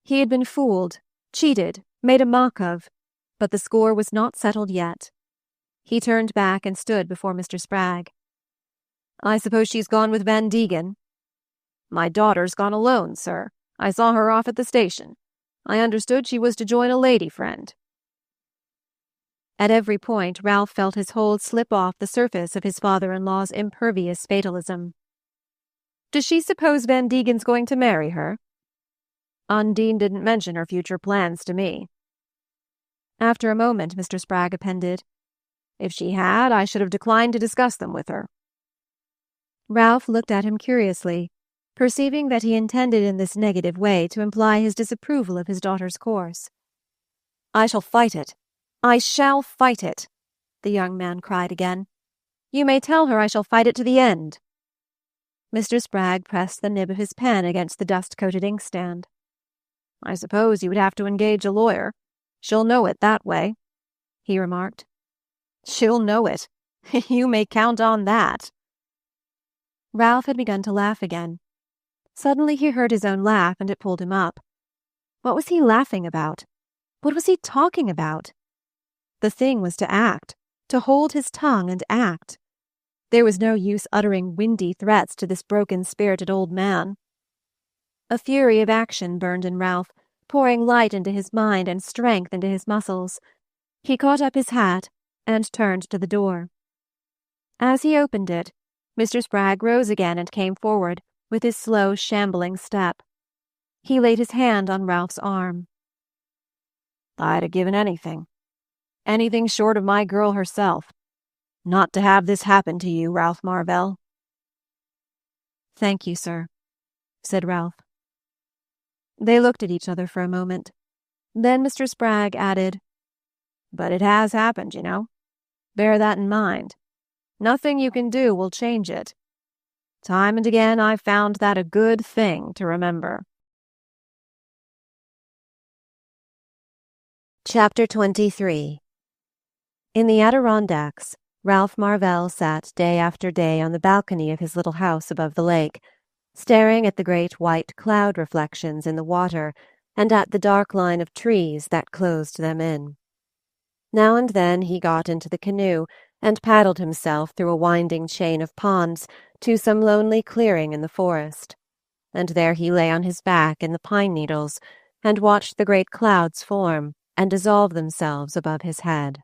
A: He had been fooled, cheated, made a mock of, but the score was not settled yet. He turned back and stood before Mr. Spragg. "I suppose she's gone with Van Degen?" "My daughter's gone alone, sir. I saw her off at the station. I understood she was to join a lady friend." At every point Ralph felt his hold slip off the surface of his father-in-law's impervious fatalism. "Does she suppose Van Degen's going to marry her?" "Undine didn't mention her future plans to me." After a moment, Mr. Spragg appended, "If she had, I should have declined to discuss them with her." Ralph looked at him curiously, perceiving that he intended in this negative way to imply his disapproval of his daughter's course. "I shall fight it. I shall fight it," the young man cried again. "You may tell her I shall fight it to the end." Mr. Spragg pressed the nib of his pen against the dust-coated inkstand. "I suppose you would have to engage a lawyer. She'll know it that way," he remarked. "She'll know it. You may count on that." Ralph had begun to laugh again. Suddenly he heard his own laugh, and it pulled him up. What was he laughing about? What was he talking about? The thing was to act, to hold his tongue and act. There was no use uttering windy threats to this broken-spirited old man. A fury of action burned in Ralph, pouring light into his mind and strength into his muscles. He caught up his hat and turned to the door. As he opened it, Mr. Spragg rose again and came forward, with his slow, shambling step. He laid his hand on Ralph's arm. "I'd have given anything short of my girl herself, not to have this happen to you, Ralph Marvell." "Thank you, sir," said Ralph. They looked at each other for a moment. Then Mr. Spragg added, "But it has happened, you know. Bear that in mind. Nothing you can do will change it. Time and again I've found that a good thing to remember." Chapter 23. In the Adirondacks, Ralph Marvell sat day after day on the balcony of his little house above the lake, staring at the great white cloud reflections in the water and at the dark line of trees that closed them in. Now and then he got into the canoe and paddled himself through a winding chain of ponds to some lonely clearing in the forest, and there he lay on his back in the pine needles and watched the great clouds form and dissolve themselves above his head.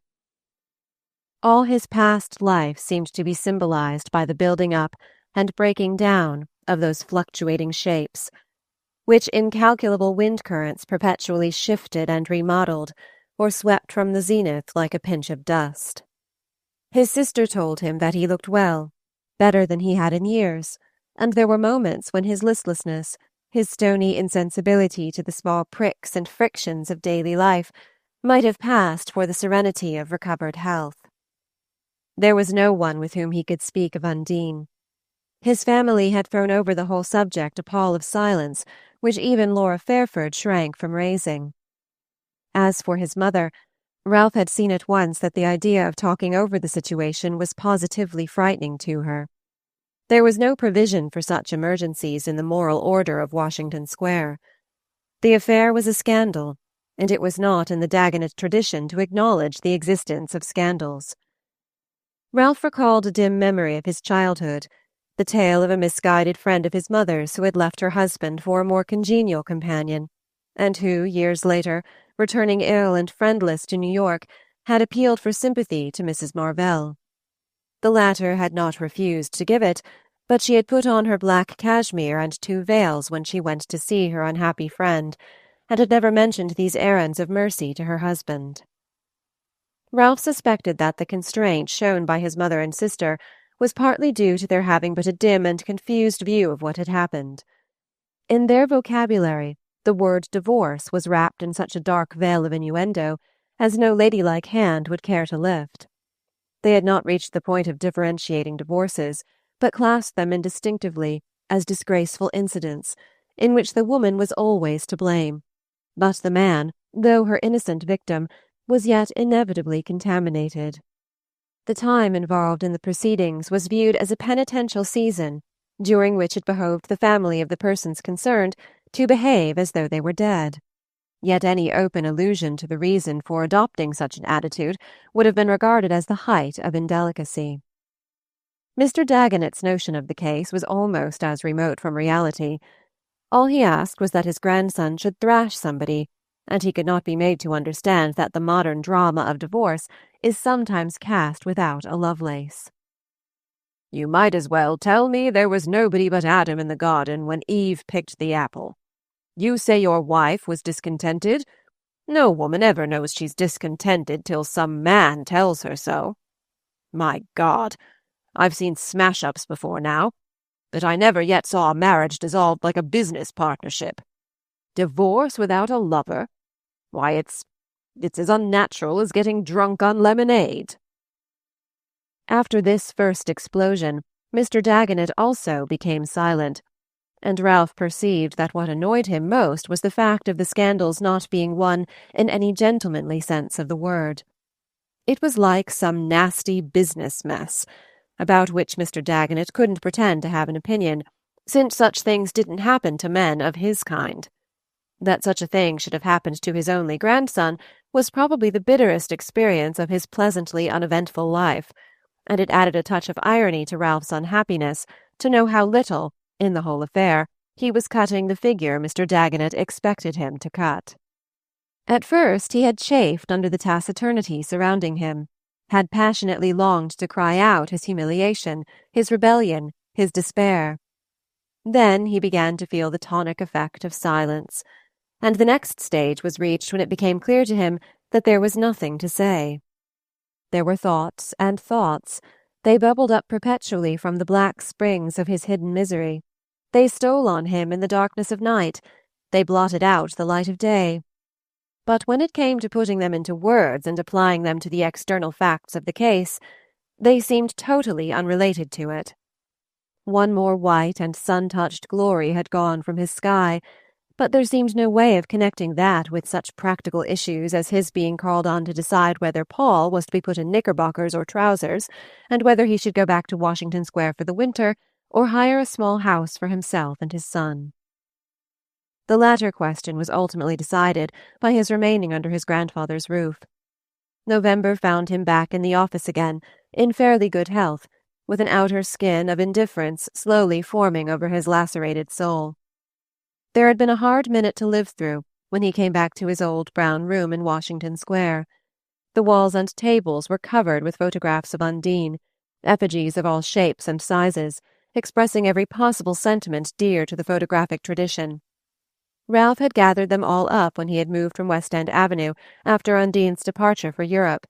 A: All his past life seemed to be symbolized by the building up and breaking down of those fluctuating shapes, which incalculable wind currents perpetually shifted and remodeled, or swept from the zenith like a pinch of dust. His sister told him that he looked well, better than he had in years, and there were moments when his listlessness, his stony insensibility to the small pricks and frictions of daily life, might have passed for the serenity of recovered health. There was no one with whom he could speak of Undine. His family had thrown over the whole subject a pall of silence which even Laura Fairford shrank from raising. As for his mother, Ralph had seen at once that the idea of talking over the situation was positively frightening to her. There was no provision for such emergencies in the moral order of Washington Square. The affair was a scandal, and it was not in the Dagonet tradition to acknowledge the existence of scandals. Ralph recalled a dim memory of his childhood, the tale of a misguided friend of his mother's who had left her husband for a more congenial companion, and who, years later, returning ill and friendless to New York, had appealed for sympathy to Mrs. Marvell. The latter had not refused to give it, but she had put on her black cashmere and 2 veils when she went to see her unhappy friend, and had never mentioned these errands of mercy to her husband. Ralph suspected that the constraint shown by his mother and sister was partly due to their having but a dim and confused view of what had happened. In their vocabulary, the word divorce was wrapped in such a dark veil of innuendo as no ladylike hand would care to lift. They had not reached the point of differentiating divorces, but classed them indistinctively as disgraceful incidents, in which the woman was always to blame, but the man, though her innocent victim, was yet inevitably contaminated. The time involved in the proceedings was viewed as a penitential season, during which it behoved the family of the persons concerned to behave as though they were dead. Yet any open allusion to the reason for adopting such an attitude would have been regarded as the height of indelicacy. Mr. Dagonet's notion of the case was almost as remote from reality. All he asked was that his grandson should thrash somebody, and he could not be made to understand that the modern drama of divorce is sometimes cast without a Lovelace. "You might as well tell me there was nobody but Adam in the garden when Eve picked the apple. You say your wife was discontented? No woman ever knows she's discontented till some man tells her so. My God, I've seen smash-ups before now, but I never yet saw a marriage dissolved like a business partnership. Divorce without a lover? Why, it's as unnatural as getting drunk on lemonade." After this first explosion, Mr. Dagonet also became silent, and Ralph perceived that what annoyed him most was the fact of the scandal's not being one in any gentlemanly sense of the word. It was like some nasty business mess, about which Mr. Dagonet couldn't pretend to have an opinion, since such things didn't happen to men of his kind. That such a thing should have happened to his only grandson was probably the bitterest experience of his pleasantly uneventful life, and it added a touch of irony to Ralph's unhappiness to know how little, in the whole affair, he was cutting the figure Mr. Dagonet expected him to cut. At first he had chafed under the taciturnity surrounding him, had passionately longed to cry out his humiliation, his rebellion, his despair. Then he began to feel the tonic effect of silence, and the next stage was reached when it became clear to him that there was nothing to say. There were thoughts and thoughts. They bubbled up perpetually from the black springs of his hidden misery. They stole on him in the darkness of night. They blotted out the light of day. But when it came to putting them into words and applying them to the external facts of the case, they seemed totally unrelated to it. One more white and sun-touched glory had gone from his sky, but there seemed no way of connecting that with such practical issues as his being called on to decide whether Paul was to be put in knickerbockers or trousers, and whether he should go back to Washington Square for the winter, or hire a small house for himself and his son. The latter question was ultimately decided by his remaining under his grandfather's roof. November found him back in the office again, in fairly good health, with an outer skin of indifference slowly forming over his lacerated soul. There had been a hard minute to live through when he came back to his old brown room in Washington Square. The walls and tables were covered with photographs of Undine, effigies of all shapes and sizes, expressing every possible sentiment dear to the photographic tradition. Ralph had gathered them all up when he had moved from West End Avenue after Undine's departure for Europe,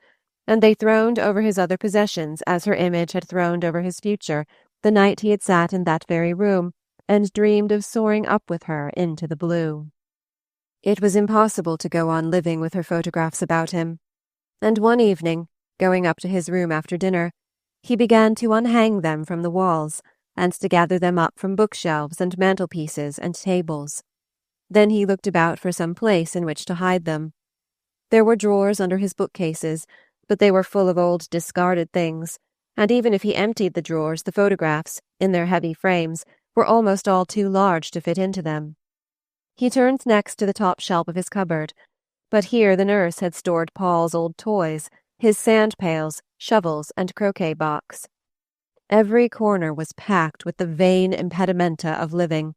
A: and they throned over his other possessions as her image had throned over his future the night he had sat in that very room and dreamed of soaring up with her into the blue. It was impossible to go on living with her photographs about him, and one evening, going up to his room after dinner, he began to unhang them from the walls and to gather them up from bookshelves and mantelpieces and tables. Then he looked about for some place in which to hide them. There were drawers under his bookcases, but they were full of old discarded things, and even if he emptied the drawers, the photographs, in their heavy frames, were almost all too large to fit into them. He turned next to the top shelf of his cupboard, but here the nurse had stored Paul's old toys, his sand pails, shovels, and croquet box. Every corner was packed with the vain impedimenta of living,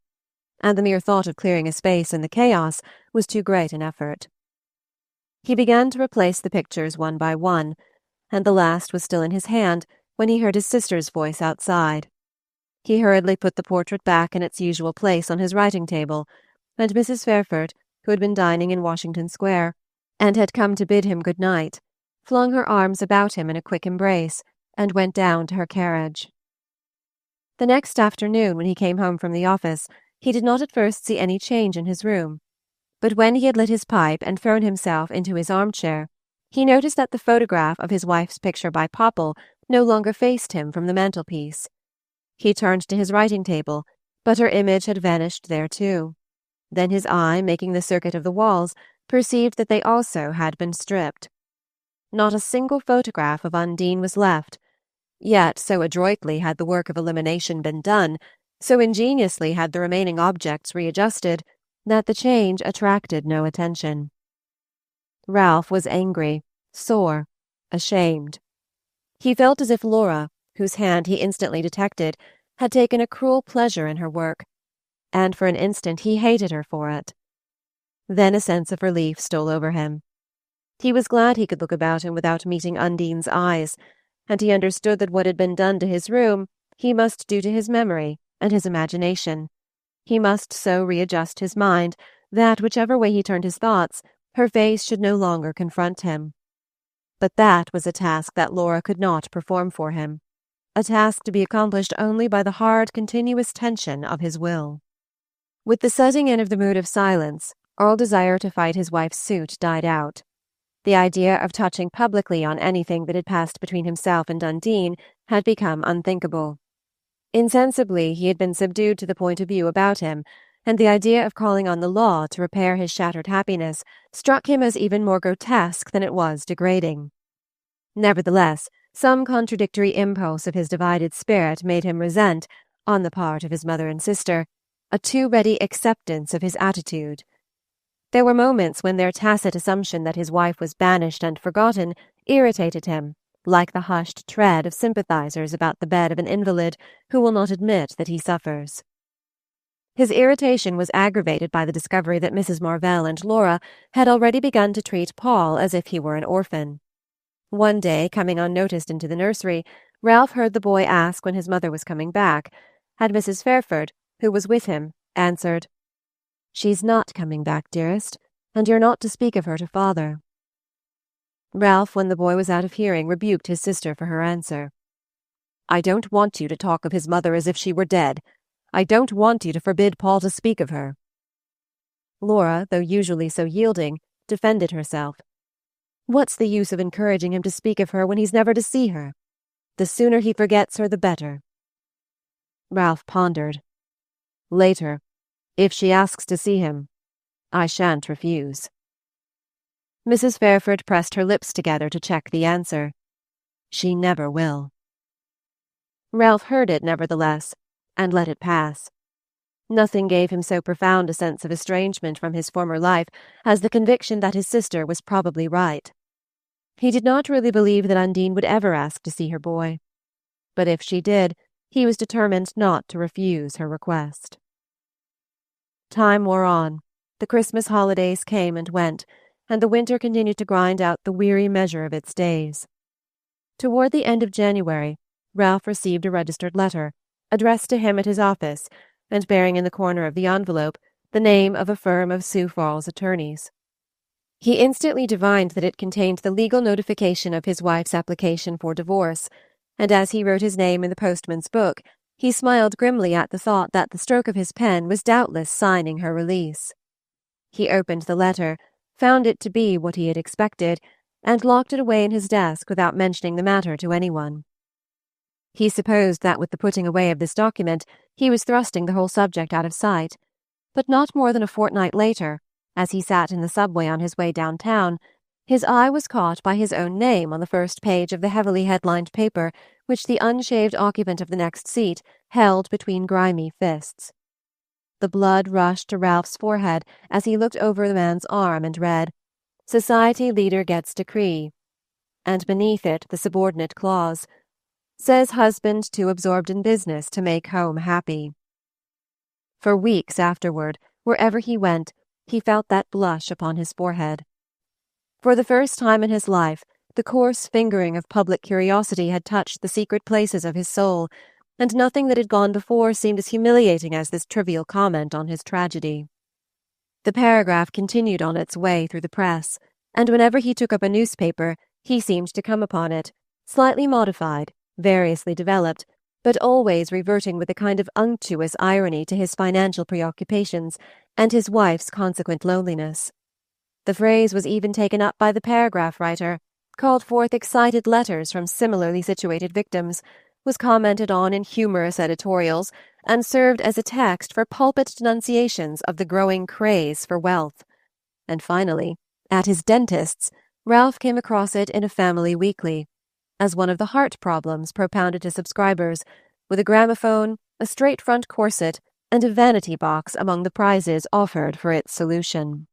A: and the mere thought of clearing a space in the chaos was too great an effort. He began to replace the pictures one by one, and the last was still in his hand when he heard his sister's voice outside. He hurriedly put the portrait back in its usual place on his writing-table, and Mrs. Fairford, who had been dining in Washington Square, and had come to bid him good night, flung her arms about him in a quick embrace, and went down to her carriage. The next afternoon, when he came home from the office, he did not at first see any change in his room, but when he had lit his pipe and thrown himself into his armchair, he noticed that the photograph of his wife's picture by Popple no longer faced him from the mantelpiece. He turned to his writing-table, but her image had vanished there too. Then his eye, making the circuit of the walls, perceived that they also had been stripped.
B: Not a single photograph of Undine was left. Yet so adroitly had the work of elimination been done, so ingeniously had the remaining objects readjusted, that the change attracted no attention. Ralph was angry, sore, ashamed. He felt as if Laura, whose hand he instantly detected, had taken a cruel pleasure in her work, and for an instant he hated her for it. Then a sense of relief stole over him. He was glad he could look about him without meeting Undine's eyes, and he understood that what had been done to his room he must do to his memory and his imagination. He must so readjust his mind that, whichever way he turned his thoughts, her face should no longer confront him. But that was a task that Laura could not perform for him, a task to be accomplished only by the hard, continuous tension of his will. With the setting in of the mood of silence, all desire to fight his wife's suit died out. The idea of touching publicly on anything that had passed between himself and Undine had become unthinkable. Insensibly he had been subdued to the point of view about him, and the idea of calling on the law to repair his shattered happiness struck him as even more grotesque than it was degrading. Nevertheless, some contradictory impulse of his divided spirit made him resent, on the part of his mother and sister, a too ready acceptance of his attitude. There were moments when their tacit assumption that his wife was banished and forgotten irritated him, like the hushed tread of sympathizers about the bed of an invalid who will not admit that he suffers. His irritation was aggravated by the discovery that Mrs. Marvell and Laura had already begun to treat Paul as if he were an orphan. One day, coming unnoticed into the nursery, Ralph heard the boy ask when his mother was coming back, and Mrs. Fairford, who was with him, answered, "She's not coming back, dearest, and you're not to speak of her to father." Ralph, when the boy was out of hearing, rebuked his sister for her answer. "I don't want you to talk of his mother as if she were dead. I don't want you to forbid Paul to speak of her." Laura, though usually so yielding, defended herself. "What's the use of encouraging him to speak of her when he's never to see her? The sooner he forgets her, the better." Ralph pondered. "Later, if she asks to see him, I shan't refuse." Mrs. Fairford pressed her lips together to check the answer. "She never will." Ralph heard it, nevertheless, and let it pass. Nothing gave him so profound a sense of estrangement from his former life as the conviction that his sister was probably right. He did not really believe that Undine would ever ask to see her boy. But if she did, he was determined not to refuse her request. Time wore on. The Christmas holidays came and went, and the winter continued to grind out the weary measure of its days. Toward the end of January, Ralph received a registered letter, addressed to him at his office, and bearing in the corner of the envelope the name of a firm of Sioux Falls attorneys. He instantly divined that it contained the legal notification of his wife's application for divorce, and as he wrote his name in the postman's book, he smiled grimly at the thought that the stroke of his pen was doubtless signing her release. He opened the letter, found it to be what he had expected, and locked it away in his desk without mentioning the matter to anyone. He supposed that with the putting away of this document he was thrusting the whole subject out of sight, but not more than a fortnight later, as he sat in the subway on his way downtown, his eye was caught by his own name on the first page of the heavily headlined paper which the unshaved occupant of the next seat held between grimy fists. The blood rushed to Ralph's forehead as he looked over the man's arm and read, "Society leader gets decree," and beneath it the subordinate clause, "Says husband too absorbed in business to make home happy." For weeks afterward, wherever he went, he felt that blush upon his forehead. For the first time in his life, the coarse fingering of public curiosity had touched the secret places of his soul, and nothing that had gone before seemed as humiliating as this trivial comment on his tragedy. The paragraph continued on its way through the press, and whenever he took up a newspaper, he seemed to come upon it, slightly modified, variously developed, but always reverting with a kind of unctuous irony to his financial preoccupations and his wife's consequent loneliness. The phrase was even taken up by the paragraph writer, called forth excited letters from similarly situated victims, was commented on in humorous editorials, and served as a text for pulpit denunciations of the growing craze for wealth. And finally, at his dentist's,
A: Ralph came across it in a family weekly, as one of the heart problems propounded to subscribers, with a gramophone, a straight front corset, and a vanity box among the prizes offered for its solution.